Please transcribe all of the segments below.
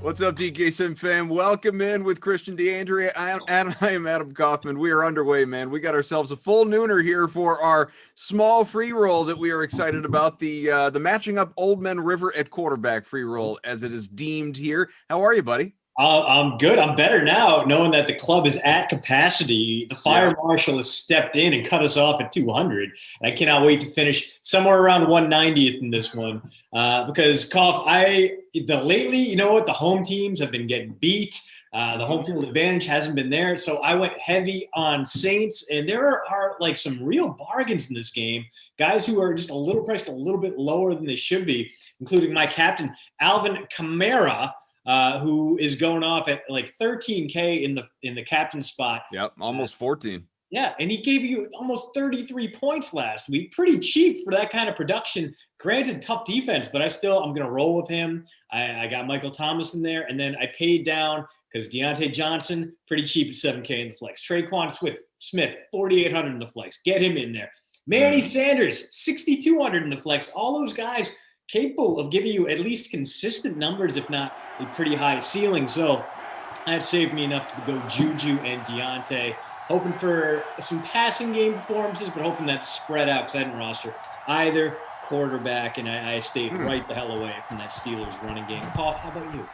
What's up, DK Sim fam? Welcome in with Christian DeAndrea. I am Adam Kaufman. We are underway, man. We got ourselves a full nooner here for our small free roll that we are excited about. The matching up Old Men River at quarterback free roll, as it is deemed here. How are you, buddy? I'm good. I'm better now, knowing that the club is at capacity. The fire marshal has stepped in and cut us off at 200. And I cannot wait to finish somewhere around 190th in this one. Because, lately, you know what? The home teams have been getting beat. The home field advantage hasn't been there. So I went heavy on Saints. And there are like some real bargains in this game. Guys who are just a little priced a little bit lower than they should be, including my captain, Alvin Kamara. Who is going off at like 13K in the captain spot. Yep, almost 14. Yeah, and he gave you almost 33 points last week. Pretty cheap for that kind of production. Granted, tough defense, but I'm going to roll with him. I got Michael Thomas in there, and then I paid down because Deontay Johnson, pretty cheap at 7K in the flex. Traquan Smith, 4,800 in the flex. Get him in there. Manny Sanders, 6,200 in the flex. All those guys capable of giving you at least consistent numbers, if not a pretty high ceiling. So that saved me enough to go Juju and Deontay. Hoping for some passing game performances, but hoping that spread out because I didn't roster either quarterback, and I stayed right the hell away from that Steelers running game. Paul, how about you?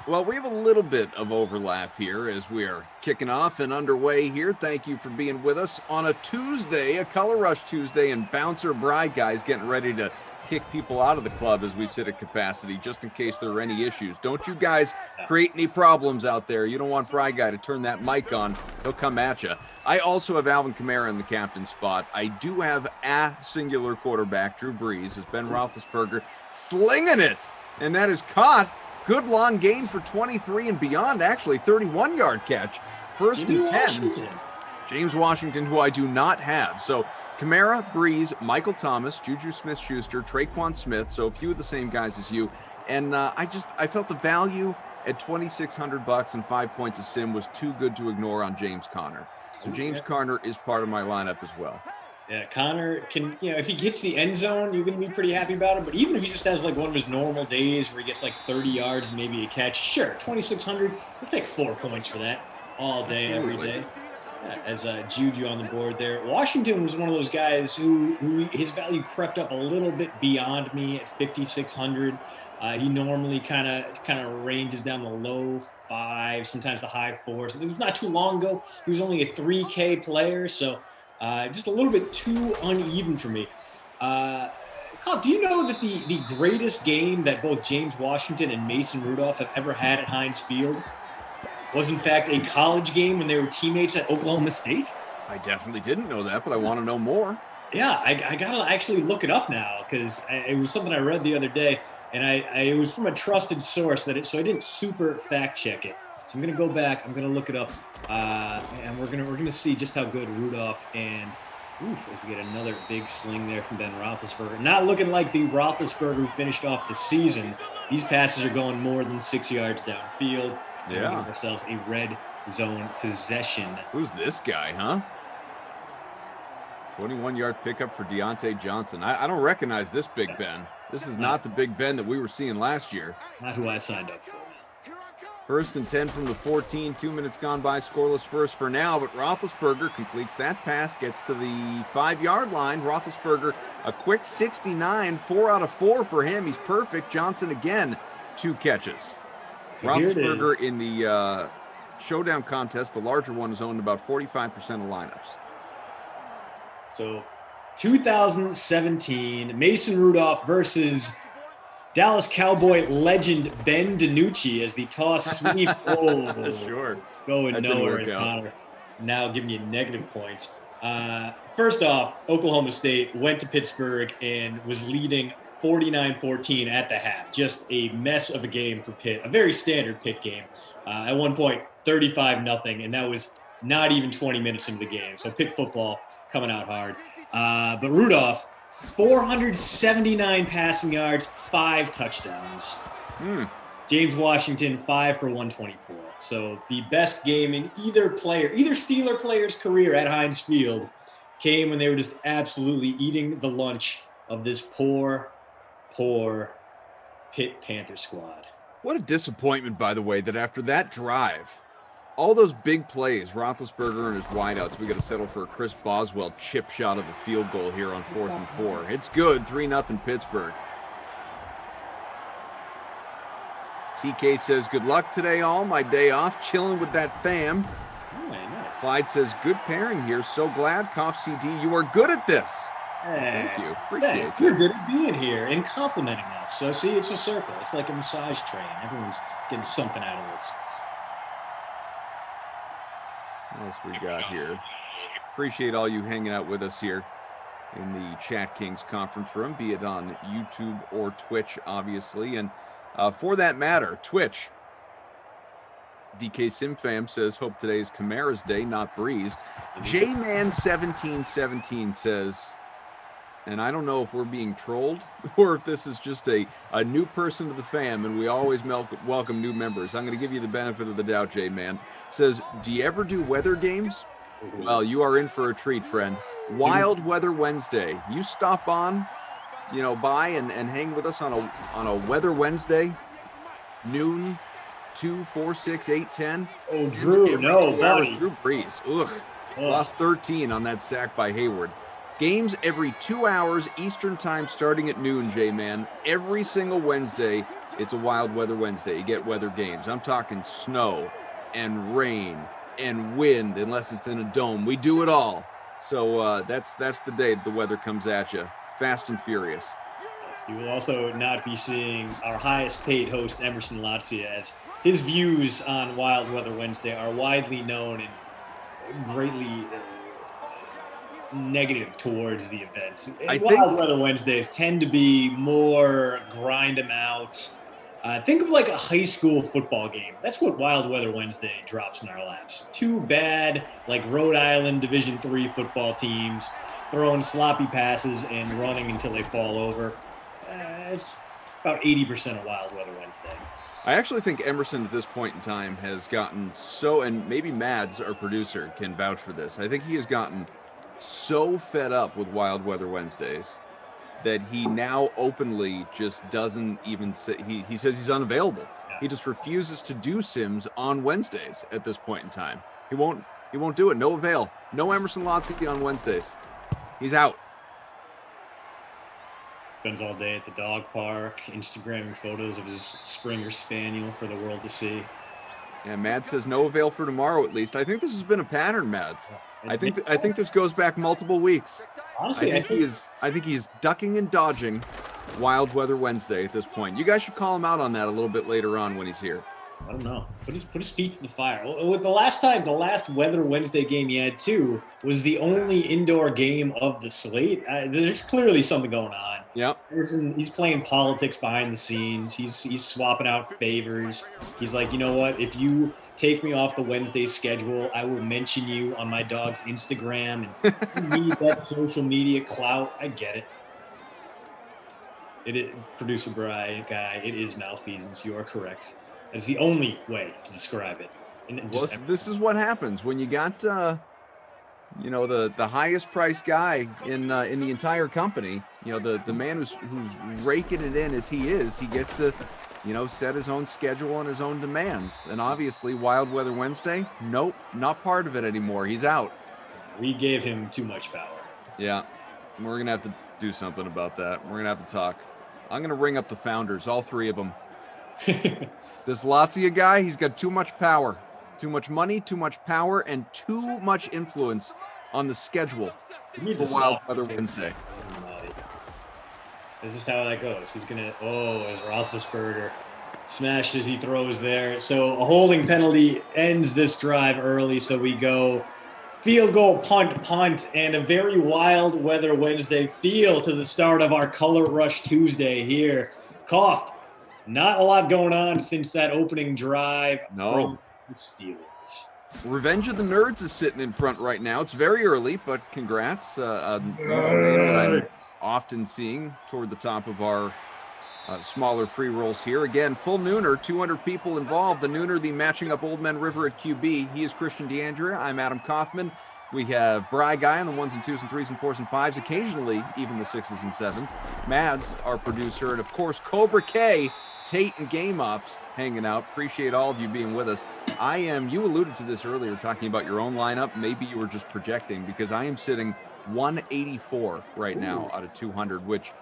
Well, we have a little bit of overlap here as we are kicking off and underway here. Thank you for being with us on a Tuesday, a Color Rush Tuesday, and Bouncer Bride guys getting ready to kick people out of the club as we sit at capacity, just in case there are any issues. Don't you guys create any problems out there. You don't want Bride Guy to turn that mic on. He'll come at you. I also have Alvin Kamara in the captain spot. I do have a singular quarterback, Drew Brees, as Ben Roethlisberger slinging it, and that is caught. Good long gain for 23 and beyond, actually 31-yard catch. First and 10. James Washington, who I do not have. So Kamara, Breeze, Michael Thomas, Juju Smith-Schuster, Traquan Smith, so a few of the same guys as you. And I felt the value at $2,600 and 5 points a sim was too good to ignore on James Conner. So James Conner is part of my lineup as well. Yeah, Conner can, if he gets the end zone, you're going to be pretty happy about him. But even if he just has like one of his normal days where he gets like 30 yards and maybe a catch, sure, 2,600, we'll take 4 points for that all day, every day. Yeah, as Juju on the board there. Washington was one of those guys who his value crept up a little bit beyond me at 5,600. He normally kind of ranges down the low 5, sometimes the high 4s. It was not too long ago. He was only a 3K player, so just a little bit too uneven for me. Kyle, do you know that the greatest game that both James Washington and Mason Rudolph have ever had at Heinz Field was in fact a college game when they were teammates at Oklahoma State? I definitely didn't know that, but I want to know more. Yeah, I got to actually look it up now because it was something I read the other day, and it was from a trusted source so I didn't super fact check it. So I'm going to go back, I'm going to look it up, and we're going to see just how good Rudolph and as we get another big sling there from Ben Roethlisberger. Not looking like the Roethlisberger who finished off the season. These passes are going more than 6 yards downfield. Yeah. Give ourselves a red zone possession. Who's this guy, huh? 21-yard pickup for Deontay Johnson. I don't recognize this Big Ben. This is not the Big Ben that we were seeing last year. Not who I signed up for. First and 10 from the 14. 2 minutes gone by. Scoreless first for now, but Roethlisberger completes that pass, gets to the 5-yard line. Roethlisberger, a quick 69, 4 out of 4 for him. He's perfect. Johnson again, 2 catches. So Roethlisberger in the showdown contest, the larger one, is owned about 45% of lineups. So 2017, Mason Rudolph versus Dallas Cowboy legend Ben DiNucci as the toss sweep. Sure. Going nowhere as Connor. Now giving you negative points. First off, Oklahoma State went to Pittsburgh and was leading 49-14 at the half. Just a mess of a game for Pitt. A very standard Pitt game. At one point, 35-0, and that was not even 20 minutes into the game. So Pitt football coming out hard. But Rudolph, 479 passing yards, 5 touchdowns. James Washington, 5 for 124. So the best game in either Steeler player's career at Heinz Field came when they were just absolutely eating the lunch of this poor Pitt Panther squad. What a disappointment, by the way, that after that drive, all those big plays, Roethlisberger and his wideouts, we got to settle for a Chris Boswell chip shot of a field goal here on 4th and 4. It's good, 3-0 Pittsburgh. TK says, good luck today, all. My day off, chilling with that fam. Oh, nice. Clyde says, good pairing here. So glad, Cough CD, you are good at this. Hey, thank you. Appreciate it. You're good at being here and complimenting us. So, see, it's a circle. It's like a massage train. Everyone's getting something out of this. What else we got here? Appreciate all you hanging out with us here in the DraftKings conference room, be it on YouTube or Twitch, obviously. And for that matter, Twitch. DK Simfam says, hope today is Kamara's day, not Breeze. J-Man1717 says, and I don't know if we're being trolled or if this is just a new person to the fam, and we always welcome new members. I'm going to give you the benefit of the doubt, J-Man. Says, do you ever do weather games? Well, you are in for a treat, friend. Wild Weather Wednesday. You stop on, by and hang with us on a Weather Wednesday, noon, 2, 4, 6, 8, 10. Oh, Drew, no, buddy. Drew Brees. Ugh. Lost 13 on that sack by Hayward. Games every 2 hours Eastern time starting at noon, J-Man. Every single Wednesday, it's a Wild Weather Wednesday. You get weather games. I'm talking snow and rain and wind, unless it's in a dome. We do it all. So that's the day the weather comes at you. Fast and furious. Yes, you will also not be seeing our highest paid host, Emerson Latzia, as his views on Wild Weather Wednesday are widely known and greatly negative towards the event. Wild Weather Wednesdays tend to be more grind them out. Think of like a high school football game. That's what Wild Weather Wednesday drops in our laps. Two bad, like Rhode Island Division III football teams throwing sloppy passes and running until they fall over. It's about 80% of Wild Weather Wednesday. I actually think Emerson at this point in time has gotten so, and maybe Mads, our producer, can vouch for this. I think he has gotten so fed up with Wild Weather Wednesdays that he now openly just doesn't even say, he says he's unavailable. Yeah. He just refuses to do sims on Wednesdays at this point in time. He won't do it. No avail. No Emerson Lotzky on Wednesdays. He's out. Spends all day at the dog park, Instagramming photos of his Springer Spaniel for the world to see. Yeah, Mads says no avail for tomorrow at least. I think this has been a pattern, Mads. I think this goes back multiple weeks. Honestly, I think he is ducking and dodging Wild Weather Wednesday at this point. You guys should call him out on that a little bit later on when he's here. I don't know. Put his feet to the fire. With the last Weather Wednesday game he had too was the only indoor game of the slate. There's clearly something going on. Yeah. He's playing politics behind the scenes. He's swapping out favors. He's like, you know what? If you take me off the Wednesday schedule, I will mention you on my dog's Instagram. And you need that social media clout. I get it. It is, producer Brian guy. It is malfeasance. You are correct. That's the only way to describe it. This is what happens when you got, the highest priced guy in the entire company. The man who's raking it in as he is. He gets to, set his own schedule and his own demands. And obviously, Wild Weather Wednesday, nope, not part of it anymore. He's out. We gave him too much power. Yeah, we're gonna have to do something about that. We're gonna have to talk. I'm gonna ring up the founders, all three of them. This Latzia guy, he's got too much power, too much money, too much power, and too much influence on the schedule for Wild Weather Wednesday. This is how that goes. He's going to, as Roethlisberger smashed as he throws there. So a holding penalty ends this drive early. So we go field goal, punt, and a very Wild Weather Wednesday feel to the start of our Color Rush Tuesday here. Cough. Not a lot going on since that opening drive from the Steelers. Revenge of the Nerds is sitting in front right now. It's very early, but congrats. I'm often seeing toward the top of our smaller free rolls here. Again, full nooner, 200 people involved. The nooner, the matching up Old Men River at QB. He is Christian DeAndrea. I'm Adam Kaufman. We have Bry Guy on the 1s and 2s and 3s and 4s and 5s, occasionally even the 6s and 7s. Mads, our producer, and of course, Cobra K, Tate and Game Ops hanging out. Appreciate all of you being with us. You alluded to this earlier, talking about your own lineup. Maybe you were just projecting, because I am sitting 184 right now out of 200, which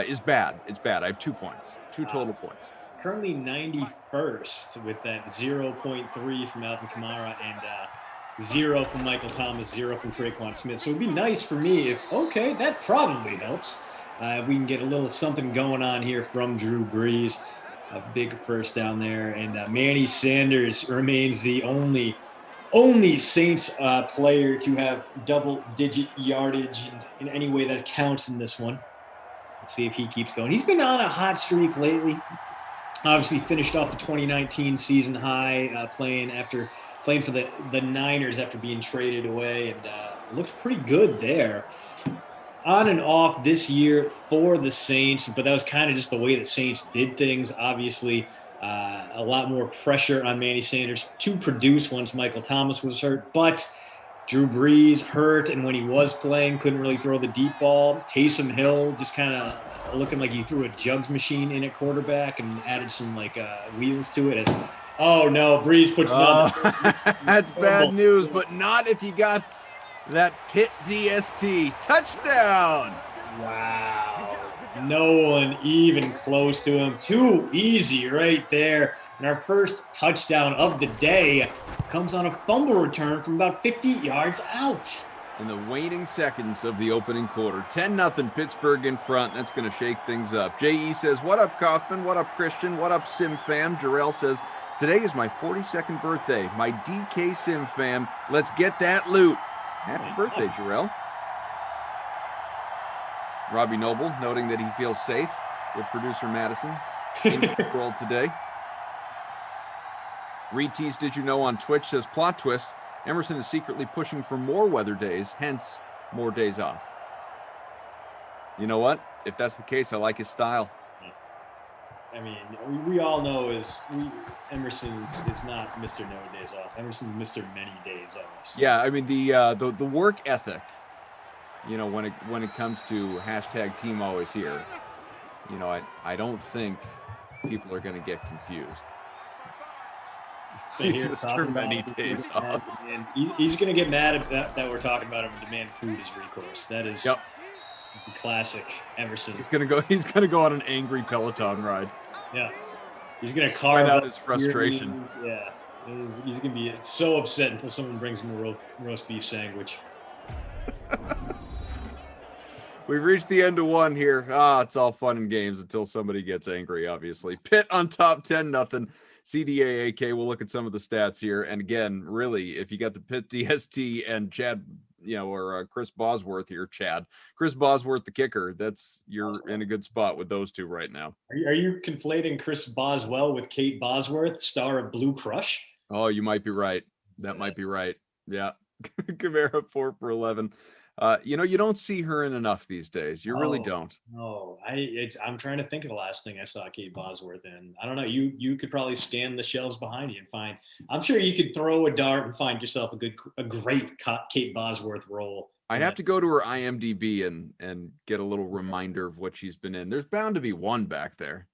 is bad. It's bad. I have 2 points, 2 total points. Currently 91st with that 0.3 from Alvin Kamara and 0 from Michael Thomas, 0 from Traquan Smith. So it'd be nice for me if, okay, that probably helps. If we can get a little something going on here from Drew Brees. A big first down there. And Manny Sanders remains the only Saints player to have double-digit yardage in any way that counts in this one. Let's see if he keeps going. He's been on a hot streak lately. Obviously finished off the 2019 season high, playing for the Niners after being traded away, and looks pretty good there. On and off this year for the Saints, but that was kind of just the way the Saints did things. Obviously, a lot more pressure on Manny Sanders to produce once Michael Thomas was hurt, but Drew Brees hurt, and when he was playing, couldn't really throw the deep ball. Taysom Hill just kind of looking like he threw a jugs machine in at quarterback and added some wheels to it. Oh no, Brees puts it on. That's bad news, but not if you got that Pitt DST touchdown. Wow. No one even close to him. Too easy right there. And our first touchdown of the day comes on a fumble return from about 50 yards out. In the waning seconds of the opening quarter, 10-0 Pittsburgh in front. That's going to shake things up. J.E. says, what up, Kaufman? What up, Christian? What up, Sim fam? Jarrell says, today is my 42nd birthday. My DK Sim fam. Let's get that loot. Happy birthday, Jarrell. Robbie Noble noting that he feels safe with producer Madison in control today. Reed Tease, did you know on Twitch says, plot twist, Emerson is secretly pushing for more weather days, hence more days off. You know what? If that's the case, I like his style. I mean, we all know Emerson is not Mr. No Days Off. Emerson's Mr. Many Days Off. So. Yeah, I mean the work ethic. You know, when it comes to hashtag Team Always Here, you know, I don't think people are going to get confused. He's Mr. Many Days Off. And he's going to get mad at that we're talking about him and demand food as recourse. That is classic Emerson. He's going to go on an angry Peloton ride. Yeah. He's going to carve out his frustration. Yeah. He's going to be so upset until someone brings him a roast beef sandwich. We've reached the end of one here. It's all fun and games until somebody gets angry, obviously. Pitt on top 10-0. CDAAK, we'll look at some of the stats here. And again, really, if you got the Pitt DST and Chad, or Chris Bosworth here, Chris Bosworth, the kicker, you're in a good spot with those two right now. Are you conflating Chris Boswell with Kate Bosworth, star of Blue Crush? Oh, you might be right. That might be right. Yeah. Kamara 4 for 11. You don't see her in enough these days. You really don't. No, I'm trying to think of the last thing I saw Kate Bosworth in. I don't know. You could probably scan the shelves behind you and find. I'm sure you could throw a dart and find yourself a great Kate Bosworth role. I'd have to go to her IMDb and get a little reminder of what she's been in. There's bound to be one back there.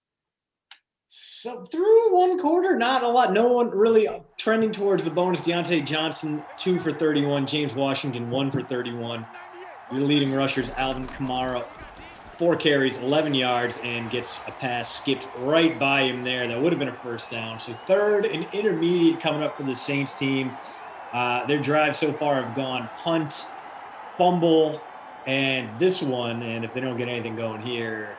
So through one quarter, not a lot. No one really trending towards the bonus. Deontay Johnson, 2 for 31. James Washington, 1 for 31. Your leading rushers, Alvin Kamara, 4 carries, 11 yards, and gets a pass skipped right by him there. That would have been a first down. So third and intermediate coming up for the Saints team. Their drives so far have gone punt, fumble, and this one. And if they don't get anything going here,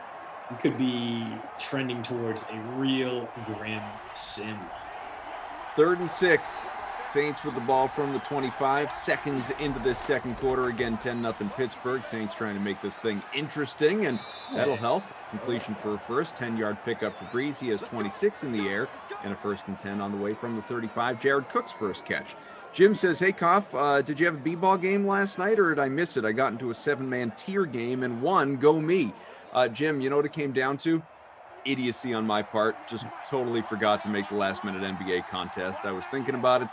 we could be trending towards a real grim sim. 3rd and 6. Saints with the ball from the 25. Seconds into this second quarter. Again, 10-0 Pittsburgh. Saints trying to make this thing interesting, and that'll help. Completion for a first. 10-yard pickup for Brees. He has 26 in the air and a 1st and 10 on the way from the 35. Jared Cook's first catch. Jim says, hey, Koff, did you have a b-ball game last night, or did I miss it? I got into a 7-man tier game and won. Go me. Jim, you know what it came down to? Idiocy on my part. Just totally forgot to make the last-minute NBA contest. I was thinking about it,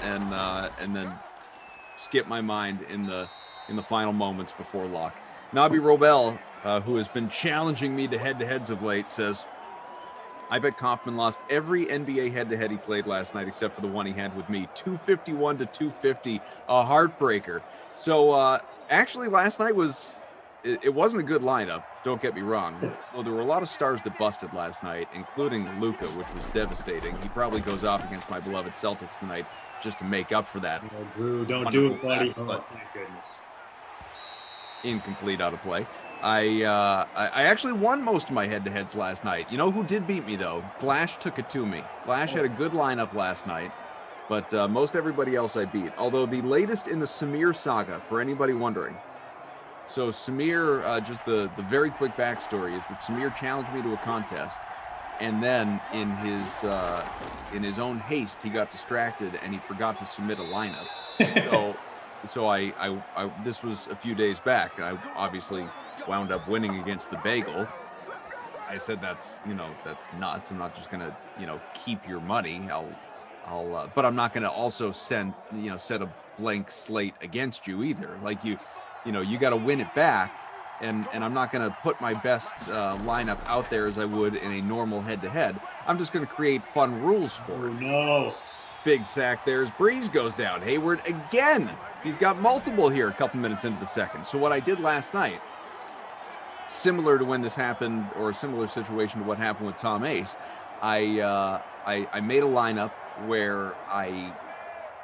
and then skip my mind in the final moments before lock. Nabi Robel, who has been challenging me to head-to-heads of late, says, I bet Kaufman lost every NBA head-to-head he played last night except for the one he had with me. 251 to 250, a heartbreaker. So actually last night it wasn't a good lineup, don't get me wrong. Well, there were a lot of stars that busted last night, including Luka, which was devastating. He probably goes off against my beloved Celtics tonight just to make up for that. Oh, Drew, don't do it, buddy. Oh, thank goodness. Incomplete out of play. I actually won most of my head-to-heads last night. You know who did beat me, though? Glash took it to me. Glash had a good lineup last night, but most everybody else I beat. Although the latest in the Samir saga, for anybody wondering. So Samir, just the very quick backstory is that Samir challenged me to a contest, and then in his own haste, he got distracted and he forgot to submit a lineup. So I this was a few days back, and I obviously wound up winning against the Bagel. I said that's nuts. I'm not just gonna keep your money. I'll but I'm not gonna also set a blank slate against you either. Like you got to win it back, and I'm not gonna put my best lineup out there as I would in a normal head-to-head. I'm just gonna create fun rules for it. No. Big sack there as Breeze goes down. Hayward again. He's got multiple here a couple minutes into the second. So what I did last night, similar to when this happened, or a similar situation to what happened with Tom Ace, I made a lineup where I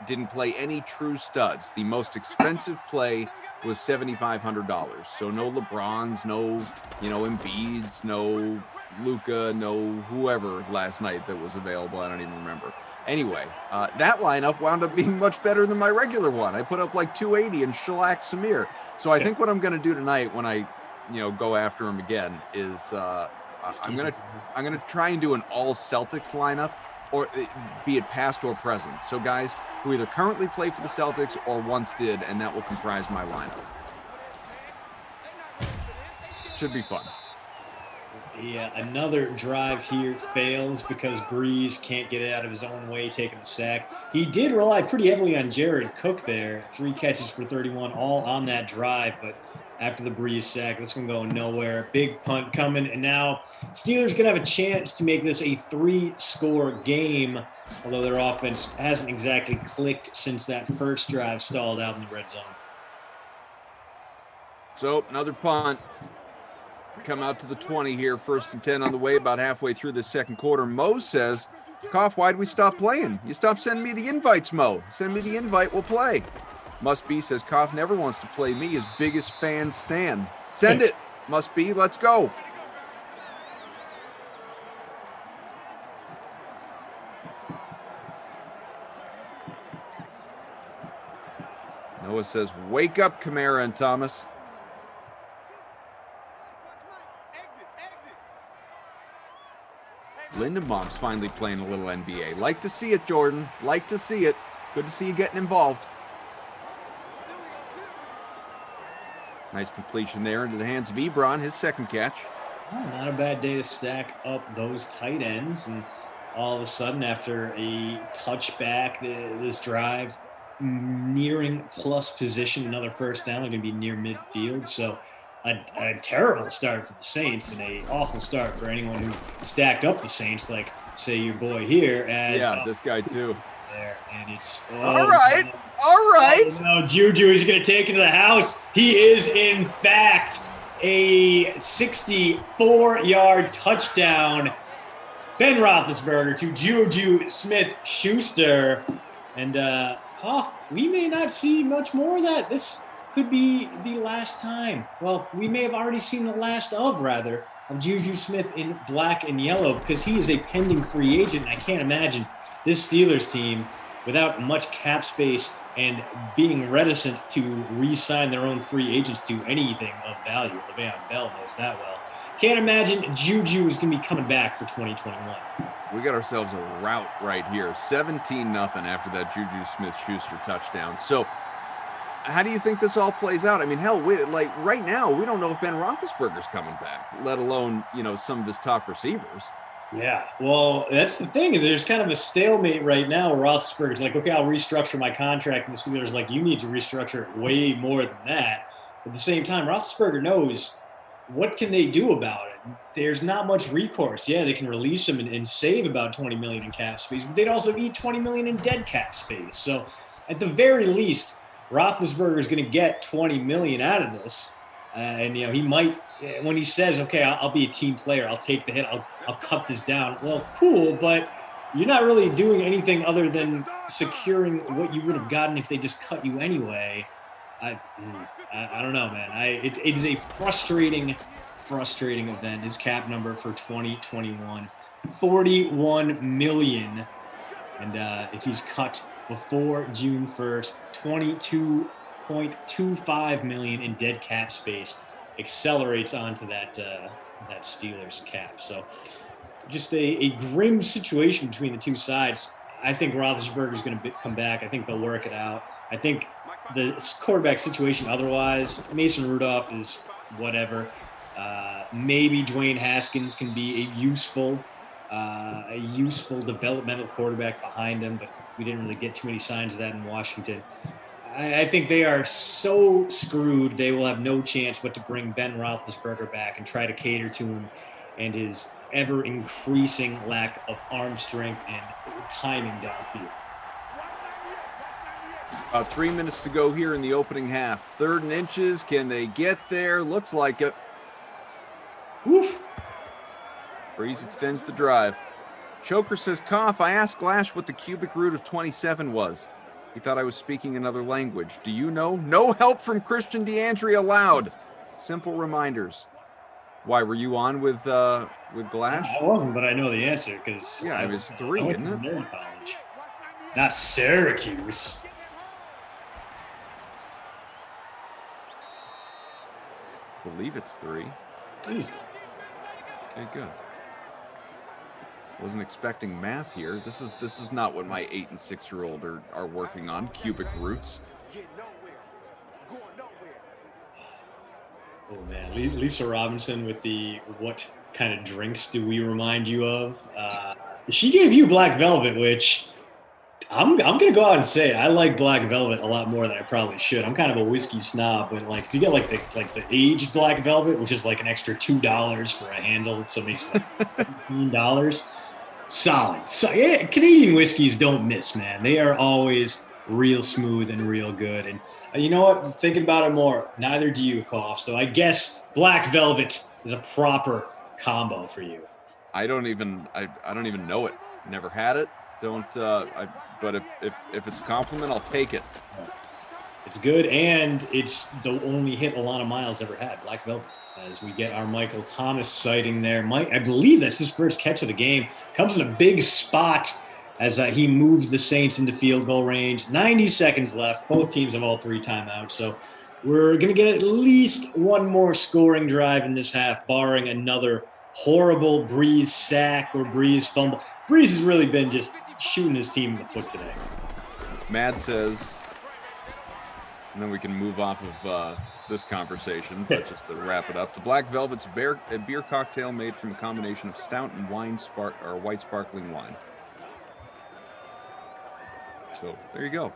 didn't play any true studs. The most expensive play was $7,500. So no LeBrons, no Embiids, no Luka, no whoever last night that was available. I don't even remember. Anyway, that lineup wound up being much better than my regular one. I put up like 280 and shellacked Samir. So I think what I'm going to do tonight when I, go after him again is I'm going to try and do an all Celtics lineup, or be it past or present. So guys who either currently play for the Celtics or once did, and that will comprise my lineup. Should be fun. Yeah, another drive here fails because Breeze can't get it out of his own way, taking the sack. He did rely pretty heavily on Jared Cook there. 3 catches for 31, all on that drive. But after the Breeze sack, this one going nowhere. Big punt coming. And now Steelers going to have a chance to make this a 3-score game, although their offense hasn't exactly clicked since that first drive stalled out in the red zone. So another punt. Come out to the 20 here, 1st and 10 on the way, about halfway through the second quarter. Mo says, Koff, why'd we stop playing? You stopped sending me the invites, Mo. Send me the invite, we'll play. Must Be says, Koff never wants to play me, his biggest fan Stan. Send it, Must Be, let's go. Noah says, wake up, Kamara and Thomas. Lindenbaum's finally playing a little NBA. Like to see it, Jordan. Like to see it. Good to see you getting involved. Nice completion there into the hands of Ebron, his second catch. Oh, not a bad day to stack up those tight ends. And all of a sudden, after a touchback, this drive nearing plus position, another first down, going to be near midfield. So a terrible start for the Saints and a awful start for anyone who stacked up the Saints, like, say, your boy here. This guy too. There, and it's all right. Oh, no, Juju is going to take it to the house. He is, in fact, a 64-yard touchdown. Ben Roethlisberger to Juju Smith-Schuster, and Koff, we may not see much more of that. This could be the last time. Well, we may have already seen the last of Juju Smith in black and yellow, because he is a pending free agent. And I can't imagine this Steelers team, without much cap space and being reticent to re-sign their own free agents to anything of value. Le'Veon Bell knows that well. Can't imagine Juju is going to be coming back for 2021. We got ourselves a rout right here. 17-0 after that Juju Smith-Schuster touchdown. So how do you think this all plays out? I mean, hell, right now, we don't know if Ben Roethlisberger's coming back, let alone, some of his top receivers. Yeah, well, that's the thing. There's kind of a stalemate right now where Roethlisberger's like, okay, I'll restructure my contract. And the Steelers like, you need to restructure it way more than that. At the same time, Roethlisberger knows what can they do about it. There's not much recourse. Yeah, they can release him and save about 20 million in cap space, but they'd also eat 20 million in dead cap space. So at the very least, Roethlisberger is going to get 20 million out of this. And he might, when he says, okay, I'll be a team player, I'll take the hit, I'll cut this down. Well, cool, but you're not really doing anything other than securing what you would have gotten if they just cut you anyway. I don't know, man. It is a frustrating event. His cap number for 2021, 41 million, and if he's cut before June 1st, 22.25 million in dead cap space, accelerates onto that Steelers cap. So just a grim situation between the two sides. I think Roethlisberger is going to come back. I think they'll work it out. I think the quarterback situation otherwise, Mason Rudolph is whatever. Maybe Dwayne Haskins can be a useful developmental quarterback behind him, but we didn't really get too many signs of that in Washington. I think they are so screwed. They will have no chance but to bring Ben Roethlisberger back and try to cater to him and his ever-increasing lack of arm strength and timing downfield. About 3 minutes to go here in the opening half. 3rd and inches. Can they get there? Looks like it. Woof. Breeze extends the drive. Choker says, cough, I asked Lash what the cubic root of 27 was. He thought I was speaking another language. Do you know? No help from Christian DeAndre allowed. Simple reminders. Why, were you on with Glash? I wasn't, but I know the answer because it's 3, isn't it? College. Not Syracuse. I believe it's 3. Please. Okay, good. Wasn't expecting math here. This is not what my 8 and 6-year-old are working on. Cubic roots. Oh man, Lisa Robinson with the what kind of drinks do we remind you of? She gave you Black Velvet, which I'm gonna go out and say I like Black Velvet a lot more than I probably should. I'm kind of a whiskey snob, but like if you get like the aged Black Velvet, which is like an extra $2 for a handle, so it makes like $15. Solid. So yeah, Canadian whiskeys don't miss, man. They are always real smooth and real good. And you know what? I'm thinking about it more. Neither do you, Koff. So I guess Black Velvet is a proper combo for you. I don't even know it. Never had it. But if it's a compliment, I'll take it. It's good, and it's the only hit Alana Miles ever had, Black Velvet, as we get our Michael Thomas sighting there. I believe that's his first catch of the game. Comes in a big spot as he moves the Saints into field goal range. 90 seconds left. Both teams have all 3 timeouts, so we're going to get at least one more scoring drive in this half, barring another horrible Breeze sack or Breeze fumble. Breeze has really been just shooting his team in the foot today. Mad says... And then we can move off of this conversation, but just to wrap it up, the Black Velvet's a beer cocktail made from a combination of stout and white sparkling wine. So there you go.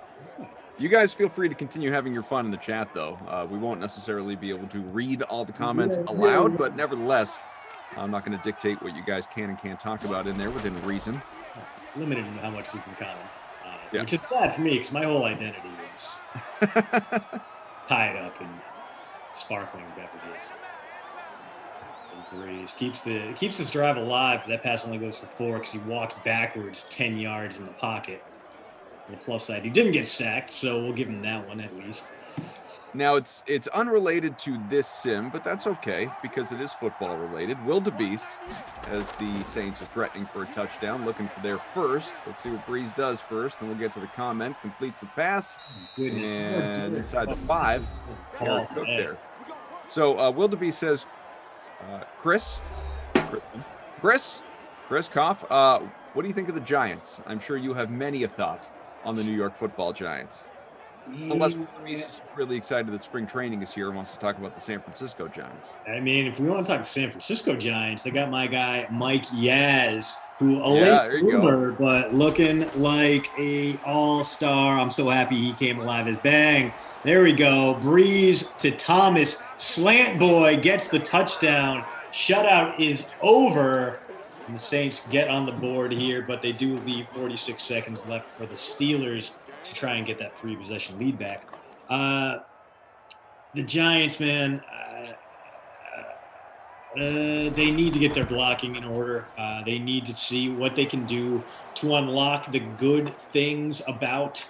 You guys feel free to continue having your fun in the chat, though. We won't necessarily be able to read all the comments aloud, but nevertheless, I'm not going to dictate what you guys can and can't talk about in there within reason. Limited in how much we can comment. Yes. Which is bad for me because my whole identity is tied up in sparkling beverages. And Breeze keeps this drive alive, but that pass only goes for 4 because he walked backwards 10 yards in the pocket. On the plus side, he didn't get sacked, so we'll give him that one at least. Now, it's unrelated to this sim, but that's okay because it is football related. Wildebeest, as the Saints are threatening for a touchdown, looking for their first. Let's see what Breeze does first, then we'll get to the comment. Completes the pass, Goodness. and inside the 5, Eric Cook there. So Wildebeest says, Chris Koff, what do you think of the Giants? I'm sure you have many a thought on the New York Football Giants. Unless Reese is really excited that spring training is here and wants to talk about the San Francisco Giants. I mean, if we want to talk San Francisco Giants, they got my guy Mike Yaz, who a Yeah, late there you bloomer, but looking like a all-star. I'm so happy he came alive as bang. There we go. Breeze to Thomas. Slant boy gets the touchdown. Shutout is over. And the Saints get on the board here, but they do leave 46 seconds left for the Steelers to try and get that 3-possession lead back. The Giants, man, they need to get their blocking in order. They need to see what they can do to unlock the good things about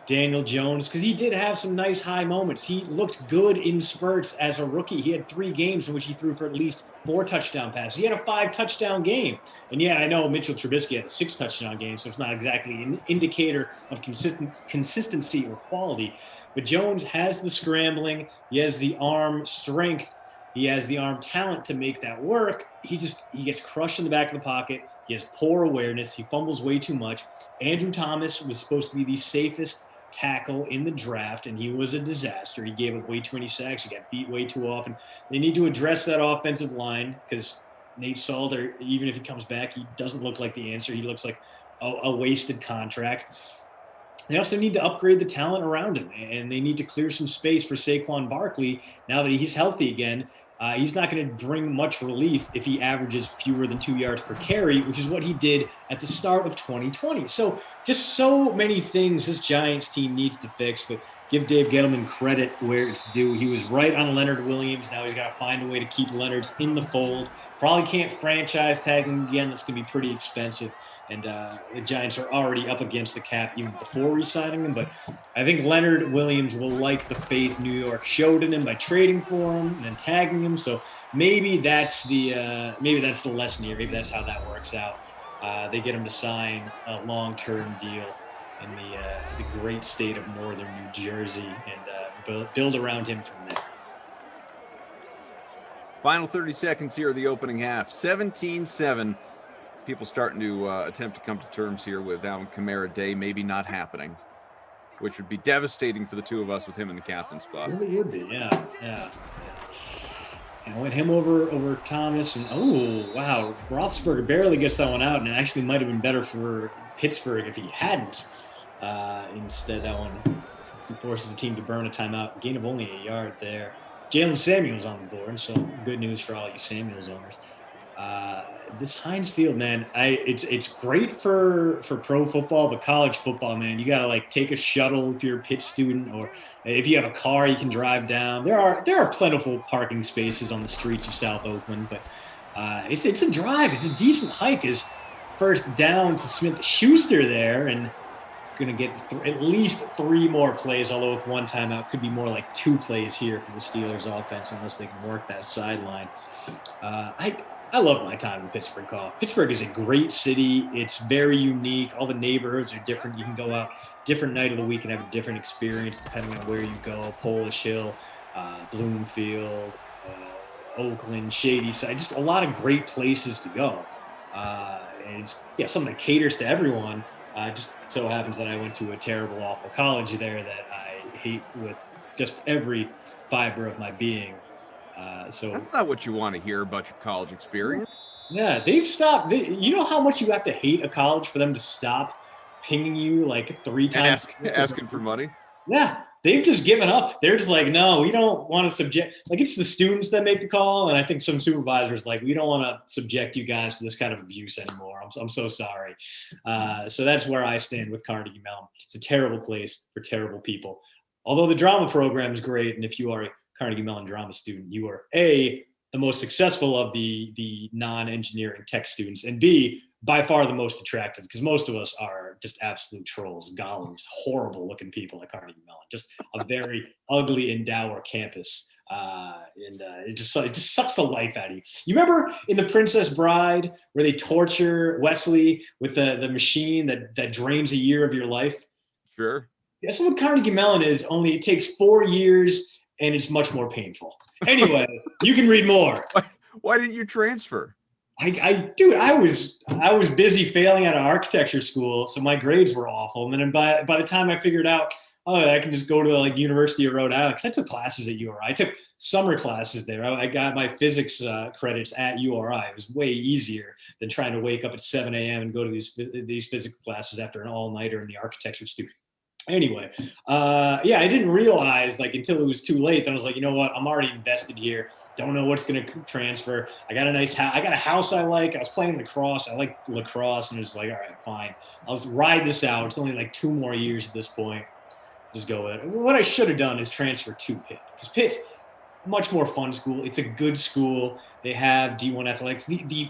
Daniel Jones, because he did have some nice high moments. He looked good in spurts as a rookie. He had 3 games in which he threw for at least 4 touchdown passes. He had a 5-touchdown game. And yeah, I know Mitchell Trubisky had a 6-touchdown game, so it's not exactly an indicator of consistency or quality. But Jones has the scrambling. He has the arm strength. He has the arm talent to make that work. He gets crushed in the back of the pocket. He has poor awareness. He fumbles way too much. Andrew Thomas was supposed to be the safest tackle in the draft, and he was a disaster. He gave up way too many sacks. He got beat way too often. They need to address that offensive line, because Nate Solder, even if he comes back, he doesn't look like the answer. He looks like a wasted contract. They also need to upgrade the talent around him, and they need to clear some space for Saquon Barkley now that he's healthy again. He's not going to bring much relief if he averages fewer than 2 yards per carry, which is what he did at the start of 2020. So just so many things this Giants team needs to fix, but give Dave Gettleman credit where it's due. He was right on Leonard Williams. Now he's got to find a way to keep Leonard's in the fold. Probably can't franchise tag him again. That's going to be pretty expensive. And the Giants are already up against the cap even before re-signing him. But I think Leonard Williams will like the faith New York showed in him by trading for him and then tagging him. So maybe that's the lesson here. Maybe that's how that works out. They get him to sign a long-term deal in the great state of northern New Jersey and build around him from there. Final 30 seconds here of the opening half. 17-7. People starting to attempt to come to terms here with Alvin Kamara Day maybe not happening, which would be devastating for the two of us with him in the captain spot. It really would be, yeah. And I went him over Thomas, and oh wow, Roethlisberger barely gets that one out, and it actually might have been better for Pittsburgh if he hadn't. Instead, that one forces the team to burn a timeout. Gain of only a yard there. Jalen Samuels on the board, so good news for all you Samuels owners. This Heinz Field, man, it's great for pro football, but college football, man, you gotta like take a shuttle if you're a Pitt student, or if you have a car, you can drive down. There are plentiful parking spaces on the streets of South Oakland, but it's a drive. It's a decent hike. Is first down to Smith-Schuster there, and gonna get at least 3 more plays. Although with 1 timeout, could be more like 2 plays here for the Steelers offense unless they can work that sideline. I love my time in Pittsburgh, Carl. Pittsburgh is a great city. It's very unique. All the neighborhoods are different. You can go out different night of the week and have a different experience depending on where you go. Polish Hill, Bloomfield, Oakland, Shady Side. Just a lot of great places to go. And it's something that caters to everyone. Just so happens that I went to a terrible, awful college there that I hate with just every fiber of my being. So that's not what you want to hear about your college experience. Yeah, they've stopped. You know how much you have to hate a college for them to stop pinging you like 3 times? Asking for money? Yeah, they've just given up. They're just like, no, we don't want to subject. Like, it's the students that make the call, and I think some supervisors like, we don't want to subject you guys to this kind of abuse anymore. I'm so sorry. So that's where I stand with Carnegie Mellon. It's a terrible place for terrible people. Although the drama program is great, and if you are a Carnegie Mellon drama student, you are A, the most successful of the non-engineering tech students, and B, by far the most attractive, because most of us are just absolute trolls, golems, horrible looking people at Carnegie Mellon, just a very ugly and dour campus. It just sucks the life out of you. You remember in The Princess Bride where they torture Wesley with the machine that drains a year of your life? Sure. That's what Carnegie Mellon is, only it takes 4 years and it's much more painful. Anyway, you can read more. Why didn't you transfer? I was busy failing out of architecture school, so my grades were awful. And then by the time I figured out, oh, I can just go to like University of Rhode Island, because I took classes at URI. I took summer classes there. I got my physics credits at URI. It was way easier than trying to wake up at 7 a.m. and go to these physics classes after an all-nighter in the architecture studio. Anyway, yeah, I didn't realize like until it was too late. Then I was like, you know what? I'm already invested here. Don't know what's going to transfer. I got a nice house. I got a house I like. I was playing lacrosse. I like lacrosse, and it was like, all right, fine. I'll ride this out. It's only like 2 more years at this point. Just go with it. What I should have done is transfer to Pitt, because Pitt's much more fun school. It's a good school. They have D1 athletics. The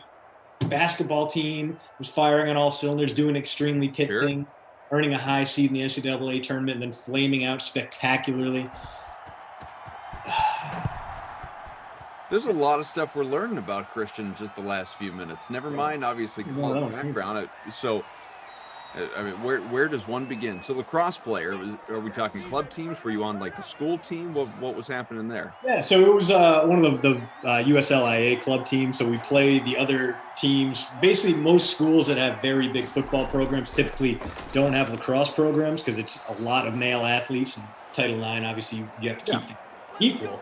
basketball team was firing on all cylinders, doing extremely Pitt things, earning a high seed in the NCAA tournament, and then flaming out spectacularly. There's a lot of stuff we're learning about Christian just the last few minutes. Never mind, obviously, college background. So, I mean, where does one begin? So, lacrosse player, are we talking club teams? Were you on like the school team? What was happening there? Yeah, so it was one of the USLIA club teams. So we played the other teams. Basically, most schools that have very big football programs typically don't have lacrosse programs, because it's a lot of male athletes. And Title IX, obviously, you have to keep them equal.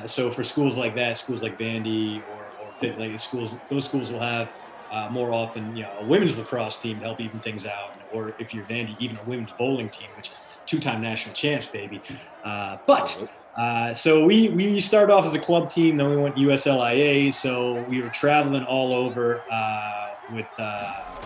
So for schools like that, schools like Vandy or Pitt, like those schools will have more often, a women's lacrosse team to help even things out, or if you're Vandy, even a women's bowling team, which 2-time national champs, baby. So we started off as a club team, then we went USLIA. So we were traveling all over with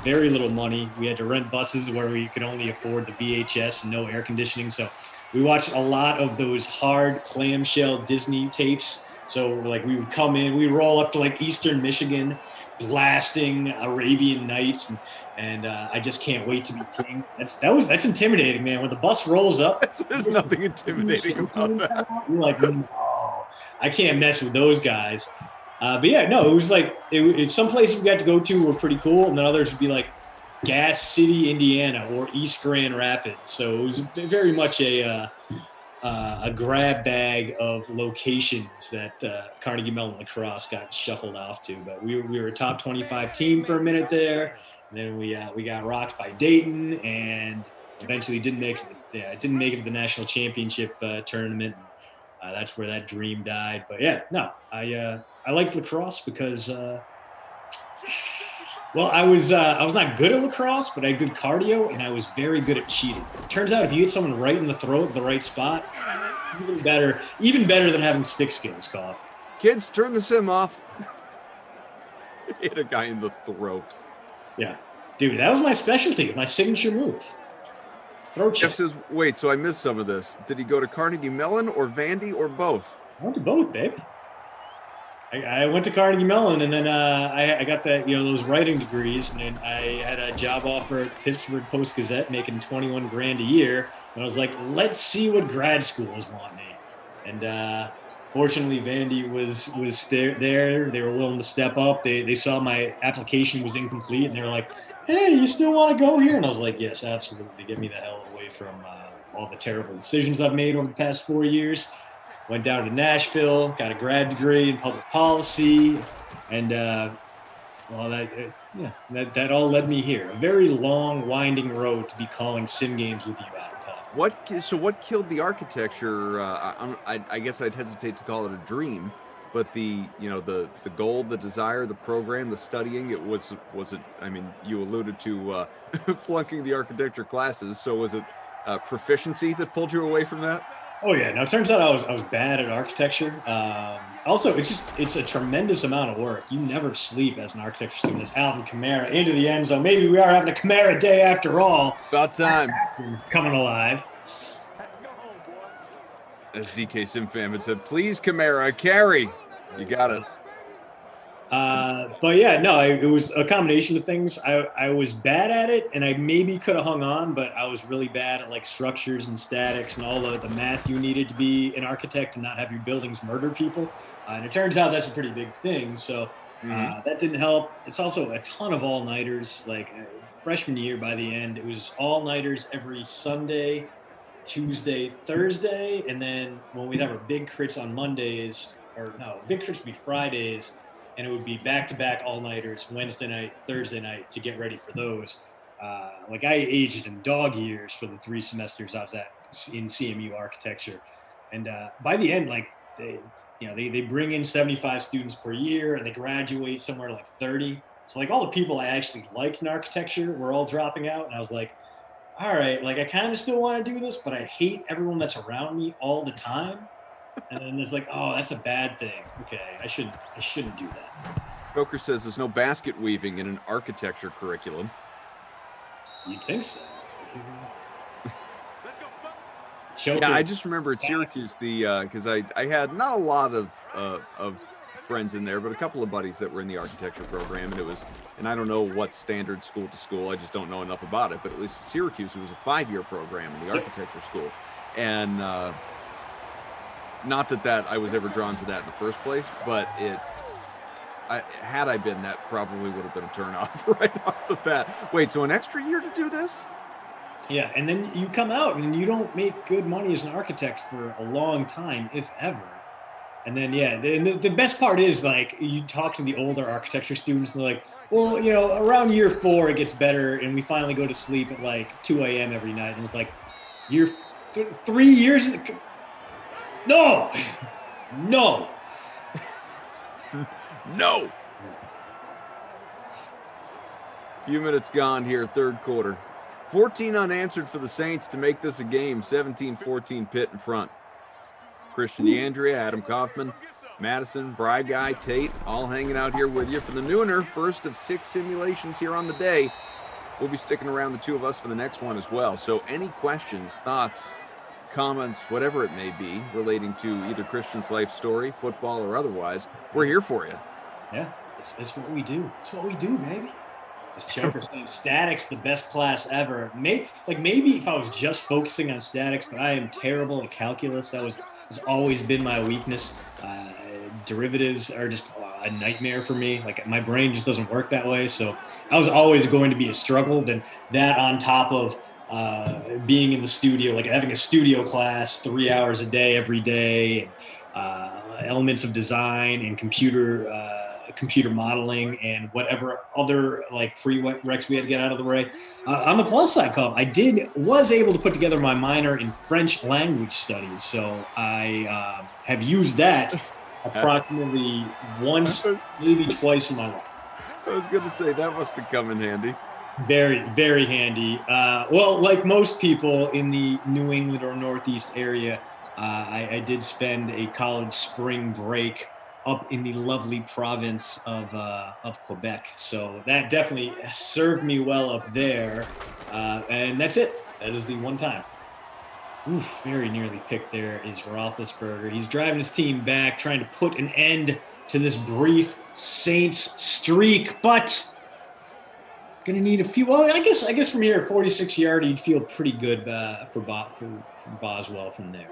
very little money. We had to rent buses where we could only afford the VHS and no air conditioning. So we watched a lot of those hard clamshell Disney tapes. So like we would come in, we roll up to like Eastern Michigan, blasting Arabian Nights, and I just can't wait to be king. That's intimidating, man. When the bus rolls up, there's nothing intimidating about that. You're like, no, I can't mess with those guys. But yeah, no, it was like some places we got to go to were pretty cool, and then others would be like Gas City, Indiana, or East Grand Rapids. So it was very much a grab bag of locations that Carnegie Mellon lacrosse got shuffled off to. But we were a top 25 team for a minute there, and then we got rocked by Dayton, and eventually didn't make it to the national championship tournament. That's where that dream died. But yeah, no, I liked lacrosse because. Well, I was not good at lacrosse, but I had good cardio, and I was very good at cheating. Turns out if you hit someone right in the throat, the right spot, even better than having stick skills, Cough. Kids, turn the sim off. Hit a guy in the throat. Yeah. Dude, that was my specialty, my signature move. Throat check. Jeff says, wait, so I missed some of this. Did he go to Carnegie Mellon or Vandy or both? I went to both, babe. I went to Carnegie Mellon, and then I got that, those writing degrees, and then I had a job offer at Pittsburgh Post-Gazette making $21,000 a year. And I was like, let's see what grad schools want me. And fortunately, Vandy was there. They were willing to step up. They saw my application was incomplete, and they were like, hey, you still want to go here? And I was like, yes, absolutely. Get me the hell away from all the terrible decisions I've made over the past 4 years. Went down to Nashville, got a grad degree in public policy, and that all led me here. A very long, winding road to be calling sim games with you, Adam Cough. So what killed the architecture? I guess I'd hesitate to call it a dream, but the goal, the desire, the program, the studying. Was it? I mean, you alluded to flunking the architecture classes. So was it proficiency that pulled you away from that? Oh yeah, now it turns out I was bad at architecture. Also, it's a tremendous amount of work. You never sleep as an architecture student. As Alvin Kamara into the end zone. Maybe we are having a Kamara day after all. About time. Coming alive. As DK Simfam had said, please Kamara, carry. You got it. But yeah, no, it was a combination of things. I was bad at it, and I maybe could have hung on, but I was really bad at like structures and statics and all the math you needed to be an architect and not have your buildings murder people. And it turns out that's a pretty big thing. So that didn't help. It's also a ton of all-nighters. Like freshman year, by the end, it was all-nighters every Sunday, Tuesday, Thursday, and then when we'd have our big crits on Mondays, big crits would be Fridays, and it would be back-to-back all-nighters, Wednesday night, Thursday night, to get ready for those. like I aged in dog years for the 3 semesters I was in CMU architecture. And by the end, like they bring in 75 students per year and they graduate somewhere like 30. So like all the people I actually liked in architecture were all dropping out. And I was like, all right, like I kind of still want to do this, but I hate everyone that's around me all the time. And then it's like, oh, that's a bad thing. Okay, I shouldn't do that. Joker says there's no basket weaving in an architecture curriculum. You'd think so. Yeah, I just remember at Syracuse because I had not a lot of friends in there, but a couple of buddies that were in the architecture program, and I don't know what standard school to school. I just don't know enough about it. But at least at Syracuse, it was a 5-year program in the architecture school, and not that I was ever drawn to that in the first place, but had I been, that probably would have been a turnoff right off the bat. Wait, so an extra year to do this? Yeah, and then you come out and you don't make good money as an architect for a long time, if ever. And then, the best part is, like, you talk to the older architecture students and they're like, well, around year 4, it gets better. And we finally go to sleep at like 2 a.m. every night. And it's like, 3 years? No. No. No. Few minutes gone here, third quarter. 14 unanswered for the Saints to make this a game. 17-14 Pitt in front. Christian DeAndrea, Adam Kaufman, Madison, Bry Guy, Tate, all hanging out here with you for the Nooner. First of 6 simulations here on the day. We'll be sticking around, the 2 of us, for the next one as well. So any questions, thoughts, comments, whatever it may be, relating to either Christian's life story, football, or otherwise, we're here for you. Yeah, that's what we do. That's what we do, baby. As Choker saying, statics, the best class ever. Maybe if I was just focusing on statics, but I am terrible at calculus. That has always been my weakness. Derivatives are just a nightmare for me. Like, my brain just doesn't work that way. So I was always going to be a struggle. Then that on top of being in the studio, like having a studio class 3 hours a day, every day, elements of design and computer modeling and whatever other like prereqs we had to get out of the way. On the plus side, Colin, I was able to put together my minor in French language studies. So I have used that approximately once, maybe twice in my life. I was going to say, that must have come in handy. Very, very handy. Well, like most people in the New England or Northeast area, I did spend a college spring break up in the lovely province of Quebec. So that definitely served me well up there. And that's it. That is the one time. Oof, very nearly picked there is Roethlisberger. He's driving his team back, trying to put an end to this brief Saints streak, but going to need a few. Well, I guess from here, 46-yard, you'd feel pretty good for Boswell from there.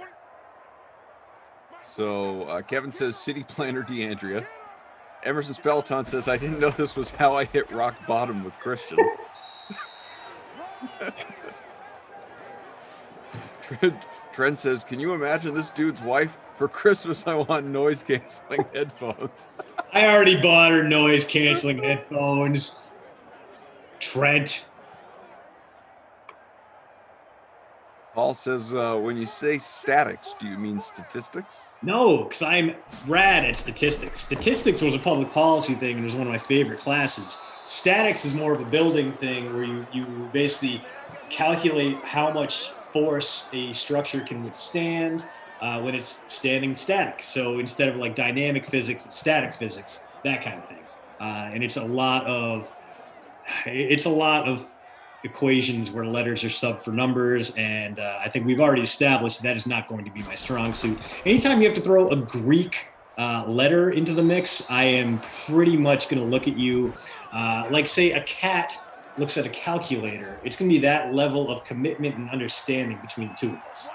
So Kevin says city planner DeAndrea. Emerson Spelton says, I didn't know this was how I hit rock bottom with Christian. Trent says, can you imagine this dude's wife? For Christmas, I want noise-canceling headphones. I already bought her noise-canceling headphones. Trent. Paul says, when you say statics, do you mean statistics? No, because I'm rad at statistics. Statistics was a public policy thing and it was one of my favorite classes. Statics is more of a building thing where you basically calculate how much force a structure can withstand when it's standing static. So instead of like dynamic physics, it's static physics, that kind of thing. And it's a lot of equations where letters are sub for numbers, and I think we've already established that is not going to be my strong suit. Anytime you have to throw a Greek letter into the mix, I am pretty much going to look at you like, say, a cat looks at a calculator. It's going to be that level of commitment and understanding between the two of us.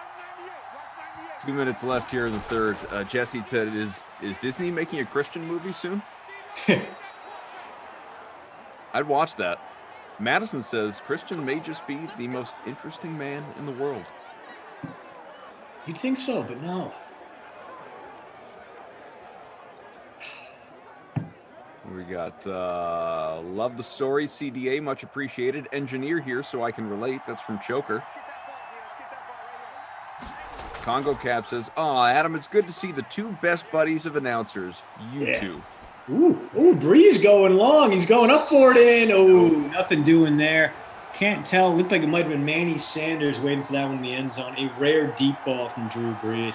2 minutes left here in the third. Jesse said, is Disney making a Christian movie soon? I'd watch that. Madison says Christian may just be the most interesting man in the world. You'd think so, but no. We got love the story, CDA, much appreciated. Engineer here so I can relate. That's from Choker. Congo Cap says, "Oh, Adam, it's good to see the two best buddies of announcers, you two." Ooh, Breeze going long. He's going up for it in. Oh, nothing doing there. Can't tell. Looked like it might have been Manny Sanders waiting for that one in the end zone. A rare deep ball from Drew Brees.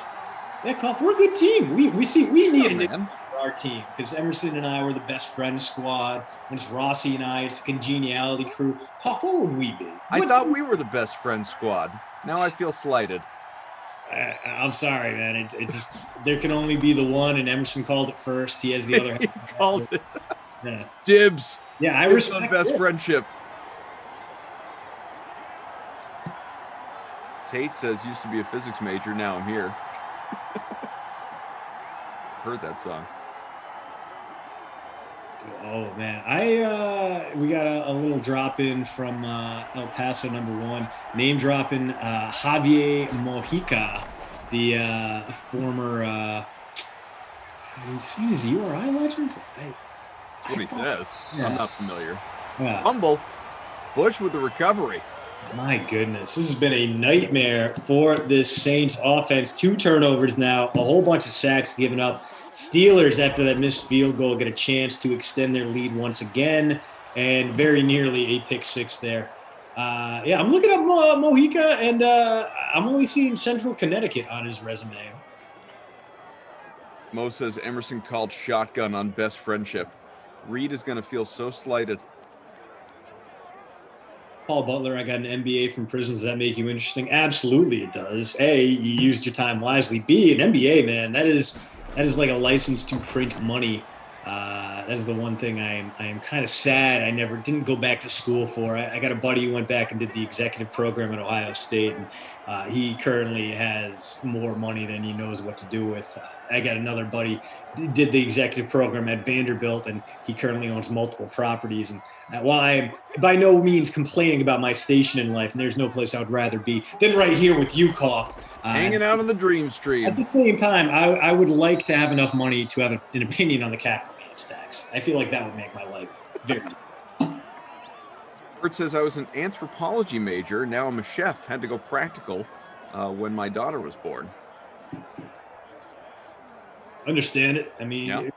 Yeah, Koff, we're a good team. We need a nickname for our team because Emerson and I were the best friend squad. When it's Rossi and I, it's a congeniality crew. Koff, what would we be? I thought we were the best friend squad. Now I feel slighted. I'm sorry, man. It just there can only be the one, and Emerson called it first. He has the other. He called it. Yeah. Dibs. Yeah, I respect the best friendship. Tate says used to be a physics major. Now I'm here. Heard that song. Oh man, we got a little drop in from El Paso #1, name dropping Javier Mojica, the former. Have you seen his URI legend? That's what he says. Yeah. I'm not familiar. Yeah. Humble. Bush with the recovery. My goodness, this has been a nightmare for this Saints offense. 2 turnovers now, a whole bunch of sacks given up. Steelers, after that missed field goal, get a chance to extend their lead once again, and very nearly a pick 6 there. Yeah, I'm looking up Mojica, and I'm only seeing Central Connecticut on his resume. Mo says Emerson called shotgun on best friendship. Reed is going to feel so slighted. Paul Butler, I got an MBA from prison. Does that make you interesting? Absolutely it does. A, you used your time wisely. B, an MBA, man, that is like a license to print money. That is the one thing I am kind of sad I didn't go back to school for. I got a buddy who went back and did the executive program at Ohio State, and he currently has more money than he knows what to do with. I got another buddy did the executive program at Vanderbilt, and he currently owns multiple properties. And while I'm by no means complaining about my station in life, and there's no place I would rather be than right here with you, Koff. Hanging out on the dream stream. At the same time, I would like to have enough money to have an opinion on the capital gains tax. I feel like that would make my life very Bert says I was an anthropology major. Now I'm a chef. Had to go practical when my daughter was born. Understand it. I mean,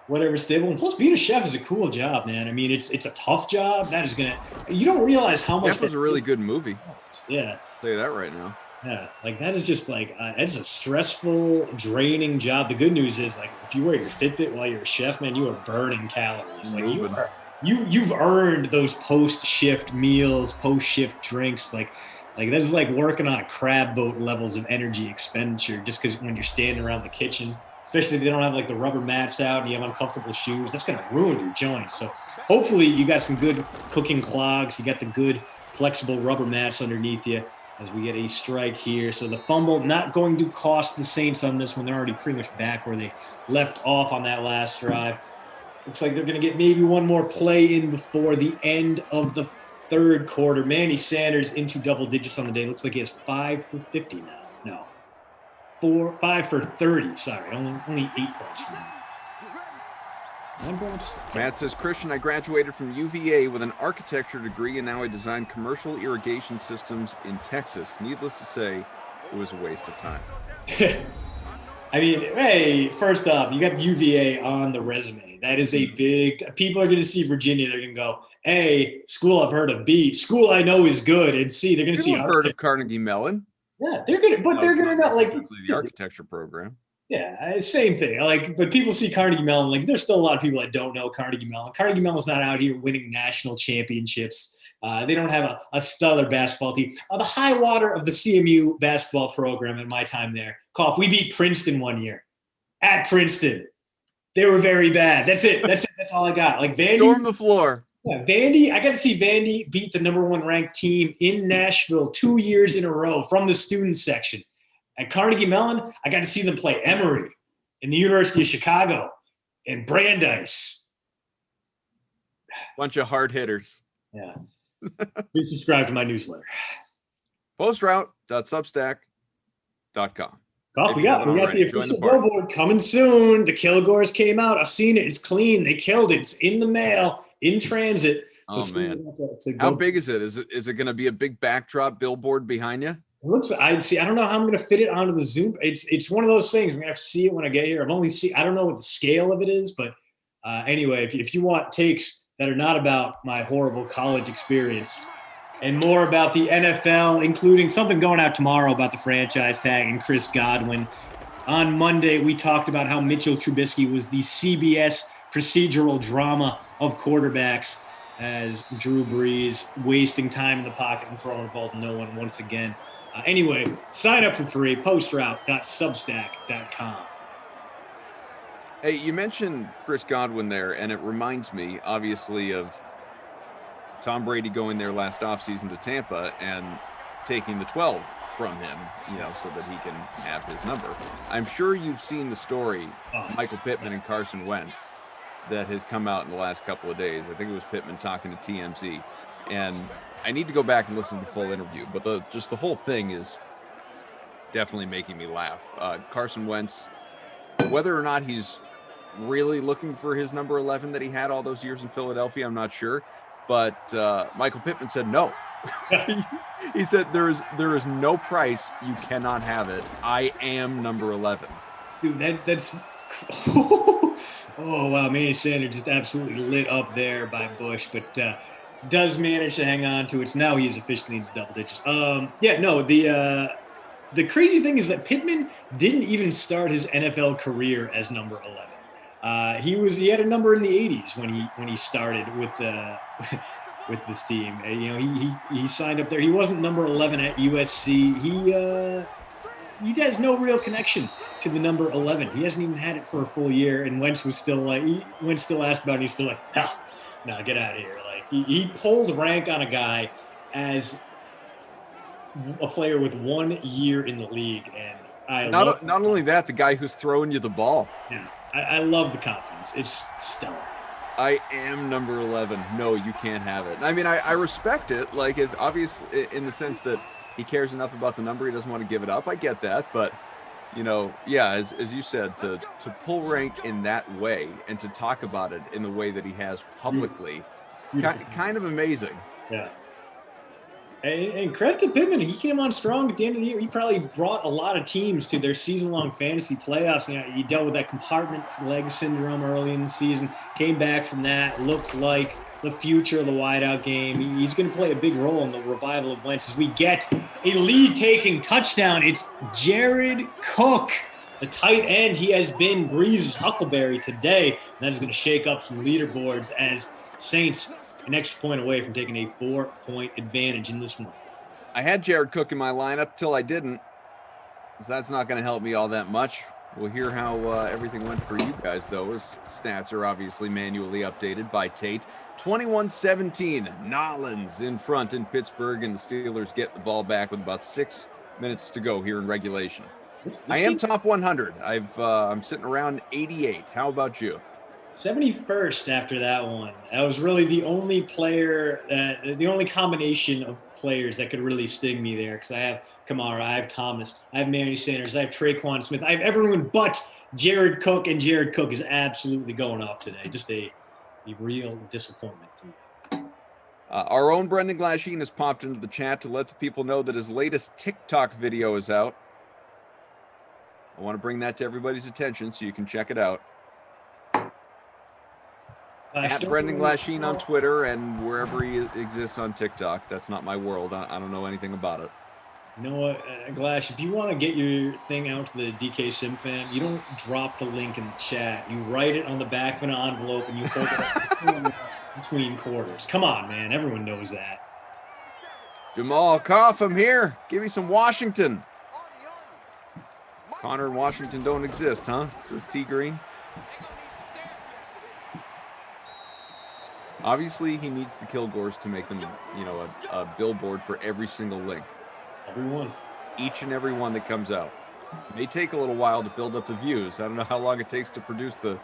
whatever's stable. And plus, being a chef is a cool job, man. I mean, it's a tough job. That is you don't realize how much. Chef was a really good movie. Yeah. I'll tell you that right now. Yeah, like that is just like it's a stressful, draining job. The good news is, like, if you wear your Fitbit while you're a chef, man, you are burning calories. Like you've earned those post-shift meals, post-shift drinks. Like that is like working on a crab boat levels of energy expenditure. Just because when you're standing around the kitchen, especially if they don't have like the rubber mats out and you have uncomfortable shoes, that's gonna ruin your joints. So hopefully you got some good cooking clogs. You got the good flexible rubber mats underneath you. As we get a strike here. So the fumble not going to cost the Saints on this one. They're already pretty much back where they left off on that last drive. Looks like they're going to get maybe one more play in before the end of the third quarter. Manny Sanders into double digits on the day. Looks like he has 5 for 50 now. No. 5 for 30. Sorry, only 8 points from him. Matt says, Christian, I graduated from UVA with an architecture degree, and now I design commercial irrigation systems in Texas. Needless to say, it was a waste of time. I mean, hey, first off, you got UVA on the resume. That is a big – people are going to see Virginia. They're going to go, A, school I've heard of. B, school I know is good. And C, they're going to see – heard of Carnegie Mellon. Yeah, they're going to – but they're going to not like – the architecture program. Yeah, same thing. Like, but people see Carnegie Mellon. Like, there's still a lot of people that don't know Carnegie Mellon. Carnegie Mellon's not out here winning national championships. They don't have a stellar basketball team. The high water of the CMU basketball program at my time there. Koff, we beat Princeton one year at Princeton. They were very bad. That's it. That's all I got. Like Vandy. Storm the floor. Yeah, Vandy. I got to see Vandy beat the #1 ranked team in Nashville 2 years in a row from the student section. At Carnegie Mellon, I got to see them play Emory in the University of Chicago and Brandeis. Bunch of hard hitters. Yeah. Please subscribe to my newsletter. Postroute.substack.com. Golf, we got the official billboard coming soon. The Kilgores came out. I've seen it. It's clean. They killed it. It's in the mail, in transit. Oh, man. How big is it? Is it going to be a big backdrop billboard behind you? It looks. I don't know how I'm going to fit it onto the Zoom. It's one of those things. I'm going to have to see it when I get here. I don't know what the scale of it is, but anyway, if you want takes that are not about my horrible college experience and more about the NFL, including something going out tomorrow about the franchise tag and Chris Godwin. On Monday, we talked about how Mitchell Trubisky was the CBS procedural drama of quarterbacks as Drew Brees wasting time in the pocket and throwing the ball to no one once again. Anyway, sign up for free, postroute.substack.com. Hey, you mentioned Chris Godwin there, and it reminds me, obviously, of Tom Brady going there last offseason to Tampa and taking the 12 from him, so that he can have his number. I'm sure you've seen the story, Michael Pittman and Carson Wentz, that has come out in the last couple of days. I think it was Pittman talking to TMZ. And I need to go back and listen to the full interview, but the whole thing is definitely making me laugh. Carson Wentz, whether or not he's really looking for his number 11 that he had all those years in Philadelphia, I'm not sure. But Michael Pittman said no. He said there is no price, you cannot have it. I am number 11. Dude, that's oh wow, Manny Sanders just absolutely lit up there by Bush, but does manage to hang on to it. So now he is officially into double digits. The crazy thing is that Pittman didn't even start his NFL career as number 11. He had a number in the 80s when he started with this team. He signed up there. He wasn't number 11 at USC. He has no real connection to the number 11. He hasn't even had it for a full year. And Wentz was still Wentz still asked about it. And he's still like, no, get out of here. Like he pulled rank on a guy as a player with 1 year in the league. And not only that, the guy who's throwing you the ball. Yeah. I love the confidence. It's stellar. I am number 11. No, you can't have it. I mean, I respect it. Like, it's obvious in the sense that he cares enough about the number, he doesn't want to give it up. I get that. But, as you said, to pull rank in that way and to talk about it in the way that he has publicly, kind of amazing. Yeah. And credit to Pittman, he came on strong at the end of the year. He probably brought a lot of teams to their season-long fantasy playoffs. He dealt with that compartment leg syndrome early in the season, came back from that, looked like the future of the wideout game. He's going to play a big role in the revival of Wentz as we get a lead-taking touchdown. It's Jared Cook, the tight end. He has been Breeze's huckleberry today, and that is going to shake up some leaderboards as Saints an extra point away from taking a 4-point advantage in this one. I had Jared Cook in my lineup till I didn't. So that's not going to help me all that much. We'll hear how everything went for you guys, though, as stats are obviously manually updated by Tate. 21-17, Nollins in front in Pittsburgh, and the Steelers get the ball back with about 6 minutes to go here in regulation. I am top 100. I'm sitting around 88. How about you? 71st after that one. That was really the only player, the only combination of players that could really sting me there, because I have Kamara, I have Thomas, I have Manny Sanders, I have Traquan Smith, I have everyone but Jared Cook, and Jared Cook is absolutely going off today. Just a real disappointment to me. Our own Brendan Glasheen has popped into the chat to let the people know that his latest TikTok video is out. I want to bring that to everybody's attention so you can check it out. At Brendan Glasheen on Twitter and wherever he exists on TikTok. That's not my world. I don't know anything about it. You know what, Glash, if you want to get your thing out to the DK Sim fan, you don't drop the link in the chat. You write it on the back of an envelope and you hold it between quarters. Come on, man. Everyone knows that. Jamal Coffam here. Give me some Washington. Connor and Washington don't exist, huh? Says T Green. Obviously, he needs the Kilgores to make them, a billboard for every single link. Everyone. Each and every one that comes out. It may take a little while to build up the views. I don't know how long it takes to produce the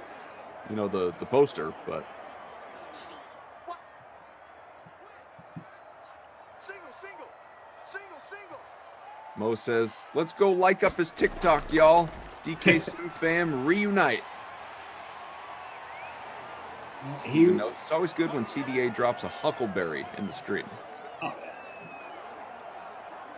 poster, but. Mo says, let's go like up his TikTok, y'all. DK Sim fam, reunite. It's always good when CDA drops a huckleberry in the stream. Oh, yeah.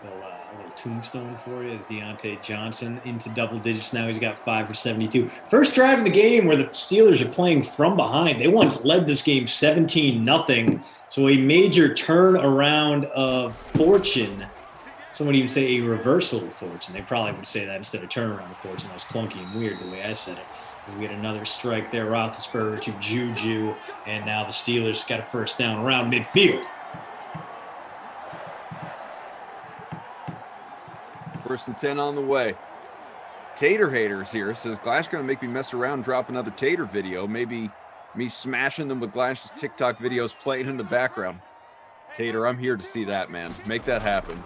A little tombstone for you is Deontay Johnson into double digits now. He's got 5 for 72. First drive of the game where the Steelers are playing from behind. They once led this game 17-0. So a major turnaround of fortune. Some would even say a reversal of fortune. They probably would say that instead of turnaround of fortune. That was clunky and weird the way I said it. We get another strike there. Roethlisberger to Juju. And now the Steelers got a first down around midfield. First and 10 on the way. Tater Haters here says, Glash going to make me mess around and drop another Tater video. Maybe me smashing them with Glash's TikTok videos playing in the background. Tater, I'm here to see that, man. Make that happen.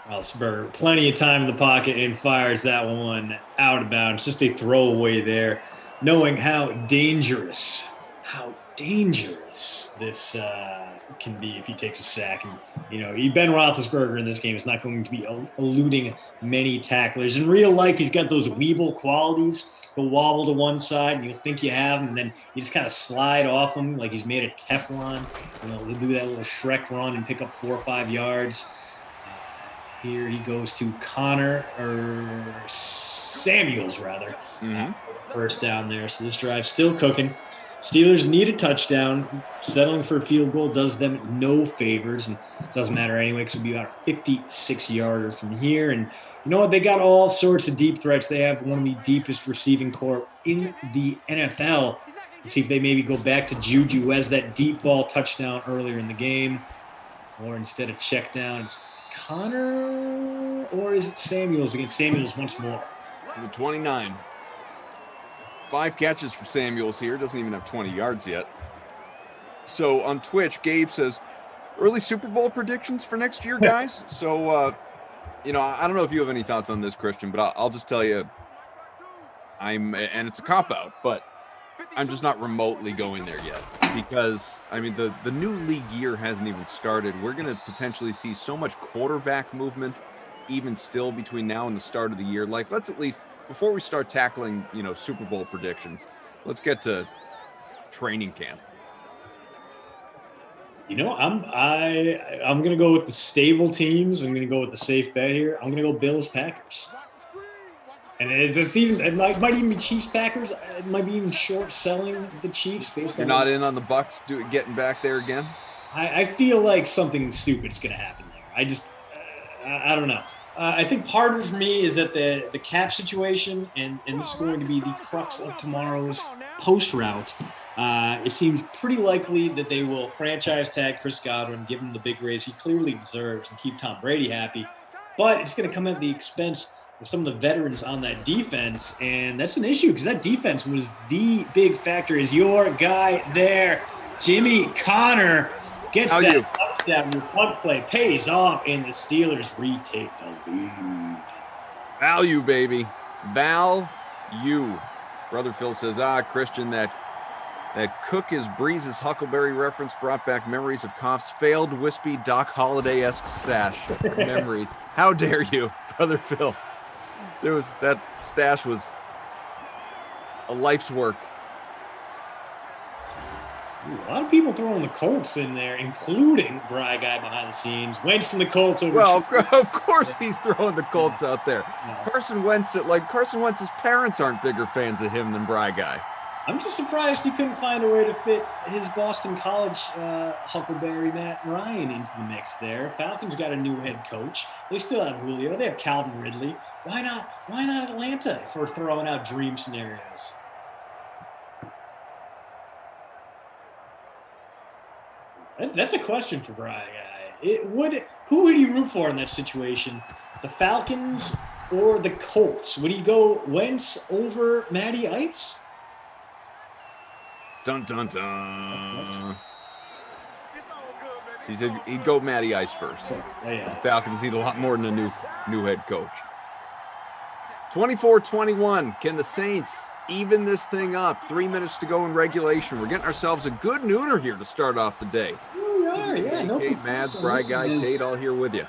Roethlisberger, plenty of time in the pocket and fires that one out of bounds. Just a throwaway there, knowing how dangerous this can be if he takes a sack. And, Ben Roethlisberger in this game is not going to be eluding many tacklers. In real life, he's got those Weeble qualities. He'll wobble to one side, and you'll think you have him, and then you just kind of slide off him like he's made of Teflon. He'll do that little Shrek run and pick up 4 or 5 yards. Here he goes to Samuels, rather. Mm-hmm. First down there. So this drive's still cooking. Steelers need a touchdown. Settling for a field goal does them no favors, and it doesn't matter anyway because it'll be about a 56-yarder from here. And you know what? They got all sorts of deep threats. They have one of the deepest receiving corps in the NFL. Let's see if they maybe go back to Juju, who has that deep ball touchdown earlier in the game. Or instead of check down, it's Connor, or is it Samuels against Samuels once more? To the 29. 5 catches for Samuels here. Doesn't even have 20 yards yet. So on Twitch, Gabe says, early Super Bowl predictions for next year, guys. So, I don't know if you have any thoughts on this, Christian, but I'll just tell you, and it's a cop-out, but I'm just not remotely going there yet because, the new league year hasn't even started. We're going to potentially see so much quarterback movement even still between now and the start of the year. Like, let's at least, before we start tackling, Super Bowl predictions, let's get to training camp. I'm going to go with the stable teams. I'm going to go with the safe bet here. I'm going to go Bills Packers. And it might even be Chiefs Packers. It might be even short selling the Chiefs based You're on. not in on the Bucks getting back there again? I feel like something stupid's going to happen there. I don't know. I think part of it for me is that the cap situation, and this is going to be the crux of tomorrow's post route. It seems pretty likely that they will franchise tag Chris Godwin, give him the big raise he clearly deserves, and keep Tom Brady happy. But it's going to come at the expense of some of the veterans on that defense, and that's an issue because that defense was the big factor. Is your guy there, Jimmy Connor, gets touchdown with one play, pays off, and the Steelers retake the lead. Value, baby. Value. Brother Phil says, Christian, that Cook is Breeze's Huckleberry reference brought back memories of Koff's failed wispy Doc Holliday-esque stash. Memories. How dare you, Brother Phil? That stash was a life's work. A lot of people throwing the Colts in there, including Bry Guy behind the scenes. Wentz and the Colts over. Well, of course he's throwing the Colts out there. Yeah. Carson Wentz's parents aren't bigger fans of him than Bry Guy. I'm just surprised he couldn't find a way to fit his Boston College Huckleberry Matt Ryan into the mix there. Falcons got a new head coach. They still have Julio. They have Calvin Ridley. Why not Atlanta if we're throwing out dream scenarios? That's a question for Brian Guy. Who would you root for in that situation? The Falcons or the Colts? Would he go Wentz over Matty Ice? Dun, dun, dun. He said he'd go Matty Ice first. Oh, yeah. The Falcons need a lot more than a new head coach. 24-21. Can the Saints even this thing up? 3 minutes to go in regulation. We're getting ourselves a good nooner here to start off the day. are. Yeah, no Kate, Mads, Bry Guy, Tate, all here with you.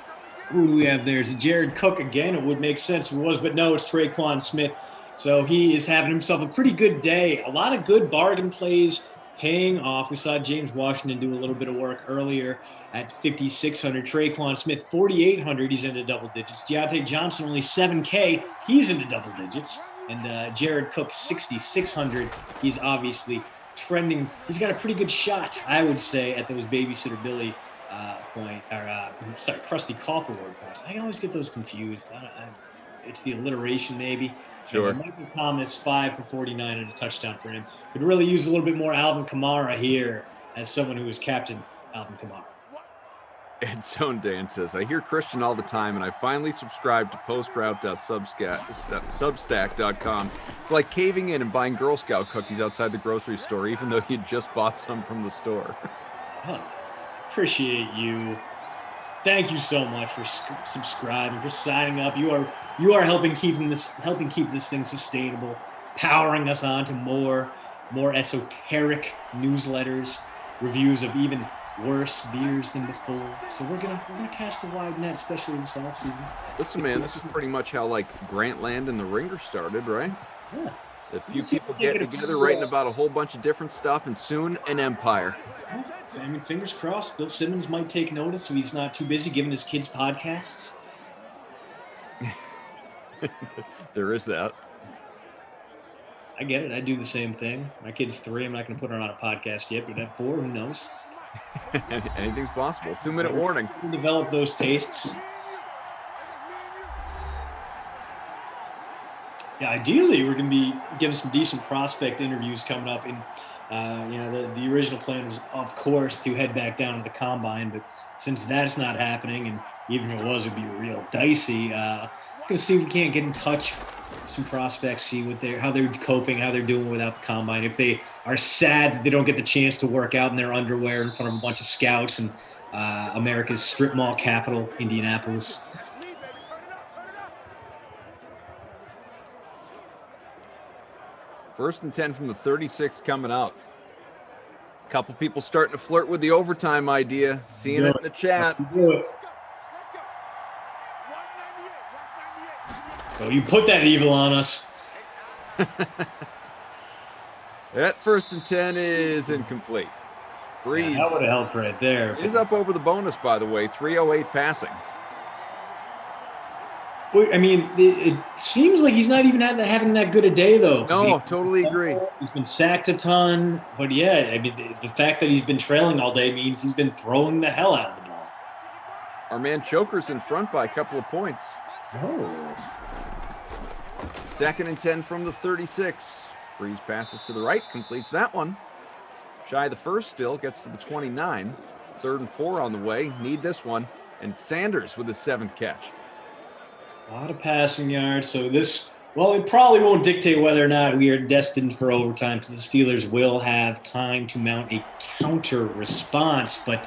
Who do we have there? Is it Jared Cook again? It would make sense if it was, but no, it's Traquan Smith. So he is having himself a pretty good day. A lot of good bargain plays paying off. We saw James Washington do a little bit of work earlier at 5,600. Traquan Smith, 4,800. He's into double digits. Deontay Johnson, only 7K. He's into double digits. And Jared Cook, 6,600. He's obviously trending. He's got a pretty good shot, I would say, at those Babysitter Billy Krusty Cough Award points. I always get those confused. It's the alliteration, maybe. Sure. Michael Thomas, 5 for 49 and a touchdown for him. Could really use a little bit more Alvin Kamara here as someone who is captain Alvin Kamara. Ed Zone Dan says, I hear Christian all the time, and I finally subscribed to postroute.substack.com. It's like caving in and buying Girl Scout cookies outside the grocery store, even though you just bought some from the store. Oh, appreciate you. Thank you so much for subscribing, for signing up. You are helping keep this thing sustainable, powering us on to more esoteric newsletters, reviews of even worse beers than before. So we're gonna cast a wide net, especially this off season. Listen, man, this is pretty much how like Grantland and the Ringer started, right? Yeah. A few people getting together, writing about a whole bunch of different stuff, and soon an empire. I mean, fingers crossed. Bill Simmons might take notice so he's not too busy giving his kids podcasts. There is that. I get it. I do the same thing. My kid's 3. I'm not going to put her on a podcast yet, but at 4, who knows? Anything's possible. 2-minute warning. We develop those tastes. Yeah, ideally, we're going to be getting some decent prospect interviews coming up. And, the original plan was, of course, to head back down to the combine. But since that's not happening, and even if it was, it would be real dicey, going to see if we can't get in touch with some prospects, see how they're coping, how they're doing without the combine. If they are sad that they don't get the chance to work out in their underwear in front of a bunch of scouts in America's strip mall capital, Indianapolis. First and 10 from the 36 coming up. A couple people starting to flirt with the overtime idea. Seeing it in the chat. Oh, you put that evil on us. That first and 10 is incomplete. Breeze. Yeah, that would have helped right there. Is up over the bonus, by the way. 308 passing. I mean, it seems like he's not even having that good a day, though. No, totally agree. He's been sacked a ton. But, yeah, I mean, the fact that he's been trailing all day means he's been throwing the hell out of the ball. Our man Choker's in front by a couple of points. Oh. Second and 10 from the 36. Breeze passes to the right, completes that one. Shy of the first still, gets to the 29. 3rd and 4 on the way. Need this one. And Sanders with his 7th catch. A lot of passing yards. So it probably won't dictate whether or not we are destined for overtime, because the Steelers will have time to mount a counter response. But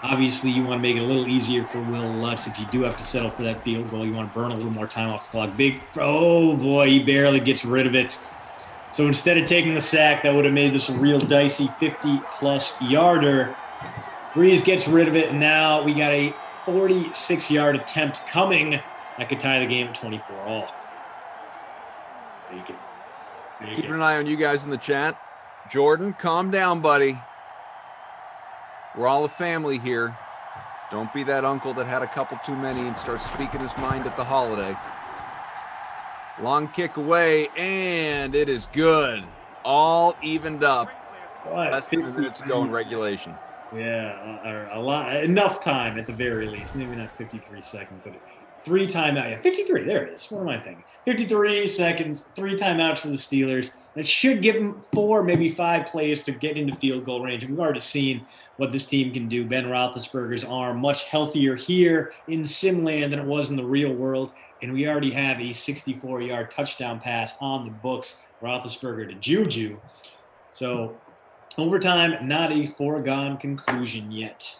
obviously you want to make it a little easier for Will Lutz. If you do have to settle for that field goal, you want to burn a little more time off the clock. Oh boy, he barely gets rid of it. So instead of taking the sack, that would have made this a real dicey 50-plus yarder. Breeze gets rid of it, and now we got a 46-yard attempt coming. That could tie the game at 24 all. Keeping an eye on you guys in the chat. Jordan, calm down, buddy. We're all a family here. Don't be that uncle that had a couple too many and starts speaking his mind at the holiday. Long kick away, and it is good. All evened up. Less than 3 minutes to go in regulation. Yeah, a lot. Enough time at the very least. Maybe not 53 seconds, but 3 timeouts. Yeah, 53. There it is. What am I thinking? 53 seconds, 3 timeouts for the Steelers. That should give them 4, maybe 5 plays to get into field goal range. And we've already seen what this team can do. Ben Roethlisberger's arm much healthier here in Simland than it was in the real world. And we already have a 64-yard touchdown pass on the books. Roethlisberger to Juju. So overtime, not a foregone conclusion yet.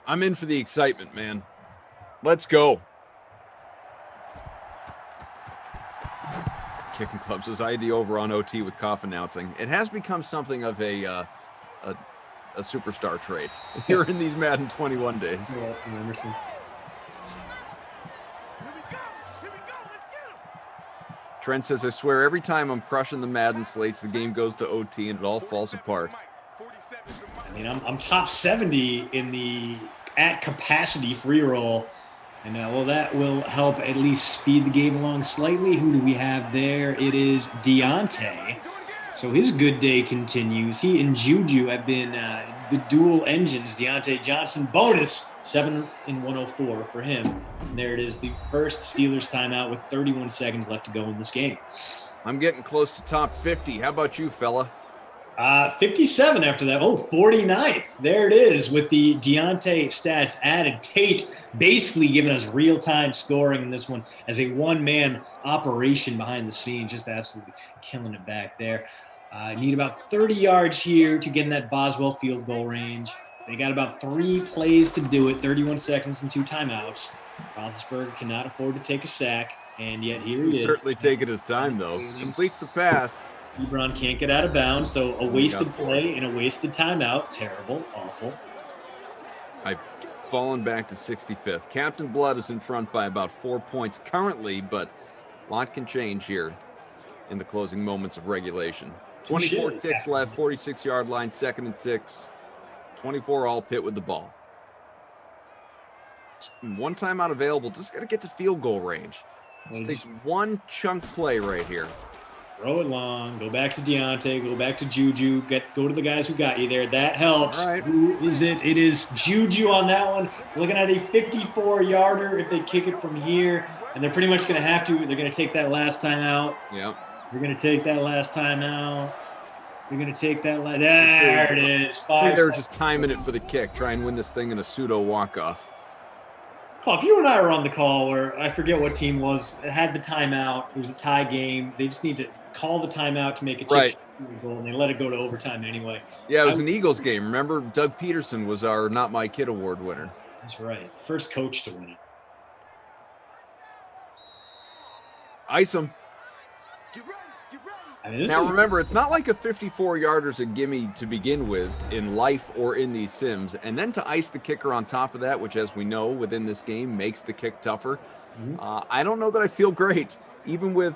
I'm in for the excitement, man. Let's go. kicking clubs as I had the over on OT with Koff announcing. It has become something of a superstar trait here in these Madden 21 days. Yeah, Emerson. Trent says, I swear every time I'm crushing the Madden slates, the game goes to OT and it all falls apart. I mean, I'm top 70 in the at capacity free roll. And well, that will help at least speed the game along slightly. Who do we have there? It is Deontay. So his good day continues. He and Juju have been the dual engines. Deontay Johnson bonus 7 in 104 for him. And there it is, the first Steelers timeout with 31 seconds left to go in this game. I'm getting close to top 50. How about you, fella? 57 after that. Oh, 49th. There it is with the Deontay stats added. Tate basically giving us real-time scoring in this one as a one-man operation behind the scenes. Just absolutely killing it back there. Need about 30 yards here to get in that Boswell field goal range. They got about 3 plays to do it, 31 seconds and 2 timeouts. Roethlisberger cannot afford to take a sack, and yet here he is. Certainly taking his time, though. Completes the pass. Ebron can't get out of bounds, so a wasted play and a wasted timeout. Terrible, awful. I've fallen back to 65th. Captain Blood is in front by about 4 points currently, but a lot can change here in the closing moments of regulation. 24 ticks left, 46-yard line, 2nd and 6. 24 all, Pitt with the ball. One timeout available. Just got to get to field goal range. Just takes one chunk play right here. Throw it long. Go back to Deontay. Go back to Juju. Go to the guys who got you there. That helps. All right. Who is it? It is Juju on that one. Looking at a 54-yarder if they kick it from here. And they're pretty much going to have to. They're going to take that last time out. Yep. They're going to take that last time out. They're going to take that last. There it is. I think they were just timing it for the kick. Try and win this thing in a pseudo walk-off. If you and I were on the call where I forget what team was, it had the timeout. It was a tie game. They just need to call the timeout to make a chip goal, and they let it go to overtime anyway. Yeah, it was an Eagles game. Remember, Doug Peterson was our Not My Kid Award winner. That's right. First coach to win it. Ice him. I mean, now remember, it's not like a 54-yarder's a gimme to begin with in life or in these sims. And then to ice the kicker on top of that, which as we know within this game makes the kick tougher. I don't know that I feel great, even with,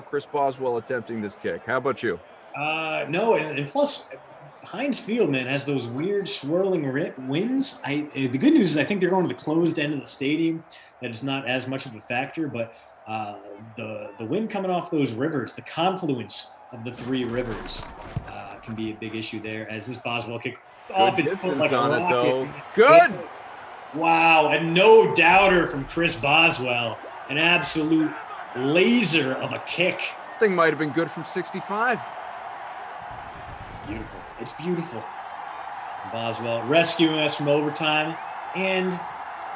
Chris Boswell attempting this kick. How about you? No, and plus, Heinz Field, man, has those weird swirling winds. The good news is I think they're going to the closed end of the stadium. That is not as much of a factor, but the wind coming off those rivers, the confluence of the 3 rivers can be a big issue there as this Boswell kick off his foot like on a it, though. rocket. Good. Wow, a no doubter from Chris Boswell. An absolute laser of a kick. Thing might have been good from 65. Beautiful. It's beautiful. Boswell rescuing us from overtime and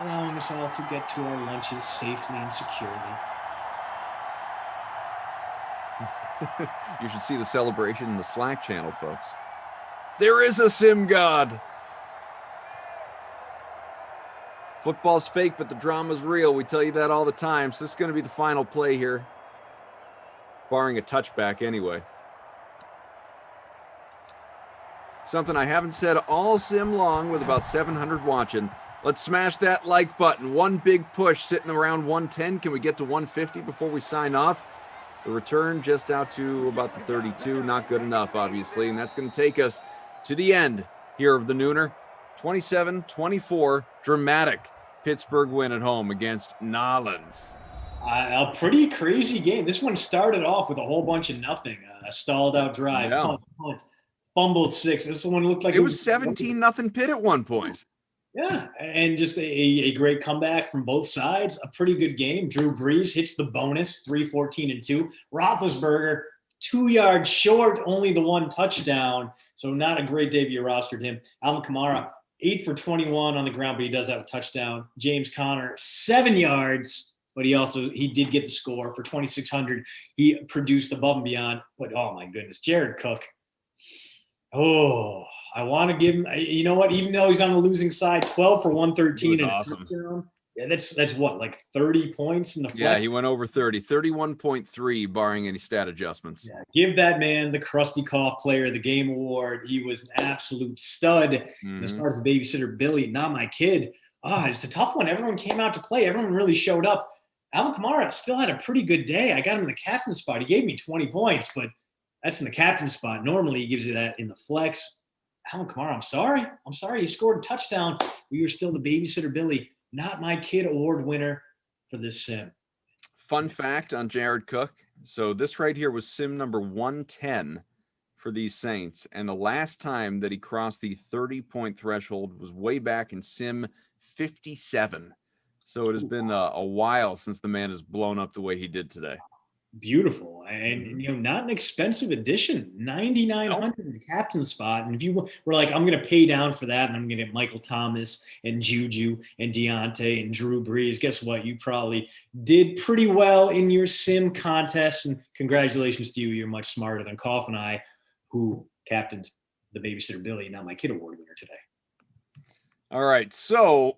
allowing us all to get to our lunches safely and securely. You should see the celebration in the Slack channel, folks. There is a sim god. Football's fake, but the drama's real. We tell you that all the time. So this is going to be the final play here, barring a touchback anyway. Something I haven't said all sim long with about 700 watching. Let's smash that like button. One big push sitting around 110. Can we get to 150 before we sign off? The return just out to about the 32. Not good enough, obviously. And that's going to take us to the end here of the Nooner. 27-24, dramatic Pittsburgh win at home against Nolans. A pretty crazy game. This one started off with a whole bunch of nothing. A stalled out drive, punt, fumbled 6. This one looked like it was 17-0 Pitt at one point. Yeah, and just a great comeback from both sides. A pretty good game. Drew Brees hits the bonus, 3-14-2. Roethlisberger, 2 yards short, only the 1 touchdown. So not a great day if you rostered him. Alvin Kamara, 8 for 21 on the ground, but he does have a touchdown. James Conner, 7 yards, but he did get the score for 2,600. He produced above and beyond. But, oh, my goodness, Jared Cook. I want to give him, you know what, even though he's on the losing side, 12 for 113 and awesome. a touchdown. Yeah, that's what, like 30 points in the flex? Yeah, he went over 30, 31.3, barring any stat adjustments. Yeah, give that man the Krusty Cough Player of the Game award. He was an absolute stud. Mm-hmm. And as far as the babysitter Billy, not my kid. It's a tough one. Everyone came out to play. Everyone really showed up. Alvin Kamara still had a pretty good day. I got him in the captain spot. He gave me 20 points, but that's in the captain spot. Normally, he gives you that in the flex. Alvin Kamara, I'm sorry. He scored a touchdown. We were still the babysitter Billy, not my kid award winner for this sim. Fun fact on Jared Cook. So this right here was sim number 110 for these Saints. And the last time that he crossed the 30-point threshold was way back in sim 57. So it has been a while since the man has blown up the way he did today. Beautiful. And, not an expensive addition, 9,900 in the captain spot. And if you were like, I'm going to pay down for that, and I'm going to get Michael Thomas and Juju and Deontay and Drew Brees, guess what? You probably did pretty well in your sim contest. And congratulations to you. You're much smarter than Koff and I, who captained the babysitter Billy, not my kid award winner today. All right. So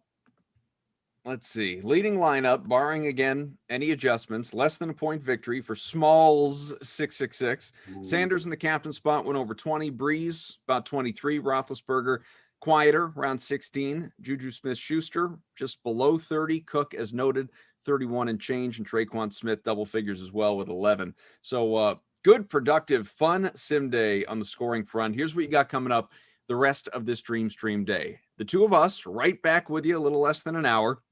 let's see. Leading lineup, barring again any adjustments, less than a point victory for Smalls 666. Sanders in the captain spot went over 20. Breeze about 23. Roethlisberger quieter around 16. Juju Smith-Schuster just below 30. Cook, as noted, 31 and change, and Traquan Smith double figures as well with 11. So good, productive, fun sim day on the scoring front. Here's what you got coming up the rest of this Dream Stream day. The two of us right back with you a little less than an hour.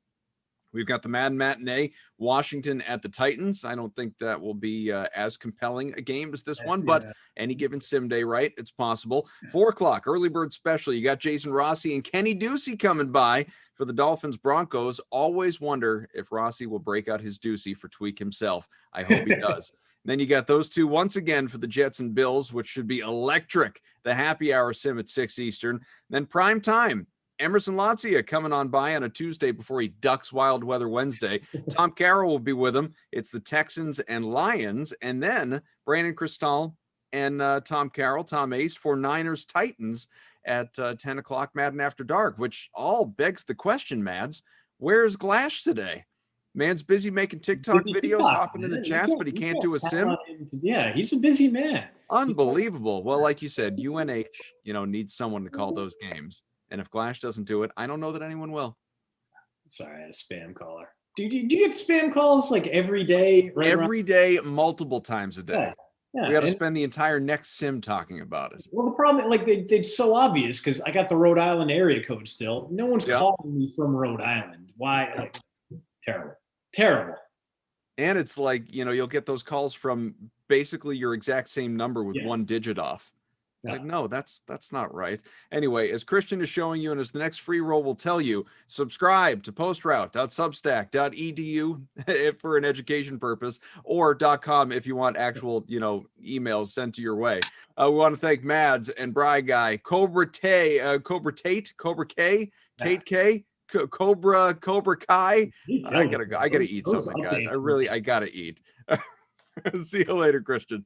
We've got the Madden Matinee, Washington at the Titans. I don't think that will be as compelling a game as this one, but any given sim day, right? It's possible. 4 o'clock, early bird special. You got Jason Rossi and Kenny Ducey coming by for the Dolphins Broncos. Always wonder if Rossi will break out his Ducey for Tweak himself. I hope he does. Then you got those two once again for the Jets and Bills, which should be electric. The happy hour sim at 6 Eastern. Then prime time. Emerson Latzia coming on by on a Tuesday before he ducks Wild Weather Wednesday. Tom Carroll will be with him. It's the Texans and Lions. And then Brandon Cristal and Tom Carroll, Tom Ace for Niners Titans at 10 o'clock Madden After Dark, which all begs the question, Mads, where's Glash today? Man's busy making TikTok videos, hopping in the chats, but he can't do a sim. Yeah, he's a busy man. Unbelievable. Well, like you said, UNH, needs someone to call those games. And if Glash doesn't do it, I don't know that anyone will. Sorry, I had a spam caller. Do you get spam calls like every day? Right every day, multiple times a day. Yeah. We got to spend the entire next sim talking about it. Well, the problem, like, they're so obvious because I got the Rhode Island area code still. No one's calling me from Rhode Island. Why? Like, terrible. And it's like, you'll get those calls from basically your exact same number with one digit off. Like, no, that's not right. Anyway, as Christian is showing you, and as the next free roll will tell you, subscribe to postroute.substack.edu for an education purpose, or .com if you want actual, emails sent to your way. We want to thank Mads and Bry Guy, Cobra K, Tate K, Cobra Kai. I gotta eat something, guys. I gotta eat. See you later, Christian.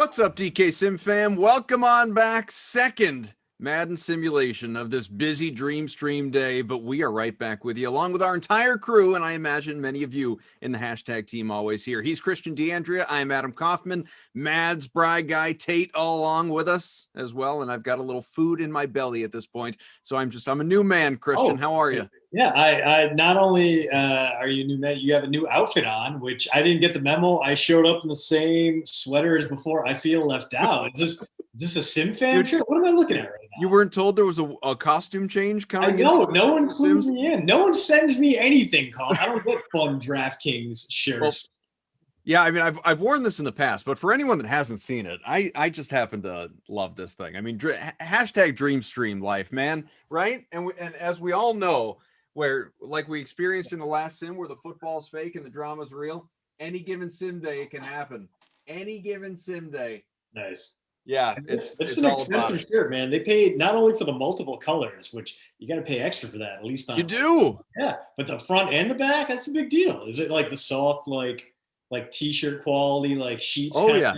What's up, DK Sim fam? Welcome on back. Second Madden simulation of this busy Dream Stream day, but we are right back with you along with our entire crew, and I imagine many of you in the hashtag team always here. He's Christian D'Andrea. I'm Adam Kaufman. Mads, Bry Guy, Tate all along with us as well, and I've got a little food in my belly at this point, so I'm a new man. Christian, how are you? Yeah, I not only are you a new man, you have a new outfit on, which I didn't get the memo. I showed up in the same sweater as before. I feel left out. Is this a Sim fan shirt? What am I looking at right now? You weren't told there was a costume change coming? I know. No one clues me in. No one sends me anything, Colin. I don't get fun DraftKings shirts. Well, yeah, I mean, I've worn this in the past, but for anyone that hasn't seen it, I just happen to love this thing. I mean, hashtag Dream Stream life, man, right? And as we all know, where like we experienced in the last sim where the football's fake and the drama's real, any given sim day it can happen. Any given sim day. Nice. Yeah, it's an expensive shirt, man. They paid not only for the multiple colors, which you got to pay extra for that, at least on. You do. Yeah, but the front and the back, that's a big deal. Is it like the soft, like t-shirt quality, like sheets? Oh yeah.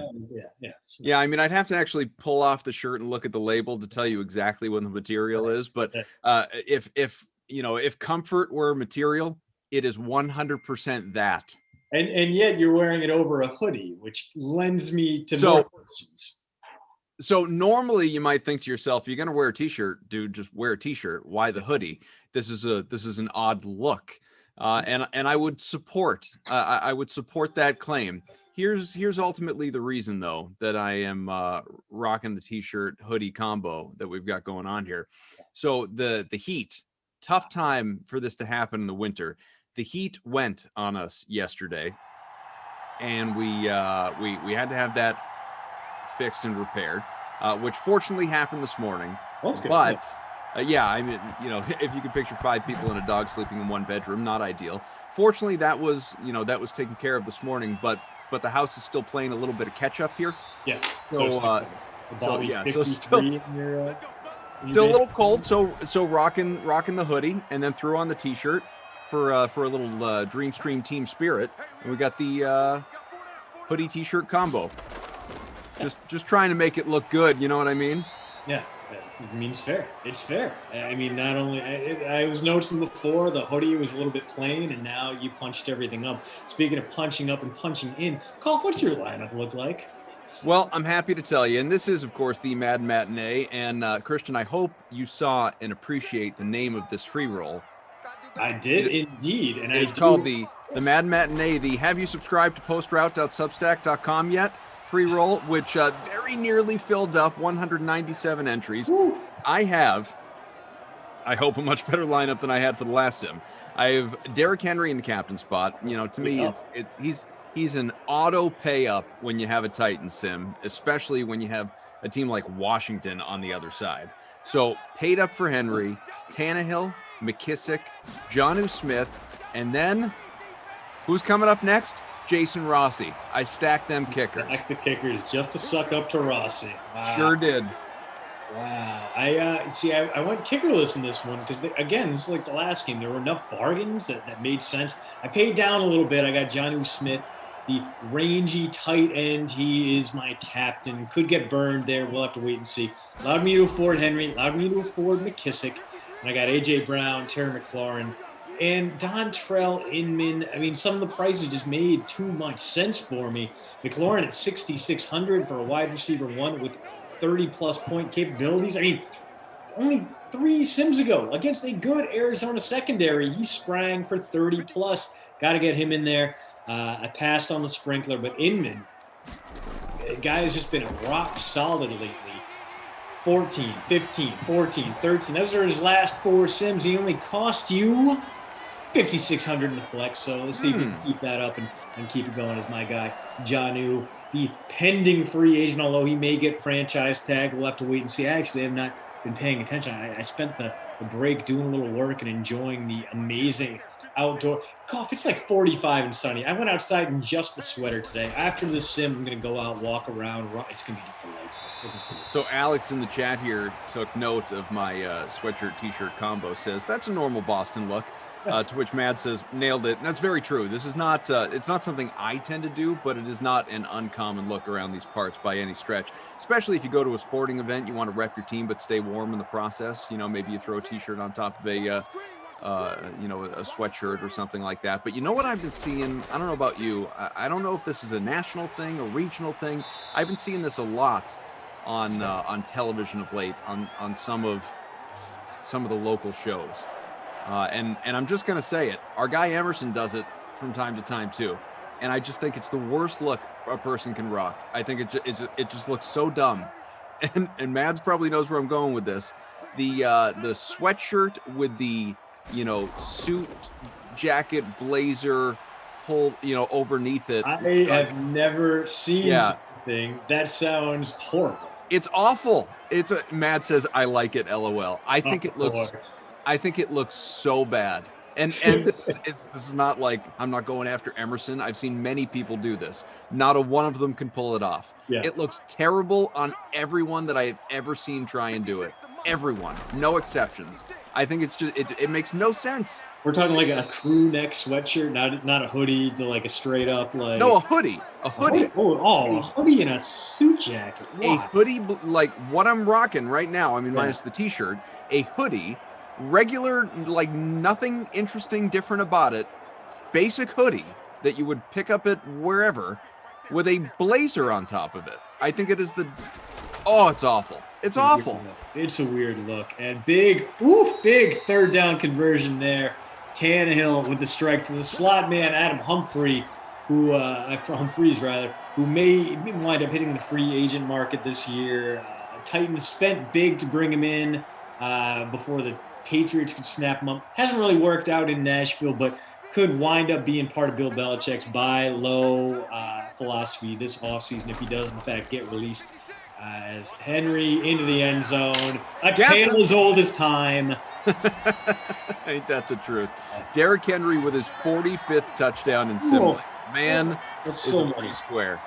Yeah. Yeah, I mean, I'd have to actually pull off the shirt and look at the label to tell you exactly what the material is. But if comfort were material, it is 100% that. And yet you're wearing it over a hoodie, which lends me to more questions. So normally you might think to yourself, you're going to wear a t-shirt, dude, just wear a t-shirt. Why the hoodie? This is an odd look. And I would support that claim. Here's ultimately the reason though that I am rocking the t-shirt hoodie combo that we've got going on here. So the heat, tough time for this to happen in the winter. The heat went on us yesterday, and we had to have that fixed and repaired, which fortunately happened this morning. That's good. But yeah, I mean, if you could picture 5 people and a dog sleeping in one bedroom, not ideal. Fortunately, that was taken care of this morning, but the house is still playing a little bit of catch up here. Yeah. So still a little cold. So rocking the hoodie and then threw on the t-shirt for a little Dream Stream team spirit, and we got the hoodie t-shirt combo. Just trying to make it look good, you know what I mean? Yeah, it means fair. It's fair. I mean, not only I was noticing before the hoodie was a little bit plain, and now you punched everything up. Speaking of punching up and punching in, Colin, what's your lineup look like? Well, I'm happy to tell you, and this is, of course, the Madden Matinee. And Christian, I hope you saw and appreciate the name of this free roll. I did indeed, and it's called the Madden Matinee. The Have you subscribed to postroute.substack.com yet? Free roll, which very nearly filled up 197 entries. Woo. I hope, a much better lineup than I had for the last sim. I have Derrick Henry in the captain spot. To me, he's an auto pay up when you have a Titan sim, especially when you have a team like Washington on the other side. So paid up for Henry, Tannehill, McKissick, Jonnu Smith, and then who's coming up next? Jason Rossi. I stacked them kickers. Stacked the kickers just to suck up to Rossi. Wow. Sure did. Wow. I went kickerless in this one because, again, this is like the last game. There were enough bargains that made sense. I paid down a little bit. I got Jonnu Smith, the rangy tight end. He is my captain. Could get burned there. We'll have to wait and see. Allowed me to afford Henry. Allowed me to afford McKissick. And I got A.J. Brown, Terry McLaurin, and Dontrell Inman. I mean, some of the prices just made too much sense for me. McLaurin at 6,600 for a wide receiver one with 30-plus point capabilities. I mean, only 3 sims ago against a good Arizona secondary, he sprang for 30-plus. Got to get him in there. I passed on the sprinkler, but Inman, the guy has just been rock solid lately. 14, 15, 14, 13. Those are his last 4 sims. He only cost you $5,600 in the flex. So let's see if we can keep that up and keep it going as my guy, Jonnu, the pending free agent, although he may get franchise tag. We'll have to wait and see. I actually have not been paying attention. I spent the break doing a little work and enjoying the amazing outdoor. Cough, it's like 45 and sunny. I went outside in just a sweater today. After this sim, I'm going to go out, walk around. It's going to be delightful. So Alex in the chat here took note of my sweatshirt t-shirt combo, says that's a normal Boston look. To which Mad says, nailed it. And that's very true. This is not, it's not something I tend to do, but it is not an uncommon look around these parts by any stretch. Especially if you go to a sporting event, you want to rep your team, but stay warm in the process. You know, maybe you throw a t-shirt on top of a sweatshirt or something like that. But you know what I've been seeing? I don't know about you. I don't know if this is a national thing, a regional thing. I've been seeing this a lot on television of late, on some of the local shows. And I'm just going to say it. Our guy Emerson does it from time to time too. And I just think it's the worst look a person can rock. I think it just looks so dumb. And Mads probably knows where I'm going with this. The sweatshirt with the, suit, jacket, blazer, pulled, overneath it. I have never seen something that sounds horrible. It's awful. Matt says, I like it, LOL. I think it looks so bad. And this is not like, I'm not going after Emerson. I've seen many people do this. Not a one of them can pull it off. Yeah. It looks terrible on everyone that I've ever seen try and do it. Everyone, no exceptions. I think it's just, it makes no sense. We're talking like a crew neck sweatshirt, not a hoodie, to like a straight up like. No, a hoodie. A hoodie. A hoodie and a suit jacket. Why? A hoodie like what I'm rocking right now. I mean, minus the t-shirt. A hoodie, regular, like nothing interesting, different about it. Basic hoodie that you would pick up at wherever, with a blazer on top of it. I think it is it's awful. It's awful. It's a weird look. And big third down conversion there. Tannehill with the strike to the slot man, Adam Humphries, who may wind up hitting the free agent market this year. Titans spent big to bring him in before the Patriots could snap him up. Hasn't really worked out in Nashville, but could wind up being part of Bill Belichick's buy low philosophy this offseason if he does, in fact, get released. As Henry into the end zone, a tale as old as time. Ain't that the truth? Derrick Henry with his 45th touchdown in Simile. Man, that's so many. Square.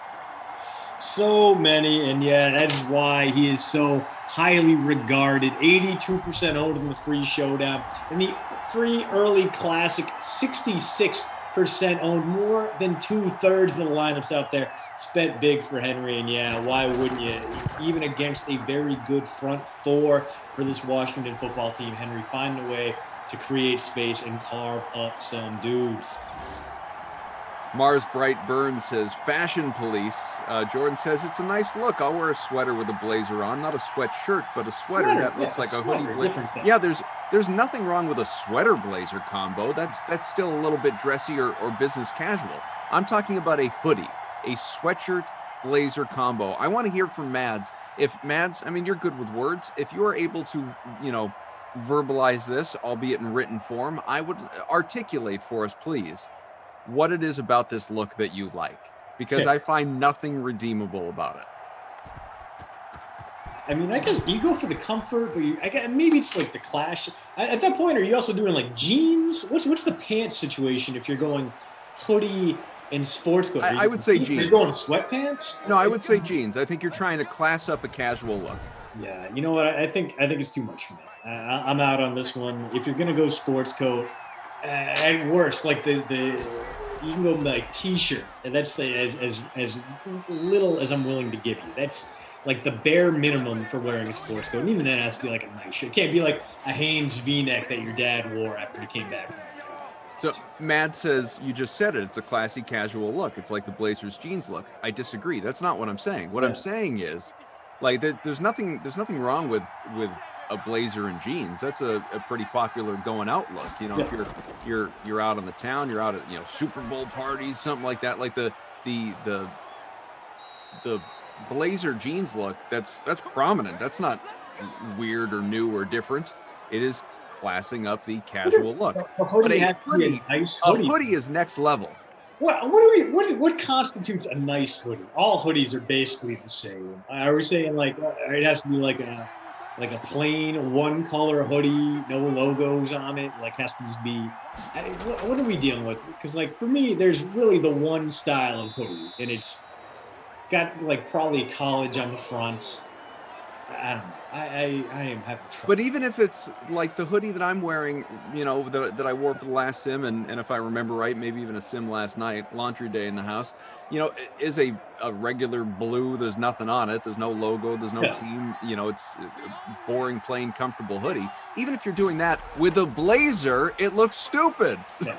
So many, and that is why he is so highly regarded. 82% owned in the free showdown. In the free early classic, 66% owned, more than 2/3 of the lineups out there spent big for Henry. And why wouldn't you? Even against a very good front four for this Washington football team, Henry finding a way to create space and carve up some dudes. Mars Bright Burns says, fashion police. Jordan says, it's a nice look. I'll wear a sweater with a blazer on. Not a sweatshirt, but a sweater that looks like a hoodie blazer. Yeah, there's nothing wrong with a sweater blazer combo. That's still a little bit dressy or business casual. I'm talking about a hoodie, a sweatshirt blazer combo. I want to hear from Mads. If Mads, I mean, you're good with words. If you are able to, verbalize this, albeit in written form, I would articulate for us, please, what it is about this look that you like, because I find nothing redeemable about it. I mean, I guess you go for the comfort, but maybe it's like the clash. At that point, are you also doing like jeans? What's the pants situation if you're going hoodie and sports coat? I would say jeans. You're going sweatpants? No, I would say jeans. I think you're trying to class up a casual look. Yeah, you know what? I think it's too much for me. I'm out on this one. If you're gonna go sports coat, at worst, like you can go like t-shirt, and that's as little as I'm willing to give you. That's like the bare minimum for wearing a sports coat. And even then, it has to be like a nice shirt. It can't be like a Hanes V-neck that your dad wore after he came back from So Matt says, you just said it. It's a classy, casual look. It's like the Blazers jeans look. I disagree. That's not what I'm saying. What I'm saying is, like, there's nothing wrong with a blazer and jeans. That's a pretty popular going out look. If you're out on the town, you're out at Super Bowl parties, something like that. Like the blazer jeans look. That's prominent. That's not weird or new or different. It is classing up the casual look. But a hoodie is next level. What constitutes a nice hoodie? All hoodies are basically the same. Are we saying like it has to be like a plain one color hoodie, no logos on it? Like has to just be. What are we dealing with? Because like for me, there's really the one style of hoodie, and it's got like probably college on the front. I don't know. I am having trouble. But even if it's like the hoodie that I'm wearing, that I wore for the last sim, and if I remember right, maybe even a sim last night, laundry day in the house, is a regular blue. There's nothing on it. There's no logo. There's no team. It's a boring, plain, comfortable hoodie. Even if you're doing that with a blazer, it looks stupid. Yeah.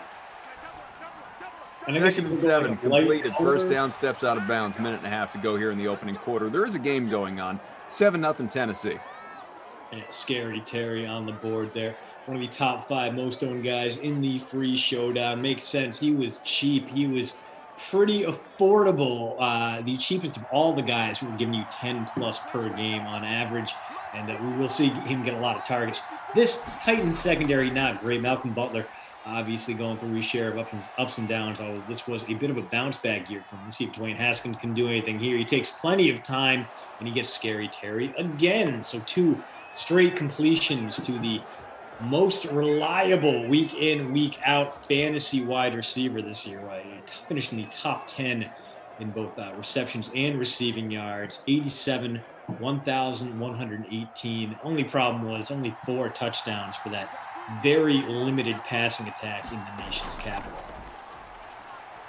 And 2nd and 7, completed. First down, steps out of bounds. Minute and a half to go here in the opening quarter. There is a game going on. 7-0 Tennessee. Yeah, Scary Terry on the board there. One of the top 5 most owned guys in the free showdown. Makes sense. He was cheap. He was pretty affordable. The cheapest of all the guys who were giving you 10 plus per game on average. And we will see him get a lot of targets. This Titans secondary, not great. Malcolm Butler obviously going through his share of ups and downs. Although this was a bit of a bounce back year for him. We'll see if Dwayne Haskins can do anything here. He takes plenty of time, and he gets Scary Terry again. So 2 straight completions to the most reliable week in, week out fantasy wide receiver this year. Finished in the top 10 in both receptions and receiving yards. 87, 1,118. Only problem was only 4 touchdowns for that very limited passing attack in the nation's capital.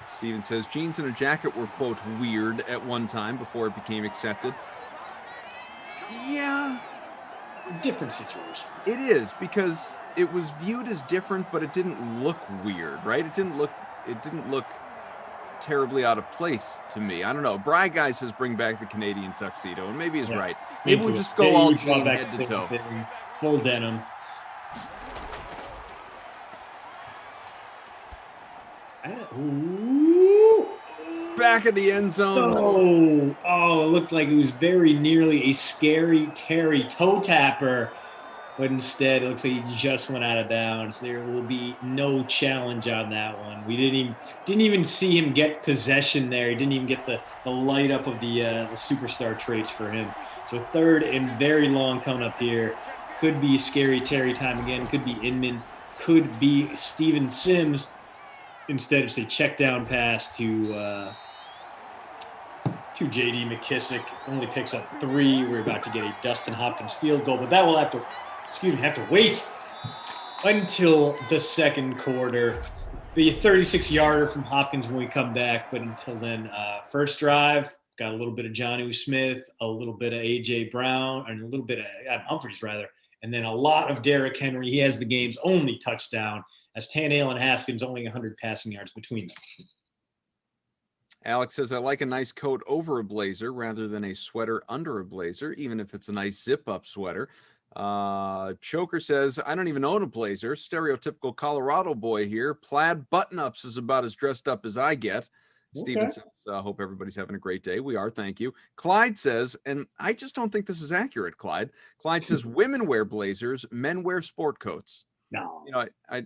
Steven says jeans and a jacket were, quote, weird at one time before it became accepted. Yeah. Different situation. It is, because it was viewed as different, but it didn't look weird, right? It didn't look terribly out of place to me. I don't know. Bry Guy says bring back the Canadian tuxedo, and maybe he's right. Maybe we just go all jean head to toe. Full denim. Back of the end zone. Oh, it looked like it was very nearly a Scary Terry toe tapper, but instead it looks like he just went out of bounds. There will be no challenge on that one. We didn't even see him get possession there. He didn't even get the light up of the superstar traits for him. So 3rd and very long coming up here. Could be Scary Terry time again. Could be Inman. Could be Steven Sims. Instead, it's a check down pass to J.D. McKissick. Only picks up 3. We're about to get a Dustin Hopkins field goal, but that will have to wait until the second quarter. Be a 36-yarder from Hopkins when we come back, but until then, first drive, got a little bit of Jonnu Smith, a little bit of A.J. Brown, and a little bit of Adam Humphries, rather, and then a lot of Derrick Henry. He has the game's only touchdown, as Tannehill and Haskins only 100 passing yards between them. Alex says, I like a nice coat over a blazer rather than a sweater under a blazer, even if it's a nice zip-up sweater. Choker says, I don't even own a blazer. Stereotypical Colorado boy here. Plaid button-ups is about as dressed up as I get. Okay. Steven says, hope everybody's having a great day. We are, thank you. Clyde says, and I just don't think this is accurate, Clyde. Clyde says, women wear blazers, men wear sport coats. No. I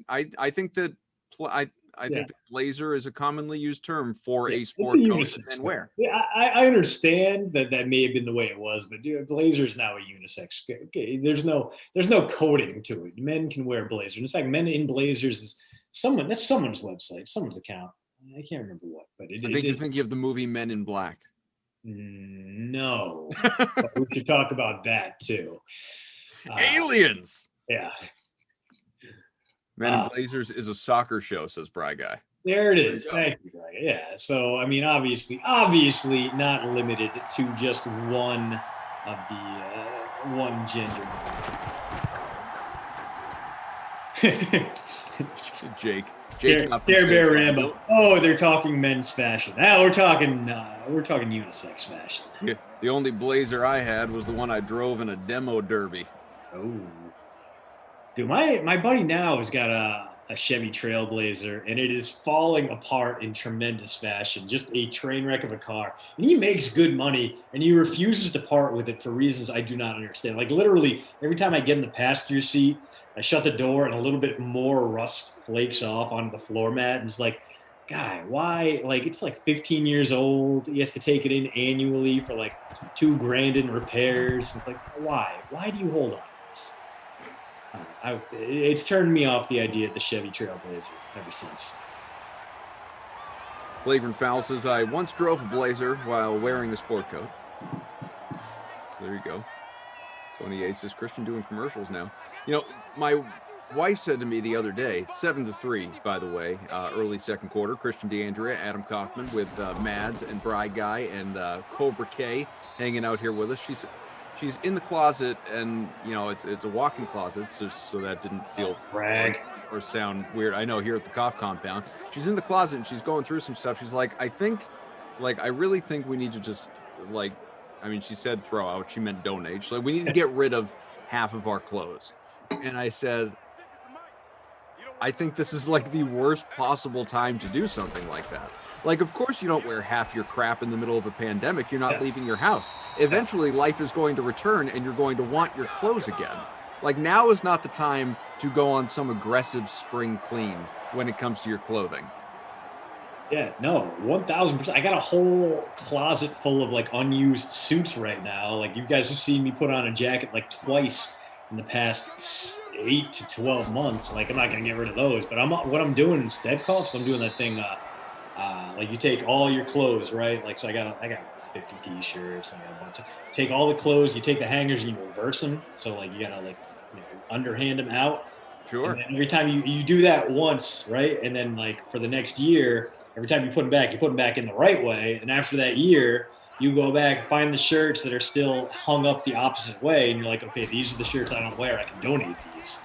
think that I think the blazer is a commonly used term for a sport coat that men wear. Yeah, I understand that may have been the way it was, but blazer is now a unisex. Okay, there's no coding to it. Men can wear blazers. In fact, men in blazers is that's someone's website, someone's account. I can't remember what, but I think you're thinking of the movie Men in Black. No, but we should talk about that too. Aliens. Yeah. Men in Blazers is a soccer show, says Bry Guy. There it is. Thank you, Bry Guy. Yeah. So, I mean, obviously not limited to just one of the one gender. Jake. Care Bear Rambo. Oh, they're talking men's fashion. Now we're talking unisex fashion. Yeah, the only blazer I had was the one I drove in a demo derby. Oh. Dude, my buddy now has got a Chevy Trailblazer, and it is falling apart in tremendous fashion. Just a train wreck of a car. And he makes good money, and he refuses to part with it for reasons I do not understand. Like, literally, every time I get in the passenger seat, I shut the door, and a little bit more rust flakes off onto the floor mat. And it's like, guy, why? Like, it's like 15 years old. He has to take it in annually for like $2,000 in repairs. It's like, why? Why do you hold on? It's turned me off the idea of the Chevy Trailblazer ever since. Flagrant Foul says, I once drove a Blazer while wearing a sport coat. So there you go. Tony A says, Christian doing commercials now. You know, my wife said to me the other day, 7-3, by the way, early second quarter. Christian DeAndrea, Adam Kaufman with Mads and Bry Guy and Cobra K hanging out here with us. She's in the closet, and you know it's a walk-in closet, so that didn't feel brag or sound weird. I know, here at the Cough Compound, she's in the closet and she's going through some stuff. She's like, I really think we need to just she said throw out. She meant donate. She's like, we need to get rid of half of our clothes. And I said, I think this is like the worst possible time to do something like that. Like, of course you don't wear half your crap in the middle of a pandemic. You're not leaving your house. Eventually life is going to return and you're going to want your clothes again. Like, now is not the time to go on some aggressive spring clean when it comes to your clothing. Yeah, no, 1,000%. I got a whole closet full of like unused suits right now. Like, you guys have seen me put on a jacket like twice in the past 8 to 12 months. Like, I'm not gonna get rid of those, but what I'm doing instead, Cuffs, I'm doing that thing. Like, you take all your clothes, right? Like, so I got 50 t-shirts. I got a bunch of. Take all the clothes, you take the hangers and you reverse them. So like, you gotta like, underhand them out. Sure. And then every time you do that once, right? And then like for the next year, every time you put them back in the right way. And after that year, you go back, find the shirts that are still hung up the opposite way. And you're like, okay, these are the shirts I don't wear. I can donate these.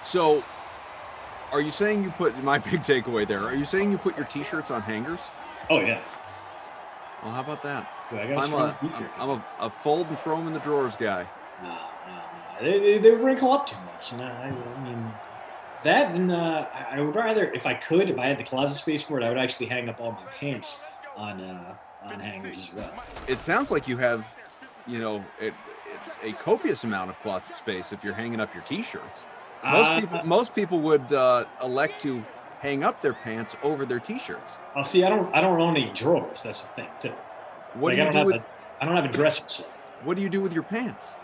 So are you saying my big takeaway there, are you saying you put your t-shirts on hangers? Oh, yeah. Well, how about that? Dude, I'm a fold and throw them in the drawers guy. No. They wrinkle up too much. No, I mean, that, and I would rather, if I had the closet space for it, I would actually hang up all my pants on hangers as well. It sounds like you have, a copious amount of closet space if you're hanging up your t-shirts. Most people would elect to hang up their pants over their t-shirts. Well, see, I don't own any drawers. That's the thing too. I don't have a dresser set. What do you do with your pants?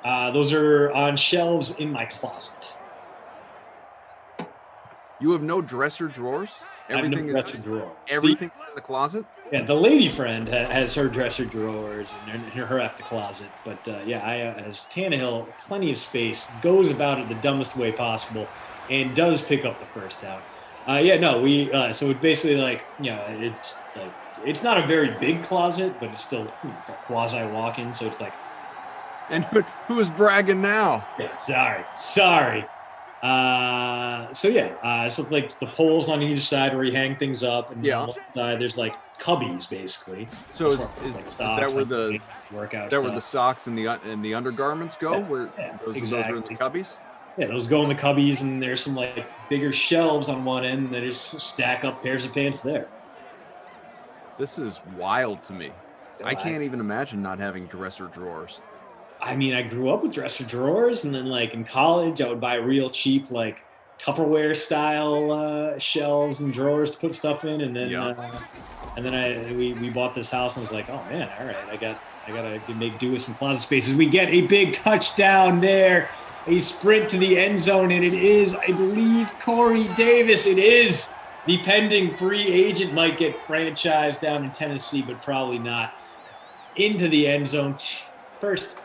Those are on shelves in my closet. You have no dresser drawers? Everything's in the closet? Yeah, the lady friend has her dresser drawers and her at the closet. But as Tannehill, plenty of space, goes about it the dumbest way possible, and does pick up the first down. So it's basically like, it's not a very big closet, but it's still quasi walk-in. So it's like. And who is bragging now? Yeah, sorry. So like the poles on either side where you hang things up, and on one side there's like cubbies basically. So is that where the workout? Where the socks and the undergarments go? Those are in the cubbies? Yeah, those go in the cubbies, and there's some like bigger shelves on one end, and they just stack up pairs of pants there. This is wild to me. I can't even imagine not having dresser drawers. I mean, I grew up with dresser drawers, and then like in college, I would buy real cheap like Tupperware style shelves and drawers to put stuff in, and then we bought this house, and I was like, oh man, all right, I gotta make do with some closet spaces. We get a big touchdown there, a sprint to the end zone, and it is, I believe, Corey Davis. It is the pending free agent, might get franchised down in Tennessee, but probably not. Into the end zone, first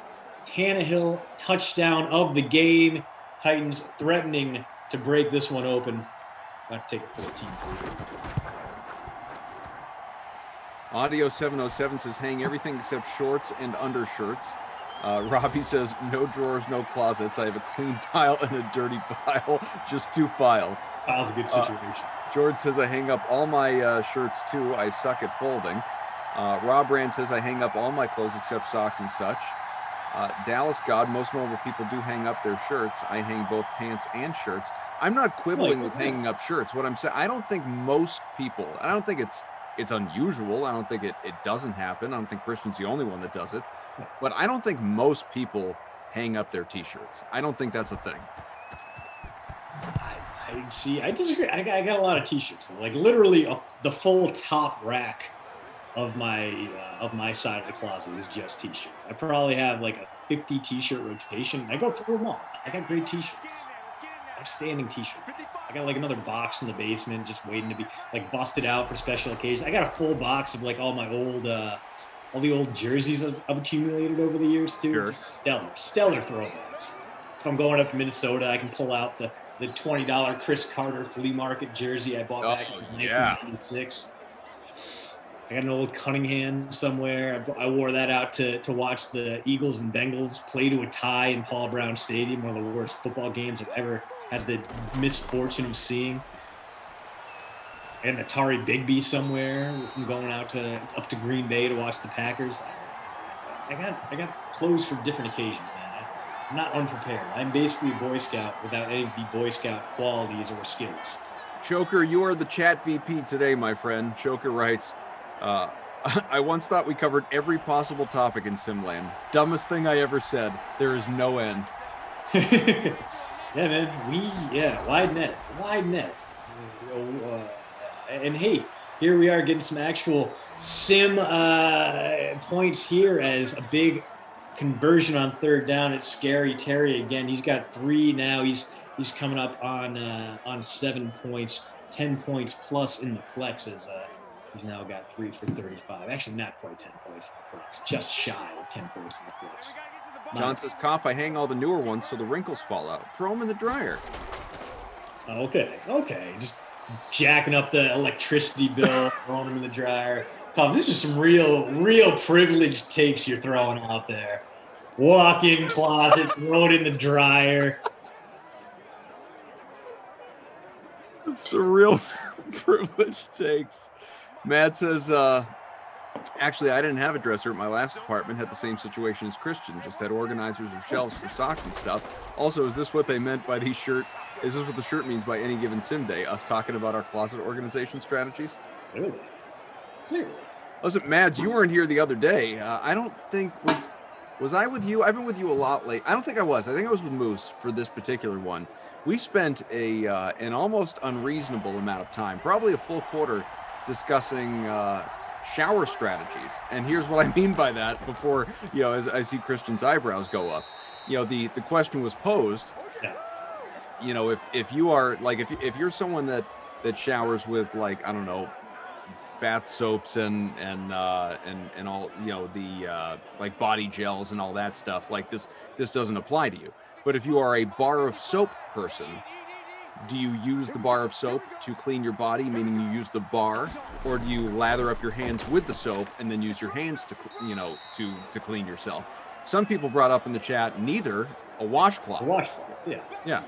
Tannehill touchdown of the game. Titans threatening to break this one open. About to take a 14-3. Audio 707 says hang everything except shorts and undershirts. Robbie says no drawers, no closets. I have a clean pile and a dirty pile. Just 2 piles. Pile's a good situation. George says I hang up all my shirts too. I suck at folding. Rob Rand says I hang up all my clothes except socks and such. Dallas God, most normal people do hang up their shirts. I hang both pants and shirts. I'm not quibbling with hanging up shirts. What I'm saying, I don't think most people, I don't think it's unusual. I don't think it doesn't happen. I don't think Christian's the only one that does it. But I don't think most people hang up their t-shirts. I don't think that's a thing. I disagree. I got a lot of t-shirts. Like literally the full top rack of my side of the closet is just t-shirts. I probably have like a 50 t-shirt rotation. I go through them all. I got great t-shirts. Outstanding t-shirt. I got like another box in the basement just waiting to be like busted out for special occasions. I got a full box of like all my old all the old jerseys I've accumulated over the years too. Sure. Just stellar throwbacks. If I'm going up to Minnesota, I can pull out the $20 Chris Carter flea market jersey I bought back in 1996. I got an old Cunningham somewhere. I wore that out to watch the Eagles and Bengals play to a tie in Paul Brown Stadium, one of the worst football games I've ever had the misfortune of seeing. I got an Atari Bigby somewhere from going out up to Green Bay to watch the Packers. I got clothes for different occasions, man. I'm not unprepared. I'm basically a Boy Scout without any of the Boy Scout qualities or skills. Choker, you are the chat VP today, my friend. Choker writes, I once thought we covered every possible topic in Simland. Dumbest thing I ever said. There is no end. Yeah, man. Wide net. And hey, here we are getting some actual sim points here as a big conversion on third down. It's Scary Terry again. He's got 3 now. He's coming up on 7 points, 10 points plus in the flexes. He's now got 3 for 35. Actually, not quite 10 points in the flex, just shy of 10 points in the flex. John says, Koff, I hang all the newer ones so the wrinkles fall out. Throw them in the dryer. Okay. Just jacking up the electricity bill, throwing them in the dryer. Koff, this is some real privileged takes you're throwing out there. Walk-in closet, throw it in the dryer. It's a real privileged takes. Matt says, actually, I didn't have a dresser at my last apartment. Had the same situation as Christian. Just had organizers or shelves for socks and stuff. Also, is this what they meant by these shirt? Is this what the shirt means by any given sim day? Us talking about our closet organization strategies? Clearly. Listen, Mads, you weren't here the other day. I don't think was I with you? I've been with you a lot late. I don't think I was. I think I was with Moose for this particular one. We spent an almost unreasonable amount of time, probably a full quarter, discussing shower strategies. And here's what I mean by that. Before, as I see Christian's eyebrows go up, the question was posed. Yeah. If you are like if you're someone that showers with, like, I don't know, bath soaps and all, the like body gels and all that stuff, like this doesn't apply to you. But if you are a bar of soap person, do you use the bar of soap to clean your body, meaning you use the bar, or do you lather up your hands with the soap and then use your hands to clean yourself? Some people brought up in the chat, neither, a washcloth. Yeah.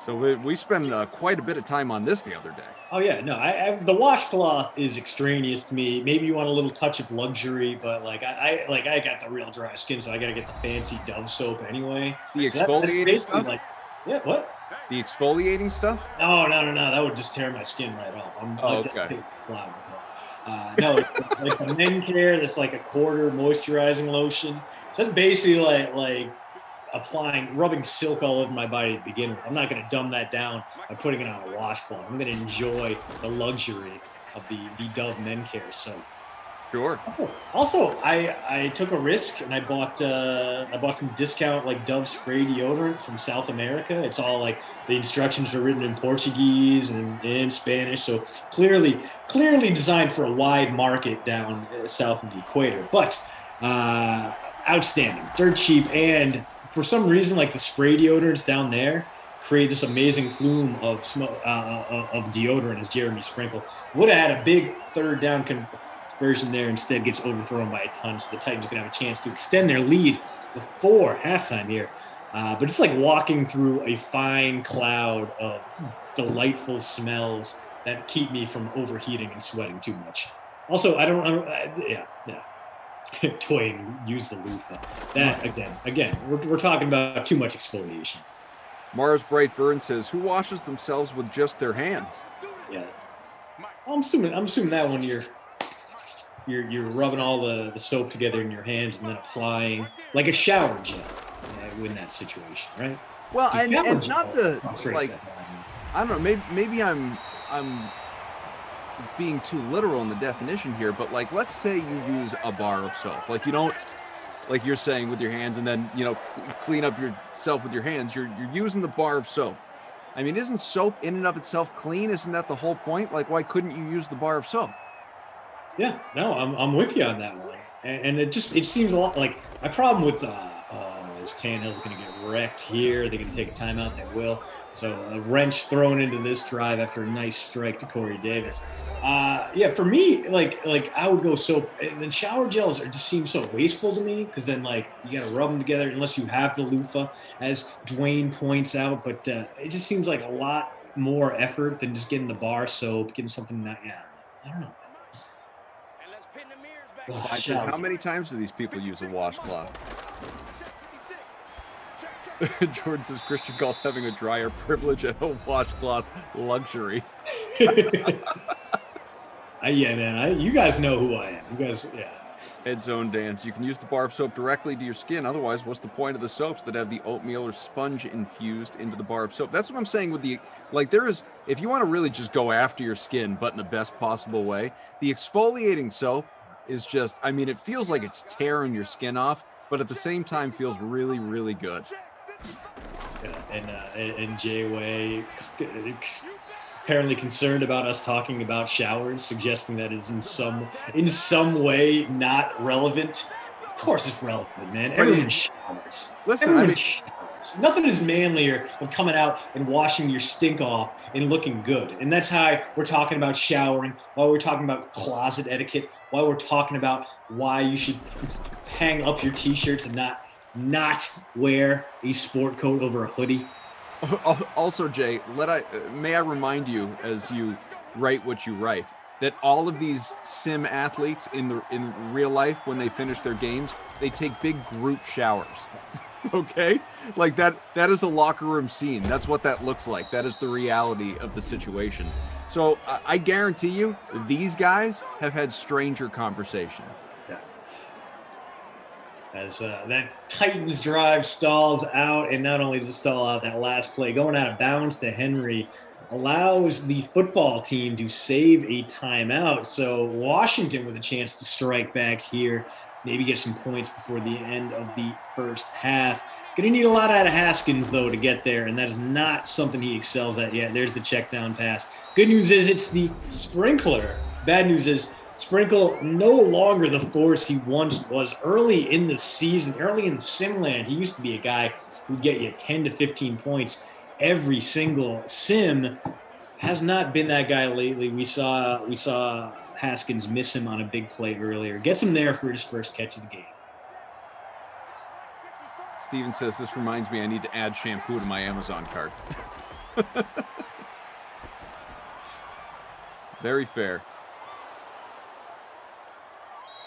So we spend quite a bit of time on this the other day. Oh yeah, no, the washcloth is extraneous to me. Maybe you want a little touch of luxury, but I got the real dry skin, so I got to get the fancy Dove soap anyway. The exfoliating stuff? What? The exfoliating stuff? No, that would just tear my skin right off. Okay. No, it's like the men care. That's like a quarter moisturizing lotion. So that's basically like rubbing silk all over my body to begin with. I'm not going to dumb that down by putting it on a washcloth. I'm going to enjoy the luxury of the Dove Men Care soap. Sure. Also, I took a risk and I bought some discount like Dove spray deodorant from South America. It's all like the instructions are written in Portuguese and in Spanish, so clearly designed for a wide market down south of the equator. But outstanding, dirt cheap, and for some reason, like the spray deodorants down there create this amazing plume of smoke of deodorant as Jeremy Sprinkle. Would have had a big third down conversion there, instead gets overthrown by a ton, so the Titans can have a chance to extend their lead before halftime here. But it's like walking through a fine cloud of delightful smells that keep me from overheating and sweating too much. Also, yeah. Dwayne, use the loofah. That again, we're talking about too much exfoliation. Mars Bright Burn says, "Who washes themselves with just their hands?" Yeah, I'm assuming that when you're rubbing all the soap together in your hands and then applying like a shower gel in that situation, right? Well, and not to like, I don't know, maybe I'm being too literal in the definition here, but like, let's say you use a bar of soap, like you don't, like you're saying, with your hands, and then clean up yourself with your hands. You're using the bar of soap. I mean, isn't soap in and of itself clean? Isn't that the whole point? Like, why couldn't you use the bar of soap? Yeah, no, I'm with you on that one. And it seems a lot like my problem with is Tannehill's going to get wrecked here. They're going to take a timeout. They will. So a wrench thrown into this drive after a nice strike to Corey Davis. Yeah, for me, like I would go soap. And then shower gels just seem so wasteful to me because then like you got to rub them together unless you have the loofah, as Dwayne points out. But it just seems like a lot more effort than just getting the bar soap, getting something that I don't know. How many times do these people use a washcloth? Jordan says Christian calls having a dryer privilege and a washcloth luxury. Yeah, man. You guys know who I am. You guys, yeah. Ed Zone Dance. You can use the bar of soap directly to your skin. Otherwise, what's the point of the soaps that have the oatmeal or sponge infused into the bar of soap? That's what I'm saying with the, like, there is, if you want to really just go after your skin, but in the best possible way, the exfoliating soap is just, I mean, it feels like it's tearing your skin off, but at the same time feels really, really good. Yeah, and Jay-Way apparently concerned about us talking about showers, suggesting that it's in some way not relevant. Of course it's relevant, man. Everyone showers. Listen, I mean, nothing is manlier than coming out and washing your stink off and looking good. And that's how we're talking about showering, while we're talking about closet etiquette, while we're talking about why you should hang up your t-shirts and not wear a sport coat over a hoodie. Also, Jay, may I remind you, as you write what you write, that all of these sim athletes in real life, when they finish their games, they take big group showers. Okay? Like that is a locker room scene. That's what that looks like. That is the reality of the situation. So I guarantee you, these guys have had stranger conversations. As that Titans drive stalls out, and not only to stall out that last play, going out of bounds to Henry allows the football team to save a timeout. So Washington with a chance to strike back here, maybe get some points before the end of the first half. Going to need a lot out of Haskins, though, to get there, and that is not something he excels at yet. There's the check down pass. Good news is it's the sprinkler. Bad news is Sprinkle no longer the force he once was early in the season, early in Simland. He used to be a guy who'd get you 10 to 15 points every single sim. Has not been that guy lately. We saw Haskins miss him on a big play earlier. Gets him there for his first catch of the game. Steven says, this reminds me I need to add shampoo to my Amazon cart. Very fair.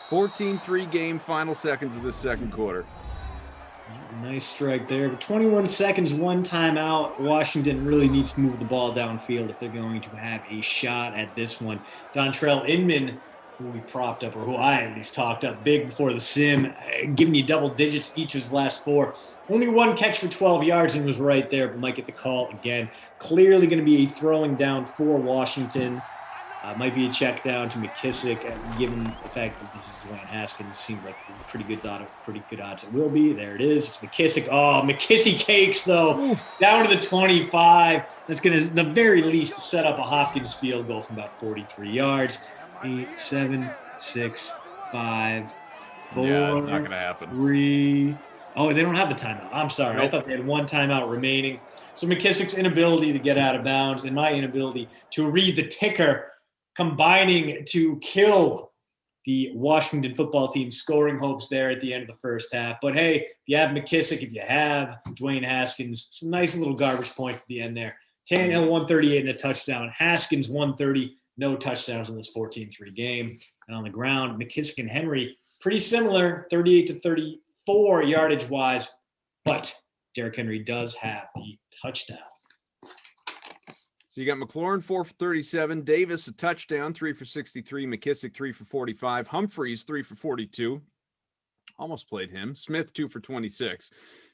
14-3 game, final seconds of this second quarter. Nice strike there. 21 seconds, one timeout. Washington really needs to move the ball downfield if they're going to have a shot at this one. Dontrell Inman, who we propped up, or who I at least talked up big before the sim, giving you double digits each of his last four. Only one catch for 12 yards and was right there, but might get the call again. Clearly going to be a throwing down for Washington. Might be a check down to McKissick, given the fact that this is Dwayne Haskins. Seems like pretty good odds. It will be. There it is. It's McKissick. Oh, McKissick cakes, though. Oof. Down to the 25. That's going to, the very least, set up a Hopkins field goal from about 43 yards. 8, 7, 6, 5, 4. Yeah, it's not going to happen. 3. Oh, they don't have the timeout. I'm sorry. Nope. I thought they had one timeout remaining. So McKissick's inability to get out of bounds and my inability to read the ticker combining to kill the Washington football team scoring hopes there at the end of the first half. But hey, if you have McKissick, if you have Dwayne Haskins, some nice little garbage points at the end there. Tannehill 138 and a touchdown. Haskins 130, no touchdowns in this 14-3 game. And on the ground, McKissick and Henry, pretty similar, 38 to 34 yardage wise, but Derrick Henry does have the touchdown. So you got McLaurin 4 for 37, Davis a touchdown, 3 for 63, McKissick 3 for 45, Humphreys 3 for 42. Almost played him. Smith 2 for 26.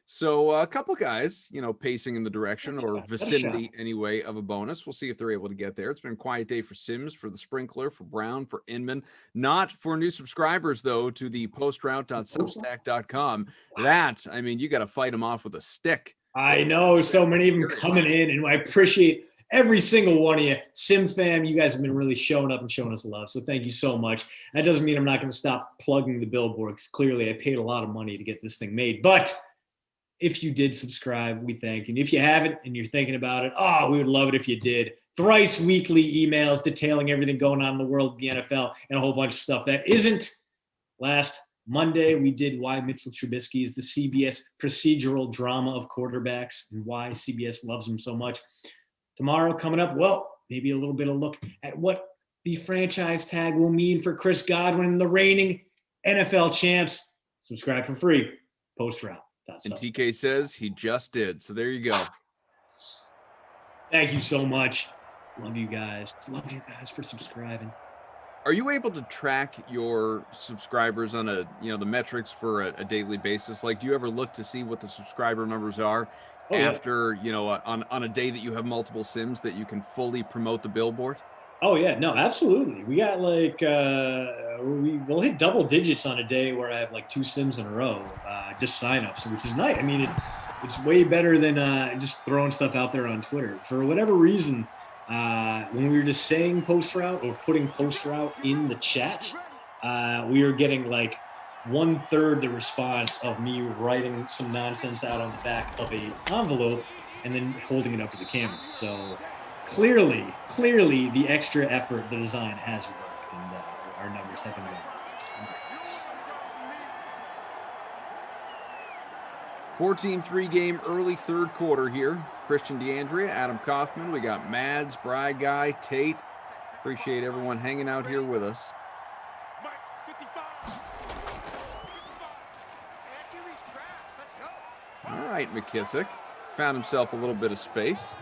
So a couple guys, pacing in the direction or vicinity anyway of a bonus. We'll see if they're able to get there. It's been a quiet day for Sims, for the Sprinkler, for Brown, for Inman. Not for new subscribers, though, to the postroute.substack.com. That, you got to fight them off with a stick. I know. So many of them coming in, and I appreciate every single one of you. Sim fam, you guys have been really showing up and showing us love. So thank you so much. That doesn't mean I'm not going to stop plugging the billboard, because clearly I paid a lot of money to get this thing made. But if you did subscribe, we thank you. And if you haven't and you're thinking about it, we would love it if you did. Thrice weekly emails detailing everything going on in the world of the NFL and a whole bunch of stuff that isn't. Last Monday, we did why Mitchell Trubisky is the CBS procedural drama of quarterbacks and why CBS loves him so much. Tomorrow, coming up, maybe a little bit of look at what the franchise tag will mean for Chris Godwin and the reigning NFL champs. Subscribe for free. Post route. And TK says he just did. So there you go. Thank you so much. Love you guys. Love you guys for subscribing. Are you able to track your subscribers on the metrics for a daily basis? Like, do you ever look to see what the subscriber numbers are after, on a day that you have multiple sims that you can fully promote the billboard? Oh yeah, no, absolutely. We got we'll hit double digits on a day where I have like 2 sims in a row, just signups, which is nice. I mean, it's way better than just throwing stuff out there on Twitter. For whatever reason, when we were just saying post route or putting post route in the chat, we were getting like 1/3 the response of me writing some nonsense out on the back of a envelope and then holding it up to the camera. So clearly the extra effort, the design has worked, and our numbers have been going up. 14-3 game early third quarter here. Christian DeAndrea, Adam Kaufman. We got Mads, Bry Guy, Tate. Appreciate everyone hanging out here with us. All right, McKissick found himself a little bit of space.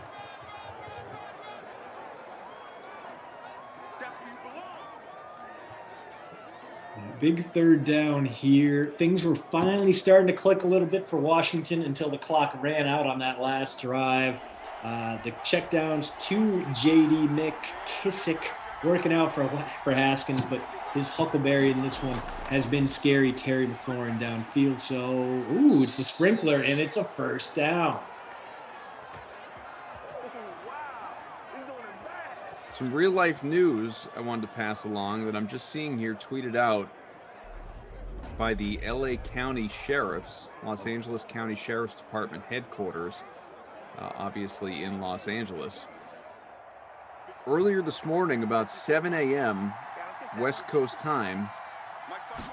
Big third down here. Things were finally starting to click a little bit for Washington until the clock ran out on that last drive. The checkdowns to J.D. McKissick working out for Haskins, but his huckleberry in this one has been scary. Terry McLaurin downfield. So, it's the sprinkler, and it's a first down. Some real life news I wanted to pass along that I'm just seeing here tweeted out by the LA County Sheriffs, Los Angeles County Sheriff's Department headquarters, obviously in Los Angeles. Earlier this morning, about 7 a.m. West Coast time,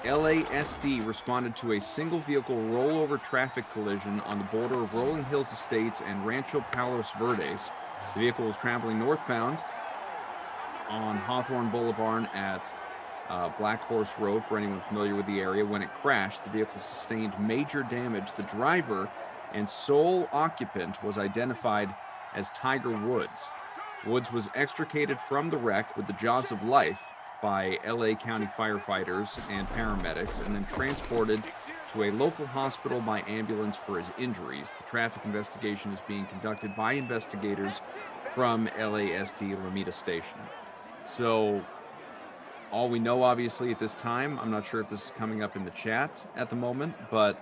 LASD responded to a single vehicle rollover traffic collision on the border of Rolling Hills Estates and Rancho Palos Verdes. The vehicle was traveling northbound on Hawthorne Boulevard at Black Horse Road, for anyone familiar with the area. When it crashed, the vehicle sustained major damage. The driver and sole occupant was identified as Tiger Woods. Woods was extricated from the wreck with the jaws of life by LA County firefighters and paramedics, and then transported to a local hospital by ambulance for his injuries. The traffic investigation is being conducted by investigators from LASD Lomita Station. So all we know, obviously, at this time, I'm not sure if this is coming up in the chat at the moment, but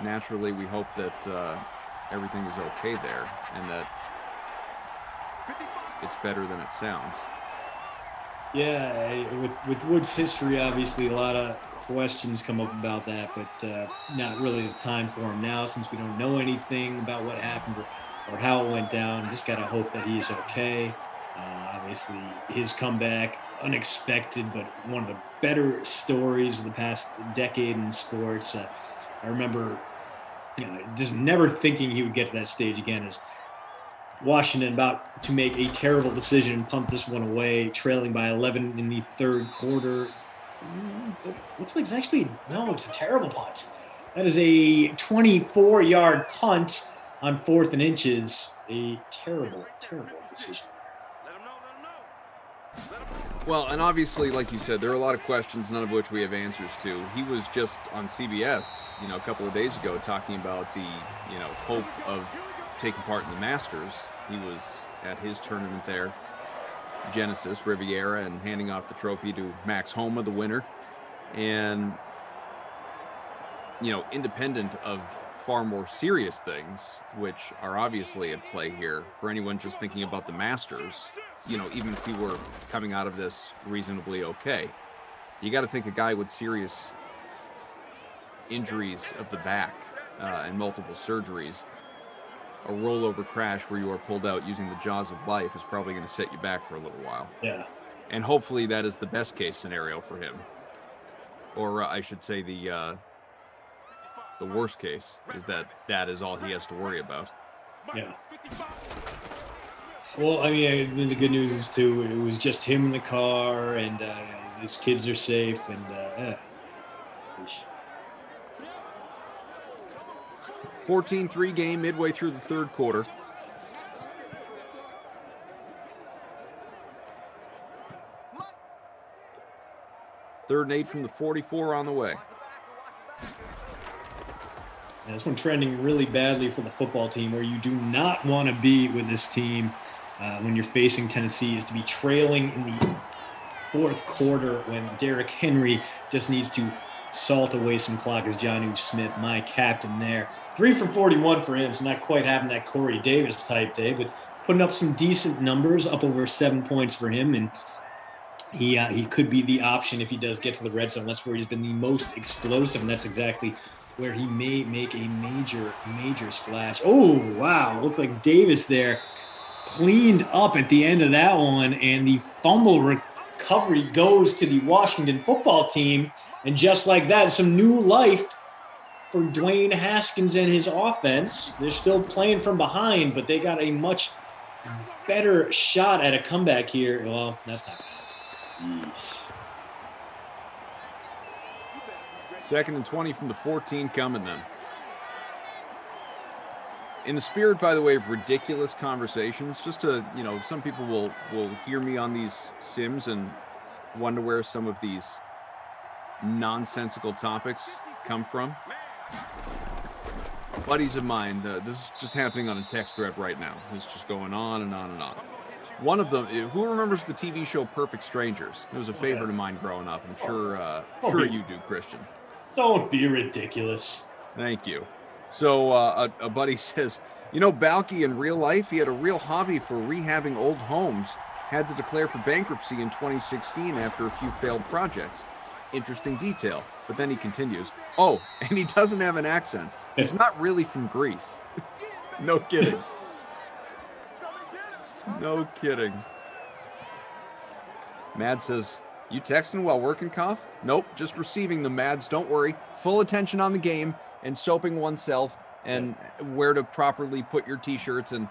naturally we hope that everything is okay there and that it's better than it sounds. Yeah, with Woods' history, obviously a lot of questions come up about that, but not really the time for him now, since we don't know anything about what happened or how it went down. Just got to hope that he is okay. Obviously, his comeback, unexpected, but one of the better stories of the past decade in sports. I remember just never thinking he would get to that stage again, as Washington about to make a terrible decision and punt this one away, trailing by 11 in the third quarter. It looks like it's a terrible punt. That is a 24-yard punt on 4th and inches. A terrible, terrible decision. Well, and obviously, like you said, there are a lot of questions, none of which we have answers to. He was just on CBS, a couple of days ago talking about the, hope of taking part in the Masters. He was at his tournament there, Genesis Riviera, and handing off the trophy to Max Homa, the winner. And independent of far more serious things, which are obviously at play here for anyone just thinking about the Masters, even if he were coming out of this reasonably okay, you got to think a guy with serious injuries of the back and multiple surgeries, a rollover crash where you are pulled out using the jaws of life is probably going to set you back for a little while. Yeah. And hopefully that is the best case scenario for him. Or I should say the worst case is that is all he has to worry about. Yeah. Well, I mean, the good news is too, it was just him in the car, and his kids are safe, and yeah. 14-3 game midway through the third quarter. Third and 8 from the 44 on the way. And this one trending really badly for the football team, where you do not want to be with this team when you're facing Tennessee, is to be trailing in the fourth quarter when Derrick Henry just needs to salt away some clock as Jonnu Smith, my captain there. 3 for 41 for him, so not quite having that Corey Davis type day, but putting up some decent numbers, up over 7 points for him, and he could be the option if he does get to the red zone. That's where he's been the most explosive, and that's exactly where he may make a major splash. Oh, wow. Looked like Davis there cleaned up at the end of that one, and the fumble recovery goes to the Washington football team. And just like that, some new life for Dwayne Haskins and his offense. They're still playing from behind, but they got a much better shot at a comeback here. Well, that's not bad. Second and 20 from the 14 coming then. In the spirit, by the way, of ridiculous conversations, just to, some people will hear me on these sims and wonder where some of these nonsensical topics come from. Buddies of mine, this is just happening on a text thread right now. It's just going on and on and on. One of them, who remembers the TV show Perfect Strangers? It was a favorite of mine growing up. I'm sure you do, Kristen. Don't be ridiculous. Thank you. So a buddy says, Balky in real life, he had a real hobby for rehabbing old homes, had to declare for bankruptcy in 2016 after a few failed projects. Interesting detail. But then he continues, oh, and he doesn't have an accent. He's not really from Greece. No kidding. No kidding. Mad says, you texting while working, Koff? Nope, just receiving the Mads. Don't worry. Full attention on the game and soaping oneself and where to properly put your T-shirts and,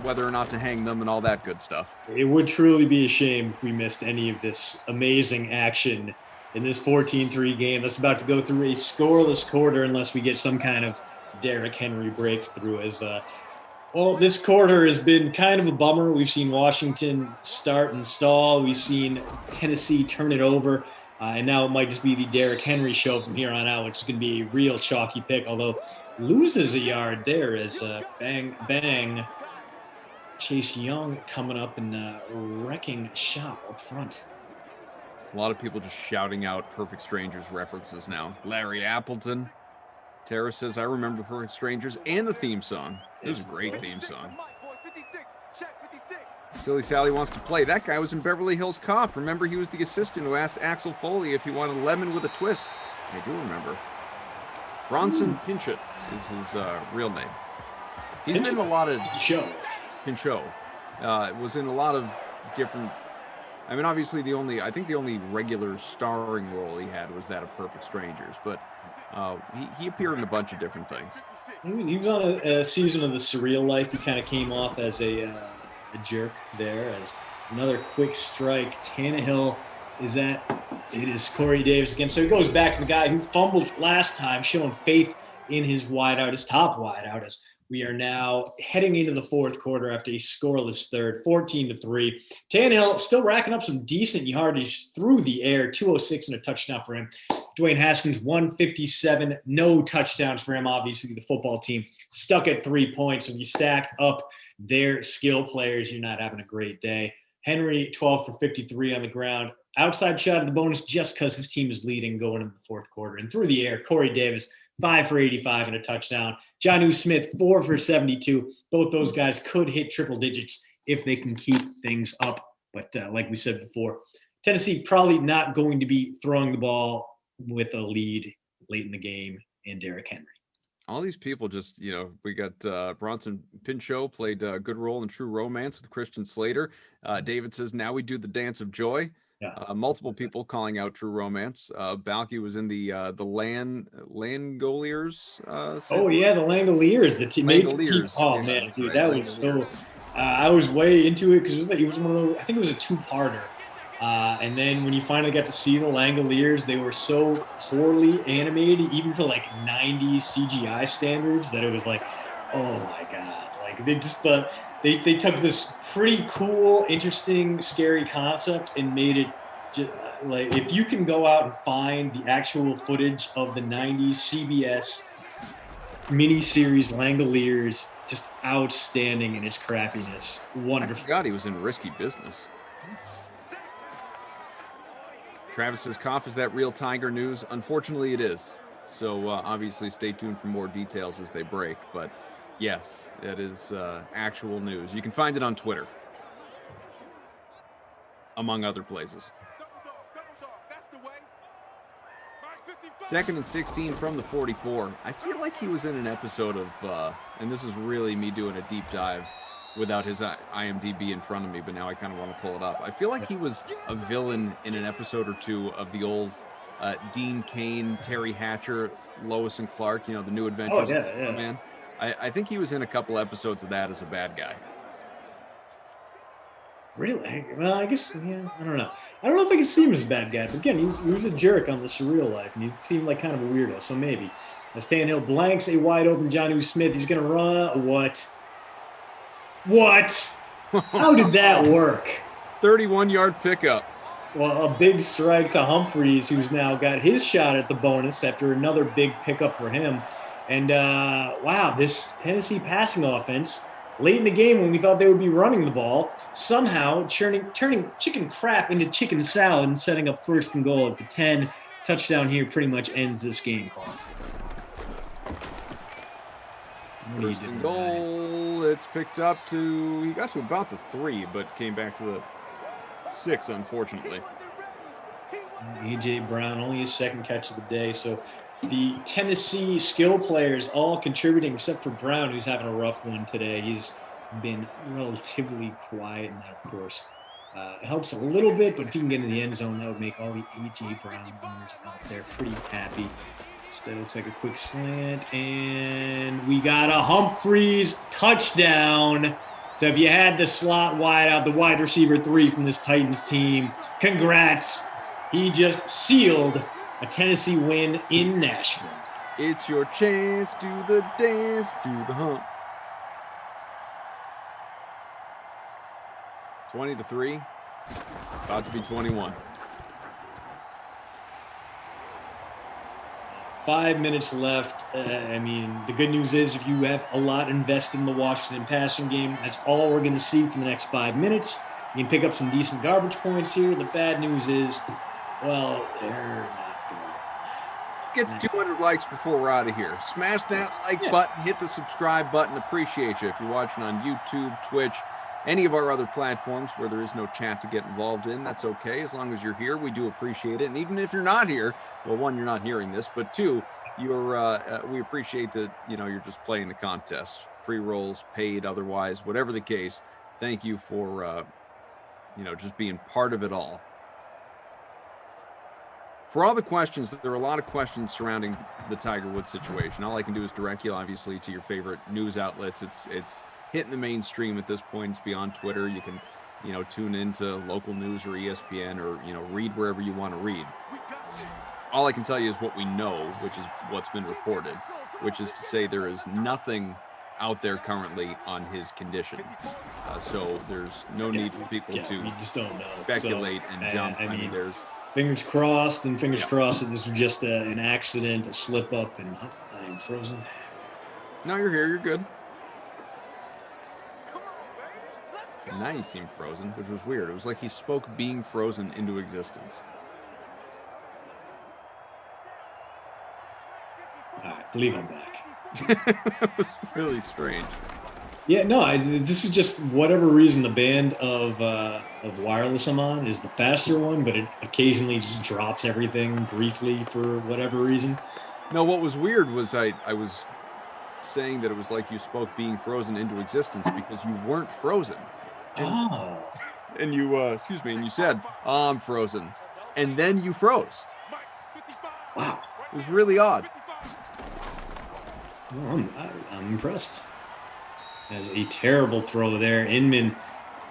whether or not to hang them and all that good stuff. It would truly be a shame if we missed any of this amazing action in this 14-3 game that's about to go through a scoreless quarter unless we get some kind of Derrick Henry breakthrough. This quarter has been kind of a bummer. We've seen Washington start and stall. We've seen Tennessee turn it over. And now it might just be the Derrick Henry show from here on out, which is going to be a real chalky pick, although loses a yard there as bang. Chase Young coming up and wrecking shop up front. A lot of people just shouting out Perfect Strangers references now. Larry Appleton. Tara says, I remember Perfect Strangers and the theme song. It was a great theme song. Silly Sally wants to play. That guy was in Beverly Hills Cop. Remember, he was the assistant who asked Axel Foley if he wanted lemon with a twist. I do remember. Bronson Pinchot is his real name. He's been in a lot of... Pinchot. Was in a lot of different... obviously the only regular starring role he had was that of Perfect Strangers, but he appeared in a bunch of different things. He was on a season of The Surreal Life. He kind of came off as a jerk there. As another quick strike, Tannehill it is Corey Davis again. So he goes back to the guy who fumbled last time, showing faith in his wideout, his top wideout, as we are now heading into the fourth quarter after a scoreless third, 14-3. Tannehill still racking up some decent yardage through the air, 206 and a touchdown for him. Dwayne Haskins, 157, no touchdowns for him. Obviously, the football team stuck at 3 points. So you stacked up their skill players, you're not having a great day. Henry, 12 for 53 on the ground. outside shot of the bonus just because his team is leading going into the fourth quarter. And through the air, Corey Davis, 5 for 85 and a touchdown. Jonnu Smith, 4 for 72. Both those guys could hit triple digits if they can keep things up. But like we said before, Tennessee probably not going to be throwing the ball with a lead late in the game and Derrick Henry. All these people just, we got Bronson Pinchot played a good role in True Romance with Christian Slater. David says, now we do the dance of joy. Yeah. Multiple people calling out True Romance. Balky was in the Langoliers. Oh yeah, the Langoliers, the team. Oh yeah, man, dude, right. That was so. I was way into it because it was one of those. I think it was a 2-parter. And then when you finally got to see the Langoliers, they were so poorly animated, even for like 90s CGI standards, that it was like, oh my god! Like they took this pretty cool, interesting, scary concept and made it just, like, if you can go out and find the actual footage of the 90s CBS miniseries Langoliers, just outstanding in its crappiness. Wonderful. I forgot he was in Risky Business. Travis says, Koff, is that real Tiger news? Unfortunately, it is. So obviously stay tuned for more details as they break. But yes, it is actual news. You can find it on Twitter, among other places. 2nd and 16 from the 44. I feel like he was in an episode of, and this is really me doing a deep dive without his IMDb in front of me, but now I kind of want to pull it up. I feel like he was a villain in an episode or two of the old Dean Cain, Terry Hatcher, Lois and Clark, the New Adventures of Man. I think he was in a couple episodes of that as a bad guy. Really? Well, I guess, yeah, I don't know. I don't know if I can see him as a bad guy, but again, he was a jerk on the Surreal Life, and he seemed like kind of a weirdo, so maybe. As Tannehill blanks a wide open Jonnu Smith, he's going to run. What? How did that work? 31-yard pickup. Well, a big strike to Humphreys, who's now got his shot at the bonus after another big pickup for him. And, wow, this Tennessee passing offense, late in the game when we thought they would be running the ball, somehow turning chicken crap into chicken salad and setting up 1st and goal at the 10. Touchdown here pretty much ends this game, Carl. 1st and goal. It's picked up he got to about the 3, but came back to the 6, unfortunately. A.J. Brown, only his 2nd catch of the day. So the Tennessee skill players all contributing except for Brown, who's having a rough one today. He's been relatively quiet, and that, of course, helps a little bit. But if he can get in the end zone, that would make all the A.J. Brown owners out there pretty happy. So that looks like a quick slant, and we got a Humphreys touchdown. So if you had the slot wide out, the wide receiver 3 from this Titans team, congrats. He just sealed a Tennessee win in Nashville. It's your chance, do the dance, do the hump. 20-3, about to be 21. 5 minutes left. I mean, the good news is if you have a lot invested in the Washington passing game, that's all we're going to see for the next 5 minutes. You can pick up some decent garbage points here. The bad news is, well, they're not going to. Let's get to 200 likes before we're out of here. Smash that like button, hit the subscribe button. Appreciate you. If you're watching on YouTube, Twitch, any of our other platforms where there is no chat to get involved in, that's okay. As long as you're here, we do appreciate it. And even if you're not here, well, 1, you're not hearing this, but 2, we appreciate that, you're just playing the contest. Free rolls, paid, otherwise, whatever the case. Thank you for, just being part of it all. For all the questions, there are a lot of questions surrounding the Tiger Woods situation. All I can do is direct you, obviously, to your favorite news outlets. It's hitting the mainstream at this point. It's beyond Twitter. You can, tune into local news or ESPN or, read wherever you want to read. All I can tell you is what we know, which is what's been reported, which is to say there is nothing out there currently on his condition. So there's no need for people to just don't know. Speculate and jump. I mean, there's fingers crossed and fingers crossed that this was just an accident, a slip up, and I'm frozen. No, you're here. You're good. Now you seem frozen, which was weird. It was like he spoke being frozen into existence. All right, believe I'm back. That was really strange. Yeah, no, this is just whatever reason the band of wireless I'm on is the faster one, but it occasionally just drops everything briefly for whatever reason. No, what was weird was I was saying that it was like you spoke being frozen into existence because you weren't frozen. And you, excuse me, and you said, oh, I'm frozen. And then you froze. Wow. It was really odd. Well, I'm impressed. That's a terrible throw there. Inman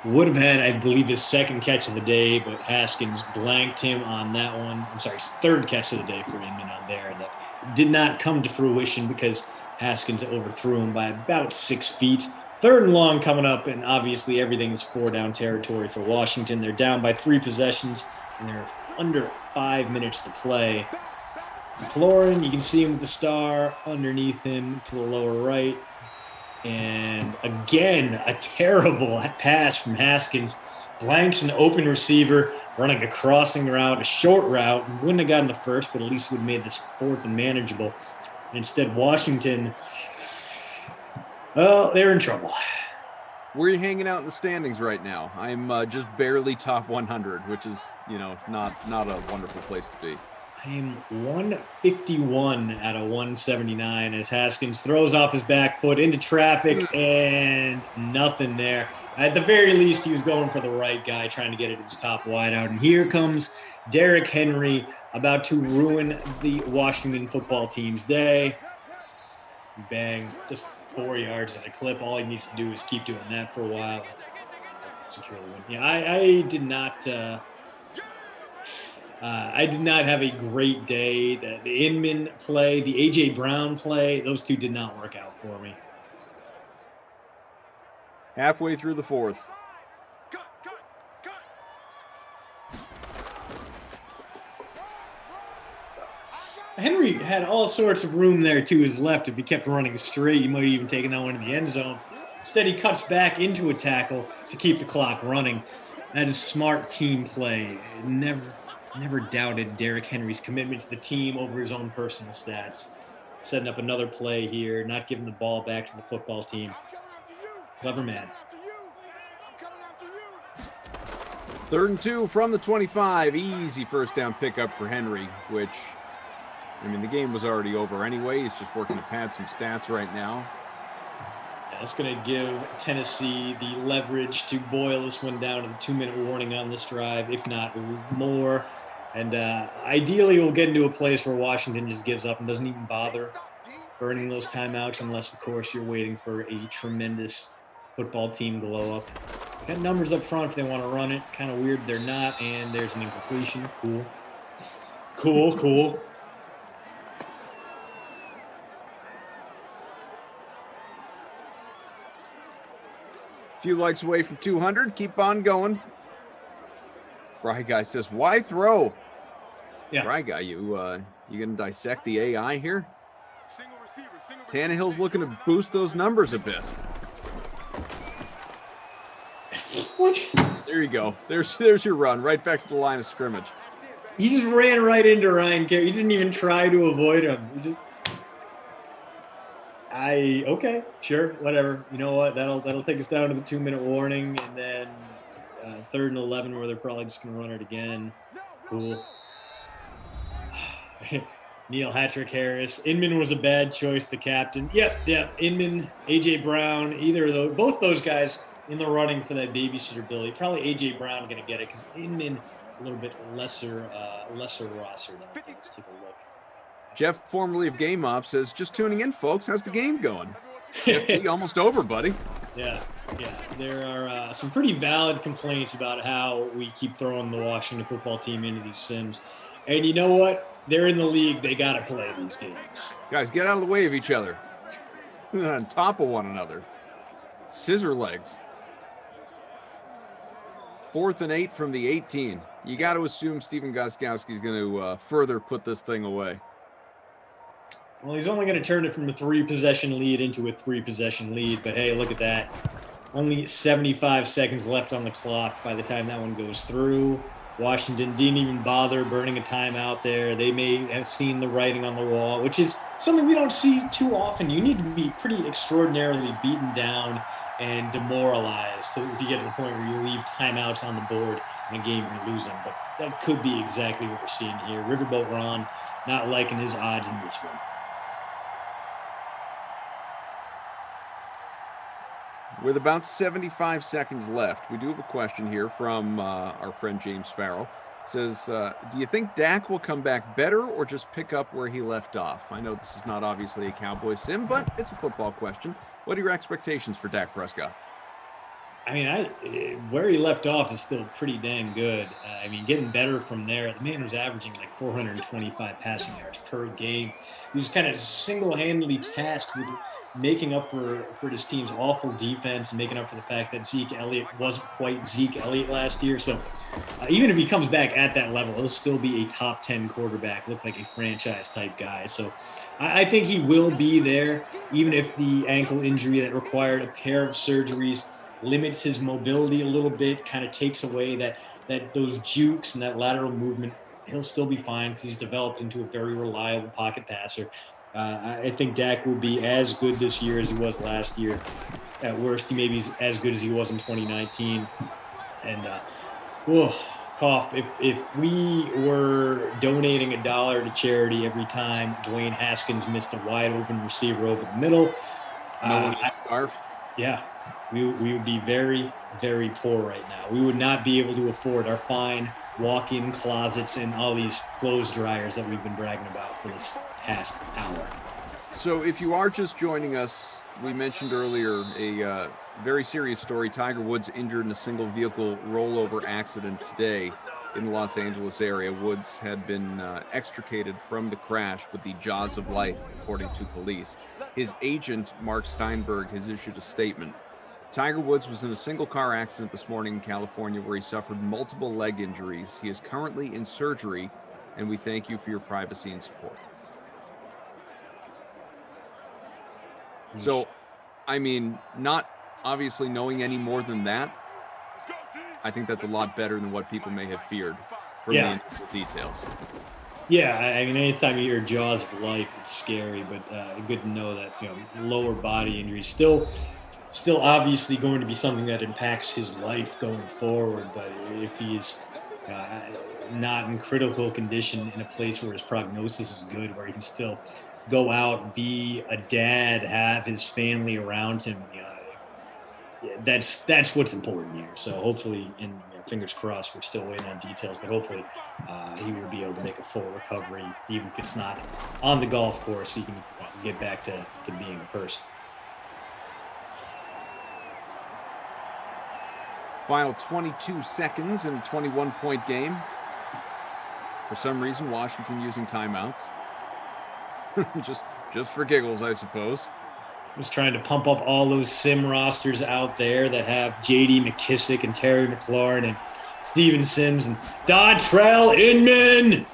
would have had, I believe, his second catch of the day, but Haskins blanked him on that one. I'm sorry, his third catch of the day for Inman on there. That did not come to fruition because Haskins overthrew him by about 6 feet. 3rd and long coming up, and obviously everything is 4-down territory for Washington. They're down by 3 possessions, and they're under 5 minutes to play. McLaurin, you can see him with the star underneath him to the lower right. And again, a terrible pass from Haskins. Blanks an open receiver, running a crossing route, a short route. Wouldn't have gotten the first, but at least would have made this 4th and manageable. And instead, Washington, well, they're in trouble. Where are you hanging out in the standings right now? I'm just barely top 100, which is, not a wonderful place to be. I am 151 out of 179 as Haskins throws off his back foot into traffic and nothing there. At the very least, he was going for the right guy, trying to get it to his top wideout. And here comes Derrick Henry, about to ruin the Washington football team's day. Bang, just 4 yards at a clip. All he needs to do is keep doing that for a while. Secure the win. Yeah, I did not... I did not have a great day. The Inman play, the A.J. Brown play, those two did not work out for me. Halfway through the 4th. Henry had all sorts of room there to his left. If he kept running straight, he might have even taken that one in the end zone. Instead, he cuts back into a tackle to keep the clock running. That is smart team play. Never doubted Derrick Henry's commitment to the team over his own personal stats. Setting up another play here, not giving the ball back to the football team. Clever man. 3rd and 2 from the 25. Easy 1st down pickup for Henry, which, the game was already over anyway. He's just working to pad some stats right now. That's going to give Tennessee the leverage to boil this one down to the 2-minute warning on this drive, if not more. And ideally, we'll get into a place where Washington just gives up and doesn't even bother burning those timeouts unless, of course, you're waiting for a tremendous football team glow up. Got numbers up front if they want to run it. Kind of weird they're not, and there's an incompletion. Cool. Few likes away from 200. Keep on going. Bry Guy says, why throw? Yeah. Bry Guy, you going to dissect the AI here? Tannehill's looking to boost those numbers a bit. What? There you go. There's your run. Right back to the line of scrimmage. He just ran right into Ryan Kerry. He didn't even try to avoid him. Okay, sure, whatever. You know what? That'll take us down to the 2-minute warning, and then 3rd and 11, where they're probably just gonna run it again. Cool. Neil Hatrick Harris. Inman was a bad choice to captain. Yep. Inman, A.J. Brown, either of those, both those guys in the running for that babysitter ability. Probably A.J. Brown gonna get it because Inman a little bit lesser roster than him. Let's take a look. Jeff, formerly of Game Ops, says, just tuning in, folks. How's the game going? Almost over, buddy. Yeah. There are some pretty valid complaints about how we keep throwing the Washington football team into these sims. And you know what? They're in the league. They got to play these games. Guys, get out of the way of each other. On top of one another. Scissor legs. 4th and 8 from the 18. You got to assume Stephen Gostkowski's going to further put this thing away. Well, he's only going to turn it from a 3-possession lead into a 3-possession lead. But, hey, look at that. Only 75 seconds left on the clock by the time that one goes through. Washington didn't even bother burning a timeout there. They may have seen the writing on the wall, which is something we don't see too often. You need to be pretty extraordinarily beaten down and demoralized to get to the point where you leave timeouts on the board in a game you're losing. But that could be exactly what we're seeing here. Riverboat Ron not liking his odds in this one. With about 75 seconds left, we do have a question here from our friend James Farrell. It says, do you think Dak will come back better or just pick up where he left off? I know this is not obviously a Cowboy sim, but it's a football question. What are your expectations for Dak Prescott? I mean, where he left off is still pretty dang good. I mean, getting better from there. The man was averaging like 425 passing yards per game. He was kind of single-handedly tasked with making up for this team's awful defense and making up for the fact that Zeke Elliott wasn't quite Zeke Elliott last year. So even if he comes back at that level, he'll still be a top 10 quarterback, look like a franchise-type guy. So I think he will be there, even if the ankle injury that required a pair of surgeries limits his mobility a little bit, kind of takes away that those jukes and that lateral movement. He'll still be fine because he's developed into a very reliable pocket passer. I think Dak will be as good this year as he was last year. At worst, he may be as good as he was in 2019. And cough. If we were donating $1 to charity every time Dwayne Haskins missed a wide open receiver over the middle, scarf. Yeah, we would be very, very poor right now. We would not be able to afford our fine walk-in closets and all these clothes dryers that we've been bragging about for this past hour. So if you are just joining us, we mentioned earlier a very serious story. Tiger Woods injured in a single vehicle rollover accident today in the Los Angeles area. Woods had been extricated from the crash with the jaws of life, according to police. His agent, Mark Steinberg, has issued a statement. Tiger Woods was in a single car accident this morning in California where he suffered multiple leg injuries. He is currently in surgery, and we thank you for your privacy and support. So, I mean, not obviously knowing any more than that, I think that's a lot better than what people may have feared from the details. Yeah, I mean, anytime you hear jaws of life, it's scary, but good to know that lower body injury still obviously going to be something that impacts his life going forward. But if he's not in critical condition in a place where his prognosis is good, where he can still go out, be a dad, have his family around him, that's what's important here. So hopefully, and fingers crossed, we're still waiting on details, but hopefully he will be able to make a full recovery, even if it's not on the golf course. He can get back to being a person. Final 22 seconds in a 21-point game. For some reason, Washington using timeouts. just for giggles, I suppose. Just trying to pump up all those sim rosters out there that have J.D. McKissick and Terry McLaurin and Steven Sims and Dontrell Inman.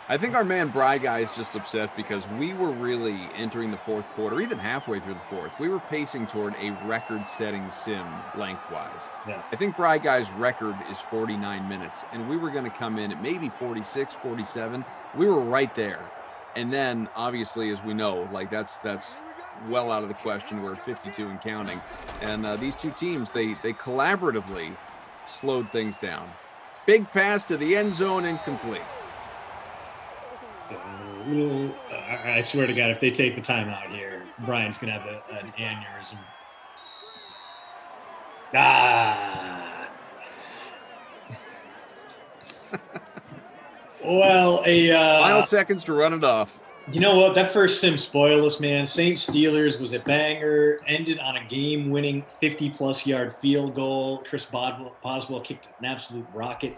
I think our man Bry Guy is just upset because we were really entering the fourth quarter, even halfway through the fourth. We were pacing toward a record-setting sim lengthwise. Yeah. I think Bry Guy's record is 49 minutes, and we were going to come in at maybe 46, 47. We were right there. And then, obviously, as we know, like that's well out of the question. We're 52 and counting. And these two teams, they collaboratively slowed things down. Big pass to the end zone, incomplete. I swear to God, if they take the timeout here, Brian's going to have an aneurysm. Well, final seconds to run it off. You know what? That first sim spoiled us, man. Saints Steelers was a banger, ended on a game-winning 50-plus yard field goal. Chris Boswell kicked an absolute rocket.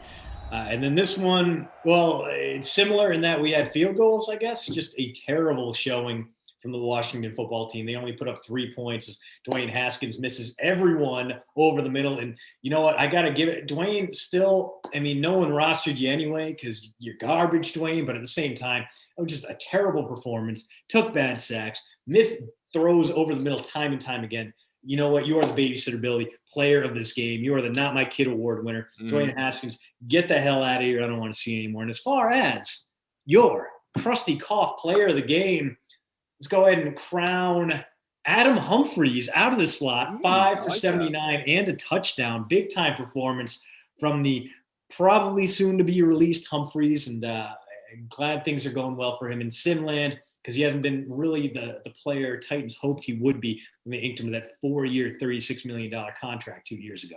And then this one, well, it's similar in that we had field goals, I guess. Just a terrible showing from the Washington football team. They only put up 3 points as Dwayne Haskins misses everyone over the middle. And you know what? I got to give it. Dwayne still, I mean, no one rostered you anyway because you're garbage, Dwayne. But at the same time, it was just a terrible performance. Took bad sacks, missed throws over the middle time and time again. you know what? You are the babysitter Billy, player of this game. You are the Not My Kid Award winner. Dwayne Haskins, get the hell out of here. I don't want to see you anymore. And as far as your crusty cough player of the game, let's go ahead and crown Adam Humphries out of the slot, 5 for 79 and a touchdown. Big time performance from the probably soon to be released Humphries. And glad things are going well for him in Simland, because he hasn't been really the player Titans hoped he would be when they inked him with that 4-year, $36 million contract 2 years ago.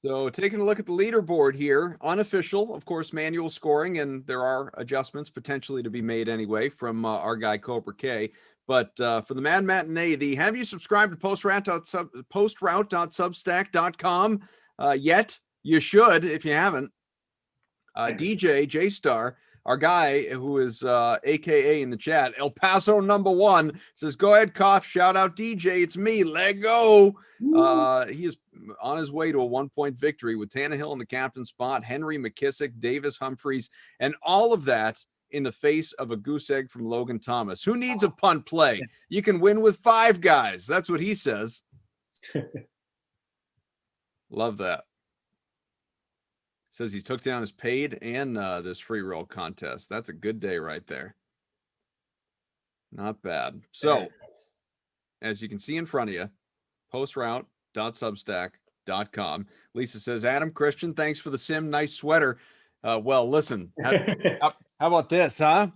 So taking a look at the leaderboard here, unofficial, of course, manual scoring, and there are adjustments potentially to be made anyway from our guy Cobra K. But for the Mad Matinee, have you subscribed to postroute.substack.com yet? You should if you haven't. DJ J-Star, our guy who is AKA in the chat, El Paso #1, says, go ahead, cough, shout out DJ, it's me, let go. He is on his way to a 1-point victory with Tannehill in the captain spot, Henry, McKissick, Davis, Humphries, and all of that in the face of a goose egg from Logan Thomas. Who needs a punt play? You can win with 5 guys. That's what he says. Love that. Says he took down his paid and this free roll contest. That's a good day right there. Not bad. So, as you can see in front of you, postroute.substack.com. Lisa says, Adam Christian, thanks for the sim. Nice sweater. Well, listen, how about this, huh?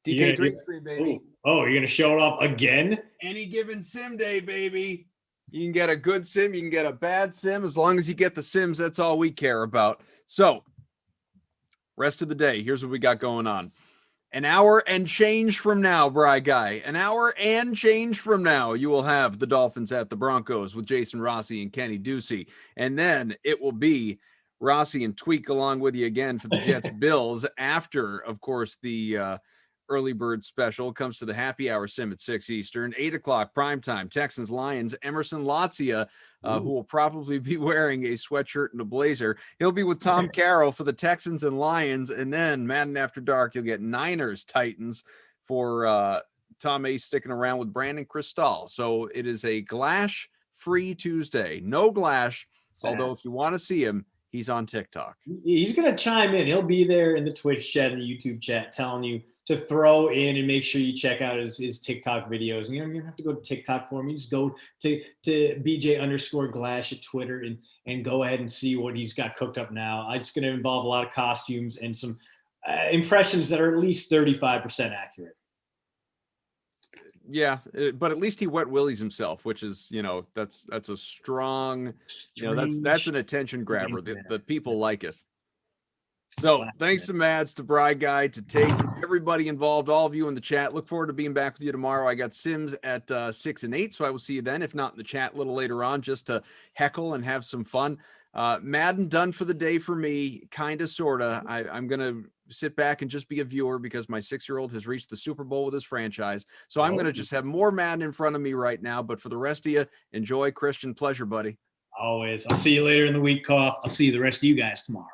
DK Dream Stream, baby. Oh, you're going to show it off again? Any given sim day, baby. You can get a good sim, you can get a bad sim. As long as you get the sims, that's all we care about. So, rest of the day, here's what we got going on. An hour and change from now, Bri Guy. An hour and change from now, you will have the Dolphins at the Broncos with Jason Rossi and Kenny Ducey. And then it will be Rossi and Tweak along with you again for the Jets Bills after, of course, the early bird special comes to the happy hour sim at 6 Eastern, 8 o'clock primetime, Texans Lions, Emerson Latzia, who will probably be wearing a sweatshirt and a blazer. He'll be with Tom Carroll for the Texans and Lions. And then Madden After Dark, you'll get Niners Titans for Tom A sticking around with Brandon Cristal. So it is a Glash free Tuesday. No Glash, although if you want to see him, he's on TikTok. He's going to chime in. He'll be there in the Twitch chat and the YouTube chat telling you to throw in and make sure you check out his TikTok videos. And you don't have to go to TikTok for him. You just go to BJ_Glash at Twitter and go ahead and see what he's got cooked up now. It's going to involve a lot of costumes and some impressions that are at least 35% accurate. Yeah, but at least he wet willies himself, which is, that's a strong, that's an attention grabber. The people like it. So thanks to Mads, to Bri Guy, to Tate, to everybody involved, all of you in the chat. Look forward to being back with you tomorrow. I got Sims at 6 and 8, so I will see you then, if not in the chat a little later on, just to heckle and have some fun. Madden done for the day for me, kind of, sort of. I'm going to sit back and just be a viewer because my 6-year-old has reached the Super Bowl with his franchise. So I'm going to just have more Madden in front of me right now. But for the rest of you, enjoy. Christian, pleasure, buddy. Always. I'll see you later in the week, Cough. I'll see the rest of you guys tomorrow.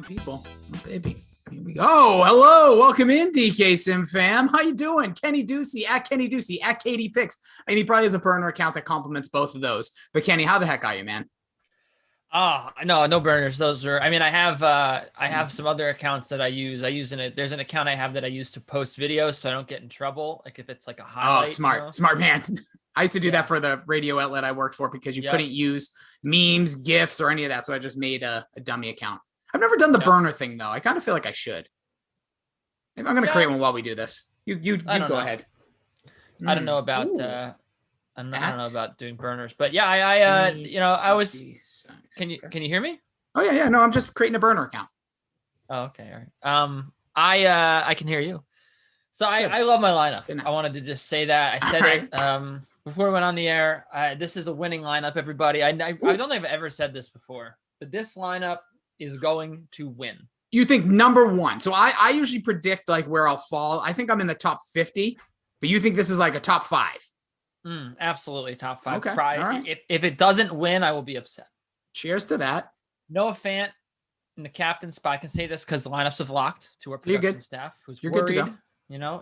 People. Oh, baby. Here we go. Oh, hello. Welcome in, DK Sim fam. How you doing? Kenny Ducey at Katie Picks. And he probably has a burner account that complements both of those. But Kenny, how the heck are you, man? Oh, no burners. Those are, I mean, I have some other accounts that I use. There's an account I have that I use to post videos so I don't get in trouble. Like if it's like a highlight. Oh, smart, you know? smart man. I used to do that for the radio outlet I worked for because you couldn't use memes, GIFs, or any of that. So I just made a dummy account. I've never done the burner thing though. I kind of feel like I should. Maybe I'm going to create one while we do this. You go ahead. I don't know about I don't know about doing burners, but yeah, I was. Can you hear me? Oh yeah. No, I'm just creating a burner account. Oh, okay. All right. I can hear you. So I love my lineup. I wanted to just say that. I said it before we went on the air. This is a winning lineup, everybody. I don't think I've ever said this before, but this lineup is going to win. You think number one. So I usually predict like where I'll fall. I think I'm in the top 50, but you think this is like a top 5? Absolutely top 5. Okay. All right. If it doesn't win, I will be upset. Cheers to that. Noah Fant in the captain spot. I can say this because the lineups have locked to our production staff who's worried, good to go. You know,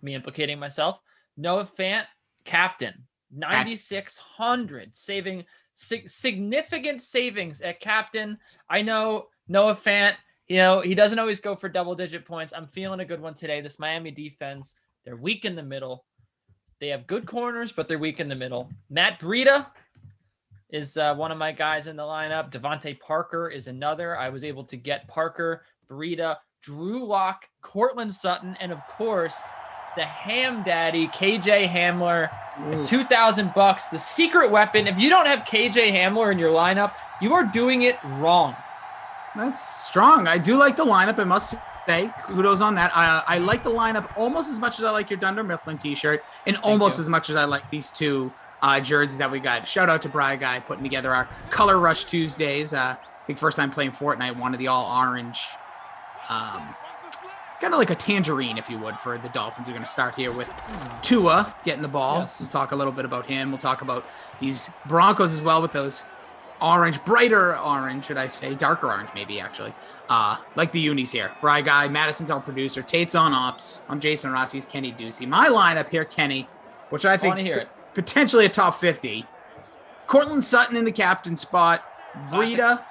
me implicating myself. Noah Fant, captain, 9,600, saving significant savings at captain. I know Noah Fant, you know, he doesn't always go for double-digit points. I'm feeling a good one today. This Miami defense, they're weak in the middle. They have good corners, but they're weak in the middle. Matt Breida is one of my guys in the lineup. Devontae Parker is another. I was able to get Parker, Breida, Drew Lock, Cortland Sutton, and of course, the Ham Daddy, KJ Hamler, $2,000, the secret weapon. If you don't have KJ Hamler in your lineup, you are doing it wrong. That's strong. I do like the lineup, I must say. Kudos on that. I like the lineup almost as much as I like your Dunder Mifflin t-shirt, and almost as much as I like these two jerseys that we got. Shout out to Bry Guy putting together our Color Rush Tuesdays. I think first time playing Fortnite, wanted the all orange. It's kind of like a tangerine, if you would, for the Dolphins. We're going to start here with Tua getting the ball. Yes. We'll talk a little bit about him. We'll talk about these Broncos as well with those orange, brighter orange, should I say, darker orange maybe, actually. Like the unis here. Bry Guy, Madison's our producer, Tate's on ops. I'm Jason Rossi, he's Kenny Ducey. My lineup here, Kenny, which I think potentially a top 50. Cortland Sutton in the captain spot. Breida,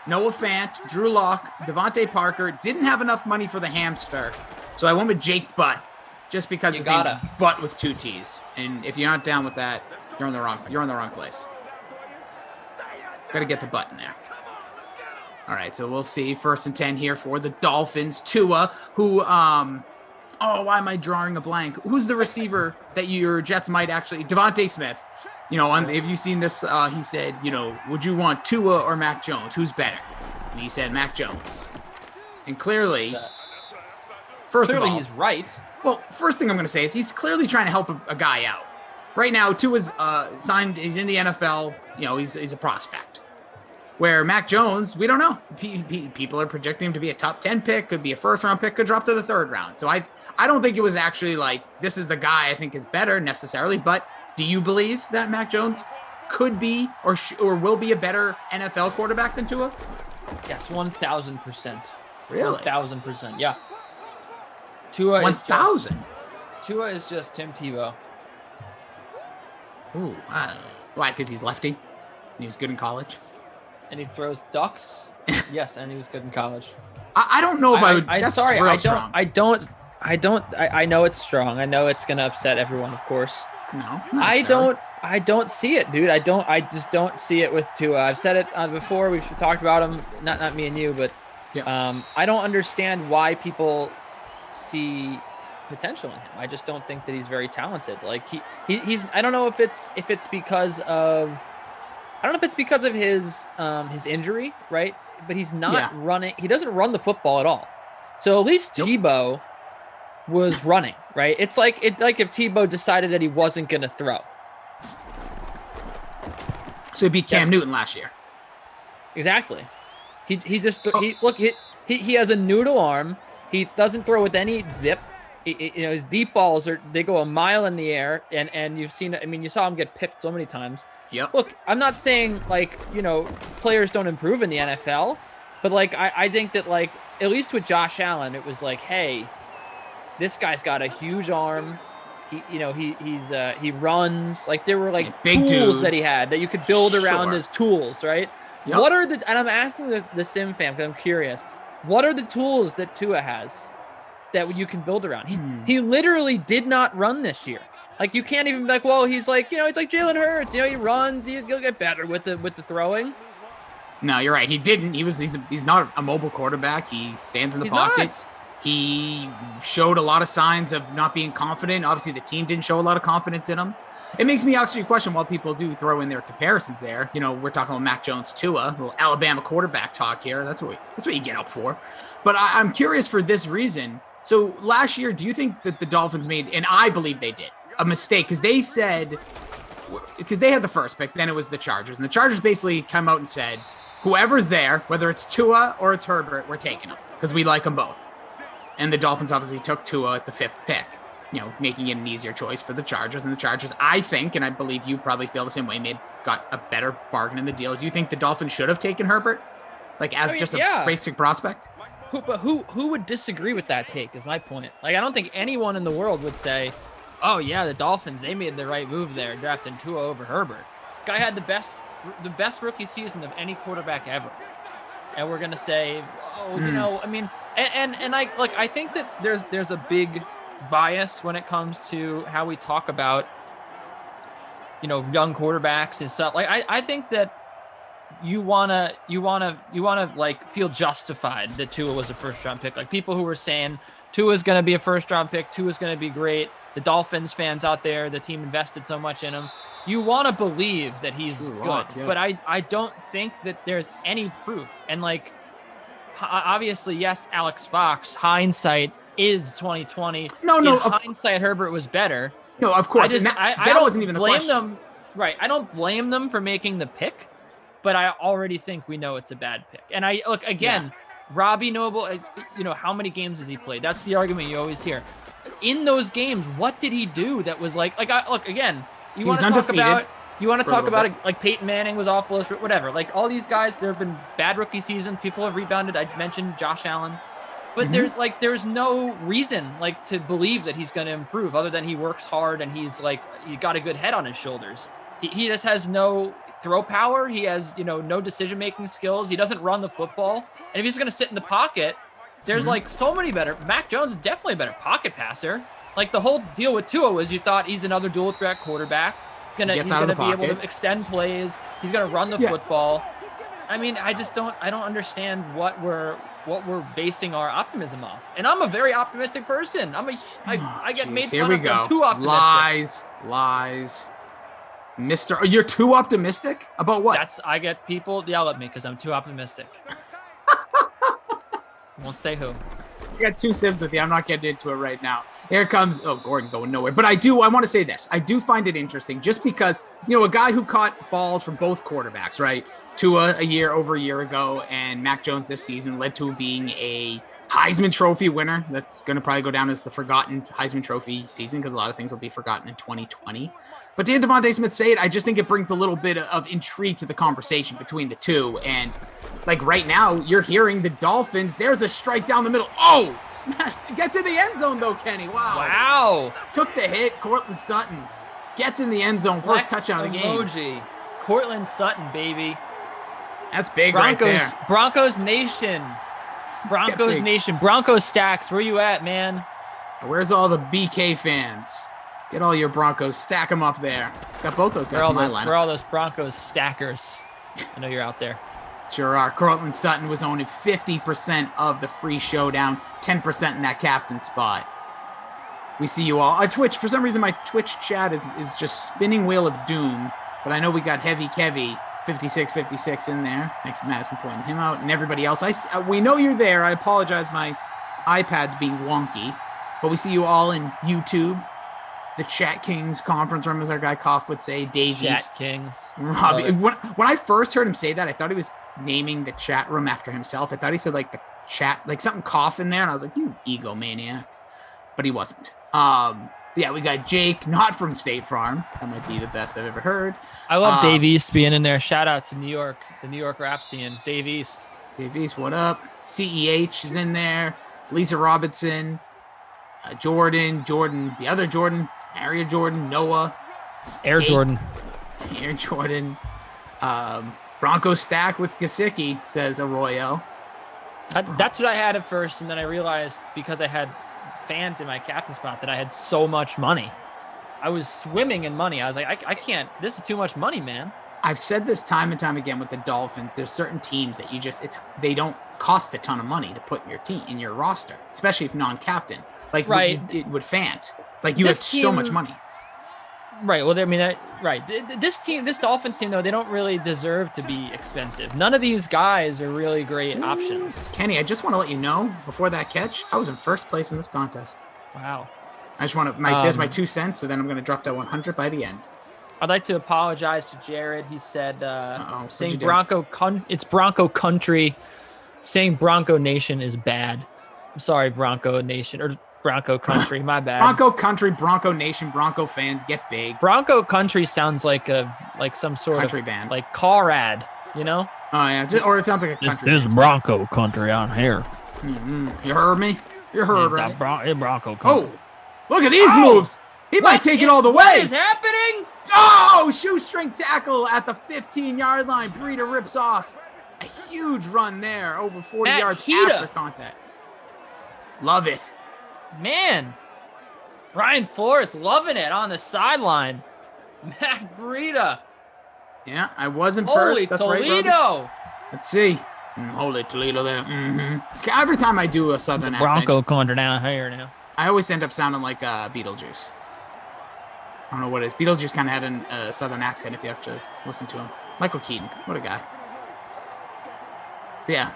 Noah Fant, Drew Lock, Devontae Parker. Didn't have enough money for the hamster, so I went with Jake Butt, just because his name's Butt with 2 T's. And if you're not down with that, you're in the wrong place. Got to get the button there. All right, so we'll see. 1st and 10 here for the Dolphins. Tua, who, why am I drawing a blank? Who's the receiver that your Jets might actually? Devontae Smith. Have you seen this? He said, would you want Tua or Mac Jones? Who's better? And he said Mac Jones. And clearly, first of all, he's right. Well, first thing I'm going to say is he's clearly trying to help a guy out. Right now, Tua's signed. He's in the NFL. He's a prospect. Where Mac Jones, we don't know. People are projecting him to be a top 10 pick, could be a 1st-round pick, could drop to the 3rd round. So I don't think it was actually like, this is the guy I think is better necessarily. But do you believe that Mac Jones could be or will be a better NFL quarterback than Tua? Yes, 1,000%. Really? 1,000%. Yeah. Tua 1,000. Tua is just Tim Tebow. Ooh, why? Because he's lefty. And he was good in college. And he throws ducks. Yes, and he was good in college. I don't know if I would. That's sorry, real I strong. I know it's strong. I know it's gonna upset everyone, of course. No, I don't see it, dude. I just don't see it with Tua. I've said it before. We've talked about him. Not me and you, but yeah. I don't understand why people see potential in him. I just don't think that he's very talented. Like he's. I don't know if it's because of. I don't know if it's because of his injury, right? But he's not running. He doesn't run the football at all. So at least Tebow was running, right? It's like if Tebow decided that he wasn't going to throw. So he beat Cam Newton last year. Exactly. He has a noodle arm. He doesn't throw with any zip. His deep balls they go a mile in the air, and you've seen it. I mean, you saw him get picked so many times. Yep. Look, I'm not saying players don't improve in the NFL, but I think that at least with Josh Allen, it was like, hey, this guy's got a huge arm. He runs. Like there were big tools dude that he had that you could build around his tools, right? Yep. What are and I'm asking the Sim fan because I'm curious. What are the tools that Tua has that you can build around? He literally did not run this year. Like you can't even be like, well, he's like Jalen Hurts. He runs. He'll get better with the throwing. No, you're right. He didn't. He's not a mobile quarterback. He stands in the pocket. Not. He showed a lot of signs of not being confident. Obviously, the team didn't show a lot of confidence in him. It makes me actually question why people do throw in their comparisons there. We're talking about Mac Jones, Tua, a little Alabama quarterback talk here. That's what you get up for. But I'm curious for this reason. So last year, do you think that the Dolphins made, and I believe they did, a mistake? Because they had the first pick, then it was the Chargers. And the Chargers basically come out and said, whoever's there, whether it's Tua or it's Herbert, we're taking them because we like them both. And the Dolphins obviously took Tua at the 5th pick, making it an easier choice for the Chargers. And the Chargers, I think, and I believe you probably feel the same way, got a better bargain in the deal. Do you think the Dolphins should have taken Herbert, a basic prospect? But who would disagree with that take is my point. I don't think anyone in the world would say, oh yeah, the Dolphins, they made the right move there, drafting Tua over Herbert. Guy had the best rookie season of any quarterback ever. And we're gonna say, I think that there's a big bias when it comes to how we talk about young quarterbacks and stuff. I think that you wanna feel justified that Tua was a 1st-round pick. Like people who were saying Tua's gonna be a 1st-round pick, Tua's gonna be great. The Dolphins fans out there, the team invested so much in him. You want to believe that he's good, but I don't think that there's any proof. And obviously, yes, Alex Fox, hindsight is 2020. No, In hindsight, Herbert was better. No, of course. I that don't wasn't even the blame question. them. Right. I don't blame them for making the pick, but I already think we know it's a bad pick. And I look again, Robbie Noble, how many games has he played? That's the argument you always hear. In those games, what did he do that was like look again, you want to talk about it, like Peyton Manning was awful, whatever. Like all these guys, there have been bad rookie seasons. People have rebounded. I mentioned Josh Allen. But there's no reason to believe that he's going to improve other than he works hard and he's he got a good head on his shoulders. He just has no throw power. He has, no decision-making skills. He doesn't run the football. And if he's going to sit in the pocket, there's so many better. Mac Jones is definitely a better pocket passer. The whole deal with Tua was you thought he's another dual threat quarterback. He's going to be able to extend plays. He's going to run the football. I mean, I don't understand what we're basing our optimism off. And I'm a very optimistic person. I get made fun of I'm too optimistic. Lies. You're too optimistic? About what? I get people yell at me because I'm too optimistic. Won't say who. I got two sims with you. I'm not getting into it right now. Here comes, Gordon going nowhere. But I want to say this. I do find it interesting just because, a guy who caught balls from both quarterbacks, right? Tua over a year ago, and Mac Jones this season led to being a Heisman Trophy winner. That's going to probably go down as the forgotten Heisman Trophy season because a lot of things will be forgotten in 2020. But to Devontae Smith say it, I just think it brings a little bit of intrigue to the conversation between the two. And right now, you're hearing the Dolphins. There's a strike down the middle. Oh, smashed. Gets in the end zone though, Kenny. Wow. Took the hit. Courtland Sutton gets in the end zone. First touchdown of the game. Courtland Sutton, baby. That's big right there. Broncos Nation. Broncos Stacks. Where you at, man? Where's all the BK fans? Get all your Broncos. Stack them up there. Got both those guys in my lineup. Where are all those Broncos stackers? I know you're out there. Sure are. Courtland Sutton was owning 50% of the free showdown, 10% in that captain spot. We see you all. On Twitch, for some reason, my Twitch chat is just spinning wheel of doom. But I know we got Heavy Kevy 56 in there. Thanks to Madison pointing him out and everybody else. We know you're there. I apologize. My iPad's being wonky. But we see you all in YouTube. The Chat Kings conference room, as our guy Koff would say. Dave Chat East. Kings. Robbie. When I first heard him say that, I thought he was naming the chat room after himself. I thought he said the chat, something Koff in there. And I was like, you egomaniac. But he wasn't. Yeah, we got Jake, not from State Farm. That might be the best I've ever heard. I love Dave East being in there. Shout out to New York, the New York rap scene. Dave East. Dave East, what up? CEH is in there. Lisa Robinson, Jordan, the other Jordan, Aria Jordan, Noah. Air Jake, Jordan. Bronco Stack with Gasicki, says Arroyo. That's what I had at first, and then I realized because I had fans in my captain spot that I had so much money. I was swimming in money. I was like, I can't. This is too much money, man. I've said this time and time again with the Dolphins. There's certain teams that they don't cost a ton of money to put in your team, in your roster, especially if non-captain. Right. With Fant. You have so much money. Right. Well, I mean, this Dolphins team, though, they don't really deserve to be expensive. None of these guys are really great options. Kenny, I just want to let you know, before that catch, I was in first place in this contest. Wow. I just want to, there's my 2 cents, so then I'm going to drop that 100 by the end. I'd like to apologize to Jared. He said, saying it's Bronco country. Saying Bronco Nation is bad. I'm sorry, Bronco Nation, or Bronco country, my bad. Bronco country, Bronco Nation, Bronco fans, get big. Bronco country sounds like some sort country of band, like car ad, you know? Oh yeah, or it sounds like a country. This is Bronco country on here. Mm-hmm. You heard me? You heard right? Bronco country. Oh, look at these moves. He might take it all the way. What is happening? Oh, shoestring tackle at the 15-yard line. Breida rips off a huge run there, over 40 yards after contact. Love it. Man, Brian Flores loving it on the sideline. Matt Breida. Yeah, I wasn't first. That's Toledo. right, Robbie. Let's see. Holy Toledo there. Mm-hmm. Every time I do a Southern accent, Bronco country down here now. I always end up sounding like Beetlejuice. I don't know what it is. Beetlejuice kind of had a Southern accent if you have to listen to him. Michael Keaton. What a guy. Yeah.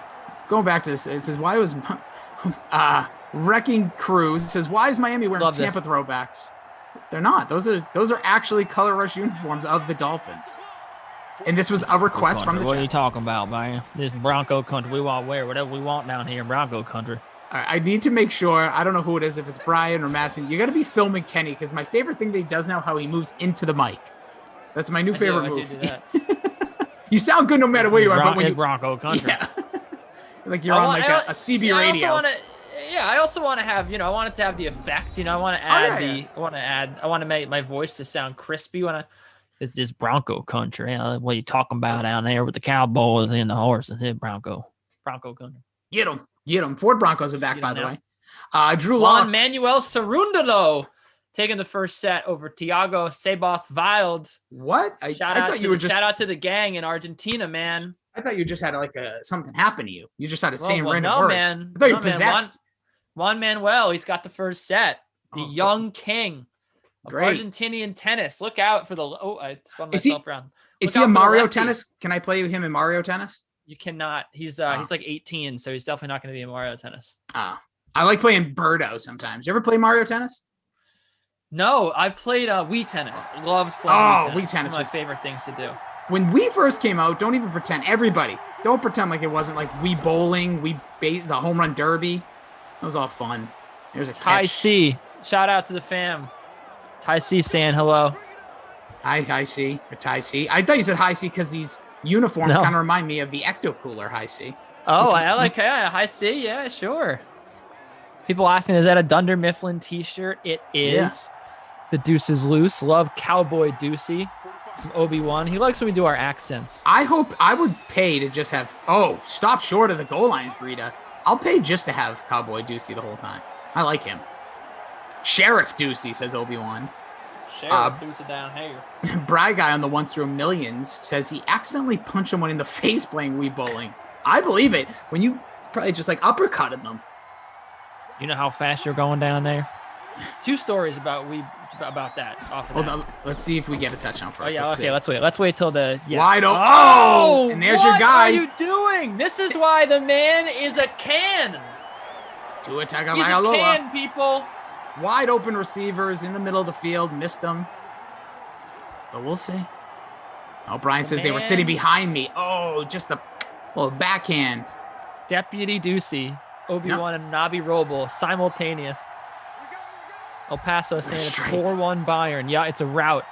going back to this, it says, why was Wrecking Cruise says, why is Miami wearing Tampa throwbacks? They're not. Those are actually Color Rush uniforms of the Dolphins. And this was a request from the What are you talking about, man? This Bronco country. We want to wear whatever we want down here in Bronco country. I need to make sure. I don't know who it is, if it's Brian or Masson. You got to be filming Kenny, because my favorite thing that he does now, how he moves into the mic. That's my new favorite move. I do that. You sound good no matter where you are, but when you Bronco country. Yeah. Like you're on like a CB radio. I also want to have, I want it to have the effect. I want to add I want to make my voice to sound crispy when it's this Bronco country. What are you talking about down there with the cowboys and the horses? It's Bronco country. Get them. Ford Broncos are back, by the way. Drew Juan Lock. Manuel Cerundolo taking the first set over Thiago Seboth Wild. What? Shout out to the gang in Argentina, man. I thought you just had like something happen to you. You just started saying random words. Man. I thought you were possessed. Juan Manuel, he's got the first set. The young king of Argentinian tennis. Look out for I spun myself around. Is he a Mario Tennis? Can I play him in Mario Tennis? You cannot. He's like 18, so he's definitely not going to be in Mario Tennis. I like playing Birdo sometimes. You ever play Mario Tennis? No, I played Wii Tennis. I loved playing Wii Tennis. Wii Tennis was my favorite things to do. When we first came out, don't even pretend. Everybody, don't pretend like it wasn't like Wii Bowling, the Home Run Derby. It was all fun. There's a Ty C. Shout out to the fam. Ty C saying hello. Hi C. Or Ty C. I thought you said Hi C because these uniforms kind of remind me of the Ecto Cooler Hi C. Oh, I like Hi C. Yeah, sure. People asking, is that a Dunder Mifflin t-shirt? It is. Yeah. The Deuce is Loose. Love Cowboy Deucey from Obi-Wan. He likes when we do our accents. I would pay to just have, stop short of the goal lines, Brita. I'll pay just to have Cowboy Deucey the whole time. I like him. Sheriff Deucey, says Obi-Wan. Sheriff Deucey down here. Bry Guy on the Once Through Millions says he accidentally punched someone in the face playing Wii Bowling. I believe it. When you probably just like uppercutted them. You know how fast you're going down there? 2 stories about that. Hold on, let's see if we get a touchdown first. Oh yeah, okay, let's wait. Let's wait till the wide open. Oh, and there's your guy. What are you doing? This is why the man is a can. Tua He's a can, people. Wide open receivers in the middle of the field, missed them. But we'll see. Oh, Brian says they were sitting behind me. Oh, just a little backhand. Deputy Ducey, Obi-Wan and Nabi Roble, simultaneous. El Paso saying it's 4-1 Bayern. Yeah, it's a rout.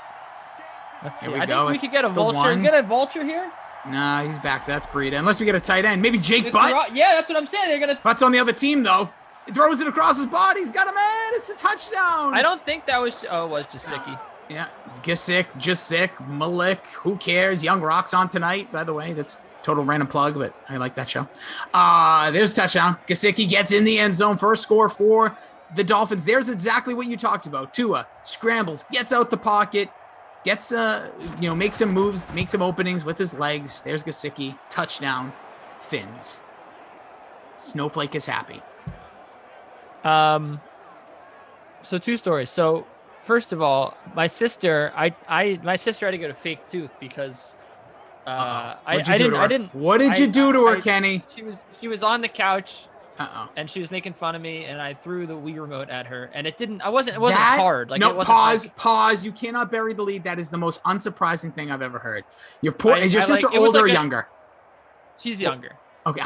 Let's see. I think we could get a vulture. Get a vulture here? Nah, he's back. That's Breida. Unless we get a tight end. Maybe Jake Butt. Yeah, that's what I'm saying. They're gonna. Butt's on the other team though. He throws it across his body. He's got a man. It's a touchdown. I don't think that was. Oh, it was Jasicki. Yeah, Jasik, Malik. Who cares? Young Rock's on tonight. By the way, that's total random plug, but I like that show. There's a touchdown. Gesicki gets in the end zone. First score for the Dolphins. There's exactly what you talked about. Tua scrambles, gets out the pocket, gets makes some moves, makes some openings with his legs. There's Gesicki, touchdown, Fins. Snowflake is happy. So 2 stories. So first of all, my sister had to go to fake tooth because I didn't. What did you do to her, Kenny? She was on the couch. And she was making fun of me, and I threw the Wii remote at her, and it wasn't hard. Like, no, it wasn't pause. You cannot bury the lead. That is the most unsurprising thing I've ever heard. Is your sister older or younger? She's younger. Okay,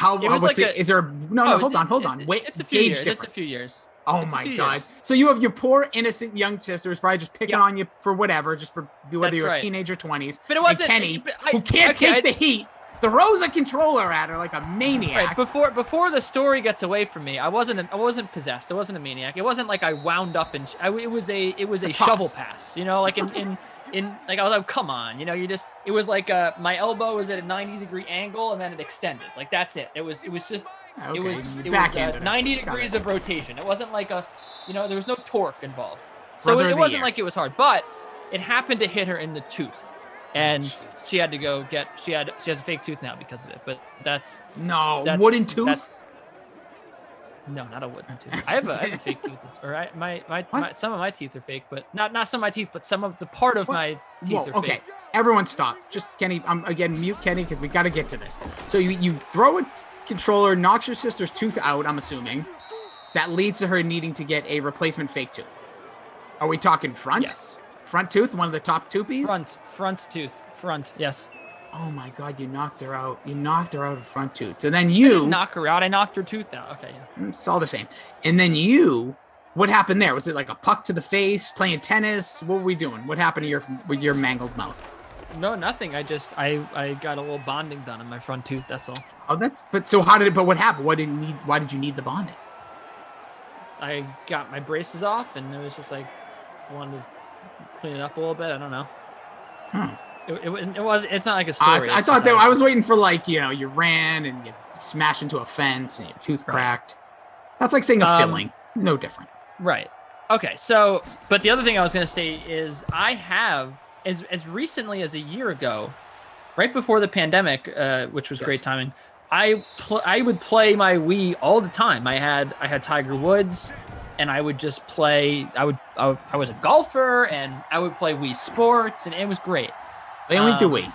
is there? No, hold on. Wait, it's a few years. It's a few years. Oh my God! Years. So you have your poor innocent young sister who's probably just picking on you for whatever, just for whether you're a teenager, 20s. But it wasn't Kenny, who can't take the heat. Throws a controller at her like a maniac. Right, before the story gets away from me, I wasn't possessed. I wasn't a maniac. It wasn't like I wound up and it was a shovel pass. Like in like I was like, come on, it was like my elbow was at a 90-degree angle and then it extended. Like that's it. It was just okay. it was 90 degrees of rotation. It wasn't like there was no torque involved. So it wasn't like it was hard, but it happened to hit her in the tooth. And she had to go she has a fake tooth now because of it. But that's wooden tooth. No, not a wooden tooth. I have a fake tooth. Or my some of my teeth are fake, but not some of my teeth, but some of the part of my teeth are fake. Okay, everyone stop. Just Kenny, I'm again mute Kenny because we got to get to this. So you throw it controller knocks your sister's tooth out, I'm assuming, that leads to her needing to get a replacement fake tooth. Are we talking front? Yes. Front tooth, one of the top toopies? Front tooth. Front, yes. Oh my God, you knocked her out. You knocked her out of front tooth. So then I you... didn't knock her out. I knocked her tooth out. Okay, yeah. It's all the same. And then you... What happened there? Was it like a puck to the face, playing tennis? What were we doing? What happened to your mangled mouth? No, nothing. I got a little bonding done in my front tooth. That's all. Oh, but what happened? Why did you need the bonding? I got my braces off, and it was just like I wanted to clean it up a little bit. I don't know. It's not like a story. I was waiting for you ran and you smashed into a fence and your tooth cracked. That's like saying a filling. No different. Right. Okay. So, but the other thing I was going to say is I have, as recently as a year ago, right before the pandemic, which was great timing, I would play my Wii all the time. I had Tiger Woods, and I would just play. I was a golfer, and I would play Wii Sports, and it was great. They only do Wii.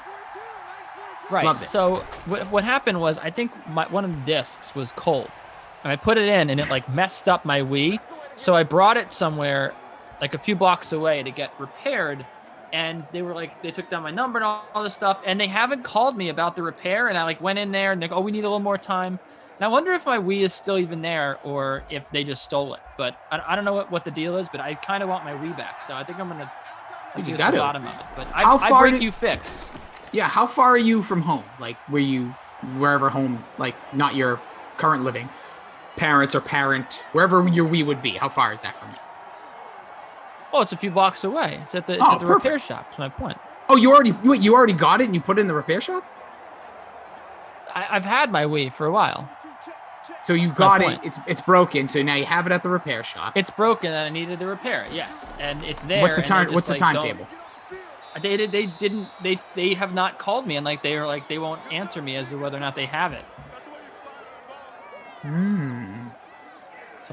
Right. Loved it. So what happened was I think one of the discs was cold, and I put it in, and it messed up my Wii. So I brought it somewhere, like a few blocks away, to get repaired. And they were they took down my number and all this stuff, and they haven't called me about the repair. And I went in there, and they go, "Oh, we need a little more time." And I wonder if my Wii is still even there, or if they just stole it. But I don't know what the deal is. But I kind of want my Wii back, so I think I'm gonna do the bottom of it. But I break you fix. Yeah, how far are you from home? Wherever home, not your current living, parents or parent, wherever your Wii would be. How far is that from you? Oh, it's a few blocks away. It's at the repair shop. That's my point. Oh, you already got it and you put it in the repair shop? I've had my Wii for a while. So you got it. It's broken. So now you have it at the repair shop. It's broken and I needed to repair it. Yes, and it's there. What's the time? What's the timetable? They have not called me, and they won't answer me as to whether or not they have it. So I'm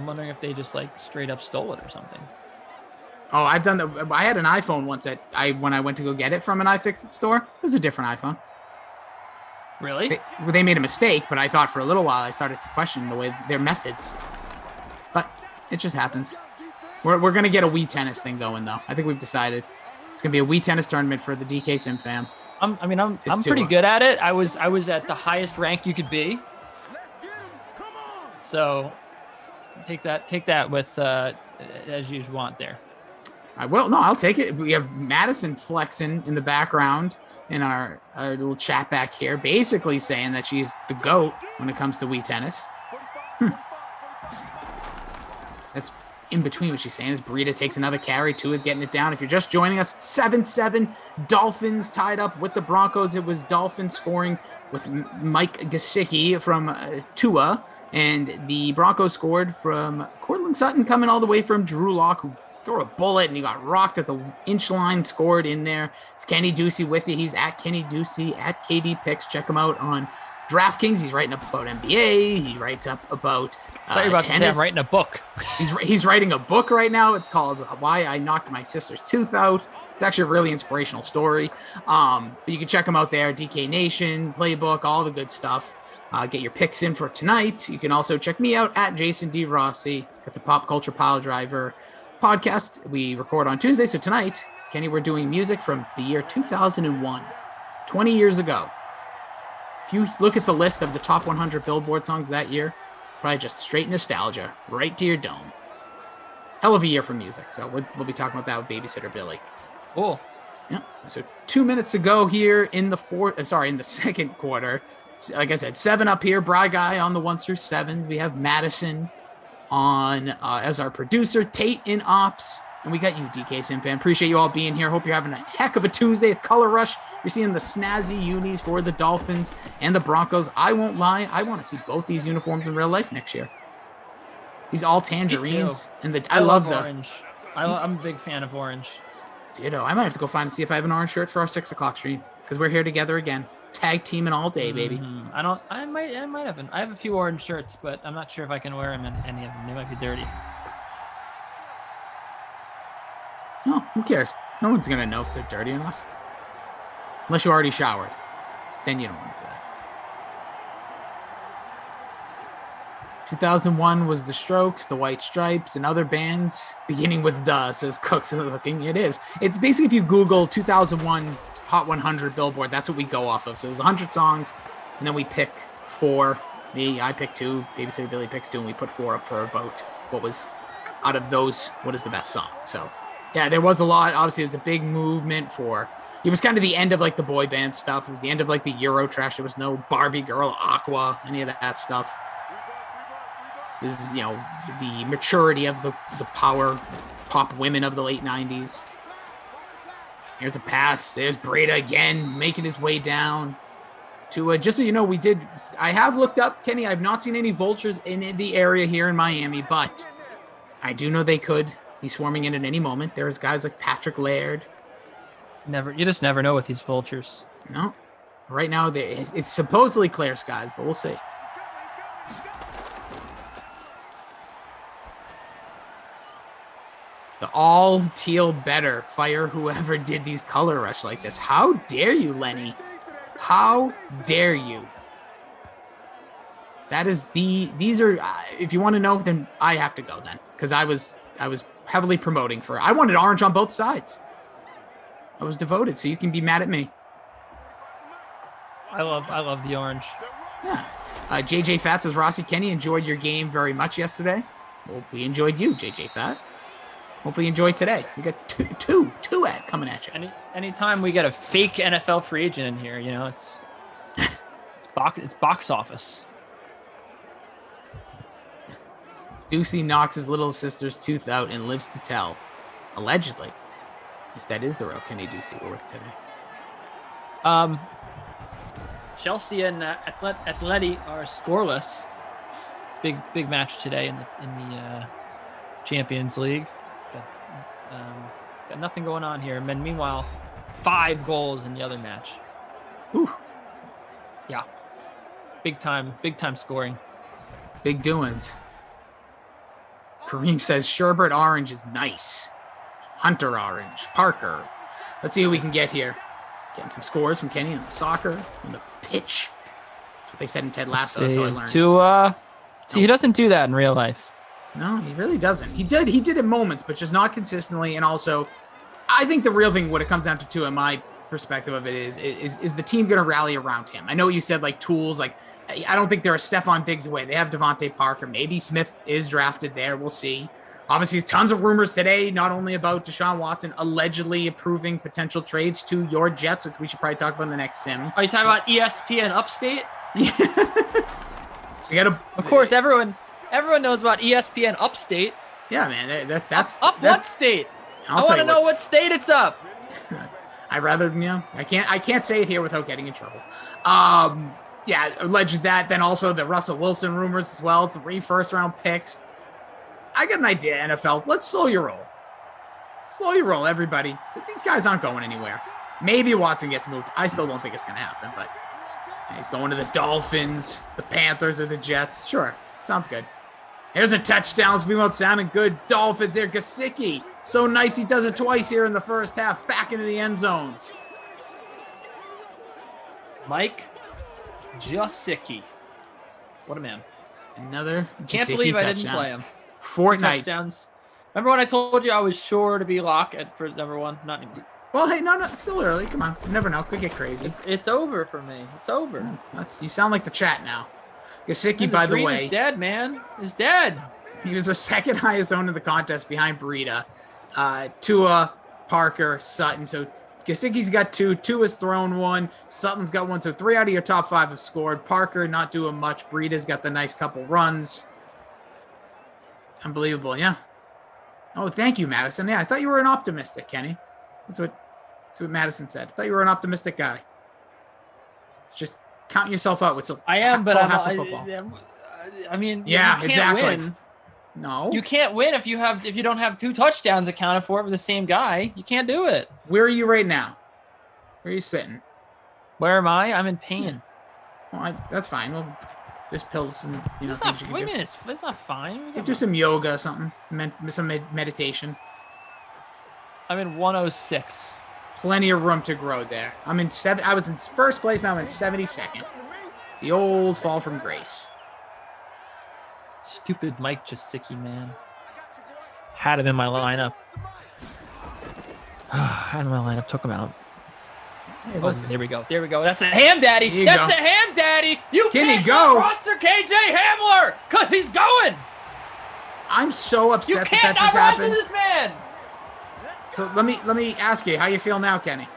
wondering if they just straight up stole it or something. Oh, I've done that. I had an iPhone once when I went to go get it from an iFixit store. It was a different iPhone. Really? They made a mistake, but I thought for a little while I started to question their methods. But it just happens. We're gonna get a Wii tennis thing going though. I think we've decided it's gonna be a Wii tennis tournament for the DK Sim fam. I'm pretty good at it. I was at the highest rank you could be. So take that with as you want there. I'll take it. We have Madison flexing in the background in our little chat back here, basically saying that she's the GOAT when it comes to Wii tennis. That's in between what she's saying is Burita takes another carry. Tua is getting it down. If you're just joining us, 7-7 Dolphins tied up with the Broncos. It was Dolphins scoring with Mike Gesicki from Tua, and the Broncos scored from Cortland Sutton coming all the way from Drew Lock, who threw a bullet and he got rocked at the inch line, scored in there. It's Kenny Ducey with you. He's at Kenny Ducey at KD Picks. Check him out on DraftKings. He's writing up about NBA. He writes up about tennis. To say I'm writing a book. He's writing a book right now. It's called Why I Knocked My Sister's Tooth Out. It's actually a really inspirational story. But you can check him out there. DK Nation, Playbook, all the good stuff. Get your picks in for tonight. You can also check me out at Jason D. Rossi at the Pop Culture Pile Driver podcast. We record on Tuesday. So tonight, Kenny, we're doing music from the year 2001, 20 years ago. If you look at the list of the top 100 Billboard songs that year, probably just straight nostalgia, right to your dome. Hell of a year for music. So we'll be talking about that with Babysitter Billy. Cool. Yeah. So 2 minutes to go here in the second quarter. Like I said, 7 up here. Bry Guy on the 1s through 7s. We have Madison on as our producer, Tate in ops, and we got you, DK Sim fan. Appreciate you all being here. Hope you're having a heck of a Tuesday. It's Color Rush. You're seeing the snazzy unis for the Dolphins and the Broncos. I won't lie, I want to see both these uniforms in real life next year. These all tangerines, and I love the orange. I'm a big fan of orange. Ditto. I might have to go find and see if I have an orange shirt for our 6 o'clock stream, because we're here together again. Tag teaming all day, baby. I might have I have a few orange shirts, but I'm not sure if I can wear them in any of them. They might be dirty. No, who cares? No one's gonna know if they're dirty or not. Unless you already showered. Then you don't want to do that. 2001 was the Strokes, the White Stripes, and other bands, beginning with "Duh," says Cooks. Looking, it is. It's basically if you Google 2001 Hot 100 Billboard, that's what we go off of. So there's 100 songs, and then we pick 4. I pick 2. Babysitter Billy picks 2, and we put 4 up for a vote. What was out of those? What is the best song? So yeah, there was a lot. Obviously, it was a big movement for. It was kind of the end of like the boy band stuff. It was the end of like the Euro trash. There was no Barbie Girl, Aqua, any of that stuff. Is the maturity of the power pop women of the late 90s. Here's a pass. There's Breda again making his way down to just so you know, I have looked up, Kenny. I've not seen any vultures in the area here in Miami, but I do know they could be swarming in at any moment. There's guys like Patrick Laird. You just never know with these vultures. No, right now it's supposedly clear skies, but we'll see. The all teal better fire whoever did these color rush like this. How dare you, Lenny? How dare you? That is these are, if you want to know, then I have to go then. Because I was heavily promoting I wanted orange on both sides. I was devoted, so you can be mad at me. I love the orange. Yeah. JJ Fat says, Rossi, Kenny enjoyed your game very much yesterday. Well, we enjoyed you, JJ Fat. Hopefully you enjoyed today. We got two coming at you. Anytime we get a fake NFL free agent in here, it's box office. Ducey knocks his little sister's tooth out and lives to tell. Allegedly. If that is the real Kenny Ducey we're with today. Chelsea and Atleti are scoreless. Big match today in the Champions League. Got nothing going on here. And meanwhile, 5 goals in the other match. Ooh. Yeah. Big time scoring. Big doings. Kareem says Sherbert orange is nice. Hunter orange. Parker. Let's see who we can get here. Getting some scores from Kenny on the soccer, on the pitch. That's what they said in Ted Lasso. That's how I learned. He doesn't do that in real life. No, he really doesn't. He did in moments, but just not consistently. And also, I think the real thing, what it comes down to, in my perspective of it, is the team going to rally around him? I know you said like tools, like I don't think they're a Stephon Diggs away. They have Devontae Parker. Maybe Smith is drafted there. We'll see. Obviously, tons of rumors today, not only about Deshaun Watson allegedly approving potential trades to your Jets, which we should probably talk about in the next sim. Are you talking about ESPN Upstate? Yeah. Of course, everyone knows about ESPN Upstate. Yeah, man. That's what state? I want to know what state it's up. I'd rather, I can't say it here without getting in trouble. Yeah, alleged that. Then also the Russell Wilson rumors as well. 3 first-round picks. I got an idea, NFL. Let's slow your roll. Slow your roll, everybody. These guys aren't going anywhere. Maybe Watson gets moved. I still don't think it's going to happen, but he's going to the Dolphins, the Panthers, or the Jets. Sure, sounds good. Here's a touchdown. Speaking about sounding good. Dolphins here. Gesicki. So nice he does it twice here in the first half. Back into the end zone. Mike Gesicki. What a man. Another Can't believe touchdown. I didn't play him. Fortnite. 2 touchdowns. Remember when I told you I was sure to be lock for number 1? Not anymore. Well, hey, no, it's still early. Come on. You never know. Could get crazy. It's over for me. It's over. You sound like the chat now. Gesicki, by the way. Is dead, man. Is dead. He was the second highest owned in the contest behind Breida. Tua, Parker, Sutton. So Gesicki's got 2. Tua's thrown 1. Sutton's got 1. So 3 out of your top 5 have scored. Parker not doing much. Breida's got the nice couple runs. It's unbelievable, yeah. Oh, thank you, Madison. Yeah, I thought you were an optimistic, Kenny. That's what Madison said. I thought you were an optimistic guy. Just count yourself out with some. I am, but half of football. I mean, yeah, you can't exactly. Win. No, you can't win if you don't have 2 touchdowns accounted for with the same guy. You can't do it. Where are you right now? Where are you sitting? Where am I? I'm in pain. Well, that's fine. Well, there's pills and it's things not, you can wait do. a minute, it's not fine. You do some yoga or something. Some meditation. I'm in 106. Plenty of room to grow there. I was in first place. Now I'm in 72nd. The old fall from grace. Stupid Mike Jasicki, man. Had him in my lineup. Had him in my lineup. Took him out. Hey, Oh, listen. there we go. There we go. That's a ham daddy. There you That's go. the ham daddy. You Can he can't go? roster KJ Hamler because he's going. I'm so You upset can't that not just roster happened. this man. So let me ask you, how you feel now, Kenny?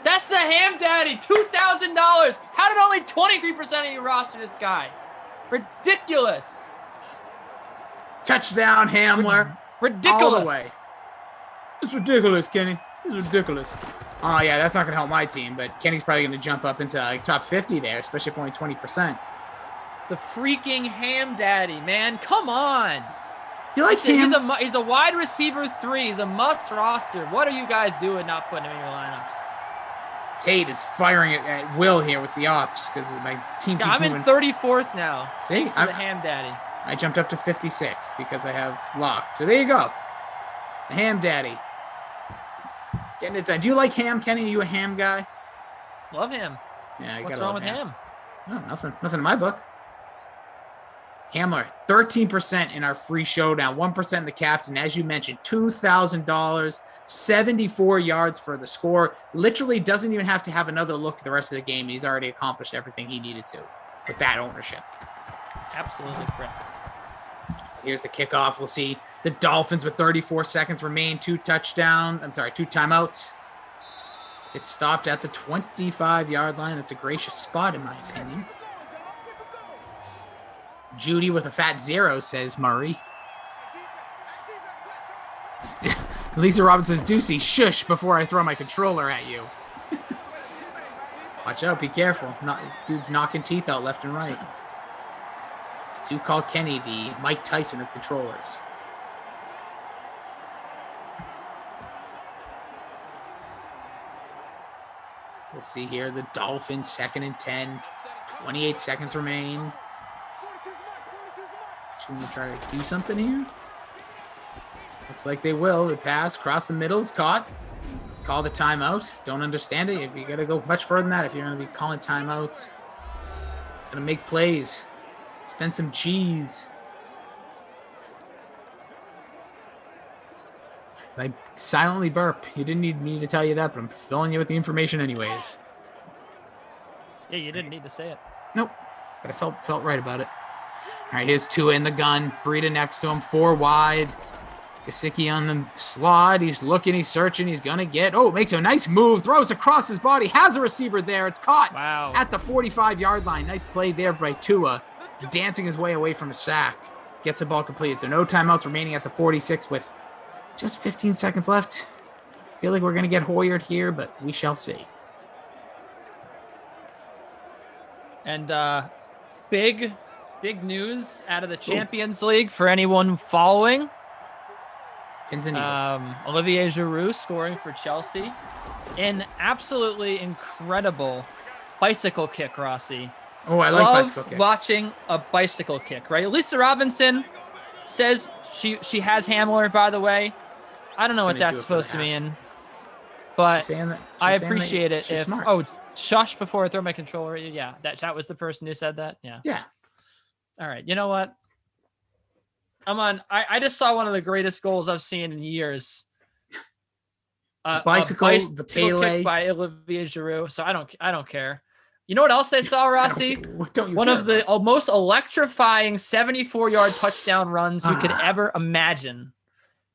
That's the ham daddy. $2,000. How did only 23% of you roster this guy? Ridiculous. Touchdown, Hamler. Ridiculous. All the way. It's ridiculous, Kenny. It's ridiculous. Oh, yeah, that's not going to help my team, but Kenny's probably going to jump up into like top 50 there, especially if only 20%. The freaking ham daddy, man. Come on. You like him? He's a wide receiver 3. He's a must roster. What are you guys doing not putting him in your lineups? Tate is firing it at will here with the ops because my team keeps I'm in moving. 34th now. See? Thanks to the ham daddy. I jumped up to 56 because I have Lock. So there you go. The ham daddy. Getting it done. Do you like ham, Kenny? Are you a ham guy? Love him. Yeah, you What's gotta wrong love with ham. him? No, nothing in my book. Hamler, 13% in our free showdown, 1% in the captain. As you mentioned, $2,000, 74 yards for the score. Literally doesn't even have to have another look the rest of the game. He's already accomplished everything he needed to with that ownership. Absolutely correct. So here's the kickoff. We'll see the Dolphins with 34 seconds remain, 2 timeouts. It's stopped at the 25-yard line. That's a gracious spot, in my opinion. Judy with a fat 0, says Murray. Lisa Robbins says, Deucey, shush before I throw my controller at you. Watch out, be careful. Dude's knocking teeth out left and right. Do call Kenny the Mike Tyson of controllers. We'll see here the Dolphins, 2nd and 10. 28 seconds remain. Actually, going to try to do something here. Looks like they will. The pass, cross the middle, it's caught. Call the timeout. Don't understand it. You got to go much further than that if you're going to be calling timeouts. Got to make plays. Spend some cheese. So I silently burp. You didn't need me to tell you that, but I'm filling you with the information anyways. Yeah, you didn't need to say it. Nope. But I felt right about it. All right, here's Tua in the gun. Breida next to him. 4 wide. Gesicki on the slot. He's looking. He's searching. He's going to get. Oh, makes a nice move. Throws across his body. Has a receiver there. It's caught. Wow. At the 45-yard line. Nice play there by Tua. Dancing his way away from a sack. Gets the ball completed. So no timeouts remaining at the 46 with just 15 seconds left. I feel like we're going to get Hoyered here, but we shall see. And big news out of the Champions League for anyone following. Pins and needles. Olivier Giroud scoring for Chelsea. An absolutely incredible bicycle kick, Rossi. Oh, I like Love bicycle kicks. watching a bicycle kick, right? Lisa Robinson says she has Hamler, by the way. I don't know what that's supposed to mean, but She's saying that, I she's saying that appreciate it. she's If smart. oh, shush before I throw my controller. Yeah, that was the person who said that. Yeah. Yeah. All right. You know what? I just saw one of the greatest goals I've seen in years. Bicycle, the kick Pele. by Olivier Giroud. So I don't care. You know what else I saw, Rossi? Don't you One care of the about? most electrifying 74-yard touchdown runs you could ever imagine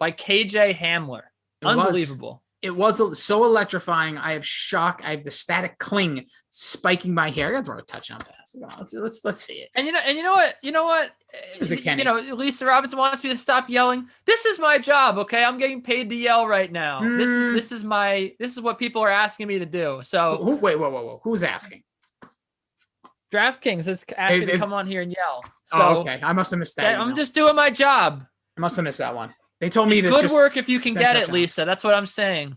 by KJ Hamler. Unbelievable. It was so electrifying. I have shock. I have the static cling spiking my hair. I gotta throw a touchdown pass. Let's see it. And you know what? Is it Kenny? You know, Lisa Robinson wants me to stop yelling. This is my job, okay? I'm getting paid to yell right now. This is what people are asking me to do. So Wait, whoa. Who's asking? DraftKings is asking me to come on here and yell. So okay. I must have missed that. I'm just doing my job. I must have missed that one. They told me It's to good work if you can send get it, touchdowns. Lisa. That's what I'm saying.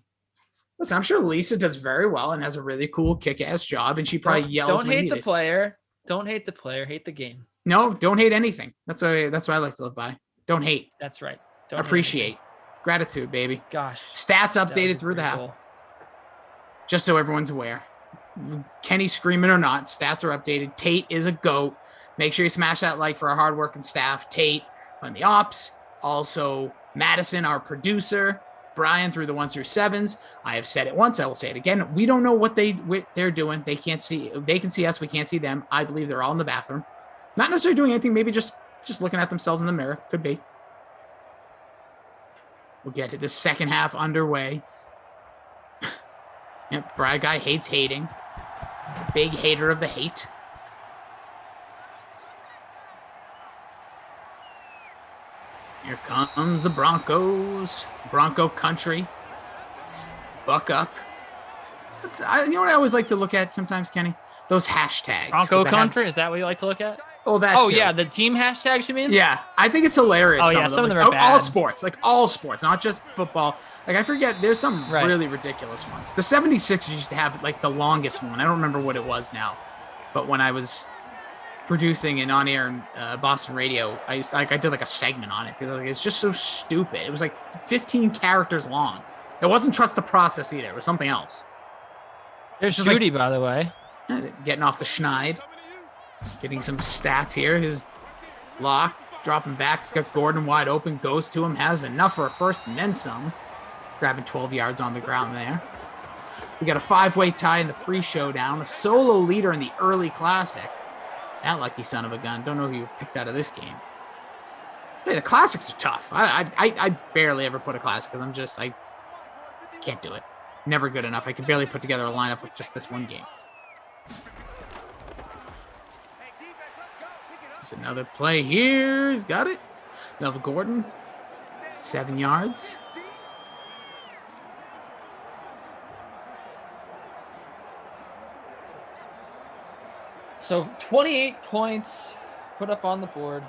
Listen, I'm sure Lisa does very well and has a really cool kick-ass job, and she probably yells. Don't when hate the needed. player. Don't hate the player. Hate the game. No, don't hate anything. That's what I like to live by. Don't hate. That's right. Don't hate Appreciate. Gratitude, baby. anything. Gosh. Stats that was updated a through the great half. goal. Just so everyone's aware. Kenny screaming or not, stats are updated. Tate is a GOAT. Make sure you smash that like for our hardworking staff, Tate on the ops, also Madison, our producer, Brian through the 1s through 7s. I have said it once. I will say it again. We don't know what they're doing. They can't see. They can see us. We can't see them. I believe they're all in the bathroom. Not necessarily doing anything. Maybe just looking at themselves in the mirror. Could be. We'll get to the second half underway. Yep, Brad guy hates hating. Big hater of the hate. Here comes the Broncos. Bronco country. Buck up. You know what I always like to look at sometimes, Kenny? Those hashtags. Bronco country? Is that what you like to look at? Oh, that Oh, too. yeah, the team hashtags, you mean? Yeah, I think it's hilarious. Oh, yeah, some of them are all bad. sports, all sports, not just football. Like, I forget, there's some really ridiculous ones. The 76ers used to have, like, the longest one. I don't remember what it was now. But when I was producing and on air in Boston radio, I did like a segment on it because it's just so stupid. It was like 15 characters long. It wasn't trust the process either. It was something else. There's Judy, by the way. Getting off the schneid. Getting some stats here. His lock, dropping back. He's got Gordon wide open. Goes to him. Has enough for a first and then some. Grabbing 12 yards on the ground there. We got a 5-way tie in the free showdown. A solo leader in the early classic. That lucky son of a gun. Don't know who you picked out of this game. Hey, the classics are tough. I barely ever put a classic because I can't do it. Never good enough. I could barely put together a lineup with just this one game. There's another play here. He's got it. Melvin Gordon. 7 yards. So 28 points put up on the board.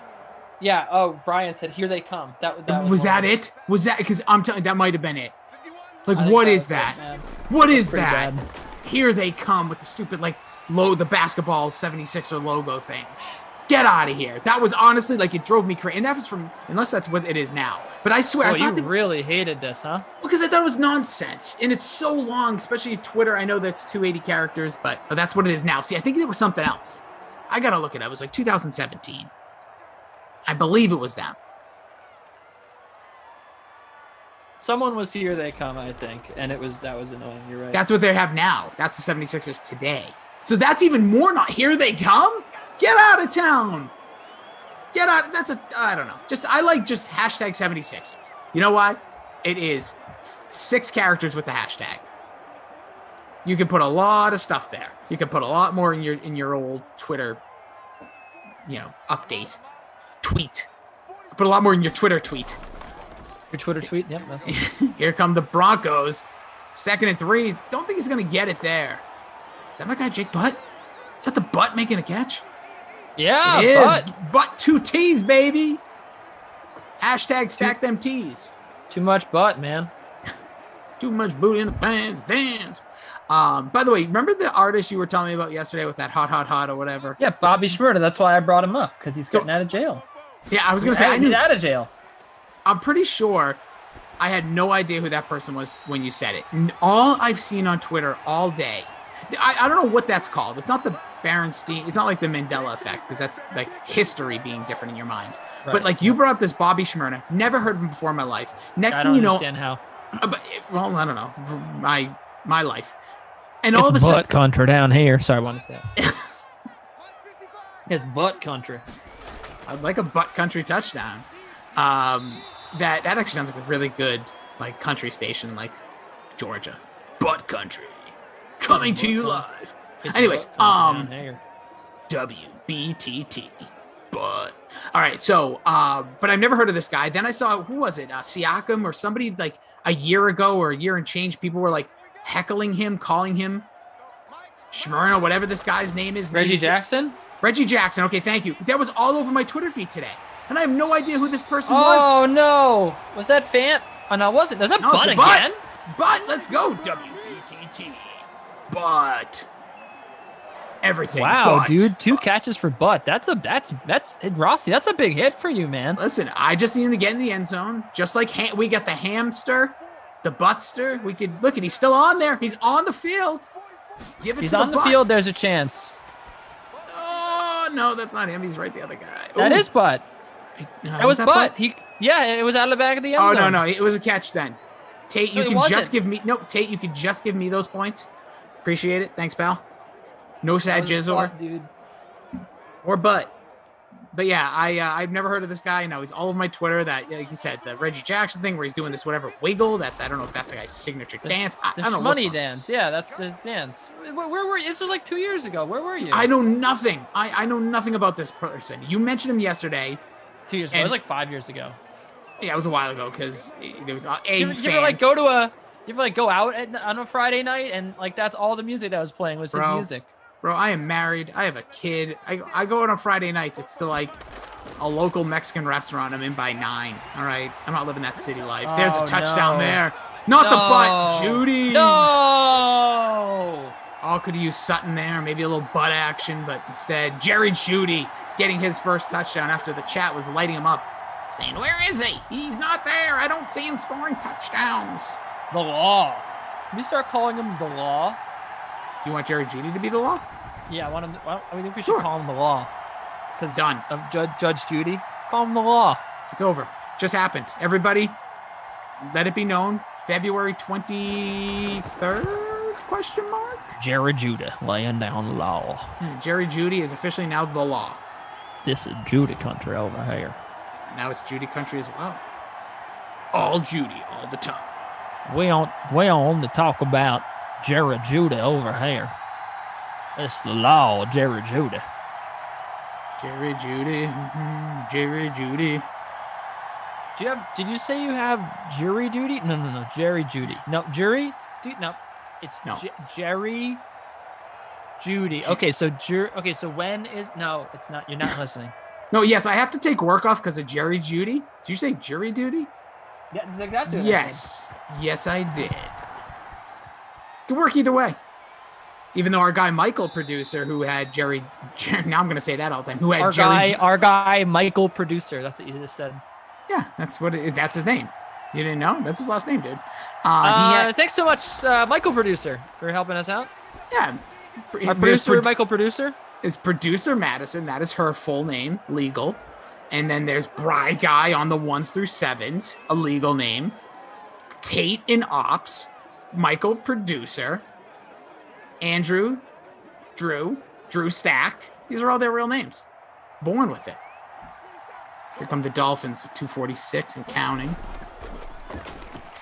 Yeah. Oh, Brian said, "Here they come." That was that it? Was that because I'm telling you, that might have been it. Like, I what think is that that? was it, man. What is Pretty that? bad. Here they come with the stupid the basketball 76er logo thing. Get out of here. That was honestly it drove me crazy. And that was unless that's what it is now. But I swear, Oh, I thought you really hated this, huh? because I thought it was nonsense. And it's so long, especially Twitter. I know that's 280 characters, but that's what it is now. See, I think it was something else. I got to look it up. It was like 2017. I believe it was them. Someone was "Here they come," I think, and that was annoying. You're right. That's what they have now. That's the 76ers today. So that's even more not "Here they come." Get out of town. Get out. I don't know. I like hashtag 76ers. You know why? It is 6 characters with the hashtag. You can put a lot of stuff there. You can put a lot more in your old Twitter, update, tweet. You can put a lot more in your Twitter tweet. Your Twitter tweet? Yep. That's Here come the Broncos. 2nd and 3. Don't think he's going to get it there. Is that my guy, Jake Butt? Is that the Butt making a catch? Yeah, It is. but Butt 2 T's, baby. Hashtag stack them T's. too much butt, man. Too much booty in the pants. Dance. By the way, remember the artist you were telling me about yesterday with that hot or whatever? Yeah, Bobby Schmurda. That's why I brought him up, because he's getting out of jail. Yeah, I was going to say, I He's knew. out of jail. I'm pretty sure I had no idea who that person was when you said it. All I've seen on Twitter all day, I don't know what that's called. It's not the Berenstein. It's not like the Mandela effect, because that's like history being different in your mind. Right. But you brought up this Bobby Schmurda. Never heard of him before in my life. Next I thing don't you know, understand how. well, I don't know, my life. And all of a It's sudden, butt country down here. Sorry, I want to say that. It's butt country. I'd like a butt country touchdown. That actually sounds like a really good country station like Georgia. Butt country. Coming to you live. It's Anyways, butt country down here. WBTT. But all right, so but I've never heard of this guy. Then I saw, who was it? Siakam or somebody a year ago or a year and change. People were heckling him, calling him Schmurna, whatever this guy's name is. Reggie Jackson? Reggie Jackson. Okay, thank you. That was all over my Twitter feed today. And I have no idea who this person was. Oh, no. Was that Fant? Oh, no, it wasn't. Was that No, Butt it's a Butt. again? But let's go, WBTT. But everything. Wow, but. dude. 2 catches for Butt. That's Rossi. That's a big hit for you, man. Listen, I just need him to get in the end zone. Just like we got the hamster, the buttster. We could look, and he's still on there. He's on the field. Give it He's to on the Butt. field. There's a chance. Oh, No, that's not him. He's right the other guy. That Ooh. is Butt. That was Butt. Yeah, it was out of the back of the end zone. Oh, no. It was a catch then. Tate, you can just give me... No, Tate, you could just give me those points. Appreciate it. Thanks, pal. No sad jizzor. Dude. Or Butt. But yeah, I've never heard of this guy. No, he's all over my Twitter. That, like you said, the Reggie Jackson thing where he's doing this whatever wiggle. I don't know if that's a guy's signature dance. I don't know. Money dance. Yeah, that's this dance. Where were you? This was like 2 years ago. Where were you? I know nothing. I know nothing about this person. You mentioned him yesterday. 2 years ago. It was like 5 years ago. Yeah, it was a while ago because there was You ever like go out on a Friday night and like that's all the music that was playing was his music. Bro, I am married. I have a kid. I go out on Friday nights. It's to like a local Mexican restaurant. I'm in by 9. All right. I'm not living that city life. There's a touchdown there. Not the butt, Judy. No. All could use Sutton there, maybe a little butt action, but instead, Jerry Judy getting his first touchdown after the chat was lighting him up, saying, "Where is he? He's not there. I don't see him scoring touchdowns." The law. Can we start calling him the law? You want Jerry Judy to be the law? Yeah, I want him. I think we should call him the law. Because done. Of Judge Judy. Call him the law. It's over. Just happened. Everybody, let it be known. February 23rd? Question mark. Jerry Judy laying down the law. Jerry Judy is officially now the law. This is Judy country over here. Now it's Judy country as well. All Judy all the time. We on to talk about Jerry Judy over here. It's the law, Jerry Judy. Jerry Judy, Jerry Judy. Did you say you have jury duty? No, Jerry Judy. No, jury duty. No, it's no. Jerry Judy. Okay, so when is no? It's not. You're not listening. No, yes, I have to take work off because of Jerry Judy. Did you say jury duty? Yeah, that's exactly what Yes, I did. Could work either way. Even though our guy Michael, producer, who had Jerry now I'm going to say that all the time. Who had our guy Michael, producer. That's what you just said. Yeah, that's his name. You didn't know? That's his last name, dude. Thanks so much, Michael, producer, for helping us out. Yeah, our producer, Michael, producer. Is producer Madison. That is her full name, legal. And then there's Bride Guy on the 1s through 7s, a legal name. Tate in ops, Michael, producer. Andrew, Drew Stack. These are all their real names. Born with it. Here come the Dolphins with 246 and counting.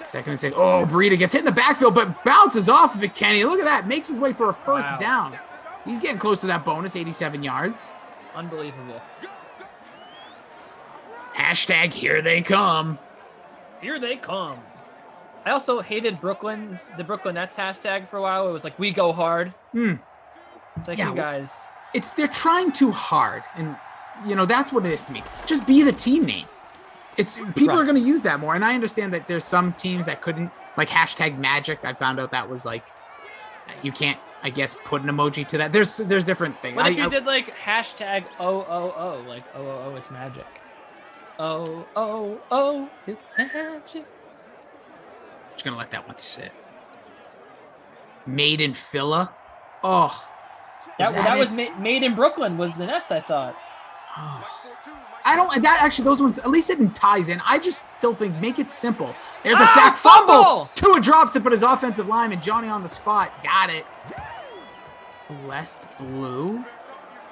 Second and 6. Oh, Breida gets hit in the backfield, but bounces off of it, Kenny. Look at that. Makes his way for a first down. He's getting close to that bonus, 87 yards. Unbelievable. Hashtag here they come. Here they come. I also hated the Brooklyn Nets hashtag for a while. It was like, we go hard. It's like, you guys. They're trying too hard. And, that's what it is to me. Just be the team name. People are going to use that more. And I understand that there's some teams that couldn't, like hashtag Magic. I found out that was like, you can't, I guess, put an emoji to that. There's different things. What if you did like hashtag OOO, like OOO, it's magic. OOO, it's magic. Just gonna let that one sit. Made in Phila. Oh, that was made in Brooklyn. Was the Nets? I thought. Oh. I don't. That actually, those ones at least it ties in. I just still think make it simple. There's a sack fumble. Tua drops it, but his offensive lineman Johnny on the spot got it. Blessed blue.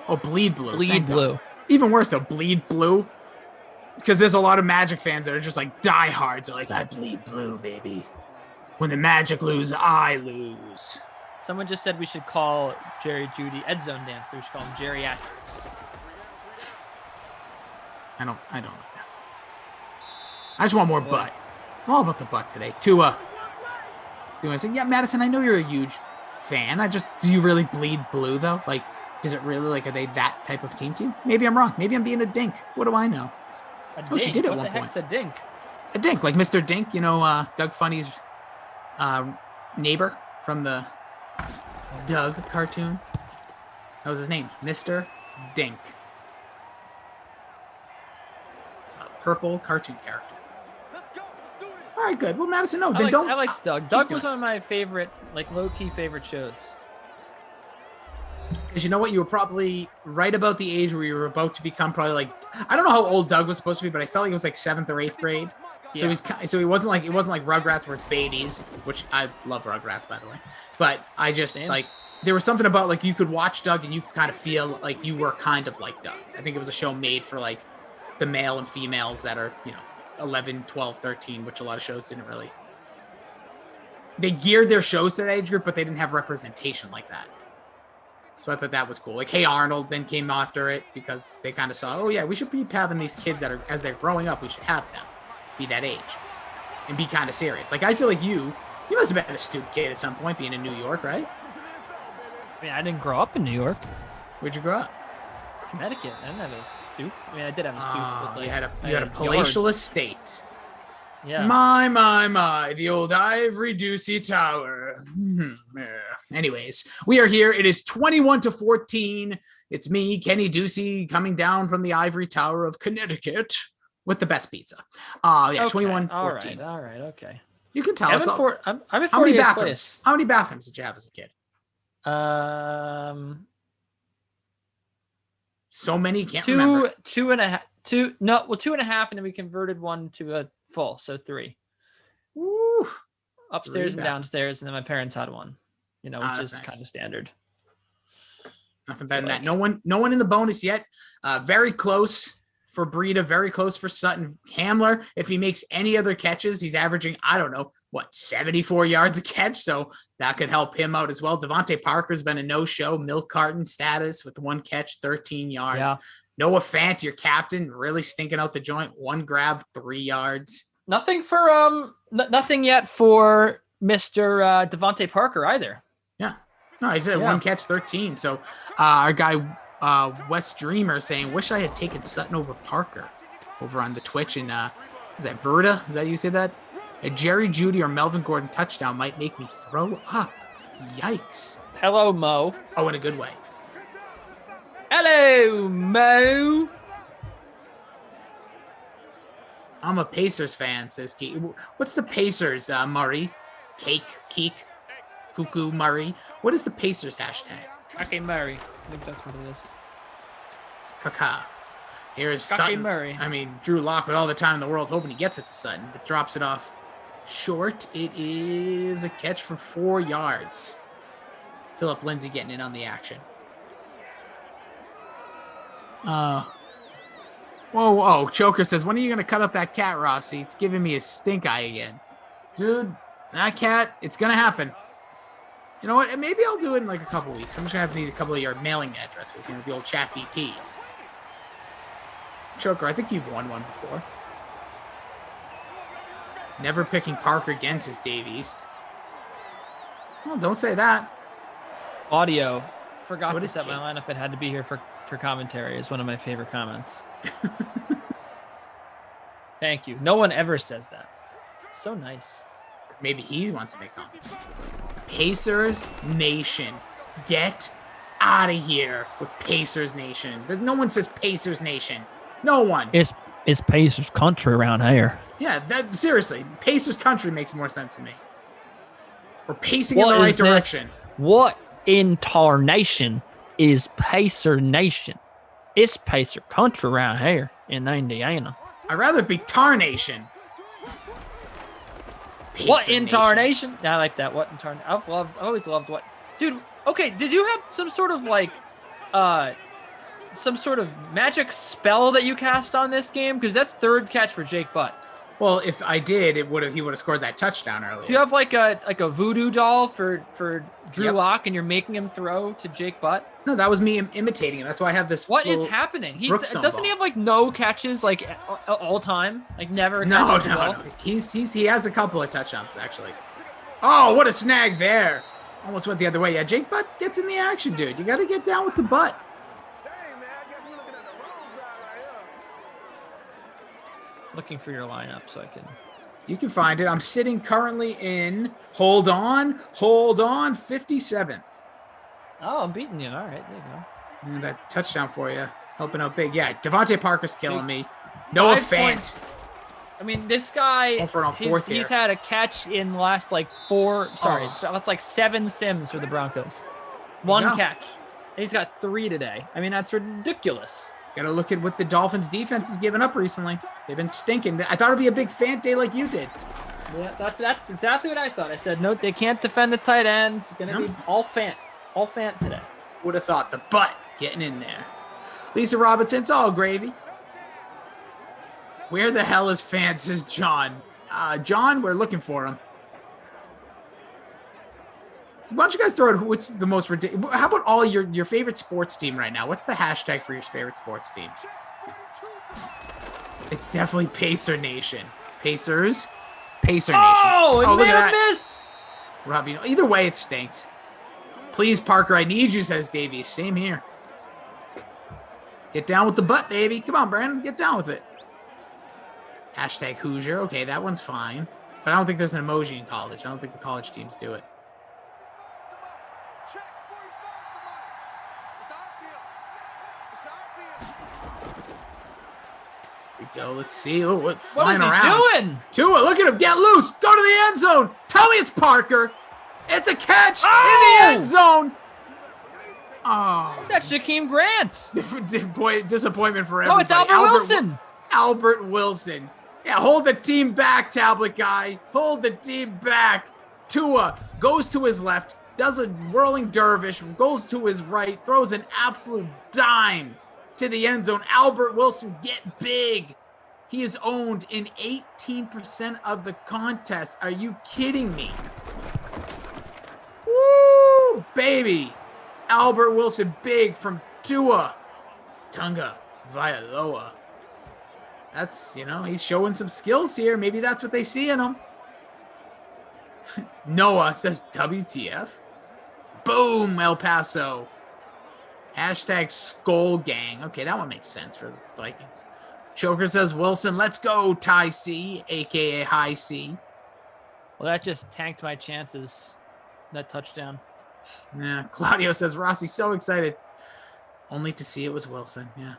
Oh, bleed blue. Bleed blue. Even worse though, bleed blue. Because there's a lot of Magic fans that are just like diehards. They're like, I bleed blue, baby. When the Magic lose, I lose. Someone just said we should call Jerry Judy Ed Zone Dancer. We should call him Geriatrics. I don't like that. I just want more butt. I'm all about the butt today. Tua. I say, yeah, Madison, I know you're a huge fan. Do you really bleed blue though? Like, does it really, like, are they that type of team to you? Maybe I'm wrong. Maybe I'm being a dink. What do I know? She did at one point. What the heck's a dink? A dink, like Mr. Dink, Doug Funny's neighbor from the Doug cartoon. That was his name, Mr. Dink. A purple cartoon character. All right, good. Well, Madison, no, then don't. I liked Doug. Doug was one of my favorite, like low-key favorite shows. Because you know what? You were probably right about the age where you were about to become probably like, I don't know how old Doug was supposed to be, but I felt like it was like 7th or 8th grade. Yeah. So he wasn't like Rugrats where it's babies, which I love Rugrats, by the way. But I just like, there was something about like you could watch Doug and you could kind of feel like you were kind of like Doug. I think it was a show made for like the male and females that are, 11, 12, 13, which a lot of shows didn't really. They geared their shows to that age group, but they didn't have representation like that. So I thought that was cool. Like, Hey Arnold then came after it because they kind of saw, oh yeah, we should be having these kids that are, as they're growing up, we should have them be that age and be kind of serious. Like, I feel like you must have been a stupid kid at some point being in New York, right? I mean, I didn't grow up in New York. Where'd you grow up? Connecticut. I didn't have a stoop. I mean, I did have a stoop. But like, you had a palatial estate. Yeah. My, the old ivory Ducey Tower. Anyways, we are here. It is 21-14. It's me, Kenny Ducey, coming down from the ivory tower of Connecticut with the best pizza. Okay. 21-14. All right, okay. You can tell us. I'm at 48th how many bathrooms? place. How many bathrooms did you have as a kid? So many, can't remember. 2.5, 2.5, and then we converted one to a full, so 3. Woo. Upstairs and downstairs, and then my parents had one. Which is nice. kind of standard. Nothing better than that. No one in the bonus yet. Very close for Breida, very close for Sutton. Hamler, if he makes any other catches, he's averaging, 74 yards a catch, so that could help him out as well. Devontae Parker's been a no-show, milk carton status with 1 catch, 13 yards. Yeah. Noah Fant, your captain, really stinking out the joint, 1 grab, 3 yards. Nothing yet for Mr. Devontae Parker either. Yeah. No, he said 1 catch, 13. So our guy West Dreamer saying, wish I had taken Sutton over Parker over on the Twitch. And is that Verda? Is that you say that? A Jerry Jeudy or Melvin Gordon touchdown might make me throw up. Yikes. Hello, Mo. Oh, in a good way. Hello, Mo. I'm a Pacers fan, says Keek. What's the Pacers, Murray? Keek, Cuckoo Murray. What is the Pacers hashtag? Okay, Murray. I think that's what it is. Kaka. Here's Sutton. Murray. I mean, Drew Lock with all the time in the world, hoping he gets it to Sutton, but drops it off short. It is a catch for 4 yards. Philip Lindsay getting in on the action. Whoa. Choker says, when are you going to cut up that cat, Rossi? It's giving me a stink eye again. Dude, that cat, it's going to happen. You know what? Maybe I'll do it in like a couple weeks. I'm just going to have to need a couple of your mailing addresses, the old chat VPs. Choker, I think you've won one before. Never picking Parker again, says Dave East. Well, don't say that. Audio. Forgot to set my lineup. It had to be here for commentary is one of my favorite comments. Thank you. No one ever says that. It's so nice. Maybe he wants to make comments. Pacers Nation. Get out of here with Pacers Nation. No one says Pacers Nation. No one. It's Pacers country around here. Yeah, seriously. Pacers country makes more sense to me. We're pacing in the right direction. What in tarnation is Pacer Nation? It's Pacer country around here in Indiana. I'd rather be Tarnation. What in tarnation? I like that. What in tarnation? I've always loved what. Dude, okay, did you have some sort of magic spell that you cast on this game? Because that's 3rd catch for Jake Butt. Well, if I did, he would have scored that touchdown earlier. Do you have like a voodoo doll for Drew Lock, and you're making him throw to Jake Butt? No, that was me imitating him. That's why I have this. What is happening? Doesn't he have like no catches like all time? Like never. No. He has a couple of touchdowns actually. Oh, what a snag there! Almost went the other way. Yeah, Jake Butt gets in the action, dude. You got to get down with the butt. Looking for your lineup so I can. You can find it. I'm sitting currently in. Hold on, 57th. Oh, I'm beating you. All right, there you go. And that touchdown for you, helping out big. Yeah, Devontae Parker's killing me. Noah Fant. I mean, this guy. He's had a catch in the last like 4. Sorry, that's like 7 sims for the Broncos. 1 catch. And he's got 3 today. I mean, that's ridiculous. Got to look at what the Dolphins defense has given up recently. They've been stinking. I thought it'd be a big Fant day like you did. Yeah, that's exactly what I thought. I said, no, they can't defend the tight end. It's going to be all Fant today. Would have thought the butt getting in there. Lisa Robinson, it's all gravy. Where the hell is Fant, says John. John, we're looking for him. Why don't you guys throw out what's the most ridiculous? How about all your favorite sports team right now? What's the hashtag for your favorite sports team? It's definitely Pacer Nation. Pacers. Pacer Nation. Oh, look at that. Miss. Robbie, either way, it stinks. Please, Parker, I need you, says Davies. Same here. Get down with the butt, baby. Come on, Brandon. Get down with it. Hashtag Hoosier. Okay, that one's fine. But I don't think there's an emoji in college. I don't think the college teams do it. We go. Let's see. Oh, what's flying around? What is he doing? Tua, look at him. Get loose. Go to the end zone. Tell me it's Parker. It's a catch in the end zone. Oh. That's Jakeem Grant. Boy, disappointment for everybody. Oh, it's Albert Wilson. Albert Wilson. Yeah, hold the team back, tablet guy. Hold the team back. Tua goes to his left, does a whirling dervish, goes to his right, throws an absolute dime to the end zone. Albert Wilson, get big. He is owned in 18% of the contest. Are you kidding me? Woo, baby. Albert Wilson, big from Tua Tunga Vailoa. That's, he's showing some skills here. Maybe that's what they see in him. Noah says WTF. Boom, El Paso. Hashtag Skull Gang. Okay, that one makes sense for the Vikings. Choker says Wilson, let's go, Ty C, a.k.a. High C. Well, that just tanked my chances, that touchdown. Yeah, Claudio says, Rossi, so excited. Only to see it was Wilson, yeah.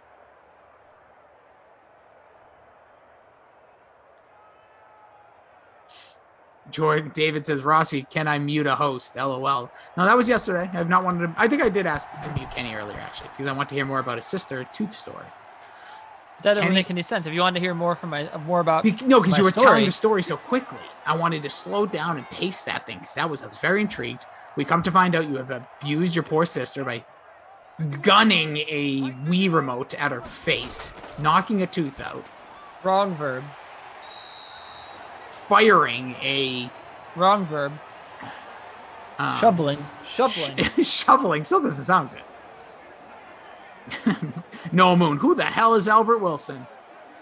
Jordan David says, Rossi, can I mute a host? LOL. No, that was yesterday. I've not wanted to. I think I did ask to mute Kenny earlier, actually, because I want to hear more about his sister, Tooth Story. That doesn't make any sense. If you wanted to hear more about no, because you were story. telling the story so quickly. I wanted to slow down and pace that thing because I was very intrigued. We come to find out you have abused your poor sister by gunning a Wii remote at her face, knocking a tooth out. Wrong verb. Firing a... Wrong verb. Shoveling. Shoveling still doesn't sound good. No Moon. Who the hell is Albert Wilson?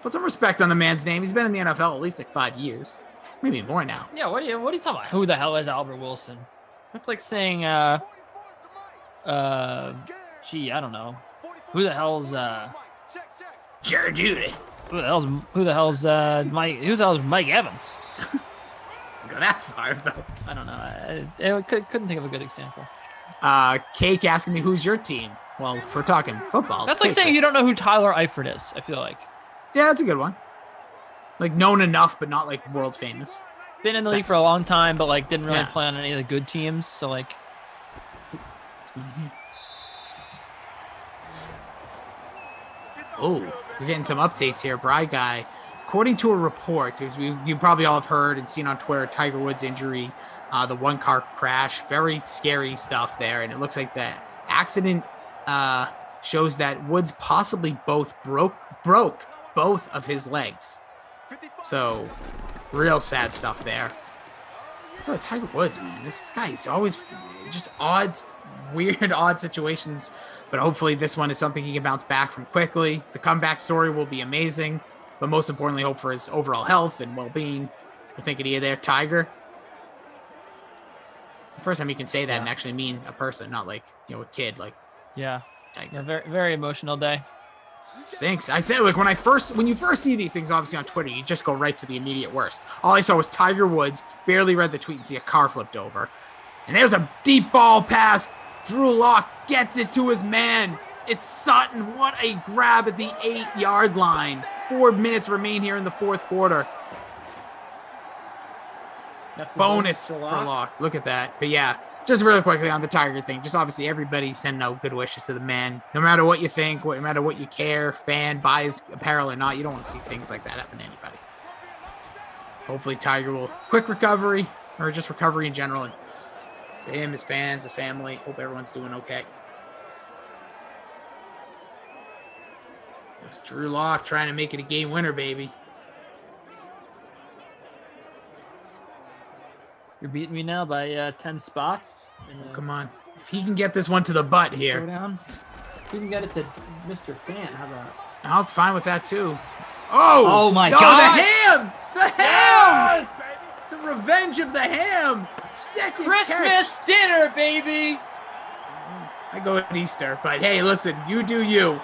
Put some respect on the man's name. He's been in the NFL at least like 5 years. Maybe more now. Yeah, what are you talking about? Who the hell is Albert Wilson? That's like saying, I don't know. Who the hell's, Jared Judy. Who the hell's Mike Evans? Go that far, though. I don't know. I couldn't think of a good example. Cake asking me, who's your team? Well, if we're talking football. That's like saying you don't know who Tyler Eifert is, I feel like. Yeah, that's a good one. Like, known enough, but not, like, world famous. Been in the league for a long time, but, like, didn't really play on any of the good teams, so, like... Oh, we're getting some updates here. Bry Guy, according to a report, as you probably all have heard and seen on Twitter, Tiger Woods' injury, the one-car crash, very scary stuff there, and it looks like the accident shows that Woods possibly broke both of his legs. So, real sad stuff there. So Tiger Woods, man, this guy's always just weird, odd situations. But hopefully this one is something he can bounce back from quickly. The comeback story will be amazing. But most importantly, hope for his overall health and well-being. We're thinking of you there, Tiger. It's the first time you can say that and actually mean a person, not like, a kid. Like, yeah. Tiger. Yeah, very, very emotional day. It stinks. I said, like, when you first see these things, obviously on Twitter, you just go right to the immediate worst. All I saw was Tiger Woods, barely read the tweet and see a car flipped over. And there's a deep ball pass. Drew Lock gets it to his man. It's Sutton. What a grab at the 8-yard line. 4 minutes remain here in the fourth quarter. That's the bonus for lock. Look at that. But yeah, just really quickly on the Tiger thing, just obviously everybody sending out good wishes to the man. No matter what you think, no matter what you care, fan, buys apparel or not, you don't want to see things like that happen to anybody. So hopefully Tiger will quick recovery, or just recovery in general. And for him, his fans, his family, hope everyone's doing okay. It's Drew Lock trying to make it a game winner, baby. You're beating me now by 10 spots. Come on. If he can get this one to the butt here. Showdown. If you can get it to Mr. Fan, how about? I'm fine with that too. Oh my God! God! The ham! The ham! Yes! The revenge of the ham! Second Christmas catch. dinner, baby! I go at Easter, but hey, listen, you do you.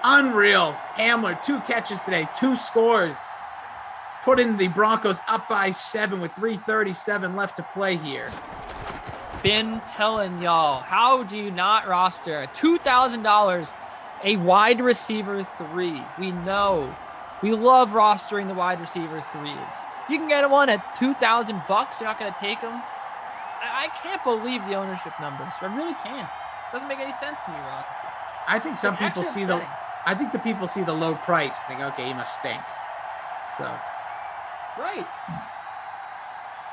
Unreal. Hamler, 2 catches today, 2 scores. Putting the Broncos up by 7 with 3:37 left to play here. Been telling y'all, how do you not roster $2,000 a wide receiver 3? We know. We love rostering the wide receiver 3s. You can get one at $2,000. You're not going to take them. I can't believe the ownership numbers. I really can't. Doesn't make any sense to me, Roxy. I think some people see the. I think the people see the low price and think, okay, he must stink. So. Right.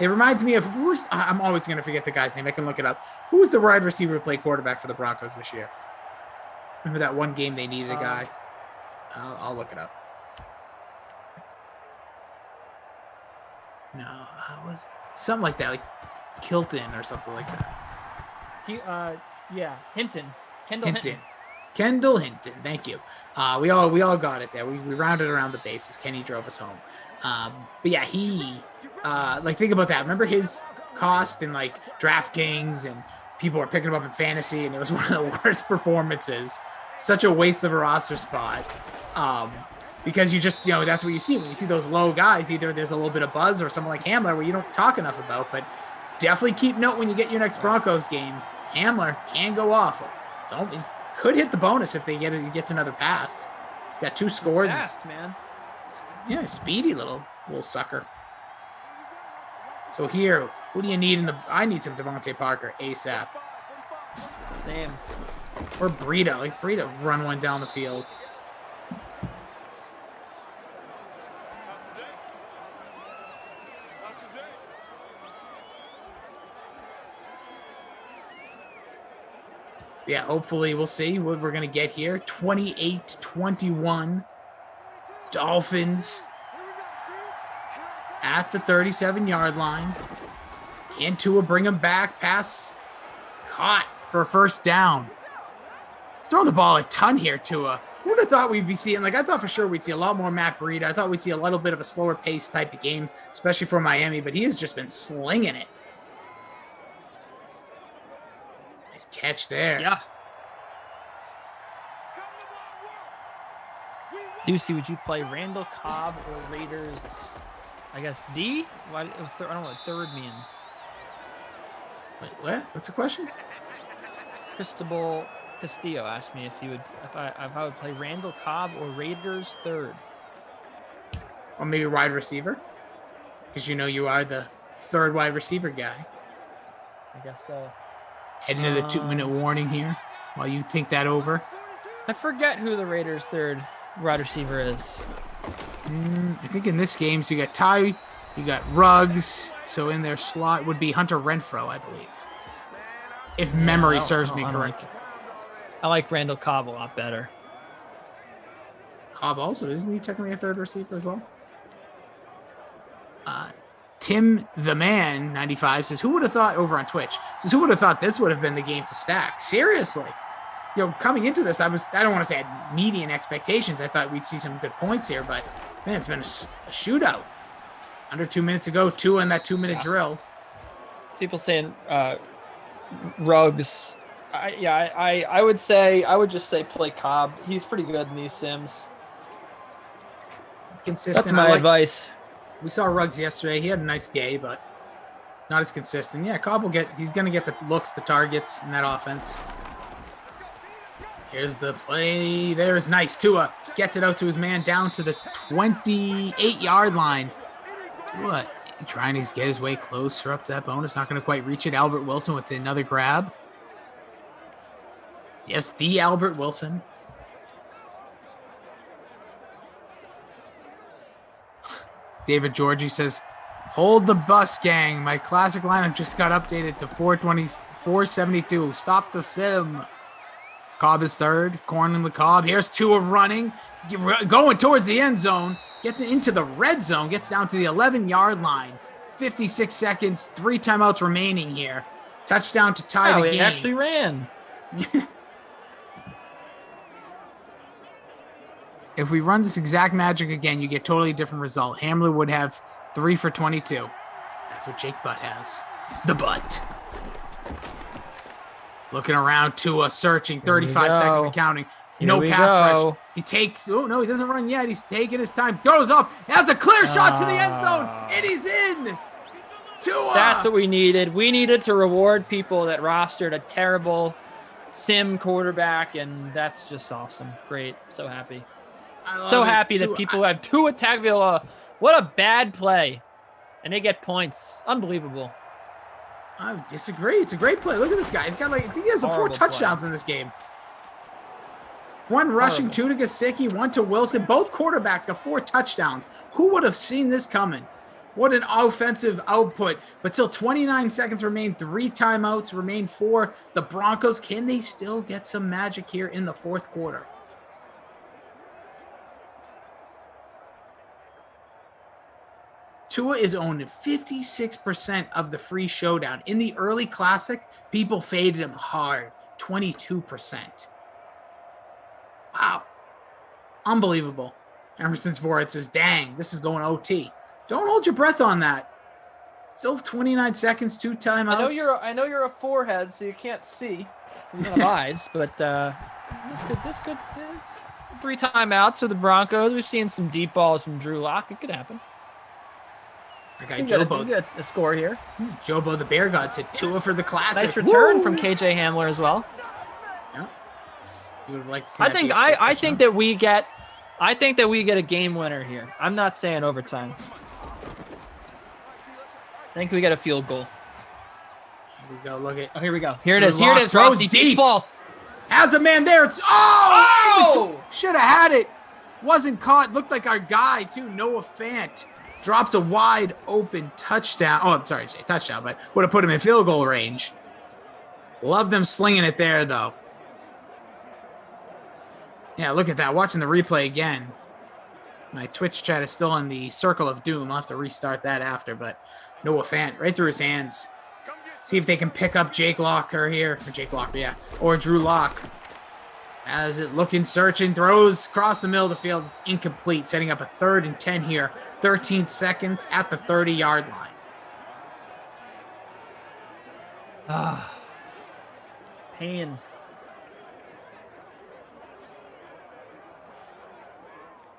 It reminds me of I'm always going to forget the guy's name. I can look it up. Who was the wide receiver who played quarterback for the Broncos this year? Remember that one game they needed a guy? I'll look it up. No, was something like that, like Kilton or something like that. Hinton. Kendall Hinton. Thank you. We all got it there. We rounded around the bases. Kenny drove us home. But yeah, he think about that. Remember his cost in like DraftKings, and people were picking him up in fantasy, and it was one of the worst performances. Such a waste of a roster spot. Because you just, that's what you see when you see those low guys. Either there's a little bit of buzz or someone like Hamler where you don't talk enough about, but definitely keep note when you get your next Broncos game. Hamler can go off. So he could hit the bonus if he gets another pass. He's got 2 scores. He's fast, man. Yeah, speedy little sucker. So here, who do you need I need some Devontae Parker ASAP. Same. Or Breida. Like Breida run one down the field. Yeah, hopefully we'll see what we're going to get here. 28-21. Dolphins at the 37-yard line. Can Tua bring him back? Pass caught for a first down. He's throwing the ball a ton here, Tua. Who would have thought we'd be seeing, I thought for sure we'd see a lot more Matt Breida. I thought we'd see a little bit of a slower pace type of game, especially for Miami, but he has just been slinging it. Nice catch there. Yeah. Ducey, would you play Randall Cobb or Raiders? I guess D? I don't know what third means. Wait, what? What's the question? Cristobal Castillo asked me if I would play Randall Cobb or Raiders third. Or maybe wide receiver? Because you are the third wide receiver guy. I guess so. Heading to the 2-minute warning here while you think that over. I forget who the Raiders third wide receiver is. I think in this game, so you got Ty, you got Ruggs. So in their slot would be Hunter Renfrow, I believe. If memory serves me correctly. I like Randall Cobb a lot better. Cobb also, isn't he technically a third receiver as well? Tim the Man 95 says, who would have thought over on Twitch? Says, who would have thought this would have been the game to stack? Seriously. Coming into this, I don't want to say I had median expectations. I thought we'd see some good points here, but man, it's been a shootout. Under 2 minutes ago, 2 in that 2-minute drill. People saying Ruggs. I would just say play Cobb. He's pretty good in these sims. Consistent. That's my advice. We saw Ruggs yesterday. He had a nice day, but not as consistent. Yeah, Cobb he's going to get the looks, the targets in that offense. Here's the play. There's nice. Tua gets it out to his man down to the 28-yard line. Tua Trying to get his way closer up to that bonus. Not going to quite reach it. Albert Wilson with another grab. Yes, the Albert Wilson. David Georgie says, hold the bus, gang. My classic lineup just got updated to 472. Stop the sim. Cobb is third. Corn in the Cobb. Here's Tua running. Going towards the end zone. Gets into the red zone. Gets down to the 11-yard line. 56 seconds. 3 timeouts remaining here. Touchdown to tie the game. He actually ran. If we run this exact magic again, you get totally different result. Hamler would have 3 for 22. That's what Jake Butt has. The Butt. Looking around, Tua searching, 35 seconds and counting. No pass rush. He takes, oh no, he doesn't run yet. He's taking his time, throws off, has a clear shot to the end zone, and he's in. Tua. That's what we needed. We needed to reward people that rostered a terrible sim quarterback, and that's just awesome. Great. So happy. So happy that people have Tua Tagovailoa. What a bad play. And they get points. Unbelievable. I disagree. It's a great play. Look at this guy. He's got I think he has 4 touchdowns in this game. 1 rushing, 2 to Gesicki, 1 to Wilson. Both quarterbacks got 4 touchdowns. Who would have seen this coming? What an offensive output. But still 29 seconds remain. 3 timeouts remain for the Broncos. Can they still get some magic here in the fourth quarter? Tua is owned 56% of the free showdown. In the early classic, people faded him hard, 22%. Wow. Unbelievable. Emerson's for it says, dang, this is going OT. Don't hold your breath on that. Still 29 seconds, 2 timeouts. I know you're a forehead, so you can't see. You don't have eyes, but this could 3 timeouts for the Broncos. We've seen some deep balls from Drew Lock. It could happen. Our guy Jobo. You get a score here. Jobo the Bear God said Tua for the classic. Nice return from KJ Hamler as well. Yeah. You would like to see I think that we get a game winner here. I'm not saying overtime. I think we get a field goal. Here we go. Look at. Oh, here we go. Here it is. Here it is. Throws deep. Ball. Has a man there. It's should have had it. Wasn't caught. Looked like our guy too. Noah Fant. Drops a wide open touchdown. Oh, I'm sorry to say touchdown, but would have put him in field goal range. Love them slinging it there, though. Yeah, look at that. Watching the replay again. My Twitch chat is still in the circle of doom. I'll have to restart that after, but Noah Fant right through his hands. See if they can pick up Jake Locker here. Or Jake Locker, yeah. Or Drew Lock. As it looking, searching, throws across the middle of the field. It's incomplete, setting up a 3rd and 10 here. 13 seconds at the 30-yard line. Pain.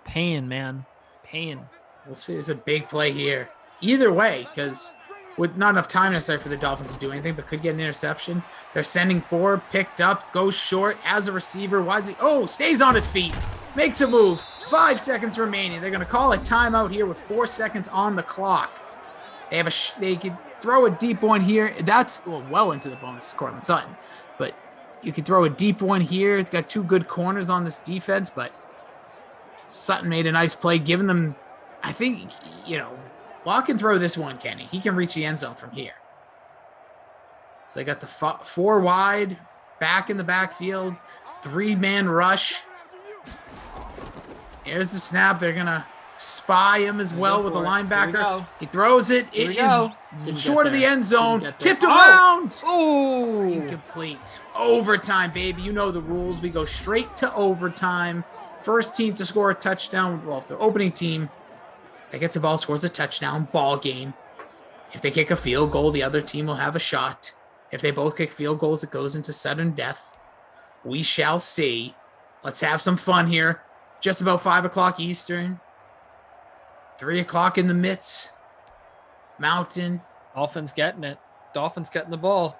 Pain, man. Pain. We'll see. It's a big play here. Either way, because with not enough time necessary for the Dolphins to do anything, but could get an interception. They're sending forward, picked up, goes short as a receiver. Why is he? Oh, stays on his feet, makes a move. 5 seconds remaining. They're going to call a timeout here with 4 seconds on the clock. They have they could throw a deep one here. That's well into the bonus, Cortland Sutton. But you could throw a deep one here. It's got 2 good corners on this defense, but Sutton made a nice play, giving them, I think, Lock can throw this one, Kenny. He can reach the end zone from here. So they got the 4 wide, back in the backfield, 3-man rush. Here's the snap. They're going to spy him as well with the linebacker. He throws it. It is short of the end zone. Tipped around. Oh! Incomplete. Overtime, baby. You know the rules. We go straight to overtime. First team to score a touchdown. Well, if the opening team that gets the ball scores a touchdown, ball game. If they kick a field goal, the other team will have a shot. If they both kick field goals, it goes into sudden death. We shall see. Let's have some fun here. Just about 5 o'clock Eastern. 3 o'clock in the midst. Mountain. Dolphins getting it. Dolphins getting the ball.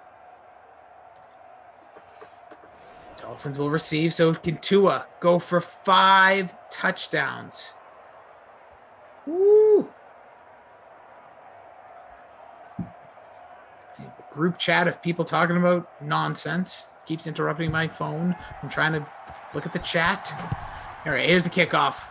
Dolphins will receive. So can Tua go for 5 touchdowns. Woo! group chat of people talking about nonsense. Keeps interrupting my phone. I'm trying to look at the chat. All right, here's the kickoff.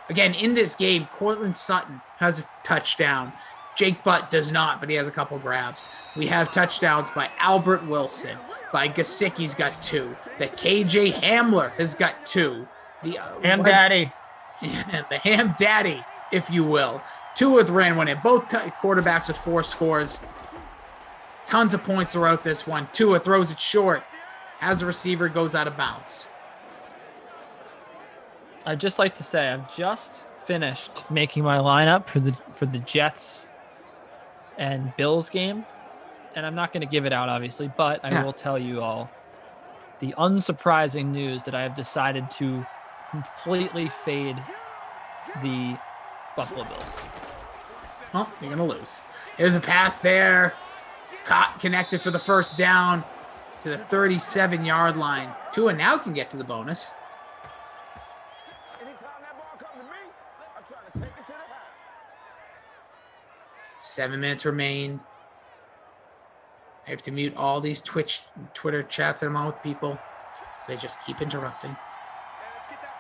Again, in this game, Cortland Sutton has a touchdown. Jake Butt does not, but he has a couple grabs. We have touchdowns by Albert Wilson, by Gesicki's got 2. The KJ Hamler has got 2. The Ham Daddy. The Ham Daddy, if you will. 2 with ran one in. Both quarterbacks with 4 scores. Tons of points throughout this one. Tua throws it short. As a receiver, goes out of bounds. I'd just like to say I've just finished making my lineup for the Jets and Bills game, and I'm not going to give it out obviously, but I will tell you all the unsurprising news that I have decided to completely fade the Buffalo Bills. Well, you're going to lose. There's a pass there. Caught, connected for the first down to the 37-yard line. Tua now can get to the bonus. 7 minutes remain. I have to mute all these Twitter chats that I'm on with people, so they just keep interrupting.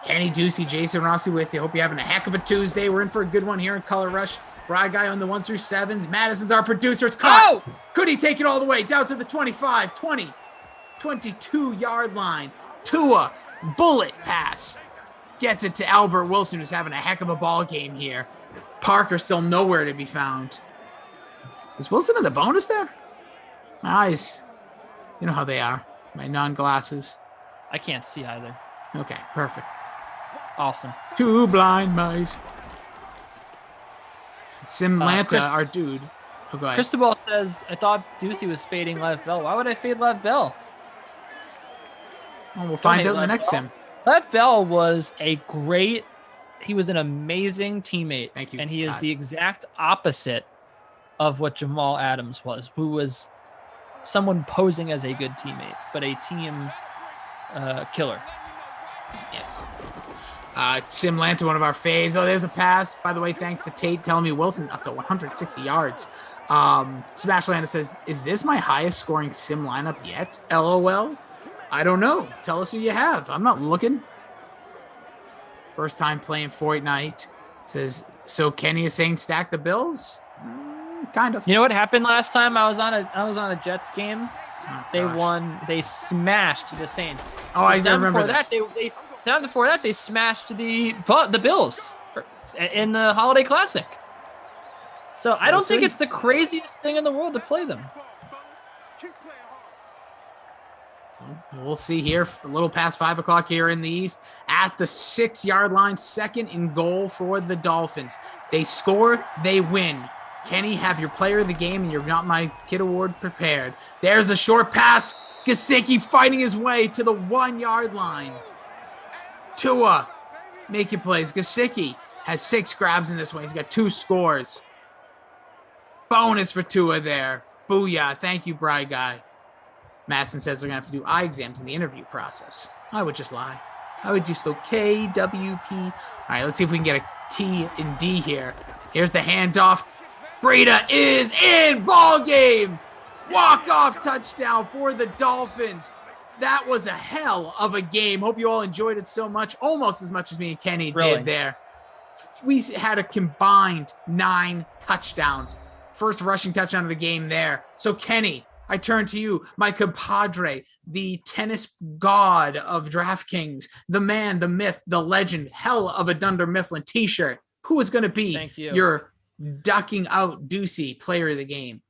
Kenny Ducey, Jason Rossi with you. Hope you're having a heck of a Tuesday. We're in for a good one here in Color Rush. Bry Guy on the 1s through 7s. Madison's our producer. It's caught. Oh! Could he take it all the way down to the 25, 20, 22-yard line? Tua, bullet pass. Gets it to Albert Wilson, who's having a heck of a ball game here. Parker still nowhere to be found. Is Wilson in the bonus there? My eyes, you know how they are. My non-glasses. I can't see either. Okay, perfect. Awesome. 2 blind mice. Simlanta, our dude. Oh, go ahead. Cristobal says, I thought Ducey was fading Lev Bell. Why would I fade Lev Bell? Well, we'll find out in the next sim. Lev Bell was he was an amazing teammate. Thank you, and he Todd. is the exact opposite of what Jamal Adams was, who was someone posing as a good teammate, but a team killer. Yes. Sim Lanta, one of our faves. Oh, there's a pass. By the way, thanks to Tate telling me Wilson up to 160 yards. Smash Lanta says, is this my highest scoring sim lineup yet? LOL. I don't know. Tell us who you have. I'm not looking. First time playing Fortnite. Says, so Kenny is saying stack the Bills? Kind of. You know what happened last time I was on a Jets game? Oh, they gosh. won. They smashed the Saints. Oh, I remember this. Down before that, they smashed the Bills in the Holiday Classic. So I don't think it's the craziest thing in the world to play them. So we'll see here. A little past 5 o'clock here in the East. At the 6-yard line, 2nd and goal for the Dolphins. They score, they win. Kenny, have your player of the game and you're not my kid award prepared. There's a short pass. Gesicki fighting his way to the 1-yard line. Tua making plays. Gesicki has 6 grabs in this one. He's got 2 scores. Bonus for Tua there. Booyah. Thank you, Bry Guy. Masson says they're going to have to do eye exams in the interview process. I would just lie. I would just go KWP. All right, let's see if we can get a T and D here. Here's the handoff. Breida is in. Ball game. Walk-off touchdown for the Dolphins. That was a hell of a game. Hope you all enjoyed it so much, almost as much as me and Kenny did there. We had a combined 9 touchdowns. First rushing touchdown of the game there. So Kenny, I turn to you, my compadre, the tennis god of DraftKings, the man, the myth, the legend, hell of a Dunder Mifflin t-shirt. Who is going to be your ducking out Ducey player of the game?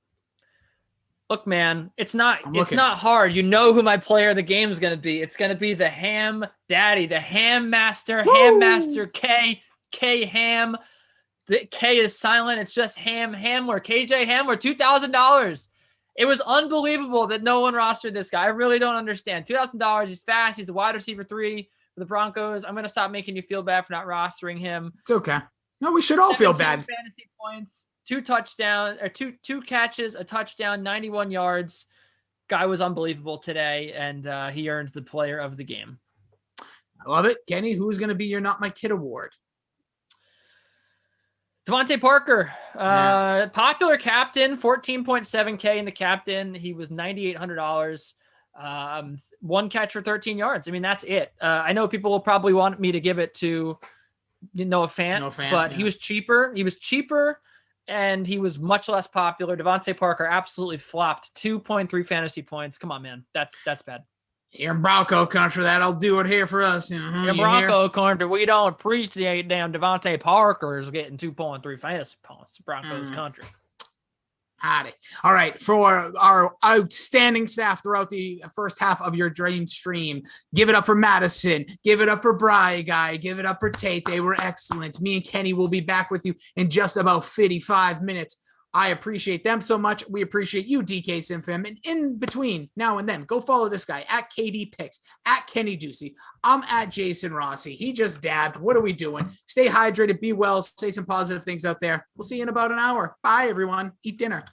Look, man, it's not hard. You know who my player of the game is going to be. It's going to be the Ham Daddy, the Ham Master, Ham Master K Ham. The K is silent. It's just Hamler, KJ Hamler, $2,000. It was unbelievable that no one rostered this guy. I really don't understand. $2,000. He's fast. He's a wide receiver 3 for the Broncos. I'm going to stop making you feel bad for not rostering him. It's okay. No, we should all feel bad. Fantasy points, 2 touchdowns, or two catches, a touchdown, 91 yards. Guy was unbelievable today, and he earns the player of the game. I love it. Kenny, who's going to be your Not My Kid award? Devontae Parker, popular captain, 14.7K in the captain. He was $9,800. One catch for 13 yards. I mean, that's it. I know people will probably want me to give it to Noah Fant, but he was cheaper. He was cheaper, and he was much less popular. Devontae Parker absolutely flopped. 2.3 fantasy points. Come on, man. That's bad. Here in Bronco country, that'll do it here for us. In Bronco country, we don't appreciate damn Devontae Parker is getting 2.3 fantasy points. Broncos country. Howdy. All right. For our outstanding staff throughout the first half of your dream stream, give it up for Madison. Give it up for Bry Guy. Give it up for Tate. They were excellent. Me and Kenny will be back with you in just about 55 minutes. I appreciate them so much. We appreciate you, DK Simfam. And in between now and then, go follow this guy at KD Picks, at Kenny Ducey. I'm at Jason Rossi. He just dabbed. What are we doing? Stay hydrated, be well, say some positive things out there. We'll see you in about an hour. Bye, everyone. Eat dinner.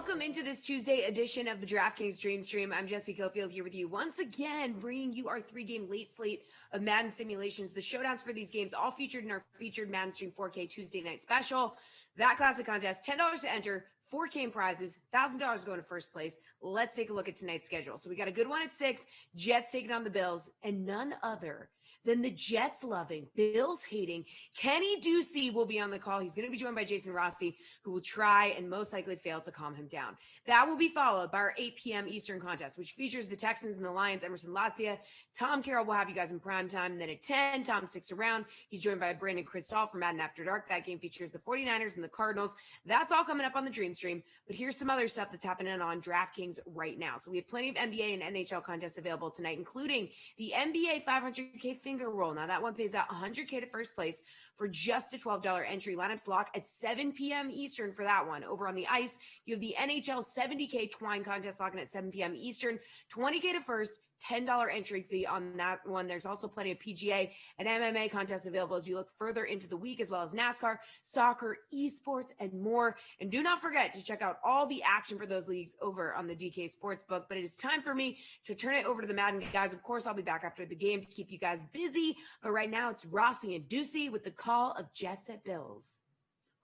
Welcome into this Tuesday edition of the DraftKings Dream Stream. I'm Jesse Cofield here with you once again, bringing you our 3-game late slate of Madden simulations. The showdowns for these games all featured in our featured Madden Stream 4K Tuesday night special. That classic contest, $10 to enter, 4K in prizes, $1,000 going to first place. Let's take a look at tonight's schedule. So we got a good one at 6, Jets taking on the Bills, and none other than the Jets-loving, Bills-hating Kenny Ducey will be on the call. He's going to be joined by Jason Rossi, who will try and most likely fail to calm him down. That will be followed by our 8 p.m. Eastern contest, which features the Texans and the Lions, Emerson Latzia. Tom Carroll will have you guys in prime time. And then at 10, Tom sticks around. He's joined by Brandon Kristoff from Madden After Dark. That game features the 49ers and the Cardinals. That's all coming up on the Dream Stream. But here's some other stuff that's happening on DraftKings right now. So we have plenty of NBA and NHL contests available tonight, including the NBA 500K finger roll. Now that one pays out $100K to first place for just a $12 entry. Lineups lock at 7 p.m. Eastern for that one. Over on the ice, you have the NHL 70K twine contest locking at 7 p.m. Eastern, $20K to first, $10 entry fee on that one. There's also plenty of PGA and MMA contests available as you look further into the week, as well as NASCAR, soccer, esports, and more. And do not forget to check out all the action for those leagues over on the DK Sportsbook. But it is time for me to turn it over to the Madden guys. Of course, I'll be back after the game to keep you guys busy. But right now, it's Rossi and Ducey with the call of Jets at Bills.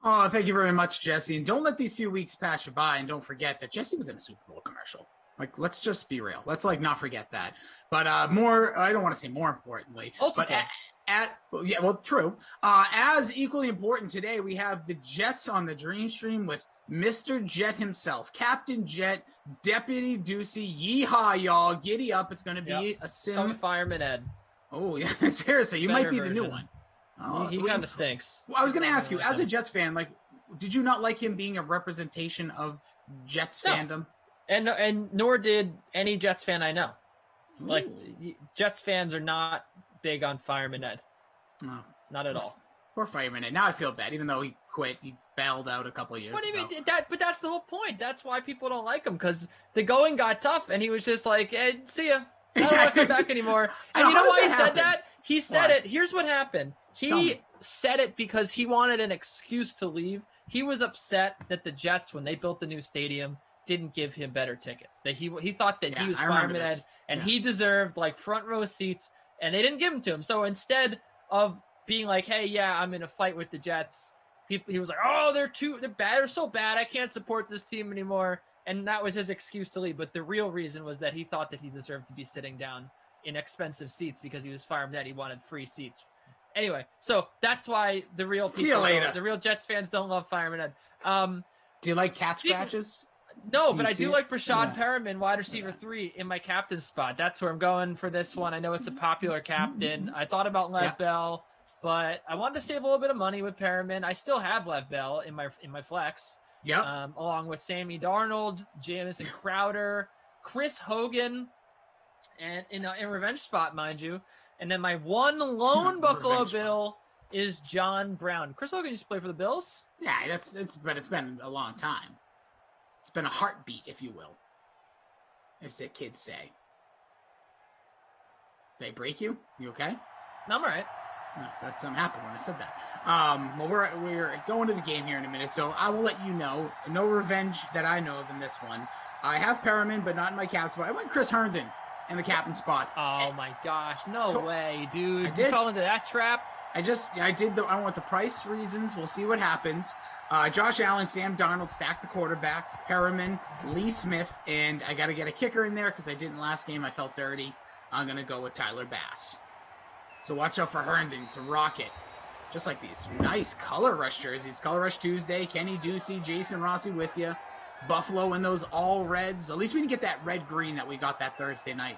Oh, thank you very much, Jesse. And don't let these few weeks pass you by. And don't forget that Jesse was in a Super Bowl commercial. Like, let's just be real. Let's not forget that. But I don't want to say more importantly, but true. As equally important today, we have the Jets on the Dream Stream with Mr. Jet himself, Captain Jet, Deputy Ducey. Yeehaw, y'all. Giddy up. It's going to be a sim. Some Fireman Ed. Oh, yeah. Seriously, you might be the new one. Oh, he kind of stinks. Well, I was going to ask you, as a Jets fan, like, did you not like him being a representation of Jets fandom? And nor did any Jets fan I know. Ooh. Like, Jets fans are not big on Fireman Ed. Oh, not at all. Poor Fireman Ed. Now I feel bad, even though he quit. He bailed out a couple of years ago. What do you mean? But that's the whole point. That's why people don't like him, because the going got tough, and he was just like, hey, see ya. I don't want to come back anymore. And you know why he said that? He said it. Here's what happened. He said it because he wanted an excuse to leave. He was upset that the Jets, when they built the new stadium, didn't give him better tickets. That he thought that he was Fireman Ed and he deserved like front row seats, and they didn't give them to him. So instead of being like, hey, yeah, I'm in a fight with the Jets, he was like, oh, they're bad. They're so bad. I can't support this team anymore. And that was his excuse to leave. But the real reason was that he thought that he deserved to be sitting down in expensive seats because he was Fireman Ed. He wanted free seats. Anyway, so that's why the real people, the real Jets fans don't love Fireman Ed. Do you like cat scratches? No, but I do like Brashad Perriman, wide receiver 3, in my captain spot. That's where I'm going for this one. I know it's a popular captain. I thought about Lev Bell, but I wanted to save a little bit of money with Perriman. I still have Lev Bell in my flex. Yep. Along with Sammy Darnold, Jamison Crowder, Chris Hogan, and in revenge spot, mind you. And then my one lone Buffalo Bill is John Brown. Chris Hogan used to play for the Bills. Yeah, but it's been a long time. It's been a heartbeat, if you will, as the kids say. Did they break you? You okay? No, I'm all right. No, that's something happened when I said that. Well, we're going to the game here in a minute, so I will let you know. No revenge that I know of in this one. I have Perriman, but not in my cap spot. I went Chris Herndon in the captain spot. Oh my gosh, no way, dude! I did. You fell into that trap. I did. I want the price reasons. We'll see what happens. Josh Allen, Sam Darnold stacked the quarterbacks. Perriman, Lee Smith, and I got to get a kicker in there because I didn't last game. I felt dirty. I'm gonna go with Tyler Bass. So watch out for Herndon to rock it. Just like these nice color rush jerseys. Color Rush Tuesday, Kenny Ducey, Jason Rossi with you. Buffalo in those all reds. At least we didn't get that red-green that we got that Thursday night.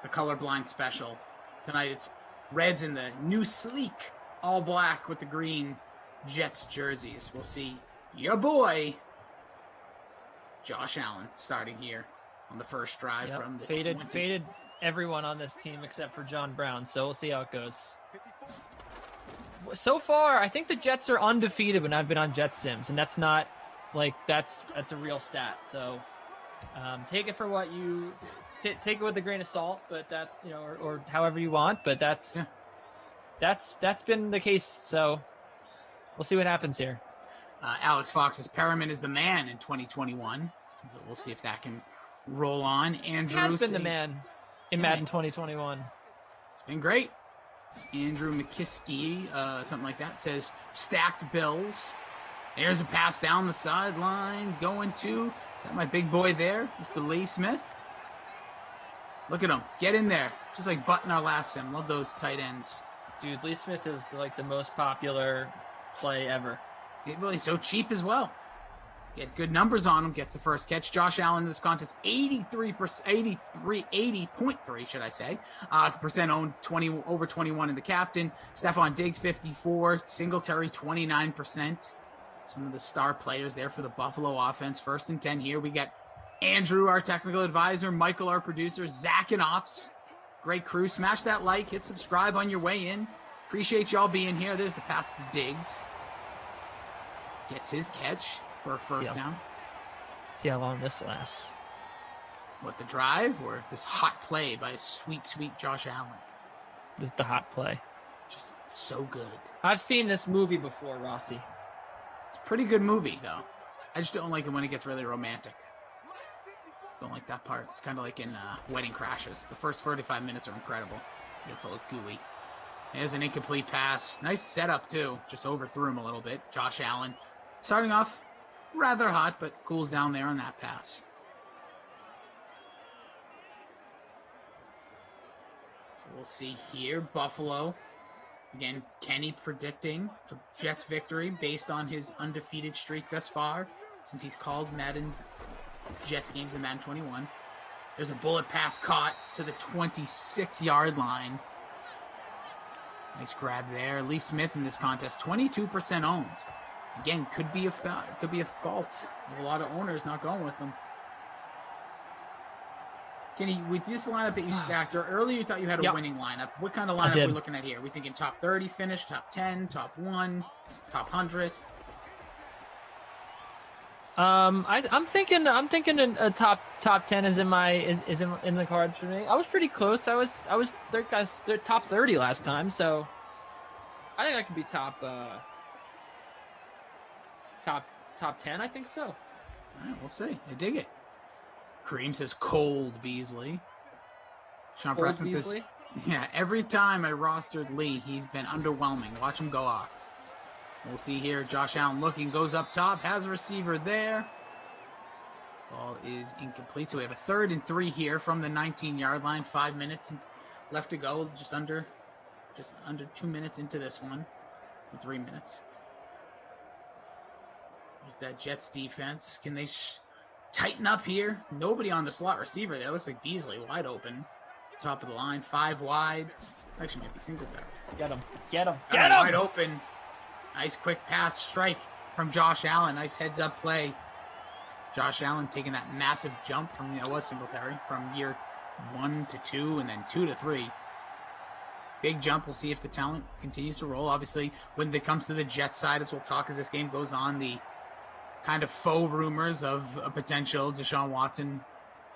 The colorblind special. Tonight it's reds in the new sleek all black with the green Jets jerseys. We'll see your boy, Josh Allen, starting here on the first drive from the faded everyone on this team except for John Brown, so we'll see how it goes. So far, I think the Jets are undefeated when I've been on Jet Sims, and that's not like that's a real stat. So take it for what you take it with a grain of salt, but that's or however you want. But that's been the case. So we'll see what happens here. Alex Fox's Perriman is the man in 2021. But we'll see if that can roll on. Andrew He has been the man in Madden 2021. It's been great. Andrew McKiskey, something like that, says stacked Bills. There's a pass down the sideline going to, is that my big boy there, Mr. Lee Smith? Look at him. Get in there. Just like Button our last sim. Love those tight ends. Dude, Lee Smith is like the most popular play ever. He's so cheap as well. Get good numbers on him. Gets the first catch. Josh Allen in this contest, 80.3, should I say. Percent owned, over 21 in the captain. Stephon Diggs, 54. Singletary, 29%. Some of the star players there for the Buffalo offense. 1st and 10 here. We got Andrew, our technical advisor, Michael, our producer, Zach and Ops. Great crew. Smash that like, hit subscribe on your way in. Appreciate y'all being here. There's the pass to Diggs. Gets his catch for a first down. See how long this lasts. What, the drive or this hot play by sweet, sweet Josh Allen? The hot play. Just so good. I've seen this movie before, Rossi. It's a pretty good movie, though. I just don't like it when it gets really romantic. Don't like that part. It's kind of like in Wedding Crashers. The first 45 minutes are incredible. It gets a little gooey. There's an incomplete pass. Nice setup, too. Just overthrew him a little bit. Josh Allen starting off rather hot, but cools down there on that pass. So we'll see here. Buffalo. Again, Kenny predicting a Jets victory based on his undefeated streak thus far, since he's called Madden Jets games in Madden 21. There's a bullet pass caught to the 26-yard line. Nice grab there. Lee Smith in this contest, 22% owned. Again, could be a fault of a lot of owners not going with him. Kenny, with this lineup that you stacked, or earlier you thought you had a winning lineup. What kind of lineup are we looking at here? Are we thinking top 30 finish, top 10, top 1, top 100? I'm thinking a top 10 is in the cards for me. I was pretty close. I was they're top 30 last time, so I think I could be top 10. I think so. All right, we'll see. I dig it. Kareem says cold Beasley. Sean Cold Preston Beasley? says, yeah, every time I rostered Lee, he's been underwhelming. Watch him go off. We'll see here. Josh Allen looking, goes up top, has a receiver there. Ball is incomplete. So we have a 3rd and 3 here from the 19-yard line. 5 minutes left to go. Just under 2 minutes into this one. 3 minutes. There's that Jets defense. Can they tighten up here? Nobody on the slot receiver there. Looks like Beasley wide open. Top of the line, 5 wide. Actually, might be Singletary. Get him! Wide open. Nice quick pass strike from Josh Allen. Nice heads-up play. Josh Allen taking that massive jump from, was Singletary, from year 1 to 2 and then 2 to 3. Big jump. We'll see if the talent continues to roll. Obviously, when it comes to the Jets side, as we'll talk as this game goes on, the kind of faux rumors of a potential Deshaun Watson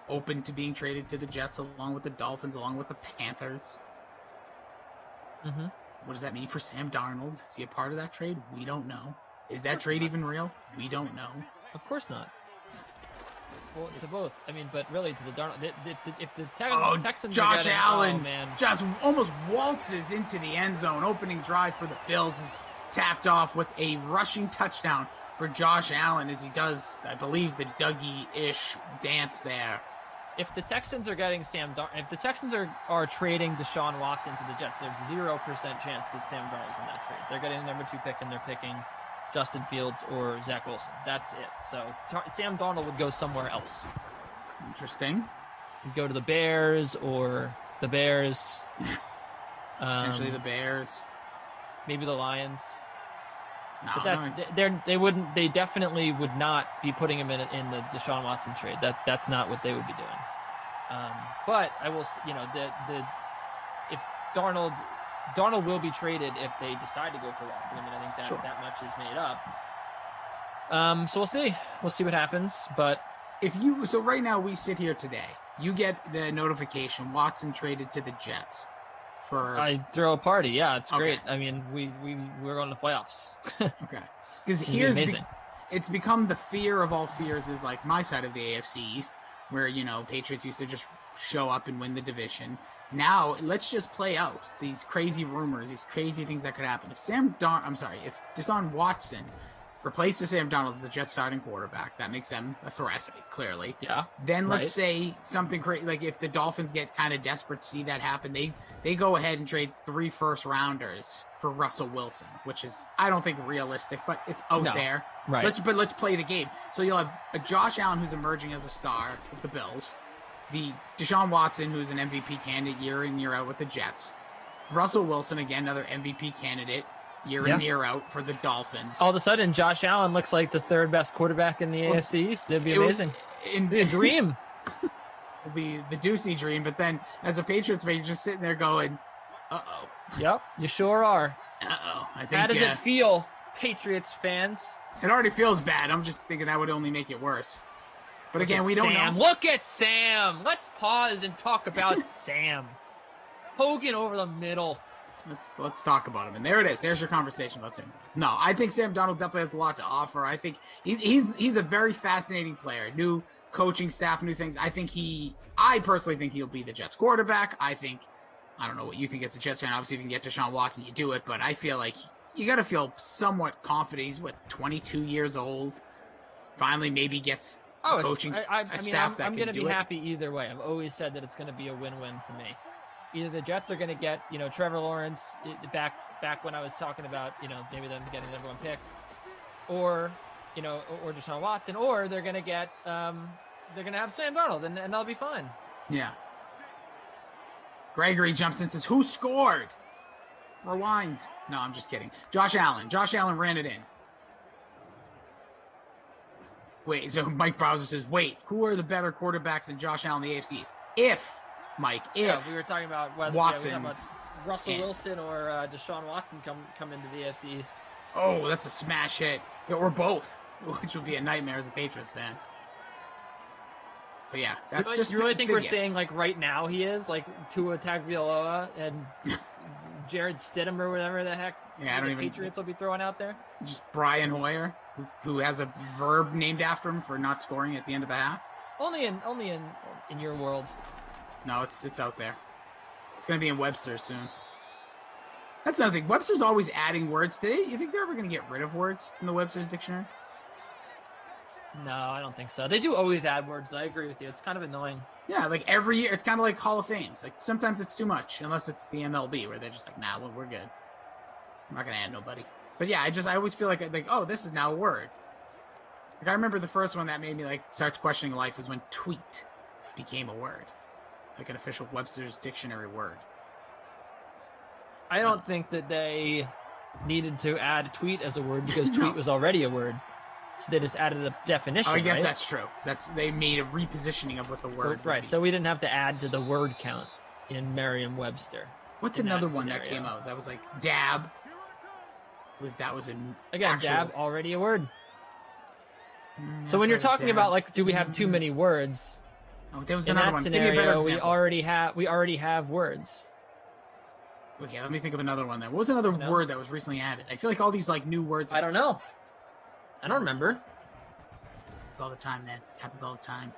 open to being traded to the Jets along with the Dolphins, along with the Panthers. Mm-hmm. What does that mean for Sam Darnold? Is he a part of that trade? We don't know. Is that trade even real? We don't know. Of course not. Well, to both. I mean, but really to the Darnold. If the Texans Josh are getting, Allen man. just almost waltzes into the end zone. Opening drive for the Bills is tapped off with a rushing touchdown for Josh Allen as he does, I believe, the Dougie-ish dance there. If the Texans are getting if the Texans are trading Deshaun Watson to the Jets, there's 0% chance that Sam Darnold's in that trade. They're getting the number 2 pick and they're picking Justin Fields or Zach Wilson. That's it. So Sam Darnold would go somewhere else. Interesting. He'd go to the Bears or the Bears. Potentially the Bears. Maybe the Lions. No, but they definitely would not be putting him in the Deshaun Watson trade. That's not what they would be doing. But I will, if Darnold will be traded if they decide to go for Watson. I mean, I think that much is made up. So we'll see what happens. But so right now we sit here today, you get the notification Watson traded to the Jets. I throw a party. Yeah, it's great. I mean, we're going to the playoffs. Okay. Because it's become the fear of all fears is like my side of the AFC East, where, Patriots used to just show up and win the division. Now, let's just play out these crazy rumors, these crazy things that could happen. If Deshaun Watson replaces Sam Darnold as the Jets starting quarterback, that makes them a threat, clearly. Yeah. Then let's say something crazy, like if the Dolphins get kind of desperate to see that happen, they go ahead and trade 3 first-rounders for Russell Wilson, which is, I don't think, realistic, but it's out there. Right. Let's play the game. So you'll have a Josh Allen who's emerging as a star with the Bills, the Deshaun Watson who's an MVP candidate year in, year out with the Jets, Russell Wilson, again, another MVP candidate year in, year out for the Dolphins. All of a sudden, Josh Allen looks like the 3rd best quarterback in the AFC East. That'd be amazing. It'd be a dream. It'll be the Deucey dream, but then as a Patriots fan, you're just sitting there going, uh-oh. Yep, you sure are. Uh-oh. I think, how does it feel, Patriots fans? It already feels bad. I'm just thinking that would only make it worse. But again, we don't know. Look at Sam. Let's pause and talk about Sam. Hogan over the middle. Let's talk about him. And there it is. There's your conversation about Sam. No, I think Sam Darnold definitely has a lot to offer. I think he's a very fascinating player. New coaching staff, new things. I personally think he'll be the Jets quarterback. I don't know what you think as a Jets fan. Obviously, if you can get Deshaun Watson, you do it. But I feel like you got to feel somewhat confident. He's 22 years old. Finally, maybe gets coaching staff that I'm going to be it. happy either way. I've always said that it's going to be a win-win for me. Either the Jets are going to get, Trevor Lawrence back when I was talking about, maybe them getting the number 1 pick, or Deshaun Watson, or they're going to get, they're going to have Sam Darnold, and they'll be fine. Yeah. Gregory jumps in and says, who scored? Rewind. No, I'm just kidding. Josh Allen. Josh Allen ran it in. Wait, so Mike Browser says, wait, who are the better quarterbacks than Josh Allen in the AFC East? We were talking about whether Watson, Russell Wilson or Deshaun Watson come into the AFC East. Oh, that's a smash hit. Or both, which would be a nightmare as a Patriots fan. But yeah, that's just. You really think we're saying like right now he is like Tua Tagovailoa and Jared Stidham or whatever the heck? Yeah, I don't even. Patriots will be throwing out there. Just Brian Hoyer, who has a verb named after him for not scoring at the end of a half. Only in your world. No, it's out there. It's going to be in Webster soon. That's another thing. Webster's always adding words. You think they're ever going to get rid of words in the Webster's dictionary? No, I don't think so. They do always add words. I agree with you. It's kind of annoying. Yeah, like every year. It's kind of like Hall of Fames. Like sometimes it's too much, unless it's the MLB where they're just like, nah, we're good. I'm not going to add nobody. But yeah, I always feel like, oh, this is now a word. Like I remember the first one that made me start questioning life was when tweet became a word. Like an official Webster's dictionary word. I don't think that they needed to add tweet as a word because tweet was already a word. So they just added a definition. I guess right? that's true. They made a repositioning of what the word would be. So we didn't have to add to the word count in Merriam-Webster. What's another one that came out? That was like dab. I believe that was an dab, already a word. So when you're talking about do we have too many words? Oh, there was in another that one. Scenario, Give me a better example. we already have words. Okay, let me think of another one then. What was another word that was recently added? I feel like all these new words. I don't know. I don't remember. It's all the time, man. It happens all the time.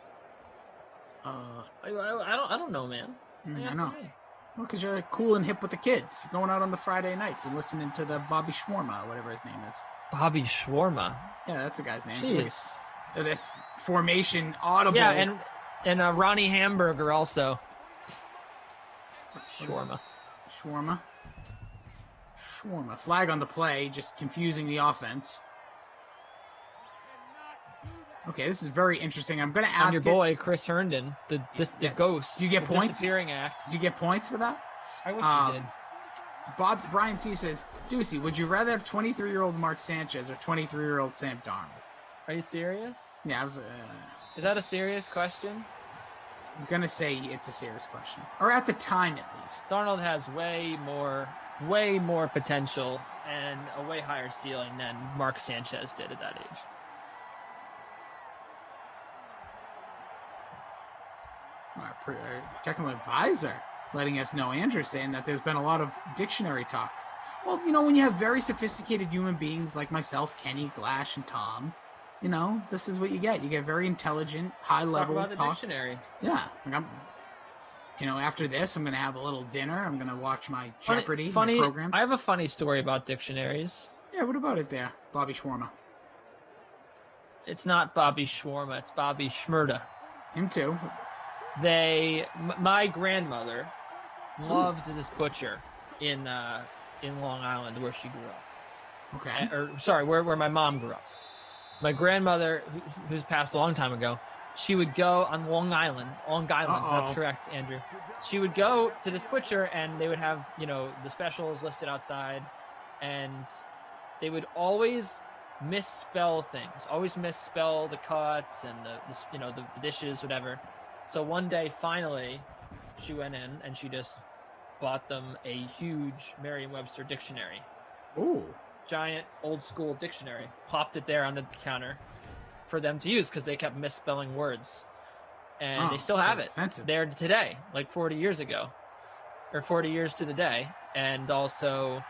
I don't know, man. I know. Well, because you're cool and hip with the kids. You're going out on the Friday nights and listening to the Bobby Shawarma, or whatever his name is. Bobby Shawarma. Yeah, that's the guy's name. Jeez. This formation audible. Yeah, and Ronnie Hamburger also. Shawarma. Flag on the play, just confusing the offense. Okay, this is very interesting. I'm going to ask your boy, Chris Herndon, the ghost. Do you get points? Disappearing act. Did you get points for that? I wish you did. Brian C. says, Deucey, would you rather have 23-year-old Mark Sanchez or 23-year-old Sam Darnold? Are you serious? Yeah, Is that a serious question? I'm going to say it's a serious question. Or at the time, at least. Darnold has way more potential and a way higher ceiling than Mark Sanchez did at that age. Our technical advisor letting us know, Andrew, saying that there's been a lot of dictionary talk. Well, when you have very sophisticated human beings like myself, Kenny, Glash, and Tom, you know, this is what you get. You get very intelligent, high level Talk about the talk. dictionary. Yeah. Like after this, I'm going to have a little dinner. I'm going to watch my Jeopardy, Funny. my programs. I have a funny story about dictionaries. Yeah, what about it there, Bobby Shawarma? It's not Bobby Shawarma. It's Bobby Shmurda. Him too. My grandmother loved this butcher in Long Island where she grew up. Okay. Where my mom grew up. My grandmother, who's passed a long time ago, she would go on Long Island. That's correct, Andrew. She would go to this butcher, and they would have, the specials listed outside, and they would always misspell things, always misspell the cuts and the dishes, whatever. So one day, finally, she went in and she just bought them a huge Merriam-Webster dictionary. Ooh. Giant old school dictionary, popped it there on the counter for them to use because they kept misspelling words, and they still have it there today, like 40 years ago, or 40 years to the day. And also,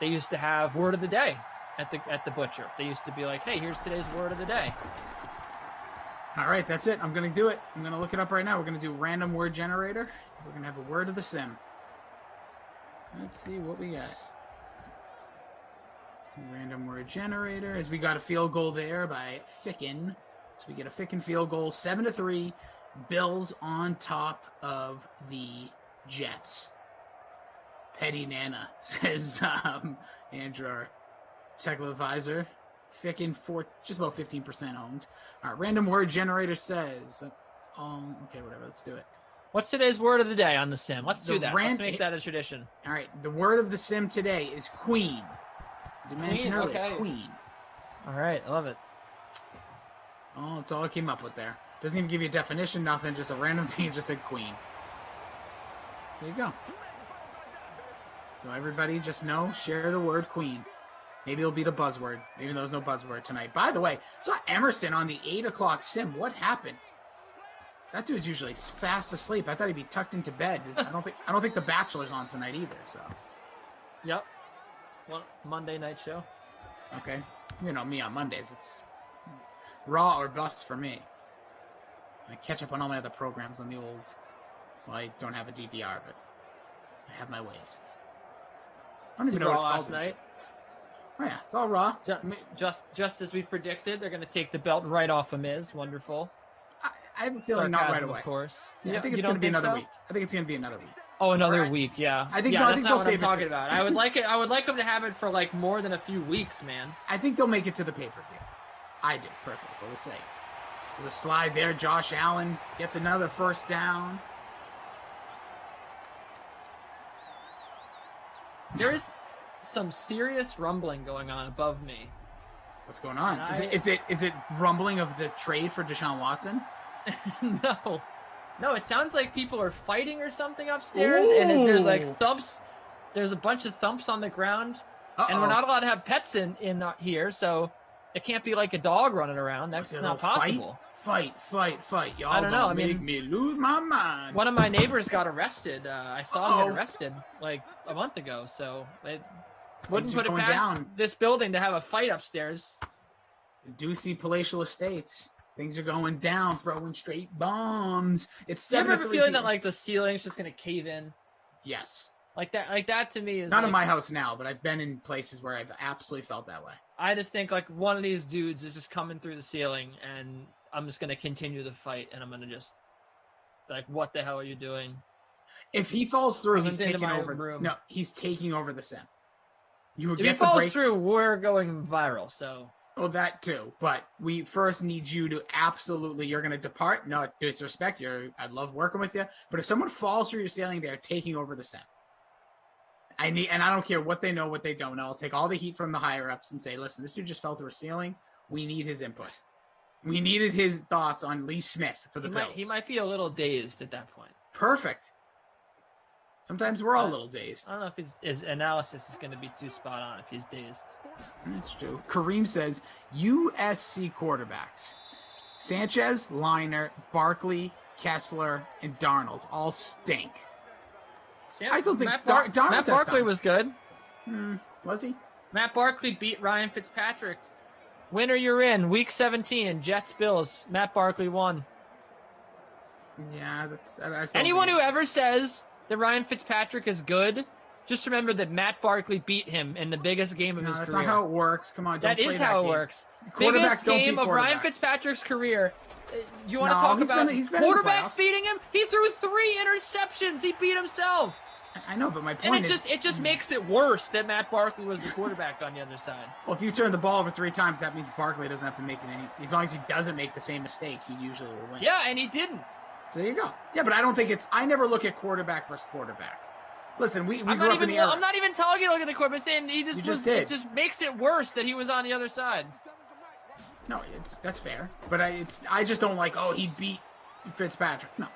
they used to have word of the day at the butcher. They used to be like, "Hey, here's today's word of the day." All right, that's it. I'm gonna do it. I'm gonna look it up right now. We're gonna do random word generator. We're gonna have a word of the sim. Let's see what we got. Random word generator, as we got a field goal there by Ficken. So we get a Ficken field goal, 7-3. Bills on top of the Jets. Petty Nana, says Andrew, our technical advisor. Ficken just about 15% owned. All right, random word generator says. Okay, whatever. Let's do it. What's today's word of the day on the sim? Let's do that. Let's make that a tradition. All right, the word of the sim today is queen. Mentioned earlier, okay. Queen. All right, I love it. Oh, that's all I came up with there. Doesn't even give you a definition, nothing, just a random thing. It just said Queen. There you go. So everybody just share the word Queen. Maybe it'll be the buzzword, even though there's no buzzword tonight. By the way, saw Emerson on the 8 o'clock sim. What happened? That dude's usually fast asleep. I thought he'd be tucked into bed. I don't think The Bachelor's on tonight either. So. Yep. One Monday night show. Okay. You know me on Mondays. It's raw or bust for me. I catch up on all my other programs on the old. Well, I don't have a DVR, but I have my ways. I don't even know what it's called. Last night. Oh yeah, it's all raw. Just as we predicted, they're going to take the belt right off of Miz. Wonderful. I have a feeling not right away. Of course. Yeah, I think it's going to be another week. I think it's going to be another week. Oh, another week, yeah. I think that's not they'll what save I'm talking about. I would like them to have it for like more than a few weeks, man. I think they'll make it to the pay-per-view. I do, personally, but we'll see. There's a slide there. Josh Allen gets another first down. There is some serious rumbling going on above me. What's going on? Is it rumbling of the trade for Deshaun Watson? No, it sounds like people are fighting or something upstairs. Ooh. And there's like thumps. There's a bunch of thumps on the ground. And we're not allowed to have pets in here, so it can't be like a dog running around. That's not possible. Fight. Y'all I don't know. make me lose my mind. One of my neighbors got arrested. I saw him get arrested like a month ago, so it wouldn't put it past this building to have a fight upstairs. Ducey Palatial Estates. Things are going down, throwing straight bombs. It's 7-3. You ever have a feeling that like the ceiling's just gonna cave in? Yes. Like that to me is not in my house now, but I've been in places where I've absolutely felt that way. I just think like one of these dudes is just coming through the ceiling, and I'm just gonna continue the fight, and I'm gonna just like, what the hell are you doing? If he falls through, he's taking over. Room. No, he's taking over the sim. If he falls through, we're going viral. So. Oh, that too. But we first need you to absolutely. You're going to depart. No disrespect. I love working with you. But if someone falls through your ceiling, they're taking over the sim. And I don't care what they know, what they don't know. I'll take all the heat from the higher ups and say, listen, this dude just fell through a ceiling. We need his input. We needed his thoughts on Lee Smith for the Bills. He might be a little dazed at that point. Perfect. Sometimes we're all a little dazed. I don't know if his analysis is going to be too spot on if he's dazed. That's true. Kareem says USC quarterbacks. Sanchez, Liner, Barkley, Kessler, and Darnold all stink. I don't think Darnold. Matt Barkley was good. Was he? Matt Barkley beat Ryan Fitzpatrick Winner, you're in. Week 17, Jets Bills. Matt Barkley won. Yeah, that's. Anyone who ever says that Ryan Fitzpatrick is good, just remember that Matt Barkley beat him in the biggest game of his career. That's not how it works. Come on, don't play that is how it game. works. Quarterbacks Biggest don't game beat of Ryan quarterbacks. Fitzpatrick's career. You want to No, talk he's about been in the quarterbacks playoffs. beating him? He threw 3 interceptions. He beat himself. I know, but my And point is, it just makes it worse that Matt Barkley was the quarterback on the other side. well, if you turn the ball over 3 times, that means Barkley doesn't have to make it any. As long as he doesn't make the same mistakes, he usually will win. Yeah, and he didn't. So there you go. Yeah, but I don't think it's. I never look at quarterback versus quarterback. Listen, we I'm grew not up in even. the era. I'm not even telling you to look at the quarterback. I'm saying he just You just was, did. It just makes it worse that he was on the other side. No, that's fair. But I just don't like. Oh, he beat Fitzpatrick. No,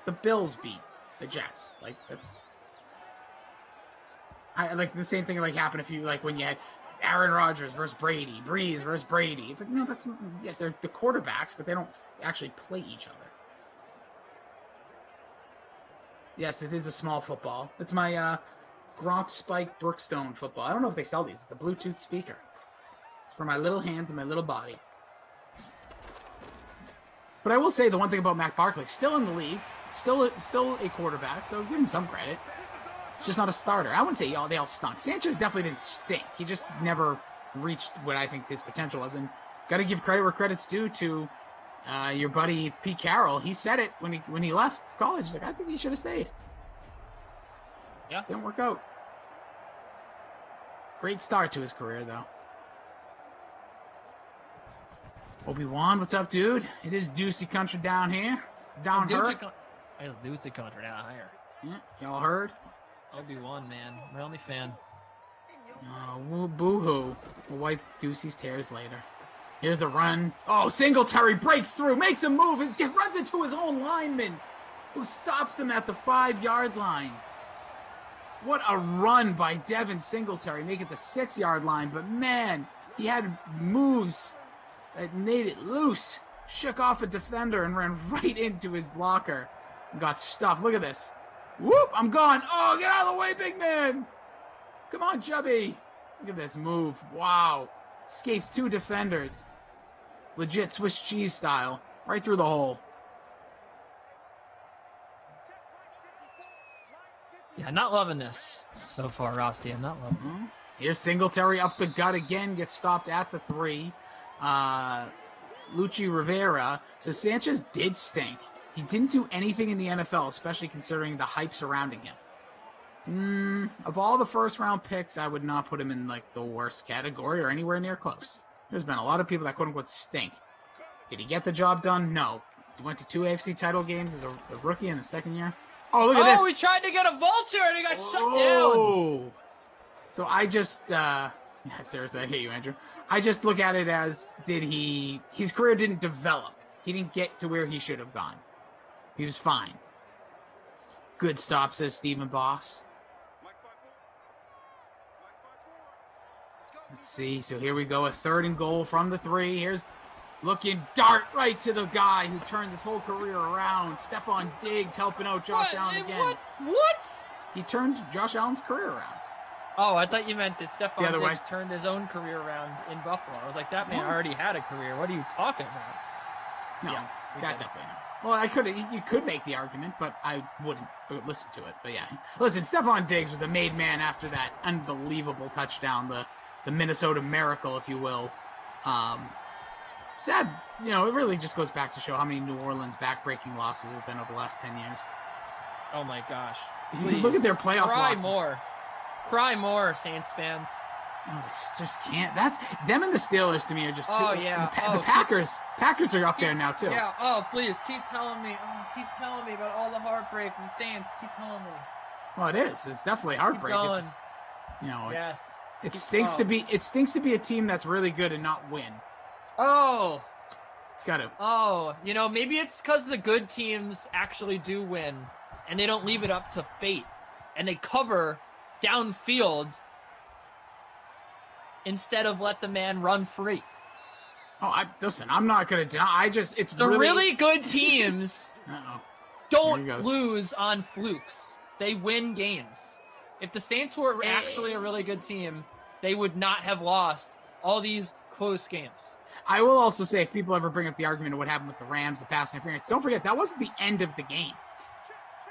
the Bills beat the Jets. Like that's. I like the same thing like happened if you like when you had Aaron Rodgers versus Brady, Breeze versus Brady. It's like no, that's not, yes, they're the quarterbacks, but they don't actually play each other. Yes, it is a small football. It's my Gronk Spike Brookstone football. I don't know if they sell these. It's a Bluetooth speaker. It's for my little hands and my little body. But I will say the one thing about Matt Barkley, still in the league, still a quarterback, so give him some credit. It's just not a starter. I wouldn't say they all stunk. Sanchez definitely didn't stink. He just never reached what I think his potential was. And got to give credit where credit's due to your buddy Pete Carroll. He said it when he left college. He's like, I think he should have stayed. Yeah. Didn't work out. Great start to his career, though. Obi-Wan, what's up, dude? It is Deucey Country down here. Down her. It's Deucey Country down here. Yeah, y'all heard? Obi-Wan, man. My only fan. Oh, boo-hoo. We'll wipe Deucey's tears later. Here's the run. Oh, Singletary breaks through, makes a move, and runs into his own lineman, who stops him at the 5-yard line. What a run by Devin Singletary, make it the 6-yard line, but man, he had moves that made it loose. Shook off a defender and ran right into his blocker and got stuffed. Look at this. Whoop, I'm gone. Oh, get out of the way, big man. Come on, Chubby. Look at this move. Wow. Escapes 2 defenders. Legit Swiss cheese style. Right through the hole. Yeah, not loving this so far, Rossi. I'm not loving it. Here's Singletary up the gut again. Gets stopped at the 3. Lucci Rivera says Sanchez did stink. He didn't do anything in the NFL, especially considering the hype surrounding him. Of all the first-round picks, I would not put him in like the worst category or anywhere near close. There's been a lot of people that quote-unquote stink. Did he get the job done? No. He went to 2 AFC title games as a rookie in the second year. Oh, look at this. Oh, he tried to get a vulture and he got shut down. So I just, yeah, seriously, I hate you, Andrew. I just look at it as his career didn't develop. He didn't get to where he should have gone. He was fine. Good stop, says Stephen Boss. Let's see. So here we go. A 3rd and goal from the 3. Here's looking dart right to the guy who turned his whole career around. Stephon Diggs helping out Josh Allen again. What? He turned Josh Allen's career around. Oh, I thought you meant that Stephon The other Diggs way. turned his own career around in Buffalo. I was like, that man already had a career. What are you talking about? No, Yeah, we that's did. definitely not. Well, you could make the argument, but I wouldn't listen to it. But yeah, listen, Stephon Diggs was a made man after that unbelievable touchdown, the Minnesota miracle, if you will. Sad, it really just goes back to show how many New Orleans backbreaking losses have been over the last 10 years. Oh my gosh. Look at their playoff Cry losses. more. Cry more, Saints fans. No, they just can't. That's them and the Steelers to me are just too. Oh, yeah. The Packers are up there now too. Yeah, oh, please, keep telling me. Oh, keep telling me about all the heartbreak of the Saints. Keep telling me. Well, it is. It's definitely heartbreak. going. It's just, Yes. it stinks to be. It stinks to be a team that's really good and not win. Oh. It's got to. Oh, maybe it's because the good teams actually do win, and they don't leave it up to fate, and they cover downfield instead of let the man run free. Oh, listen. I'm not going to deny. It's The really good teams Uh-oh. don't There he goes. lose on flukes. They win games. If the Saints were actually a really good team, they would not have lost all these close games. I will also say, if people ever bring up the argument of what happened with the Rams, the pass interference, don't forget that wasn't the end of the game.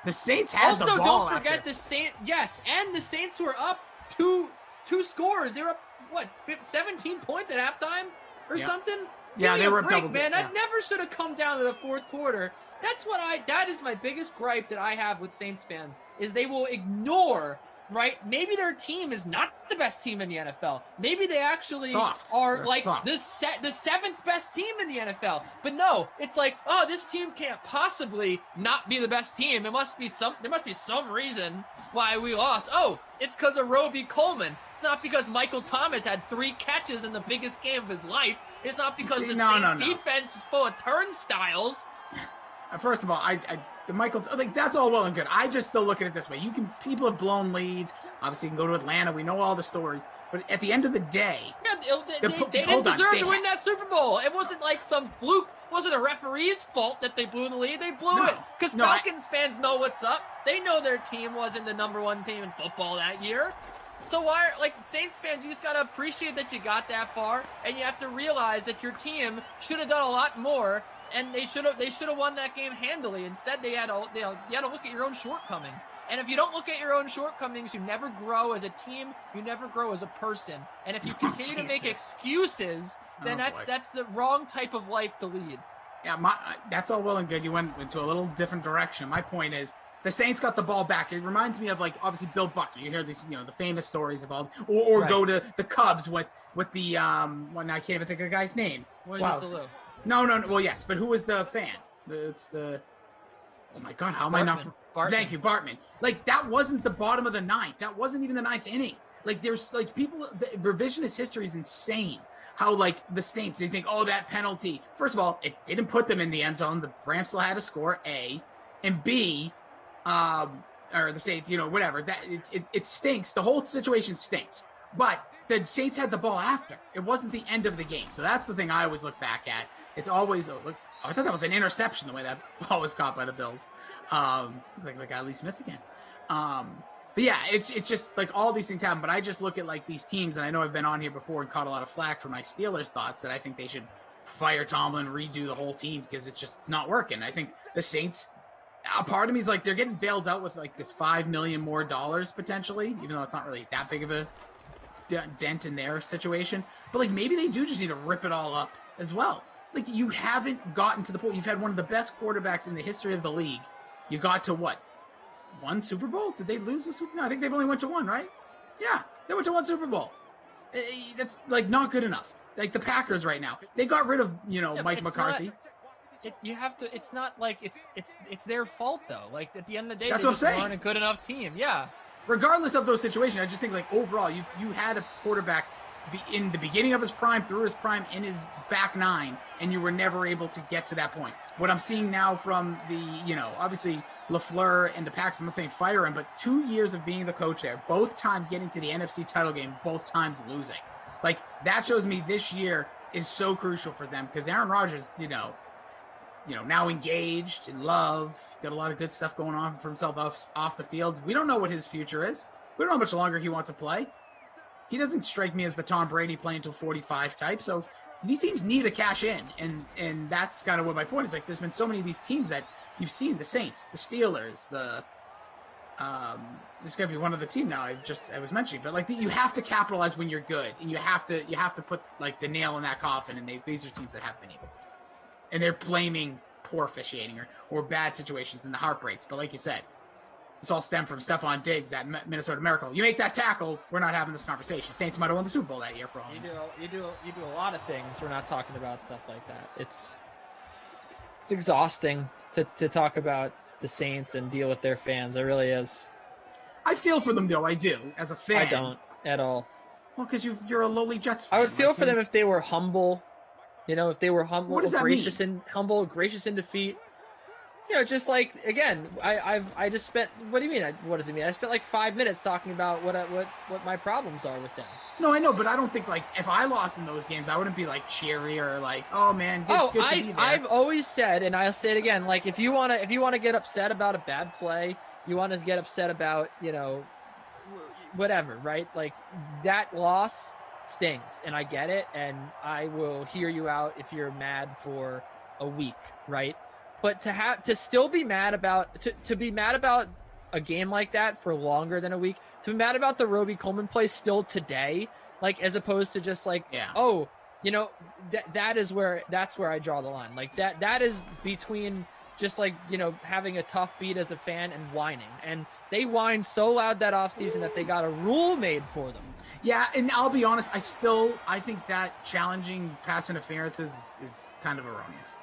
The Saints had Also, the ball. don't forget the Saints. Yes, and the Saints were up two scores. They were up 17 points at halftime or something. Yeah, they were up double. Man, that never should have come down to the fourth quarter. That is my biggest gripe that I have with Saints fans is they will ignore. Right? Maybe their team is not the best team in the NFL. Maybe they actually are They're like soft. the seventh best team in the NFL. But no, it's like, oh, this team can't possibly not be the best team. There must be some reason why we lost. Oh, it's because of Roby Coleman. It's not because Michael Thomas had 3 catches in the biggest game of his life. It's not because the Saints defense is full of turnstiles. First of all, the Michael, like, that's all well and good. I just still look at it this way. People have blown leads. Obviously, you can go to Atlanta. We know all the stories. But at the end of the day, they didn't deserve to win that Super Bowl. It wasn't like some fluke. It wasn't a referee's fault that they blew the lead. They blew it because Falcons fans know what's up. They know their team wasn't the number 1 team in football that year. So Saints fans, you just got to appreciate that you got that far, and you have to realize that your team should have done a lot more. And they should have won that game handily. Instead, you had to look at your own shortcomings. And if you don't look at your own shortcomings, you never grow as a team. You never grow as a person. And if you continue to make excuses, then that's the wrong type of life to lead. Yeah, that's all well and good. You went into a little different direction. My point is, the Saints got the ball back. It reminds me of, like, obviously Bill Buckner. You hear these, the famous stories about, or right. Go to the Cubs with the when I can't even think of the guy's name. What is this, Lou? No. Well, yes, but who was the fan? It's the. Oh my God, how am I not? Bartman. Thank you, Bartman. Like, that wasn't the bottom of the ninth. That wasn't even the ninth inning. Like, there's like people. The revisionist history is insane. How, like, the Saints, they think, oh, that penalty. First of all, it didn't put them in the end zone. The Rams still had to score, A, and B. Or the Saints, whatever. That it stinks. The whole situation stinks. But the Saints had the ball after. It wasn't the end of the game. So that's the thing I always look back at. It's always, I thought that was an interception the way that ball was caught by the Bills. Like the guy Lee Smith again. But yeah, it's just like all these things happen. But I just look at, like, these teams, and I know I've been on here before and caught a lot of flack for my Steelers thoughts that I think they should fire Tomlin, redo the whole team because it's not working. I think the Saints, a part of me is like, they're getting bailed out with, like, this $5 million more potentially, even though it's not really that big of a dent in their situation. But, like, maybe they do just need to rip it all up as well. Like, you haven't gotten to the point. You've had one of the best quarterbacks in the history of the league. You got to what? 1 Super Bowl? Did they lose the Super Bowl? No, I think they've only went to 1, right? Yeah, they went to 1 Super Bowl. That's, like, not good enough. Like the Packers right now, they got rid of Mike McCarthy. It's not like it's their fault though. Like, at the end of the day, that's they what just I'm saying. aren't a good enough team. Yeah. Regardless of those situations, I just think, like, overall, you had a quarterback in the beginning of his prime, through his prime, in his back 9, and you were never able to get to that point. What I'm seeing now from the, obviously LaFleur and the Packers, I'm not saying fire him, but 2 years of being the coach there, both times getting to the NFC title game, both times losing. Like, that shows me this year is so crucial for them because Aaron Rodgers, now engaged, in love, got a lot of good stuff going on for himself off the field. We don't know what his future is. We don't know how much longer he wants to play. He doesn't strike me as the Tom Brady playing until 45 type. So these teams need to cash in. And that's kind of what my point is. Like, there's been so many of these teams that you've seen, the Saints, the Steelers, this is going to be one of the team now I was mentioning, but, like, you have to capitalize when you're good, and you have to put, like, the nail in that coffin. And these are teams that have been able to do it. And they're blaming poor officiating or bad situations and the heartbreaks. But like you said, this all stemmed from Stephon Diggs, that Minnesota Miracle. You make that tackle, we're not having this conversation. Saints might have won the Super Bowl that year for all. You do a lot of things. We're not talking about stuff like that. It's exhausting to talk about the Saints and deal with their fans. It really is. I feel for them, though. I do, as a fan. I don't at all. Well, because you're a lowly Jets fan. I would feel for them if they were humble. If they were humble, what does that gracious mean? Gracious in defeat. Just like, again, I just spent. What do you mean? What does it mean? I spent like 5 minutes talking about what my problems are with them. No, I know, but I don't think, like, if I lost in those games, I wouldn't be like cheery or like, oh man, good to be there. I've always said, and I'll say it again, like, if you wanna get upset about a bad play, you want to get upset about whatever, right? Like, that loss stings, and I get it, and I will hear you out if you're mad for a week, right? But to still be mad about to be mad about a game like that for longer than a week, to be mad about the Roby Coleman play still today, like as opposed to just like, oh, you know, that's where I draw the line. Like that is between just like, you know, having a tough beat as a fan and whining. And they whined so loud that offseason that they got a rule made for them. Yeah, and I'll be honest, I think that challenging pass interference is kind of erroneous.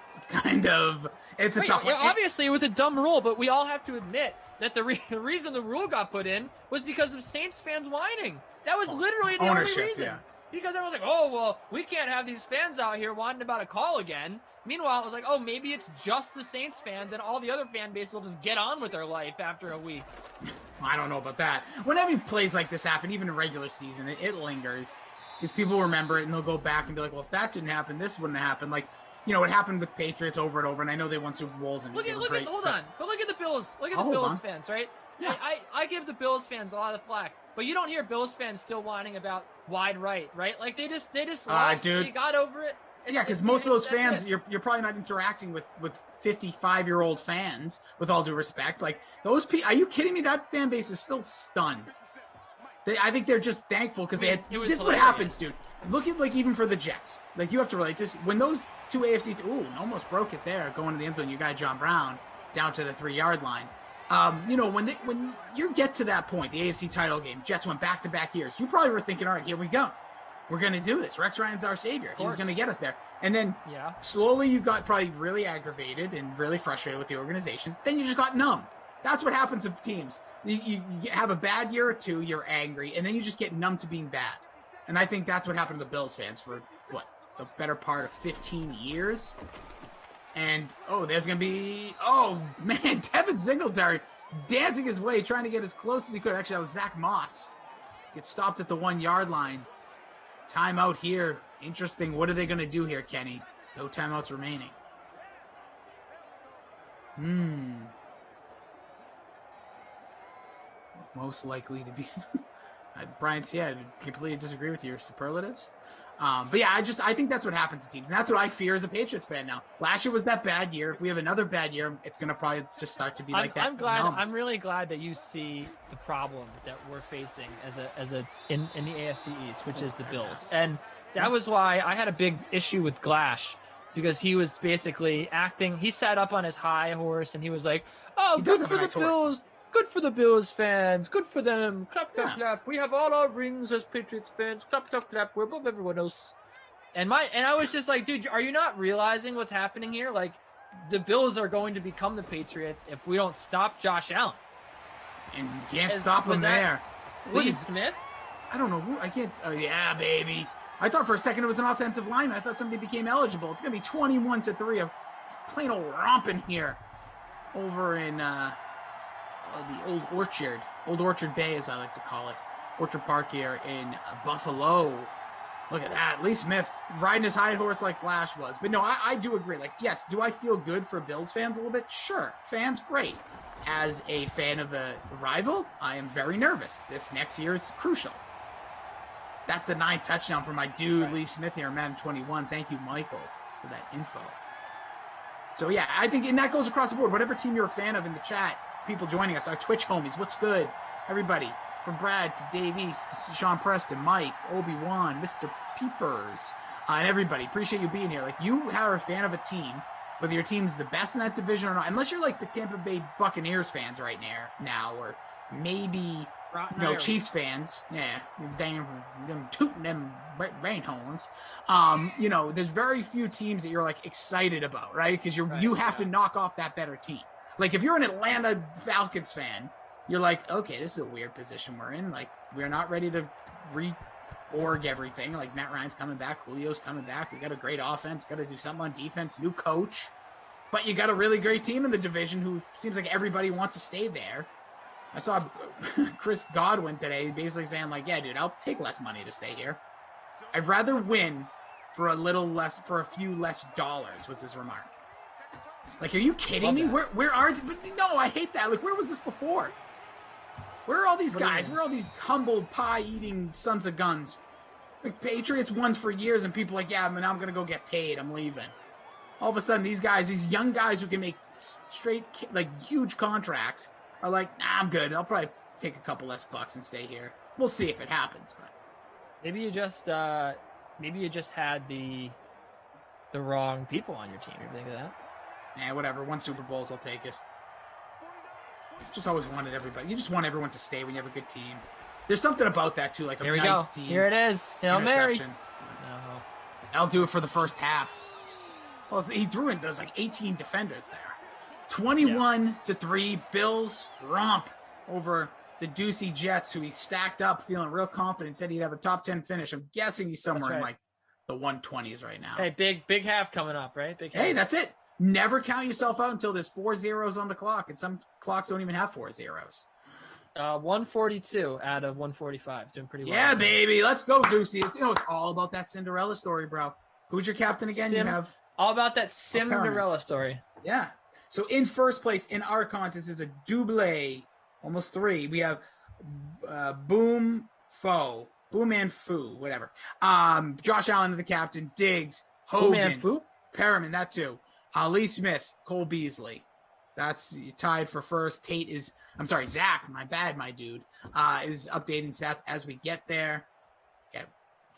It's a tough one. Obviously, it was a dumb rule, but we all have to admit that the reason the rule got put in was because of Saints fans whining. That was literally the only reason. Yeah. Because everyone's like, oh, well, we can't have these fans out here whining about a call again. Meanwhile, it was like, oh, maybe it's just the Saints fans and all the other fan bases will just get on with their life after a week. I don't know about that. Whenever plays like this happen, even in regular season, it lingers. Because people remember it and they'll go back and be like, well, if that didn't happen, this wouldn't happen. Like, you know, it happened with Patriots over and over, and I know they won Super Bowls. And look at the Bills. Look at the Bills fans, right? Yeah. I give the Bills fans a lot of flack, but you don't hear Bills fans still whining about wide right? Like they just lost. Dude. They got over it. Because most of those fans, you're probably not interacting with 55-year-old fans. With all due respect, like those people, are you kidding me? That fan base is still stunned. I think they're just thankful because this is what happens, dude. Look at like even for the Jets, like you have to relate this when those two AFC almost broke it there going to the end zone. You got John Brown down to the 3-yard line. You know, when you get to that point, the AFC title game, Jets went back-to-back years. You probably were thinking, all right, here we go. We're going to do this. Rex Ryan's our savior. He's going to get us there. And then slowly you got probably really aggravated and really frustrated with the organization. Then you just got numb. That's what happens to teams. You have a bad year or two, you're angry, and then you just get numb to being bad. And I think that's what happened to the Bills fans for, the better part of 15 years. And, there's going to be, Devin Singletary dancing his way, trying to get as close as he could. Actually, that was Zach Moss. Gets stopped at the 1-yard line. Timeout here. Interesting. What are they going to do here, Kenny? No timeouts remaining. Most likely to be... Brian, I completely disagree with your superlatives. But yeah, I think that's what happens to teams. And that's what I fear as a Patriots fan now. Last year was that bad year. If we have another bad year, it's going to probably just start to be like that. I'm really glad that you see the problem that we're facing in the AFC East, which is the Bills. And that was why I had a big issue with Glash, because he was basically acting. He sat up on his high horse and he was like, good for the Bills. Good for the Bills fans. Good for them. Clap, clap, clap. We have all our rings as Patriots fans. Clap, clap, clap. We're above everyone else. And I was just like, dude, are you not realizing what's happening here? Like, the Bills are going to become the Patriots if we don't stop Josh Allen. And you can't stop him there. Lee Smith? I don't know who. I can't. Oh, yeah, baby. I thought for a second it was an offensive lineman. I thought somebody became eligible. It's going to be 21-3. A plain old romping here over in... the Old Orchard Bay, as I like to call it, Orchard Park here in Buffalo. Look at that. Lee Smith riding his high horse like Glash was. But no, I do agree. Like, yes, do I feel good for Bills fans a little bit? Sure. Fans, great. As a fan of a rival, I am very nervous. This next year is crucial. That's the 9th touchdown for my dude, Lee Smith here in Madden 21. Thank you, Michael, for that info. So, yeah, I think, and that goes across the board. Whatever team you're a fan of in the chat, people joining us, our Twitch homies, what's good? Everybody, from Brad to Dave East to Sean Preston, Mike, Obi-Wan, Mr. Peepers, and everybody, appreciate you being here. Like, you are a fan of a team, whether your team's the best in that division or not, unless you're like the Tampa Bay Buccaneers fans right now, or maybe Chiefs fans. Yeah, damn them tooting them rain horns. There's very few teams that you're like excited about, right? Because you have to knock off that better team. Like, if you're an Atlanta Falcons fan, you're like, okay, this is a weird position we're in. Like, we're not ready to reorg everything. Like, Matt Ryan's coming back. Julio's coming back. We got a great offense. Got to do something on defense. New coach. But you got a really great team in the division who seems like everybody wants to stay there. I saw Chris Godwin today basically saying, like, yeah, dude, I'll take less money to stay here. I'd rather win for a few less dollars, was his remark. Like, are you kidding me? Where are they? But no, I hate that. Like, where was this before? Where are all these guys? Where are all these humble pie-eating sons of guns? Like Patriots ones for years, and people are like, yeah, man, I'm gonna go get paid. I'm leaving. All of a sudden, these guys, these young guys who can make straight like huge contracts, are like, nah, I'm good. I'll probably take a couple less bucks and stay here. We'll see if it happens, but Maybe you just had the wrong people on your team. You think of that? whatever. 1 Super Bowls, I'll take it. Just always wanted everybody. You just want everyone to stay when you have a good team. There's something about that too, like a nice team. Here it is. Hail Mary. Interception. No. I'll do it for the first half. Well, he threw in. There's like 18 defenders there. 21-3. Bills romp over the Ducey Jets, who he stacked up, feeling real confident. Said he'd have a top 10 finish. I'm guessing he's somewhere in like the 120s right now. Hey, big half coming up, right? Big half. Hey, that's it. Never count yourself out until there's 4 zeros on the clock, and some clocks don't even have 4 zeros. 142 out of 145, doing pretty well. Yeah, baby, let's go, Ducey. It's it's all about that Cinderella story, bro. Who's your captain again? You have all about that Cinderella story. Yeah. So in first place in our contest is a double, almost 3. We have Boom and Foo, whatever. Josh Allen, the captain. Diggs, Hogan, Boom and Foo, Perriman, that too. Lee Smith, Cole Beasley. That's tied for first. Zach, my bad, my dude, is updating stats as we get there. Got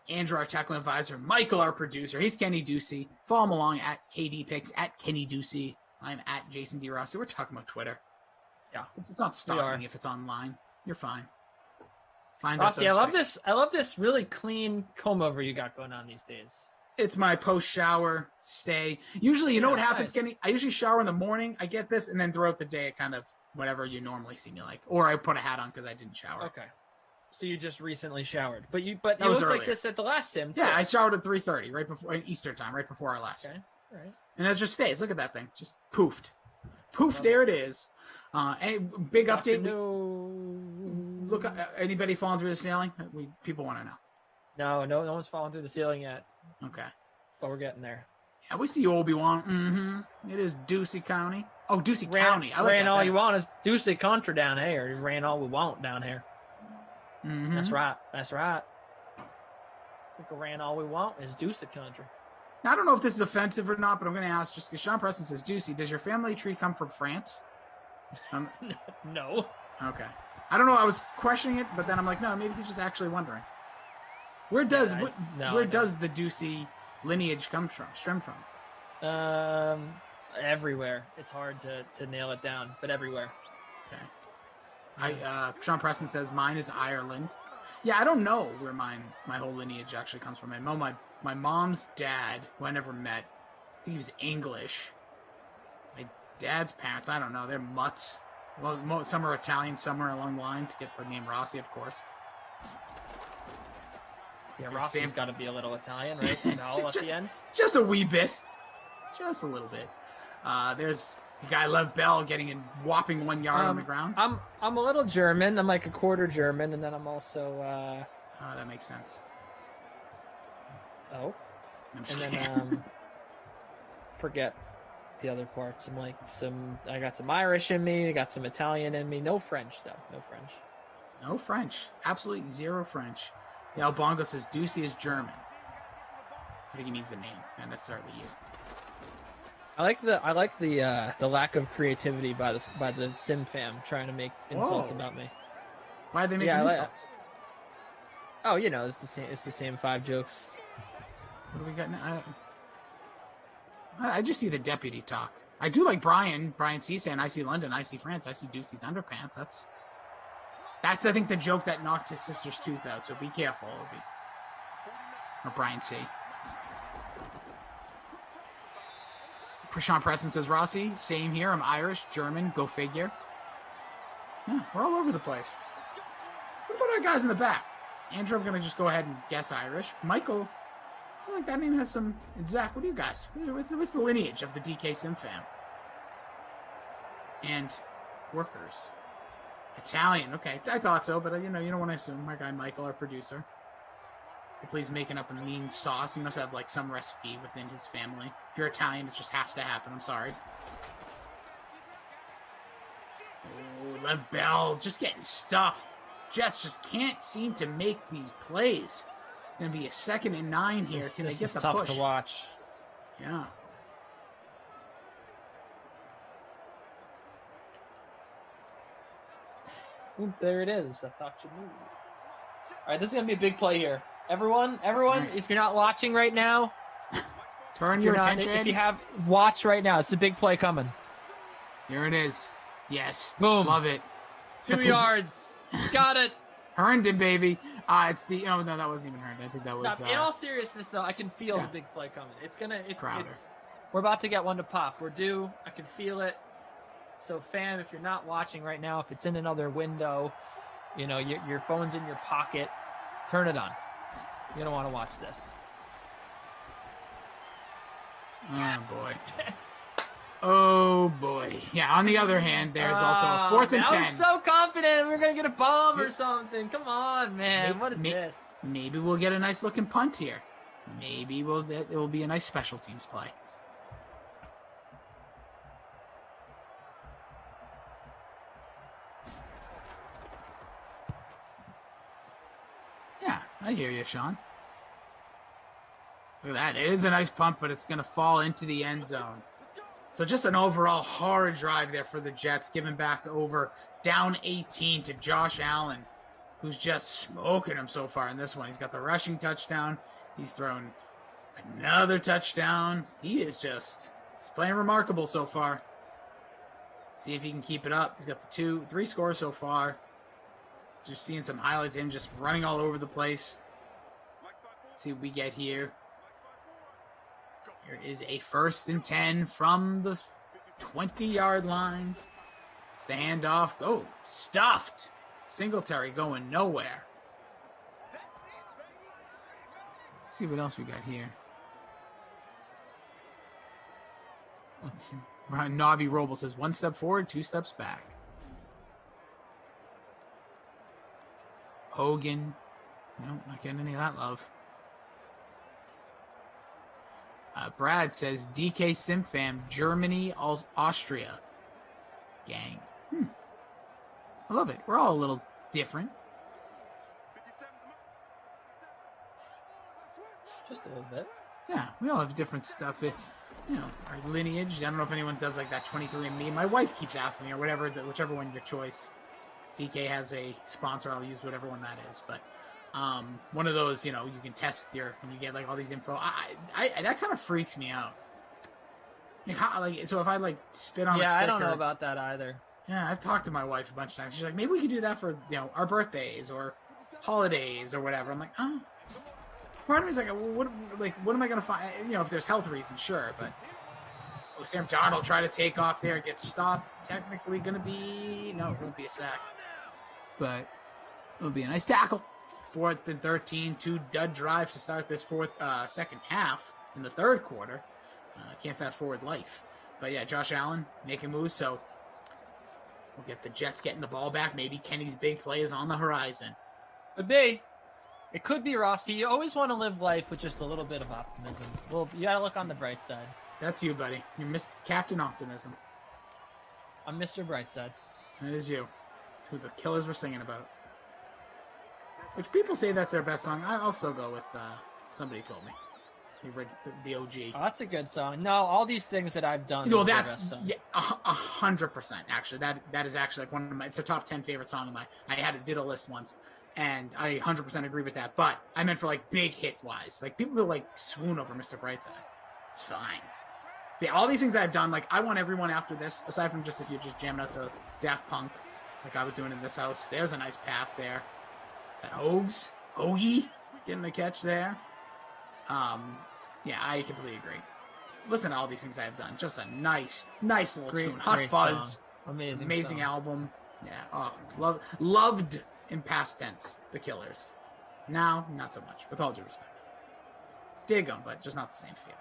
Andrew, our technical advisor. Michael, our producer. He's Kenny Ducey. Follow him along at KD Picks, at Kenny Ducey. I'm at Jason D. Rossi. We're talking about Twitter. Yeah. It's not stopping if it's online. You're fine. Rossi, I love this really clean comb over you got going on these days. It's my post-shower stay. Usually, you know what happens, nice. Kenny? I usually shower in the morning. I get this, and then throughout the day, it kind of whatever you normally see me like. Or I put a hat on because I didn't shower. Okay. So you just recently showered. But you looked earlier. like this at the last sim, too. Yeah, I showered at 3:30, right before Eastern time, right before our last. Okay. All right. And it just stays. Look at that thing. Just poofed. Poof, there it is. And big update. Look, anybody falling through the ceiling? People want to know. No one's falling through the ceiling yet. Okay. But we're getting there. Yeah, we see Obi-Wan. Mm-hmm. It is Ducey County. Oh, Ducey County. I like ran that all better. you want is Ducey Contra down here. You ran all we want down here. Mm-hmm. That's right. We ran all we want is Ducey Country. Now, I don't know if this is offensive or not, but I'm going to ask just because Sean Preston says, Ducey, does your family tree come from France? No. Okay. I don't know. I was questioning it, but then I'm like, no, maybe he's just actually wondering. Where does the Ducey lineage stem from? Everywhere. It's hard to nail it down, but everywhere. Okay. Sean Preston says mine is Ireland. Yeah, I don't know where my whole lineage actually comes from. I know my mom's dad, who I never met, I think he was English. My dad's parents, I don't know, they're mutts. Well, some are Italian, somewhere along the line to get the name Rossi, of course. Yeah, Rossi's got to be a little Italian, right? All at the end. Just a wee bit. Just a little bit. There's a guy, Lev Bell, getting a whopping 1 yard on the ground. I'm a little German. I'm like a quarter German, and then I'm also. Oh, that makes sense. Oh. And then forget the other parts. I'm like I got some Irish in me. I got some Italian in me. No French though. No French. No French. Absolutely zero French. The Albongo says Ducey is German. I think he means the name, not necessarily you. I like the lack of creativity by the Sim fam trying to make insults about me. Why are they making insults? Oh, it's the same 5 jokes. What do we got now? I just see the deputy talk. I do like Brian C saying, I see London, I see France, I see Ducey's underpants. That's I think the joke that knocked his sister's tooth out, so be careful. Or Brian C. Prashant Preston says, Rossi, same here. I'm Irish, German, go figure. Yeah, we're all over the place. What about our guys in the back? Andrew, I'm going to just go ahead and guess Irish. Michael, I feel like that name has some... And Zach, what do you guys? What's the lineage of the DK Sim fam? And workers. Italian, okay. I thought so, but you don't want to assume. My guy Michael, our producer. Hopefully he's making up a mean sauce. He must have like some recipe within his family. If you're Italian, it just has to happen. I'm sorry. Oh, Lev Bell just getting stuffed. Jets just can't seem to make these plays. It's going to be a 2nd and 9 here. Can they get the tough push? to watch. Yeah. Ooh, there it is. I thought you knew. All right, this is going to be a big play here. Everyone, Nice. if you're not watching right now, Turn your attention. if you have watch right now, it's a big play coming. Here it is. Yes. Boom. Love it. 2 yards. Got it. Herndon, baby. It's the no, that wasn't even Herndon. I think that was In all seriousness, though, I can feel yeah. the big play coming. Crowder. We're about to get one to pop. We're due. I can feel it. So, fam, if you're not watching right now, if it's in another window, your phone's in your pocket, turn it on. You're gonna want to watch this. Oh boy. Oh boy. Yeah, on the other hand, there's also a 4th and 10. I was so confident we were going to get a bomb or something. Come on, man. What is this? Maybe we'll get a nice looking punt here. Maybe it will be a nice special teams play. Yeah, I hear you, Sean. Look at that. It is a nice punt, but it's going to fall into the end zone. So just an overall horrid drive there for the Jets, giving back over down 18 to Josh Allen, who's just smoking him so far in this one. He's got the rushing touchdown. He's thrown another touchdown. He's playing remarkable so far. See if he can keep it up. He's got the 3 scores so far. Just seeing some highlights of him just running all over the place. Let's see what we get here. Here is a 1st and 10 from the 20-yard line. It's the handoff. Oh, stuffed. Singletary going nowhere. Let's see what else we got here. Nobby Roble says 1 step forward, 2 steps back. Hogan. Nope, not getting any of that love. Brad says DK Simfam, Germany, Austria. Gang. I love it. We're all a little different. Just a little bit. Yeah, we all have different stuff. Our lineage. I don't know if anyone does like that 23andMe. My wife keeps asking me, or whatever, whichever one your choice. DK has a sponsor. I'll use whatever one that is. But one of those, you can test when you get like all these info. I that kind of freaks me out. So if I spit on a sticker. I don't know about that either. Yeah, I've talked to my wife a bunch of times. She's like, maybe we could do that for our birthdays or holidays or whatever. I'm like, oh. Part of me is like, what am I gonna find? If there's health reasons, sure, but Sam Darnold try to take off there, get stopped. Technically, gonna be it won't be a sack, but it'll be a nice tackle. 4th and 13, 2 dud drives to start this second half in the third quarter. Can't fast forward life, but yeah, Josh Allen making moves, so we'll get the Jets getting the ball back. Maybe Kenny's big play is on the horizon. Could be. It could be, Rossi. You always want to live life with just a little bit of optimism. Well, you got to look on the bright side. That's you, buddy. You're Captain Optimism. I'm Mr. Brightside. That is you. It's who the Killers were singing about. Which people say that's their best song. I'll still go with Somebody Told Me. The OG. Oh, that's a good song. No, all these things that I've done. Well, that's 100%. Actually, that is actually like one of my. It's a top 10 favorite song of mine. I did a list once, and I 100% agree with that. But I meant for big hit wise, people will swoon over Mr. Brightside. It's fine. Yeah, all these things that I've done, I want everyone after this, aside from just if you're just jamming out to Daft Punk, like I was doing in this house. There's a nice pass there. Is that Hoagie getting the catch there? Yeah, I completely agree. Listen to all these things I've done. Just a nice little tune. Hot Fuzz. Song. Amazing song. Album. Yeah. Oh, loved in past tense, the Killers. Now, not so much, with all due respect. Dig them, but just not the same feel.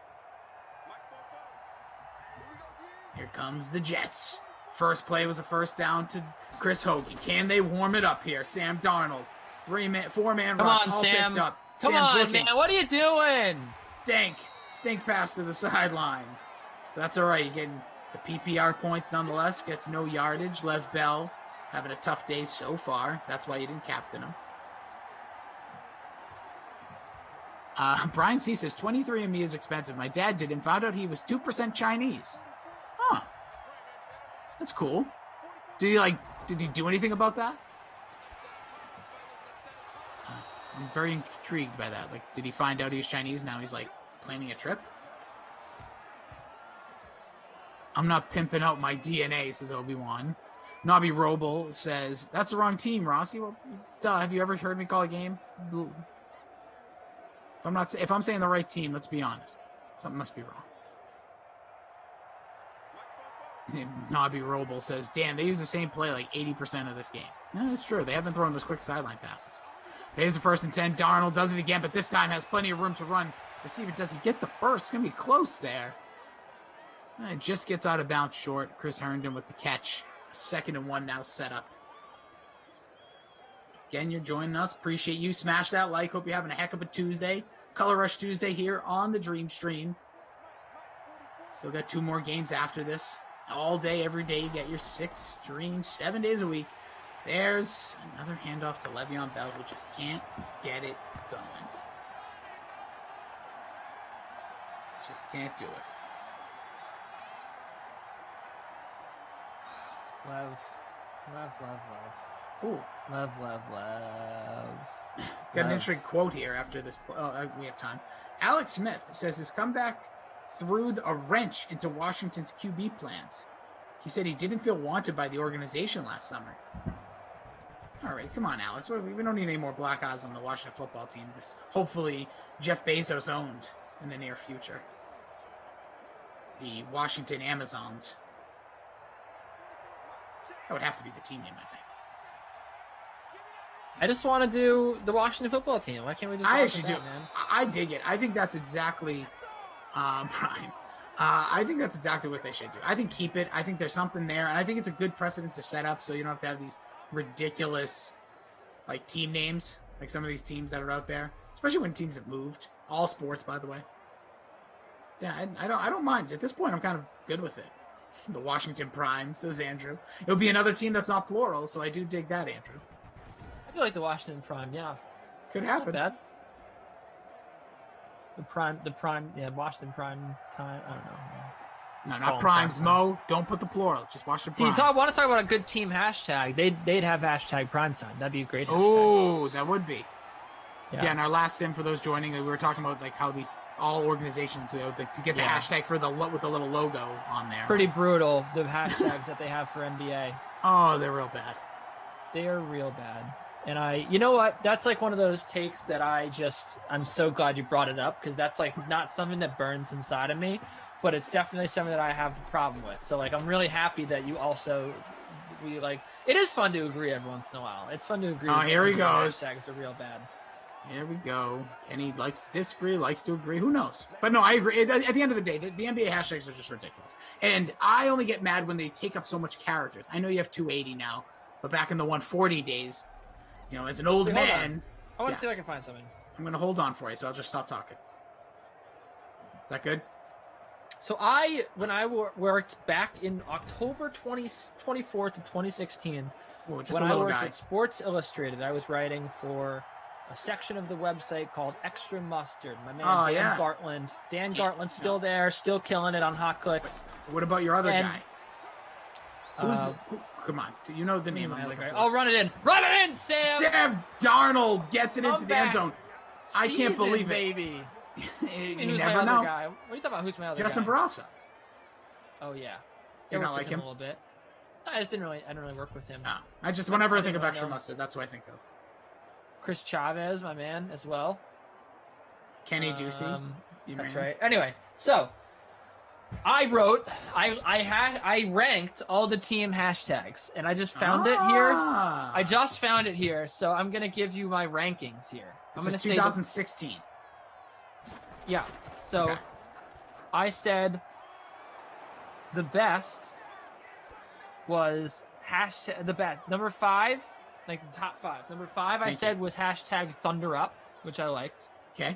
Here comes the Jets. First play was a first down to Chris Hogan. Can they warm it up here? Sam Darnold. 4-man rush. Come on, all Sam. picked up. Come Sam's on, looking. man. What are you doing? Stink pass to the sideline. That's all right. You're getting the PPR points nonetheless. Gets no yardage. Lev Bell having a tough day so far. That's why you didn't captain him. Brian C says 23andMe is expensive. My dad did and found out he was 2% Chinese. Huh. That's cool. Did he do anything about that? I'm very intrigued by that. Like, did he find out he was Chinese? Now he's like planning a trip? I'm not pimping out my DNA, says Obi-Wan. Nobby Roble says, that's the wrong team, Rossi. Well, duh, have you ever heard me call a game? If I'm saying the right team, let's be honest. Something must be wrong. Nobby Roble says, damn, they use the same play like 80% of this game. Yeah, that's true. They haven't thrown those quick sideline passes. Here's the 1st and 10. Darnold does it again, but this time has plenty of room to run. Receiver, does he get the first? It's going to be close there. It just gets out of bounds short. Chris Herndon with the catch. 2nd and 1 now set up. Again, you're joining us. Appreciate you. Smash that like. Hope you're having a heck of a Tuesday. Color Rush Tuesday here on the Dream Stream. Still got 2 more games after this. All day, every day, you get your 6 streams, 7 days a week. There's another handoff to Le'Veon Bell, who just can't get it going. Just can't do it. Love. Ooh. Love. Got an interesting quote here after this. We have time. Alex Smith says his comeback threw a wrench into Washington's QB plans. He said he didn't feel wanted by the organization last summer. All right, come on, Alex. We don't need any more black eyes on the Washington football team. This hopefully Jeff Bezos owned in the near future. The Washington Amazons. That would have to be the team name, I think. I just want to do the Washington football team. Why can't we just? I actually do. Man? I dig it. I think that's exactly prime. I think that's exactly what they should do. I think keep it. I think there's something there, and I think it's a good precedent to set up so you don't have to have these ridiculous like team names, like some of these teams that are out there, especially when teams have moved. All sports, by the way. Yeah, I don't mind. At this point, I'm kind of good with it. The Washington Prime, says Andrew. It'll be another team that's not plural, so I do dig that, Andrew. I feel like the Washington Prime, yeah. Could happen. Not bad. The prime, yeah, Washington Prime time. I don't know. No, not primes, Mo. Don't put the plural. Just Washington Prime. Do you want to talk about a good team hashtag? They'd have hashtag prime time. That'd be a great hashtag. Oh, that would be. Yeah, and our last sim for those joining, we were talking about like how these all organizations to get the hashtag for with the little logo on there. Pretty brutal, the hashtags that they have for NBA. Oh, they're real bad. They are real bad. And you know what? That's like one of those takes that I'm so glad you brought it up, because that's like not something that burns inside of me, but it's definitely something that I have a problem with. So like, I'm really happy that you it is fun to agree every once in a while. It's fun to agree. Oh, here he goes. Hashtags are real bad. Here we go. Kenny likes to disagree, likes to agree. Who knows? But no, I agree. At the end of the day, the NBA hashtags are just ridiculous. And I only get mad when they take up so much characters. I know you have 280 now, but back in the 140 days, as an old man. I want to see if I can find something. I'm going to hold on for you, so I'll just stop talking. Is that good? So when I worked back in October 2024 to 2016, when I worked at Sports Illustrated, I was writing for a section of the website called Extra Mustard. My man, Dan Gartland. Dan Gartland's still there, still killing it on Hot Clicks. What about your other guy? Come on. You know the name I'm looking for. Oh, run it in. Run it in, Sam! Sam Darnold gets it into the end zone. I can't believe it. Baby. You never know. Guy? What are you talking about? Who's my other Justin guy? Barraza. Oh, yeah. Do you not like him? A little bit. I didn't really work with him. No. Whenever I think of Extra Mustard, that's what I think of. Chris Chavez, my man, as well. Kenny Juicy. That's right. Anyway, so I ranked all the team hashtags, and I just found it here. I just found it here, so I'm gonna give you my rankings here. This is 2016. Yeah. So I said the best was number 5. Like the top 5. Number 5, I said, was hashtag Thunder Up, which I liked. Okay.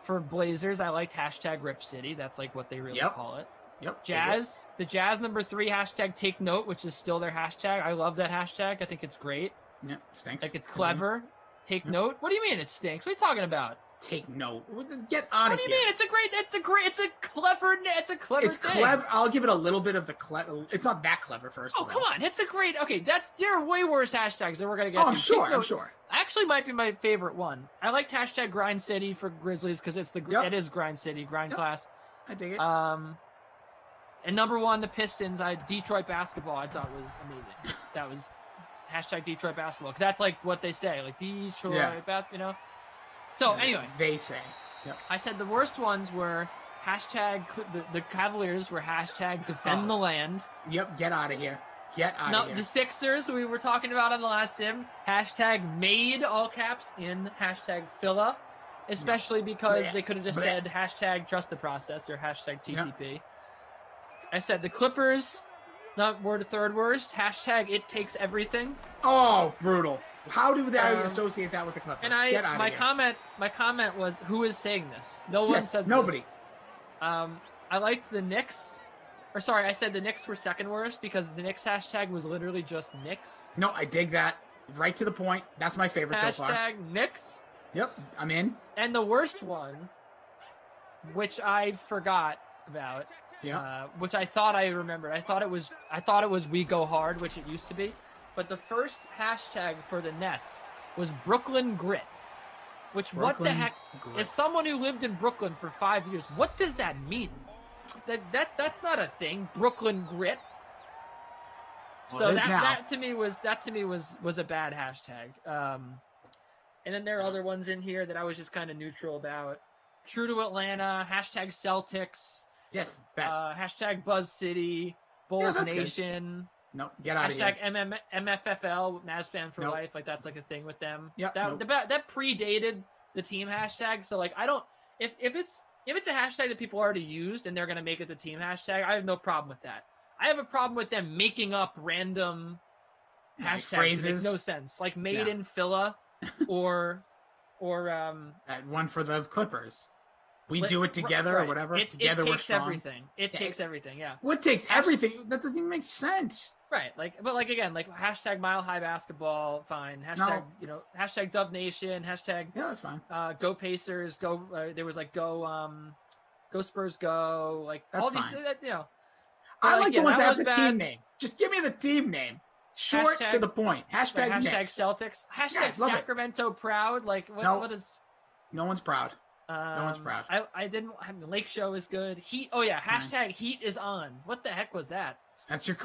For Blazers, I liked hashtag Rip City. That's like what they really call it. Yep. Jazz, the Jazz number 3 hashtag Take Note, which is still their hashtag. I love that hashtag. I think it's great. Yep. Stinks. Like it's clever. Take note. What do you mean it stinks? What are you talking about? take note. Get out What of do here. you mean? It's a clever It's thing. clever. I'll give it a little bit of the clever. It's not that clever, first Oh, of all. come on. It's a great. Okay, there are way worse hashtags that we're going to get Oh, to. I'm sure. Take note. I'm sure. Actually might be my favorite one. I liked hashtag Grind City for Grizzlies because it is Grind City, Grind Class. I dig it. And number one, the Pistons. Detroit basketball. I thought was amazing. That was hashtag Detroit basketball because that's like what they say, like Detroit basketball. So anyway, they say. Yep. I said the worst ones were hashtag the Cavaliers were hashtag defend the land. Yep. Get out of here. Get out of here. The Sixers we were talking about on the last sim, hashtag made all caps in hashtag Phila, especially because they could have just said hashtag trust the process or hashtag TCP. Yep. I said the Clippers, were the third worst, hashtag it takes everything. Oh, brutal. How do they associate that with the Clippers? And Get out of here. My comment was, who is saying this? No one says nobody. This. I liked the Knicks. Or sorry, I said the Knicks were second worst because the Knicks hashtag was literally just Knicks. No, I dig that. Right to the point. That's my favorite so far. Hashtag Knicks. Yep, I'm in. And the worst one, which I forgot about, which I thought I remembered. I thought it was we go hard, which it used to be. But the first hashtag for the Nets was Brooklyn Grit. Which what the heck? As someone who lived in Brooklyn for 5 years, what does that mean? That's not a thing. Brooklyn Grit. Well, so that to me was a bad hashtag. And then there are other ones in here that I was just kind of neutral about. True to Atlanta, hashtag Celtics. Yes, best. Hashtag Buzz City, Bulls Nation. Good. No, get out of here. Hashtag MFFL, Mavs fan for life. Like that's like a thing with them. Yeah, that predated the team hashtag. So like I don't if it's a hashtag that people already used and they're gonna make it the team hashtag, I have no problem with that. I have a problem with them making up random hashtags phrases. That make no sense, like made in Phila, or that one for the Clippers. We do it together or whatever. Together we're strong. Everything. It takes everything. Yeah. What takes everything? That doesn't even make sense. Right. But again, hashtag Mile High Basketball, fine. Hashtag hashtag Dub Nation. Hashtag that's fine. Go Pacers. Go. There was go Spurs. Go. Like that's all fine. these. I like the ones that have the team name. Just give me the team name. Short to the point. Hashtag Celtics. Hashtag Sacramento proud. Like what is? No one's proud. No one's proud. I didn't. Lake Show is good. Heat. Oh yeah. Hashtag Heat is on. What the heck was that? That's your.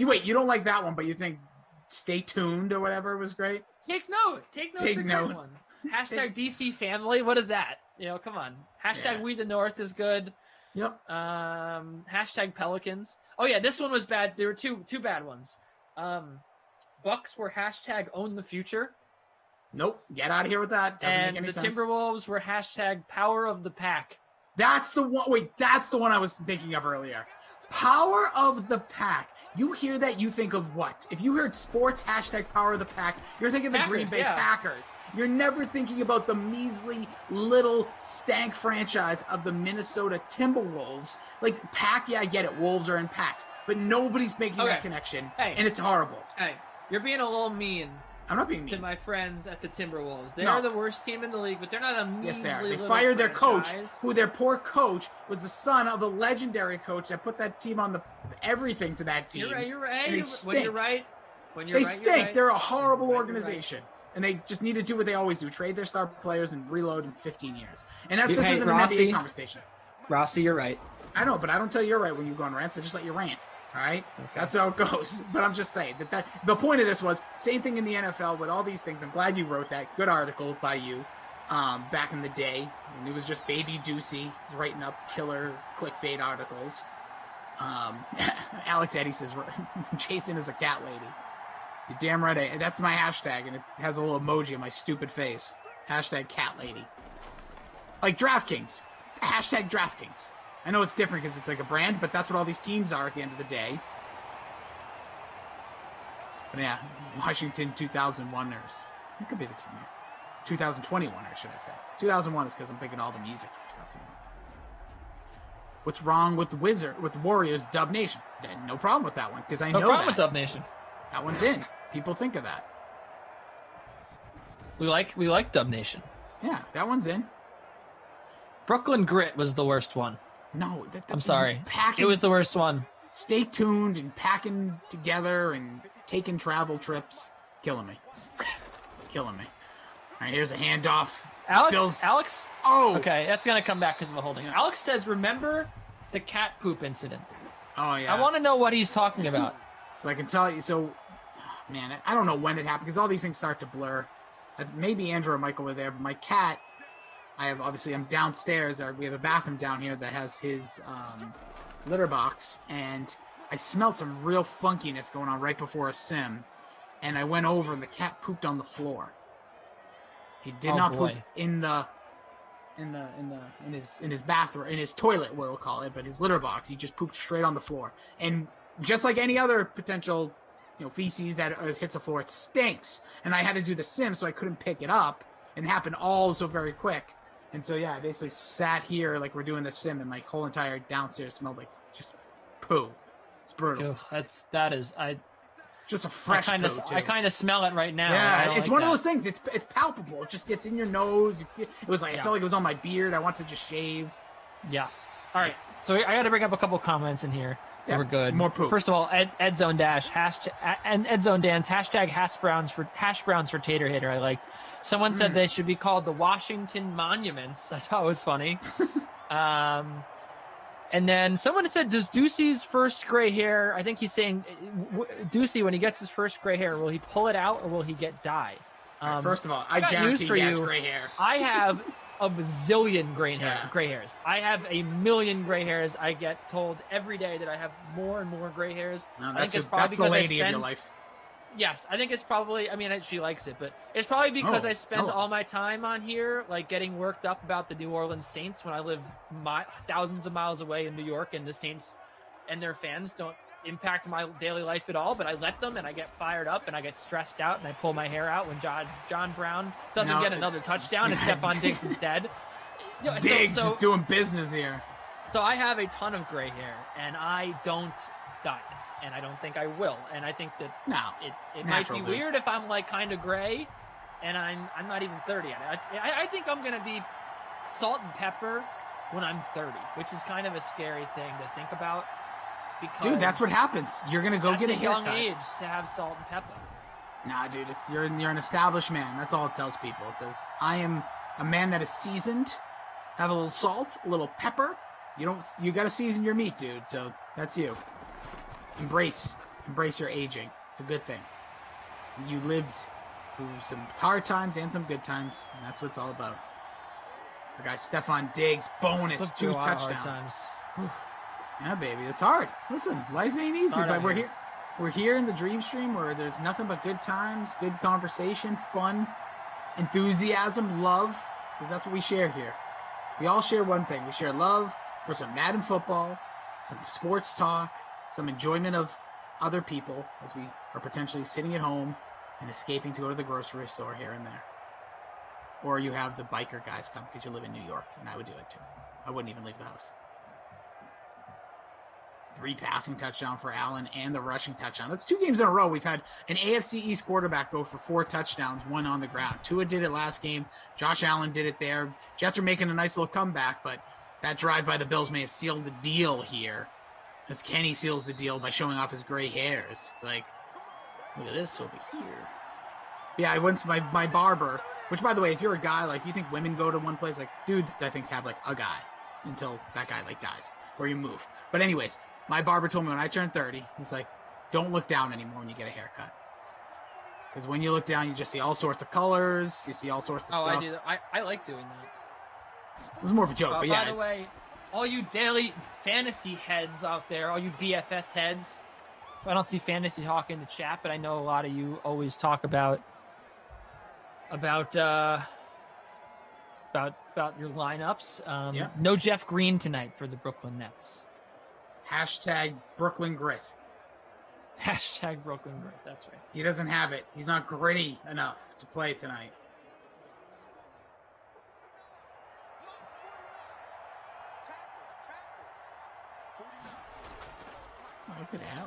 Wait, you don't like that one, but you think Stay Tuned or whatever was great? Take note. Take note. Take note. One. Hashtag DC Family. What is that? Come on. Hashtag We the North is good. Yep. Hashtag Pelicans. Oh yeah, this one was bad. There were two bad ones. Bucks were hashtag Own the Future. Nope. Get out of here with that. Doesn't make any sense. And the Timberwolves were hashtag Power of the Pack. That's the one. Wait, that's the one I was thinking of earlier. Power of the Pack. You hear that, you think of what? If you heard sports, hashtag Power of the Pack, you're thinking the Green Bay Packers. You're never thinking about the measly little stank franchise of the Minnesota Timberwolves. Like, Pack, I get it. Wolves are in packs. But nobody's making that connection. And it's horrible. Hey, you're being a little mean. I'm not being mean. To my friends at the Timberwolves. They are the worst team in the league, but they're not a measly Yes, they are. They little fired their franchise. coach, who their poor coach was the son of the legendary coach that put that team on everything to that team. You're right. And they stink. When they stink. They're a horrible organization. And they just need to do what they always do, trade their star players and reload in 15 years. And this isn't an NBA conversation. Rossi, you're right. I know, but I don't tell you you're right when you go on rants. I just let you rant. All right, That's how it goes. But I'm just saying that the point of this was same thing in the NFL with all these things. I'm glad you wrote that good article by you back in the day when it was just Baby Ducey writing up killer clickbait articles. Alex Eddy says Jason is a cat lady. You're damn right. That's my hashtag, and it has a little emoji of my stupid face. Hashtag cat lady. Like DraftKings. Hashtag DraftKings. I know it's different because it's like a brand, but that's what all these teams are at the end of the day. But yeah, Washington 2001ers. It could be the team here. 2021ers, should I say. 2001 is because I'm thinking all the music from 2001. What's wrong with the Warriors Dub Nation? No problem with that one because I know that. No problem with Dub Nation. That one's in. People think of that. We like Dub Nation. Yeah, that one's in. Brooklyn Grit was the worst one. No, I'm sorry. Packing, It was the worst one. Stay tuned and packing together and taking travel trips. Killing me. Killing me. All right, here's a handoff. Alex? Oh! Okay, that's going to come back because of a holding. Yeah. Alex says, remember the cat poop incident. Oh, yeah. I want to know what he's talking about. So I can tell you. So, man, I don't know when it happened because all these things start to blur. Maybe Andrew or Michael were there, but my cat, I'm downstairs. We have a bathroom down here that has his litter box, and I smelled some real funkiness going on right before a sim, and I went over and the cat pooped on the floor. He did not poop in his bathroom, in his toilet, we'll call it, but his litter box. He just pooped straight on the floor, and just like any other potential, feces that hits the floor, it stinks. And I had to do the sim, so I couldn't pick it up, and it happened all so very quick. And so yeah, I basically sat here like we're doing the sim, and my whole entire downstairs smelled like just poo. It's brutal. Ew, Just a fresh poo, too. I kind of smell it right now. Yeah, it's one of those things. It's palpable. It just gets in your nose. It was like I felt like it was on my beard. I want to just shave. Yeah. All right. So I got to bring up a couple comments in here. Yeah, we're good. More poop. First of all, Edzone Dash and Edzone Dance hashtag hash browns for Tater Hater. I liked. Someone said they should be called the Washington Monuments. I thought it was funny. And then someone said, does Ducey's first gray hair, I think he's saying, Ducey, when he gets his first gray hair, will he pull it out or will he get dye? First of all, I guarantee he has gray hair. I have a bazillion gray hairs. I have a million gray hairs. I get told every day that I have more and more gray hairs. No, that's the lady of your life. Yes, I think it's probably, she likes it, but it's probably because I spend all my time on here, like getting worked up about the New Orleans Saints when I live thousands of miles away in New York, and the Saints and their fans don't impact my daily life at all, but I let them, and I get fired up, and I get stressed out, and I pull my hair out when John Brown doesn't get another touchdown, and Stephon Diggs instead. Diggs is doing business here. So I have a ton of gray hair, and I don't dye it. And I don't think I will. And I think that it might be weird if I'm like kind of gray, and I'm not even 30 yet. I think I'm gonna be salt and pepper when I'm 30, which is kind of a scary thing to think about. Because dude, that's what happens. You're gonna go get a haircut. Young age to have salt and pepper. Nah, dude, you're an established man. That's all it tells people. It says I am a man that is seasoned. Have a little salt, a little pepper. You got to season your meat, dude. So that's you. Embrace your aging. It's a good thing. You lived through some hard times and some good times, and that's what it's all about. Our guy Stephon Diggs, bonus 2 touchdowns. Yeah, baby, it's hard. Listen, life ain't easy, but we're here. We're here in the Dream Stream where there's nothing but good times, good conversation, fun, enthusiasm, love, because that's what we share here. We all share one thing. We share love for some Madden football, some sports talk, some enjoyment of other people as we are potentially sitting at home and escaping to go to the grocery store here and there. Or you have the biker guys come because you live in New York, and I would do it too. I wouldn't even leave the house. 3 passing touchdowns for Allen and the rushing touchdown. That's 2 games in a row. We've had an AFC East quarterback go for 4 touchdowns, 1 on the ground. Tua did it last game. Josh Allen did it there. Jets are making a nice little comeback, but that drive by the Bills may have sealed the deal here, as Kenny seals the deal by showing off his gray hairs. It's like, look at this over here. Yeah, I went to my barber, which, by the way, if you're a guy, like, you think women go to one place, like, dudes, I think, have, like, a guy until that guy, like, dies or you move. But anyways, my barber told me when I turned 30, he's like, don't look down anymore when you get a haircut. Because when you look down, you just see all sorts of colors. You see all sorts of stuff. I do that. I like doing that. It was more of a joke, but yeah. By the way, all you daily fantasy heads out there, all you DFS heads, I don't see Fantasy Hawk in the chat, but I know a lot of you always talk about your lineups. No Jeff Green tonight for the Brooklyn Nets. Hashtag Brooklyn Grit. Hashtag Brooklyn Grit. That's right. He doesn't have it. He's not gritty enough to play tonight.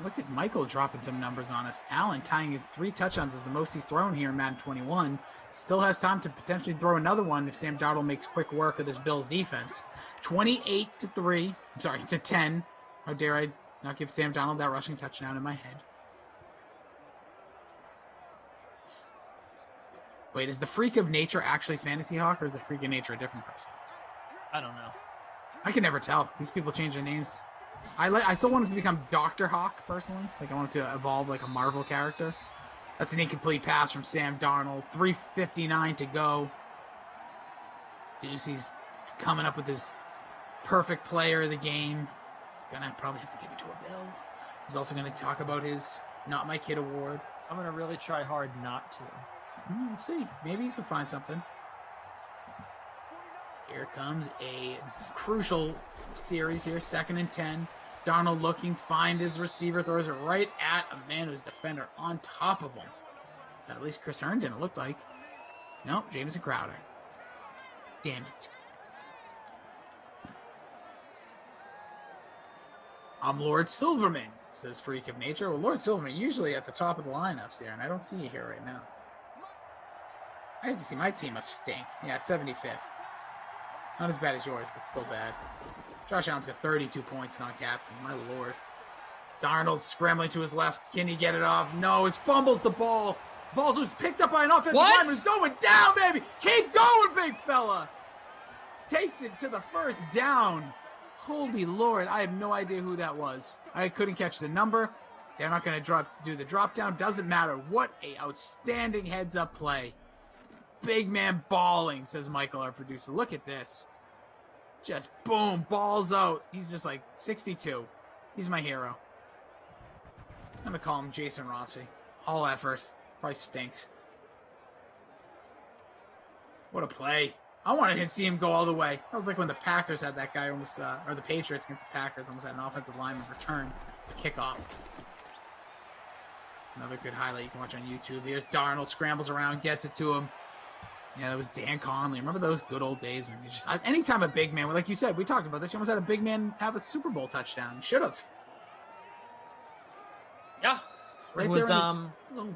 Look at Michael dropping some numbers on us. Allen tying it 3 touchdowns is the most he's thrown here in Madden 21. Still has time to potentially throw another one if Sam Darnold makes quick work of this Bills defense. 28 to 10. How dare I not give Sam Darnold that rushing touchdown in my head? Wait, is the Freak of Nature actually Fantasy Hawk, or is the Freak of Nature a different person? I don't know. I can never tell. These people change their names. I still wanted to become Dr. Hawk, personally. Like, I wanted to evolve like a Marvel character. That's an incomplete pass from Sam Darnold. 3:59 to go. Ducey's coming up with his perfect player of the game. He's going to probably have to give it to a Bill. He's also going to talk about his Not My Kid award. I'm going to really try hard not to. We'll see. Maybe you can find something. Here comes a crucial series here. 2nd and 10. Darnold looking, find his receiver, throws it right at a man who's defender on top of him. So at least Chris Herndon, it looked like. Nope, Jamison Crowder. Damn it. I'm Lord Silverman, says Freak of Nature. Well, Lord Silverman usually at the top of the lineups here, and I don't see you here right now. I have to see my team must stink. Yeah, 75th. Not as bad as yours, but still bad. Josh Allen's got 32 points, not captain. My lord. Darnold scrambling to his left. Can he get it off? No, he fumbles the ball. Ball's was picked up by an offensive lineman who's going down, baby. Keep going, big fella. Takes it to the first down. Holy Lord, I have no idea who that was. I couldn't catch the number. They're not going to do the drop down. Doesn't matter. What a outstanding heads-up play. Big man balling, says Michael, our producer. Look at this. Just boom, balls out. He's just like 62. He's my hero. I'm going to call him Jason Rossi. All effort. Probably stinks. What a play. I wanted to see him go all the way. That was like when the Packers had that guy almost, or the Patriots against the Packers almost had an offensive lineman return the kickoff. Another good highlight you can watch on YouTube. Here's Darnold, scrambles around, gets it to him. Yeah, that was Dan Conley. Remember those good old days when you just anytime a big man, like you said, we talked about this. You almost had a big man have a Super Bowl touchdown. Should have. Yeah, right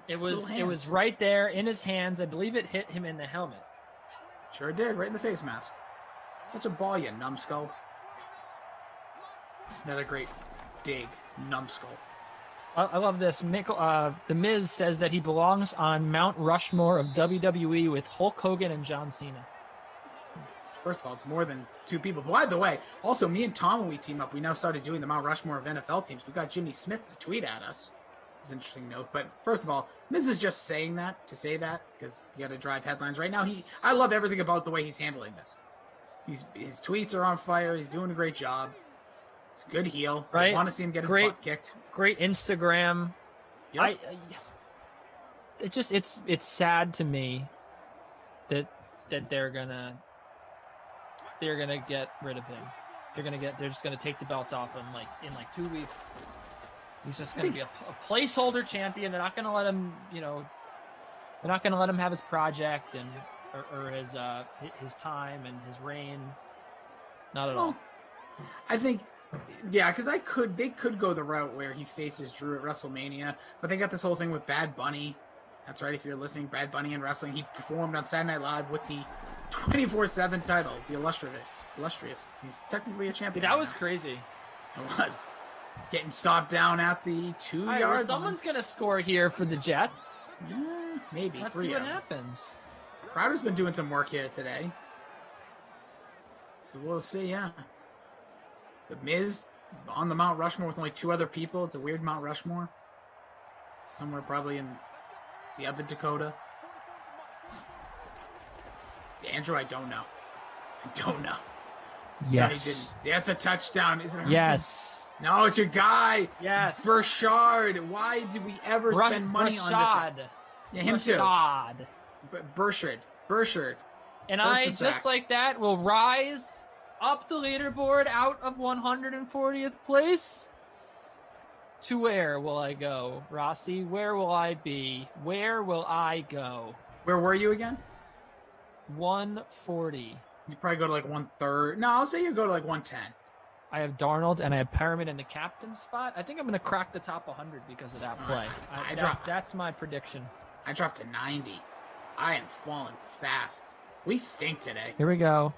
it was right there in his hands. I believe it hit him in the helmet. Sure did, right in the face mask. Such a ball, you numbskull. Another great dig, numbskull. I love this. The Miz says that he belongs on Mount Rushmore of WWE with Hulk Hogan and John Cena. First of all, it's more than 2 people. By the way, also, me and Tom, when we team up, we now started doing the Mount Rushmore of NFL teams. We got Jimmy Smith to tweet at us. It's an interesting note. But first of all, Miz is just saying that to say that because you got to drive headlines right now. I love everything about the way he's handling this. His tweets are on fire. He's doing a great job. It's a good heel. Right. I want to see him get his butt kicked. Great Instagram. Yep. It's sad to me that they're gonna get rid of him. They're just gonna take the belt off him in 2 weeks. He's just gonna be a placeholder champion. They're not gonna let him, they're not gonna let him have his project or his time and his reign. Not at all. I think. Yeah, because they could go the route where he faces Drew at WrestleMania, but they got this whole thing with Bad Bunny. That's right, if you're listening, Bad Bunny in wrestling. He performed on Saturday Night Live with the 24/7 title, the illustrious. He's technically a champion. That was crazy. It was. Getting stopped down at the 2-yard line. Someone's going to score here for the Jets. Yeah, maybe. Let's 3 see what happens. Crowder's been doing some work here today. So we'll see, yeah. The Miz on the Mount Rushmore with only 2 other people. It's a weird Mount Rushmore. Somewhere probably in the other Dakota. Andrew, I don't know. Yes. No, that's a touchdown, isn't it? Yes. No, it's your guy. Yes. Burchard. Why did we ever spend money on this? Yeah, him Rashad. too. But Burchard. And I, just like that, will rise up the leaderboard out of 140th place. To where will I go? Rossi, where will I be? Where will I go? Where were you again? 140. You probably go to like 130. No, I'll say you go to like 110. I have Darnold, and I have Perriman in the captain spot. I think I'm going to crack the top 100 because of that play. That's my prediction. I dropped to 90. I am falling fast. We stink today. Here we go.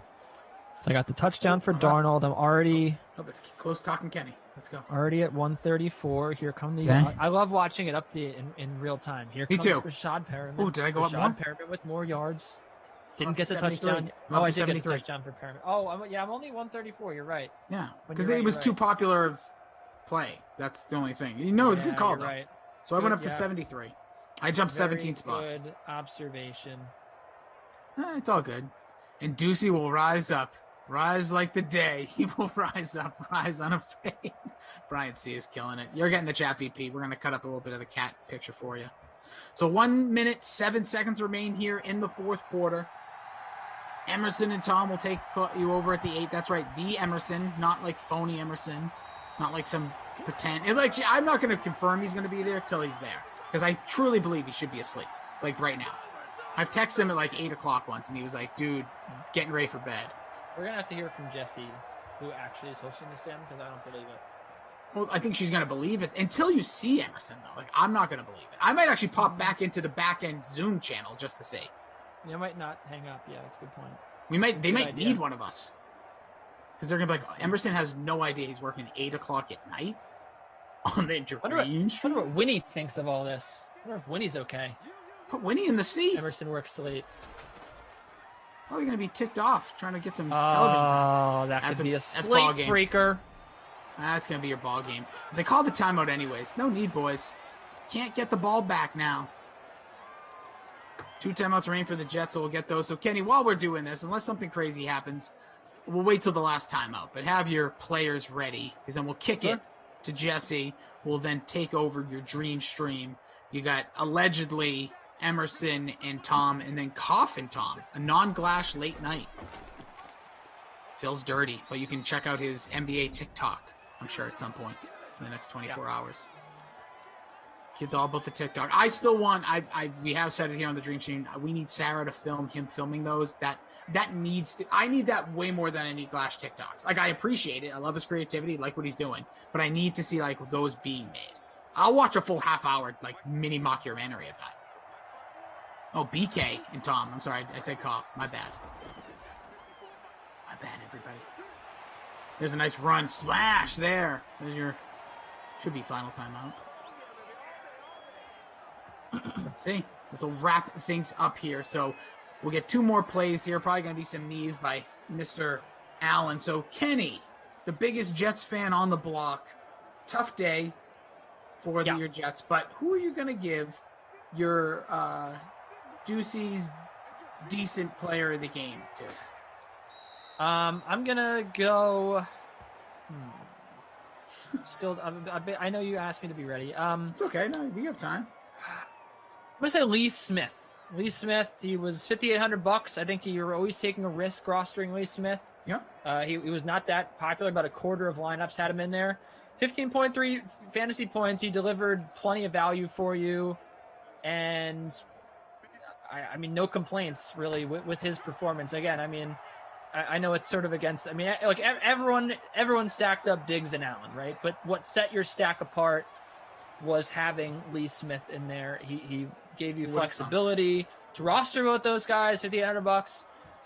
So I got the touchdown for Darnold. I'm already... Oh, it's close talking Kenny. Let's go. Already at 134. Here come the... Okay. I love watching it update in real time. Here comes Rashad Perriman. Oh, did I go up more? Rashad Perriman with more yards. Didn't get the touchdown. I did get the touchdown for Perriman. Oh, I'm only 134. You're right. Yeah, because it was too popular of play. That's the only thing. It was a good call, though. Right. So I went up to 73. I jumped 17 spots. Good observation. It's all good. And Ducey will rise up. Rise like the day. He will rise up. Rise unafraid. Brian C. is killing it. You're getting the chat VP. We're going to cut up a little bit of the cat picture for you. So 1 minute, 7 seconds remain here in the fourth quarter. Emerson and Tom will take you over at the 8. That's right, the Emerson, not like phony Emerson, not like some pretend. I'm not going to confirm he's going to be there till he's there, because I truly believe he should be asleep, like right now. I've texted him at like 8 o'clock once, and he was like, dude, getting ready for bed. We're going to have to hear from Jesse, who actually is hosting the sim, because I don't believe it. Well, I think she's going to believe it until you see Emerson, though. Like, I'm not going to believe it. I might actually pop back into the back-end Zoom channel just to see. You might not hang up. Yeah, that's a good point. They might need one of us. Because they're going to be like, Emerson has no idea he's working 8 o'clock at night on the dream stream. I wonder what Winnie thinks of all this. I wonder if Winnie's okay. Put Winnie in the seat. Emerson works late. Probably going to be ticked off trying to get some television time. Oh, that could be a slate breaker. That's going to be your ball game. They called the timeout anyways. No need, boys. Can't get the ball back now. 2 timeouts remain for the Jets, so we'll get those. So, Kenny, while we're doing this, unless something crazy happens, we'll wait till the last timeout. But have your players ready, because then we'll kick it to Jesse. We'll then take over your dream stream. You got allegedly Emerson and Tom, and then Coffin Tom, a non-glash late night. Feels dirty, but you can check out his NBA TikTok, I'm sure, at some point in the next 24 hours. Kids all about the TikTok. I still want, we have said it here on the Dream Stream, we need Sarah to film him filming those. I need that way more than I need Glash TikToks. Like, I appreciate it. I love his creativity, like what he's doing, but I need to see, like, those being made. I'll watch a full half-hour, like, mini mockumentary of that. Oh, BK and Tom. I'm sorry, I said cough. My bad. My bad, everybody. There's a nice run. Smash there. There's your, should be final timeout. Let's see. This will wrap things up here. So we'll get 2 more plays here. Probably going to be some knees by Mr. Allen. So Kenny, the biggest Jets fan on the block. Tough day for your Jets. But who are you going to give your Ducey's decent player of the game to? I'm going to go... Still, I know you asked me to be ready. It's okay. No, we have time. I'm going to say Lee Smith. Lee Smith, he was $5,800. I think you were always taking a risk rostering Lee Smith. Yeah. He was not that popular. About a quarter of lineups had him in there. 15.3 fantasy points. He delivered plenty of value for you. And, I mean, no complaints, really, with his performance. Again, I mean, I know it's sort of against, I mean, like everyone stacked up Diggs and Allen, right? But what set your stack apart was having Lee Smith in there. He gave you flexibility to roster both those guys, $5,800.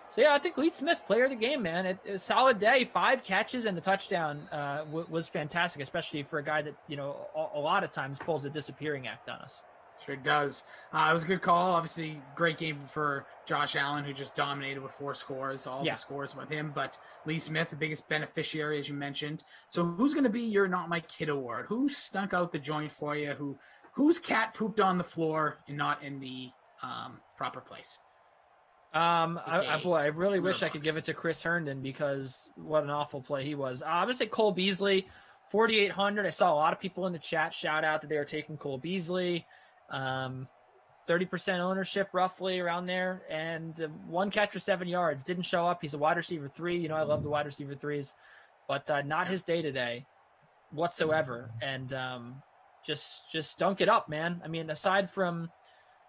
So yeah, I think Lee Smith, player of the game, man. It was a solid day. 5 catches and the touchdown was fantastic, especially for a guy that, you know, a lot of times pulls a disappearing act on us. Sure does. It was a good call. Obviously, great game for Josh Allen, who just dominated with 4 scores, all the scores with him. But Lee Smith, the biggest beneficiary, as you mentioned. So who's going to be your Not My Kid award? Who stunk out the joint for you? Whose cat pooped on the floor and not in the proper place? I really wish I could give it to Chris Herndon, because what an awful play he was. I'm going to say Cole Beasley, 4,800. I saw a lot of people in the chat shout out that they were taking Cole Beasley. 30% ownership roughly around there, and 1 catch for 7 yards. Didn't show up. He's a wide receiver 3. You know, I love the wide receiver 3s, but not his day today whatsoever. And just dunk it up, man. I mean, aside from,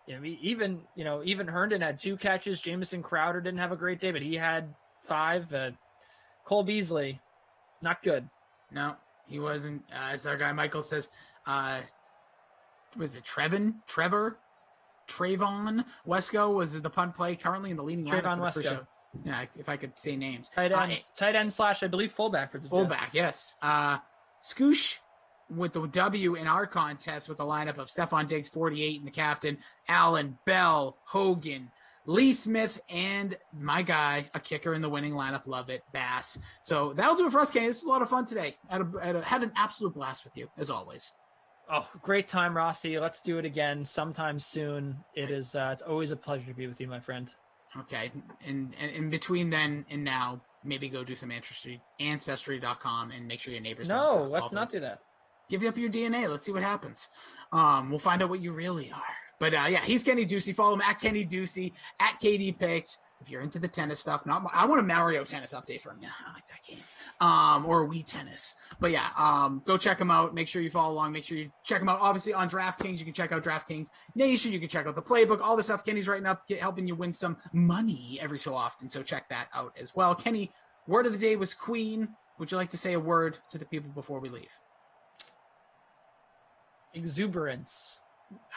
even Herndon had 2 catches. Jamison Crowder didn't have a great day, but he had 5. Cole Beasley, Not good. No, he wasn't. As our guy Michael says, was it Trevor Trayvon Wesco was the punt play currently in the leading lineup Trayvon for the first Wesco. show. Yeah, if I could say names. Tight end slash, I believe, fullback for the fullback. Jets. Yes. Scoosh with the W in our contest with the lineup of Stephon Diggs, 48, and the captain, Allen, Bell, Hogan, Lee Smith, and my guy, a kicker in the winning lineup. Love it, Bass. So that'll do it for us, Kenny. This is a lot of fun today. Had an absolute blast with you, as always. Oh, great time, Rossi. Let's do it again sometime soon. It's always a pleasure to be with you, my friend. Okay. And in between then and now, maybe go do some Ancestry.com and make sure your neighbors No, let's not do that. Give you up your DNA. Let's see what happens. We'll find out what you really are. But yeah, he's Kenny Ducey. Follow him at Kenny Ducey, at KD Picks. If you're into the tennis stuff, I want a Mario tennis update from you. I like that game. Or Wii tennis. But yeah, go check him out. Make sure you follow along. Make sure you check him out. Obviously on DraftKings, you can check out DraftKings Nation. You can check out the playbook, all the stuff Kenny's writing up, helping you win some money every so often. So check that out as well. Kenny, word of the day was Queen. Would you like to say a word to the people before we leave? Exuberance.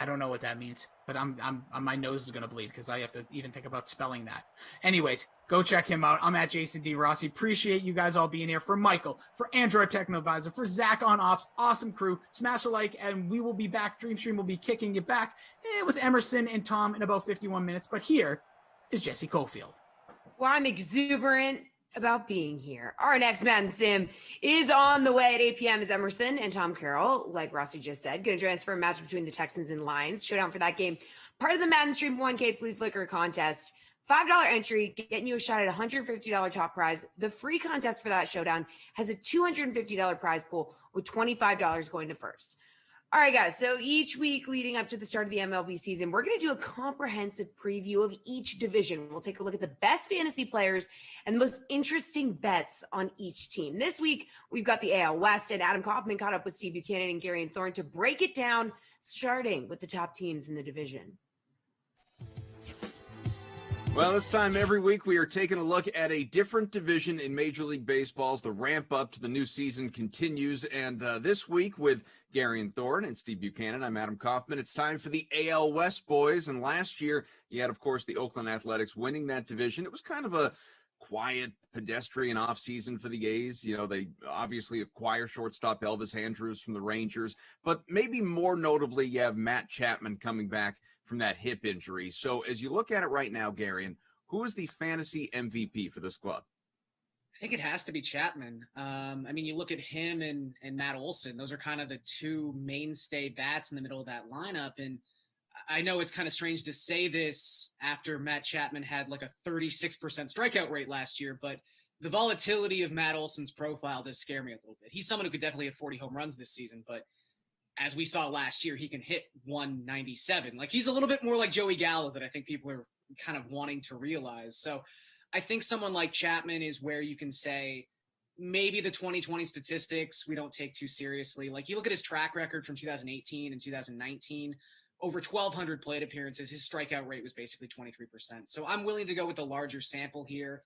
I don't know what that means, but my nose is going to bleed because I have to even think about spelling that. Anyways, go check him out. I'm at Jason D. Rossi. Appreciate you guys all being here. For Michael, for Andrew, our techno advisor, for Zach on Ops, awesome crew. Smash a like, and we will be back. Dreamstream will be kicking you back with Emerson and Tom in about 51 minutes. But here is Jesse Cofield. Well, I'm exuberant about being here. Our next Madden Sim is on the way at 8 p.m. is Emerson and Tom Carroll, like Rossi just said, going to join us for a match between the Texans and Lions. Showdown for that game. Part of the Madden Stream 1K Flea Flicker contest. $5 entry, getting you a shot at $150 top prize. The free contest for that showdown has a $250 prize pool with $25 going to first. All right, guys. So each week leading up to the start of the MLB season, we're going to do a comprehensive preview of each division. We'll take a look at the best fantasy players and the most interesting bets on each team. This week, we've got the AL West, and Adam Kaufman caught up with Steve Buchanan and Gary and Thorne to break it down, starting with the top teams in the division. Well, this time every week we are taking a look at a different division in Major League Baseball as the ramp up to the new season continues. And this week with Gary and Thorne and Steve Buchanan, I'm Adam Kaufman. It's time for the AL West, boys. And last year you had, of course, the Oakland Athletics winning that division. It was kind of a quiet, pedestrian offseason for the A's. You know, they obviously acquire shortstop Elvis Andrus from the Rangers, but maybe more notably, you have Matt Chapman coming back from that hip injury. So as you look at it right now, Gary, who is the fantasy MVP for this club? I think it has to be Chapman. I mean, you look at him and Matt Olson. Those are kind of the two mainstay bats in the middle of that lineup. And I know it's kind of strange to say this after Matt Chapman had like a 36% strikeout rate last year, but the volatility of Matt Olson's profile does scare me a little bit. He's someone who could definitely have 40 home runs this season, but as we saw last year, he can hit 197. Like, he's a little bit more like Joey Gallo that I think people are kind of wanting to realize. So I think someone like Chapman is where you can say maybe the 2020 statistics we don't take too seriously. Like, you look at his track record from 2018 and 2019, over 1,200 plate appearances, his strikeout rate was basically 23%. So I'm willing to go with the larger sample here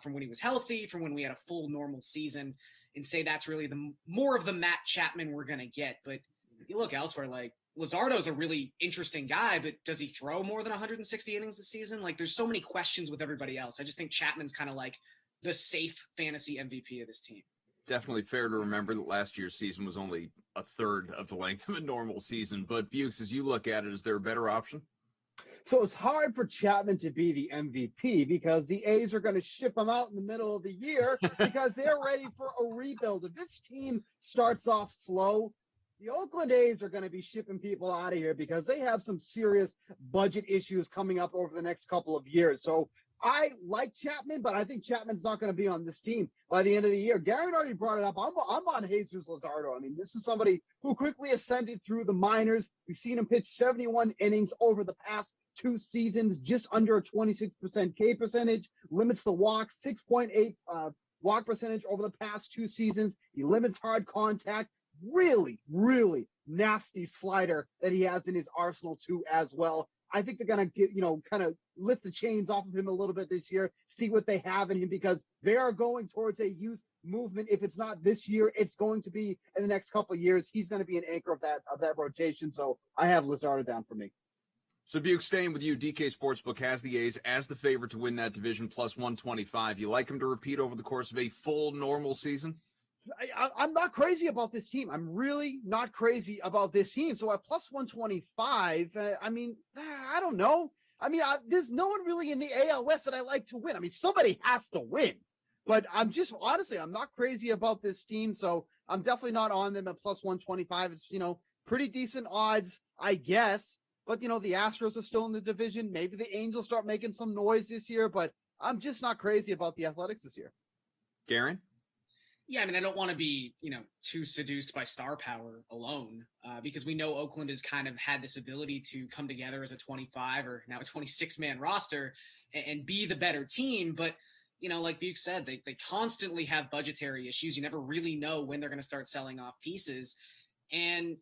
from when he was healthy, from when we had a full normal season, and say that's really the more of the Matt Chapman we're going to get. But you look elsewhere, like Luzardo's a really interesting guy, but does he throw more than 160 innings this season? Like, there's so many questions with everybody else. I just think Chapman's kind of like the safe fantasy MVP of this team. Definitely fair to remember that last year's season was only a third of the length of a normal season. But Bukes, as you look at it, is there a better option? So it's hard for Chapman to be the MVP because the A's are going to ship him out in the middle of the year because they're ready for a rebuild. If this team starts off slow, the Oakland A's are going to be shipping people out of here because they have some serious budget issues coming up over the next couple of years. So I like Chapman, but I think Chapman's not going to be on this team by the end of the year. Gary already brought it up. I'm on Jesus Luzardo. I mean, this is somebody who quickly ascended through the minors. We've seen him pitch 71 innings over the past 2 seasons, just under a 26% K percentage, limits the walk, 6.8 walk percentage over the past 2 seasons. He limits hard contact. Really, really nasty slider that he has in his arsenal too as well. I think they're going to get, kind of lift the chains off of him a little bit this year, see what they have in him because they are going towards a youth movement. If it's not this year, it's going to be in the next couple of years. He's going to be an anchor of that rotation. So I have Luzardo down for me. So, Buke, staying with you, DK Sportsbook has the A's as the favorite to win that division, plus 125. You like them to repeat over the course of a full normal season? I'm not crazy about this team. I'm really not crazy about this team. So at plus 125, I don't know. There's no one really in the AL West that I like to win. Somebody has to win. But I'm not crazy about this team. So I'm definitely not on them at plus 125. It's, pretty decent odds, I guess. But, the Astros are still in the division. Maybe the Angels start making some noise this year. But I'm just not crazy about the Athletics this year. Garen? Yeah, I don't want to be, too seduced by star power alone, because we know Oakland has kind of had this ability to come together as a 25 or now a 26-man roster and be the better team. But, like Buke said, they constantly have budgetary issues. You never really know when they're going to start selling off pieces. And,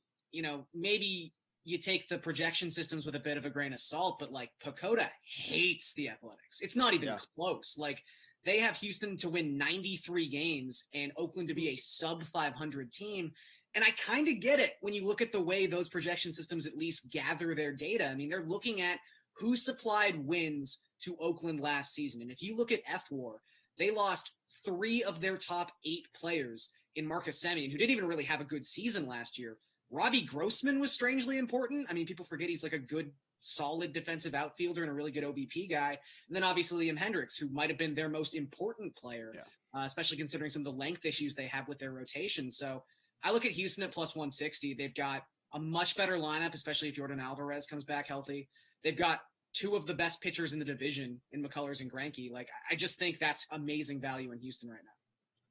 maybe you take the projection systems with a bit of a grain of salt, but like Pacoda hates the Athletics. It's not even close. Like, they have Houston to win 93 games and Oakland to be a sub 500 team. And I kind of get it when you look at the way those projection systems at least gather their data. They're looking at who supplied wins to Oakland last season. And if you look at FWAR, they lost 3 of their top 8 players in Marcus Semien, who didn't even really have a good season last year. Robbie Grossman was strangely important. People forget he's like a good, solid defensive outfielder and a really good OBP guy. And then obviously Liam Hendricks, who might have been their most important player, especially considering some of the length issues they have with their rotation. So I look at Houston at plus 160. They've got a much better lineup, especially if Jordan Alvarez comes back healthy. They've got 2 of the best pitchers in the division in McCullers and Greinke. I just think that's amazing value in Houston right now.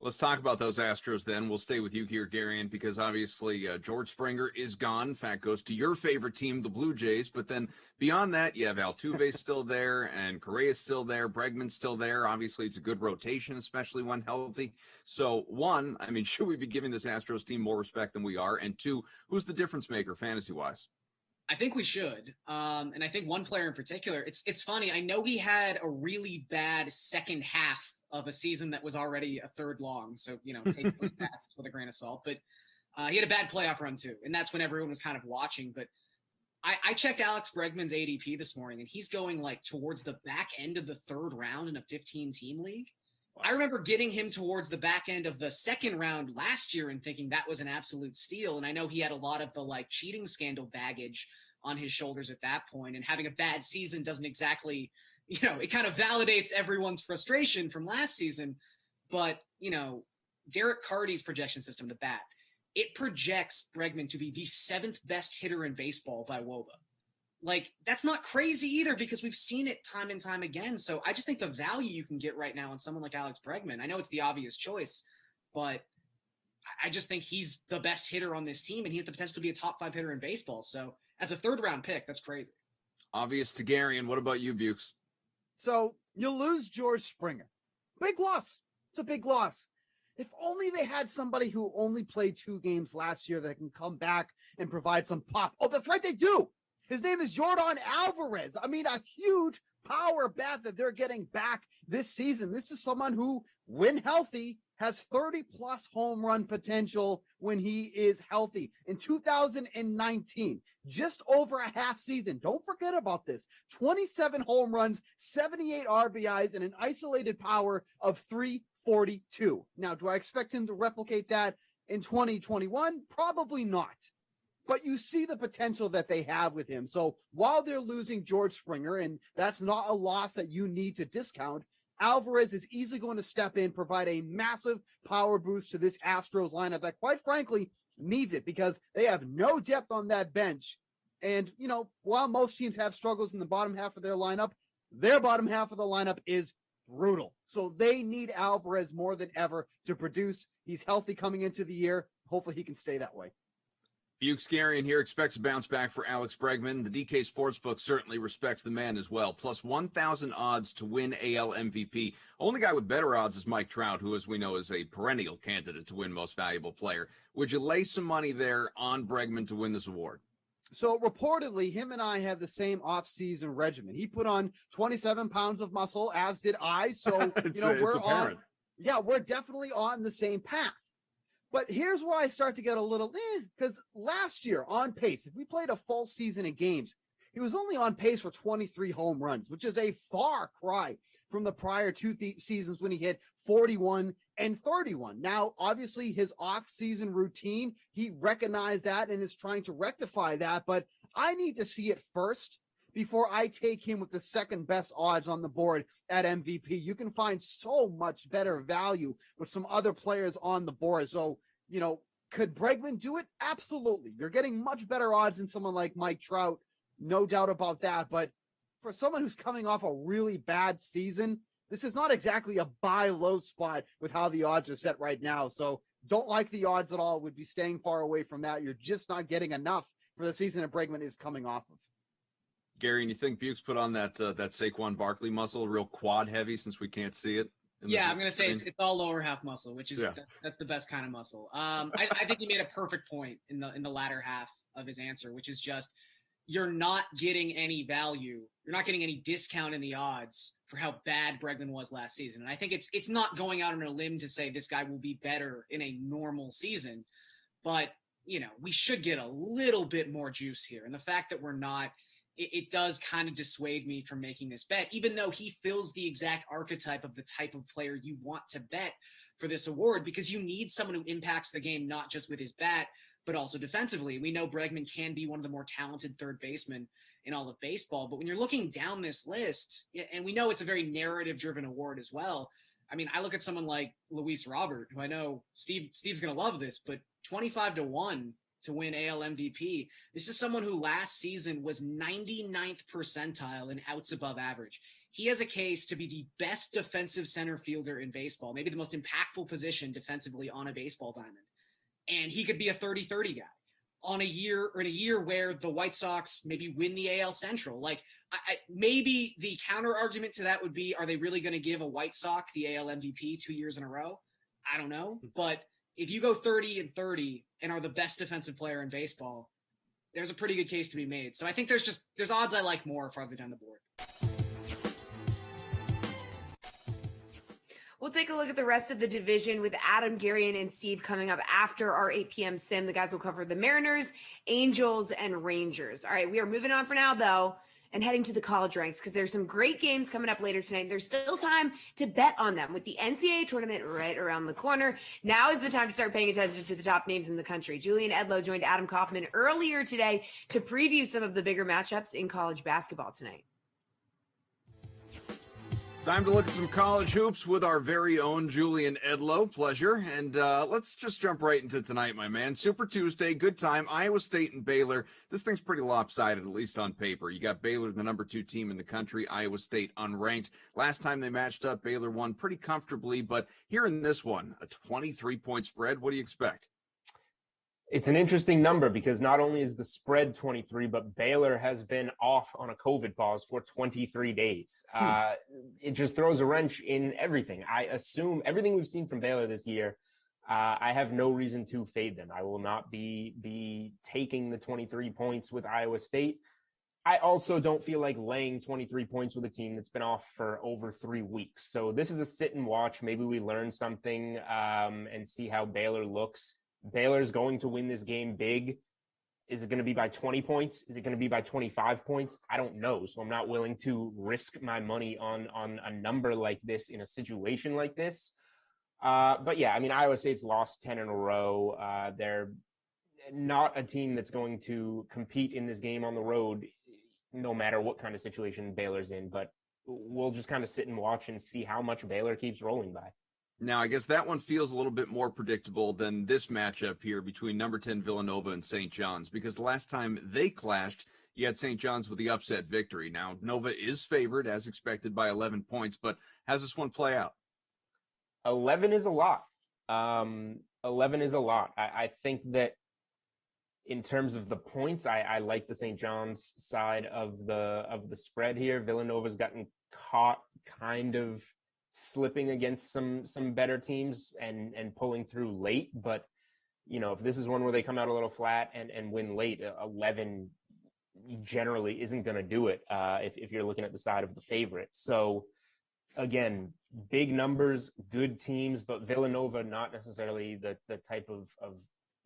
Let's talk about those Astros then. We'll stay with you here, Garion, because obviously George Springer is gone. In fact, goes to your favorite team, the Blue Jays. But then beyond that, you have Altuve still there and Correa's still there. Bregman's still there. Obviously, it's a good rotation, especially when healthy. So, 1, should we be giving this Astros team more respect than we are? And 2, who's the difference maker fantasy-wise? I think we should. And I think one player in particular, it's funny. I know he had a really bad second half of a season that was already a third long. So, take those stats with a grain of salt. But he had a bad playoff run too. And that's when everyone was kind of watching. But I checked Alex Bregman's ADP this morning, and he's going like towards the back end of the third round in a 15-team league. Wow. I remember getting him towards the back end of the second round last year and thinking that was an absolute steal. And I know he had a lot of the cheating scandal baggage on his shoulders at that point. And having a bad season doesn't exactly – it kind of validates everyone's frustration from last season. But, Derek Carty's projection system, the bat, it projects Bregman to be the 7th best hitter in baseball by WOBA. That's not crazy either because we've seen it time and time again. So I just think the value you can get right now on someone like Alex Bregman, I know it's the obvious choice, but I just think he's the best hitter on this team and he has the potential to be a top 5 hitter in baseball. So as a 3rd-round pick, that's crazy. Obvious to Gary. And what about you, Bukes? So you'll lose George Springer. Big loss. It's a big loss. If only they had somebody who only played 2 games last year that can come back and provide some pop. Oh, that's right, they do. His name is Jordan Alvarez. A huge power bat that they're getting back this season. This is someone who, when healthy, has 30-plus home run potential when he is healthy. In 2019, just over a half season, don't forget about this, 27 home runs, 78 RBIs, and an isolated power of 342. Now, do I expect him to replicate that in 2021? Probably not. But you see the potential that they have with him. So while they're losing George Springer, and that's not a loss that you need to discount, Alvarez is easily going to step in, provide a massive power boost to this Astros lineup that, quite frankly, needs it because they have no depth on that bench. And, while most teams have struggles in the bottom half of their lineup, their bottom half of the lineup is brutal. So they need Alvarez more than ever to produce. He's healthy coming into the year. Hopefully he can stay that way. Bukes Garion here expects a bounce back for Alex Bregman. The DK Sportsbook certainly respects the man as well. Plus 1,000 odds to win AL MVP. Only guy with better odds is Mike Trout, who, as we know, is a perennial candidate to win Most Valuable Player. Would you lay some money there on Bregman to win this award? So reportedly, him and I have the same off-season regimen. He put on 27 pounds of muscle, as did I. So, we're apparent. yeah, we're definitely on the same path. But here's where I start to get a little, because last year on pace, if we played a full season of games, he was only on pace for 23 home runs, which is a far cry from the prior two seasons when he hit 41 and 31. Now, obviously, his off-season routine, he recognized that and is trying to rectify that, but I need to see it first before I take him with the second best odds on the board at MVP. You can find so much better value with some other players on the board. So, could Bregman do it? Absolutely. You're getting much better odds than someone like Mike Trout. No doubt about that. But for someone who's coming off a really bad season, this is not exactly a buy low spot with how the odds are set right now. So don't like the odds at all. Would be staying far away from that. You're just not getting enough for the season that Bregman is coming off of. Gary, and you think Bukes put on that Saquon Barkley muscle, real quad heavy, since we can't see it? Yeah, I'm going to say it's all lower half muscle, which is that's the best kind of muscle. I think he made a perfect point in the latter half of his answer, which is just you're not getting any value. You're not getting any discount in the odds for how bad Bregman was last season. And I think it's not going out on a limb to say this guy will be better in a normal season, but we should get a little bit more juice here. And the fact that we're not, it does kind of dissuade me from making this bet, even though he fills the exact archetype of the type of player you want to bet for this award, because you need someone who impacts the game, not just with his bat, but also defensively. We know Bregman can be one of the more talented third basemen in all of baseball, but when you're looking down this list, and we know it's a very narrative-driven award as well. I mean, I look at someone like Luis Robert, who I know Steve's going to love this, but 25-1 to win AL MVP. This is someone who last season was 99th percentile in outs above average. He has a case to be the best defensive center fielder in baseball, maybe the most impactful position defensively on a baseball diamond. And he could be a 30-30 guy in a year where the White Sox maybe win the AL Central. Like, maybe the counter argument to that would be, are they really going to give a White Sox the AL MVP 2 years in a row? I don't know. But if you go 30-30 and are the best defensive player in baseball, there's a pretty good case to be made. So I think there's odds I like more farther down the board. We'll take a look at the rest of the division with Adam, Gary, and Steve coming up after our 8 p.m. sim. The guys will cover the Mariners, Angels, and Rangers. All right, we are moving on for now, though, and heading to the college ranks because there's some great games coming up later tonight. There's still time to bet on them with the NCAA tournament right around the corner. Now is the time to start paying attention to the top names in the country. Julian Edlow joined Adam Kaufman earlier today to preview some of the bigger matchups in college basketball tonight. Time to look at some college hoops with our very own Julian Edlow. Pleasure. And let's just jump right into tonight, my man. Super Tuesday, good time. Iowa State and Baylor. This thing's pretty lopsided, at least on paper. You got Baylor, the number 2 team in the country, Iowa State unranked. Last time they matched up, Baylor won pretty comfortably. But here in this one, a 23-point spread. What do you expect? It's an interesting number because not only is the spread 23, but Baylor has been off on a COVID pause for 23 days. It just throws a wrench in everything. I assume everything we've seen from Baylor this year, I have no reason to fade them. I will not be taking the 23 points with Iowa State. I also don't feel like laying 23 points with a team that's been off for over 3 weeks. So this is a sit and watch. Maybe we learn something and see how Baylor looks. Baylor's going to win this game big. Is it going to be by 20 points? Is it going to be by 25 points? I don't know. So I'm not willing to risk my money on a number like this in a situation like this. But yeah, I mean, Iowa State's lost 10 in a row. They're not a team that's going to compete in this game on the road, no matter what kind of situation Baylor's in. But we'll just kind of sit and watch and see how much Baylor keeps rolling by. Now, I guess that one feels a little bit more predictable than this matchup here between number 10 Villanova and St. John's, because the last time they clashed, you had St. John's with the upset victory. Now, Nova is favored, as expected, by 11 points, but how's this one play out? 11 is a lot. 11 is a lot. I think that in terms of the points, I like the St. John's side of the spread here. Villanova's gotten caught kind of slipping against some better teams and pulling through late. But, you know, if this is one where they come out a little flat and win late, 11 generally isn't going to do it if you're looking at the side of the favorite. So again, big numbers, good teams, but Villanova not necessarily the type of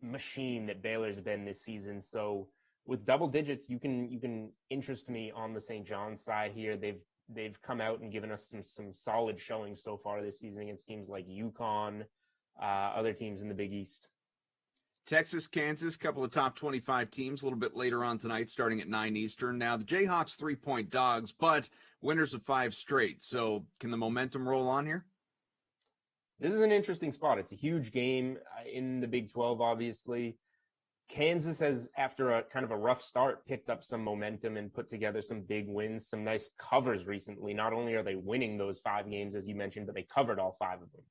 machine that Baylor's been this season. So with double digits, you can interest me on the St. John's side here. They've come out and given us some solid showings so far this season against teams like UConn, other teams in the Big East. Texas, Kansas, couple of top 25 teams a little bit later on tonight, starting at 9 Eastern. Now, the Jayhawks 3-point dogs, but winners of 5 straight. So can the momentum roll on here? This is an interesting spot. It's a huge game in the Big 12, obviously. Kansas has, after a kind of a rough start, picked up some momentum and put together some big wins, some nice covers recently. Not only are they winning those 5 games, as you mentioned, but they covered all 5 of them.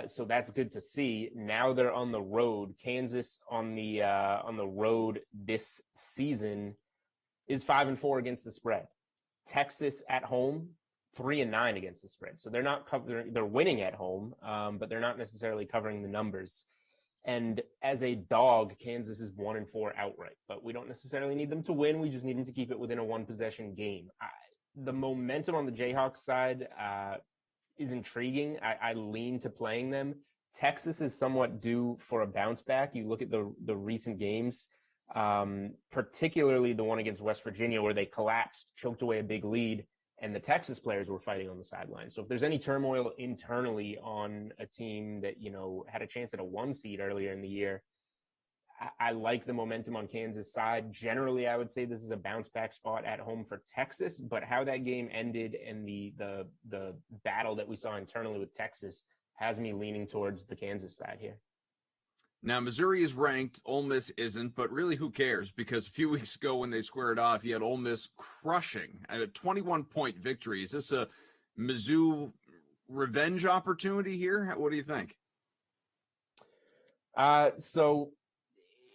So that's good to see. Now they're on the road. Kansas on the road this season is 5-4 against the spread. Texas at home, 3-9 against the spread. So they're not they're winning at home, but they're not necessarily covering the numbers. And as a dog, Kansas is 1-4 outright, but we don't necessarily need them to win. We just need them to keep it within a 1-possession game. The momentum on the Jayhawks side is intriguing. I lean to playing them. Texas is somewhat due for a bounce back. You look at the recent games, particularly the one against West Virginia where they collapsed, choked away a big lead, and the Texas players were fighting on the sideline. So if there's any turmoil internally on a team that, had a chance at a 1 seed earlier in the year, I like the momentum on Kansas' side. Generally, I would say this is a bounce back spot at home for Texas, but how that game ended and the battle that we saw internally with Texas has me leaning towards the Kansas side here. Now, Missouri is ranked, Ole Miss isn't, but really who cares? Because a few weeks ago when they squared off, you had Ole Miss crushing a 21-point victory. Is this a Mizzou revenge opportunity here? What do you think? So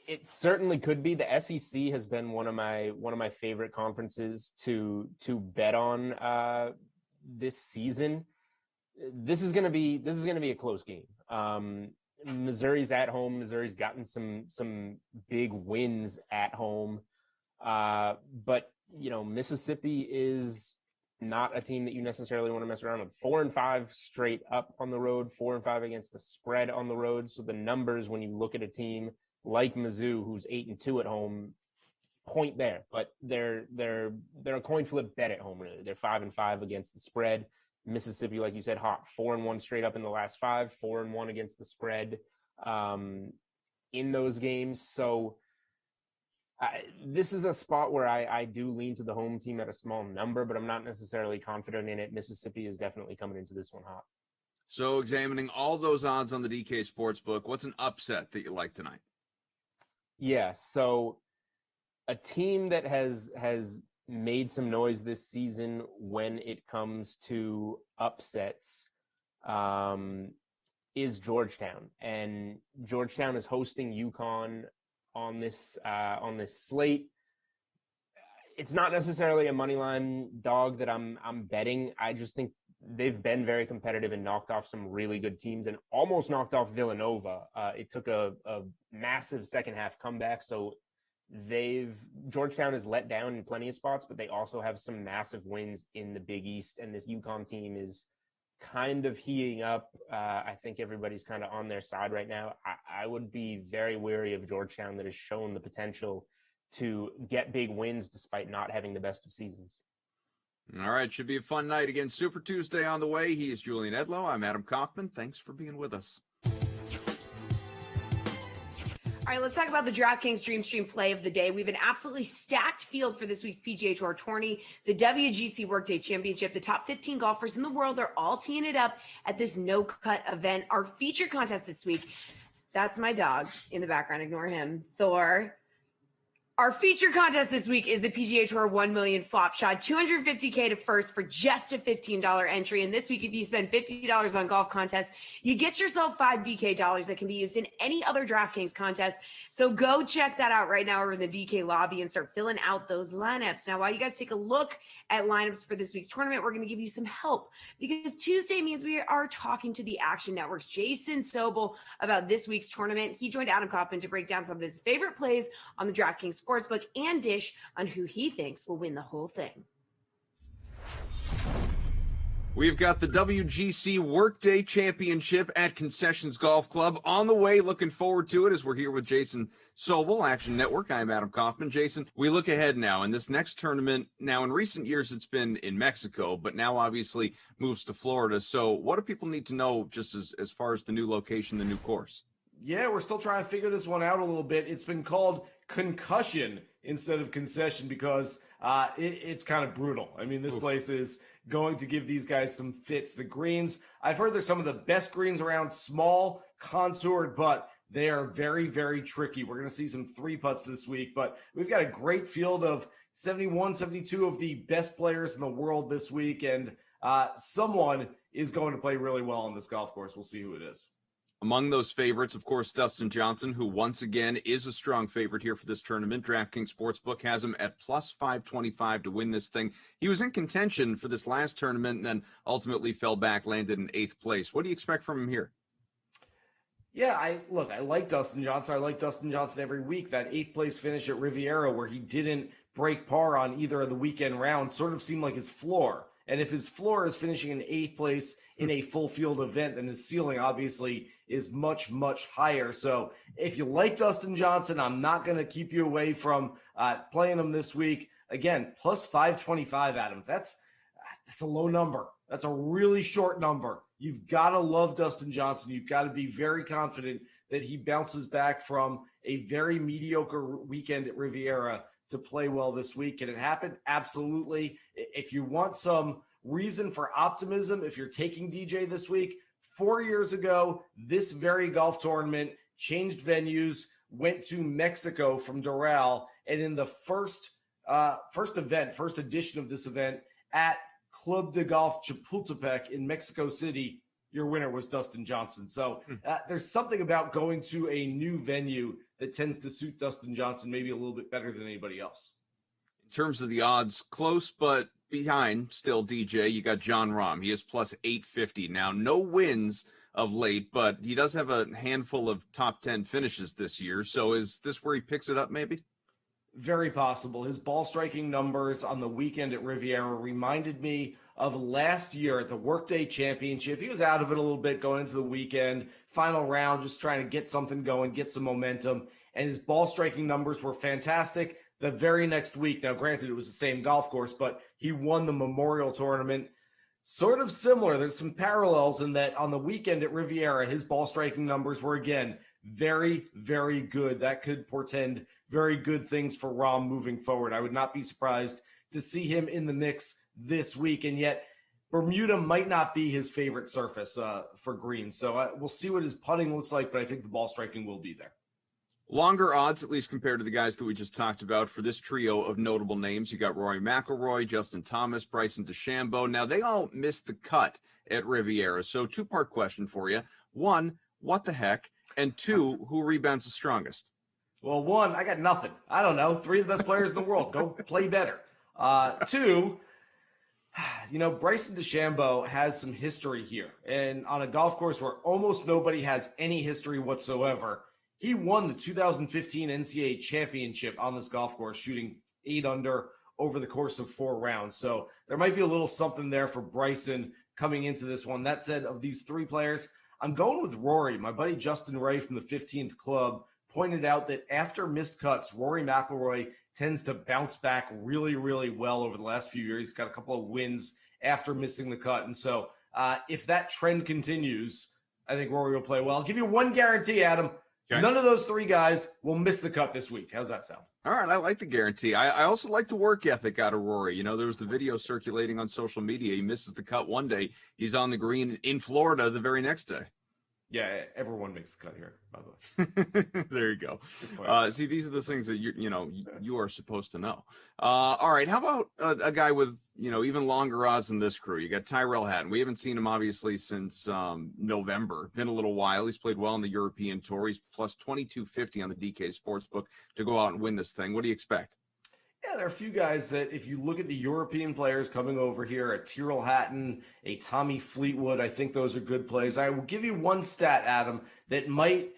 it certainly could be. The SEC has been one of my favorite conferences to bet on this season. This is going to be a close game. Missouri's at home. Missouri's gotten some big wins at home. But Mississippi is not a team that you necessarily want to mess around with. 4-5 straight up on the road, 4-5 against the spread on the road. So the numbers, when you look at a team like Mizzou, who's 8-2 at home, point there. But they're a coin flip bet at home, really. They're 5-5 against the spread. Mississippi, like you said, hot, 4-1 straight up in the last 5, 4-1 against the spread in those games. So this is a spot where I do lean to the home team at a small number, but I'm not necessarily confident in it. Mississippi is definitely coming into this one hot. So examining all those odds on the DK Sportsbook, what's an upset that you like tonight? Yeah, so a team that has made some noise this season when it comes to upsets is Georgetown, and Georgetown is hosting UConn on this slate. It's not necessarily a money line dog that I'm betting. I just think they've been very competitive and knocked off some really good teams and almost knocked off Villanova. It took a massive second half comeback, so Georgetown is let down in plenty of spots, but they also have some massive wins in the Big East, and this UConn team is kind of heating up. I think everybody's kind of on their side right now. I would be very wary of Georgetown that has shown the potential to get big wins despite not having the best of seasons. All right, should be a fun night. Again, Super Tuesday on the way. He is Julian Edlow. I'm Adam Kaufman. Thanks for being with us. All right, let's talk about the DraftKings Dream Stream play of the day. We have an absolutely stacked field for this week's PGA Tour tourney, the WGC Workday Championship. The top 15 golfers in the world are all teeing it up at this no-cut event. Our feature contest this week, that's my dog in the background. Ignore him. Thor. Our feature contest this week is the PGA Tour 1 million flop shot, $250K to first for just a $15 entry. And this week, if you spend $50 on golf contests, you get yourself $5 DK that can be used in any other DraftKings contest. So go check that out right now over in the DK lobby and start filling out those lineups. Now, while you guys take a look at lineups for this week's tournament, we're going to give you some help because Tuesday means we are talking to the Action Network's Jason Sobel about this week's tournament. He joined Adam Kaufman to break down some of his favorite plays on the DraftKings Sportsbook and dish on who he thinks will win the whole thing. We've got the WGC Workday Championship at Concessions Golf Club on the way. Looking forward to it as we're here with Jason Sobel, Action Network. I'm Adam Kaufman. Jason, we look ahead now in this next tournament. Now, in recent years, it's been in Mexico, but now obviously moves to Florida. So what do people need to know just as far as the new location, the new course? Yeah, we're still trying to figure this one out a little bit. It's been called Concussion instead of Concession because it's kind of brutal. I mean, this place is going to give these guys some fits. The greens, I've heard they're some of the best greens around, small, contoured, but they are very, very tricky. We're going to see some 3-putts this week, but we've got a great field of 71, 72 of the best players in the world this week, and someone is going to play really well on this golf course. We'll see who it is. Among those favorites, of course, Dustin Johnson, who once again is a strong favorite here for this tournament. DraftKings Sportsbook has him at plus 525 to win this thing. He was in contention for this last tournament and then ultimately fell back, landed in 8th place. What do you expect from him here? Yeah, I like Dustin Johnson. I like Dustin Johnson every week. That 8th place finish at Riviera where he didn't break par on either of the weekend rounds sort of seemed like his floor. And if his floor is finishing in 8th place in a full field event, then his ceiling obviously is much, much higher. So if you like Dustin Johnson, I'm not going to keep you away from playing him this week. Again, plus 525, Adam. That's a low number. That's a really short number. You've got to love Dustin Johnson. You've got to be very confident that he bounces back from a very mediocre weekend at Riviera to play well this week. Can it happen? Absolutely. If you want some reason for optimism, if you're taking DJ this week, 4 years ago, this very golf tournament changed venues, went to Mexico from Doral, and in the first edition of this event at Club de Golf Chapultepec in Mexico City, your winner was Dustin Johnson. So there's something about going to a new venue that tends to suit Dustin Johnson maybe a little bit better than anybody else. In terms of the odds, close but behind still DJ, you got John Rahm. He is plus 850. Now, no wins of late, but he does have a handful of top 10 finishes this year. So is this where he picks it up maybe? Very possible. His ball striking numbers on the weekend at Riviera reminded me of last year at the Workday Championship. He was out of it a little bit going into the weekend, final round, just trying to get something going, get some momentum. And his ball striking numbers were fantastic. The very next week, now granted it was the same golf course, but he won the Memorial Tournament. Sort of similar. There's some parallels in that on the weekend at Riviera, his ball striking numbers were again very, very good. That could portend very good things for Rahm moving forward. I would not be surprised to see him in the mix this week, and yet Bermuda might not be his favorite surface for green. So we'll see what his putting looks like, but I think the ball striking will be there. Longer odds, at least compared to the guys that we just talked about for this trio of notable names. You got Rory McIlroy, Justin Thomas, Bryson DeChambeau. Now, they all missed the cut at Riviera. So 2-part question for you. 1, what the heck? And 2, who rebounds the strongest? Well, 1, I got nothing. I don't know. 3 of the best players in the world. Go play better. 2, Bryson DeChambeau has some history here. And on a golf course where almost nobody has any history whatsoever, he won the 2015 NCAA championship on this golf course, shooting 8 under over the course of 4 rounds. So there might be a little something there for Bryson coming into this one. That said, of these 3 players, I'm going with Rory. My buddy Justin Ray from the 15th Club pointed out that after missed cuts, Rory McIlroy tends to bounce back really, really well over the last few years. He's got a couple of wins after missing the cut. And so if that trend continues, I think Rory will play well. I'll give you one guarantee, Adam. Okay. None of those 3 guys will miss the cut this week. How's that sound? All right, I like the guarantee. I also like the work ethic out of Rory. There was the video circulating on social media. He misses the cut one day. He's on the green in Florida the very next day. Yeah, everyone makes the cut here, by the way. There you go. See, these are the things that you are supposed to know. All right, how about a guy with even longer odds than this crew? You got Tyrell Hatton. We haven't seen him obviously since November. Been a little while. He's played well on the European Tour. He's plus 2250 on the DK Sportsbook to go out and win this thing. What do you expect? Yeah, there are a few guys that if you look at the European players coming over here, a Tyrrell Hatton, a Tommy Fleetwood, I think those are good plays. I will give you one stat, Adam, that might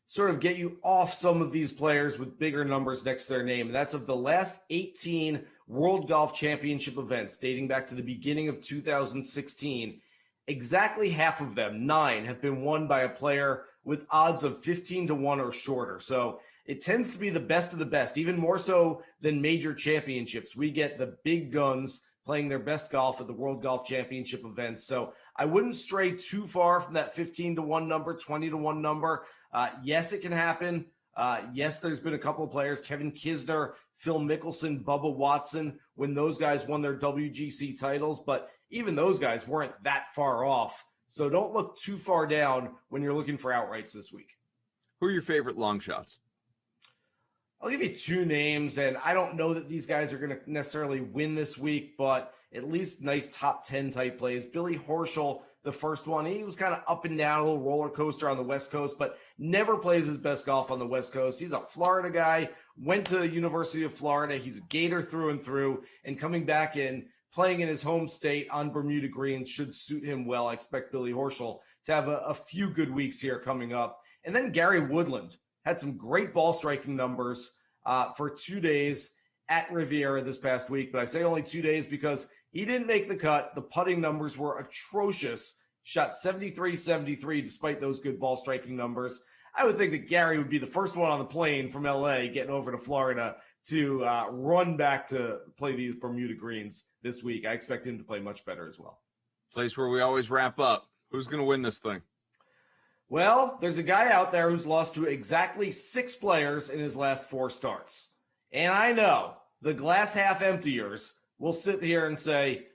sort of get you off some of these players with bigger numbers next to their name. And that's of the last 18 World Golf Championship events dating back to the beginning of 2016, exactly half of them, 9, have been won by a player with odds of 15-1 or shorter. So it tends to be the best of the best, even more so than major championships. We get the big guns playing their best golf at the World Golf Championship events. So I wouldn't stray too far from that 15-1 number, 20-1 number. Yes, it can happen. Yes, there's been a couple of players, Kevin Kisner, Phil Mickelson, Bubba Watson, when those guys won their WGC titles, but even those guys weren't that far off. So don't look too far down when you're looking for outrights this week. Who are your favorite long shots? I'll give you 2 names, and I don't know that these guys are going to necessarily win this week, but at least nice top 10 type plays. Billy Horschel, the first one, he was kind of up and down, a little roller coaster on the West Coast, but never plays his best golf on the West Coast. He's a Florida guy, went to the University of Florida. He's a Gator through and through, and coming back in, playing in his home state on Bermuda greens should suit him well. I expect Billy Horschel to have a few good weeks here coming up. And then Gary Woodland had some great ball striking numbers for 2 days at Riviera this past week. But I say only 2 days because he didn't make the cut. The putting numbers were atrocious. Shot 73-73 despite those good ball striking numbers. I would think that Gary would be the first one on the plane from LA getting over to Florida to run back to play these Bermuda greens this week. I expect him to play much better as well. Place where we always wrap up. Who's going to win this thing? Well, there's a guy out there who's lost to exactly 6 players in his last 4 starts. And I know the glass half emptiers will sit here and say,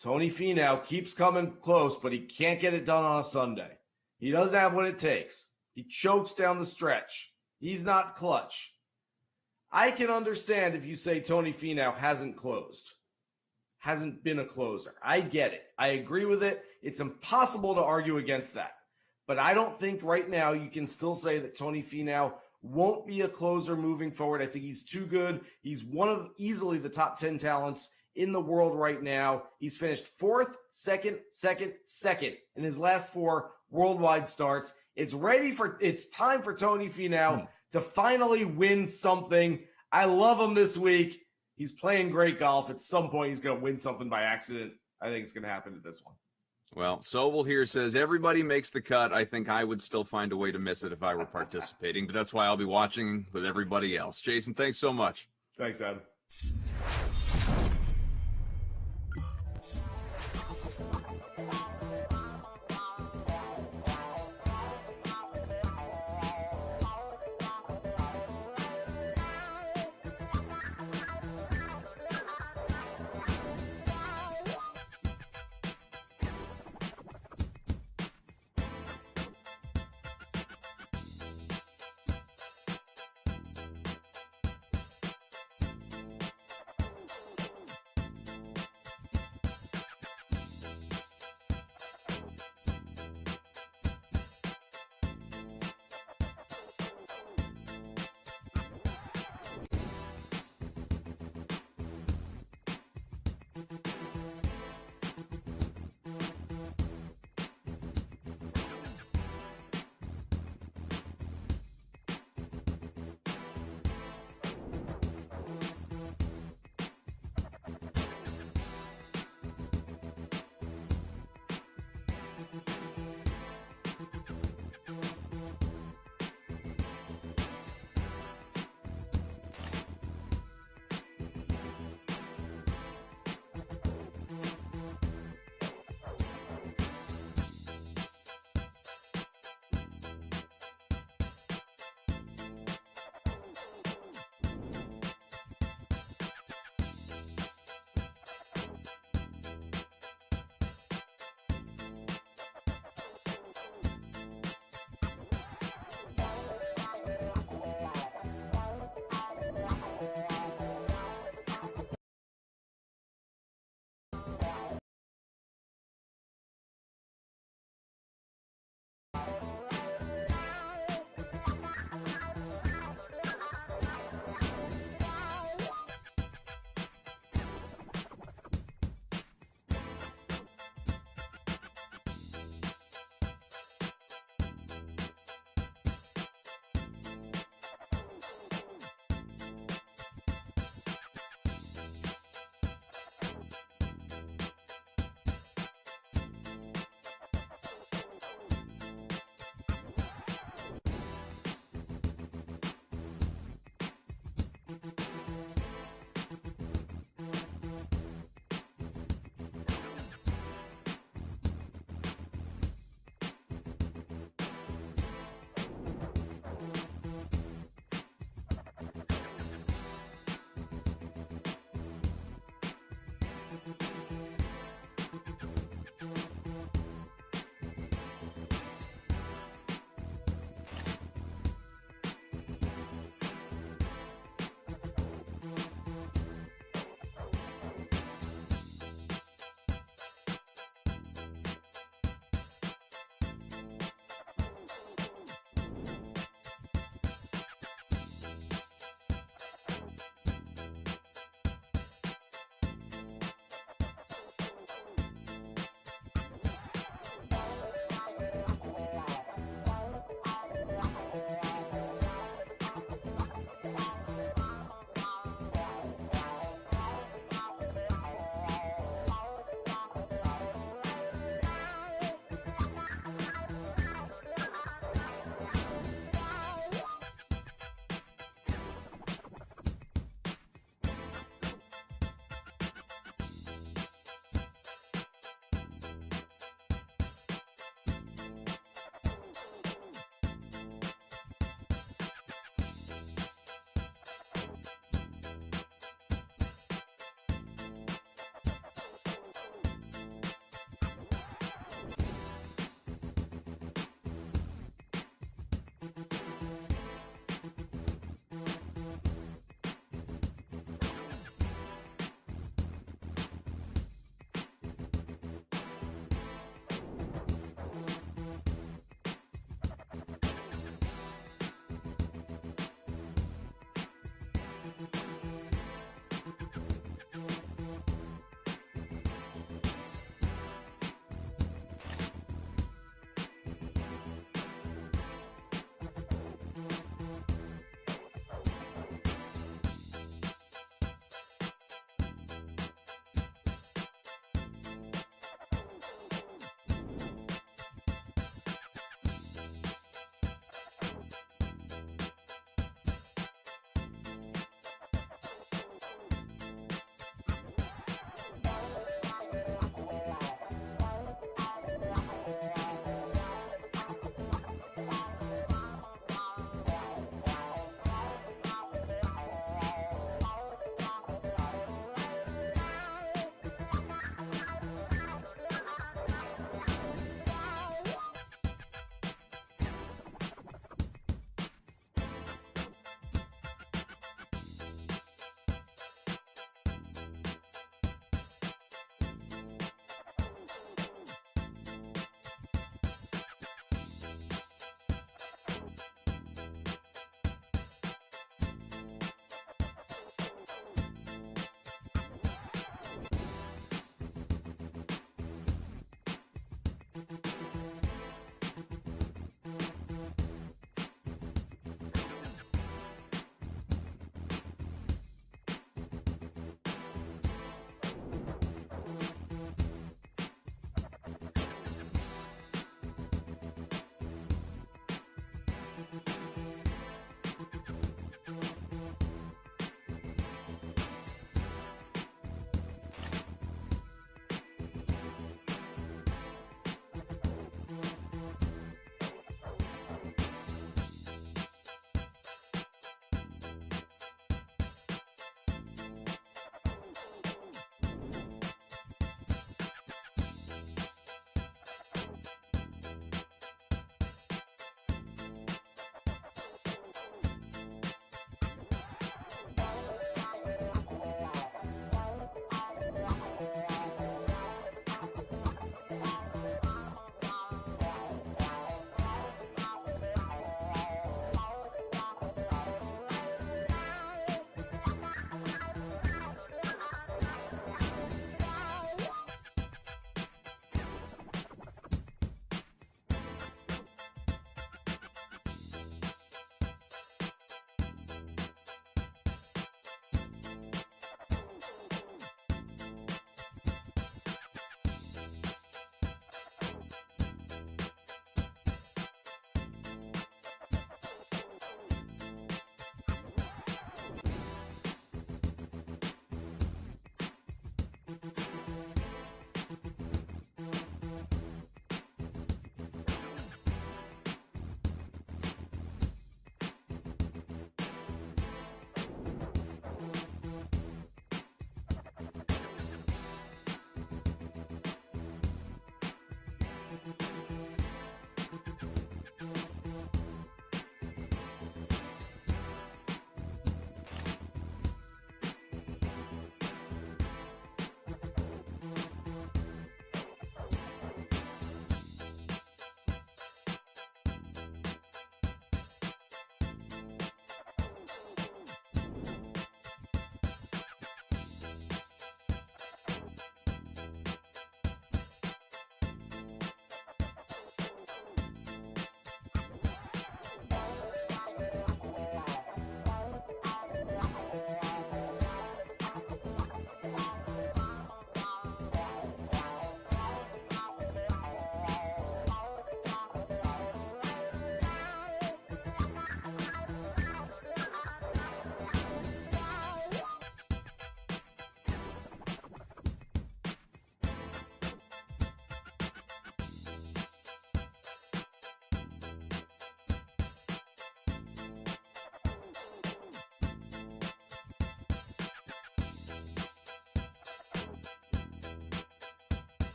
Tony Finau keeps coming close, but he can't get it done on a Sunday. He doesn't have what it takes. He chokes down the stretch. He's not clutch. I can understand if you say Tony Finau hasn't closed, hasn't been a closer. I get it. I agree with it. It's impossible to argue against that. But I don't think right now you can still say that Tony Finau won't be a closer moving forward. I think he's too good. He's one of easily the top 10 talents in the world right now. He's finished 4th, 2nd in his last 4 worldwide starts. It's time for Tony Finau to finally win something. I love him this week. He's playing great golf. At some point, he's going to win something by accident. I think it's going to happen to this one. Well, Sobel here says everybody makes the cut. I think I would still find a way to miss it if I were participating, but that's why I'll be watching with everybody else. Jason, thanks so much. Thanks, Adam.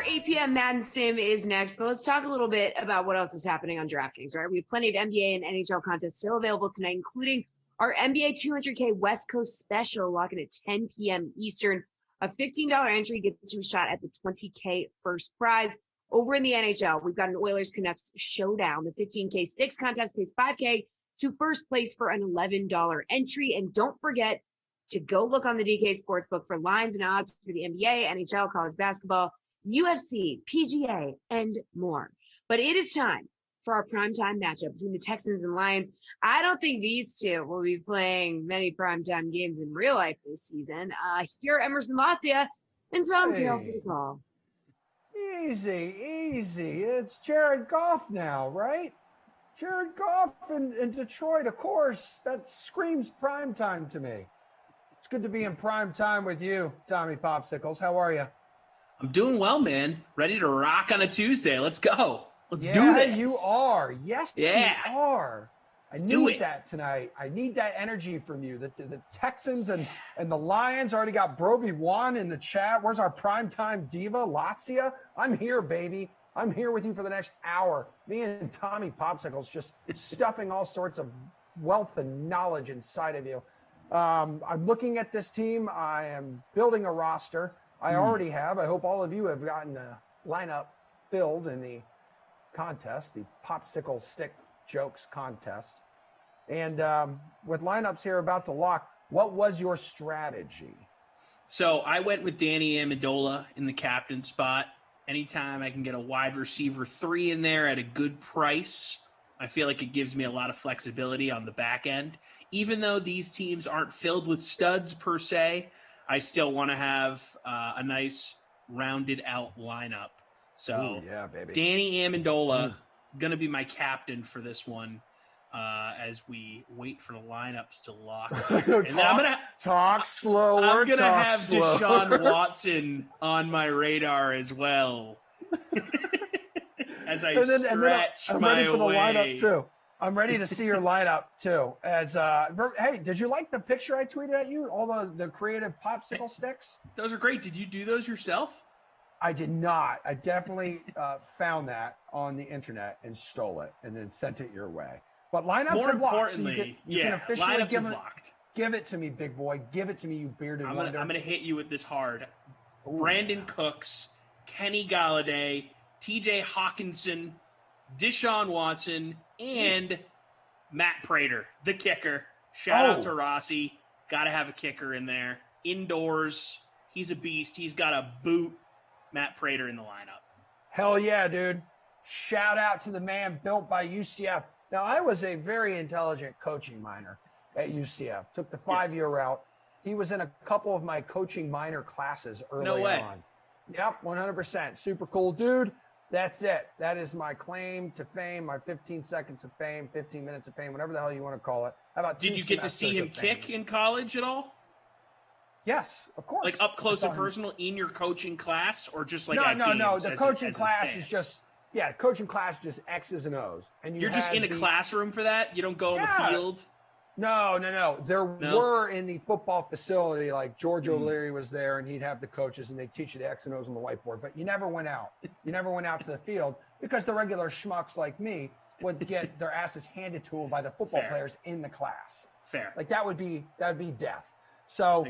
Our 8 p.m. Madden Sim is next, but let's talk a little bit about what else is happening on DraftKings, right? We have plenty of NBA and NHL contests still available tonight, including our NBA 200K West Coast special, locking at 10 p.m. Eastern. A $15 entry gets you a shot at the 20K first prize. Over in the NHL, we've got an Oilers Canucks showdown. The 15K sticks contest pays $5K to first place for an $11 entry. And don't forget to go look on the DK Sportsbook for lines and odds for the NBA, NHL, college basketball, UFC, PGA, and more. But it is time for our primetime matchup between the Texans and Lions. I don't think these two will be playing many primetime games in real life this season. Here, Emerson Latia and Tom Carroll for the call. Easy. It's Jared Goff now, right? Jared Goff in Detroit, of course. That screams primetime to me. It's good to be in prime time with you, Tommy Popsicles. How are you? I'm doing well, man. Ready to rock on a Tuesday. Let's go. Let's do this. You are. Yes, you are. I Let's need that tonight. I need that energy from you. The Texans and the Lions already got Broby One in the chat. Where's our primetime diva, Lazia? I'm here, baby. I'm here with you for the next hour. Me and Tommy Popsicles just stuffing all sorts of wealth and knowledge inside of you. I'm looking at this team. I am building a roster. I already have. I hope all of you have gotten a lineup filled in the contest, the Popsicle Stick Jokes contest. And with lineups here about to lock, what was your strategy? So I went with Danny Amendola in the captain spot. Anytime I can get a wide receiver 3 in there at a good price, I feel like it gives me a lot of flexibility on the back end. Even though these teams aren't filled with studs per se, I still want to have a nice rounded out lineup. So baby. Danny Amendola going to be my captain for this one as we wait for the lineups to lock. And then I'm going to talk slower. I'm going to have Deshaun Watson on my radar as well. As I stretch I'm my ready for the way. lineup too. I'm ready to see your lineup too. As hey, did you like the picture I tweeted at you? All the creative popsicle sticks. Those are great. Did you do those yourself? I did not. I definitely found that on the internet and stole it and then sent it your way. But lineups More are locked. importantly, So you can officially lineups are locked. Give it to me, big boy. Give it to me, you bearded wonder. I'm gonna hit you with this hard. Ooh, Brandon Cooks, Kenny Galladay, TJ Hawkinson, Deshaun Watson, and Matt Prater, the kicker. Shout out to Rossi. Got to have a kicker in there. Indoors, he's a beast. He's got a boot. Matt Prater in the lineup. Hell yeah, dude. Shout out to the man built by UCF. Now, I was a very intelligent coaching minor at UCF. Took the 5-year route. He was in a couple of my coaching minor classes early on. Yep, 100%. Super cool dude. That's it. That is my claim to fame, my 15 seconds of fame, 15 minutes of fame, whatever the hell you want to call it. How about Did you get to see him kick in college at all? Yes, of course. Like up close and personal in your coaching class, or just like no. The coaching class is just coaching class is just X's and O's, and you're just in a classroom for that. You don't go on the field. No. There were in the football facility, like George O'Leary was there, and he'd have the coaches, and they'd teach you the X and O's on the whiteboard. But you never went out. You never went out to the field because the regular schmucks like me would get their asses handed to them by the football players in the class. Fair. Like that would be death. So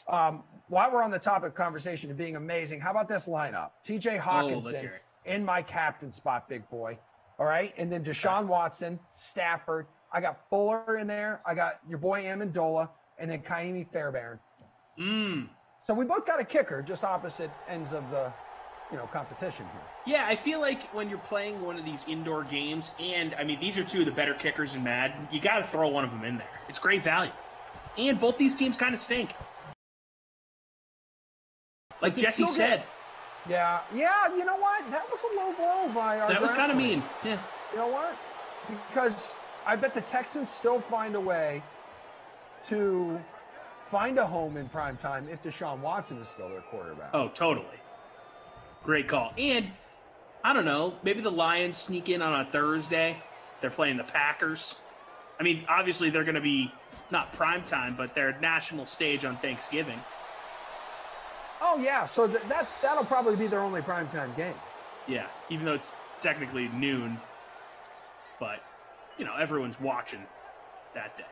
while we're on the topic of conversation of being amazing, how about this lineup? TJ Hawkinson in my captain spot, big boy. All right. And then Deshaun Watson, Stafford. I got Fuller in there. I got your boy Amendola, and then Kaimi Fairbairn. So we both got a kicker, just opposite ends of the competition here. Yeah, I feel like when you're playing one of these indoor games, and I mean these are two of the better kickers in Madden, you got to throw one of them in there. It's great value. And both these teams kind of stink. Like Jesse said. Yeah, you know what? That was a low blow by our That was kind of mean. Yeah. You know what? Because I bet the Texans still find a way to find a home in prime time if Deshaun Watson is still their quarterback. Oh, totally. Great call. And, I don't know, maybe the Lions sneak in on a Thursday. They're playing the Packers. I mean, obviously they're going to be not prime time, but they're national stage on Thanksgiving. Oh yeah, so that'll probably be their only primetime game. Yeah, even though it's technically noon, but everyone's watching that day.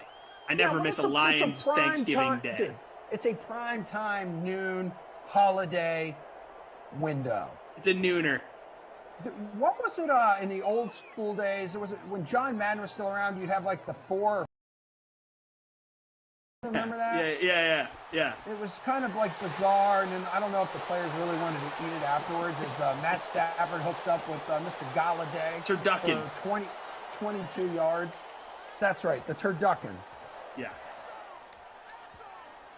I never miss a Lions Thanksgiving day. Dude, it's a primetime noon holiday window. It's a nooner. What was it in the old school days? Was it when John Madden was still around? You'd have like the 4. Remember that? Yeah. It was kind of like bizarre, and then I don't know if the players really wanted to eat it afterwards. As Matt Stafford hooks up with Mr. Galladay Turducken for 22 yards. That's right, the turducken. Yeah.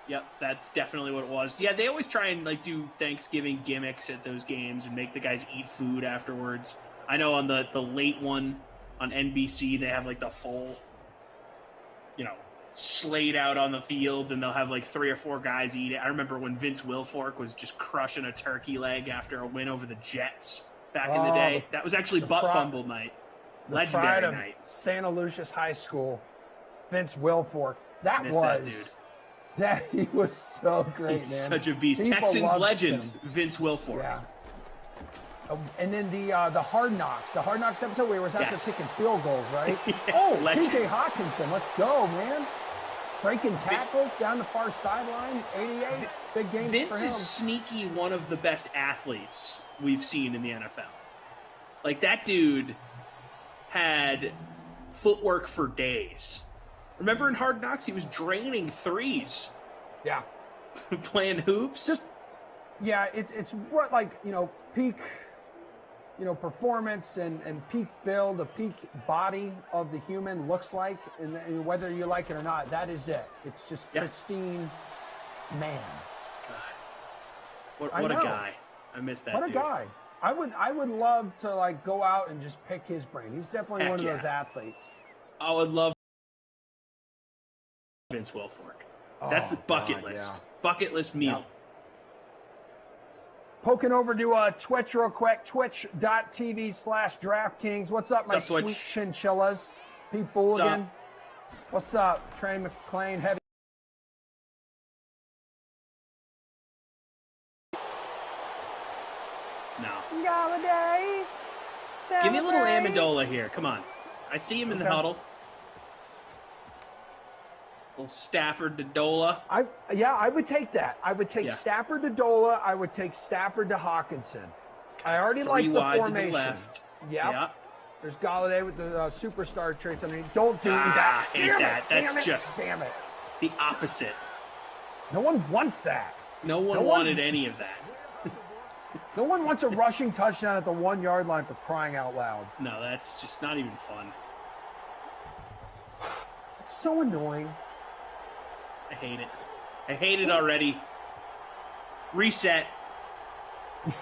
Yep, that's definitely what it was. Yeah, they always try and do Thanksgiving gimmicks at those games and make the guys eat food afterwards. I know on the late one on NBC, they have the full, slate out on the field, and they'll have 3 or 4 guys eat it. I remember when Vince Wilfork was just crushing a turkey leg after a win over the Jets back in the day. That was actually butt fumble night. Legendary night. Santa Lucia's High School, Vince Wilfork. He was so great, man. Such a beast. People Texans legend, him. Vince Wilfork. Yeah. And then the Hard Knocks episode where he was out there kicking field goals, right? TJ Hawkinson, let's go, man. Breaking tackles down the far sideline, 88, big game Vince for him. is sneaky one of the best athletes we've seen in the NFL. That dude had footwork for days. Remember in Hard Knocks, he was draining threes. Yeah. Playing hoops. It's what peak, performance and peak build, the peak body of the human looks like, and whether you like it or not, that is it. It's just pristine man. God. What a guy. I miss that What dude. A guy. I would love to go out and just pick his brain. He's definitely one of those athletes. I would love Vince Wilfork. That's a bucket list. Yeah. Bucket list meal. Yeah. Poking over to Twitch real quick, twitch.tv/DraftKings. What's up, my sweet chinchillas? Pete Booligan. What's up? Trey McClain, Heavy. No. Galladay. Give me a little Amendola here. Come on. I see him in the huddle. Little Stafford to Dola. I would take that. I would take Stafford to Dola. I would take Stafford to Hawkinson. I already like the formation. To the left. Yep. There's Galladay with the superstar traits underneath. Don't do that. I hate that. That's just damn it. The opposite. No one wants that. No one wanted any of that. No one wants a rushing touchdown at the 1 yard line, for crying out loud. No, that's just not even fun. It's so annoying. I hate it. I hate it already. Reset.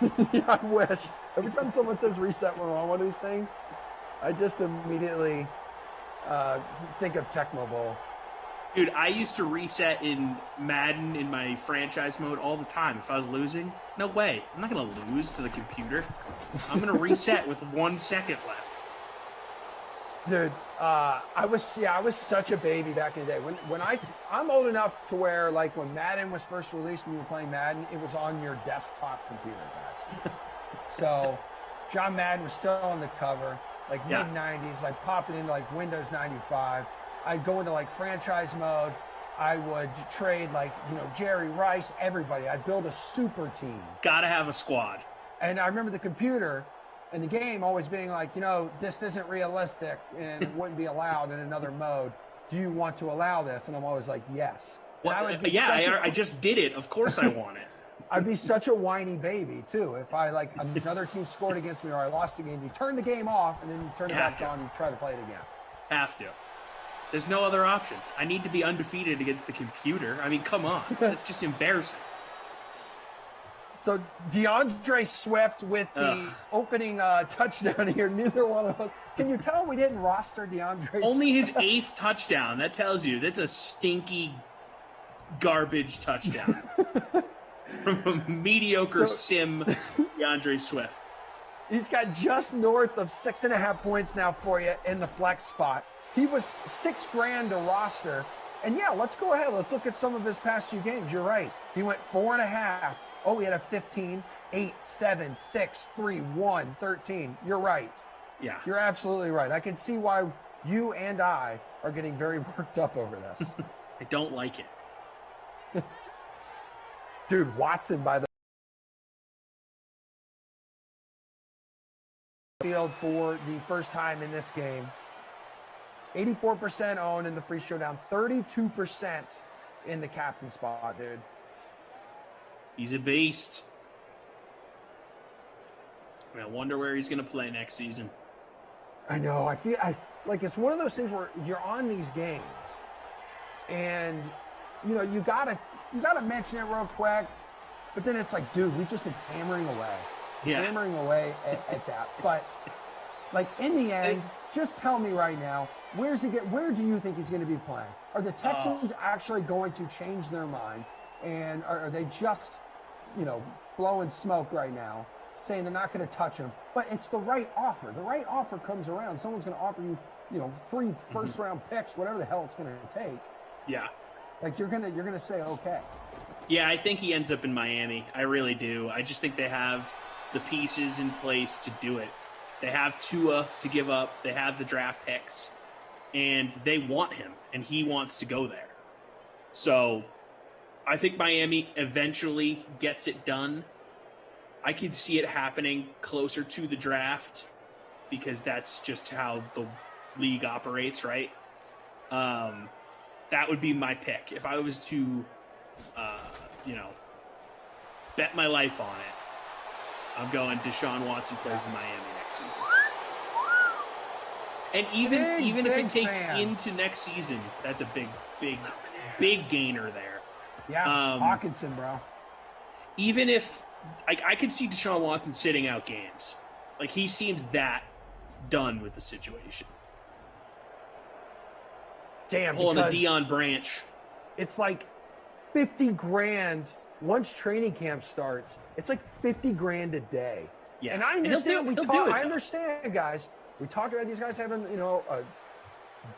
I wish. Every time someone says reset when we're on one of these things, I just immediately think of Tecmo Bowl. Dude, I used to reset in Madden in my franchise mode all the time. If I was losing, no way. I'm not going to lose to the computer. I'm going to reset with 1 second left. Dude, I was such a baby back in the day. When I'm old enough to where when Madden was first released and you were playing Madden, it was on your desktop computer, guys. So John Madden was still on the cover, mid-90s. I'd pop it into Windows 95. I'd go into franchise mode. I would trade Jerry Rice, everybody. I'd build a super team. Gotta have a squad. And I remember the computer and the game always being this isn't realistic and it wouldn't be allowed in another mode. Do you want to allow this? And I'm always like, yes. I just did it. Of course I want it. I'd be such a whiny baby too if another team scored against me or I lost the game. You turn the game off and then you turn it back on and you try to play it again. Have to. There's no other option. I need to be undefeated against the computer. I mean, come on. That's just embarrassing. So DeAndre Swift with the opening touchdown here. Neither one of us. Can you tell we didn't roster DeAndre? Only his 8th touchdown. That tells you that's a stinky garbage touchdown from a mediocre sim DeAndre Swift. He's got just north of 6.5 points now for you in the flex spot. He was $6,000 to roster. And let's go ahead. Let's look at some of his past few games. You're right. He went 4.5 Oh, he had a 15, 8, 7, 6, 3, 1, 13. You're right. Yeah. You're absolutely right. I can see why you and I are getting very worked up over this. I don't like it. Dude, Watson, by the field for the first time in this game. 84% owned in the free showdown, 32% in the captain spot, dude. He's a beast. I wonder where he's going to play next season. I know. I feel like it's one of those things where you're on these games, and you gotta mention it real quick, but then it's like, dude, we've just been hammering away at that. But like in the end, just tell me right now, where do you think he's going to be playing? Are the Texans actually going to change their mind, and are they just blowing smoke right now, saying they're not going to touch him? But it's the right offer. The right offer comes around. Someone's going to offer you, 3 first-round picks, whatever the hell it's going to take. Yeah. Like you're gonna say okay. Yeah, I think he ends up in Miami. I really do. I just think they have the pieces in place to do it. They have Tua to give up. They have the draft picks, and they want him, and he wants to go there. So I think Miami eventually gets it done. I could see it happening closer to the draft because that's just how the league operates, right? That would be my pick. If I was to, bet my life on it, I'm going Deshaun Watson plays in Miami next season. And even if it takes into next season, that's a big gainer there. Yeah, Hawkinson, bro. Even if I could see Deshaun Watson sitting out games, like he seems that done with the situation. Damn, pulling a Deion Branch. It's like 50 grand once training camp starts. It's like 50 grand a day. Yeah, and I understand. I understand, guys. We talk about these guys having a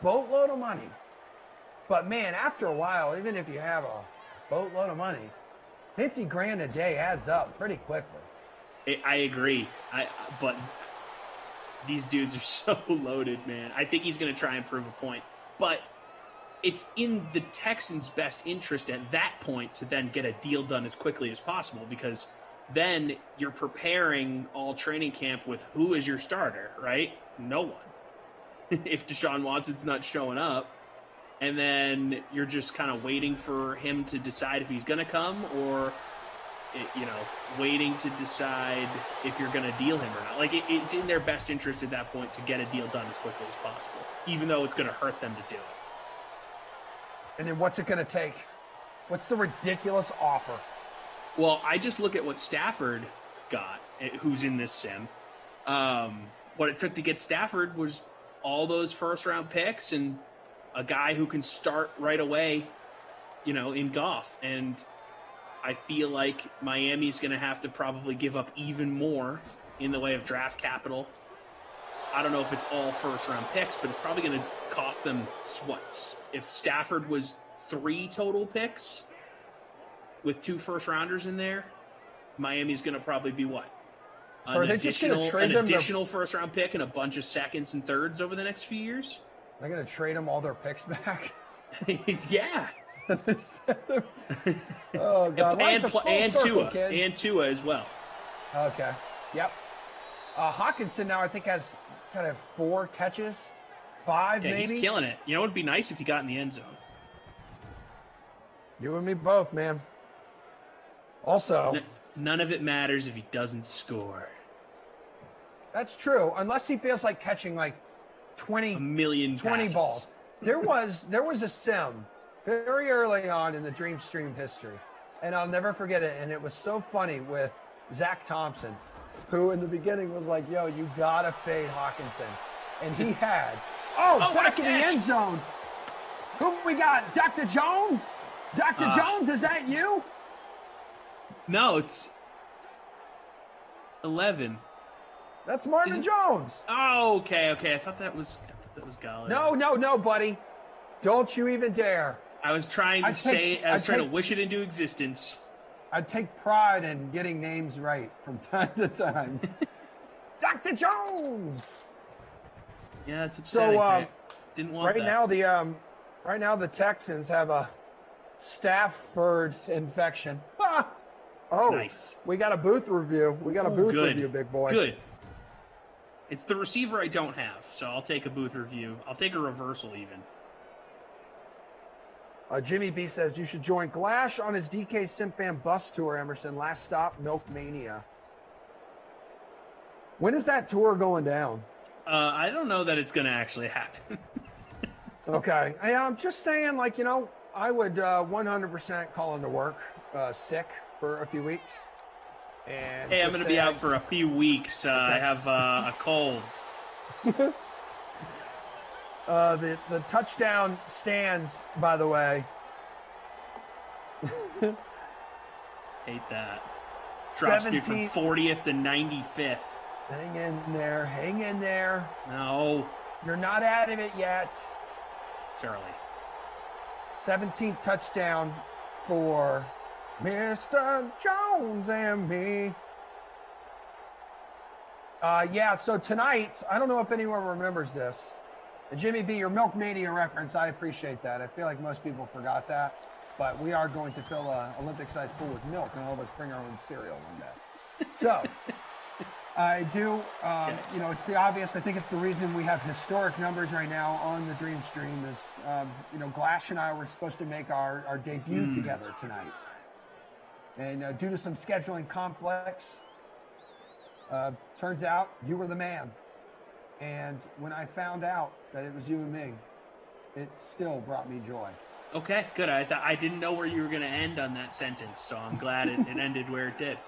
boatload of money, but man, after a while, even if you have a boatload of money, 50 grand a day adds up pretty quickly. I agree. But these dudes are so loaded, man. I think he's going to try and prove a point, but it's in the Texans' best interest at that point to then get a deal done as quickly as possible, because then you're preparing all training camp with who is your starter, right? No one. If Deshaun Watson's not showing up, and then you're just kind of waiting for him to decide if he's going to come, or, waiting to decide if you're going to deal him or not. Like, it's in their best interest at that point to get a deal done as quickly as possible, even though it's going to hurt them to do it. And then what's it going to take? What's the ridiculous offer? Well, I just look at what Stafford got, who's in this sim. What it took to get Stafford was all those first-round picks and a guy who can start right away, in Goff. And I feel like Miami's going to have to probably give up even more in the way of draft capital. I don't know if it's all first-round picks, but it's probably going to cost them what? If Stafford was 3 total picks with 2 first-rounders in there, Miami's going to probably be what? So an additional first-round pick and a bunch of seconds and thirds over the next few years? They're going to trade them all their picks back? Yeah. Oh, God. And Tua as well. Okay. Yep. Hawkinson now I think has kind of 4 catches, 5 maybe. He's killing it. It would be nice if he got in the end zone. You and me both, man. Also, none of it matters if he doesn't score. That's true, unless he feels like catching like 20 passes. balls. There was a sim very early on in the Dream Stream history, and I'll never forget it. And it was so funny with Zach Thompson, who in the beginning was like, yo, you gotta fade Hawkinson. And he had, back in the end zone. Who we got? Dr. Jones? Dr. Jones, is that you? No, it's 11. That's Marvin Jones. Oh, okay. I thought that was Gallagher. No, buddy. Don't you even dare. I was trying to wish it into existence. I take pride in getting names right from time to time. Dr. Jones. Yeah, it's upsetting. So didn't want that. Right now the Texans have a Stafford infection. Ah! Oh, nice. We got a booth review. We got a booth review, big boy. Good. It's the receiver I don't have, so I'll take a booth review. I'll take a reversal even. Jimmy B says you should join Glash on his DK Simfan bus tour, Emerson. Last stop, Milk Mania. When is that tour going down? I don't know that it's going to actually happen. Okay. I'm just saying, like, you know, I would 100% call into work sick for a few weeks. And hey, I'm going to be out for a few weeks. Okay. I have a cold. The touchdown stands, by the way. Hate that. Drops me from 40th to 95th. Hang in there. Hang in there. No. You're not out of it yet. It's early. 17th touchdown for Mr. Jones and me. Yeah, so tonight, I don't know if anyone remembers this. Jimmy B, your Milk Mania reference, I appreciate that. I feel like most people forgot that. But we are going to fill an Olympic-sized pool with milk, and all of us bring our own cereal one day. So, I do, you know, it's the obvious. I think it's the reason we have historic numbers right now on the Dream Stream is, you know, Glash and I were supposed to make our debut together tonight. And due to some scheduling conflicts, turns out you were the man. And when I found out that it was you and me, it still brought me joy. Okay, good. I didn't know where you were going to end on that sentence, so I'm glad it ended where it did.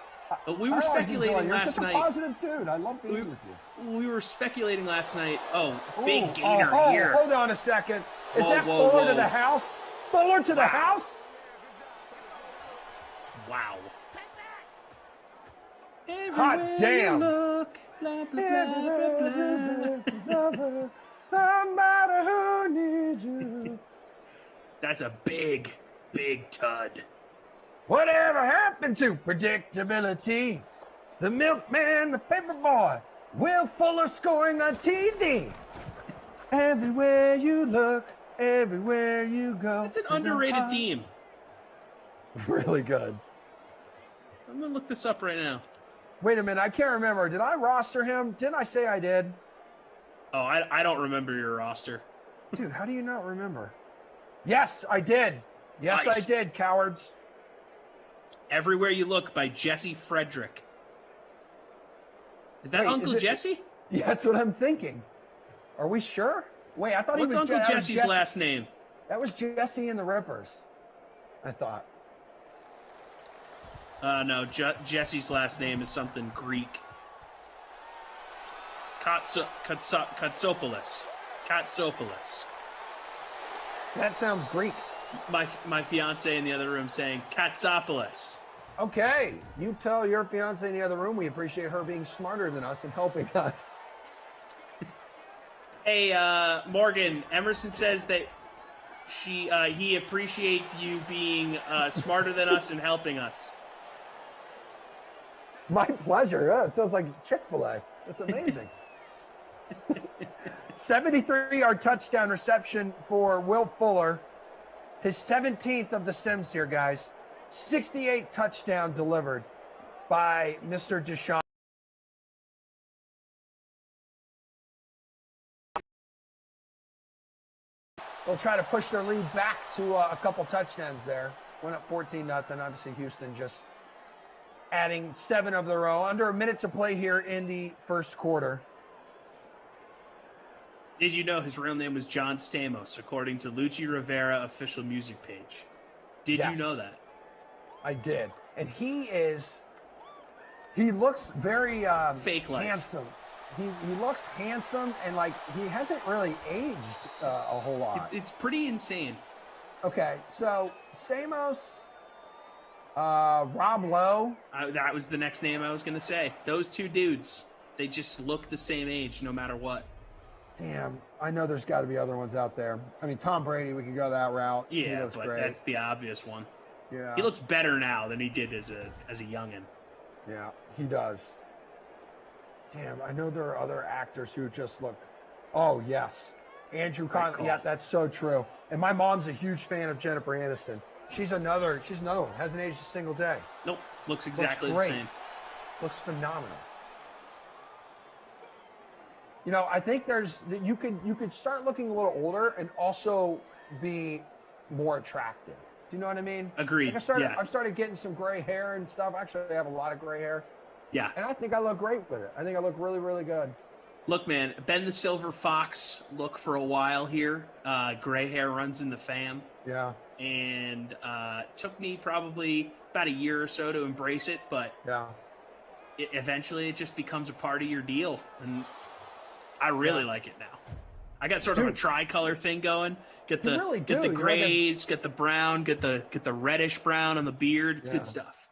But we were speculating last night. You're such a positive dude. I love being with you. We were speculating last night. Oh, big gainer here. Hold on a second. Is that Fuller to the house? Fuller to the house? Wow. Hot damn. Look, blah, blah, blah, blah. Somebody who needs you. That's a big tud. Whatever happened to predictability? The milkman, the paper boy, Will Fuller scoring on TV. Everywhere you look, everywhere you go. It's an underrated theme. Really good. I'm going to look this up right now. Wait a minute, I can't remember. Did I roster him? Didn't I say I did? Oh, I don't remember your roster. Dude, how do you not remember? Yes, I did. Yes, nice. I did, cowards. Everywhere You Look by Jesse Frederick. Is that Uncle Jesse? Yeah, that's what I'm thinking. Are we sure? Wait, I thought What's he was Uncle Jesse's last name? That was Jesse and the Rippers, I thought. No, Jesse's last name is something Greek. Katsopoulos. That sounds Greek. My fiance in the other room saying Katsopoulos. Okay, you tell your fiance in the other room we appreciate her being smarter than us and helping us. Hey, Morgan, Emerson says that he appreciates you being smarter than us and helping us. My pleasure. Yeah, it sounds like Chick-fil-A. That's amazing. 73-yard touchdown reception for Will Fuller. His 17th of the Sims here, guys. 68 touchdown delivered by Mr. Deshaun. They'll try to push their lead back to a couple touchdowns there. Went up 14-0. Obviously, Houston just adding 7 of their own. Under a minute to play here in the first quarter. Did you know his real name was John Stamos, according to Lucci Rivera official music page? Did you know that? I did. And he looks very fake life. Handsome. He looks handsome and like he hasn't really aged a whole lot. It's pretty insane. Okay, so Stamos, Rob Lowe. That was the next name I was going to say. Those two dudes, they just look the same age no matter what. Damn, I know there's got to be other ones out there. I mean, Tom Brady, we could go that route. Yeah, but great. That's the obvious one. Yeah. He looks better now than he did as a youngin. Yeah, he does. Damn, I know there are other actors who just look. Oh yes, Andrew Conley. Yeah, that's so true. And my mom's a huge fan of Jennifer Aniston. She's another one. Hasn't aged a single day. Nope, looks exactly the great. same. Looks phenomenal. You know, I think you could start looking a little older and also be more attractive. Do you know what I mean? Agreed. Like I've started getting some gray hair and stuff. Actually, I have a lot of gray hair. Yeah. And I think I look great with it. I think I look really, really good. Look, man, Ben the Silver Fox look for a while here. Gray hair runs in the fam. Yeah. And took me probably about a year or so to embrace it, but yeah, eventually it just becomes a part of your deal, and I really like it now. I got sort of a tricolor thing going. Get the grays, get the brown, get the reddish brown on the beard. It's good stuff.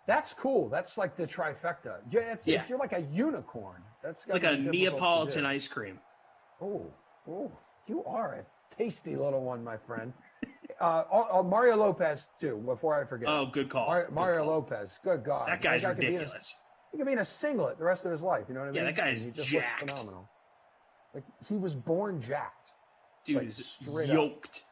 That's cool. That's like the trifecta. Yeah, you're like a unicorn. It's like a Neapolitan ice cream. Oh, you are a tasty little one, my friend. Mario Lopez too. Before I forget. Oh, good call. Mario Lopez. Good God. That guy's ridiculous. He could be in a singlet the rest of his life. You know what I mean? Yeah, that guy's jacked. Looks phenomenal. Like he was born jacked. Dude is yoked.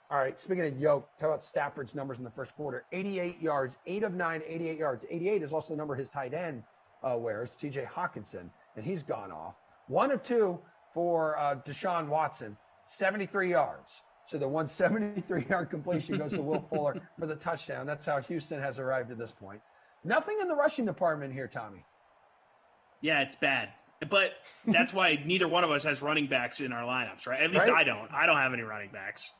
All right, speaking of yoked, talk about Stafford's numbers in the first quarter. 88 yards, 8 of 9, 88 yards. 88 is also the number his tight end wears, TJ Hawkinson, and he's gone off. 1 of 2 for Deshaun Watson, 73 yards. So the 173-yard completion goes to Will Fuller for the touchdown. That's how Houston has arrived at this point. Nothing in the rushing department here, Tommy. Yeah, it's bad. But that's why neither one of us has running backs in our lineups, right? At least I don't. I don't have any running backs.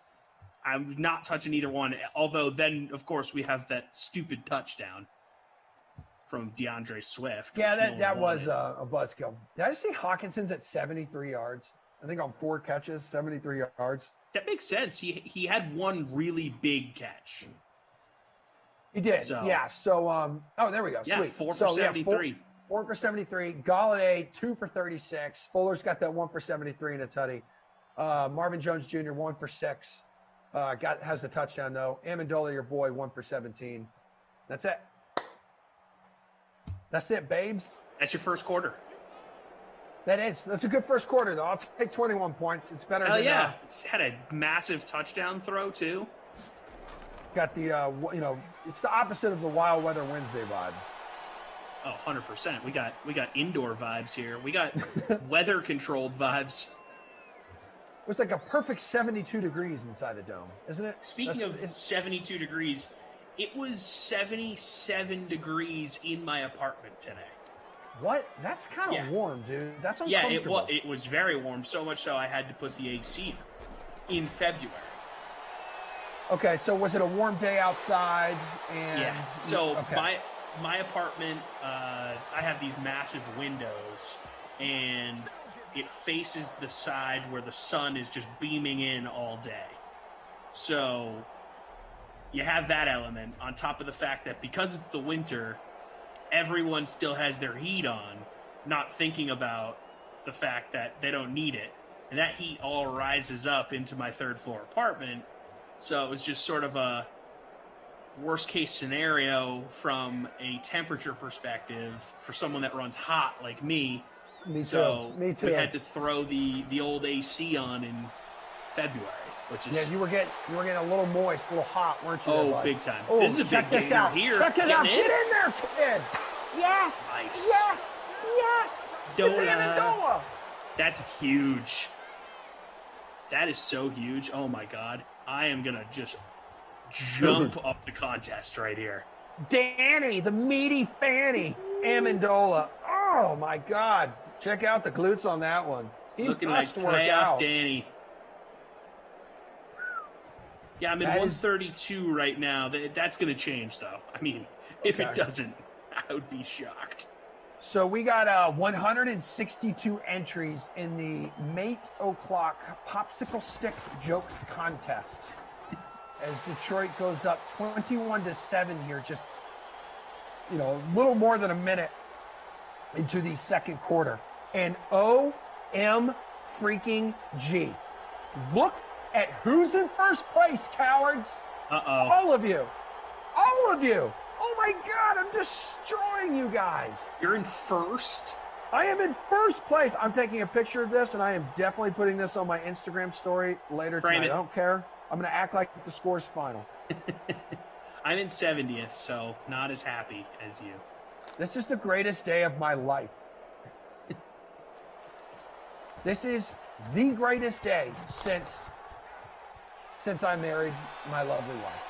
I'm not touching either one. Although then, of course, we have that stupid touchdown from DeAndre Swift. Yeah, that was a buzzkill. Did I see Hawkinson's at 73 yards? I think on 4 catches, 73 yards. That makes sense. He had one really big catch. He did. So, yeah. So there we go. Yeah, Sweet. 4 for 73. Yeah, 4 for 73. Galladay 2 for 36. Fuller's got that 1 for 73 and a tutty. Marvin Jones Jr. 1 for 6. Has the touchdown though. Amendola, your boy, 1 for 17. That's it. That's it, babes. That's your first quarter. That's a good first quarter though. I'll take 21 points. It's better. Hell yeah! It's had a massive touchdown throw too. Got the it's the opposite of the Wild Weather Wednesday vibes. Oh, 100%. We got indoor vibes here. We got weather controlled vibes. It was like a perfect 72 degrees inside the dome, isn't it? Speaking of 72 degrees, it was 77 degrees in my apartment today. What? That's kind of warm, dude. That's uncomfortable. Yeah, it was very warm, so much so I had to put the AC in February. Okay, so was it a warm day outside? So my apartment, I have these massive windows, and it faces the side where the sun is just beaming in all day. So you have that element on top of the fact that because it's the winter, everyone still has their heat on, not thinking about the fact that they don't need it. And that heat all rises up into my 3rd floor apartment. So it was just sort of a worst case scenario from a temperature perspective for someone that runs hot like me. Me too. We had to throw the old AC on in February, which is you were getting a little moist, a little hot, weren't you? Oh, big time! Oh, this is a big gainer here. Check this out! Get in there, kid! Yes! Nice! Yes! Dola. That's huge. That is so huge. Oh my God! I am gonna just jump up the contest right here. Danny, the meaty fanny, Amendola. Oh my God! Check out the glutes on that one. Looking like playoff Danny. Yeah, I'm in 132 right now. That's going to change, though. I mean, if it doesn't, I would be shocked. So we got 162 entries in the Mate O'Clock Popsicle Stick Jokes contest. As Detroit goes up 21-7 here, just a little more than a minute into the second quarter. And OM freaking G. Look at who's in first place, cowards. Uh-oh. All of you. All of you. Oh my God, I'm destroying you guys. You're in first. I am in first place. I'm taking a picture of this, and I am definitely putting this on my Instagram story later Frame tonight. it. I don't care. I'm going to act like the score's final. I'm in 70th, so not as happy as you. This is the greatest day of my life. This is the greatest day since I married my lovely wife.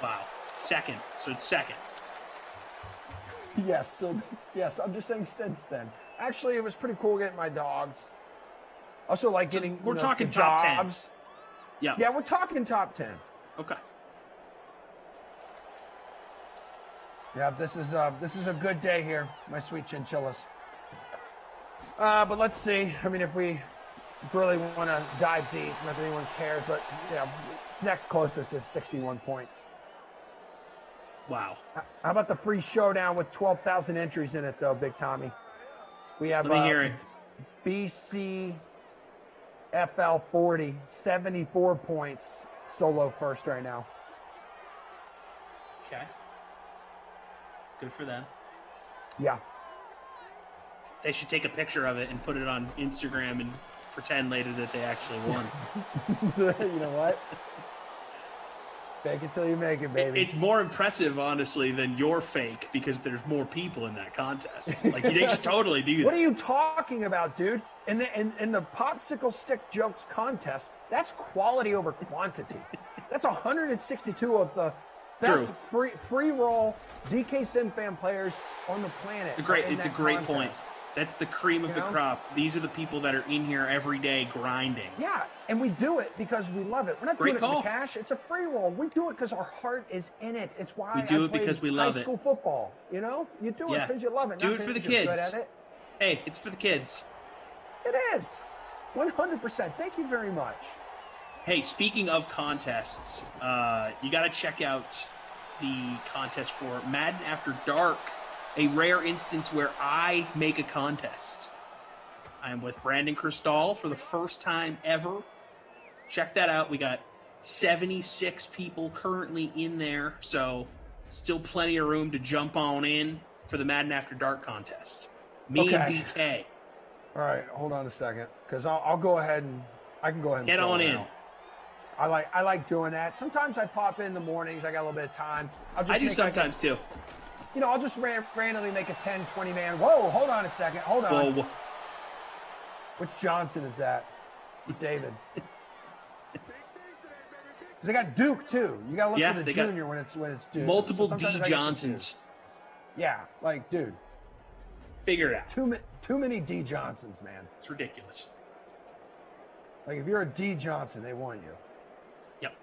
Wow. Second. So it's second. Yes, I'm just saying since then. Actually, it was pretty cool getting my dogs. Also, like getting. We're talking top 10. jobs. Yeah. Yeah, we're talking top 10. Okay. Yeah, this is a good day here, my sweet chinchillas. But let's see. I mean, if we really want to dive deep, not that anyone cares, but yeah, next closest is 61 points. Wow. How about the free showdown with 12,000 entries in it, though, Big Tommy? We have Let me hear it. BCFL 40, 74 points, solo first right now. Okay. Good for them. Yeah. They should take a picture of it and put it on Instagram and pretend later that they actually won. You know what? Fake it till you make it, baby. It's more impressive, honestly, than your fake because there's more people in that contest. Like, they should totally do that. What are you talking about, dude? In the popsicle stick jokes contest, that's quality over quantity. That's 162 of the best free roll DK Sim fan players on the planet. It's a great point. That's the cream of the crop. These are the people that are in here every day grinding. Yeah, and we do it because we love it. We're not doing it for the cash. It's a free roll. We do it because our heart is in it. It's why we do it because we love it. High school football. You know, you do it because you love it. Do it for the kids. Hey, it's for the kids. It is 100%. Thank you very much. Hey, speaking of contests, you got to check out the contest for Madden After Dark. A rare instance where I make a contest. I am with Brandon Cristal for the first time ever. Check that out. We got 76 people currently in there, so still plenty of room to jump on in for the Madden After Dark contest. Me and BK. All right, hold on a second, because I'll go ahead and I can go ahead and get on in. Out. I like doing that. Sometimes I pop in the mornings. I got a little bit of time. I do sometimes too. You know, I'll just randomly make a 10, 20 man. Whoa, hold on a second. Hold on. Whoa. Which Johnson is that? It's David. Because they got Duke too. You got to look for the junior when it's Duke. Multiple D Johnsons. Yeah, like, dude. Figure it out. Too many D Johnsons, man. It's ridiculous. Like, if you're a D Johnson, they want you. Yep.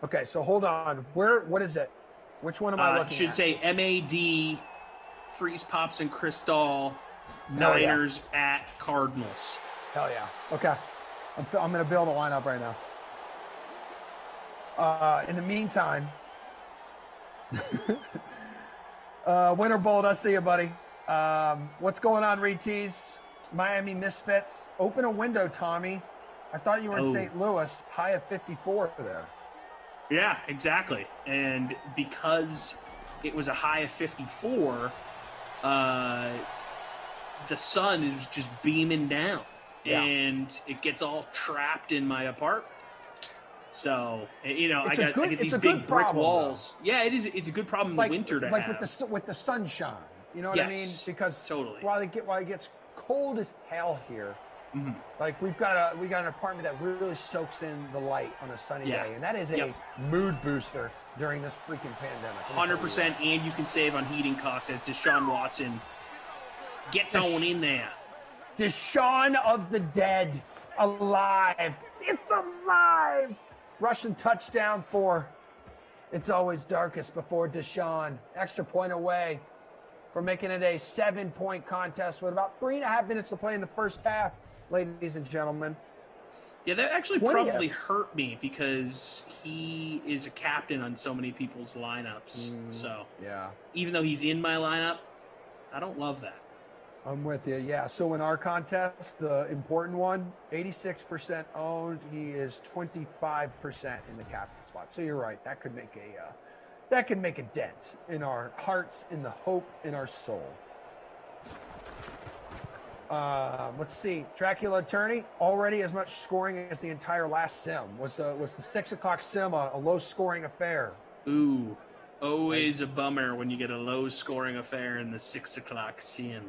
Okay, so hold on. What is it? Which one am I looking at? Should say MAD, Freeze Pops and Cristal, Niners at Cardinals. Hell yeah. Okay. I'm going to build a lineup right now. In the meantime, Winter Bolt, I see you, buddy. What's going on, Retees? Miami Misfits. Open a window, Tommy. I thought you were in St. Louis. High of 54 there. Yeah, exactly. And because it was a high of 54, the sun is just beaming down. Yeah. And it gets all trapped in my apartment. So, you know, I get these big brick walls. Though. Yeah, it is. It's a good problem in the winter to have. With the sunshine. You know what I mean? Because while it gets cold as hell here, like we got an apartment that really soaks in the light on a sunny day, and that is a mood booster during this freaking pandemic. 100%, and you can save on heating costs as Deshaun Watson gets on in there. Deshaun of the dead, alive. It's alive. Russian touchdown for It's Always Darkest before Deshaun. Extra point away for making it a 7-point contest with about 3.5 minutes to play in the first half, ladies and gentlemen. Yeah, that actually probably hurt me because he is a captain on so many people's lineups. So yeah, even though he's in my lineup, I don't love that. I'm with you. Yeah. So in our contest, the important one, 86% owned. He is 25% in the captain spot. So you're right. That could make a dent in our hearts, in the hope, in our soul. Let's see. Dracula Attorney, already as much scoring as the entire last sim. Was the 6 o'clock sim a low scoring affair? Ooh, always a bummer when you get a low scoring affair in the 6 o'clock sim.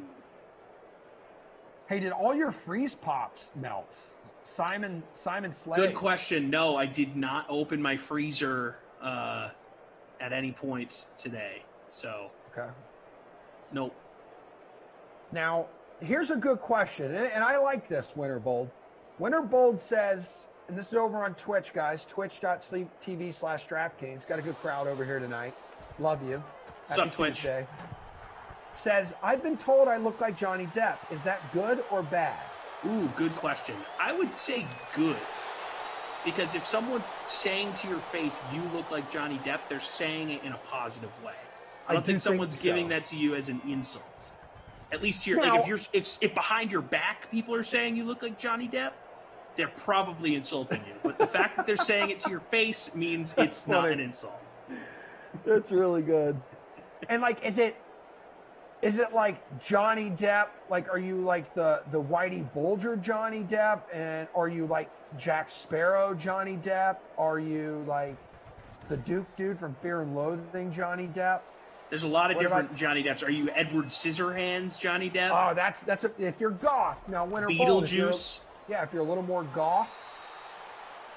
Hey, did all your freeze pops melt? Simon Slade. Good question. No, I did not open my freezer at any point today. So, okay. Nope. Now, here's a good question, and I like this, Winterbold. Winterbold says, and this is over on Twitch, guys, twitch.tv/DraftKings. Got a good crowd over here tonight. Love you. What's up, Twitch? Tuesday. Says, I've been told I look like Johnny Depp. Is that good or bad? Ooh, good question. I would say good. Because if someone's saying to your face, you look like Johnny Depp, they're saying it in a positive way. I don't think someone's giving that to you as an insult. At least here, like if behind your back people are saying you look like Johnny Depp, they're probably insulting you. But the fact that they're saying it to your face means it's not an insult. That's really good. And like, is it like Johnny Depp? Like, are you like the Whitey Bulger Johnny Depp? And are you like Jack Sparrow Johnny Depp? Are you like the Duke dude from Fear and Loathing Johnny Depp? There's a lot of different Johnny Depps. Are you Edward Scissorhands Johnny Depp? Oh, that's if you're goth. Now, Beetlejuice. If you're a little more goth.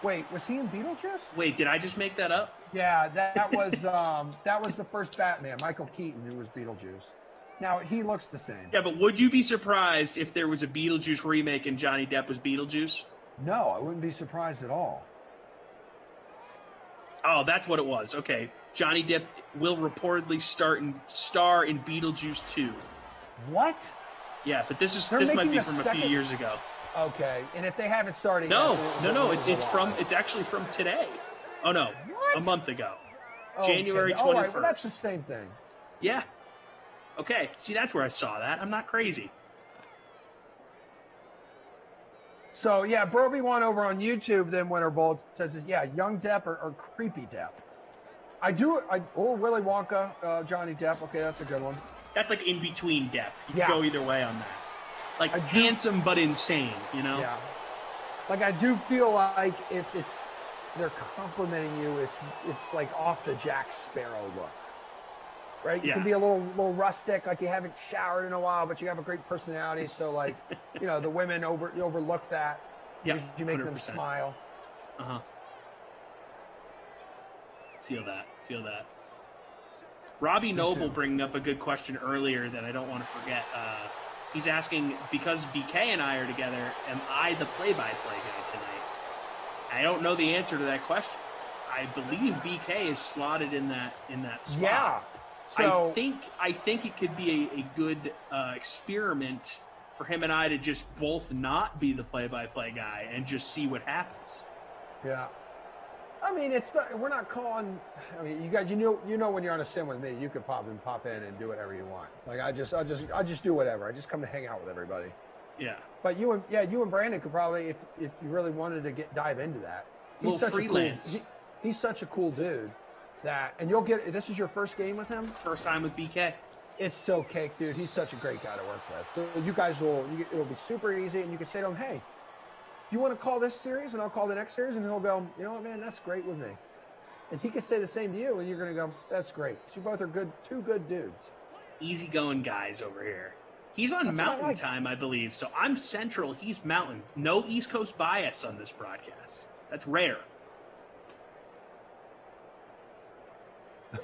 Wait, was he in Beetlejuice? Wait, did I just make that up? Yeah, that was the first Batman, Michael Keaton, who was Beetlejuice. Now he looks the same. Yeah, but would you be surprised if there was a Beetlejuice remake and Johnny Depp was Beetlejuice? No, I wouldn't be surprised at all. Oh, that's what it was. Okay. Johnny Depp will reportedly star in Beetlejuice 2. What? Yeah, but this might be from a few years ago. Okay, and if they haven't started no, yet, it's actually from today. Oh no, what? A month ago, okay. January 21st. All right, well, that's the same thing. Yeah. Okay, see, that's where I saw that. I'm not crazy. So yeah, Broby1 over on YouTube then Winterbolt says, yeah, young Depp or creepy Depp. Or Willy Wonka, Johnny Depp. Okay, that's a good one. That's like in between Depp. You can go either way on that. Like handsome but insane, you know? Yeah. Like I do feel like if they're complimenting you, it's like off the Jack Sparrow look. Right? You can be a little rustic, like you haven't showered in a while, but you have a great personality. So like, the women overlook that. Yeah. You make 100%. them smile. Uh-huh. Feel that. Robbie Noble bringing up a good question earlier that I don't want to forget. He's asking, because BK and I are together, am I the play-by-play guy tonight? I don't know the answer to that question. I believe BK is slotted in that spot. Yeah. So, I think it could be a good experiment for him and I to just both not be the play-by-play guy and just see what happens. Yeah. I mean, we're not calling. I mean, you guys, you know, when you're on a sim with me, you could pop in and do whatever you want. Like I just do whatever. I just come to hang out with everybody. Yeah. But you and Brandon could probably, if you really wanted to dive into that. He's such freelance. He's such a cool dude and this is your first game with him? First time with BK. It's so cake, dude. He's such a great guy to work with. So you guys it'll be super easy, and you can say to him, hey, you want to call this series and I'll call the next series, and he'll go, you know what, man, that's great with me. And he can say the same to you, and you're going to go, that's great. So you both are two good dudes. Easygoing guys over here. He's on Mountain Time, I believe. So I'm Central, he's Mountain. No East Coast bias on this broadcast. That's rare.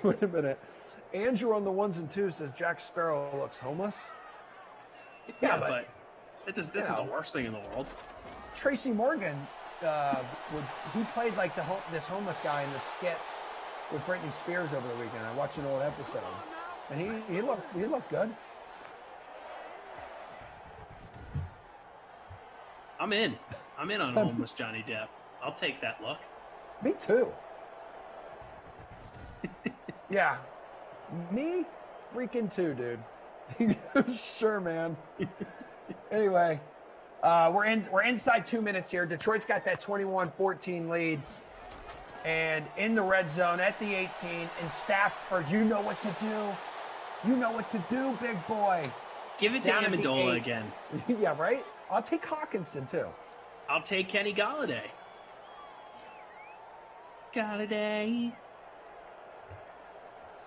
Wait a minute. Andrew on the 1s and 2s says Jack Sparrow looks homeless. Yeah, but this isn't the worst thing in the world. Tracy Morgan, he played like this homeless guy in the skits with Britney Spears over the weekend. I watched an old episode, and he looked good. I'm in on homeless Johnny Depp. I'll take that look. Me too. Yeah, me freaking too, dude. Sure, man. Anyway, we're inside 2 minutes here. Detroit's got that 21-14 lead. And in the red zone at the 18, and Stafford, you know what to do. You know what to do, big boy. Give it to Down at the Amendola 8. again. Yeah, right? I'll take Hawkinson, too. I'll take Kenny Galladay. Galladay.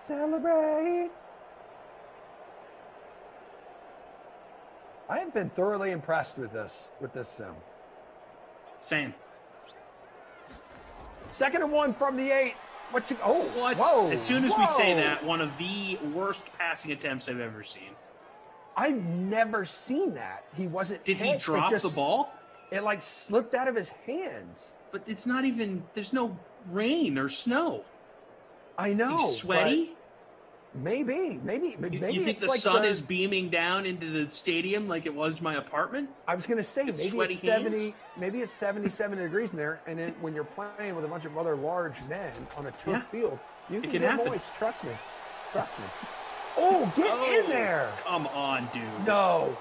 Celebrate. I have been thoroughly impressed with this sim. Same. 2nd and 1 from the 8. What? Whoa. As soon as we say that, one of the worst passing attempts I've ever seen. I've never seen that. He wasn't. Did he drop the ball? It like slipped out of his hands. But it's not even. There's no rain or snow. I know. Is he sweaty? Maybe. You think the like sun is beaming down into the stadium like it was my apartment? I was going to say, It's maybe sweaty it's 70. hands? Maybe it's 77 degrees in there, and then when you're playing with a bunch of other large men on a turf field, you can get moist. Trust me. Oh, get in there! Come on, dude. No.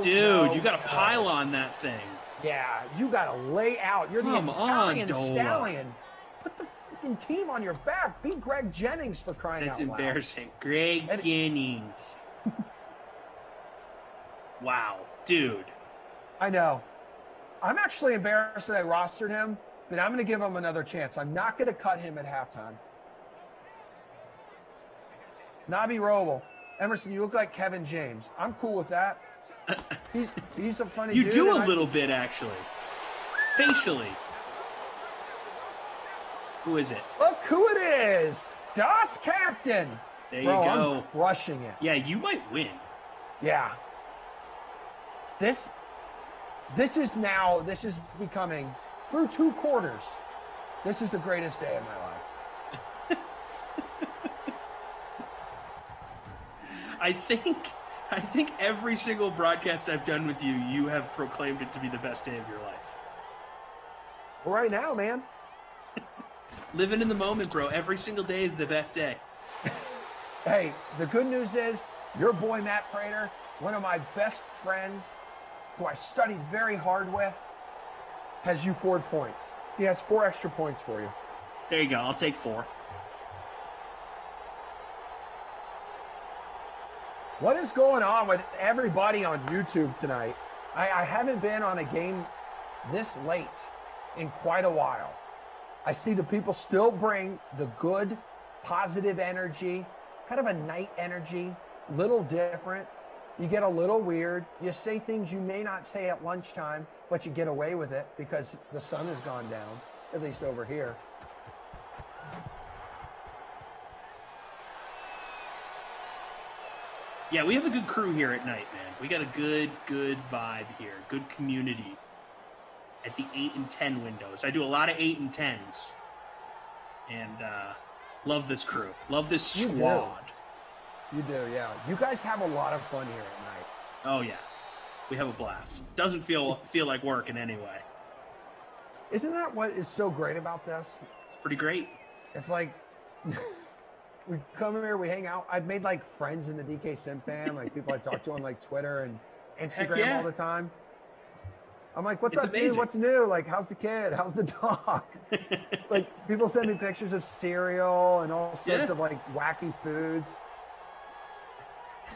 Dude, you got to pile on that thing. Yeah, you got to lay out. You're the Come Italian on, Dola. stallion. Put the freaking team on your back. Be Greg Jennings for crying That's out loud. embarrassing. Greg Jennings. Wow, dude. I know. I'm actually embarrassed that I rostered him, but I'm going to give him another chance. I'm not going to cut him at halftime. Nabi Roble. Emerson, you look like Kevin James. I'm cool with that. He's a funny dude. You do a little bit, actually. Facially. Who is it? Look who it is. Das Captain. There you go. I'm crushing it. Yeah, you might win. Yeah. This is becoming, through 2 quarters, this is the greatest day of my life. I think every single broadcast I've done with you, you have proclaimed it to be the best day of your life. Well, right now, man. Living in the moment, bro. Every single day is the best day. Hey, the good news is your boy Matt Prater, one of my best friends, who I studied very hard with, has you 4 points. He has 4 extra points for you. There you go. I'll take 4. What is going on with everybody on YouTube tonight? I haven't been on a game this late in quite a while. I see the people still bring the good, positive energy, kind of a night energy, little different. You get a little weird. You say things you may not say at lunchtime, but you get away with it because the sun has gone down, at least over here. Yeah, we have a good crew here at night, man. We got a good vibe here. Good community at the 8 and 10 windows. I do a lot of 8 and 10s. And love this crew. Love this squad. You do, yeah. You guys have a lot of fun here at night. Oh, yeah. We have a blast. Doesn't feel like work in any way. Isn't that what is so great about this? It's pretty great. It's like... we come here, we hang out. I've made like friends in the DK Sim fam, like people I talk to on like Twitter and Instagram all the time. I'm like, what's up, dude? What's new? Like, how's the kid? How's the dog? Like, people send me pictures of cereal and all sorts of like wacky foods.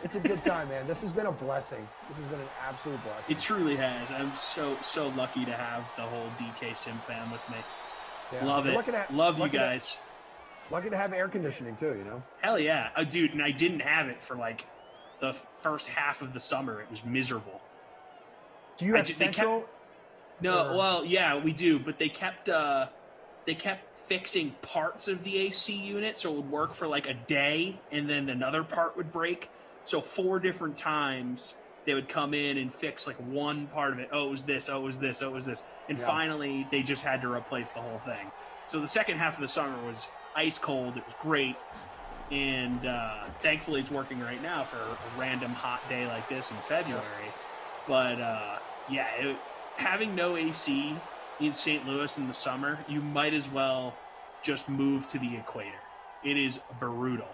It's a good time, man. This has been a blessing. This has been an absolute blessing. It truly has. I'm so lucky to have the whole DK Sim fam with me. Yeah. Love it. Love you guys. Lucky to have air conditioning too, you know? Hell yeah. Dude, and I didn't have it for like the first half of the summer. It was miserable. Do you have central? Well, yeah, we do, but they kept fixing parts of the AC unit so it would work for like a day and then another part would break. So 4 different times they would come in and fix like one part of it. Oh, it was this. Oh, it was this. Oh, it was this. And finally they just had to replace the whole thing. So the second half of the summer was ice cold. It was great. And thankfully it's working right now for a random hot day like this in February. But having no AC in St. Louis in the summer, you might as well just move to the equator. It is brutal.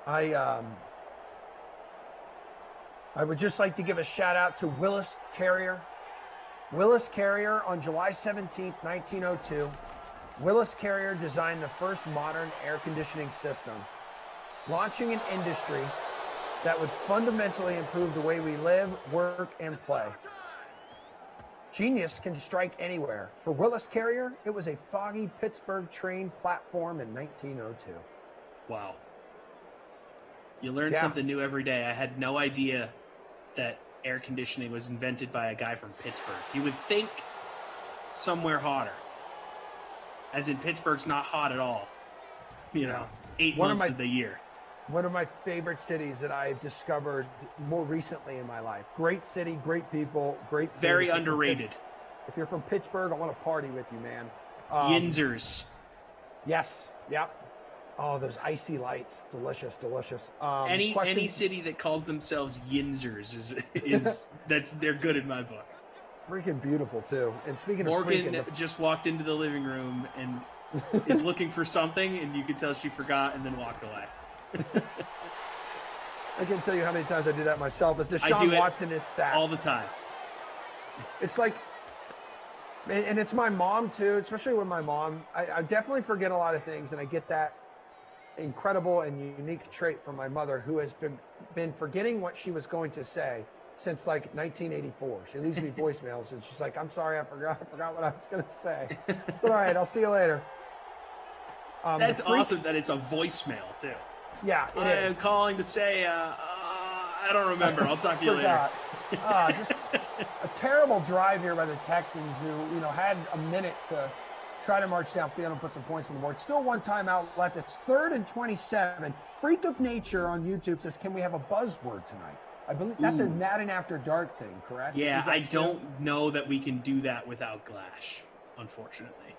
I would just like to give a shout out to Willis Carrier. Willis Carrier on July 17th, 1902. Willis Carrier designed the first modern air conditioning system, launching an industry that would fundamentally improve the way we live, work, and play. Genius can strike anywhere. For Willis Carrier, it was a foggy Pittsburgh train platform in 1902. Wow. You learn Yeah. something new every day. I had no idea that air conditioning was invented by a guy from Pittsburgh. You would think somewhere hotter. As in Pittsburgh's not hot at all. You know, 8 months of the year. One of my favorite cities that I've discovered more recently in my life. Great city, great people, great food. Very underrated. If you're from Pittsburgh, I want to party with you, man. Yinzers. Yes. Yep. Oh, those icy lights. Delicious, delicious. Any city that calls themselves Yinzers is they're good in my book. Freaking beautiful too. And speaking Morgan of just walked into the living room and is looking for something, and you could tell she forgot and then walked away. I can't tell you how many times I do that myself. As I do Deshaun it Watson is sacked all the time. It's like, and it's my mom too, especially with my mom. I definitely forget a lot of things, and I get that incredible and unique trait from my mother, who has been forgetting what she was going to say since like 1984. She leaves me voicemails and she's like, "I'm sorry, I forgot what I was going to say." It's all right. I'll see you later. That's awesome that it's a voicemail too. Yeah, I am calling to say, I don't remember. I'll talk to you later. Just a terrible drive here by the Texans, who had a minute to try to march downfield and put some points on the board. Still one timeout left. It's 3rd and 27. Freak of Nature on YouTube says, "Can we have a buzzword tonight?" I believe that's a Madden After Dark thing, correct? Yeah, I don't know that we can do that without Glash, unfortunately.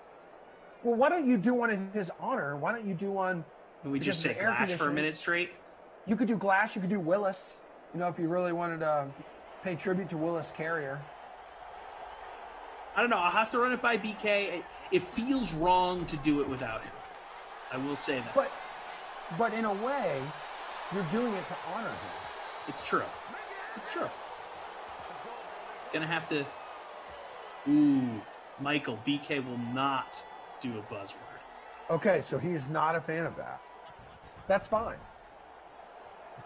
Well, why don't you do one in his honor? Why don't you do one? Can we just say Glash for a minute straight? You could do Glash. You could do Willis. If you really wanted to pay tribute to Willis Carrier. I don't know. I'll have to run it by BK. It feels wrong to do it without him. I will say that. But in a way, you're doing it to honor him. It's true. It's true. Gonna have to. Ooh, Michael, BK will not do a buzzword. Okay, so he's not a fan of that. That's fine.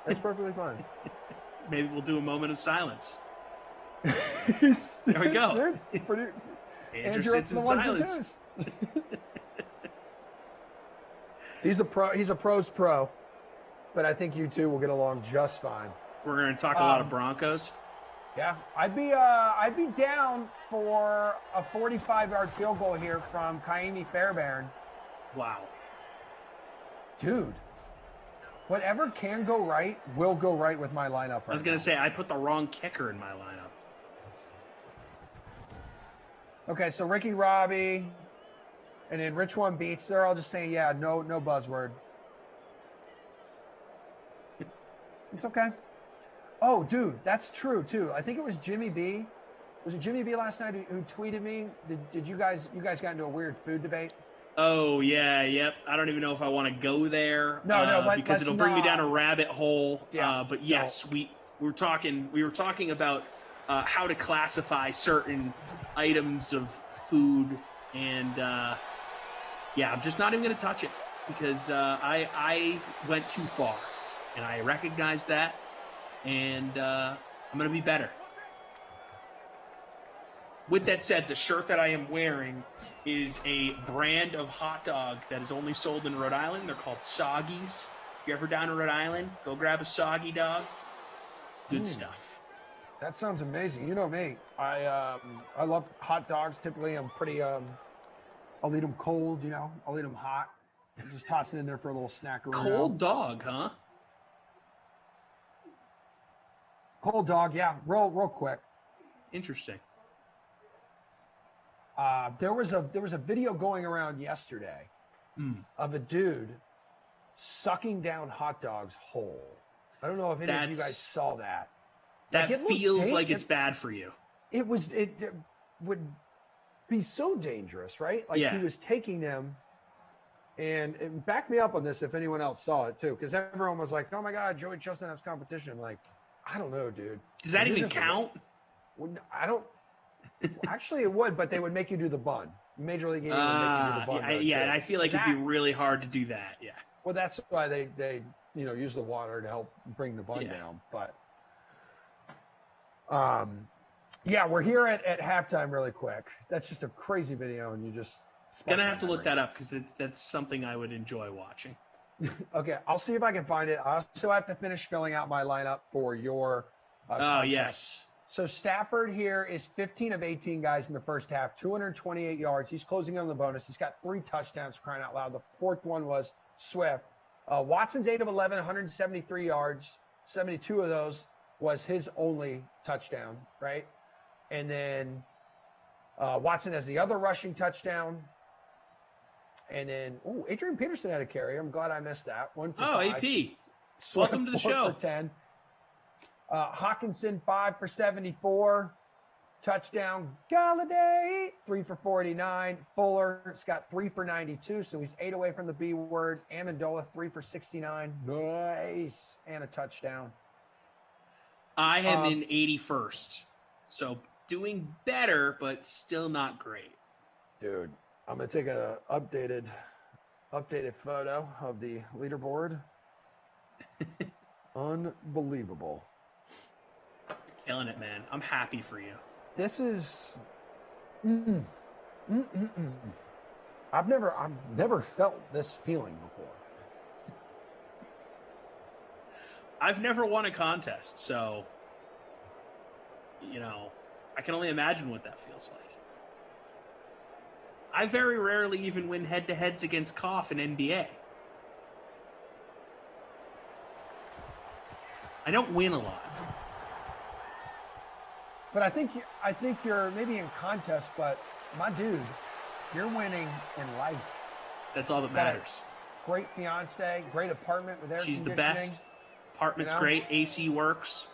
That's perfectly fine. Maybe we'll do a moment of silence. There we go. Andrew sits in silence. He's a pro. He's a pro's pro, but I think you two will get along just fine. We're going to talk a lot of Broncos. Yeah, I'd be down for a 45-yard field goal here from Kaimi Fairbairn. Wow, dude. Whatever can go right will go right with my lineup. I was going to say, I put the wrong kicker in my lineup. Okay, so Ricky Robbie and then Rich One Beats, they're all just saying, yeah, no buzzword. It's okay. Oh, dude, that's true, too. I think it was Jimmy B. Was it Jimmy B last night who tweeted me? Did you guys got into a weird food debate? Oh, yeah, yep. I don't even know if I want to go there. No, because it'll bring me down a rabbit hole. Yeah, but yes, we were talking about how to classify certain items of food, and I'm just not even going to touch it because I went too far, and I recognize that, and I'm going to be better. With that said, the shirt that I am wearing is a brand of hot dog that is only sold in Rhode Island. They're called Soggies. If you're ever down in Rhode Island, go grab a soggy dog. Good stuff. That sounds amazing. You know me. I love hot dogs. Typically, I'm pretty. I'll eat them cold. I'll eat them hot. Just toss it in there for a little snack. Cold dog, huh? Cold dog, yeah. Real quick. Interesting. There was a video going around yesterday of a dude sucking down hot dogs whole. I don't know if any of you guys saw that. That feels like it's bad for you. It would be so dangerous, right? Like he was taking them And back me up on this if anyone else saw it too, because everyone was like, "Oh my God, Joey Justin has competition." Like, I don't know, dude. Does that even count? I don't. Actually, it would, but they would make you do the bun. Major League Gaming would make you do the bun. And I feel like it'd be really hard to do that. Yeah. Well, that's why they use the water to help bring the bun down. But yeah, we're here at halftime really quick. That's just a crazy video, and you just gonna have to look that up because that's something I would enjoy watching. Okay, I'll see if I can find it. I also have to finish filling out my lineup for your. Yes. So Stafford here is 15 of 18 guys in the first half, 228 yards. He's closing on the bonus. He's got 3 touchdowns, crying out loud. The fourth one was Swift. Watson's 8 of 11, 173 yards. 72 of those was his only touchdown, right? And then Watson has the other rushing touchdown. And then, Adrian Peterson had a carry. I'm glad I missed that. 1 for 5. AP. Welcome to the show. 4 for 10. Hawkinson, 5 for 74. Touchdown. Galladay, 3 for 49. Fuller's got 3 for 92, so he's 8 away from the B word. Amendola, 3 for 69. Nice. And a touchdown. I am in 81st. So doing better, but still not great. Dude, I'm going to take an updated photo of the leaderboard. Unbelievable. Killing it, man. I'm happy for you. This is I've never felt this feeling before. I've never won a contest, so I can only imagine what that feels like. I very rarely even win head-to-heads against Koff in NBA. I don't win a lot. But I think you're maybe in contest, but my dude, you're winning in life. That's all that matters. Great fiance, great apartment with air She's the conditioning. best. Apartment's great. AC works.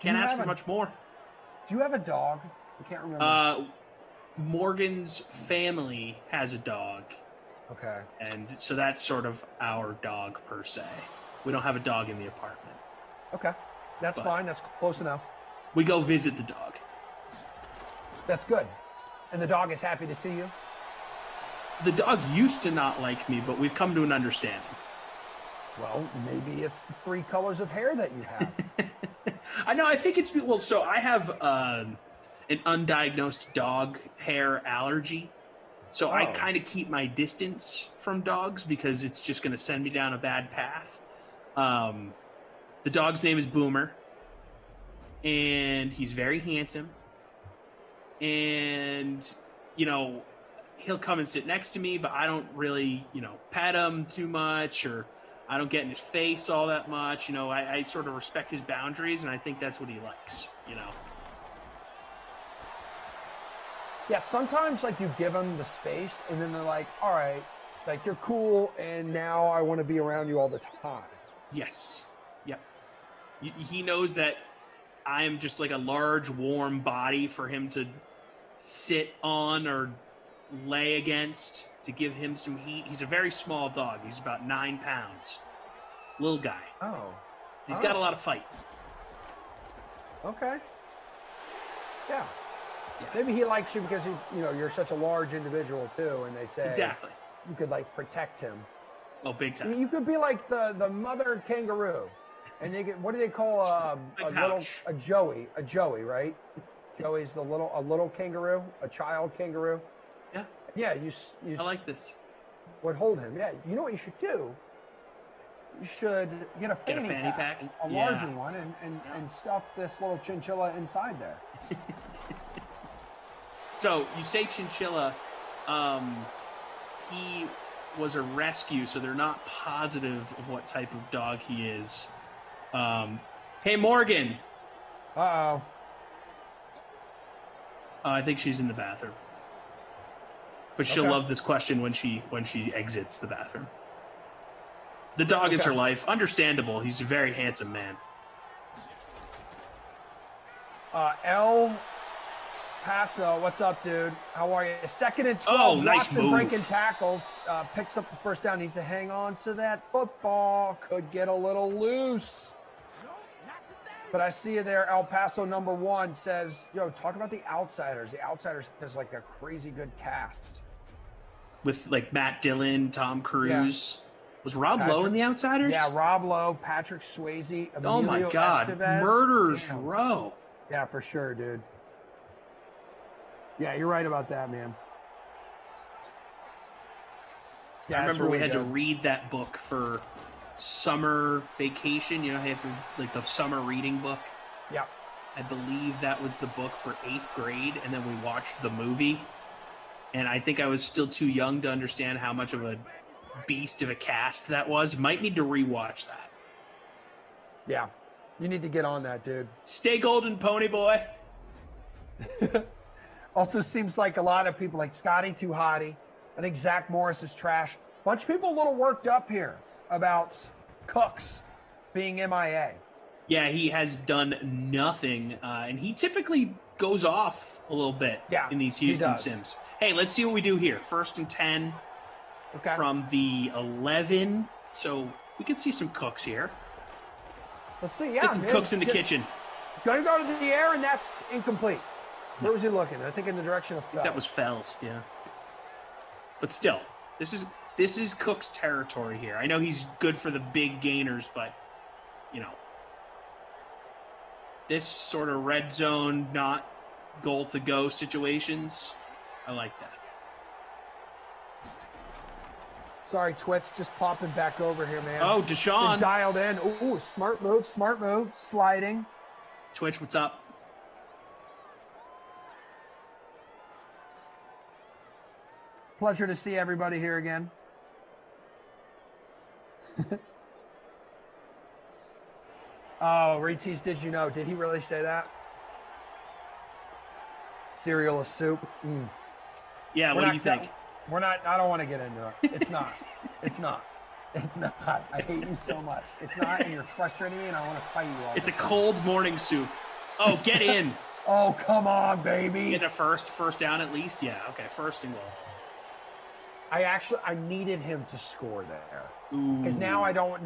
Can't ask for much more. Do you have a dog? I can't remember. Morgan's family has a dog. Okay. And so that's sort of our dog per se. We don't have a dog in the apartment. Okay. That's fine. That's close enough. We go visit the dog. That's good. And the dog is happy to see you? The dog used to not like me, but we've come to an understanding. Well, maybe it's the 3 colors of hair that you have. I know. I think it's so I have an undiagnosed dog hair allergy. So I kind of keep my distance from dogs because it's just going to send me down a bad path. The dog's name is Boomer. And he's very handsome. And, he'll come and sit next to me, but I don't really, pet him too much, or I don't get in his face all that much. I sort of respect his boundaries, and I think that's what he likes, Yeah, sometimes, you give them the space, and then they're like, all right, you're cool, and now I want to be around you all the time. Yes. Yep. He knows that I am just like a large, warm body for him to sit on or lay against to give him some heat. He's a very small dog. He's about 9 pounds. Little guy. Oh. He's got a lot of fight. Okay. Yeah. Maybe he likes you because you're such a large individual too, and they say exactly you could protect him. Oh, big time. You could be like the mother kangaroo, and they get, what do they call a joey, right? Joey's a little kangaroo, a child kangaroo. Yeah. Yeah, you I like this. Would hold him. Yeah. You know what you should do? You should get a fanny pack, a larger one, and stuff this little chinchilla inside there. So you say chinchilla. He was a rescue, so they're not positive of what type of dog he is. Hey, Morgan. Uh-oh. I think she's in the bathroom. But she'll love this question when she exits the bathroom. The dog is her life. Understandable. He's a very handsome man. L Paso. What's up, dude? How are you? 2nd and 12. Oh, nice Watson move. breaking tackles. Picks up the first down. Needs to hang on to that football. Could get a little loose. But I see you there. El Paso #1 says, yo, talk about the Outsiders. The Outsiders has like a crazy good cast. With like Matt Dillon, Tom Cruise. Was Rob Lowe in the Outsiders? Yeah, Rob Lowe, Patrick Swayze, Emilio Oh my God. Estevez. Murderers Row. Yeah, for sure, dude. Yeah, you're right about that, man. I remember we had to read that book for summer vacation. You know how you have to, like, the summer reading book? Yeah. I believe that was the book for 8th grade, and then we watched the movie. And I think I was still too young to understand how much of a beast of a cast that was. Might need to rewatch that. Yeah. You need to get on that, dude. Stay golden, pony boy. Also seems like a lot of people like Scotty Too Hottie. I think Zach Morris is trash. Bunch of people a little worked up here about Cooks being MIA. Yeah, he has done nothing, and he typically goes off a little bit in these Houston Sims. Hey, let's see what we do here. 1st and 10 from the 11. So we can see some Cooks here. Let's see. Let's get some Cooks in the kitchen. Gonna go to the air, and that's incomplete. Where was he looking? I think in the direction of Fells. That was Fells, yeah. But still, this is Cook's territory here. I know he's good for the big gainers, but, you know, this sort of red zone, not goal to go situations, I like that. Sorry, Twitch, just popping back over here, man. Oh, Deshaun. Been dialed in. Ooh, smart move, sliding. Twitch, what's up? Pleasure to see everybody here again. Oh, Retease, did you know? Did he really say that? Cereal is soup. Mm. Yeah, what do you think? I don't want to get into it. It's not. It's not. It's not. I hate you so much. It's not, and you're frustrating me, and I want to fight you all. It's a cold morning soup. Oh, get in. Oh, come on, baby. Get a first down at least? Yeah, okay, 1st and goal. I needed him to score there. Because now I don't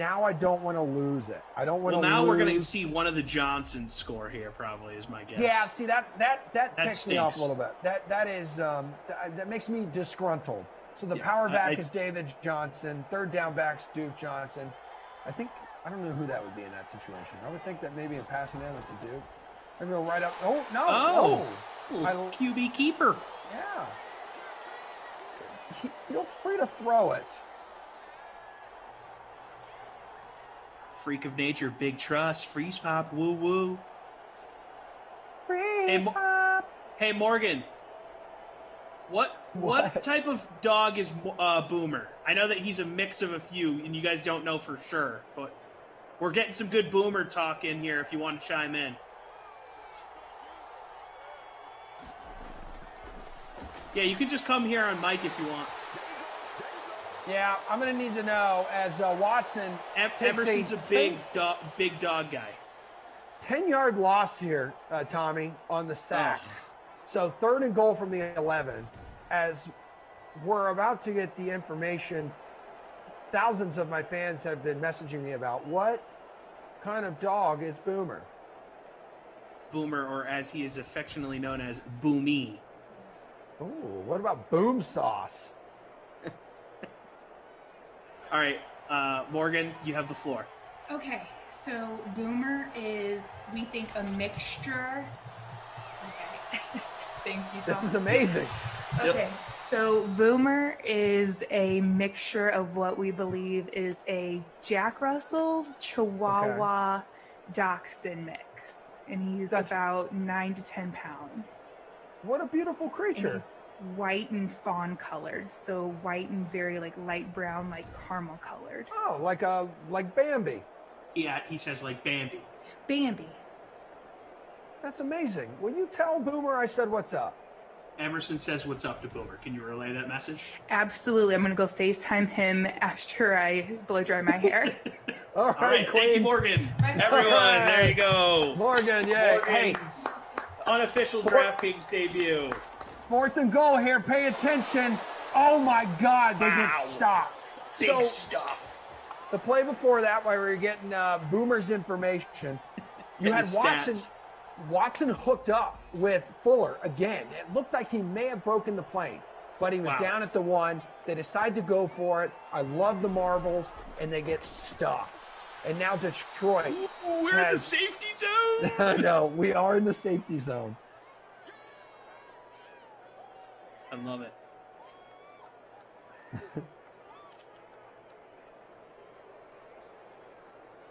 want to lose it. I don't want to lose. Well, now we're going to see one of the Johnsons score here, probably, is my guess. Yeah, see, that ticks stinks. me off a little bit. That makes me disgruntled. So the power back is David Johnson. 3rd down back's Duke Johnson. I don't know who that would be in that situation. I would think that maybe in passing down, it's a Duke. I'm going to go right up. Oh, no. Oh, QB keeper. Yeah. Feel free to throw it. Freak of nature, big trust, freeze pop, woo woo. Freeze pop. Hey Morgan, what type of dog is Boomer? I know that he's a mix of a few, and you guys don't know for sure, but we're getting some good Boomer talk in here. If you want to chime in. Yeah, you can just come here on mic if you want. Yeah, I'm going to need to know as Watson. Emerson's a big dog guy. 10-yard loss here, Tommy, on the sack. So 3rd and goal from the 11. As we're about to get the information, thousands of my fans have been messaging me about what kind of dog is Boomer. Boomer, or as he is affectionately known as, Boomy. Ooh, what about Boom Sauce? All right, Morgan, you have the floor. Okay, so Boomer is, we think, a mixture. Okay, thank you, Thomas. This is amazing. Okay, so Boomer is a mixture of what we believe is a Jack Russell Chihuahua Dachshund mix, and he's about 9 to 10 pounds. What a beautiful creature. White and fawn colored, so white and very like light brown, like caramel colored. Oh, like Bambi. Yeah, he says like Bambi. Bambi. That's amazing. Will you tell Boomer I said what's up? Emerson says what's up to Boomer. Can you relay that message? Absolutely. I'm gonna go FaceTime him after I blow dry my hair. All right, thank you, Morgan. Everyone, there you go. Morgan, yeah. Hey, Unofficial DraftKings debut. 4th and goal here. Pay attention. Oh my God, they get Wow. stopped. Big stuff. The play before that, while we were getting Boomer's information, you had Watson hooked up with Fuller again. It looked like he may have broken the plane, but he was down at the 1. They decide to go for it. I love the marbles, and they get stuffed. And now Detroit. Ooh, we're in the safety zone. I know, we are in the safety zone. I love it.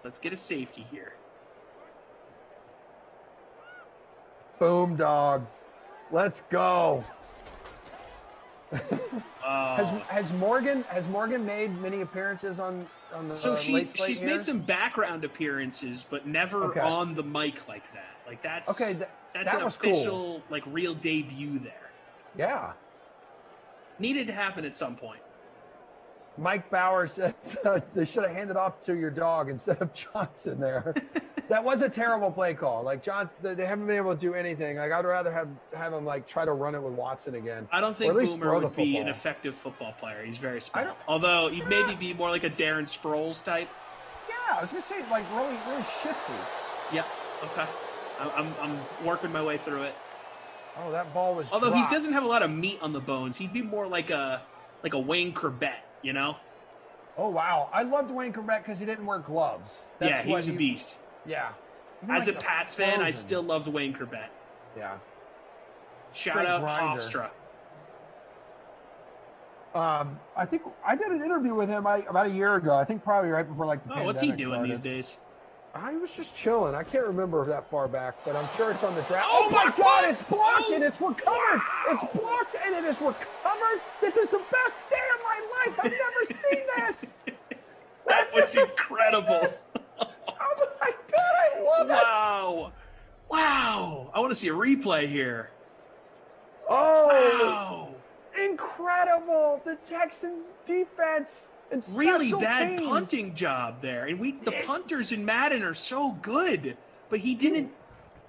Let's get a safety here. Boom, dog. Let's go. Has Morgan made many appearances on the so late slate she's here? made some background appearances, but never on the mic like that. Like that's that's that an was official cool. like real debut there. Yeah. Needed to happen at some point. Mike Bauer said they should have handed off to your dog instead of Johnson there. That was a terrible play call. Like Johnson, they haven't been able to do anything. Like I'd rather have him like try to run it with Watson again. I don't think or at least Boomer would be an effective football player. He's very small. Although he'd maybe be more like a Darren Sproles type. Yeah, I was gonna say like really shifty. Yeah. Okay. I'm working my way through it. Oh, that ball was. Although dropped. he doesn't have a lot of meat on the bones, he'd be more like a Wayne Corbett, you know? Oh wow, I loved Wayne Corbett because he didn't wear gloves. Yeah, he was a beast. Yeah. As a Pats fan, I still loved Wayne Corbett. Yeah. Shout out Hofstra. I think I did an interview with him about a year ago. I think probably right before like the pandemic what's he doing started. these days? I was just chilling. I can't remember that far back, but I'm sure it's on the draft. Oh my God! It's blocked and it's recovered. It's blocked and it is recovered. This is the best day of my life. I've never seen this. That was incredible. Oh my God! I love it. Wow! I want to see a replay here. Oh! Wow! Incredible! The Texans' defense. And really bad teams. punting job there, and the punters in Madden are so good, but he didn't.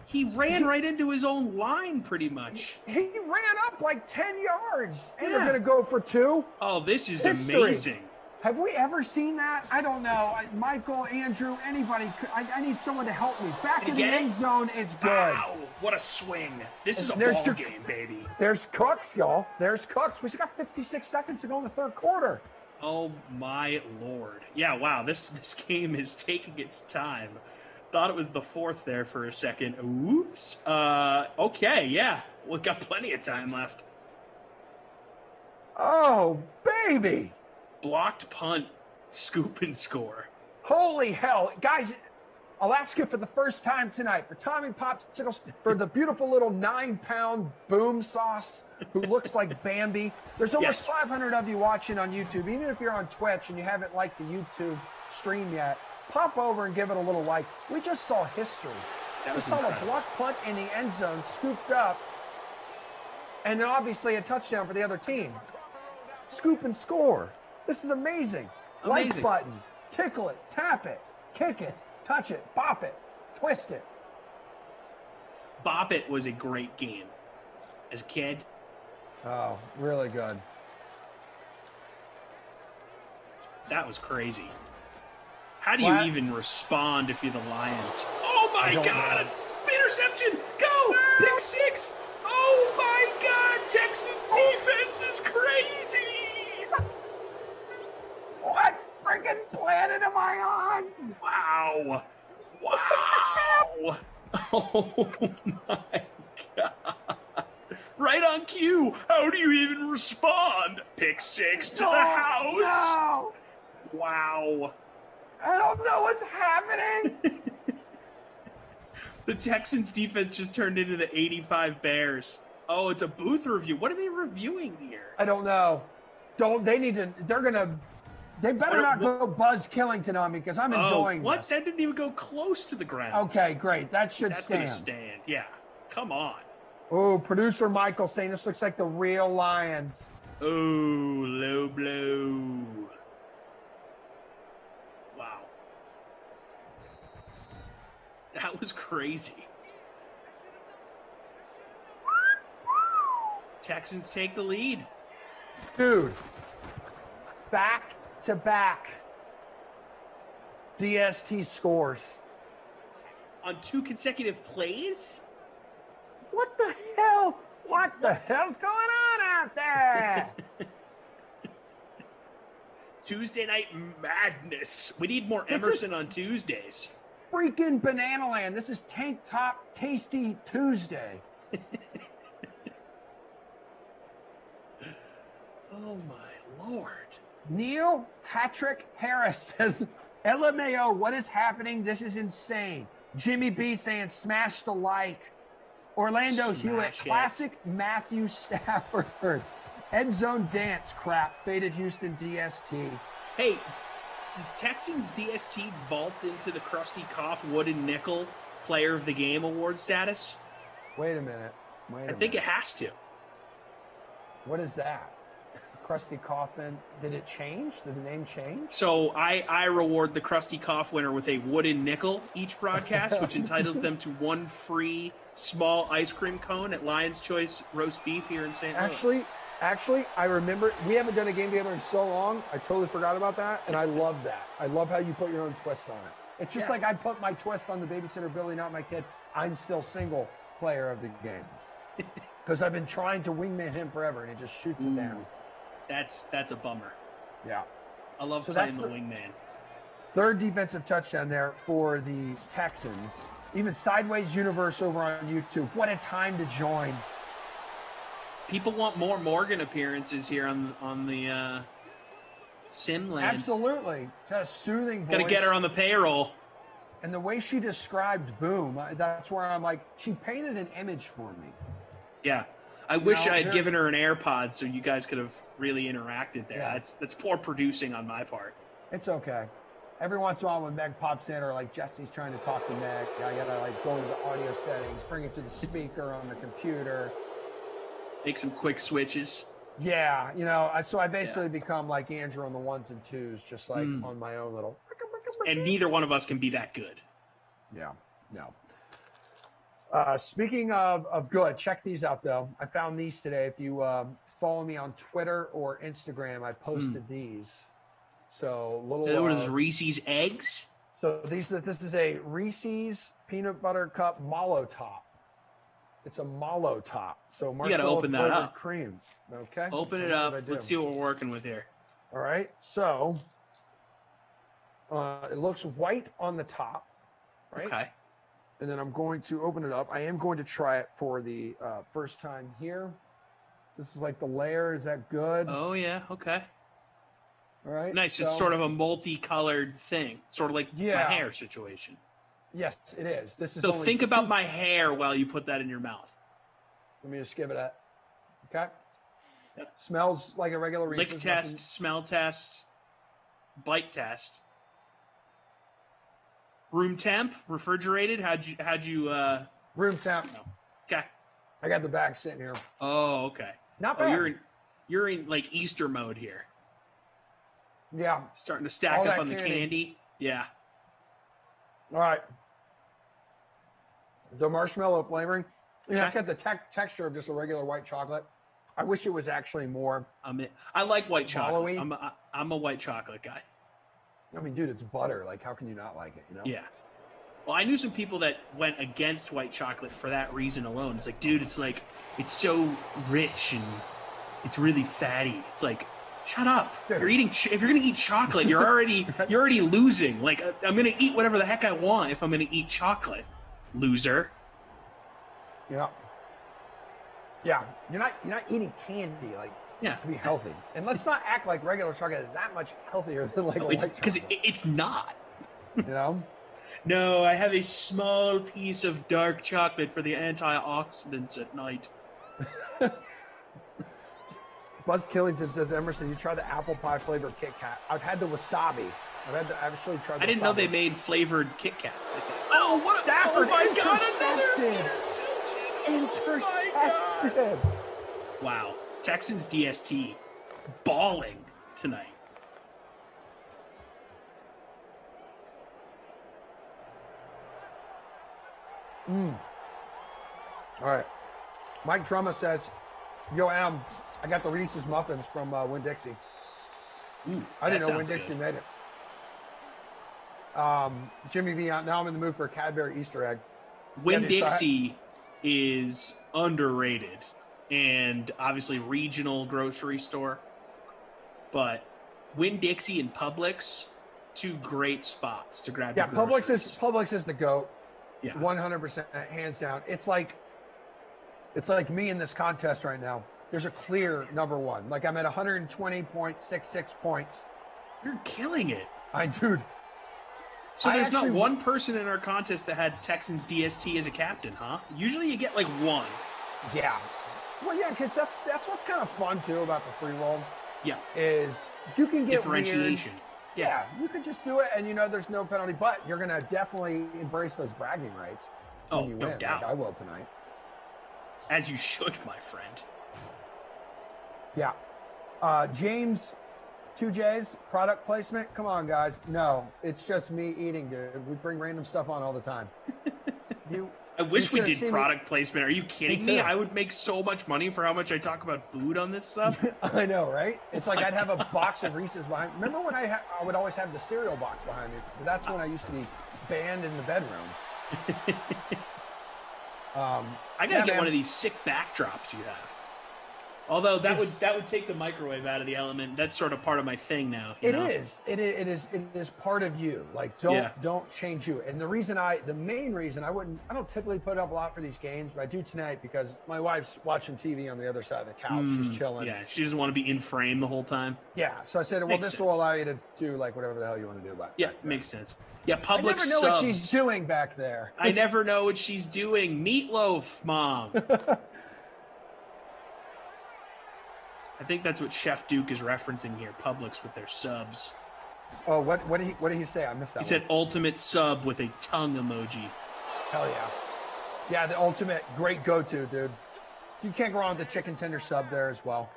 He ran right into his own line, pretty much. He ran up like 10 yards, and they're going to go for 2. Oh, this is History. amazing. Have we ever seen that? I don't know. Michael, Andrew, anybody. I need someone to help me. Back in the end zone, it's good. Wow, what a swing. This is a ball game, baby. There's Cooks, y'all. There's Cooks. We still got 56 seconds to go in the third quarter. Oh my Lord. Yeah, wow, this game is taking its time. Thought it was the 4th there for a second. Oops. Okay, yeah. We've got plenty of time left. Oh, baby. Blocked punt, scoop and score. Holy hell. Guys, Alaska for the first time tonight for Tommy Popsicles, for the beautiful little 9-pound boom sauce who looks like Bambi. There's almost 500 of you watching on YouTube. Even if you're on Twitch and you haven't liked the YouTube stream yet, pop over and give it a little like. We just saw history. That was we saw incredible. a block punt in the end zone, scooped up, and then obviously a touchdown for the other team. Scoop and score. This is amazing. Like button, tickle it, tap it, kick it, touch it, bop it, twist it. Bop It was a great game. As a kid. Oh, really good. That was crazy. How do you even respond if you're the Lions? Oh my God! Interception! Go! Pick 6! Oh my God! Texans defense is crazy! What freaking planet am I on? Wow! Wow! Oh my God! Right on cue! How do you even respond? Pick 6 to the house! No. Wow! I don't know what's happening. The Texans defense just turned into the 85 Bears. Oh, it's a booth review. What are they reviewing here? I don't know. They better not go Buzz Killington on me because I'm enjoying what? this. That didn't even go close to the ground. Okay, great. That's gonna stand. stand. Yeah. Come on. Oh, producer Michael saying this looks like the real Lions. Oh, low blow. Wow. That was crazy. Texans take the lead. Dude, back-to-back DST scores. On 2 consecutive plays? What the hell? What the hell's going on out there? Tuesday night madness. We need more Emerson on Tuesdays. Freaking Banana Land. This is Tank Top Tasty Tuesday. Oh my Lord. Neil Patrick Harris says, LMAO, what is happening? This is insane. Jimmy B saying, smash the like. Orlando Hewitt, classic Matthew Stafford. End zone dance crap. Faded Houston DST. Hey, does Texans DST vault into the Krusty Koff Wooden Nickel Player of the Game award status? Wait a minute. I think it has to. What is that? Krusty Kaufman. Did it change? Did the name change? So I reward the Krusty Koff winner with a wooden nickel each broadcast, which entitles them to 1 free small ice cream cone at Lion's Choice Roast Beef here in St. Louis. Actually, I remember we haven't done a game together in so long. I totally forgot about that, and I love that. I love how you put your own twist on it. It's just like I put my twist on the babysitter Billy, not my kid. I'm still single player of the game because I've been trying to wingman him forever, and he just shoots it down. That's a bummer. Yeah. I love playing the wingman. Third defensive touchdown there for the Texans. Even Sideways Universe over on YouTube. What a time to join. People want more Morgan appearances here on the Simland. Absolutely. Got a soothing voice. Got to get her on the payroll. And the way she described Boom, that's where I'm like, she painted an image for me. Yeah. I wish I had given her an AirPod so you guys could have really interacted there. Yeah. That's poor producing on my part. It's okay. Every once in a while when Meg pops in or like Jesse's trying to talk to Meg, I gotta like go into the audio settings, bring it to the speaker on the computer. Make some quick switches. Yeah, so I basically become like Andrew on the 1s and 2s, just like on my own little. And neither one of us can be that good. Yeah, no. Speaking of good, check these out though. I found these today. If you follow me on Twitter or Instagram, I posted these. So little. What are those Reese's eggs? So this is a Reese's peanut butter cup Mallow top. It's a Mallow top. So you got to open that up. Cream. Okay. Open it up. Let's see what we're working with here. All right. So it looks white on the top. Right. Okay. And then I'm going to open it up. I am going to try it for the first time here. So this is like the layer. Is that good? Oh, yeah. Okay. All right. Nice. So, it's sort of a multicolored thing, sort of like my hair situation. Yes, it is. This is so think about my hair while you put that in your mouth. Let me just give it a. Okay. Yep. Smells like a regular Reese's. Lick test, smell test, bite test. Room temp, refrigerated. How'd you? Room temp. No. Okay. I got the bag sitting here. Oh, okay. Not bad. Oh, you're in like Easter mode here. Yeah. Starting to stack up on the candy. Yeah. All right. The marshmallow flavoring. Yeah, it's got the texture of just a regular white chocolate. I wish it was actually more. I like white chocolate. I'm a white chocolate guy. I mean, dude, it's butter. Like, how can you not like it? Yeah. Well, I knew some people that went against white chocolate for that reason alone. It's like, dude, it's so rich and it's really fatty. It's like, shut up. Dude. You're eating. If you're gonna eat chocolate, you're already losing. Like, I'm gonna eat whatever the heck I want if I'm gonna eat chocolate. Loser. Yeah. Yeah. You're not eating candy to be healthy. And let's not act like regular chocolate is that much healthier than like white chocolate. Because it's not. No, I have a small piece of dark chocolate for the antioxidants at night. Buzz Killington says, Emerson, you tried the apple pie flavored Kit Kat. I've had the wasabi. I've actually tried the I didn't wasabi. know they made flavored Kit Kats like that. Oh, what? Stafford, oh my God, another intercepted. Wow. Texans DST balling tonight. All right. Mike Drummer says, Yo, I got the Reese's Muffins from Winn-Dixie. Ooh, I didn't know sounds Winn-Dixie good. made it. Jimmy V, now I'm in the mood for a Cadbury Easter egg. Winn-Dixie is underrated and obviously regional grocery store. But Winn-Dixie and Publix, two great spots to grab your groceries. Publix is the GOAT. Yeah. 100%, hands down. It's like me in this contest right now. There's a clear number one. Like I'm at 120.66 points. You're killing it. Dude. So there's not one person in our contest that had Texans DST as a captain, huh? Usually you get like one. Yeah. Well, yeah, because that's what's kind of fun too about the free roll. Yeah. Is you can get differentiation. Weird. Yeah, you could just do it, and there's no penalty. But you're gonna definitely embrace those bragging rights when you win. Doubt. Like I will tonight. As you should, my friend. Yeah. James, 2J's product placement. Come on, guys. No, it's just me eating, dude. We bring random stuff on all the time. I wish we did product placement. Are you kidding me? I would make so much money for how much I talk about food on this stuff. I know, right? It's like I'd have a box of Reese's behind. Remember when I would always have the cereal box behind me? But that's when I used to be banned in the bedroom. I gotta get one of these sick backdrops you have. Although that would take the microwave out of the element. That's sort of part of my thing now. It is part of you. Like don't change you. And the main reason I don't typically put up a lot for these games, but I do tonight because my wife's watching TV on the other side of the couch. She's chilling. Yeah, she doesn't want to be in frame the whole time. Yeah, so I said, well, this will allow you to do like whatever the hell you want to do. Makes sense. Yeah, Publix I never know what she's doing back there. I never know what she's doing. Meatloaf, Mom. I think that's what Chef Duke is referencing here. Publix with their subs. Oh, what did he say? I missed that. He said ultimate sub with a tongue emoji. Hell yeah. Yeah, the ultimate great go-to, dude. You can't go wrong with the chicken tender sub there as well.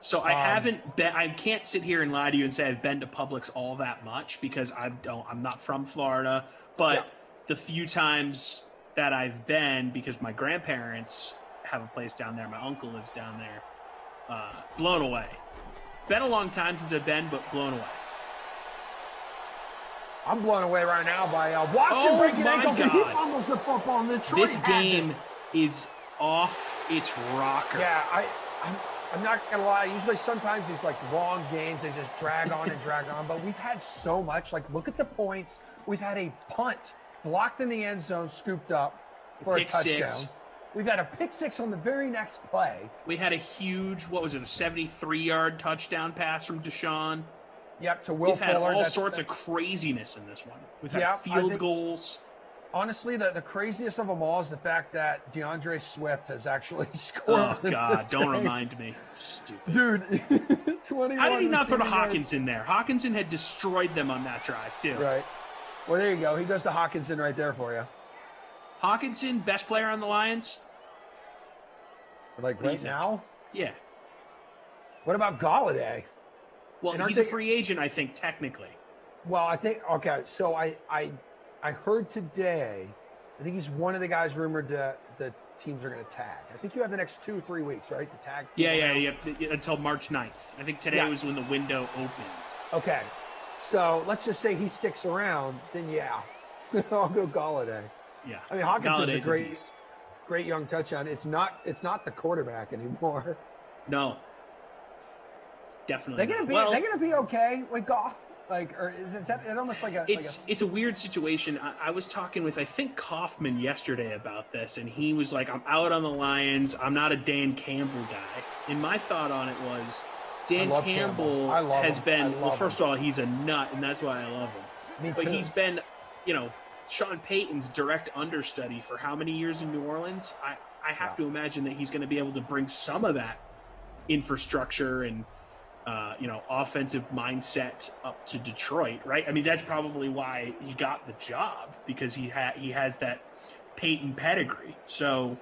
So I haven't been. I can't sit here and lie to you and say I've been to Publix all that much because I'm not from Florida. But the few times that I've been, because my grandparents have a place down there, my uncle lives down there. Blown away. Been a long time since I've been, but blown away. I'm blown away right now by Watson breaking ankles and he fumbles the football. And Detroit this game is off its rocker. Yeah, I'm not gonna lie. Usually, sometimes these like long games, they just drag on and drag on. But we've had so much. Like, look at the points. We've had a punt blocked in the end zone, scooped up for a touchdown. Six. We've had a pick six on the very next play. We had a huge, a 73-yard touchdown pass from Deshaun. Yep, to Will Fuller. We've had all sorts of craziness in this one. We've had field goals. Honestly, the craziest of them all is the fact that DeAndre Swift has actually scored. Oh, God, don't remind me. Stupid. Dude, 21. How did he not throw to Hawkinson there? Hawkinson had destroyed them on that drive, too. Right. Well, there you go. He goes to Hawkinson right there for you. Hawkinson, best player on the Lions? Like right now? Yeah. What about Galladay? Well, he's a free agent, I think, technically. Well, I think, okay, so I heard today, I think he's one of the guys rumored that the teams are going to tag. I think you have the next 2-3 weeks, right, to tag? Yeah, until March 9th. I think today was when the window opened. Okay, so let's just say he sticks around, then I'll go Galladay. Yeah, I mean, Hawkinson's a great young touchdown. It's not the quarterback anymore. No, definitely. They're gonna be okay with Goff. Like, or is that almost like a? It's a weird situation. I was talking with I think Kaufman yesterday about this, and he was like, "I'm out on the Lions. I'm not a Dan Campbell guy." And my thought on it was, Dan Campbell has been well. First of all, he's a nut, and that's why I love him. But he's been, Sean Payton's direct understudy for how many years in New Orleans? I have to imagine that he's going to be able to bring some of that infrastructure and offensive mindset up to Detroit, right? I mean, that's probably why he got the job, because he has that Peyton pedigree. So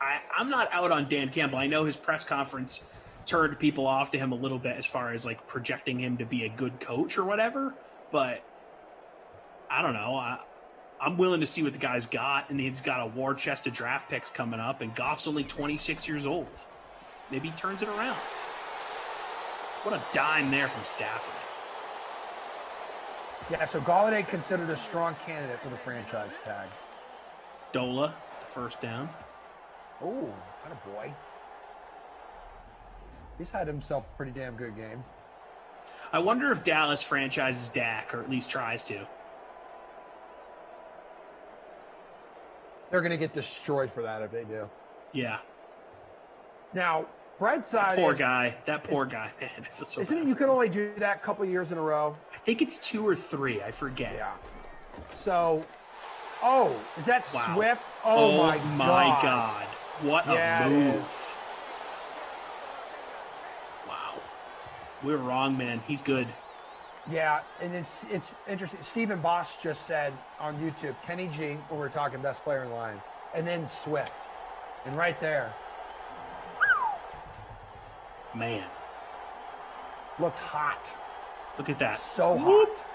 I'm not out on Dan Campbell. I know his press conference turned people off to him a little bit as far as like projecting him to be a good coach or whatever, but I don't know. I'm willing to see what the guy's got, and he's got a war chest of draft picks coming up, and Goff's only 26 years old. Maybe he turns it around. What a dime there from Stafford. Yeah, so Galladay considered a strong candidate for the franchise tag. Dola, the first down. Oh, atta boy. He's had himself a pretty damn good game. I wonder if Dallas franchises Dak, or at least tries to. They're going to get destroyed for that if they do. Yeah. Now, bright side That poor is, guy. That poor guy, man. I feel so isn't bad it you for can him. only do that a couple years in a row? I think it's 2 or 3. I forget. Yeah. So, oh, is that Wow. Swift? Oh, my God. What Yeah, a it move. is. Wow. We were wrong, man. He's good. Yeah, and it's interesting. Stephen Boss just said on YouTube, Kenny G, when we were talking best player in the Lions, and then Swift. And right there, Man. looked hot. Look at that. So Whoop. hot.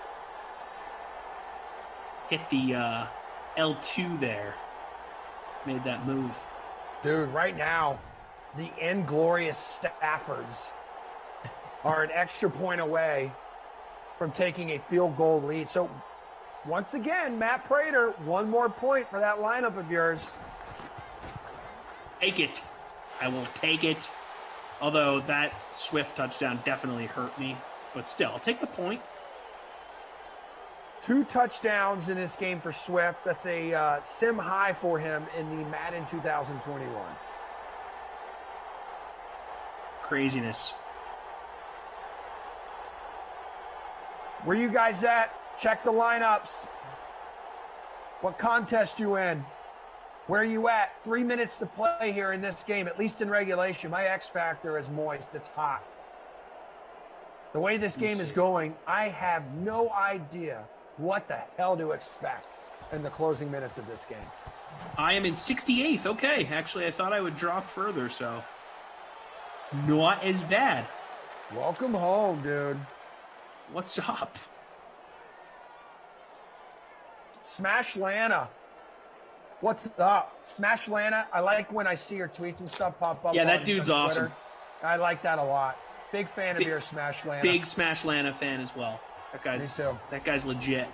Hit the L2 there. Made that move. Dude, right now, the inglorious Staffords are an extra point away from taking a field goal lead. So, once again, Matt Prater, one more point for that lineup of yours. Take it. I will take it. Although that Swift touchdown definitely hurt me. But still, I'll take the point. 2 touchdowns in this game for Swift. That's a sim high for him in the Madden 2021. Craziness. Where you guys at? Check the lineups. What contest you in? Where you at? 3 minutes to play here in this game, at least in regulation. My X factor is moist. It's hot. The way this game is going, I have no idea what the hell to expect in the closing minutes of this game. I am in 68th. Okay. Actually, I thought I would drop further, so not as bad. Welcome home, dude. What's up? Smash Lana. What's up? Smash Lana. I like when I see her tweets and stuff pop up. Yeah, that on dude's Twitter. awesome. I like that a lot. Big fan of your Smash Lana. Big Smash Lana fan as well. Me too. That guy's legit.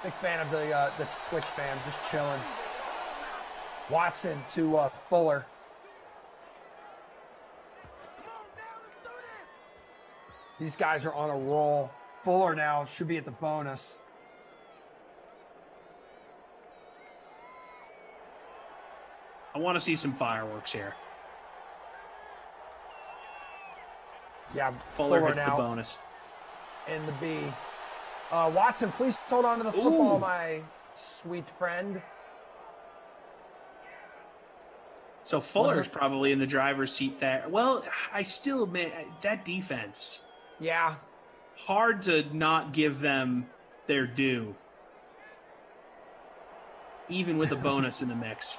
Big fan of the Twitch fam, just chilling. Watson to Fuller. These guys are on a roll. Fuller now should be at the bonus. I want to see some fireworks here. Yeah, Fuller hits now the bonus. in the B. Watson, please hold on to the football, my sweet friend. So Fuller's probably in the driver's seat there. Well, I still admit that defense. Yeah. Hard to not give them their due. Even with a bonus in the mix.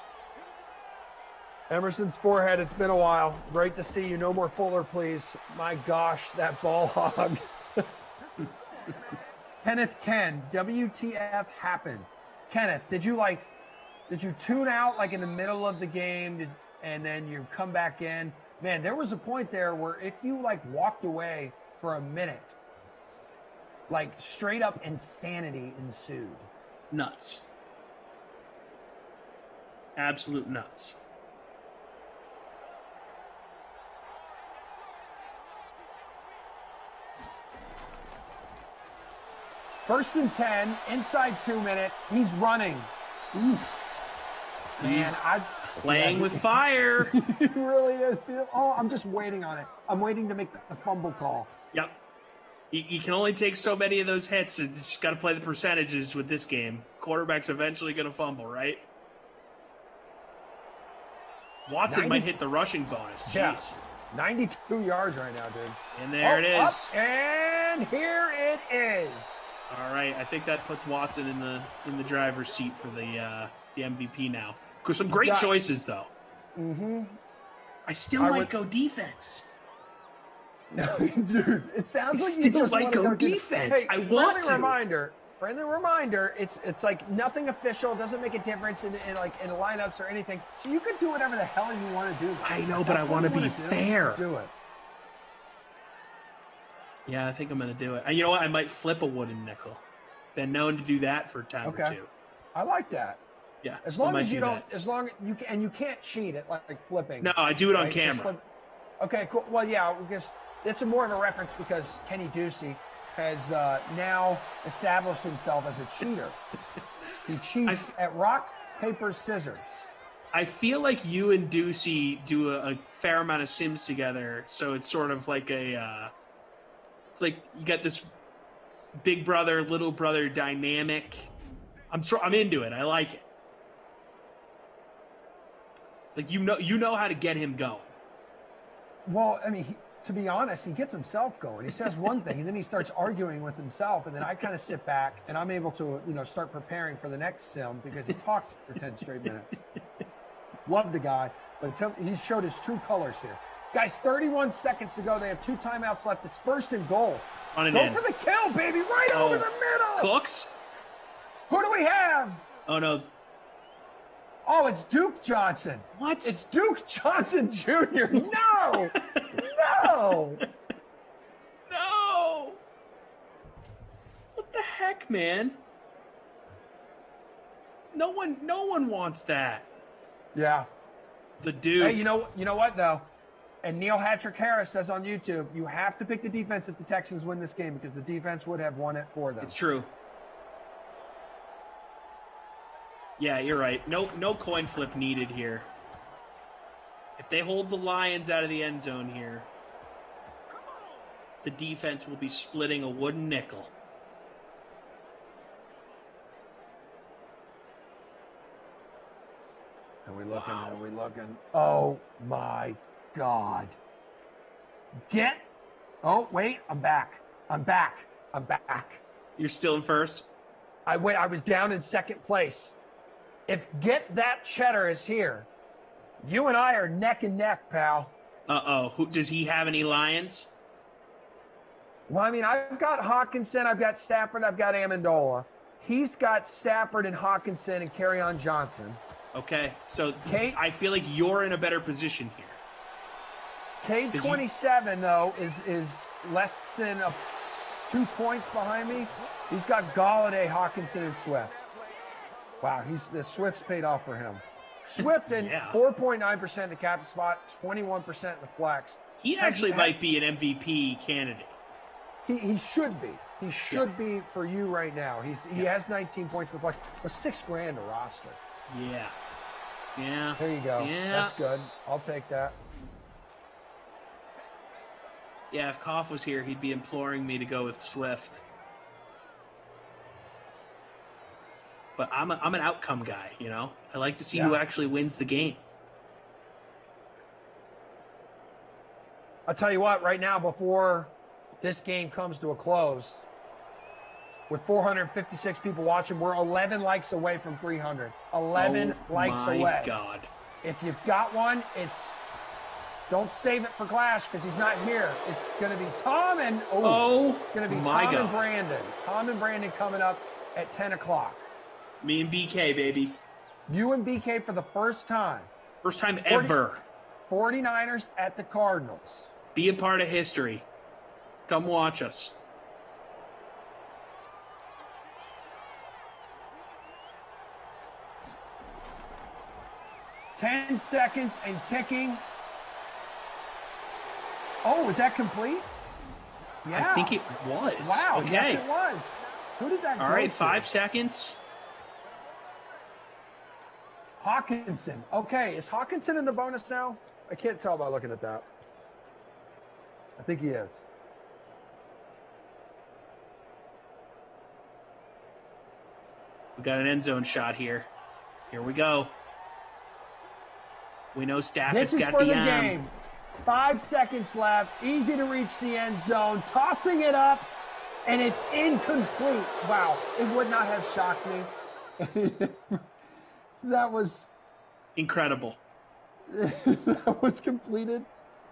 Emerson's forehead, it's been a while. Great to see you. No more Fuller, please. My gosh, that ball hog. Kenneth Ken, WTF happened? Kenneth, did you tune out like in the middle of the game and then you come back in? Man, there was a point there where if you like walked away for a minute, like straight up insanity ensued. Nuts. Absolute nuts. First and 10, inside 2 minutes. He's running. Oof. Man, He's playing with fire. He really is, dude. Oh, I'm just waiting on it. I'm waiting to make the fumble call. Yep. You can only take so many of those hits. You just got to play the percentages with this game. Quarterback's eventually going to fumble, right? Watson might hit the rushing bonus. Jeez. Yeah. 92 yards right now, dude. And there it is. And here it is. All right, I think that puts Watson in the driver's seat for the MVP now. Because some great choices though. Mm-hmm. I still might go defense. No, dude, it sounds like you still just might want to go go defense. Hey, I want to. Reminder: friendly reminder, it's like nothing official. It doesn't make a difference in the lineups or anything. So you could do whatever the hell you want to do. I know, but I want to be fair. Do it. Yeah, I think I'm going to do it. And you know what? I might flip a wooden nickel. Been known to do that for a time or two. I like that. Yeah. As long as you don't, as long as you can, and you can't cheat at like flipping. No, I do it on camera. Okay, cool. Well, yeah, because it's more of a reference because Kenny Ducey has now established himself as a cheater. He cheats at rock, paper, scissors. I feel like you and Ducey do a fair amount of sims together, so it's sort of like it's like you got this big brother, little brother dynamic. I'm into it. I like it. Like you know how to get him going. Well, I mean, to be honest, he gets himself going. He says one thing, and then he starts arguing with himself, and then I kind of sit back, and I'm able to, start preparing for the next sim because he talks for 10 straight minutes. Love the guy, but he showed his true colors here. Guys, 31 seconds to go. They have 2 timeouts left. It's 1st and goal. Go for the kill, baby, right over the middle. Cooks? Who do we have? Oh, no. Oh, it's Duke Johnson. What? It's Duke Johnson Jr. No! No! No! What the heck, man? No one wants that. Yeah. The Duke. Hey, you know what though? And Neil Patrick Harris says on YouTube, you have to pick the defense if the Texans win this game because the defense would have won it for them. It's true. Yeah, you're right. No coin flip needed here. If they hold the Lions out of the end zone here, the defense will be splitting a wooden nickel. Are we looking? Wow. Are we looking? Oh my God. Oh, wait, I'm back. You're still in first? I was down in second place. If Get That Cheddar is here, you and I are neck and neck, pal. Uh-oh. Does he have any Lions? Well, I mean, I've got Hawkinson, I've got Stafford, I've got Amendola. He's got Stafford and Hawkinson and Kerryon Johnson. Okay, so I feel like you're in a better position here. K27, though, is less than 2 points behind me. He's got Galladay, Hawkinson, and Swift. Wow, the Swift's paid off for him. Swift in 4.9% in the captain spot, 21% in the flex. He actually might be an MVP candidate. He should be. He should be for you right now. He has 19 points in the flex, but $6,000 a roster. Yeah. Yeah. There you go. Yeah. That's good. I'll take that. Yeah, if Koff was here, he'd be imploring me to go with Swift. But I'm an outcome guy, I like to see who actually wins the game. I'll tell you what, right now, before this game comes to a close, with 456 people watching, we're 11 likes away from 300. 11 likes away. Oh, my God. If you've got one, don't save it for Clash because he's not here. It's going to be Tom and and Brandon. Tom and Brandon coming up at 10 o'clock. Me and BK, baby. You and BK for the first time. First time ever. 49ers at the Cardinals. Be a part of history. Come watch us. $10 seconds and ticking. Oh, is that complete? Yeah. I think it was. Wow. Okay. Yes, it was. Who did that go All right, to? 5 seconds. Hawkinson. Okay, is Hawkinson in the bonus now? I can't tell by looking at that. I think he is. We got an end zone shot here. Here we go. We know Stafford's got the game. 5 seconds left. Easy to reach the end zone. Tossing it up, and it's incomplete. Wow, it would not have shocked me. That was incredible. That was completed.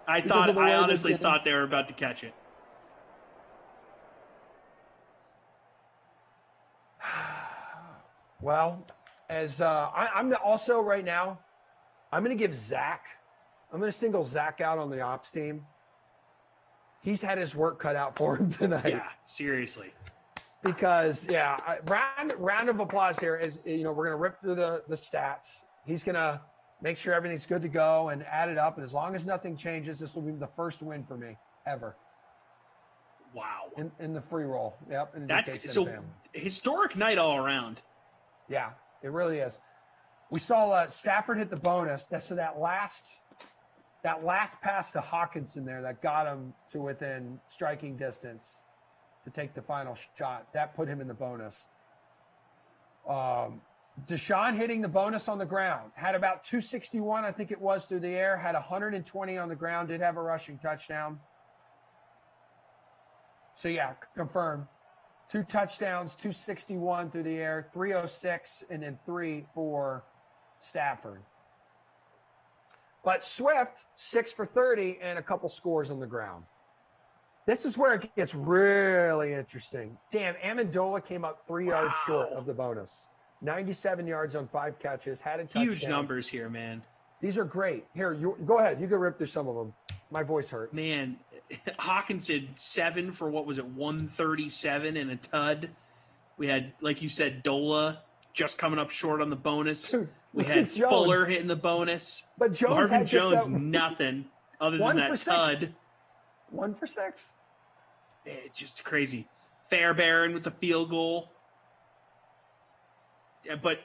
I honestly thought they were about to catch it. Well, as I'm also right now, I'm going to give Zach. I'm going to single Zach out on the ops team. He's had his work cut out for him tonight. Yeah, seriously. Because round of applause here. Is we're going to rip through the stats. He's going to make sure everything's good to go and add it up. And as long as nothing changes, this will be the first win for me ever. Wow. In the free roll. Yep. That's so historic night all around. Yeah, it really is. We saw Stafford hit the bonus. So that last pass to Hawkinson there that got him to within striking distance to take the final shot, that put him in the bonus. Deshaun hitting the bonus on the ground, had about 261, I think it was, through the air, had 120 on the ground, did have a rushing touchdown. So yeah, confirmed. 2 touchdowns, 261 through the air, 306, and then 3 for Stafford. But Swift, 6 for 30 and a couple scores on the ground. This is where it gets really interesting. Damn, Amendola came up 3 yards short of the bonus. 97 yards on 5 catches, had a touchdown. Huge numbers here, man. These are great. Here, go ahead. You can rip through some of them. My voice hurts. Man, Hawkinson 7 for what was it, 137 and a tud. We had, like you said, Dola just coming up short on the bonus. We had Fuller hitting the bonus. But Jones Marvin Jones, nothing other than that tud. 1 for 6. It's just crazy. Fairbairn with the field goal. Yeah, but,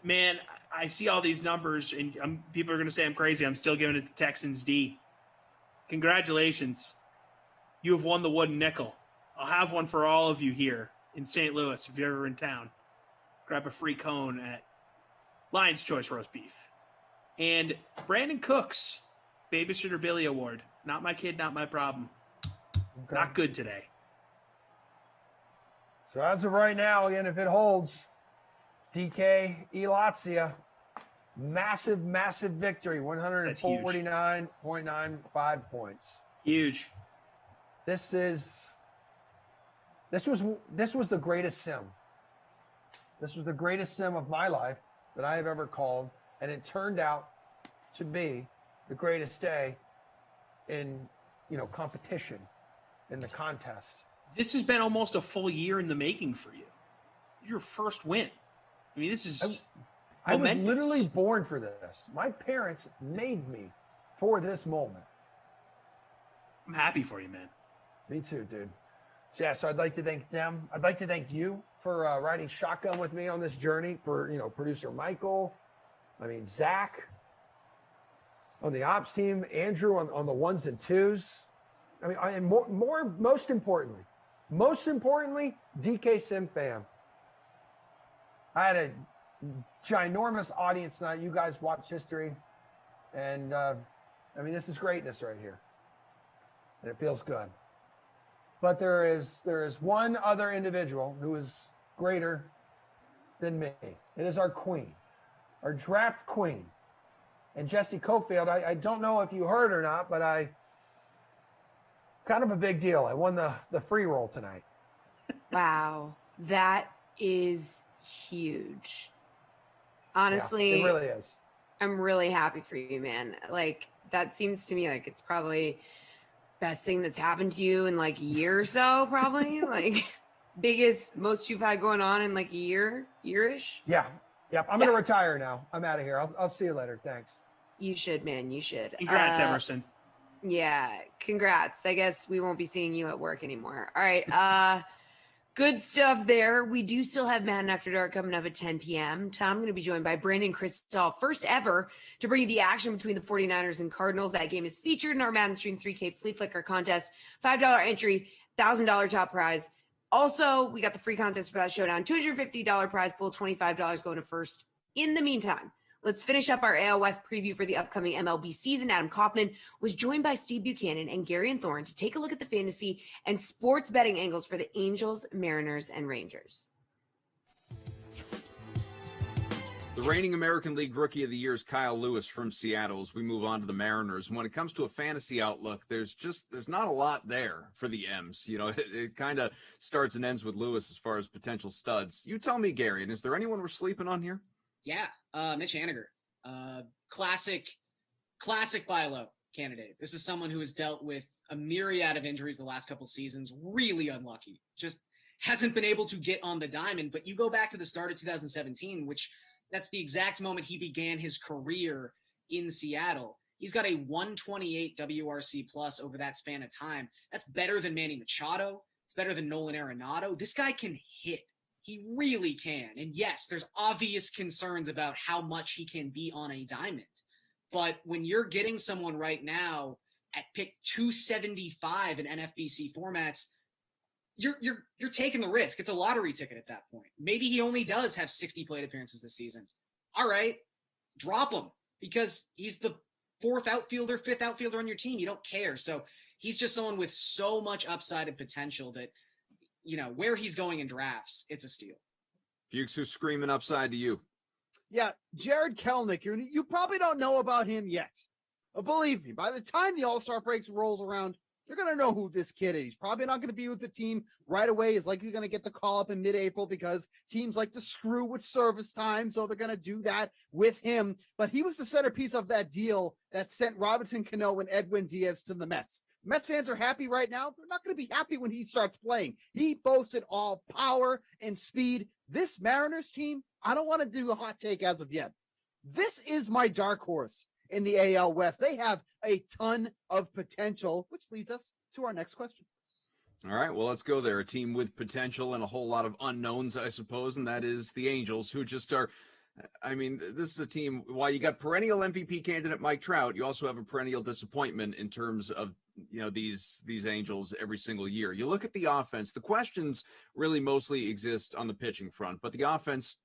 man, I see all these numbers, and people are going to say I'm crazy. I'm still giving it to Texans D. Congratulations. You have won the wooden nickel. I'll have one for all of you here in St. Louis if you're ever in town. Grab a free cone at Lion's Choice Roast Beef. And Brandon Cooks, Babysitter Billy Award. Not my kid, not my problem. Okay. Not good today. So as of right now, again, if it holds, DK Elazia, massive victory, 149.95 points. Huge. This was the greatest sim. This was the greatest sim of my life that I have ever called, and it turned out to be the greatest day in competition in the contest. This has been almost a full year in the making for you. Your first win. I mean, this is I was literally born for this. My parents made me for this moment. I'm happy for you, man. Me too, dude. So I'd like to thank them. I'd like to thank you for riding shotgun with me on this journey. For producer Michael, Zach on the ops team, Andrew on the 1s and 2s. And most importantly, DK Sim fam. I had a ginormous audience tonight. You guys watch history, and this is greatness right here, and it feels good. But there is one other individual who is greater than me. It is our queen, our draft queen, and Jesse Cofield. I don't know if you heard or not, but kind of a big deal. I won the free roll tonight. Wow, that is huge. Honestly, yeah, it really is. I'm really happy for you, man. Like, that seems to me like it's probably best thing that's happened to you in like a year or so, probably. Like, biggest, most you've had going on in like a year-ish. Yeah. Yep. I'm gonna retire now. I'm out of here. I'll see you later. Thanks. You should, man. You should. Congrats, Emerson. Yeah, congrats. I guess we won't be seeing you at work anymore. All right. Good stuff there. We do still have Madden After Dark coming up at 10 p.m. Tom going to be joined by Brandon Kristoff, first ever to bring you the action between the 49ers and Cardinals. That game is featured in our Madden Stream 3K Flea Flicker contest. $5 entry, $1,000 top prize. Also, we got the free contest for that showdown. $250 prize pool, $25 going to first. In the meantime, let's finish up our AL West preview for the upcoming MLB season. Adam Kaufman was joined by Steve Buchanan and Gary and Thorne to take a look at the fantasy and sports betting angles for the Angels, Mariners, and Rangers. The The reigning American League Rookie of the Year is Kyle Lewis from Seattle as we move on to the Mariners. And when it comes to a fantasy outlook, there's not a lot there for the M's. You know, it kind of starts and ends with Lewis as far as potential studs. You tell me, Gary, and is there anyone we're sleeping on here? Yeah, Mitch Haniger. Classic buy low candidate. This is someone who has dealt with a myriad of injuries the last couple seasons, really unlucky. Just hasn't been able to get on the diamond. But you go back to the start of 2017, which that's the exact moment he began his career in Seattle. He's got a 128 WRC plus over that span of time. That's better than Manny Machado. It's better than Nolan Arenado. This guy can hit. He really can. And yes, there's obvious concerns about how much he can be on a diamond. But when you're getting someone right now at pick 275 in NFBC formats, you're taking the risk. It's a lottery ticket at that point. Maybe he only does have 60 plate appearances this season. All right, drop him because he's the fifth outfielder on your team. You don't care. So he's just someone with so much upside and potential that, you know, where he's going in drafts, it's a steal. Fuchs, who's screaming upside to you? Yeah, Jared Kelenic. You probably don't know about him yet. But believe me, by the time the All-Star breaks rolls around, you're going to know who this kid is. He's probably not going to be with the team right away. He's likely going to get the call up in mid-April because teams like to screw with service time, so they're going to do that with him. But he was the centerpiece of that deal that sent Robinson Cano and Edwin Diaz to the Mets. Mets fans are happy right now. They're not going to be happy when he starts playing. He boasted all power and speed. This Mariners team, I don't want to do a hot take as of yet. This is my dark horse in the AL West. They have a ton of potential, which leads us to our next question. All right, well, let's go there. A team with potential and a whole lot of unknowns, I suppose, and that is the Angels, who just are, I mean, this is a team, while you got perennial MVP candidate Mike Trout, you also have a perennial disappointment in terms of, you know, these Angels every single year. You look at the offense, the questions really mostly exist on the pitching front, but the offense,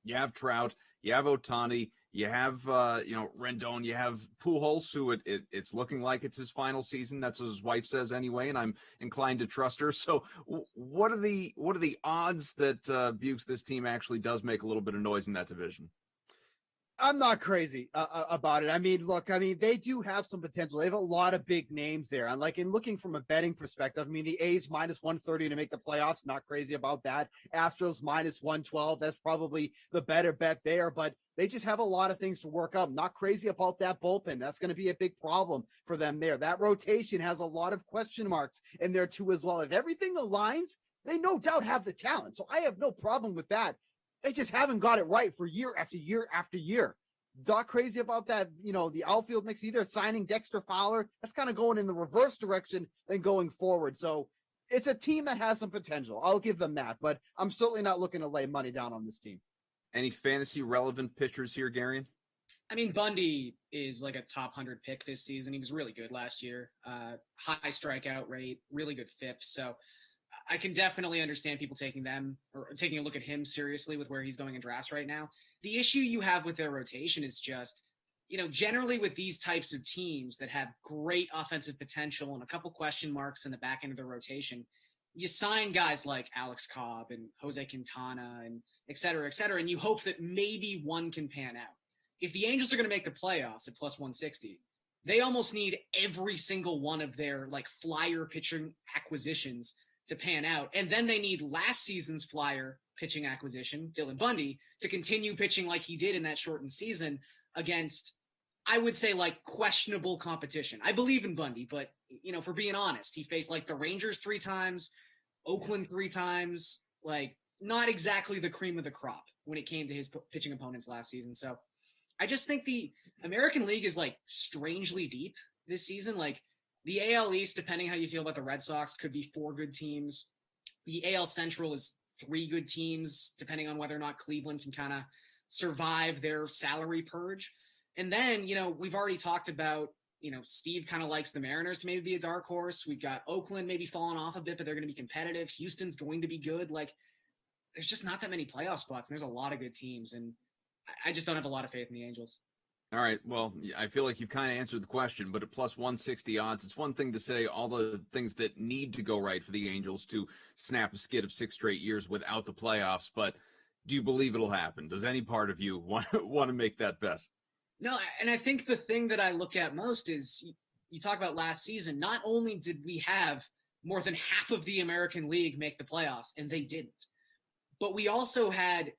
you have Trout, you have Ohtani, you have, Rendon, you have Pujols, who it's looking like it's his final season. That's what his wife says anyway, and I'm inclined to trust her. So what are the odds that Bukes, this team actually does make a little bit of noise in that division? I'm not crazy about it. I mean, look, they do have some potential. They have a lot of big names there. And like in looking from a betting perspective, I mean, the A's minus 130 to make the playoffs, not crazy about that. Astros minus 112. That's probably the better bet there, but they just have a lot of things to work up. Not crazy about that bullpen. That's going to be a big problem for them there. That rotation has a lot of question marks in there too as well. If everything aligns, they no doubt have the talent. So I have no problem with that. They just haven't got it right for year after year after year. Not crazy about that, the outfield mix either. Signing Dexter Fowler, that's kind of going in the reverse direction than going forward. So it's a team that has some potential. I'll give them that, but I'm certainly not looking to lay money down on this team. Any fantasy relevant pitchers here, Garion? I mean, Bundy is like a top 100 pick this season. He was really good last year. High strikeout rate, really good FIP. So I can definitely understand people taking a look at him seriously with where he's going in drafts right now. The issue you have with their rotation is just, generally with these types of teams that have great offensive potential and a couple question marks in the back end of the rotation, you sign guys like Alex Cobb and Jose Quintana and et cetera, and you hope that maybe one can pan out. If the Angels are going to make the playoffs at plus 160, they almost need every single one of their like flyer pitching acquisitions to pan out. And then they need last season's flyer pitching acquisition, Dylan Bundy, to continue pitching like he did in that shortened season against, I would say, like questionable competition. I believe in Bundy, but for being honest, he faced like the Rangers 3 times, Oakland 3 times, like not exactly the cream of the crop when it came to his pitching opponents last season. So I just think the American League is like strangely deep this season. Like the AL East, depending how you feel about the Red Sox, could be 4 good teams. The AL Central is 3 good teams, depending on whether or not Cleveland can kind of survive their salary purge. And then, we've already talked about, Steve kind of likes the Mariners to maybe be a dark horse. We've got Oakland maybe falling off a bit, but they're going to be competitive. Houston's going to be good. Like, there's just not that many playoff spots, and there's a lot of good teams. And I just don't have a lot of faith in the Angels. All right. Well, I feel like you've kind of answered the question, but at plus 160 odds, it's one thing to say all the things that need to go right for the Angels to snap a skid of 6 straight years without the playoffs. But do you believe it'll happen? Does any part of you want to make that bet? No, and I think the thing that I look at most is you talk about last season. Not only did we have more than half of the American League make the playoffs, and they didn't, but we also had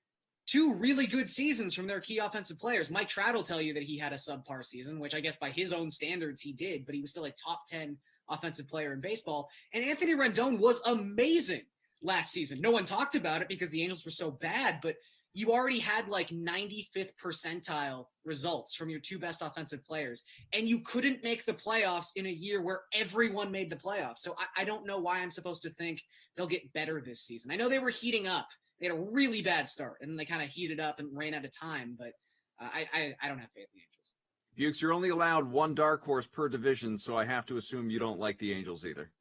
two really good seasons from their key offensive players. Mike Trout will tell you that he had a subpar season, which I guess by his own standards he did, but he was still a top 10 offensive player in baseball. And Anthony Rendon was amazing last season. No one talked about it because the Angels were so bad, but you already had like 95th percentile results from your two best offensive players, and you couldn't make the playoffs in a year where everyone made the playoffs. So I don't know why I'm supposed to think they'll get better this season. I know they were heating up. They had a really bad start, and then they kind of heated up and ran out of time, but I don't have faith in the Angels. Bukes, you're only allowed one dark horse per division, so I have to assume you don't like the Angels either.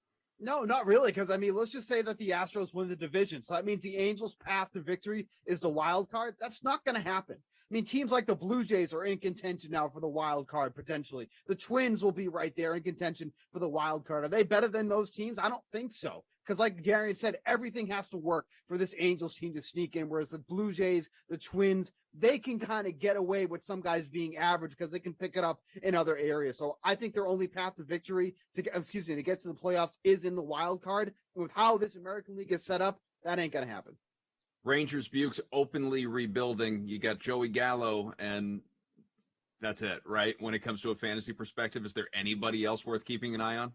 No, not really, because, I mean, let's just say that the Astros win the division. So that means the Angels' path to victory is the wild card. That's not going to happen. I mean, teams like the Blue Jays are in contention now for the wild card, potentially. The Twins will be right there in contention for the wild card. Are they better than those teams? I don't think so. Because like Gary said, everything has to work for this Angels team to sneak in, whereas the Blue Jays, the Twins, they can kind of get away with some guys being average because they can pick it up in other areas. So I think their only path to victory, to get to the playoffs, is in the wild card. And with how this American League is set up, that ain't going to happen. Rangers Bukes openly rebuilding. You got Joey Gallo, and that's it, right? When it comes to a fantasy perspective, is there anybody else worth keeping an eye on?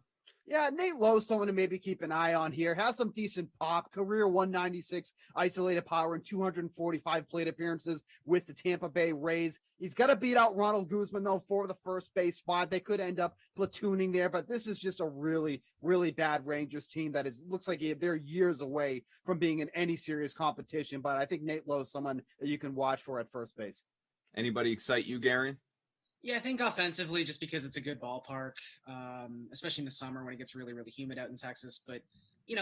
Yeah, Nate Lowe's someone to maybe keep an eye on here. Has some decent pop. Career 196 isolated power and 245 plate appearances with the Tampa Bay Rays. He's got to beat out Ronald Guzman, though, for the first base spot. They could end up platooning there, but this is just a really, really bad Rangers team that looks like they're years away from being in any serious competition. But I think Nate Lowe's someone that you can watch for at first base. Anybody excite you, Gary? Yeah, I think offensively, just because it's a good ballpark, especially in the summer when it gets really, really humid out in Texas. But,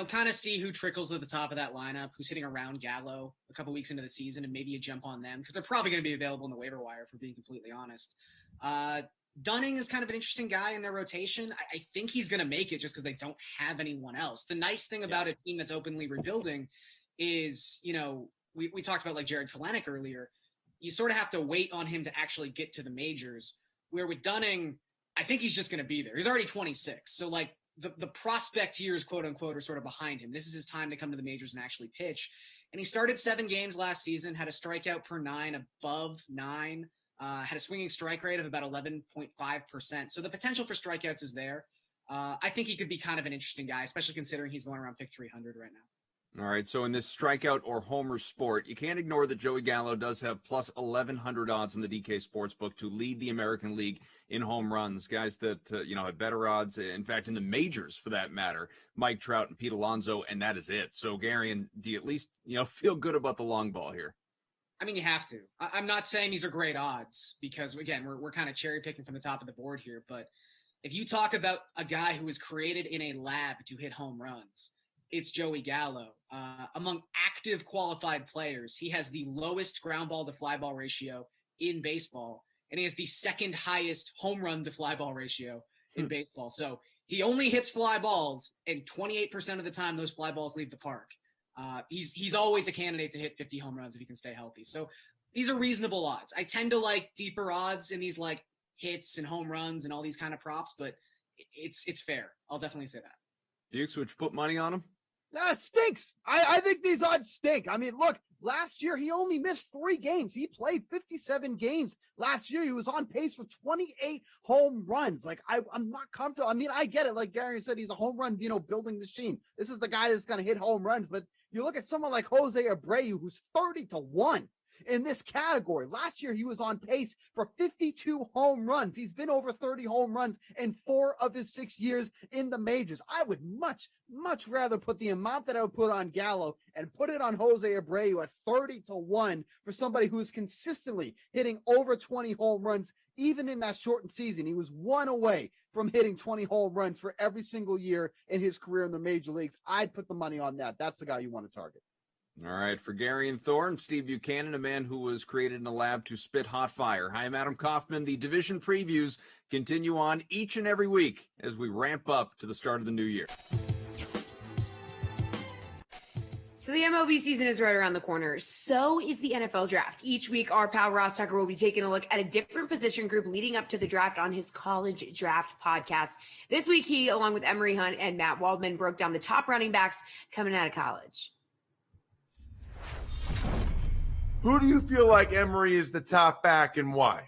kind of see who trickles at the top of that lineup, who's hitting around Gallo a couple weeks into the season, and maybe you jump on them because they're probably going to be available in the waiver wire, for being completely honest. Dunning is kind of an interesting guy in their rotation. I think he's going to make it just because they don't have anyone else. The nice thing about a team that's openly rebuilding is, we talked about like Jared Kelenic earlier. You sort of have to wait on him to actually get to the majors, where with Dunning, I think he's just going to be there. He's already 26. So like the prospect years, quote unquote, are sort of behind him. This is his time to come to the majors and actually pitch. And he started 7 games last season, had a strikeout per 9 above 9, had a swinging strike rate of about 11.5%. So the potential for strikeouts is there. I think he could be kind of an interesting guy, especially considering he's going around pick 300 right now. All right, so in this strikeout or homer sport, you can't ignore that Joey Gallo does have plus 1,100 odds in the DK Sportsbook to lead the American League in home runs. Guys that, have better odds, in fact, in the majors for that matter, Mike Trout and Pete Alonso, and that is it. So, Gary, do you at least, feel good about the long ball here? I mean, you have to. I'm not saying these are great odds because, again, we're kind of cherry picking from the top of the board here. But if you talk about a guy who was created in a lab to hit home runs, it's Joey Gallo. Among active qualified players, he has the lowest ground ball to fly ball ratio in baseball, and he has the second highest home run to fly ball ratio in baseball. So he only hits fly balls, and 28% of the time those fly balls leave the park. He's always a candidate to hit 50 home runs if he can stay healthy. So these are reasonable odds. I tend to like deeper odds in these like hits and home runs and all these kind of props, but it's fair. I'll definitely say that. Dukes, would you put money on him? That stinks. I think these odds stink. I mean, look, last year he only missed 3 games. He played 57 games last year. He was on pace for 28 home runs. Like, I'm not comfortable. I mean, I get it. Like Gary said, he's a home run, building machine. This is the guy that's going to hit home runs. But you look at someone like Jose Abreu, who's 30-1 in this category. Last year, he was on pace for 52 home runs. He's been over 30 home runs in 4 of his 6 years in the majors. I would much, much rather put the amount that I would put on Gallo and put it on Jose Abreu at 30-1 for somebody who is consistently hitting over 20 home runs, even in that shortened season. He was 1 away from hitting 20 home runs for every single year in his career in the major leagues. I'd put the money on that. That's the guy you want to target. All right, for Gary and Thorne, Steve Buchanan, a man who was created in a lab to spit hot fire. Hi, I'm Adam Kaufman. The division previews continue on each and every week as we ramp up to the start of the new year. So the MLB season is right around the corner. So is the NFL draft. Each week, our pal Ross Tucker will be taking a look at a different position group leading up to the draft on his College Draft podcast. This week, he, along with Emery Hunt and Matt Waldman, broke down the top running backs coming out of college. Who do you feel like Emery is the top back and why?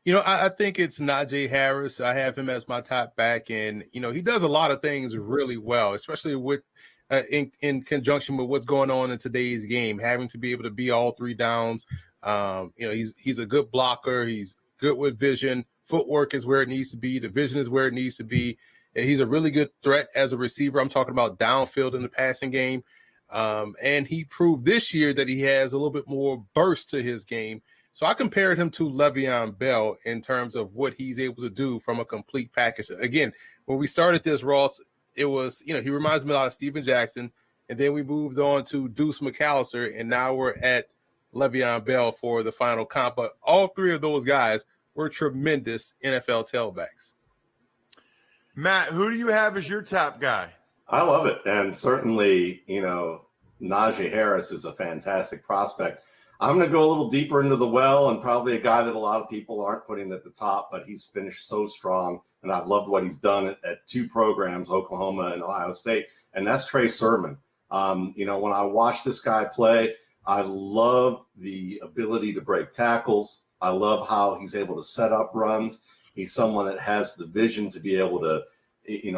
I think it's Najee Harris. I have him as my top back, and he does a lot of things really well, especially with in conjunction with what's going on in today's game, having to be able to be all three downs. He's a good blocker. He's good with vision. Footwork is where it needs to be. The vision is where it needs to be. And he's a really good threat as a receiver. I'm talking about downfield in the passing game. And he proved this year that he has a little bit more burst to his game. So I compared him to Le'Veon Bell in terms of what he's able to do from a complete package. Again, when we started this, Ross, it was, he reminds me a lot of Steven Jackson. And then we moved on to Deuce McAllister. And now we're at Le'Veon Bell for the final comp. But all three of those guys were tremendous NFL tailbacks. Matt, who do you have as your top guy? I love it. And certainly, Najee Harris is a fantastic prospect. I'm going to go a little deeper into the well and probably a guy that a lot of people aren't putting at the top, but he's finished so strong. And I've loved what he's done at two programs, Oklahoma and Ohio State. And that's Trey Sermon. When I watch this guy play, I love the ability to break tackles. I love how he's able to set up runs. He's someone that has the vision to be able to,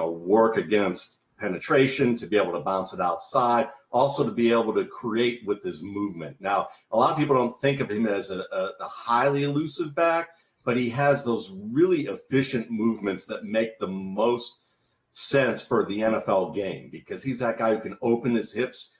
work against penetration, to be able to bounce it outside, also to be able to create with his movement. Now, a lot of people don't think of him as a highly elusive back, but he has those really efficient movements that make the most sense for the NFL game, because he's that guy who can open his hips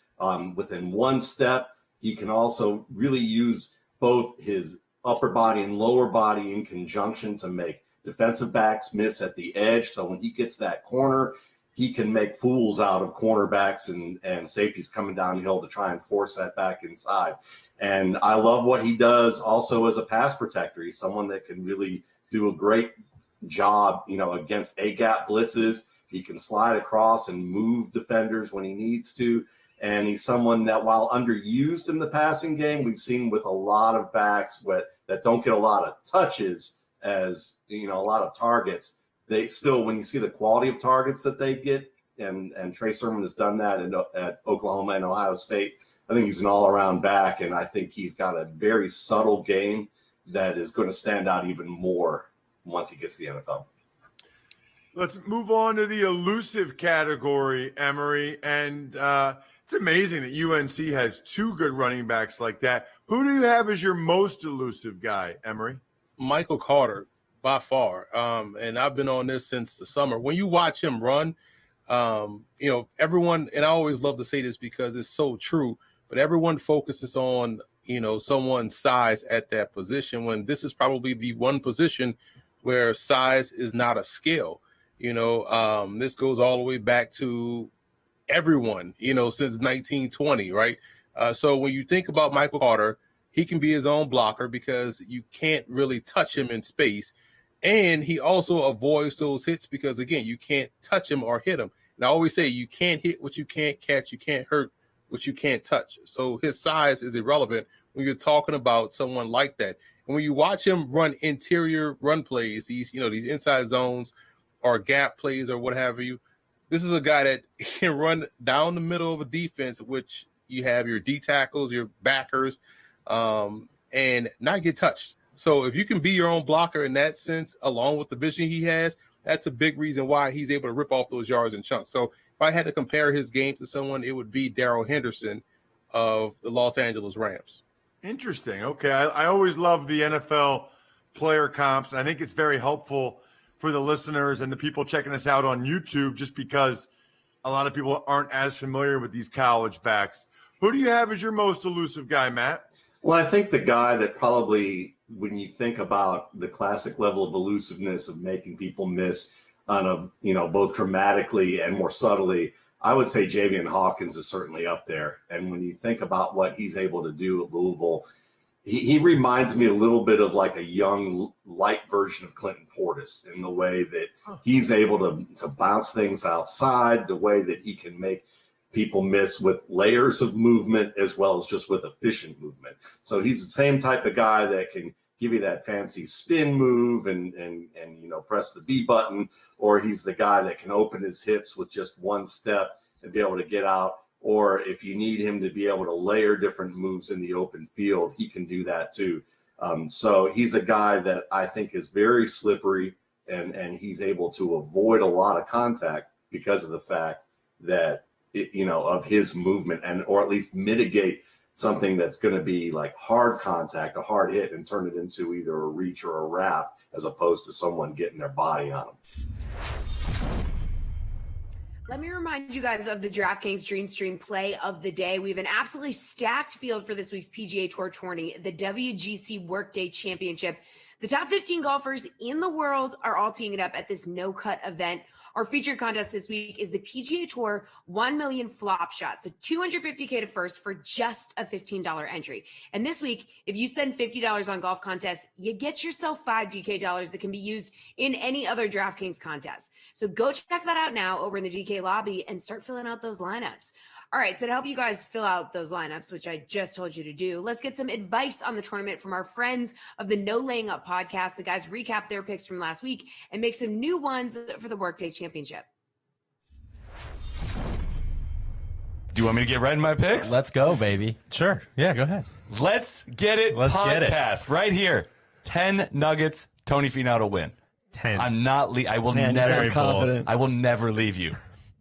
within one step. He can also really use both his upper body and lower body in conjunction to make defensive backs miss at the edge. So when he gets that corner, he can make fools out of cornerbacks and safeties coming downhill to try and force that back inside. And I love what he does also as a pass protector. He's someone that can really do a great job, against A-gap blitzes. He can slide across and move defenders when he needs to. And he's someone that, while underused in the passing game, we've seen with a lot of backs that don't get a lot of touches as, a lot of targets. They still, when you see the quality of targets that they get, and Trey Sermon has done that at Oklahoma and Ohio State, I think he's an all-around back, and I think he's got a very subtle game that is going to stand out even more once he gets to the NFL. Let's move on to the elusive category, Emery. And it's amazing that UNC has two good running backs like that. Who do you have as your most elusive guy, Emery? Michael Carter, by far. And I've been on this since the summer. When you watch him run, everyone, and I always love to say this because it's so true, but everyone focuses on, someone's size at that position, when this is probably the one position where size is not a skill. This goes all the way back to everyone, since 1920, right? So when you think about Michael Carter, he can be his own blocker because you can't really touch him in space. And he also avoids those hits because, again, you can't touch him or hit him. And I always say you can't hit what you can't catch. You can't hurt what you can't touch. So his size is irrelevant when you're talking about someone like that. And when you watch him run interior run plays, these inside zones or gap plays or what have you, this is a guy that can run down the middle of a defense, which you have your D tackles, your backers, and not get touched. So if you can be your own blocker in that sense, along with the vision he has, that's a big reason why he's able to rip off those yards in chunks. So if I had to compare his game to someone, it would be Darrell Henderson of the Los Angeles Rams. Interesting. Okay. I always love the NFL player comps, and I think it's very helpful for the listeners and the people checking us out on YouTube, just because a lot of people aren't as familiar with these college backs. Who do you have as your most elusive guy, Matt? Well, I think the guy that probably, when you think about the classic level of elusiveness of making people miss on a, both dramatically and more subtly, I would say Javian Hawkins is certainly up there. And when you think about what he's able to do at Louisville, he reminds me a little bit of like a young, light version of Clinton Portis in the way that he's able to bounce things outside, the way that he can make people miss with layers of movement as well as just with efficient movement. So he's the same type of guy that can give you that fancy spin move and press the B button, or he's the guy that can open his hips with just one step and be able to get out. Or if you need him to be able to layer different moves in the open field, he can do that too. So he's a guy that I think is very slippery, and he's able to avoid a lot of contact because of the fact that, of his movement, and or at least mitigate something that's going to be like hard contact, a hard hit, and turn it into either a reach or a wrap, as opposed to someone getting their body on him. Let me remind you guys of the DraftKings Dream Stream play of the day. We have an absolutely stacked field for this week's PGA Tour tourney, the WGC Workday Championship. The top 15 golfers in the world are all teeing it up at this no-cut event. Our featured contest this week is the PGA Tour 1 million flop shot. So $250K to first for just a $15 entry. And this week, if you spend $50 on golf contests, you get yourself $5 DK dollars that can be used in any other DraftKings contest. So go check that out now over in the DK lobby and start filling out those lineups. All right, so to help you guys fill out those lineups, which I just told you to do, let's get some advice on the tournament from our friends of the No Laying Up podcast. The guys recap their picks from last week and make some new ones for the Workday Championship. Do you want me to get right in my picks? Let's go, baby. Sure. Yeah, go ahead. Let's get it podcast right here. 10 Nuggets, Tony Finau to win. 10. I'm not I will never leave you.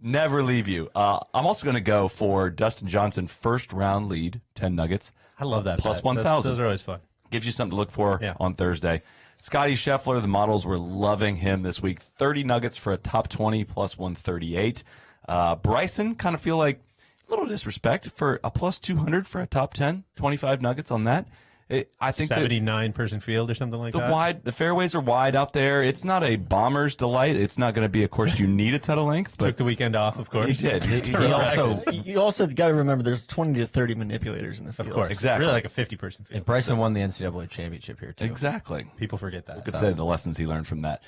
Never leave you. I'm also going to go for Dustin Johnson first round lead, 10 Nuggets. I love that. Plus 1,000. Those are always fun. Gives you something to look for on Thursday. Scotty Scheffler, the models were loving him this week. 30 Nuggets for a top 20, plus 138. Bryson, kind of feel like a little disrespect for a plus 200 for a top 10, 25 Nuggets on that. I think 79-person field or something like that. The fairways are wide out there. It's not a bomber's delight. It's not going to be a course you need a ton of length. But took the weekend off, of course. He did. You also got to remember there's 20 to 30 manipulators in the field. Of course, exactly. Really like a 50-person field. And Bryson won the NCAA championship here too. Exactly. People forget that. You could say the lessons he learned from that.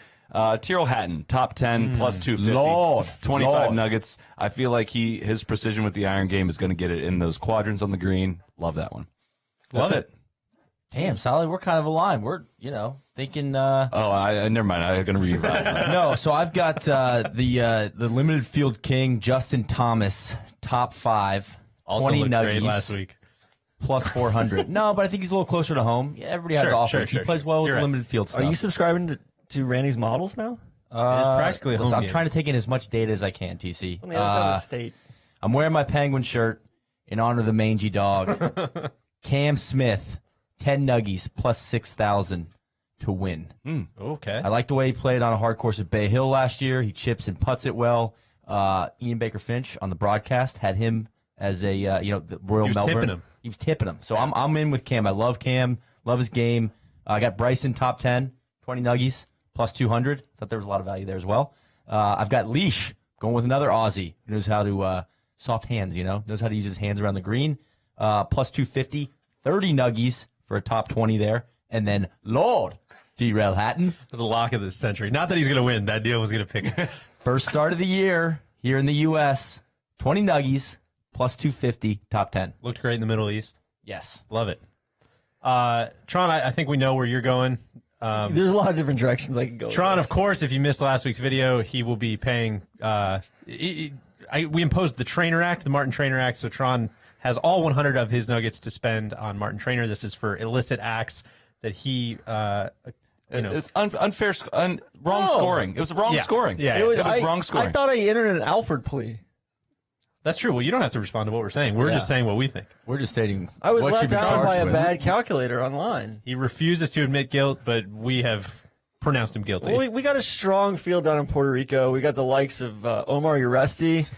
Tyrrell Hatton, top 10, plus 250. 25 Nuggets. I feel like his precision with the iron game is going to get it in those quadrants on the green. Love that one. That's it. Damn, Solid, we're kind of aligned. We're, thinking. Never mind. I'm going to read that. No, so I've got the limited field king, Justin Thomas, top 5. Also 20 looked great nuggies, last week. Plus 400. No, but I think he's a little closer to home. Yeah, everybody has offense. He plays well with limited field stuff. Are you subscribing to Randy's models now? It's practically a home I'm game. trying to take in as much data as I can, TC. On the other side of the state. I'm wearing my Penguin shirt in honor of the mangy dog. Cam Smith, 10 nuggies, plus 6,000 to win. Okay. I like the way he played on a hard course at Bay Hill last year. He chips and putts it well. Ian Baker Finch on the broadcast had him as a the Royal Melbourne. Tipping him. He was tipping him. So I'm in with Cam. I love Cam. Love his game. I got Bryson top 10, 20 nuggies, plus 200. Thought there was a lot of value there as well. I've got Leash going with another Aussie who knows how to soft hands. Knows how to use his hands around the green. Plus 250, 30 nuggies for a top 20 there. And then Lord Tyrrell Hatton. It was a lock of this century. Not that he's going to win. That deal was going to pick him. First start of the year here in the U.S. 20 nuggies, plus 250, top 10. Looked great in the Middle East. Yes. Love it. Tron, I think we know where you're going. There's a lot of different directions I can go. Tron, of course, if you missed last week's video, he will be paying. We imposed the Trainer Act, the Martin Trainer Act, so Tron has all 100 of his nuggets to spend on Martin Trainer. This is for illicit acts that he, It's unfair, wrong scoring. It was wrong scoring. Yeah, it was wrong scoring. I thought I entered an Alford plea. That's true. Well, you don't have to respond to what we're saying. We're just saying what we think. We're just stating. I was what let you've been down by charged a with. bad calculator online. He refuses to admit guilt, but we have pronounced him guilty. Well, we got a strong field down in Puerto Rico. We got the likes of Omar Uresti,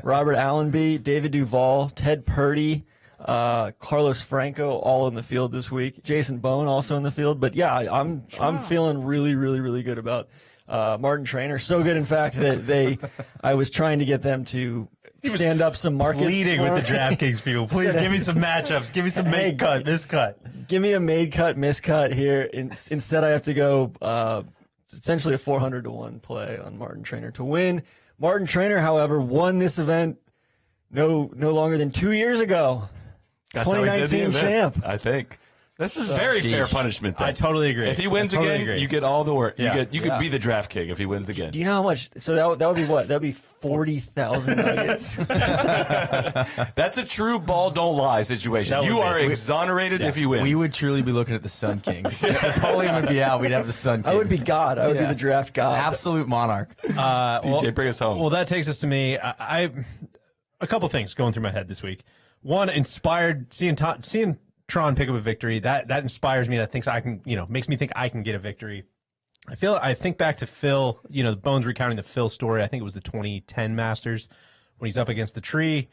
Robert Allenby, David Duval, Ted Purdy, Carlos Franco, all in the field this week. Jason Bone also in the field. But yeah, I'm feeling really, really, really good about Martin Trainer. So good, in fact, that I was trying to get them to stand up some markets. Pleading with the DraftKings people. Please give me some matchups. Give me some made cut, miscut. Give me a made cut, miscut here. Instead, I have to go essentially a 400 to 1 play on Martin Trainer to win. Martin Trainer, however, won this event no longer than 2 years ago. That's how he's in the 2019 event, champ. I think. This is very fair punishment. Then. I totally agree. If he wins again, you get all the work. Yeah. You could be the draft king if he wins again. Do you know how much? So that would be what? That would be 40,000 nuggets. That's a true ball don't lie situation. You are exonerated if he wins. We would truly be looking at the Sun King. Napoleon would be out. We'd have the Sun King. I would be God. I would be the draft god. Absolute monarch. DJ, bring us home. Well, that takes us to me. I a couple things going through my head this week. One, inspired seeing Tron pick up a victory. That inspires me. That thinks I can, makes me think I can get a victory. I think back to Phil, the Bones recounting the Phil story. I think it was the 2010 Masters when he's up against the tree,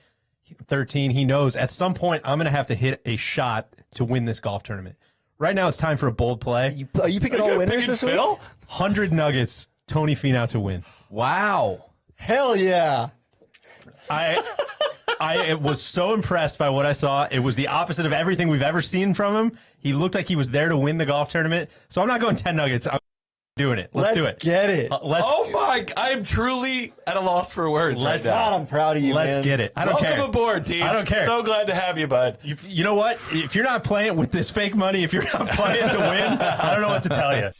13. He knows at some point I'm going to have to hit a shot to win this golf tournament. Right now it's time for a bold play. Are you picking all winners this week? 100 nuggets, Tony Finau to win. Wow. Hell yeah. I was so impressed by what I saw. It was the opposite of everything we've ever seen from him. He looked like he was there to win the golf tournament. So I'm not going 10 nuggets. I'm doing it. Let's do it. Get it. Oh my! I'm truly at a loss for words right now. God, I'm proud of you. Let's man. get it. I don't Welcome care. aboard, team. I don't care. So glad to have you, bud. You know what? If you're not playing with this fake money, if you're not playing to win, I don't know what to tell you.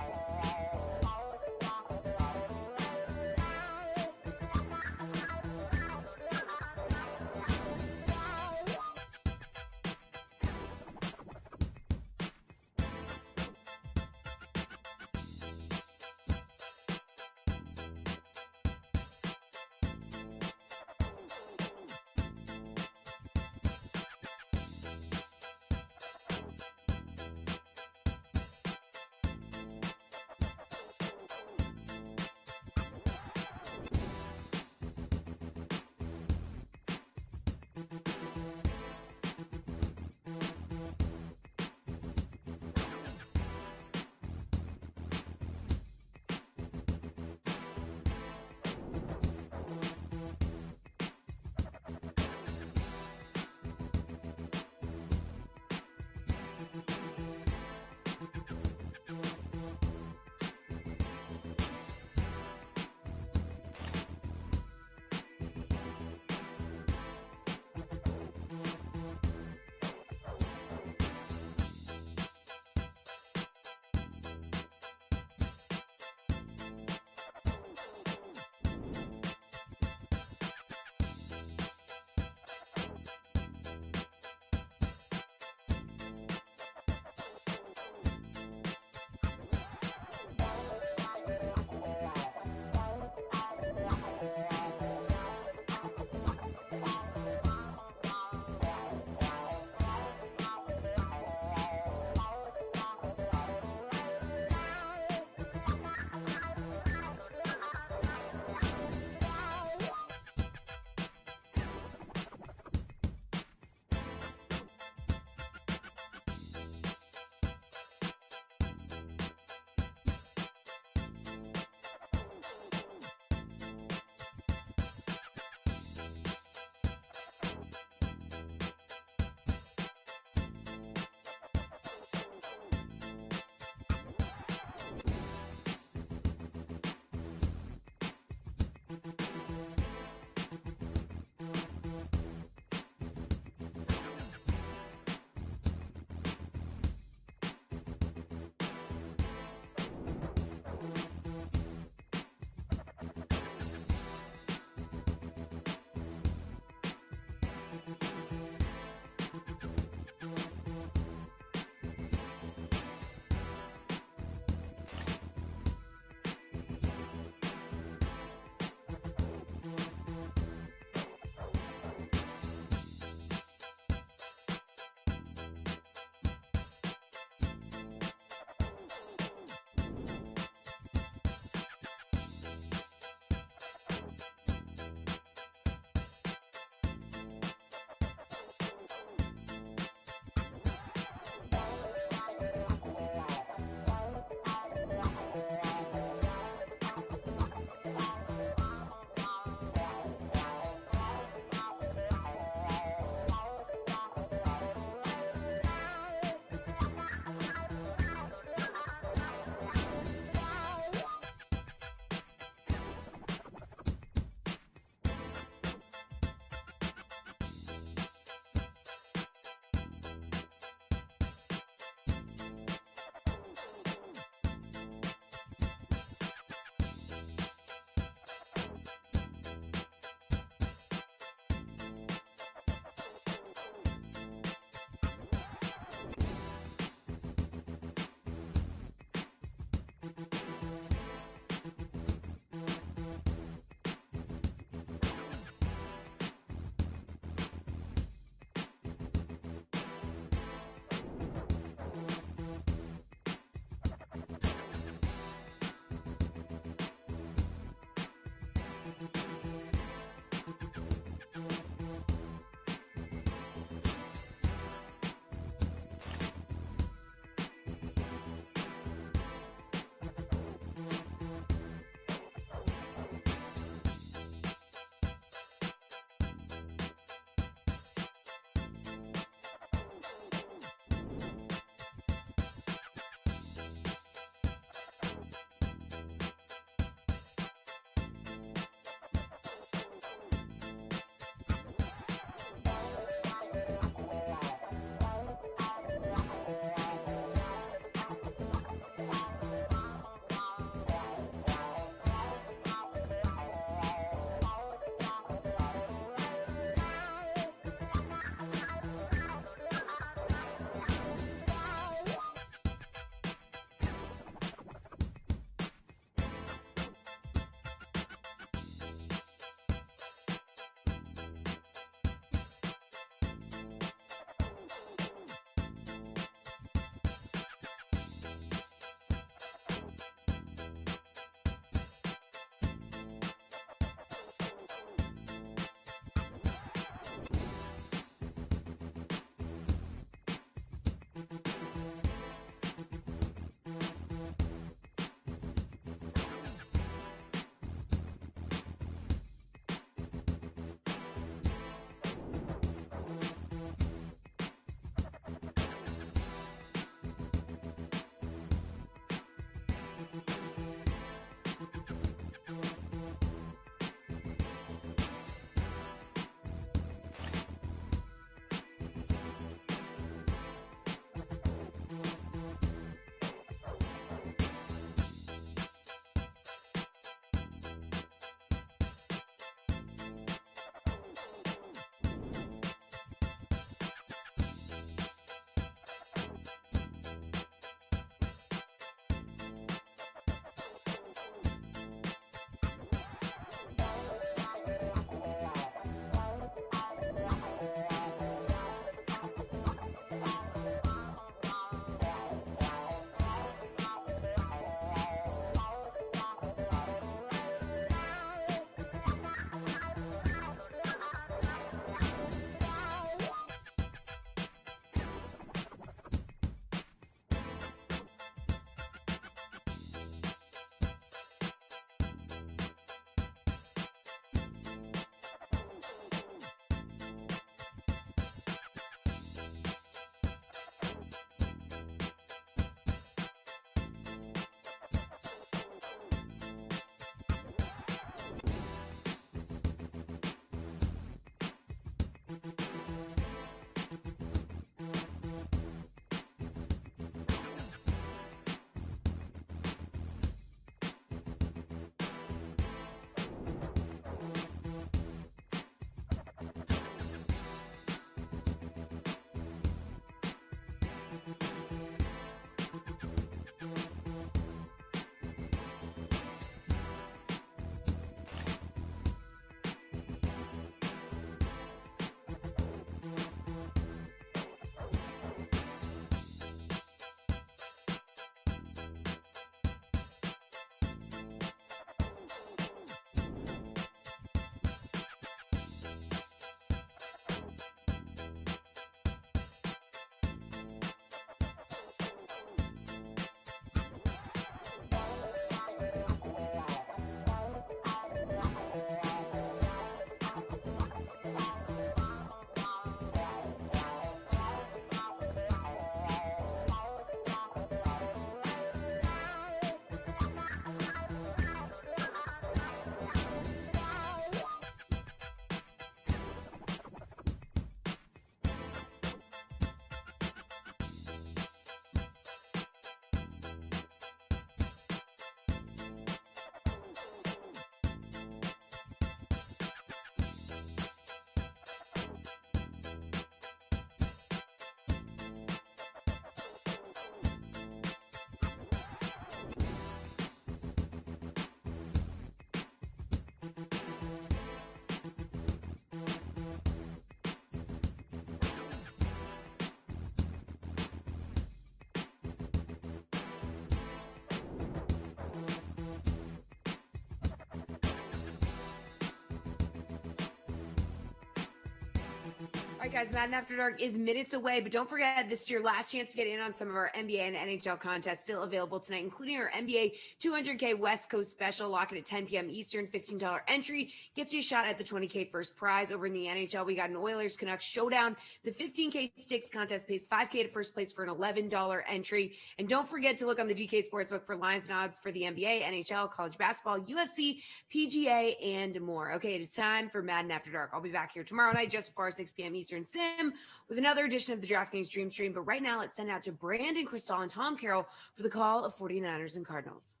All right, guys, Madden After Dark is minutes away, but don't forget, this is your last chance to get in on some of our NBA and NHL contests still available tonight, including our NBA 200K West Coast special. Lock it at 10 p.m. Eastern. $15 entry gets you a shot at the 20K first prize. Over in the NHL, we got an Oilers Canucks showdown. The 15K sticks contest pays $5K to first place for an $11 entry. And don't forget to look on the DK Sportsbook for lines and odds for the NBA, NHL, college basketball, UFC, PGA, and more. Okay, it is time for Madden After Dark. I'll be back here tomorrow night just before 6 p.m. Eastern Sim with another edition of the DraftKings Dream Stream. But right now, let's send out to Brandon Cristal and Tom Carroll for the call of 49ers and Cardinals.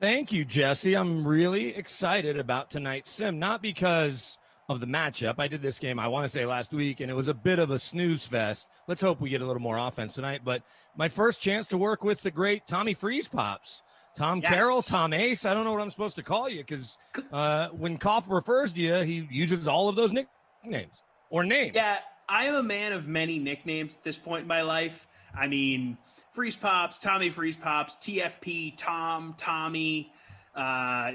Thank you, Jesse. I'm really excited about tonight's sim, not because of the matchup. I did this game, I want to say last week, and it was a bit of a snooze fest. Let's hope we get a little more offense tonight. But my first chance to work with the great Tommy Freeze Pops. Tom Carroll, Tom Ace. I don't know what I'm supposed to call you because when Koff refers to you, he uses all of those nicknames. Or names. Yeah, I am a man of many nicknames at this point in my life. I mean, Freeze Pops, Tommy Freeze Pops, TFP, Tom, Tommy,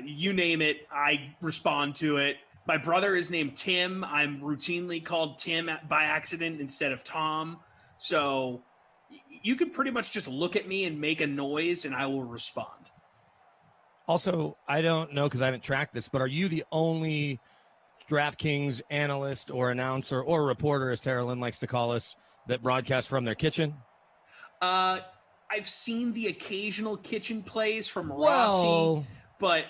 you name it, I respond to it. My brother is named Tim. I'm routinely called Tim by accident instead of Tom. So you could pretty much just look at me and make a noise and I will respond. Also, I don't know because I haven't tracked this, but are you the only DraftKings analyst or announcer or reporter, as Tara Lynn likes to call us, that broadcasts from their kitchen? I've seen the occasional kitchen plays from Rossi, but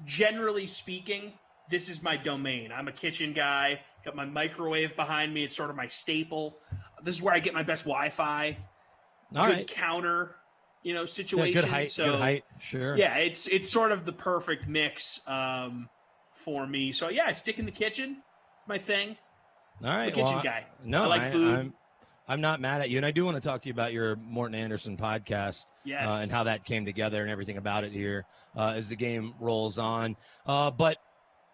generally speaking, this is my domain. I'm a kitchen guy, got my microwave behind me. It's sort of my staple. This is where I get my best Wi-Fi, good counter, situation. Yeah, good height, sure. Yeah, it's sort of the perfect mix for me. So yeah, I stick in the kitchen. It's my thing. All right, I'm a kitchen guy. No, I like food. I'm not mad at you, and I do want to talk to you about your Morton Anderson podcast, and how that came together and everything about it here as the game rolls on. But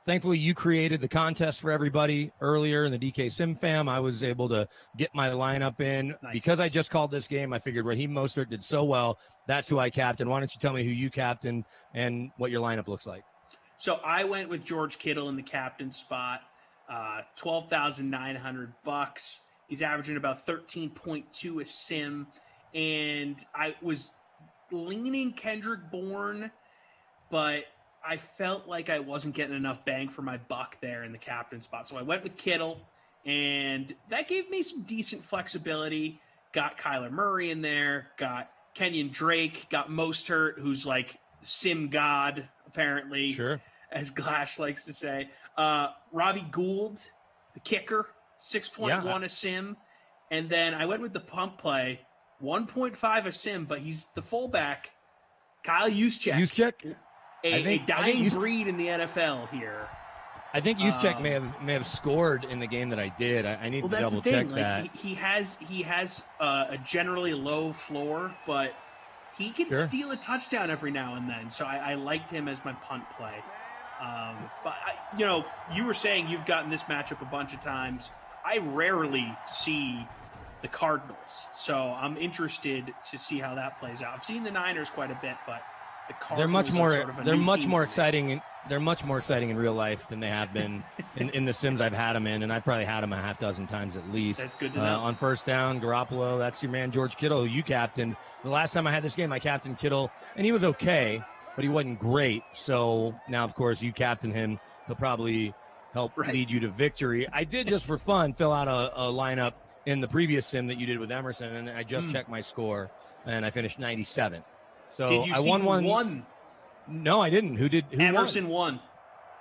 thankfully, you created the contest for everybody earlier in the DK Sim Fam. I was able to get my lineup in because I just called this game. I figured Raheem Mostert did so well. That's who I captained. Why don't you tell me who you captained and what your lineup looks like? So I went with George Kittle in the captain spot, $12,900. He's averaging about 13.2 a sim, and I was leaning Kendrick Bourne, but I felt like I wasn't getting enough bang for my buck there in the captain spot. So I went with Kittle, and that gave me some decent flexibility. Got Kyler Murray in there, got Kenyon Drake, got Mostert, who's like sim god, apparently, as Glash likes to say. Robbie Gould, the kicker, 6.1 a sim. And then I went with the pump play, 1.5 a sim, but he's the fullback, Kyle Juszczyk. A dying breed in the NFL here. I think Juszczyk may have scored in the game that I did. I need to double check that. He has a generally low floor, but he can steal a touchdown every now and then. So I liked him as my punt play. But you were saying you've gotten this matchup a bunch of times. I rarely see the Cardinals, so I'm interested to see how that plays out. I've seen the Niners quite a bit, but the Cardinals they're much more exciting. They're much more exciting in real life than they have been in the sims I've had them in, and I probably had them a half dozen times at least. That's good to know. On first down, Garoppolo, that's your man George Kittle, who you captained. The last time I had this game, I captained Kittle, and he was okay, but he wasn't great. So now, of course, you captain him. He'll probably help lead you to victory. I did, just for fun, fill out a lineup in the previous sim that you did with Emerson, and I just checked my score, and I finished 97th. So did you I see won who one. won? No, I didn't. Who Emerson won.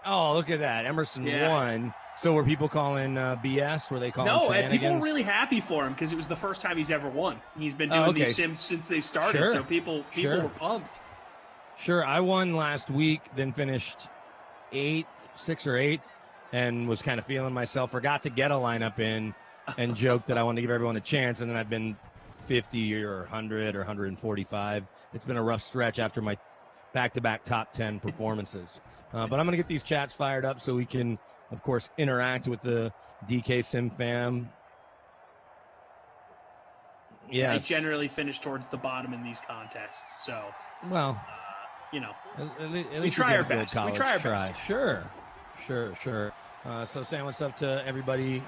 Oh, look at that. Emerson won. So were people calling BS? Were they calling shenanigans? People were really happy for him because it was the first time he's ever won. He's been doing these sims since they started, so people were pumped. Sure. I won last week, then finished 6th or 8th, and was kind of feeling myself. Forgot to get a lineup in and joked that I wanted to give everyone a chance, and then I've been 50 or 100 or 145. It's been a rough stretch after my back-to-back top 10 performances. But I'm going to get these chats fired up so we can, of course, interact with the DK Sim fam. Yeah, I generally finish towards the bottom in these contests. So, at least we try our best. We try our best. Sure. So saying what's up to everybody.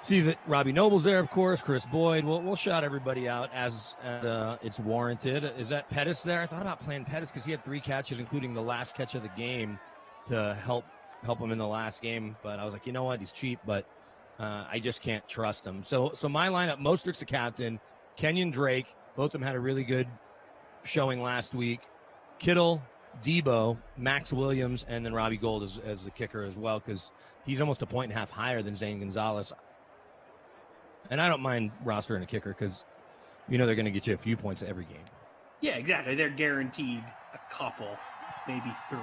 See that Robbie Noble's there, of course. Chris Boyd. We'll shout everybody out as it's warranted. Is that Pettis there? I thought about playing Pettis because he had 3 catches, including the last catch of the game, to help him in the last game. But I was like, you know what? He's cheap, but I just can't trust him. So my lineup: Mostert's the captain, Kenyon Drake. Both of them had a really good showing last week. Kittle, Debo, Max Williams, and then Robbie Gould as the kicker as well, because he's almost a point and a half higher than Zane Gonzalez. And I don't mind rostering a kicker because they're going to get you a few points every game. Yeah, exactly. They're guaranteed a couple, maybe 3.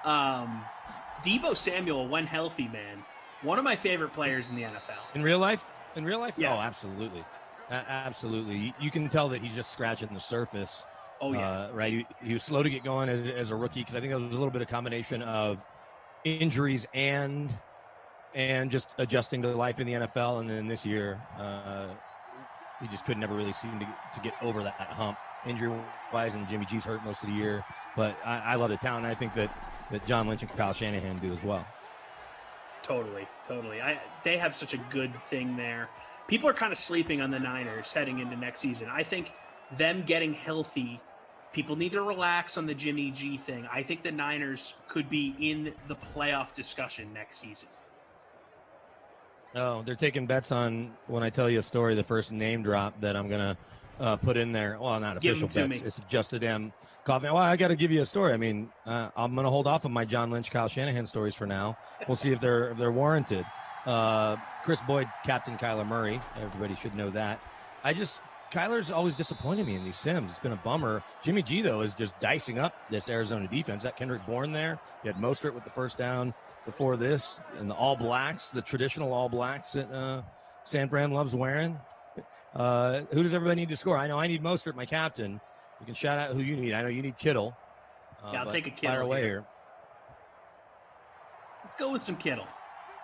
Debo Samuel, when healthy, man, one of my favorite players in the NFL. In real life? Yeah. Oh, absolutely. Absolutely. You can tell that he's just scratching the surface. Oh, yeah. Right. He was slow to get going as a rookie because I think it was a little bit of combination of injuries and just adjusting to life in the NFL. And then this year, he just could never really seem to get over that hump injury-wise, and Jimmy G's hurt most of the year. But I love the talent. I think that John Lynch and Kyle Shanahan do as well. Totally. They have such a good thing there. People are kind of sleeping on the Niners heading into next season. I think them getting healthy, people need to relax on the Jimmy G thing. I think the Niners could be in the playoff discussion next season. Oh, they're taking bets on when I tell you a story, the first name drop that I'm going to put in there. Well, not official bets. It's just a damn coffee. Well, I got to give you a story. I mean, I'm going to hold off on my John Lynch, Kyle Shanahan stories for now. We'll see if they're warranted. Chris Boyd, Captain Kyler Murray. Everybody should know that. Kyler's always disappointed me in these sims. It's been a bummer. Jimmy G, though, is just dicing up this Arizona defense. That Kendrick Bourne there. You had Mostert with the first down before this, and the All Blacks, the traditional All Blacks that San Fran loves wearing. Who does everybody need to score? I know I need Mostert, my captain. You can shout out who you need. I know you need Kittle. I'll take a Kittle fire away here. Let's go with some Kittle.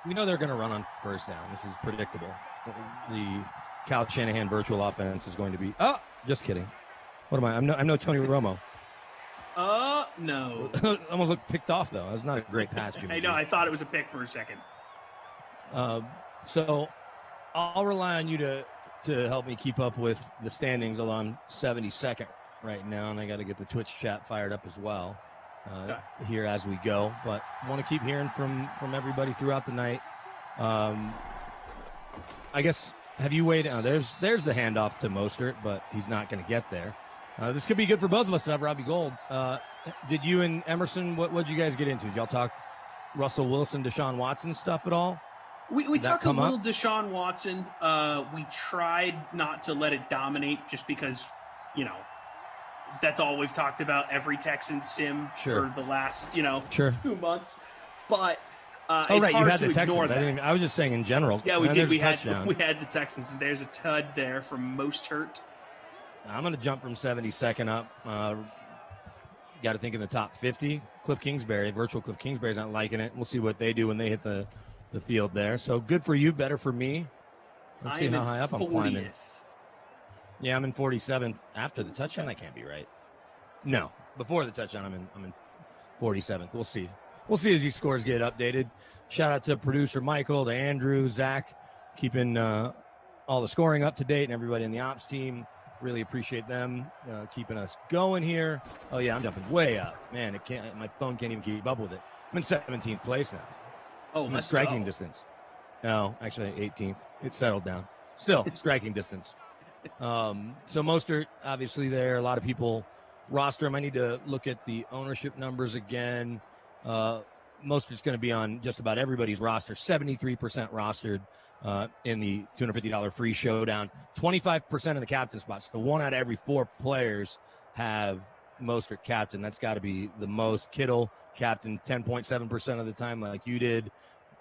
We know they're going to run on first down. This is predictable. The Kyle Shanahan virtual offense is going to be. Oh, just kidding. What am I? I'm no Tony Romo. No. Almost looked picked off though. It was not a great pass, Jimmy. I know. I thought it was a pick for a second. So I'll rely on you to help me keep up with the standings. Although I'm 72nd right now, and I got to get the Twitch chat fired up as well here as we go. But I want to keep hearing from everybody throughout the night. I guess. Have you waited? There's the handoff to Mostert, but he's not going to get there. This could be good for both of us to have Robbie Gould. Did you and Emerson, what'd you guys get into? Did y'all talk Russell Wilson, Deshaun Watson stuff at all? We talked a little Deshaun Watson. We tried not to let it dominate just because, that's all we've talked about every Texan sim for the last, 2 months. But it's right, you hard had to the ignore Texans. that. I was just saying in general. Yeah, we did. We had touchdown. the Texans, and there's a tud there from Mostert. I'm going to jump from 72nd up. Got to think in the top 50. Cliff Kingsbury, virtual Cliff Kingsbury's not liking it. We'll see what they do when they hit the field there. So good for you, better for me. Let's see how high up I'm climbing. Yeah, I'm in 47th after the touchdown. That can't be right. No, before the touchdown, I'm in 47th. We'll see. We'll see as these scores get updated. Shout out to producer Michael, to Andrew, Zach, keeping all the scoring up to date, and everybody in the ops team. Really appreciate them keeping us going here. Oh yeah, I'm jumping way up, man. My phone can't even keep up with it. I'm in 17th place now. Oh, I'm in striking distance. No, actually 18th. It settled down. Still striking distance. So Mostert obviously there. A lot of people roster him. I need to look at the ownership numbers again. Mostert's going to be on just about everybody's roster. 73% rostered in the $250 free showdown. 25% of the captain spots. So 1 out of every 4 players have Mostert captain. That's got to be the most. Kittle captain 10.7% of the time, like you did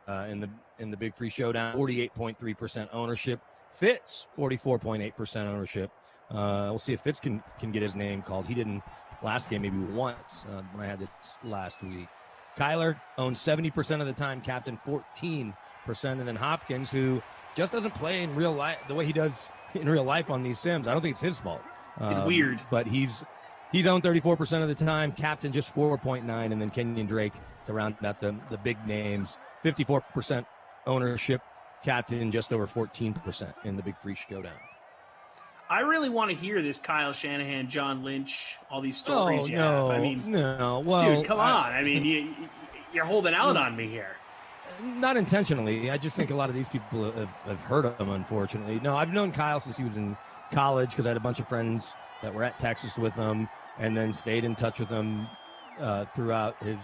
in the big free showdown. 48.3% ownership. Fitz 44.8% ownership. We'll see if Fitz can get his name called. He didn't last game, maybe once when I had this last week. Kyler owns 70% of the time, captain 14%, and then Hopkins, who just doesn't play in real life the way he does in real life on these sims. I don't think it's his fault. It's weird, but he's owned 34% of the time, captain just 4.9, and then Kenyon Drake to round out the big names. 54% ownership, captain just over 14% in the Big Free Showdown. I really want to hear this Kyle Shanahan, John Lynch, all these stories you have. I mean, well, dude, come on. I mean, you're holding out on me here. Not intentionally. I just think a lot of these people have heard of him, unfortunately. No, I've known Kyle since he was in college because I had a bunch of friends that were at Texas with him and then stayed in touch with him throughout his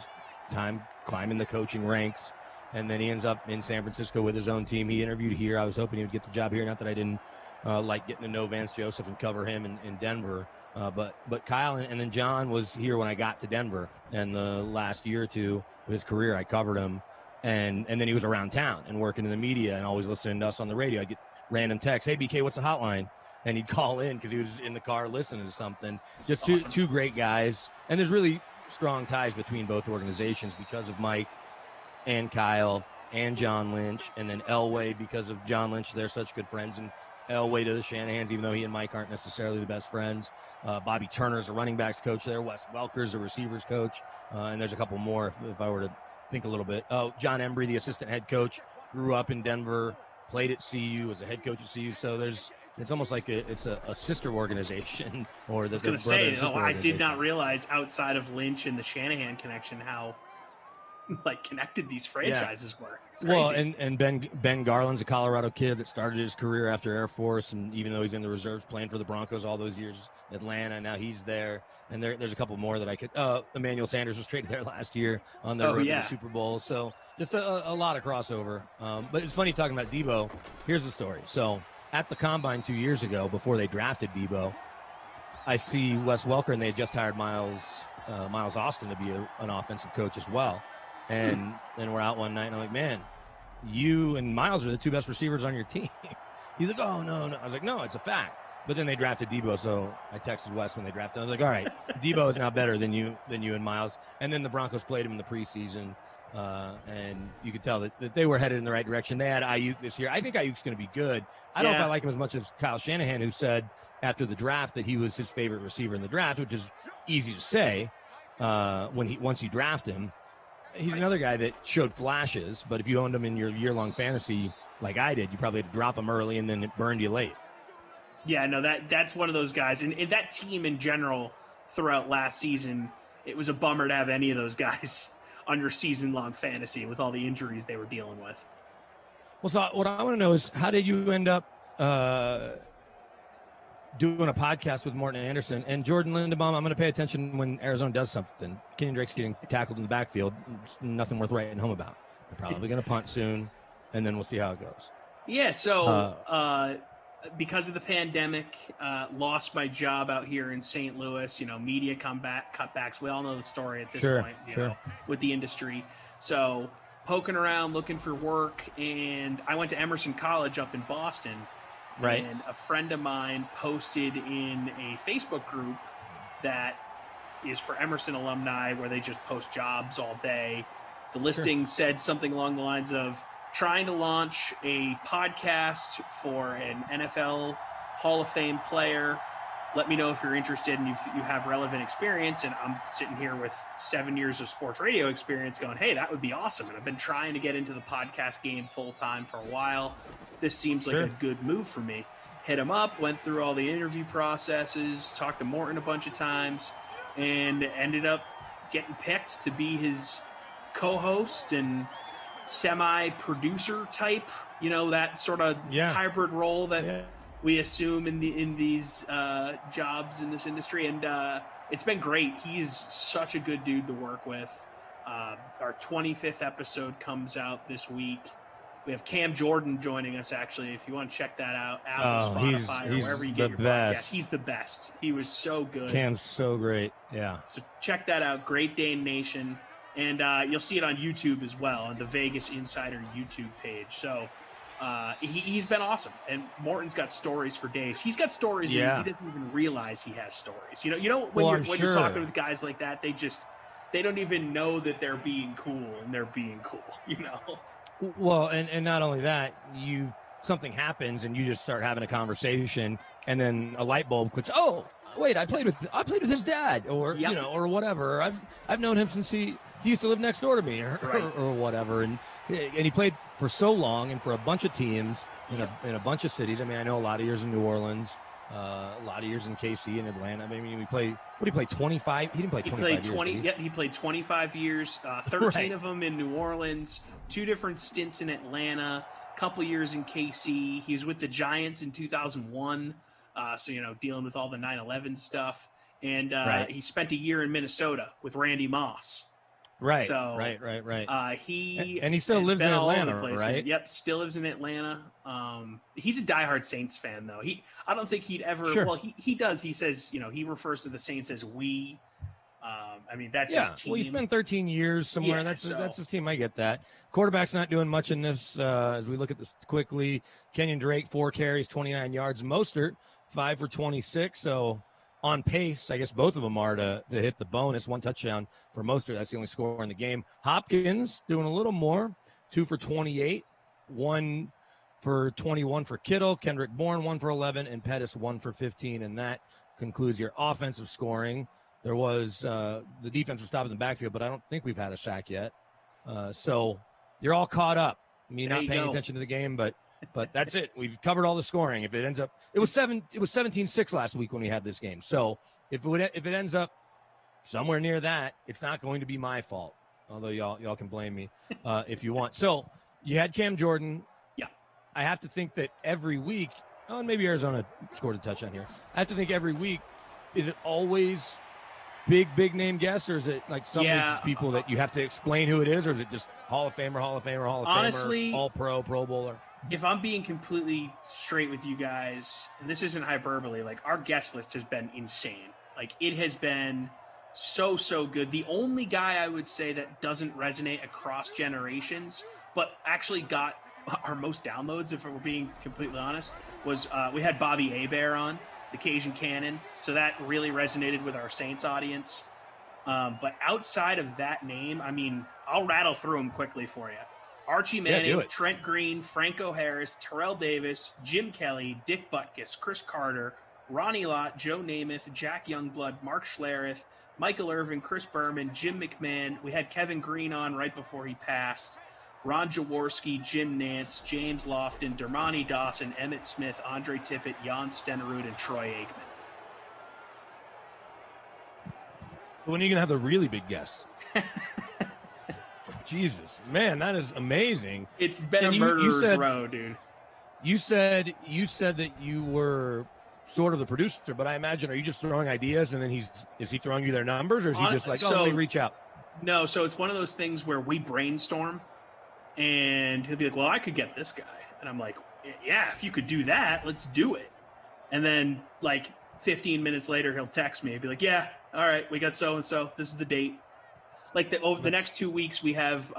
time climbing the coaching ranks. And then he ends up in San Francisco with his own team. He interviewed here. I was hoping he would get the job here. Not that I didn't like getting to know Vance Joseph and cover him in Denver. But Kyle and then John was here when I got to Denver. And the last year or two of his career, I covered him. And then he was around town and working in the media and always listening to us on the radio. I'd get random texts. Hey, BK, what's the hotline? And he'd call in because he was in the car listening to something. Just two great guys. And there's really strong ties between both organizations because of Mike and Kyle and John Lynch. And then Elway, because of John Lynch, they're such good friends. And Elway to the Shanahans, even though he and Mike aren't necessarily the best friends. Bobby Turner's a running backs coach there. Wes Welker's a receivers coach. And there's a couple more if I were to think a little bit. Oh, John Embry, the assistant head coach, grew up in Denver, played at CU, was a head coach at CU. So it's almost like it's a sister organization. Or I was going to say, I did not realize outside of Lynch and the Shanahan connection how connected these franchises were. It's crazy. Well, and Ben Garland's a Colorado kid that started his career after Air Force, and even though he's in the reserves playing for the Broncos all those years, Atlanta, now he's there. And there's a couple more that I could. Emmanuel Sanders was traded there last year on the road to the Super Bowl. So just a lot of crossover. But it's funny talking about Debo. Here's the story. So at the Combine 2 years ago, before they drafted Debo, I see Wes Welker, and they had just hired Miles Austin to be an offensive coach as well. And then we're out one night, and I'm like, man, you and Miles are the two best receivers on your team. He's like, oh, no. I was like, no, it's a fact. But then they drafted Debo, so I texted Wes when they drafted him. I was like, all right, Debo is now better than you and Miles. And then the Broncos played him in the preseason, and you could tell that they were headed in the right direction. They had Ayuk this year. I think Ayuk's going to be good. I don't know if I like him as much as Kyle Shanahan, who said after the draft that he was his favorite receiver in the draft, which is easy to say once you draft him. He's another guy that showed flashes, but if you owned him in your year-long fantasy like I did, you probably had to drop him early, and then it burned you late. Yeah, no, that's one of those guys. And that team in general throughout last season, it was a bummer to have any of those guys under season-long fantasy with all the injuries they were dealing with. Well, so what I want to know is, how did you end up doing a podcast with Morton Anderson and Jordan Lindenbaum? I'm going to pay attention when Arizona does something. Kenyon Drake's getting tackled in the backfield. It's nothing worth writing home about. They're probably going to punt soon, and then we'll see how it goes. Yeah, so because of the pandemic, lost my job out here in St. Louis, media cutbacks. We all know the story at this point, you know, with the industry. So poking around, looking for work, and I went to Emerson College up in Boston. Right. And a friend of mine posted in a Facebook group that is for Emerson alumni where they just post jobs all day. The listing said something along the lines of trying to launch a podcast for an NFL Hall of Fame player. Let me know if you're interested and you have relevant experience. And I'm sitting here with 7 years of sports radio experience going, hey, that would be awesome. And I've been trying to get into the podcast game full time for a while. This seems like a good move for me. Hit him up, went through all the interview processes, talked to Morton a bunch of times, and ended up getting picked to be his co-host and semi-producer type, that sort of hybrid role that we assume in these jobs in this industry. And it's been great. He's such a good dude to work with. Our 25th episode comes out this week. We have Cam Jordan joining us, actually, if you want to check that out. Apple, Spotify, or wherever you get your podcast. He's the best. He was so good. Cam's so great. Yeah. So check that out. Great Dane Nation. And you'll see it on YouTube as well, on the Vegas Insider YouTube page. So he's been awesome. And Morton's got stories for days. He's got stories and he doesn't even realize he has stories. When you're talking with guys like that, they don't even know that they're being cool, and they're being cool, Well, and not only that, something happens and you just start having a conversation, and then a light bulb clicks. Oh, wait, I played with his dad, or or whatever. I've known him since he used to live next door to me, or whatever. And he played for so long and for a bunch of teams in a bunch of cities. I mean, I know a lot of years in New Orleans, a lot of years in KC and Atlanta. I mean, we played. What did he play? 25? He didn't play 25 years. 20. Yep, he played 25 years. 13 of them in New Orleans. 2 different stints in Atlanta. Couple years in KC. He was with the Giants in 2001. So dealing with all the 9/11 stuff. And he spent a year in Minnesota with Randy Moss. Right. So, right. He still lives in Atlanta, right? Man. Yep, still lives in Atlanta. He's a diehard Saints fan, though. I don't think he'd ever. Sure. Well, he does. He says, he refers to the Saints as we. I mean, that's his team. Well, you spent 13 years somewhere. That's his team. I get that. Quarterback's not doing much in this. As we look at this quickly, Kenyon Drake 4 carries, 29 yards. Mostert 5 for 26. So on pace, I guess both of them are to hit the bonus. 1 touchdown for Mostert. That's the only score in the game. Hopkins doing a little more. 2 for 28. 1 for 21 for Kittle. Kendrick Bourne 1 for 11. And Pettis 1 for 15. And that concludes your offensive scoring. There was the defense was stopping the backfield, but I don't think we've had a sack yet. So you're all caught up. I mean, not paying attention to the game, but that's it. We've covered all the scoring. If it ends up, it was 17-6 last week when we had this game. So if it ends up somewhere near that, it's not going to be my fault. Although y'all can blame me if you want. So you had Cam Jordan. Yeah. I have to think that every week. Oh, and maybe Arizona scored a touchdown here. I have to think every week. Is it always big name guess, or is it like some weeks it's people that you have to explain who it is, or is it just Hall of Famer, Honestly, All Pro, Pro Bowler? If I'm being completely straight with you guys, and this isn't hyperbole, like our guest list has been insane. Like it has been so good. The only guy I would say that doesn't resonate across generations, but actually got our most downloads, if we're being completely honest, was we had Bobby Hebert on, the Cajun Cannon. So that really resonated with our Saints audience. But outside of that name, I mean, I'll rattle through them quickly for you. Archie Manning, Trent Green, Franco Harris, Terrell Davis, Jim Kelly, Dick Butkus, Chris Carter, Ronnie Lott, Joe Namath, Jack Youngblood, Mark Schlereth, Michael Irvin, Chris Berman, Jim McMahon. We had Kevin Green on right before he passed. Ron Jaworski, Jim Nance, James Lofton, Dermani Dawson, Emmett Smith, Andre Tippett, Jan Stenerud, and Troy Aikman. When are you going to have the really big guess? Jesus, man, that is amazing. It's been a murderer's row, dude. You said that you were sort of the producer, but I imagine, are you just throwing ideas and then is he throwing you their numbers, or is he just like, let me reach out? No, so it's one of those things where we brainstorm. And he'll be like, well, I could get this guy. And I'm like, yeah, if you could do that, let's do it. And then like 15 minutes later, he'll text me and be like, yeah, all right, we got so-and-so. This is the date. Like over the next 2 weeks, we have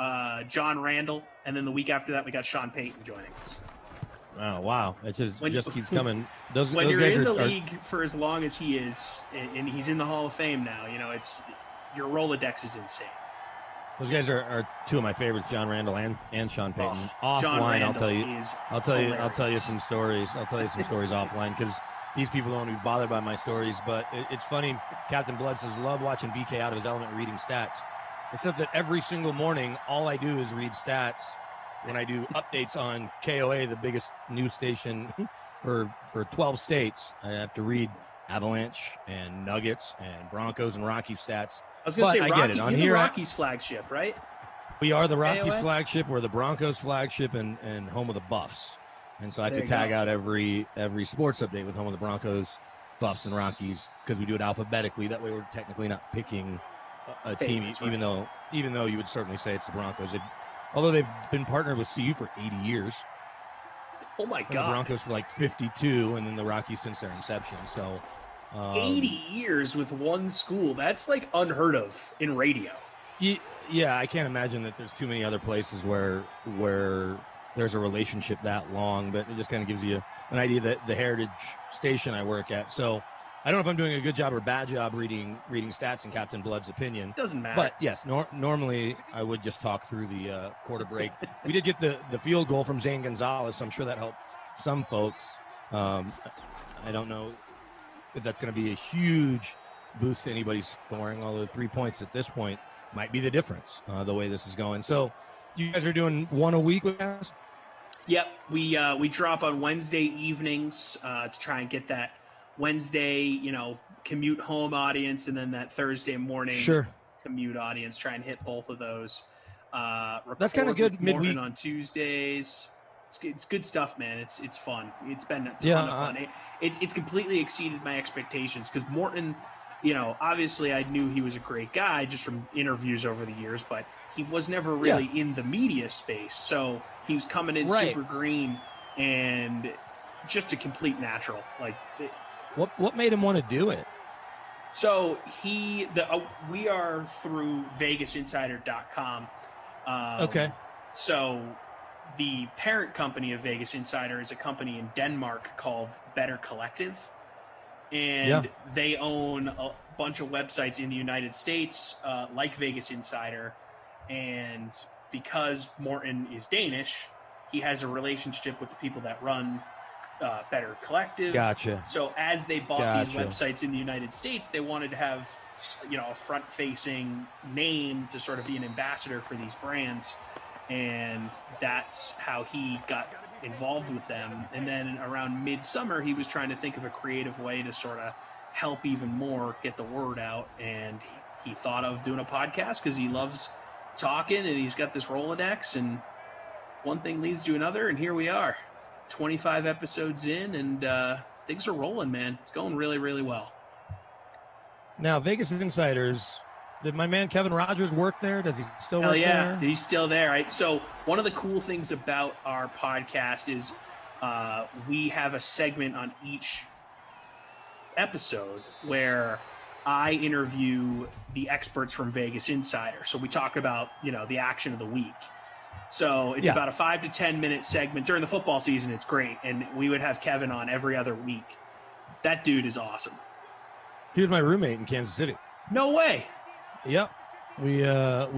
John Randall. And then the week after that, we got Sean Payton joining us. Oh, wow. It just keeps coming. When you're in the league for as long as he is, and he's in the Hall of Fame now, it's your Rolodex is insane. Those guys are 2 of my favorites, John Randall and Sean Payton. Offline, I'll tell you some stories. I'll tell you some stories offline, because these people don't be bothered by my stories. But it's funny. Captain Blood says, love watching BK out of his element reading stats. Except that every single morning, all I do is read stats when I do updates on KOA, the biggest news station for 12 states. I have to read Avalanche and Nuggets and Broncos and Rockies stats. I was going to say, Rocky, you're the Rockies flagship, right? We are the Rockies flagship. We're the Broncos flagship and home of the Buffs. And so I have to tag out every sports update with home of the Broncos, Buffs, and Rockies, because we do it alphabetically. That way we're technically not picking a team, even though you would certainly say it's the Broncos. Although they've been partnered with CU for 80 years. Oh, my God. The Broncos for like 52, and then the Rockies since their inception. So 80 years with one school. That's like unheard of in radio. Yeah, I can't imagine that there's too many other places where there's a relationship that long, but it just kind of gives you an idea that the heritage station I work at. So I don't know if I'm doing a good job or bad job reading stats in Captain Blood's opinion. Doesn't matter. But yes, normally I would just talk through the quarter break. We did get the field goal from Zane Gonzalez, so I'm sure that helped some folks. I don't know. if that's going to be a huge boost to anybody's scoring, although 3 points at this point might be the difference, the way this is going. So you guys are doing one a week with us? Yep, we drop on Wednesday evenings to try and get that Wednesday, commute home audience, and then that Thursday morning commute audience. Try and hit both of those. That's kind of good midweek on Tuesdays. It's good stuff, man. It's fun. It's been a ton of fun. It's completely exceeded my expectations because Morton, obviously I knew he was a great guy just from interviews over the years, but he was never really in the media space. So he was coming in super green and just a complete natural. What made him want to do it? So we are through VegasInsider.com. Okay. So the parent company of Vegas Insider is a company in Denmark called Better Collective. And they own a bunch of websites in the United States, like Vegas Insider. And because Morton is Danish, he has a relationship with the people that run Better Collective. Gotcha. So as they bought these websites in the United States, they wanted to have, a front-facing name to sort of be an ambassador for these brands. And that's how he got involved with them. And then around midsummer, he was trying to think of a creative way to sort of help even more get the word out. And he thought of doing a podcast because he loves talking and he's got this Rolodex, and one thing leads to another. And here we are, 25 episodes in, and things are rolling, man. It's going really, really well. Now, Vegas Insiders, did my man Kevin Rogers work there? Does he still work there? He's still there, right? So one of the cool things about our podcast is we have a segment on each episode where I interview the experts from Vegas Insider. So we talk about, the action of the week. So it's about a 5 to 10 minute segment during the football season. It's great. And we would have Kevin on every other week. That dude is awesome. He was my roommate in Kansas City. No way. Yep. We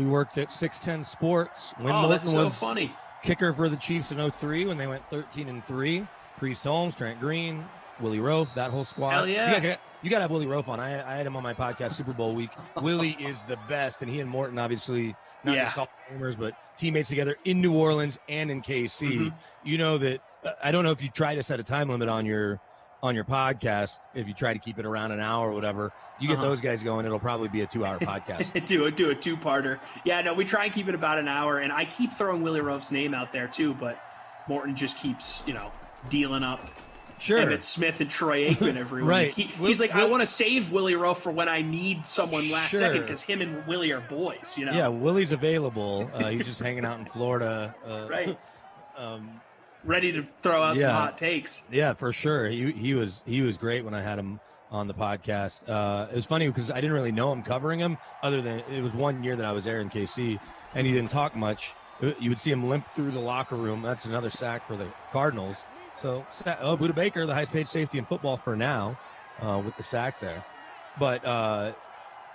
worked at 610 Sports. When Morton that's so was funny. Kicker for the Chiefs in 03 when they went 13-3. Priest Holmes, Trent Green, Willie Rofe, that whole squad. Hell yeah. You got to have Willie Rofe on. I had him on my podcast Super Bowl week. Willie is the best, and he and Morton obviously not just Hall of Famers, but teammates together in New Orleans and in KC. Mm-hmm. You know that I don't know if you try to set a time limit on your podcast. If you try to keep it around an hour or whatever, you get those guys going, it'll probably be a 2-hour podcast. do a two-parter. Yeah, no, we try and keep it about an hour, and I keep throwing Willie Rofe's name out there too, but Morton just keeps, dealing up Emmitt Smith and Troy Aikman every week. He's like, I want to save Willie Rofe for when I need someone last second because him and Willie are boys, Yeah, Willie's available. He's just hanging out in Florida. Right. Ready to throw out some hot takes. Yeah, for sure. He was great when I had him on the podcast. It was funny because I didn't really know him covering him other than it was 1 year that I was there in KC, and he didn't talk much. You would see him limp through the locker room. That's another sack for the Cardinals. So, Buda Baker, the highest paid safety in football for now, with the sack there. But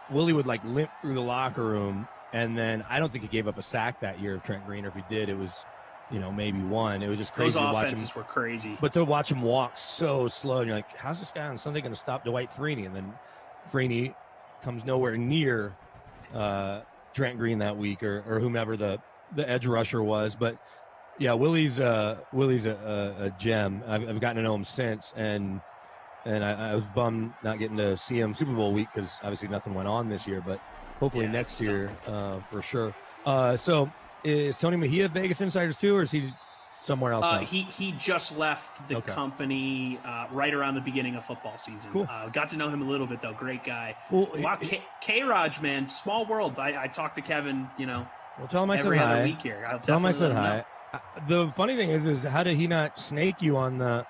Willie would limp through the locker room, and then I don't think he gave up a sack that year of Trent Green, or if he did, it was, maybe one. It was just crazy Those to watch him. offenses were crazy. But to watch him walk so slow, and you're like, how's this guy on Sunday going to stop Dwight Freeney? And then Freeney comes nowhere near Trent Green that week, or whomever the edge rusher was. But yeah, Willie's a gem. I've gotten to know him since, and I was bummed not getting to see him Super Bowl week because obviously nothing went on this year, but hopefully next year for sure. So is Tony Mejia Vegas Insiders too, or is he somewhere else now? He just left the company right around the beginning of football season. Cool. Got to know him a little bit though. Great guy. Well, wow, K-Raj, man, small world. I talk to Kevin, well, tell him I every said other hi. week here. I'll Tell him I definitely said let him hi. The funny thing is how did he not snake you on the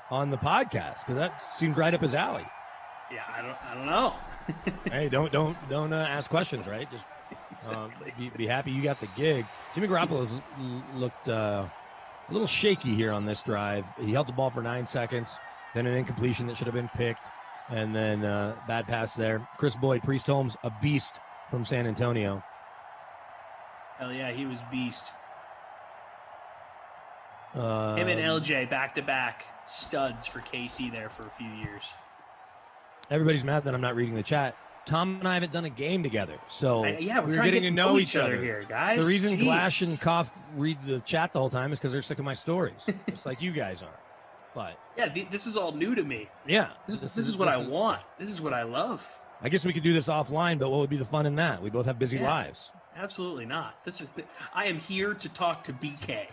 on the podcast? Because that seems right up his alley. Yeah, I don't know. Hey, don't ask questions, right? Just be happy you got the gig. Jimmy Garoppolo looked a little shaky here on this drive. He held the ball for 9 seconds, then an incompletion that should have been picked, and then bad pass there. Chris Boyd, Priest Holmes, a beast from San Antonio. Hell yeah, he was beast. Him and LJ back-to-back studs for KC there for a few years. everybody's mad that I'm not reading the chat. Tom and I haven't done a game together, so we're we're trying getting to to know each other other here, guys. The reason Jeez. Glash and Koff read the chat the whole time is because they're sick of my stories, just like you guys are. But yeah, this is all new to me. yeah, this is what I want. This is what I love. I guess we could do this offline, but what would be the fun in that? We both have busy lives. Absolutely not. I am here to talk to BK.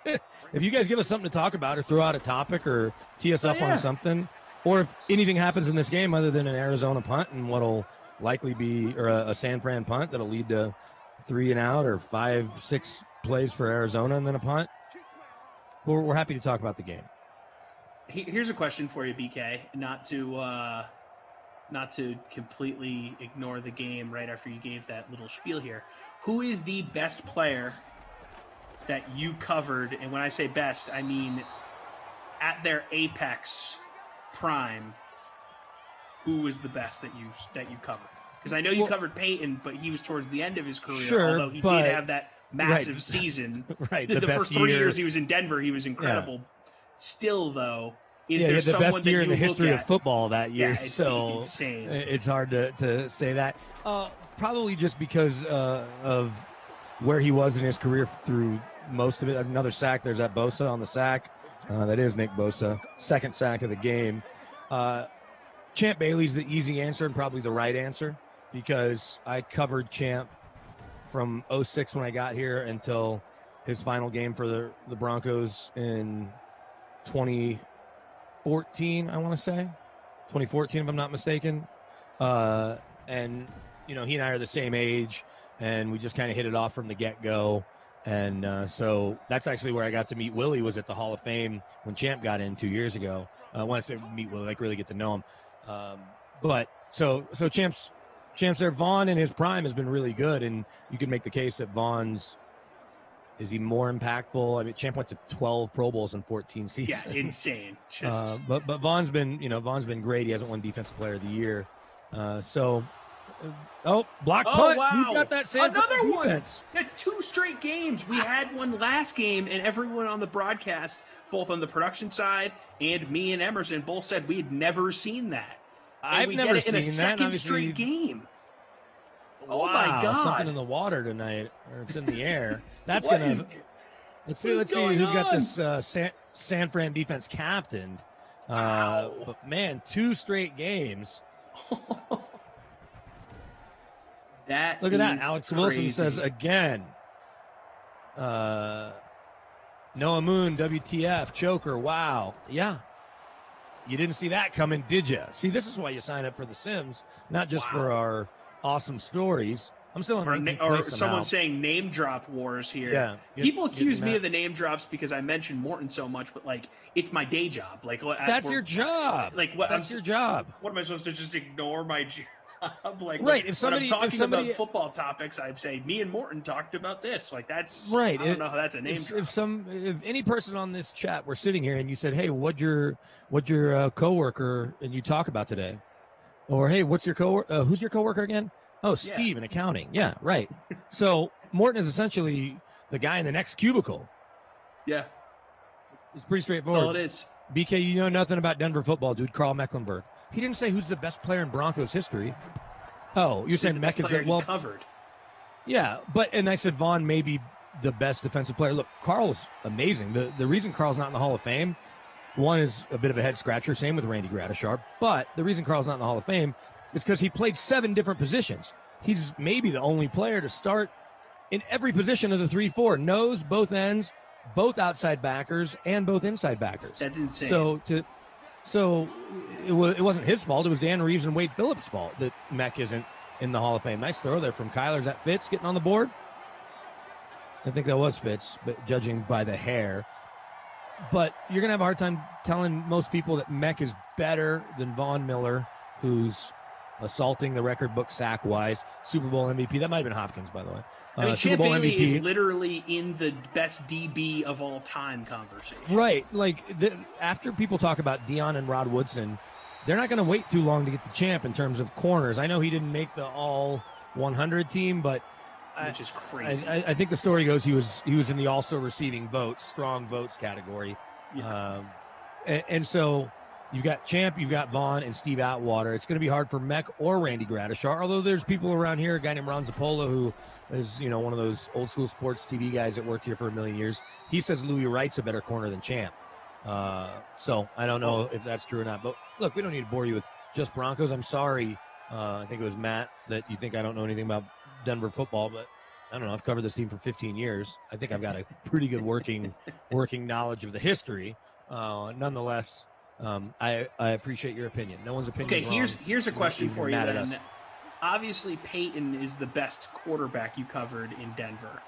If you guys give us something to talk about or throw out a topic or tee us up on something, or if anything happens in this game other than an Arizona punt and what'll likely be, or a San Fran punt that'll lead to 3 and out or 5-6 plays for Arizona and then a punt, we're happy to talk about the game. Here's a question for you, BK, not to completely ignore the game right after you gave that little spiel here. Who is the best player that you covered? And when I say best, I mean at their apex prime. Who was the best that you covered? Because I know you covered Peyton, but he was towards the end of his career, although he did have that massive season. Right. The first 3 years he was in Denver, he was incredible. Yeah. Still, though, is there the best year in the history of football that year? Yeah, it's so insane. It's hard to say that. Probably just because of where he was in his career through most of it. Another sack. There's that Bosa on the sack. That is Nick Bosa. Second sack of the game. Champ Bailey's the easy answer and probably the right answer because I covered Champ from 2006 when I got here until his final game for the Broncos in 2014, I want to say. 2014, if I'm not mistaken. And, he and I are the same age, and we just kind of hit it off from the get-go. And so that's actually where I got to meet Willie, was at the Hall of Fame when Champ got in 2 years ago. I want to say meet Willie, like really get to know him. But so Champ's there. Vaughn in his prime has been really good, and you can make the case that is he more impactful? I mean, Champ went to 12 Pro Bowls in 14 seasons. Yeah, insane. Just but Vaughn's been great. He hasn't won Defensive Player of the Year. Block punt. Wow. You got that San Another Fran one. defense. That's 2 straight games. We had one last game, and everyone on the broadcast, both on the production side and me and Emerson, both said we had never seen that. And I've we never get it in a seen that. second straight game. Oh Wow, my God! Something in the water tonight, or it's in the air. That's What gonna. is- Let's see going who's got on? this San Fran defense captained. But man, 2 straight games. Look at that. Alex Wilson says again. Noah Moon, WTF, choker. Wow. Yeah. You didn't see that coming, did you? See, this is why you sign up for The Sims, not just for our awesome stories. I'm still in 19th Or place someone somehow. saying name drop wars here. Yeah. People accuse getting me that. of the name drops because I mentioned Morton so much, but like it's my day job. Like That's your job. Like what? That's your job. What am I supposed to just ignore my job? Like Right, When, if somebody- when I'm if talking somebody- about football topics, I'd say me and Morton talked about this. Like that's Right. I don't know how that's a name If, drop. if any person on this chat were sitting here and you said, "Hey, what'd your coworker and you talk about today?" Or, "Hey, what's your who's your coworker again?" "Oh, Steve in accounting." Yeah, right. So Morton is essentially the guy in the next cubicle. Yeah. It's pretty straightforward. That's all it is. BK, you know nothing about Denver football, dude. Carl Mecklenburg. He didn't say who's the best player in Broncos history. Oh, you're saying Meck is covered. Yeah, and I said Vaughn may be the best defensive player. Look, Carl's amazing. The reason Carl's not in the Hall of Fame, one is a bit of a head scratcher. Same with Randy Gradishar. But the reason Carl's not in the Hall of Fame is because he played 7 different positions. He's maybe the only player to start in every position of the 3-4. Nose, both ends, both outside backers, and both inside backers. That's insane. So it wasn't his fault. It was Dan Reeves and Wade Phillips' fault that Meck isn't in the Hall of Fame. Nice throw there from Kyler. Is that Fitz getting on the board? I think that was Fitz, but judging by the hair. But you're going to have a hard time telling most people that Meck is better than Von Miller, who's assaulting the record book sack-wise. Super Bowl MVP. That might have been Hopkins, by the way. I mean, Super Champ Bowl Bailey MVP. is literally in the best DB of all time conversation. Right. Like, after people talk about Dion and Rod Woodson, they're not going to wait too long to get the Champ in terms of corners. I know he didn't make the all 100 team, but Which is crazy. I think the story goes he was in the also receiving votes, strong votes category. Yeah. And so You've got Champ, you've got Vaughn, and Steve Atwater. It's going to be hard for Mech or Randy Gradishar, although there's people around here, a guy named Ron Zappola, who is, one of those old school sports TV guys that worked here for a million years. He says Louis Wright's a better corner than Champ. So I don't know if that's true or not. But look, we don't need to bore you with just Broncos. I'm sorry. I think it was Matt that you think I don't know anything about Denver football, but I don't know. I've covered this team for 15 years. I think I've got a pretty good working knowledge of the history. Nonetheless, I appreciate your opinion. No one's opinion. Okay, here's a question for you then. then. Obviously, Peyton is the best quarterback you covered in Denver.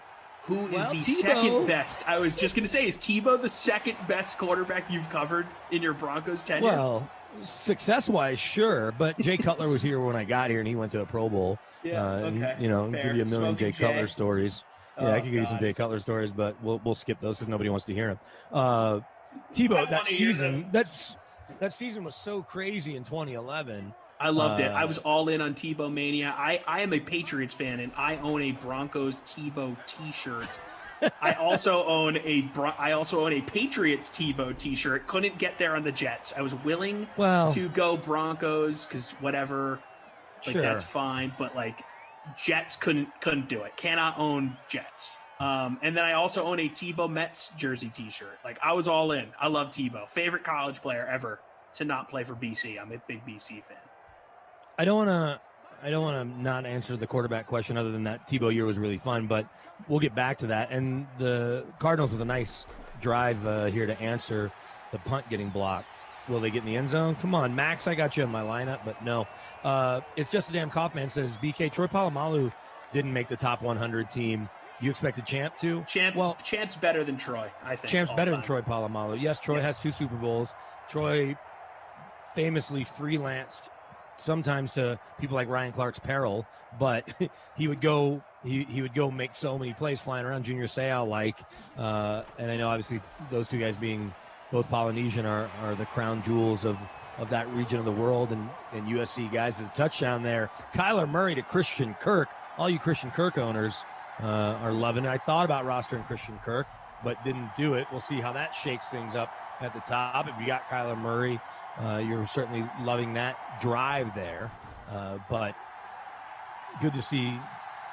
Who is the second best? I was just going to say, is Tebow the second best quarterback you've covered in your Broncos tenure? Well, success-wise, sure. But Jay Cutler was here when I got here, and he went to a Pro Bowl. Yeah, okay. Fair. Give you a million Smoking Jay Cutler stories. Yeah, I could give you some Jay Cutler stories, but we'll skip those because nobody wants to hear them. Tebow, that season was so crazy in 2011. I loved it. I was all in on Tebow mania. I am a Patriots fan, and I own a Broncos Tebow T-shirt. I also own a Patriots Tebow T-shirt. Couldn't get there on the Jets. I was willing to go Broncos because whatever, that's fine. But Jets couldn't do it. Cannot own Jets. And then I also own a Tebow Mets jersey T-shirt. I was all in. I love Tebow. Favorite college player ever to not play for BC. I'm a big BC fan. I don't want to not answer the quarterback question other than that Tebow year was really fun, but we'll get back to that. And the Cardinals with a nice drive here to answer the punt getting blocked. Will they get in the end zone? Come on, Max, I got you in my lineup, but no. It's just a damn Kaufman says, BK, Troy Polamalu didn't make the top 100 team. You expected Champ to? Champ's better than Troy, I think. Champ's better than Troy Polamalu. Yes, Troy has 2 Super Bowls. Troy famously freelanced sometimes to people like Ryan Clark's peril, but he would go make so many plays flying around Junior Seau and I know obviously those two guys being both Polynesian are the crown jewels of that region of the world, and USC guys is a touchdown there. Kyler Murray to Christian Kirk. All you Christian Kirk owners are loving it. I thought about rostering Christian Kirk, but didn't do it. We'll see how that shakes things up at the top. If you got Kyler Murray, you're certainly loving that drive there. But good to see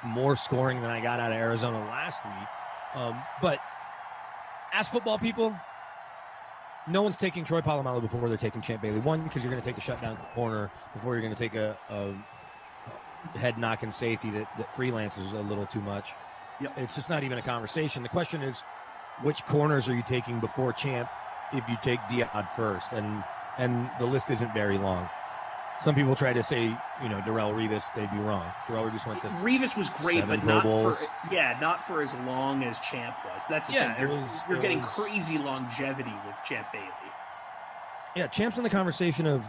more scoring than I got out of Arizona last week. But as football people, no one's taking Troy Polamalu before they're taking Champ Bailey. One, because you're going to take a shutdown corner before you're going to take a head knocking safety that freelances a little too much. Yep. It's just not even a conversation. The question is, which corners are you taking before Champ if you take Dion first? And the list isn't very long. Some people try to say, Darrelle Revis, they'd be wrong. Darrelle Revis went to Revis was great, but not for as long as Champ was. That's the thing. You're getting crazy longevity with Champ Bailey. Yeah, Champ's in the conversation of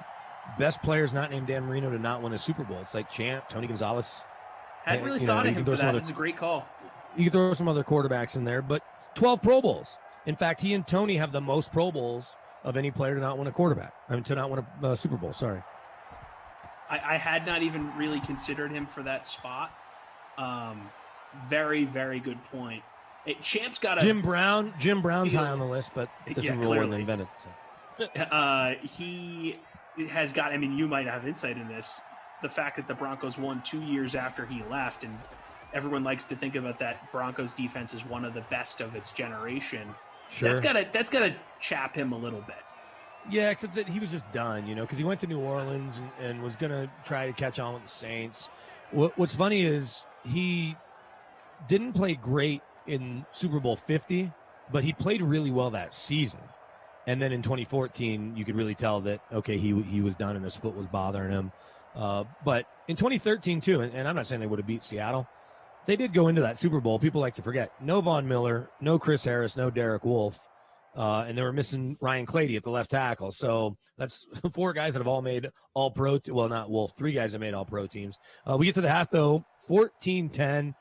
best players not named Dan Marino to not win a Super Bowl. It's like Champ, Tony Gonzalez. Hadn't really thought of him for that. It's a great call. You can throw some other quarterbacks in there, but 12 Pro Bowls. In fact, he and Tony have the most Pro Bowls of any player to not win a quarterback. To not win a Super Bowl, sorry. I had not even really considered him for that spot. Very, very good point. Champ's got a Jim Brown's high on the list, but this rule wasn't invented. So. He has got. I mean, you might have insight in this. The fact that the Broncos won 2 years after he left, and everyone likes to think about that Broncos defense as one of the best of its generation. Sure. That's gotta chap him a little bit. Yeah, except that he was just done, because he went to New Orleans and was going to try to catch on with the Saints. What's funny is he didn't play great in Super Bowl 50, but he played really well that season. And then in 2014, you could really tell that, okay, he was done and his foot was bothering him. But in 2013, too, and I'm not saying they would have beat Seattle, they did go into that Super Bowl. People like to forget. No Von Miller, no Chris Harris, no Derek Wolfe. And they were missing Ryan Clady at the left tackle. So that's 4 guys that have all made all-pro. Well, not Wolf. 3 guys have made all-pro teams. We get to the half, though, 14-10.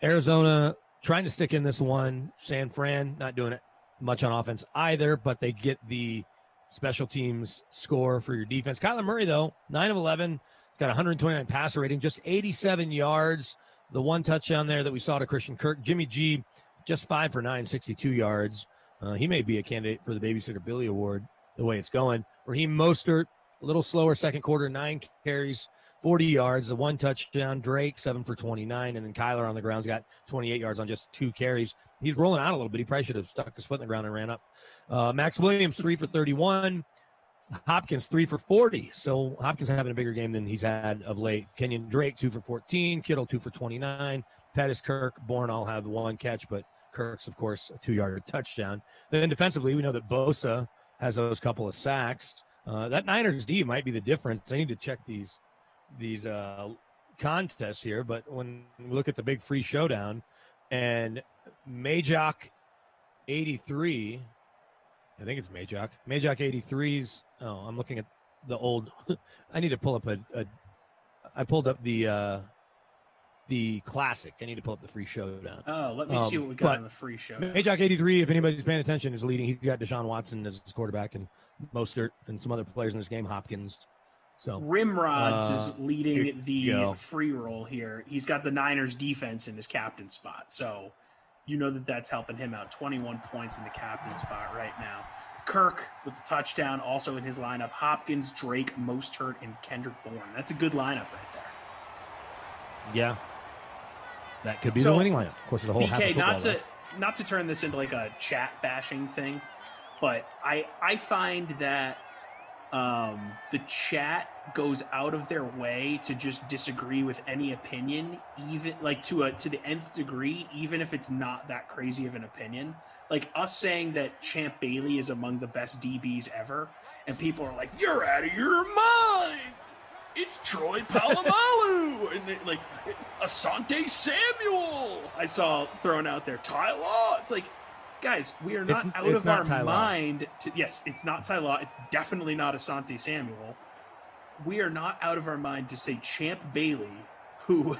Arizona trying to stick in this one. San Fran not doing it much on offense either, but they get the special teams score for your defense. Kyler Murray, though, 9 of 11, got 129 passer rating, just 87 yards. The 1 touchdown there that we saw to Christian Kirk. Jimmy G, just 5 for 9, 62 yards. He may be a candidate for the Babysitter Billy Award the way it's going. Raheem Mostert, a little slower second quarter, 9 carries, 40 yards, the 1 touchdown. Drake, 7 for 29. And then Kyler on the ground's got 28 yards on just 2 carries. He's rolling out a little bit. He probably should have stuck his foot in the ground and ran up. Max Williams, 3 for 31. Hopkins, 3 for 40. So Hopkins having a bigger game than he's had of late. Kenyon Drake, 2 for 14. Kittle, 2 for 29. Pettis, Kirk, Bourne all have 1 catch, but Kirk's, of course, a 2-yard touchdown. Then defensively, we know that Bosa has those couple of sacks. That Niners D might be the difference. I need to check these contests here, but when we look at the big free showdown and Majok 83, I think it's Majok 83's. Oh, I'm looking at the old. I need to pull up I pulled up the classic. I need to pull up the free showdown. Oh, let me see what we got on the free showdown. Majok 83, if anybody's paying attention, is leading. He's got Deshaun Watson as his quarterback and Mostert and some other players in this game, Hopkins. So Rimrods is leading the free roll here. He's got the Niners defense in his captain spot. So you know that's helping him out. 21 points in the captain spot right now. Kirk with the touchdown also in his lineup. Hopkins, Drake, Mostert, and Kendrick Bourne. That's a good lineup right there. Yeah. That could be the winning lineup. Of course, there's a whole half of football, not to turn this into like a chat bashing thing, but I find that the chat goes out of their way to just disagree with any opinion, even like to the nth degree, even if it's not that crazy of an opinion. Like us saying that Champ Bailey is among the best DBs ever, and people are like, "You're out of your mind. It's Troy Polamalu," and like Asante Samuel. I saw thrown out there. Ty Law. It's like, guys, we are not out of our mind. Yes, it's not Ty Law. It's definitely not Asante Samuel. We are not out of our mind to say Champ Bailey, who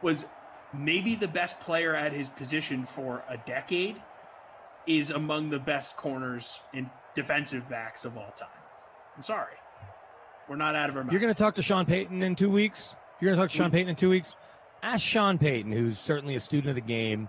was maybe the best player at his position for a decade, is among the best corners and defensive backs of all time. I'm sorry. We're not out of our mind. You're going to talk to Sean Payton in 2 weeks? Ask Sean Payton, who's certainly a student of the game,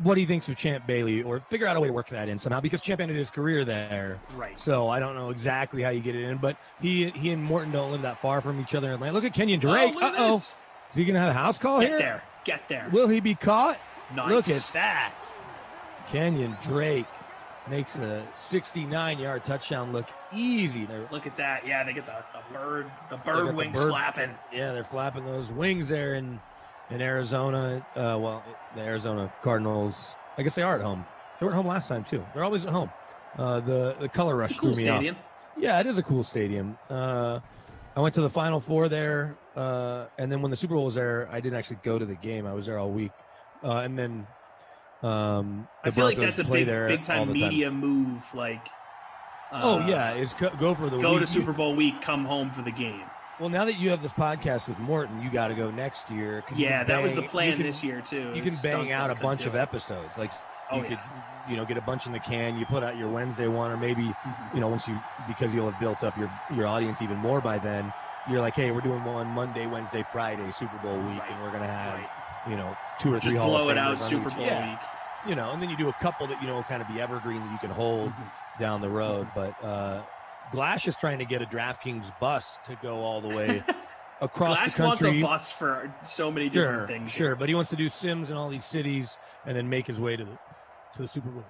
what he thinks of Champ Bailey, or figure out a way to work that in somehow, because Champ ended his career there. Right. So I don't know exactly how you get it in, but he and Morton don't live that far from each other in Atlanta. Look at Kenyon Drake. Uh-oh. Is he going to have a house call here? Get there. Will he be caught? Nice. Look at that. Kenyon Drake makes a 69-yard touchdown look easy. Look at that. Yeah, they get the bird wings flapping. Yeah, they're flapping those wings there in Arizona. The Arizona Cardinals, I guess they are at home. They weren't home last time, too. They're always at home. The color rush it's a cool threw me stadium. off. Yeah, it is a cool stadium. I went to the Final Four there, and then when the Super Bowl was there, I didn't actually go to the game. I was there all week. And then I feel like that's a big time media move. Like, is go for the go week. to Super Bowl week, come home for the game. Well, now that you have this podcast with Morton, you got to go next year. Yeah, that was the plan this year too. You can bang out a bunch of episodes. Like you could, get a bunch in the can. You put out your Wednesday one, or maybe, because you'll have built up your audience even more by then. You're like, hey, we're doing one Monday, Wednesday, Friday, Super Bowl week, and we're gonna have 2 or 3 just Hall blow of it out Famers on Super each. Bowl week. And then you do a couple that kind of be evergreen that you can hold down the road. But Glash is trying to get a DraftKings bus to go all the way across Glash the country. wants a bus for so many different things. Sure, but he wants to do Sims in all these cities and then make his way to the Super Bowl.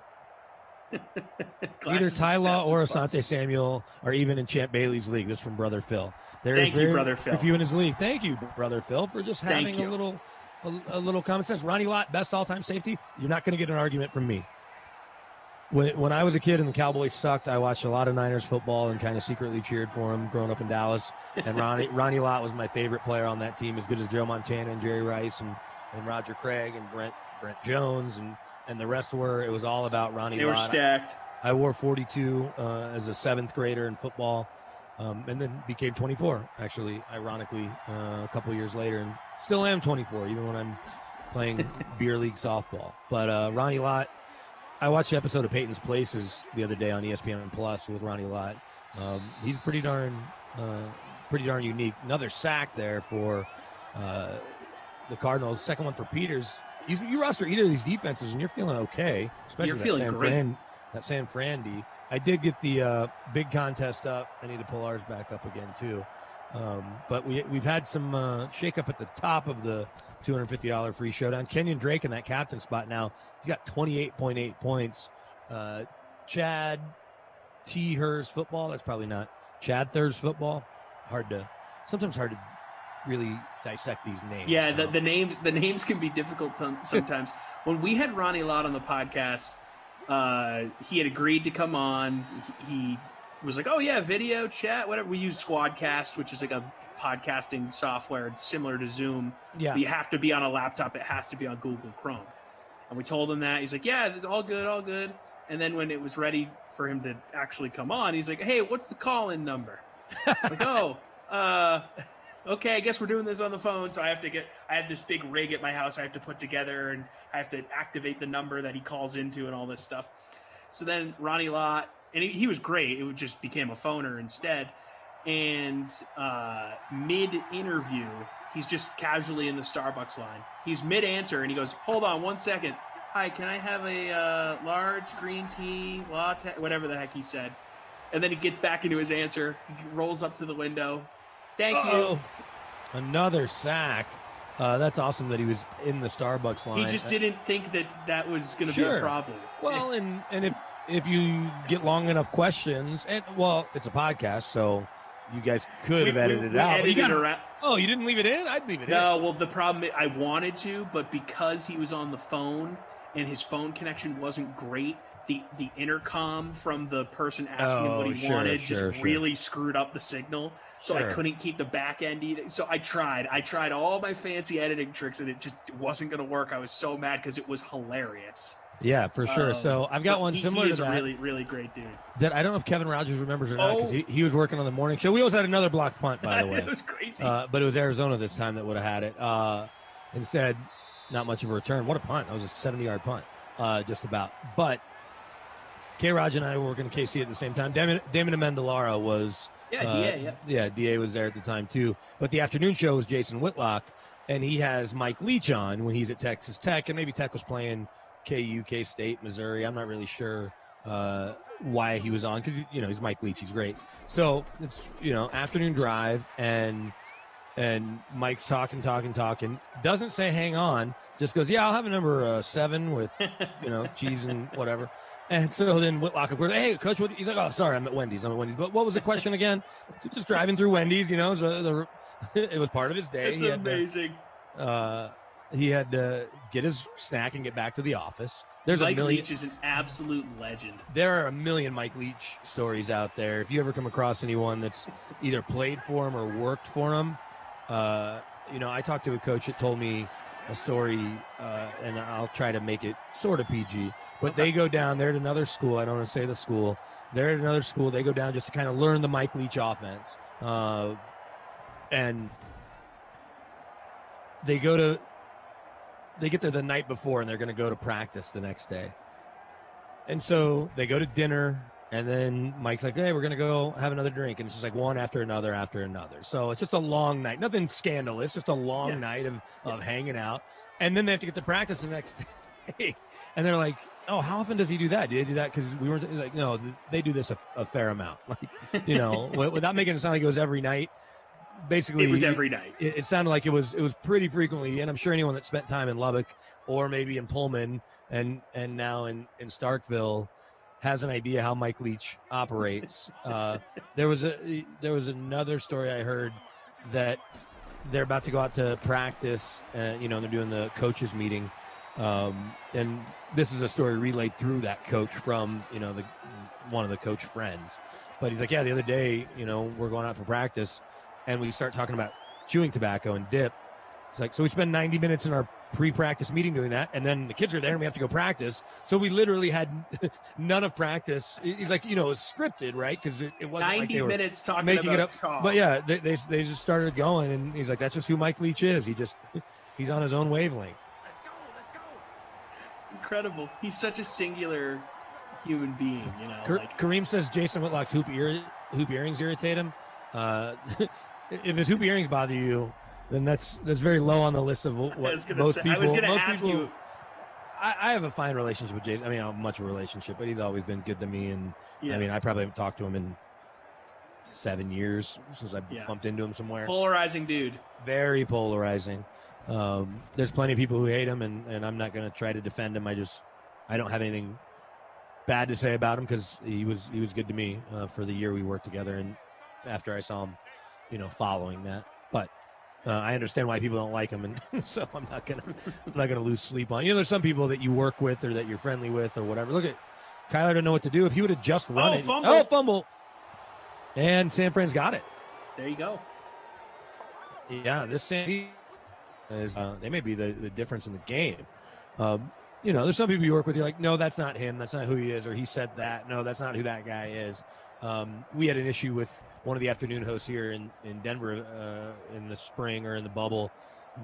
Either Ty Law or Asante Samuel are even in Champ Bailey's league. This from Brother Phil. Thank you, Brother Phil. If you in his league, thank you, Brother Phil, for just having a little common sense. Ronnie Lott, best all-time safety. You're not going to get an argument from me. When I was a kid and the Cowboys sucked, I watched a lot of Niners football and kind of secretly cheered for them growing up in Dallas. And Ronnie Lott was my favorite player on that team, as good as Joe Montana and Jerry Rice and Roger Craig and Brent Jones and the rest were. It was all about Ronnie Lott. They were stacked. I wore 42 as a 7th grader in football, and then became 24, actually, ironically, a couple years later, and still am 24, even when I'm playing beer league softball. But Ronnie Lott, I watched the episode of Peyton's Places the other day on ESPN Plus with Ronnie Lott. He's pretty darn unique. Another sack there for the Cardinals. Second one for Peters. You roster either of these defenses, and you're feeling okay. Especially you're feeling great. That San Fran D. I did get the big contest up. I need to pull ours back up again too. But we've had some shake up at the top of the $250 free showdown. Kenyon Drake in that captain spot now. He's got 28.8 points. Chad T. Hers football. That's probably not Chad Thurs football. Sometimes hard to really dissect these names. Yeah, the names can be difficult sometimes. When we had Ronnie Lott on the podcast, he had agreed to come on. He was like, "Oh yeah, video chat, whatever." We use Squadcast, which is like a podcasting software similar to Zoom. Yeah. But you have to be on a laptop. It has to be on Google Chrome. And we told him that. He's like, "Yeah, all good, all good." And then when it was ready for him to actually come on, he's like, "Hey, what's the call-in number?" I'm like, "Oh, okay, I guess we're doing this on the phone." So I have this big rig at my house I have to put together, and I have to activate the number that he calls into and all this stuff. So then Ronnie Lott, and he was great. It just became a phoner instead. And mid-interview, he's just casually in the Starbucks line. He's mid-answer, and he goes, "Hold on 1 second. Hi, can I have a large green tea latte?" Whatever the heck he said. And then he gets back into his answer. He rolls up to the window. "Thank you." Another sack. That's awesome that he was in the Starbucks line. He just didn't think that was going to be a problem. Well, and if you get long enough questions, and it's a podcast, so you guys could have edited it out. Oh, you didn't leave it in? I'd leave it in. No, well, the problem, I wanted to, but because he was on the phone and his phone connection wasn't great, the intercom from the person asking him what he wanted really screwed up the signal. So I couldn't keep the back end either. So I tried all my fancy editing tricks, and it just wasn't going to work. I was so mad because it was hilarious. Yeah, for sure. So I've got one similar to that. He is a really, really great dude. That I don't know if Kevin Rogers remembers or not, because he was working on the morning show. We also had another blocked punt, by the way. It was crazy. But it was Arizona this time that would have had it. Instead, not much of a return. What a punt. That was a 70-yard punt, just about. But K-Raj and I were working KC at the same time. Damon Amendolara was... DA was there at the time, too. But the afternoon show was Jason Whitlock, and he has Mike Leach on when he's at Texas Tech, and maybe Tech was playing KU, K-State, Missouri. I'm not really sure why he was on, because, he's Mike Leach. He's great. So it's, afternoon drive, and Mike's talking, doesn't say hang on, just goes, "Yeah, I'll have a number 7 with, cheese and whatever." And so then Whitlock, of course, "Hey, Coach," he's like, "Oh, sorry, I'm at Wendy's. But what was the question again?" Just driving through Wendy's, so it was part of his day. It's amazing. He had to get his snack and get back to the office. Mike Leach is an absolute legend. There are a million Mike Leach stories out there. If you ever come across anyone that's either played for him or worked for him, I talked to a coach that told me a story, and I'll try to make it sort of PG. But they go down there at another school. I don't want to say the school. They're at another school. They go down just to kind of learn the Mike Leach offense. And they get there the night before, and they're going to go to practice the next day. And so they go to dinner, and then Mike's like, "Hey, we're going to go have another drink." And it's just like one after another after another. So it's just a long night. Nothing scandalous, just a long night of hanging out. And then they have to get to practice the next day. And they're like, "Oh, how often does he do that? Do they do that?" Because we weren't like, "No, they do this a fair amount." Like, without making it sound like it was every night. Basically, it was every night. It sounded like it was pretty frequently, and I'm sure anyone that spent time in Lubbock or maybe in Pullman and now in Starkville has an idea how Mike Leach operates. There was another story I heard that they're about to go out to practice, they're doing the coaches meeting. And this is a story relayed through that coach from, one of the coach friends. But he's like, "Yeah, the other day, we're going out for practice, and we start talking about chewing tobacco and dip." It's like, "So we spend 90 minutes in our pre-practice meeting doing that, and then the kids are there and we have to go practice. So we literally had none of practice." He's like, it was scripted, right? Because it wasn't 90 like they were minutes talking making about it up. chalk. But yeah, they just started going, and he's like, "That's just who Mike Leach is. He's on his own wavelength." Incredible. He's such a singular human being, Kareem says Jason Whitlock's hoop earrings irritate him. If his hoop earrings bother you, then that's very low on the list of what most people. I was going to ask you. I have a fine relationship with Jason. I mean, not much of a relationship, but he's always been good to me. And Yeah. I mean, I probably haven't talked to him in 7 years since I bumped into him somewhere. Polarizing dude. Very polarizing. There's plenty of people who hate him, and I'm not going to try to defend him. I don't have anything bad to say about him because he was good to me for the year we worked together, and after I saw him, following that. But I understand why people don't like him, and so I'm not gonna lose sleep on. There's some people that you work with or that you're friendly with or whatever. Look at Kyler didn't know what to do. If he would have just run it, fumble, and San Fran's got it. There you go. Yeah, this San is they may be the difference in the game. There's some people you work with, you're like, no, that's not him. That's not who he is. Or he said that. No, that's not who that guy is. We had an issue with one of the afternoon hosts here in Denver in the spring or in the bubble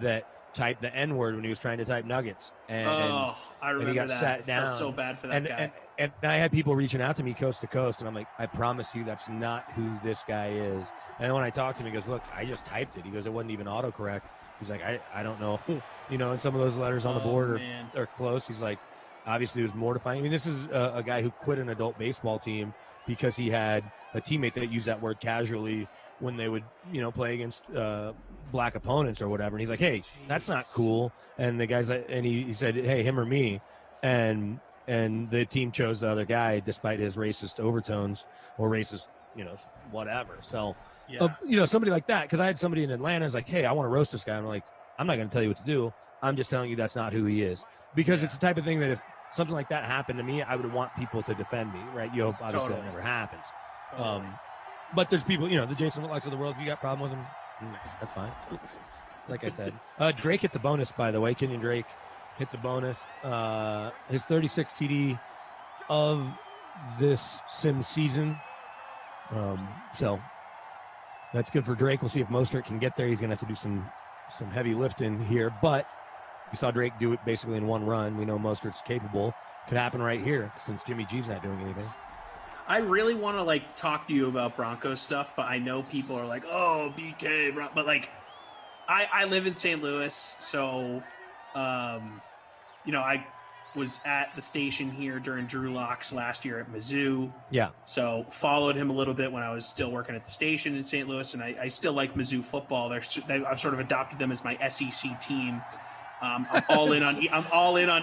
that typed the N-word when he was trying to type Nuggets. I remember he got that. sat I down. felt so bad for that guy. And I had people reaching out to me coast to coast, and I'm like, I promise you that's not who this guy is. And when I talked to him, he goes, look, I just typed it. He goes, it wasn't even autocorrect. He's like, I don't know. And some of those letters on the board are close. He's like, obviously it was mortifying. I mean, this is a guy who quit an adult baseball team because he had a teammate that used that word casually when they would, play against black opponents or whatever. And he's like, hey, that's not cool. And the guy's like, and he said, hey, him or me. And the team chose the other guy despite his racist overtones or racist, whatever. So, somebody like that, because I had somebody in Atlanta who's like, hey, I want to roast this guy. I'm like, I'm not going to tell you what to do. I'm just telling you that's not who he is. Because it's the type of thing that if something like that happened to me, I would want people to defend me, right? You hope, obviously, that never happens. But there's people, the Jason Whitlock's of the world, if you got a problem with him, that's fine. Like I said. Drake hit the bonus, by the way. Kenyon Drake hit the bonus. His 36 TD of this sim season. So that's good for Drake. We'll see if Mostert can get there. He's going to have to do some heavy lifting here. But we saw Drake do it basically in one run. We know Mostert's capable. Could happen right here since Jimmy G's not doing anything. I really want to talk to you about Broncos stuff, but I know people are like, "Oh, BK," but I live in St. Louis, so I was at the station here during Drew Lock's last year at Mizzou. Yeah. So followed him a little bit when I was still working at the station in St. Louis, and I still like Mizzou football. I've sort of adopted them as my SEC team. I'm all in on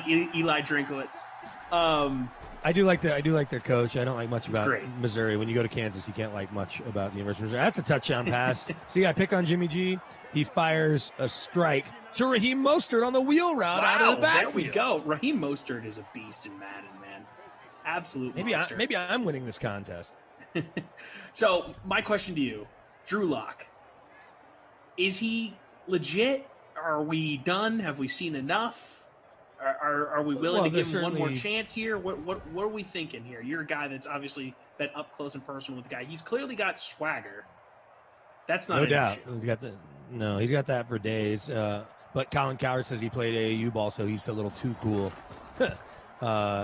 Eli Drinkowitz. I do like their coach. I don't like much about Missouri. When you go to Kansas, you can't like much about the University of Missouri. That's a touchdown pass. See, I pick on Jimmy G. He fires a strike to Raheem Mostert on the wheel route out of the backfield. There we go. Raheem Mostert is a beast in Madden, man. Absolute monster. Maybe I'm winning this contest. So my question to you, Drew Lock, is he legit? Are we done? Have we seen enough? Are we willing to give him one more chance here? What are we thinking here? You're a guy that's obviously been up close and personal with the guy. He's clearly got swagger. That's not no an doubt. issue. He's got that for days. But Colin Cowherd says he played AAU ball, so he's a little too cool.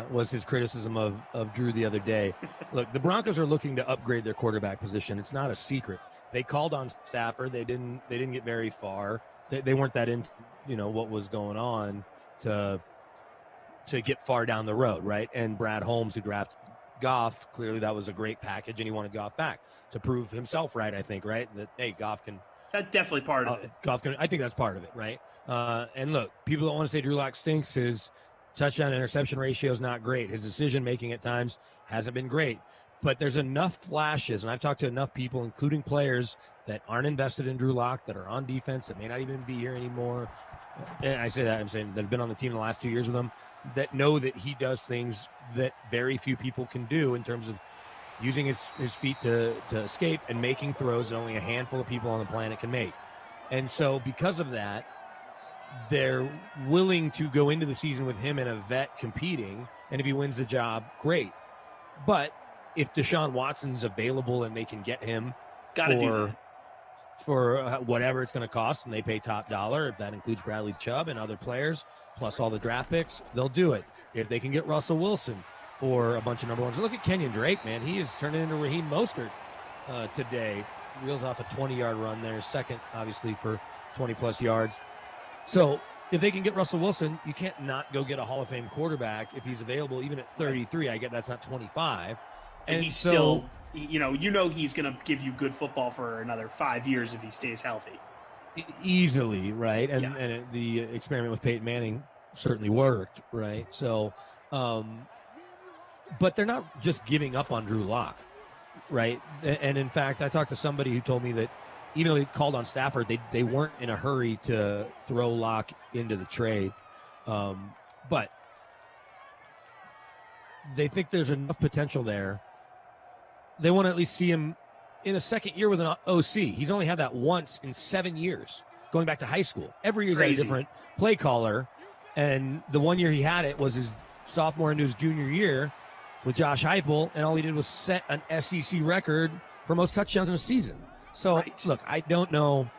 Was his criticism of Drew the other day. Look, the Broncos are looking to upgrade their quarterback position. It's not a secret. They called on Stafford. They didn't get very far. They weren't that into what was going on to get far down the road, right? And Brad Holmes, who drafted Goff, clearly that was a great package, and he wanted Goff back to prove himself right, I think, right? That, hey, Goff can... That's definitely part of it. Goff can... I think that's part of it, right? And look, people don't want to say Drew Lock stinks. His touchdown-interception ratio is not great. His decision-making at times hasn't been great. But there's enough flashes, and I've talked to enough people, including players that aren't invested in Drew Lock, that are on defense, that may not even be here anymore. And I say that, I'm saying that have been on the team the last 2 years with him, that know that he does things that very few people can do in terms of using his feet to escape and making throws that only a handful of people on the planet can make. And so because of that, they're willing to go into the season with him and a vet competing, and if he wins the job, great. But if Deshaun Watson's available and they can get him for whatever it's going to cost, and they pay top dollar, if that includes Bradley Chubb and other players, plus all the draft picks, they'll do it. If they can get Russell Wilson for a bunch of number ones. Look at Kenyon Drake, man. He is turning into Raheem Mostert today. Reels off a 20-yard run there. Second, obviously, for 20-plus yards. So if they can get Russell Wilson, you can't not go get a Hall of Fame quarterback if he's available, even at 33. I get that's not 25. And he's still, he's going to give you good football for another 5 years if he stays healthy. Easily, right? And the experiment with Peyton Manning certainly worked, right? So, but they're not just giving up on Drew Lock, right? And in fact, I talked to somebody who told me that even though they called on Stafford, they weren't in a hurry to throw Lock into the trade. But they think there's enough potential there. They want to at least see him in a second year with an OC. He's only had that once in 7 years, going back to high school. Every year he's had a different play caller. And the 1 year he had it was his sophomore into his junior year with Josh Heupel, and all he did was set an SEC record for most touchdowns in a season. So look, I don't know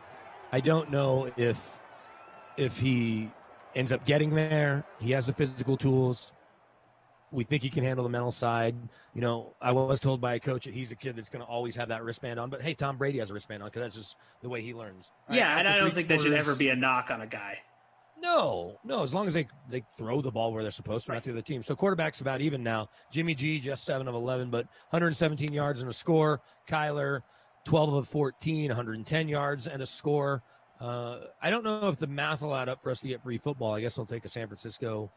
if he ends up getting there. He has the physical tools. We think he can handle the mental side. I was told by a coach that he's a kid that's going to always have that wristband on. But hey, Tom Brady has a wristband on because that's just the way he learns. Yeah, and I don't think that should ever be a knock on a guy. No, as long as they throw the ball where they're supposed to, not to the team. So quarterback's about even now. Jimmy G, just 7 of 11, but 117 yards and a score. Kyler, 12 of 14, 110 yards and a score. I don't know if the math will add up for us to get free football. I guess we'll take a San Francisco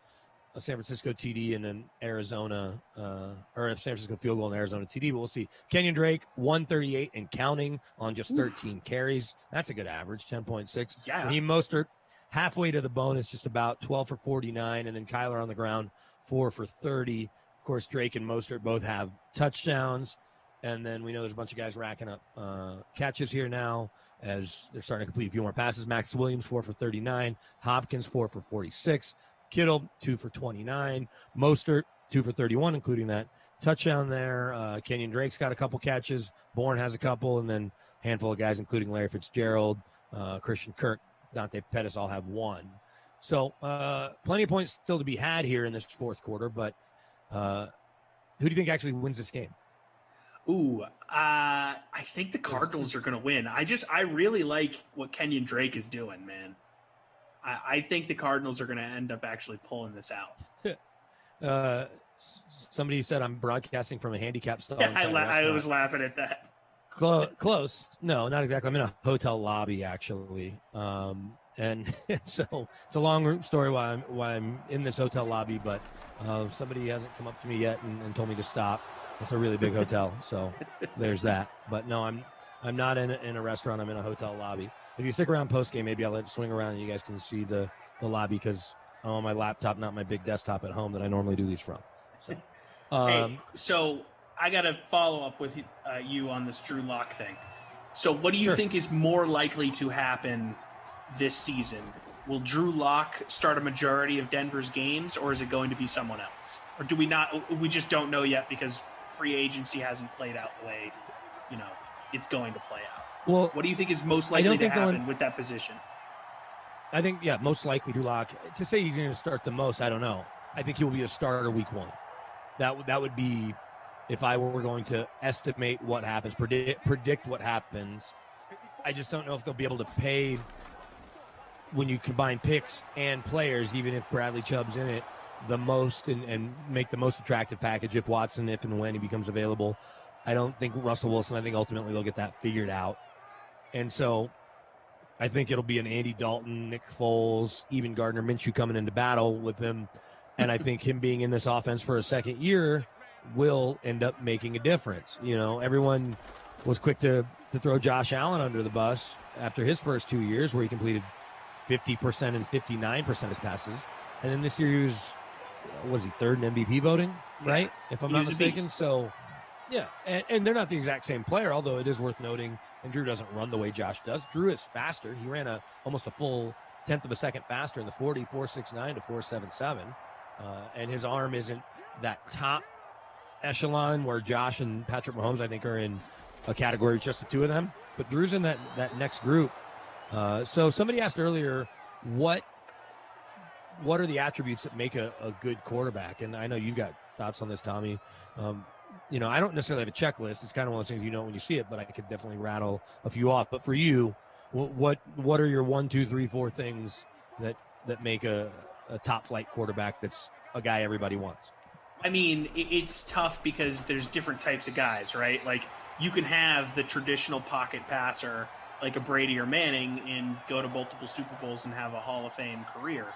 TD and an Arizona, or a San Francisco field goal and Arizona TD, but we'll see. Kenyon Drake, 138 and counting on just 13 carries. That's a good average, 10.6. Yeah. Raheem Mostert, halfway to the bonus, just about 12 for 49, and then Kyler on the ground, 4 for 30. Of course, Drake and Mostert both have touchdowns, and then we know there's a bunch of guys racking up catches here now as they're starting to complete a few more passes. Max Williams, 4 for 39. Hopkins, 4 for 46. Kittle, 2 for 29. Mostert, 2 for 31, including that touchdown there. Kenyon Drake's got a couple catches. Bourne has a couple, and then a handful of guys, including Larry Fitzgerald, Christian Kirk, Dante Pettis, all have 1. So plenty of points still to be had here in this fourth quarter, but who do you think actually wins this game? Ooh, I think the Cardinals are going to win. I really like what Kenyon Drake is doing, man. I think the Cardinals are going to end up actually pulling this out. Somebody said I'm broadcasting from a handicap stall. Yeah, I was laughing at that. Close. No, not exactly. I'm in a hotel lobby, actually. And so it's a long story why I'm in this hotel lobby, but somebody hasn't come up to me yet and told me to stop. It's a really big hotel, so there's that. But no, I'm not in a restaurant. I'm in a hotel lobby. If you stick around post game, maybe I'll let it swing around and you guys can see the lobby because I'm on my laptop, not my big desktop at home that I normally do these from. So, hey, so I got to follow up with you on this Drew Lock thing. So what do you think is more likely to happen this season? Will Drew Lock start a majority of Denver's games, or is it going to be someone else? Or do we not? We just don't know yet because free agency hasn't played out the way it's going to play out. Well, what do you think is most likely to happen with that position? I think, most likely Drew Lock. To say he's going to start the most, I don't know. I think he will be a starter week 1. That would be, if I were going to estimate what happens, predict what happens. I just don't know if they'll be able to pay when you combine picks and players, even if Bradley Chubb's in it, the most and make the most attractive package if and when he becomes available. I don't think Russell Wilson, I think ultimately they'll get that figured out. And so I think it'll be an Andy Dalton, Nick Foles, even Gardner Minshew coming into battle with him. And I think him being in this offense for a second year will end up making a difference. Everyone was quick to throw Josh Allen under the bus after his first 2 years where he completed 50% and 59% of his passes. And then this year he was he third in MVP voting, right? If I'm not mistaken. So, yeah. And they're not the exact same player, although it is worth noting, and Drew doesn't run the way Josh does. Drew is faster. He ran almost a full tenth of a second faster in the 40, 4.69 to 4.77. And his arm isn't that top echelon where Josh and Patrick Mahomes, I think, are in a category with just the two of them. But Drew's in that next group. So somebody asked earlier, what are the attributes that make a good quarterback? And I know you've got thoughts on this, Tommy. I don't necessarily have a checklist. It's kind of one of those things when you see it, but I could definitely rattle a few off. But for you, what are your 1, 2, 3, 4 things that that make a top flight quarterback that's a guy everybody wants. I mean, it's tough because there's different types of guys, right? Like, you can have the traditional pocket passer like a Brady or Manning and go to multiple Super Bowls and have a Hall of Fame career.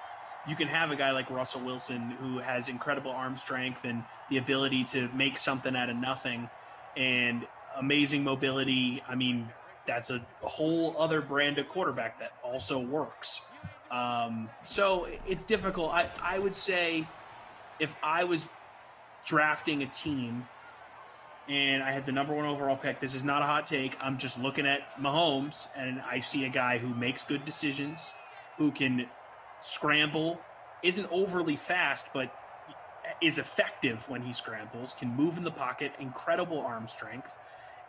You can have a guy like Russell Wilson who has incredible arm strength and the ability to make something out of nothing and amazing mobility. I mean, that's a whole other brand of quarterback that also works. So it's difficult. I would say if I was drafting a team and I had the number 1 overall pick, this is not a hot take. I'm just looking at Mahomes, and I see a guy who makes good decisions, who can scramble, isn't overly fast, but is effective when he scrambles, can move in the pocket, incredible arm strength,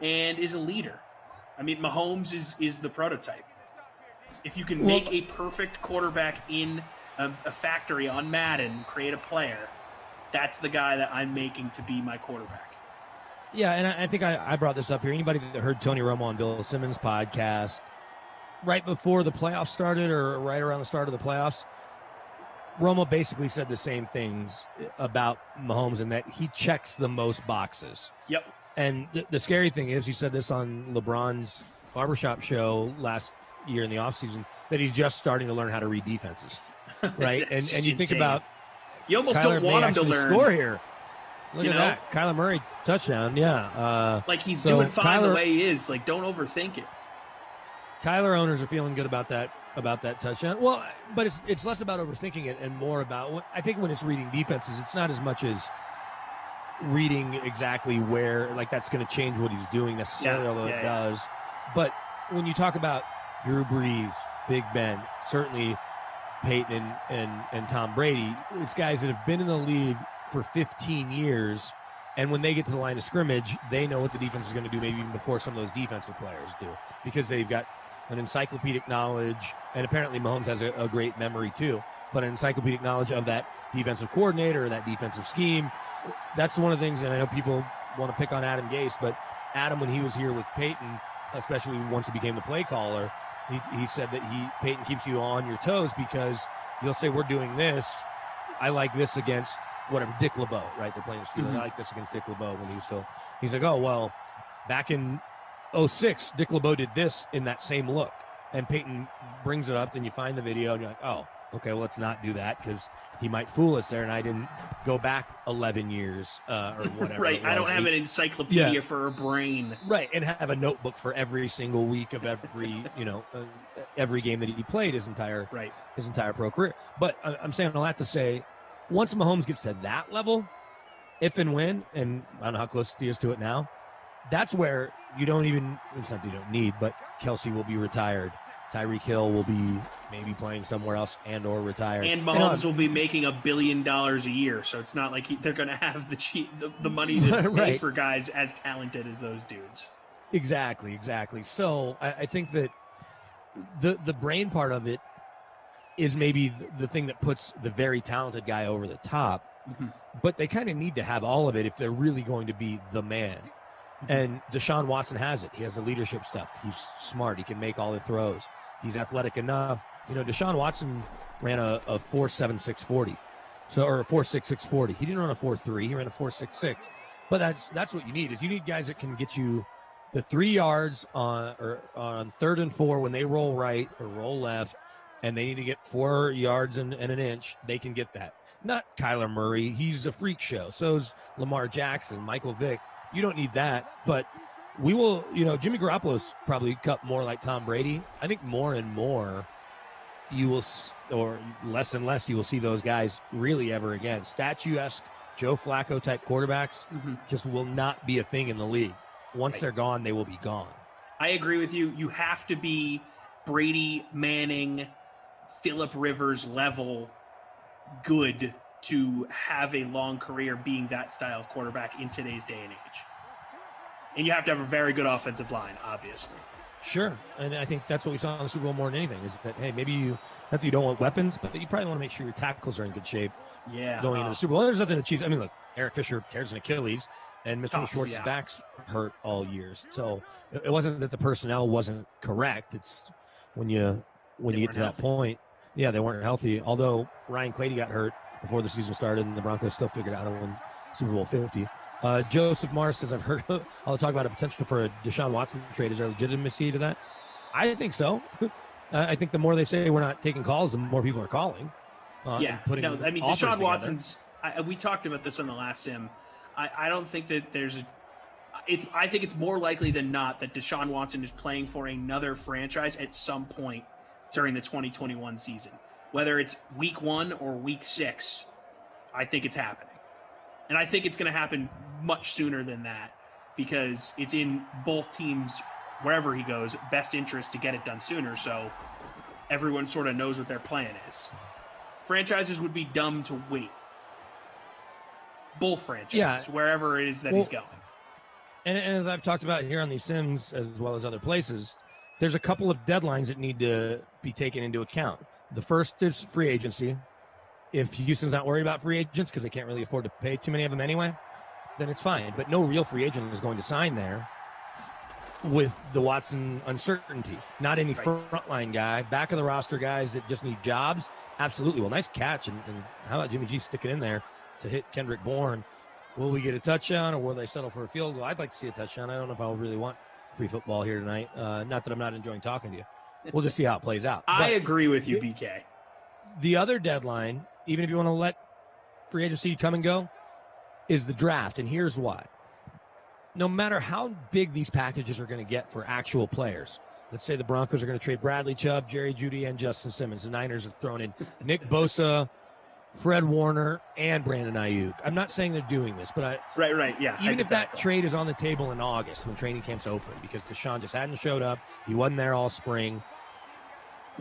and is a leader. I mean, Mahomes is the prototype. If you can make a perfect quarterback in a factory on Madden, create a player, that's the guy that I'm making to be my quarterback. Yeah, and I think I brought this up here. Anybody that heard Tony Romo on Bill Simmons' podcast right before the playoffs started or right around the start of the playoffs, Romo basically said the same things about Mahomes in that he checks the most boxes. Yep. And the scary thing is, he said this on LeBron's barbershop show last year in the offseason, that he's just starting to learn how to read defenses, right? and you think about, you almost Kyler don't want him to learn. Score here. Look You at know? that, Kyler Murray touchdown. Yeah, Like, he's so doing fine the Kyler- way he is. Like, don't overthink it. Kyler owners are feeling good about that touchdown. Well, but it's less about overthinking it and more about I think when it's reading defenses, it's not as much as reading exactly where, like, that's going to change what he's doing necessarily, although it does. But when you talk about Drew Brees, Big Ben, certainly Peyton and Tom Brady, it's guys that have been in the league for 15 years, and when they get to the line of scrimmage, they know what the defense is going to do, maybe even before some of those defensive players do, because they've got an encyclopedic knowledge, and apparently Mahomes has a great memory too, but an encyclopedic knowledge of that defensive coordinator or that defensive scheme. That's one of the things, and I know people want to pick on Adam Gase, but Adam, when he was here with Peyton, especially once he became the play caller, he said that Peyton keeps you on your toes because you'll say, we're doing this. I like this against whatever, Dick LeBeau, right? They're playing the Steelers. I like this against Dick LeBeau when he was still. He's like, oh, well, back in 2006, Dick LeBeau did this in that same look. And Peyton brings it up, then you find the video, and you're like, oh, okay, well, let's not do that because he might fool us there. And I didn't go back 11 years or whatever. Right. I don't have an encyclopedia for a brain. Right. And have a notebook for every single week of every, every game that he played his entire pro career. But I'm saying all that to say, once Mahomes gets to that level, if and when, and I don't know how close he is to it now, that's where you don't even, it's not that you don't need, but Kelsey will be retired. Tyreek Hill will be maybe playing somewhere else and or retired. And Mahomes will be making $1 billion a year, so it's not like they're going to have the money to pay for guys as talented as those dudes. Exactly. So I think that the brain part of it is maybe the thing that puts the very talented guy over the top, but they kind of need to have all of it if they're really going to be the man. And Deshaun Watson has it. He has the leadership stuff. He's smart. He can make all the throws. He's athletic enough. Deshaun Watson ran a 4.76 40, or a 4.66 40. He didn't run a 4.3. He ran a 4.66. But that's what you need. Is you need guys that can get you the 3 yards on 3rd and 4 when they roll right or roll left, and they need to get 4 yards and an inch. They can get that. Not Kyler Murray. He's a freak show. So's Lamar Jackson, Michael Vick. You don't need that, but we will, Jimmy Garoppolo's probably cut more like Tom Brady. I think more and more you will, or less and less you will see those guys really ever again. Statue-esque Joe Flacco type quarterbacks just will not be a thing in the league. Once they're gone, they will be gone. I agree with you. You have to be Brady, Manning, Phillip Rivers level good to have a long career being that style of quarterback in today's day and age. And you have to have a very good offensive line, obviously. Sure. And I think that's what we saw in the Super Bowl more than anything is that, hey, maybe not that you don't want weapons, but you probably want to make sure your tackles are in good shape going into the Super Bowl. There's nothing to Chiefs. I mean, look, Eric Fisher tears an Achilles, and Mitchell Schwartz's back's hurt all years. So it wasn't that the personnel wasn't correct. It's when you get to that point. Yeah, they weren't healthy. Although Ryan Clady got hurt before the season started, and the Broncos still figured out how to win Super Bowl 50. Joseph Mars says, I've heard all the talk about a potential for a Deshaun Watson trade. Is there legitimacy to that? I think so. I think the more they say we're not taking calls, the more people are calling. Deshaun Watson's. We talked about this on the last sim. I don't think that I think it's more likely than not that Deshaun Watson is playing for another franchise at some point during the 2021 season. Whether it's week 1 or week 6, I think it's happening. And I think it's going to happen much sooner than that because it's in both teams, wherever he goes, best interest to get it done sooner. So everyone sort of knows what their plan is. Franchises would be dumb to wait. Both franchises, wherever it is that he's going. And as I've talked about here on these Sims, as well as other places, there's a couple of deadlines that need to be taken into account. The first is free agency. If Houston's not worried about free agents because they can't really afford to pay too many of them anyway, then it's fine. But no real free agent is going to sign there with the Watson uncertainty. Not any frontline guy. Back of the roster guys that just need jobs, absolutely. Well, nice catch. And how about Jimmy G sticking in there to hit Kendrick Bourne? Will we get a touchdown or will they settle for a field goal? I'd like to see a touchdown. I don't know if I'll really want free football here tonight. Not that I'm not enjoying talking to you. We'll just see how it plays out. I agree with you, BK. The other deadline, even if you want to let free agency come and go, is the draft. And here's why. No matter how big these packages are going to get for actual players, let's say the Broncos are going to trade Bradley Chubb, Jerry Jeudy, and Justin Simmons. The Niners have thrown in Nick Bosa, Fred Warner, and Brandon Ayuk. I'm not saying they're doing this, but even if that trade is on the table in August when training camp's open because Deshaun just hadn't showed up, he wasn't there all spring.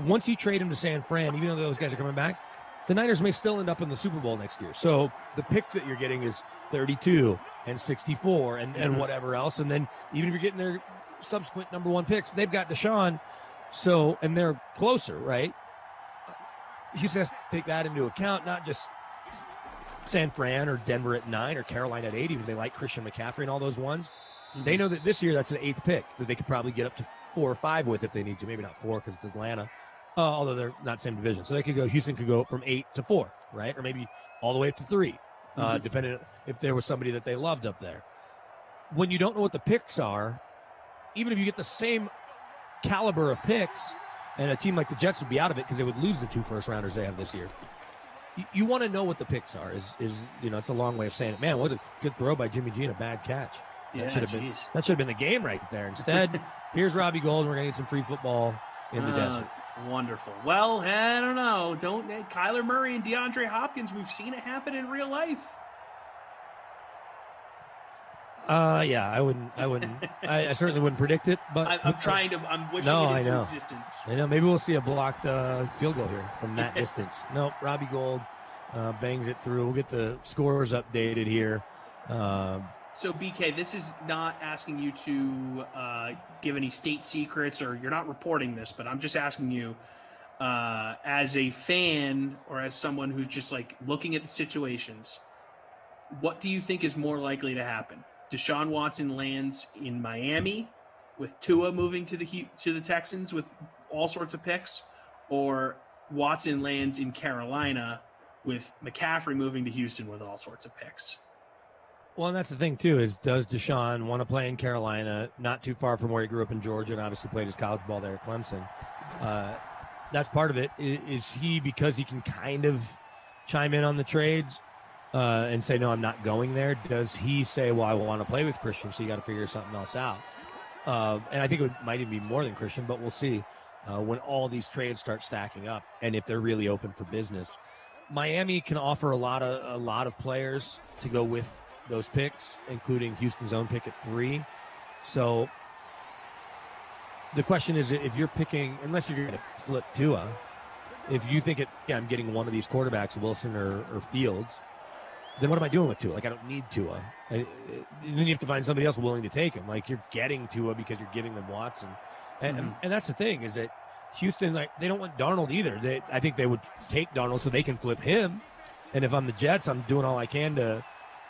Once you trade him to San Fran, even though those guys are coming back, the Niners may still end up in the Super Bowl next year. So the picks that you're getting is 32 and 64 and whatever else. And then even if you're getting their subsequent number 1 picks, they've got Deshaun. So, and they're closer, right? Houston has to take that into account, not just San Fran or Denver at 9 or Carolina at 8, even if they like Christian McCaffrey and all those ones. They know that this year that's an 8th pick that they could probably get up to 4 or 5 with if they need to. Maybe not 4 because it's Atlanta, although they're not same division. So they could go, Houston could go from 8 to 4, right? Or maybe all the way up to 3, depending if there was somebody that they loved up there. When you don't know what the picks are, even if you get the same caliber of picks, and a team like the Jets would be out of it because they would lose the 2 first-rounders they have this year. You want to know what the picks are. Is it's a long way of saying it. Man, what a good throw by Jimmy G and a bad catch. That should have been the game right there. Instead, here's Robbie Gold. We're going to get some free football in the desert. Wonderful. Well, I don't know. Kyler Murray and DeAndre Hopkins, we've seen it happen in real life. I wouldn't. I certainly wouldn't predict it. But I'm wishing it into existence. I know. Maybe we'll see a blocked field goal here from that distance. Nope. Robbie Gold bangs it through. We'll get the scores updated here. So BK, this is not asking you to give any state secrets, or you're not reporting this, but I'm just asking you, as a fan or as someone who's just like looking at the situations, what do you think is more likely to happen? Deshaun Watson lands in Miami with Tua moving to the Texans with all sorts of picks, or Watson lands in Carolina with McCaffrey moving to Houston with all sorts of picks? Well, and that's the thing, too, is does Deshaun want to play in Carolina, not too far from where he grew up in Georgia and obviously played his college ball there at Clemson? That's part of it. Is he, because he can kind of chime in on the trades and say, no, I'm not going there? Does he say, well, I want to play with Christian, so you got to figure something else out? And I think it might even be more than Christian, but we'll see when all these trades start stacking up and if they're really open for business. Miami can offer a lot of players to go with those picks, including Houston's own pick at 3. So the question is, if you're picking, unless you're going to flip Tua, if you think I'm getting one of these quarterbacks, Wilson or Fields, then what am I doing with Tua? Like, I don't need Tua. Then you have to find somebody else willing to take him. Like, you're getting Tua because you're giving them Watson. And that's the thing, is that Houston, like, they don't want Darnold either. I think they would take Darnold so they can flip him. And if I'm the Jets, I'm doing all I can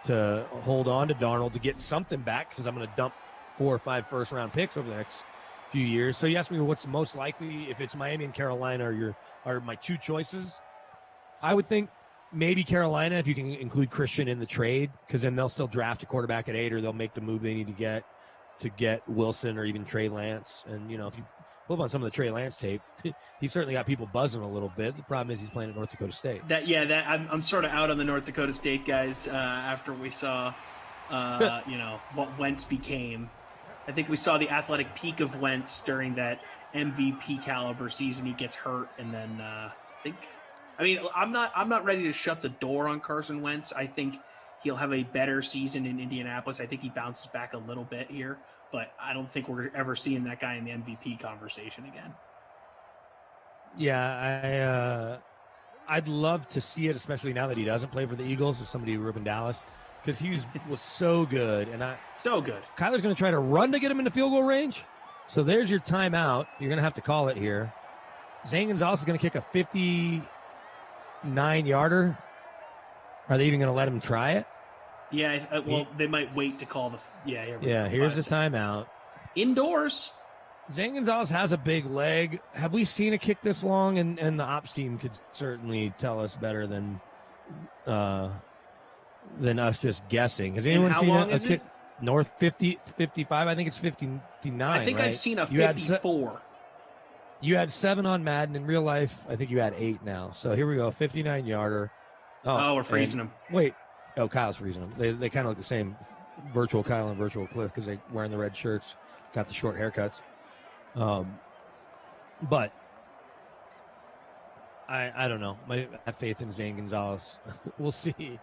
to hold on to Darnold to get something back, since I'm going to dump 4 or 5 first-round picks over the next few years. So you asked me what's most likely if it's Miami and Carolina are my two choices. I would think maybe Carolina if you can include Christian in the trade, because then they'll still draft a quarterback at 8, or they'll make the move they need to get Wilson or even Trey Lance. And if you flip on some of the Trey Lance tape, he certainly got people buzzing a little bit. The problem is he's playing at North Dakota State. I'm sort of out on the North Dakota State guys after we saw what Wentz became. I think we saw the athletic peak of Wentz during that MVP caliber season. He gets hurt, and then I'm not ready to shut the door on Carson Wentz. I think he'll have a better season in Indianapolis. I think he bounces back a little bit here, but I don't think we're ever seeing that guy in the MVP conversation again. Yeah, I'd love to see it, especially now that he doesn't play for the Eagles, as somebody who grew up in Dallas, because he was so good. So good. Kyler's going to try to run to get him into field goal range. So there's your timeout. You're going to have to call it here. Zane Gonzalez is going to kick a 59-yarder. Are they even going to let him try it? Yeah, they might wait to call the. Here's the timeout. Indoors. Zane Gonzalez has a big leg. Have we seen a kick this long? And the ops team could certainly tell us better than us just guessing. Has anyone seen a kick? North 50, 55? I think it's 59. I think right? I've seen a 54. You had 7 on Madden. In real life, I think you had 8 now. So here we go, 59-yarder. Oh, we're freezing him. Wait. Oh, Kyle's freezing them. They kind of look the same, virtual Kyle and virtual Cliff, because they're wearing the red shirts, got the short haircuts. But I don't know. I have faith in Zane Gonzalez. We'll see.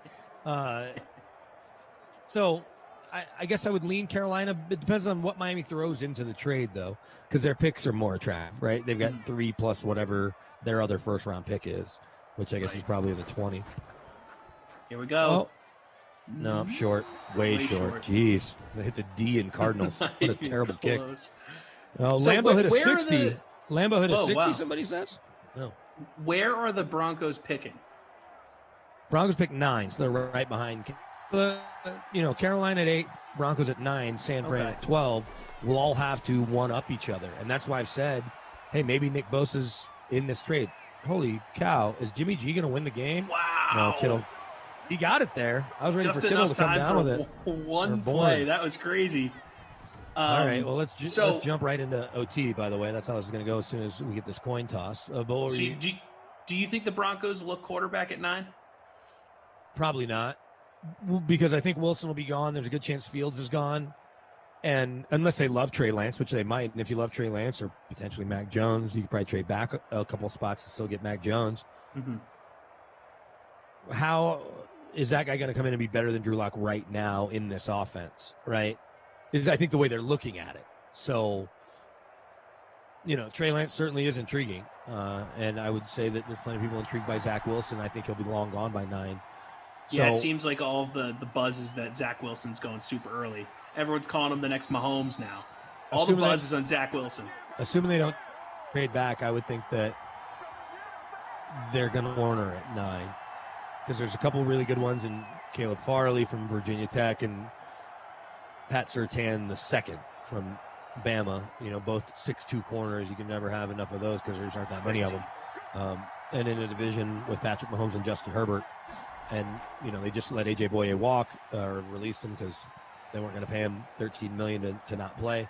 So I guess I would lean Carolina. It depends on what Miami throws into the trade, though, because their picks are more attractive, right? They've got 3 plus whatever their other first-round pick is, which I guess is probably the 20. Here we go. Oh. No, short. Way short. Jeez. They hit the D in Cardinals. What a terrible kick. Oh, so Lambeau hit a 60. Lambeau hit a 60, wow. Somebody says? No. Where are the Broncos picking? Broncos pick 9, so they're right behind. Carolina at 8, Broncos at 9, San Fran at 12. We'll all have to one-up each other. And that's why I've said, hey, maybe Nick Bosa's in this trade. Holy cow. Is Jimmy G going to win the game? Wow. No, Kittle. He got it there. I was ready Just for Kittle to come down with it. One play. That was crazy. All right. Well, let's jump right into OT, by the way. That's how this is going to go as soon as we get this coin toss. Do you think the Broncos look quarterback at 9? Probably not, because I think Wilson will be gone. There's a good chance Fields is gone. And unless they love Trey Lance, which they might. And if you love Trey Lance or potentially Mac Jones, you could probably trade back a couple of spots to still get Mac Jones. Mm-hmm. How is that guy going to come in and be better than Drew Lock right now in this offense, right? Is I think the way they're looking at it. So, Trey Lance certainly is intriguing. And I would say that there's plenty of people intrigued by Zach Wilson. I think he'll be long gone by 9. Yeah, it seems like all of the buzz is that Zach Wilson's going super early. Everyone's calling him the next Mahomes now. All the buzz is on Zach Wilson. Assuming they don't trade back, I would think that they're going to Warner at 9. Because there's a couple really good ones in Caleb Farley from Virginia Tech and Pat Surtain II from Bama. Both 6'2" corners. You can never have enough of those because there aren't that many of them. And in a division with Patrick Mahomes and Justin Herbert. And, they just let A.J. Boye walk or released him because they weren't going to pay him $13 million to not play.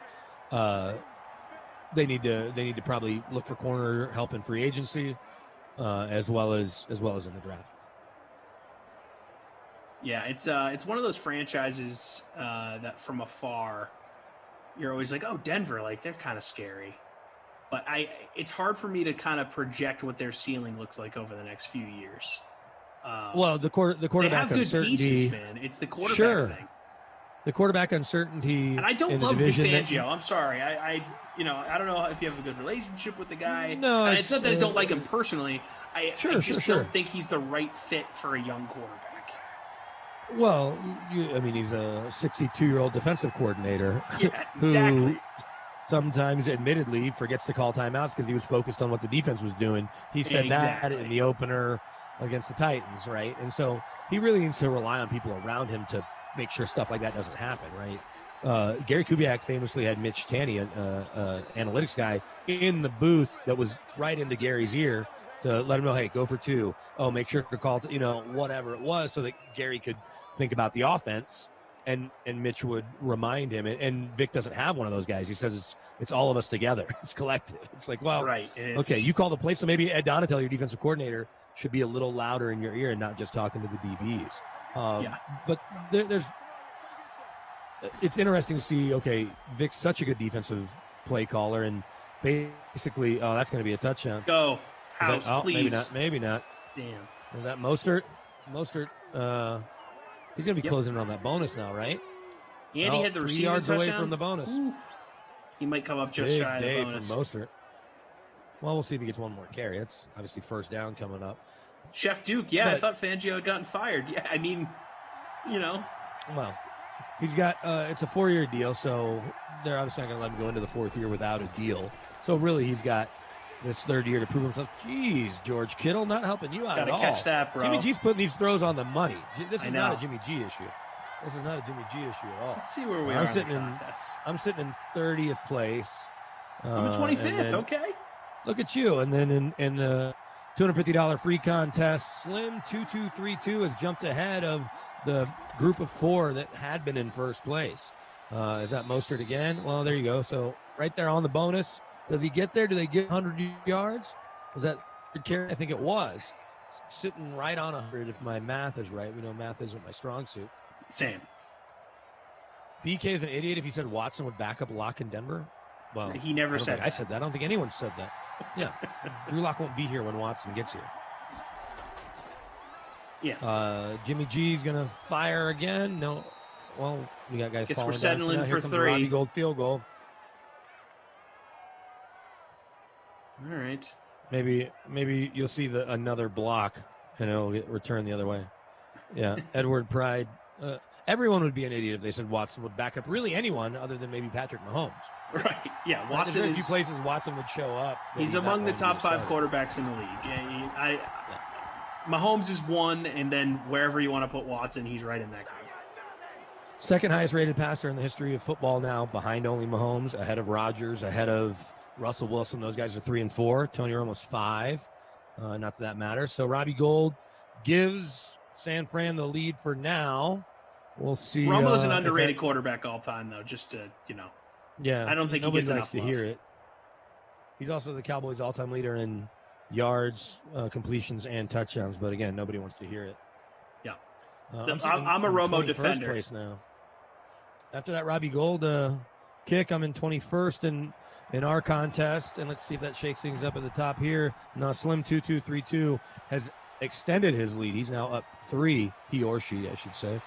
They need to probably look for corner help in free agency as well as in the draft. Yeah, it's one of those franchises that from afar, you're always like, oh, Denver, like they're kind of scary. But it's hard for me to kind of project what their ceiling looks like over the next few years. Well, the quarterback they have good uncertainty. Pieces, man. It's the quarterback thing. The quarterback uncertainty. And I don't love Vic Fangio. I'm sorry. I don't know if you have a good relationship with the guy. No, and it's not that I don't like him personally. I just don't think he's the right fit for a young quarterback. Well, he's a 62-year-old defensive coordinator Yeah, exactly. who sometimes, admittedly, forgets to call timeouts because he was focused on what the defense was doing. He said that in the opener against the Titans, right? And so he really needs to rely on people around him to make sure stuff like that doesn't happen, right? Gary Kubiak famously had Mitch Tanny, an analytics guy, in the booth that was right into Gary's ear to let him know, hey, go for 2. Oh, make sure to call, whatever it was, so that Gary could think about the offense, and Mitch would remind him. And Vic doesn't have one of those guys. He says it's all of us together. It's collective. It's like, well, right. Okay, you call the play, so maybe Ed Donatel, your defensive coordinator, should be a little louder in your ear and not just talking to the DBs. But there's it's interesting to see, okay, Vic's such a good defensive play caller, and basically, that's going to be a touchdown. Go, House, please. Maybe not. Damn. Was that Mostert? Mostert, he's going to be closing in on that bonus now, right? Andy had the 3 receiving yards touchdown. away from the bonus. Oof. He might come up just Big shy of the day bonus. from Mostert. Well, we'll see if he gets one more carry. It's obviously first down coming up. Chef Duke, I thought Fangio had gotten fired. Yeah, I mean, Well, he's got it's a 4-year deal, so they're obviously not going to let him go into the 4th year without a deal. So really, he's got this 3rd year to prove himself. Jeez, George Kittle, not helping you out at all. Gotta catch that, bro. Jimmy G's putting these throws on the money. This is I not know. a Jimmy G issue. This is not a Jimmy G issue at all. Let's see where we are in the contest. I'm sitting in 30th place. I'm in 25th. Okay. Look at you. And then in the $250 free contest, Slim 2232 has jumped ahead of the group of 4 that had been in first place. Is that Mostert again? Well, there you go. So right there on the bonus. Does he get there? Do they get 100 yards? Was that carry? I think it was. Sitting right on 100 if my math is right. We know math isn't my strong suit. Same. BK is an idiot if he said Watson would back up Locke in Denver. Well, He never I don't said think I said that. I don't think anyone said that. Yeah. Drew Lock won't be here when Watson gets here. Yes. Jimmy G's going to fire again. No. Well, we got guys Guess falling we're settling down. So now for here comes 3. Robbie Gold field goal. All right. Maybe you'll see another block, and it'll get returned the other way. Yeah. Edward Pride. Everyone would be an idiot if they said Watson would back up really anyone other than maybe Patrick Mahomes. Right. Yeah. Watson There's very is. few places Watson would show up. He's among the top 5 quarterbacks in the league. Mahomes is 1, and then wherever you want to put Watson, he's right in that group. Second highest rated passer in the history of football now, behind only Mahomes, ahead of Rodgers, ahead of Russell Wilson. Those guys are 3 and 4. Tony Romo's 5. Not that matters. So Robbie Gold gives San Fran the lead for now. We'll see. Romo's an underrated quarterback all time, though. Just to yeah, I don't think nobody he gets likes enough to love. hear it. He's also the Cowboys' all-time leader in yards, completions, and touchdowns. But again, nobody wants to hear it. Yeah, I'm a in Romo 21st defender. Place now. After that Robbie Gold kick, I'm in 21st in our contest, and let's see if that shakes things up at the top here. Now Slim 2232 has extended his lead. He's now up 3. He or she, I should say.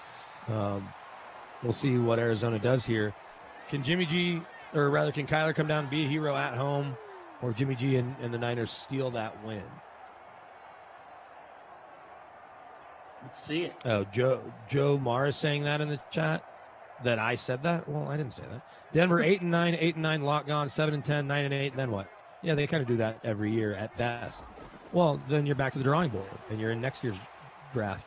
We'll see what Arizona does here. Can Jimmy G, or rather, can Kyler come down and be a hero at home, or Jimmy G and the Niners steal that win? Let's see it. Oh, Joe Morris saying that in the chat. That I said that? Well, I didn't say that. Denver 8-9, 8-9, lock gone, 7-10, 9-8. Then what? Yeah, they kind of do that every year at best. Well, then you're back to the drawing board and you're in next year's draft.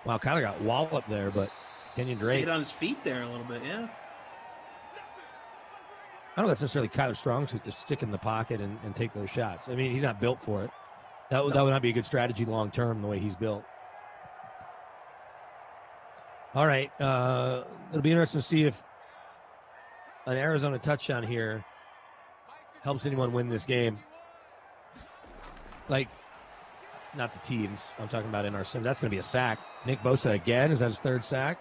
Wow, Kyler got walloped there, but Kenyon Drake Stayed on his feet there a little bit. Yeah. I don't know if that's necessarily Kyler's strong suit to stick in the pocket and take those shots. I mean, he's not built for it. That would not be a good strategy long term the way he's built. All right, it'll be interesting to see if an Arizona touchdown here helps anyone win this game. Like, not the teams. I'm talking about in our sims. That's going to be a sack. Nick Bosa again. Is that his 3rd sack?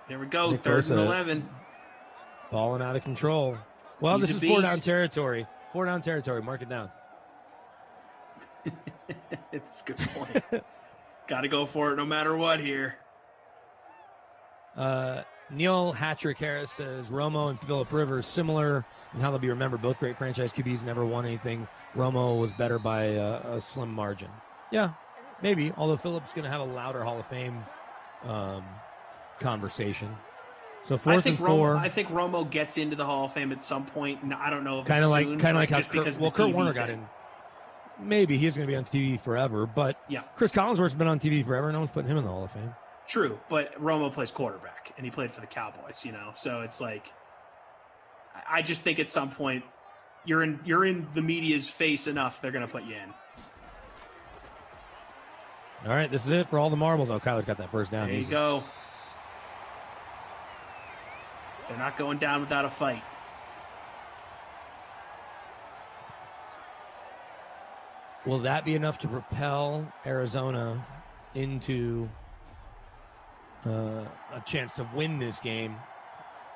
There we go. Nick 3rd and Bosa 11. Balling out of control. Well, He's this a is 4-down beast. territory. 4-down territory. Mark it down. It's a good point. Got to go for it no matter what here. Neil Hattrick Harris says Romo and Phillip Rivers similar in how they'll be remembered. Both great franchise QBs, never won anything. Romo was better by a slim margin. Yeah, maybe. Although Phillip's going to have a louder Hall of Fame conversation. So 4th and 4. I think Romo gets into the Hall of Fame at some point. I don't know if Kind of it's soon, like how just because of the Kurt TV Warner thing. got in. Maybe he's going to be on TV forever, but Yeah. Chris Collinsworth's been on TV forever. No one's putting him in the Hall of Fame. True, but Romo plays quarterback, and he played for the Cowboys, So it's like, I just think at some point you're in the media's face enough, they're going to put you in. All right, this is it for all the marbles. Oh, Kyler's got that first down. There you go. They're not going down without a fight. Will that be enough to propel Arizona into a chance to win this game?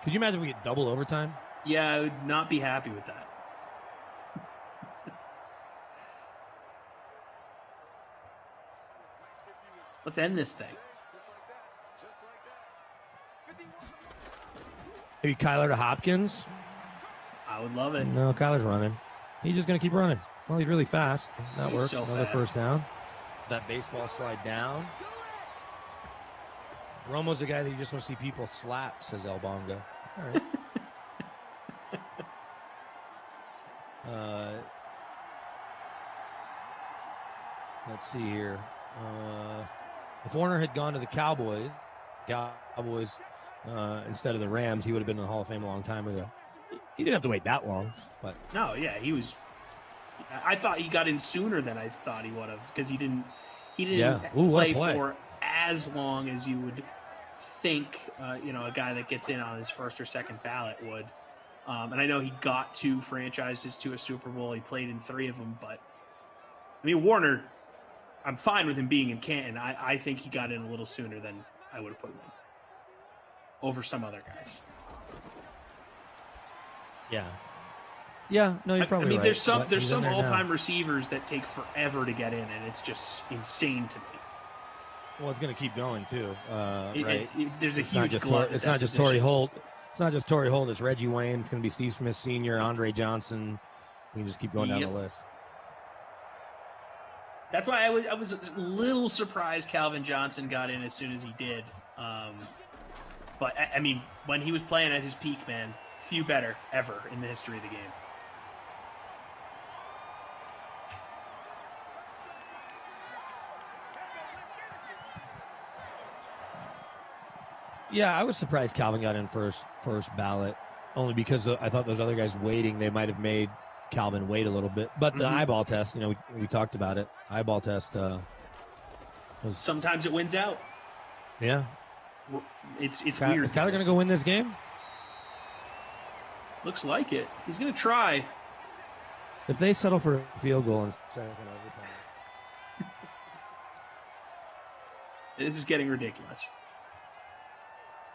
Could you imagine if we get double overtime? Yeah, I would not be happy with that. Let's end this thing. Maybe Kyler to Hopkins? I would love it. No, Kyler's running. He's just going to keep running. Well, he's really fast. That He's works. so Another fast. first down. That baseball slide down. Romo's the guy that you just want to see people slap, says El Bongo. All right. Let's see here. If Warner had gone to the Cowboys instead of the Rams, he would have been in the Hall of Fame a long time ago. He didn't have to wait that long, but No, yeah, he was. I thought he got in sooner than I thought he would have because he didn't Yeah. Ooh, what a play play. for as long as you would think. A guy that gets in on his first or second ballot would. And I know he got 2 franchises to a Super Bowl. He played in 3 of them, but I mean Warner. I'm fine with him being in Canton. I think he got in a little sooner than I would have put him in over some other guys. yeah. Yeah, no, you're probably I mean, right. there's But some he's in there now. all-time receivers that take forever to get in, and it's just insane to me. Well, it's going to keep going too, It- right? there's a It's not huge just glut It's at not that just position. Torrey Holt. It's not just Torrey Holt. It's Reggie Wayne. It's going to be Steve Smith Sr., Andre Johnson. We can just keep going down the Yep. list. That's why I was a little surprised Calvin Johnson got in as soon as he did. But I mean, when he was playing at his peak, man, few better ever in the history of the game. Yeah, I was surprised Calvin got in first ballot, only because I thought those other guys waiting, they might have made Calvin wait a little bit. But the Mhm. eyeball test, we talked about it. Eyeball test was Sometimes it wins out. yeah. It's Is weird. Kyler going to go win this game? Looks like it. He's going to try. If they settle for a field goal instead of an overtime. This is getting ridiculous.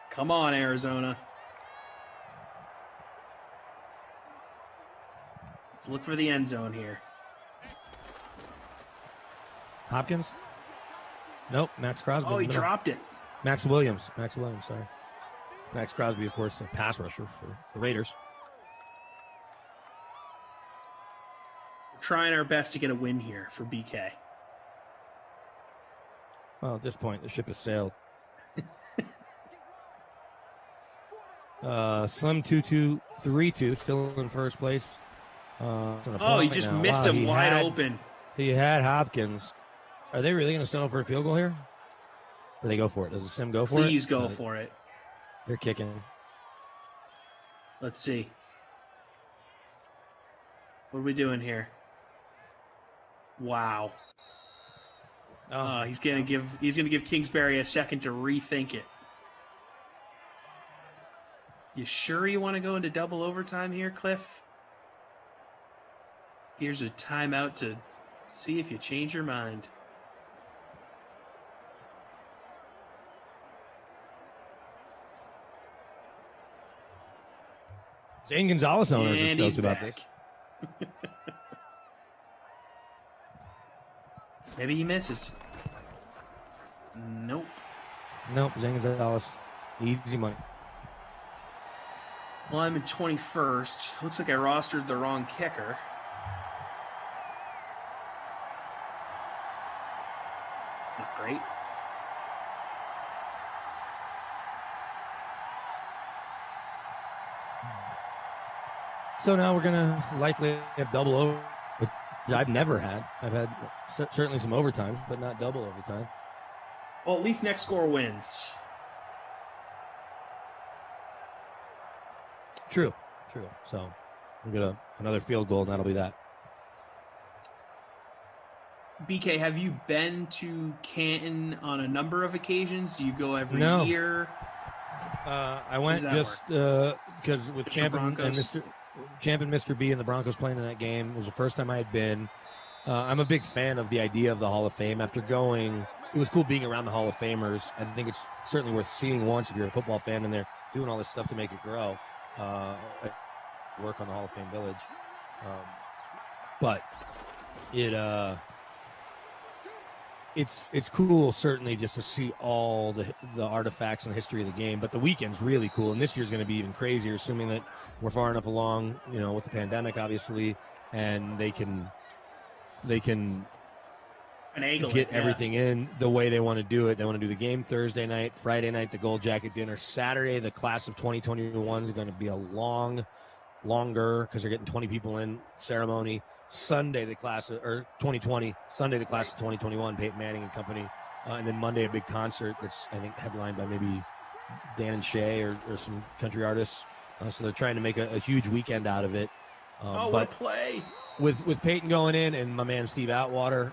Come on, Arizona. Let's look for the end zone here. Hopkins? Nope. Max Crosby. Oh, he in the middle. dropped it. Max Williams, sorry. Max Crosby, of course, a pass rusher for the Raiders. We're trying our best to get a win here for BK. Well, at this point, the ship has sailed. Slim 2-2-3-2, still in first place. He just missed him wide open. He had Hopkins. Are they really going to settle for a field goal here? Or they go for it? Does the Sim go for it? Please go for it. They're kicking. Let's see. What are we doing here? Wow. He's gonna give Kingsbury a second to rethink it. You sure you want to go into double overtime here, Cliff? Here's a timeout to see if you change your mind. Zane Gonzalez owners And are he's stoked about back. this. Maybe he misses. Nope. Nope, Zane Gonzalez. Easy money. Well, I'm in 21st. Looks like I rostered the wrong kicker. It's not great. So now we're going to likely have double over, which I've never had. I've had certainly some overtime, but not double overtime. Well, at least next score wins. True. So we'll get another field goal, and that'll be that. BK, have you been to Canton on a number of occasions? Do you go every No. year? I went that just because with Just Champ for and Broncos? Mr. B and the Broncos playing in that game. It was the first time I had been. I'm a big fan of the idea of the Hall of Fame. After going, it was cool being around the Hall of Famers. I think it's certainly worth seeing once if you're a football fan and they're doing all this stuff to make it grow. Work on the Hall of Fame Village. But it's cool certainly just to see all the artifacts and history of the game, but the weekend's really cool, and this year's going to be even crazier, assuming that we're far enough along, with the pandemic obviously, and they can Finagle get it, yeah. everything in the way they want to do it. They want to do the game Thursday night, Friday night the Gold Jacket dinner, Saturday the class of 2021 is going to be a longer because they're getting 20 people in ceremony. Sunday the class of 2020, Sunday the class of 2021, Peyton Manning and company, and then Monday a big concert that's I think headlined by maybe Dan and Shay or some country artists. So they're trying to make a huge weekend out of it. What a play! With Peyton going in and my man Steve Atwater,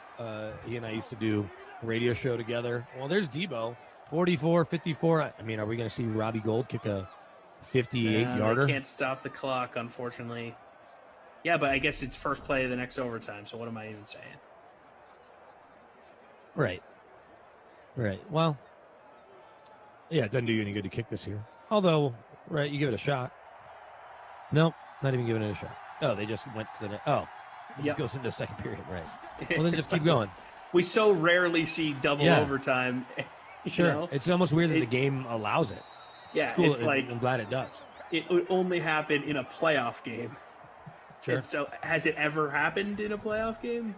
he and I used to do a radio show together. Well, there's Debo, 44-54. I mean, are we going to see Robbie Gould kick a 58-yarder? They can't stop the clock, unfortunately. Yeah, but I guess it's first play of the next overtime, so what am I even saying? Right. Well, yeah, it doesn't do you any good to kick this here. Although, right, you give it a shot. Nope, not even giving it a shot. Oh, they just went to the net. Oh, it just goes into the second period, right. Well, then just keep going. We so rarely see double overtime. Sure. It's almost weird that the game allows it. Yeah, it's cool. it's like I'm glad it does. It would only happen in a playoff game. Sure. And so, has it ever happened in a playoff game?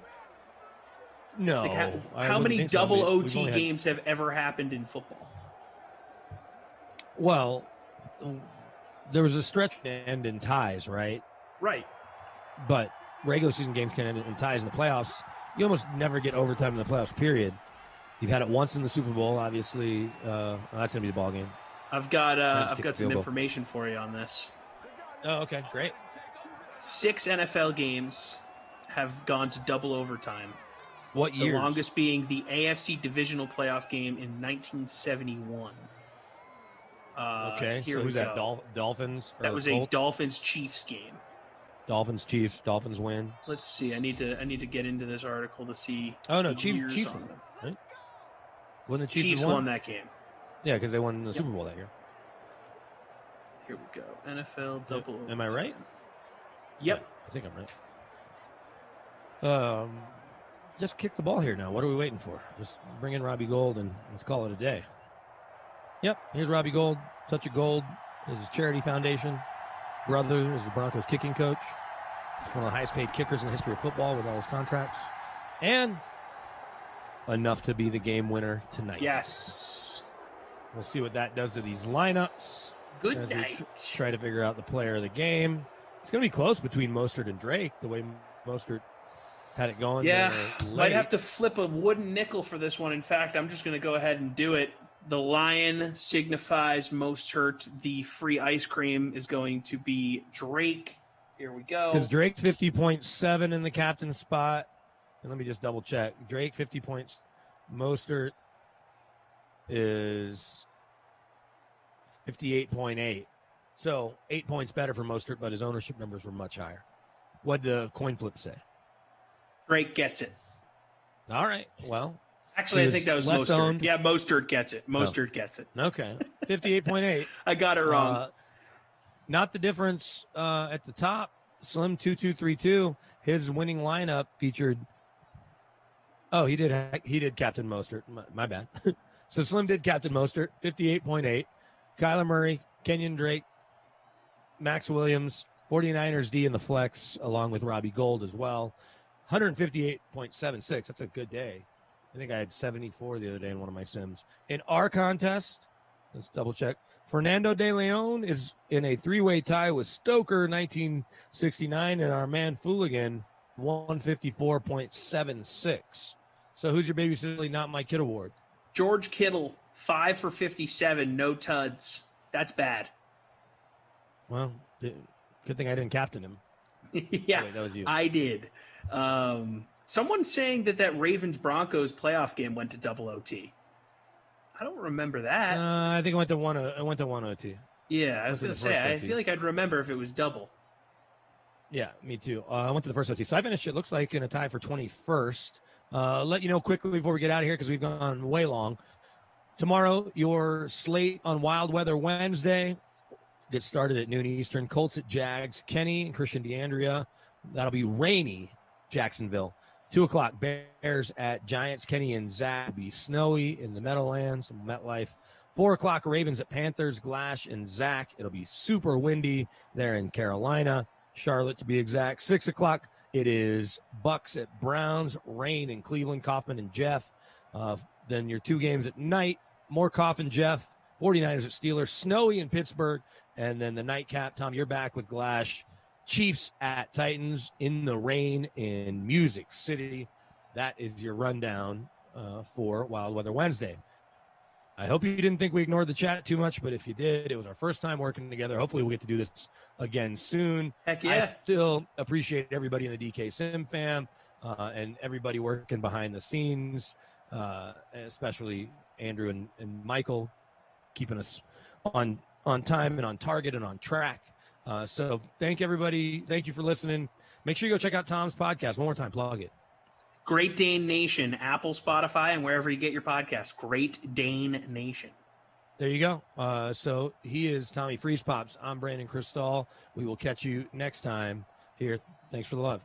No. Like I how wouldn't many think so. double We've OT only had- games have ever happened in football? Well, there was a stretch to end in ties, right? Right. But regular season games can end in ties. In the playoffs, you almost never get overtime in the playoffs, period. You've had it once in the Super Bowl, obviously. That's going to be the ball game. I've got kick some the field goal. information for you on this. Oh, okay, great. 6 NFL games have gone to double overtime. What years? The longest being the AFC divisional playoff game in 1971. Okay, here so we who's that? go. Dolphins? That or was Colts? a Dolphins-Chiefs game. Dolphins-Chiefs. Dolphins win. Let's see. I need to get into this article to see. Oh no, the years Chiefs on won, them. right? When the Chiefs won that game. Yeah, because they won the Super Bowl that year. Here we go. NFL double. Am I right? Yep. I think I'm right. Just kick the ball here now. What are we waiting for? Just bring in Robbie Gould and let's call it a day. Yep, here's Robbie Gould. Touch of Gold is his charity foundation. Brother is the Broncos kicking coach. One of the highest paid kickers in the history of football with all his contracts. And enough to be the game winner tonight. Yes. We'll see what that does to these lineups. Good as they night. Try to figure out the player of the game. It's going to be close between Mostert and Drake, the way Mostert had it going. Yeah, there might late. have to flip a wooden nickel for this one. In fact, I'm just going to go ahead and do it. The lion signifies most hurt. The free ice cream is going to be Drake. Here we go. Because Drake 50.7 in the captain spot. And let me just double check. Drake 50 points. Mostert is 58.8. So 8 points better for Mostert, but his ownership numbers were much higher. What'd the coin flip say? Drake gets it. All right. Well, Actually, I think that was less Mostert. owned. Yeah, Mostert gets it. Mostert gets it. Okay. 58.8. I got it wrong. Not the difference at the top. Slim 2232. His winning lineup featured. Oh, he did Captain Mostert. My bad. So Slim did Captain Mostert, 58.8. Kyler Murray, Kenyon Drake, Max Williams, 49ers D in the flex, along with Robbie Gould as well. 158.76. That's a good day. I think I had 74 the other day in one of my sims. In our contest, let's double check. Fernando De Leon is in a three-way tie with Stoker, 1969, and our man Fooligan, 154.76. So who's your Baby Silly Not My Kid award? George Kittle, 5 for 57, no tuds. That's bad. Well, good thing I didn't captain him. Yeah, Wait, that was you. I did. Someone's saying that Ravens-Broncos playoff game went to double OT. I don't remember that. I think it went to one. It went to 1 OT. Yeah, I was going to say, I feel like I'd remember if it was double. Yeah, me too. I went to the first OT. So I finished, it looks like, in a tie for 21st. Let you know quickly before we get out of here, because we've gone way long. Tomorrow, your slate on Wild Weather Wednesday gets started at noon Eastern. Colts at Jags. Kenny and Christian DeAndrea. That'll be rainy Jacksonville. 2 o'clock, Bears at Giants. Kenny and Zach will be snowy in the Meadowlands, MetLife. 4 o'clock, Ravens at Panthers. Glash and Zach. It'll be super windy there in Carolina. Charlotte, to be exact. 6 o'clock, it is Bucks at Browns. Rain in Cleveland. Kaufman and Jeff. Then your 2 games at night. More Kaufman, Jeff. 49ers at Steelers. Snowy in Pittsburgh. And then the nightcap, Tom, you're back with Glash. Chiefs at Titans in the rain in Music City. That is your rundown for Wild Weather Wednesday. I hope you didn't think we ignored the chat too much, but if you did, it was our first time working together. Hopefully we'll get to do this again soon. Heck yeah. I still appreciate everybody in the DK Sim fam and everybody working behind the scenes, especially Andrew and Michael, keeping us on time and on target and on track. So thank everybody. Thank you for listening. Make sure you go check out Tom's podcast. One more time, plug it. Great Dane Nation, Apple, Spotify, and wherever you get your podcasts. Great Dane Nation. There you go. So he is Tommy Freeze Pops. I'm Brandon Cristal. We will catch you next time here. Thanks for the love.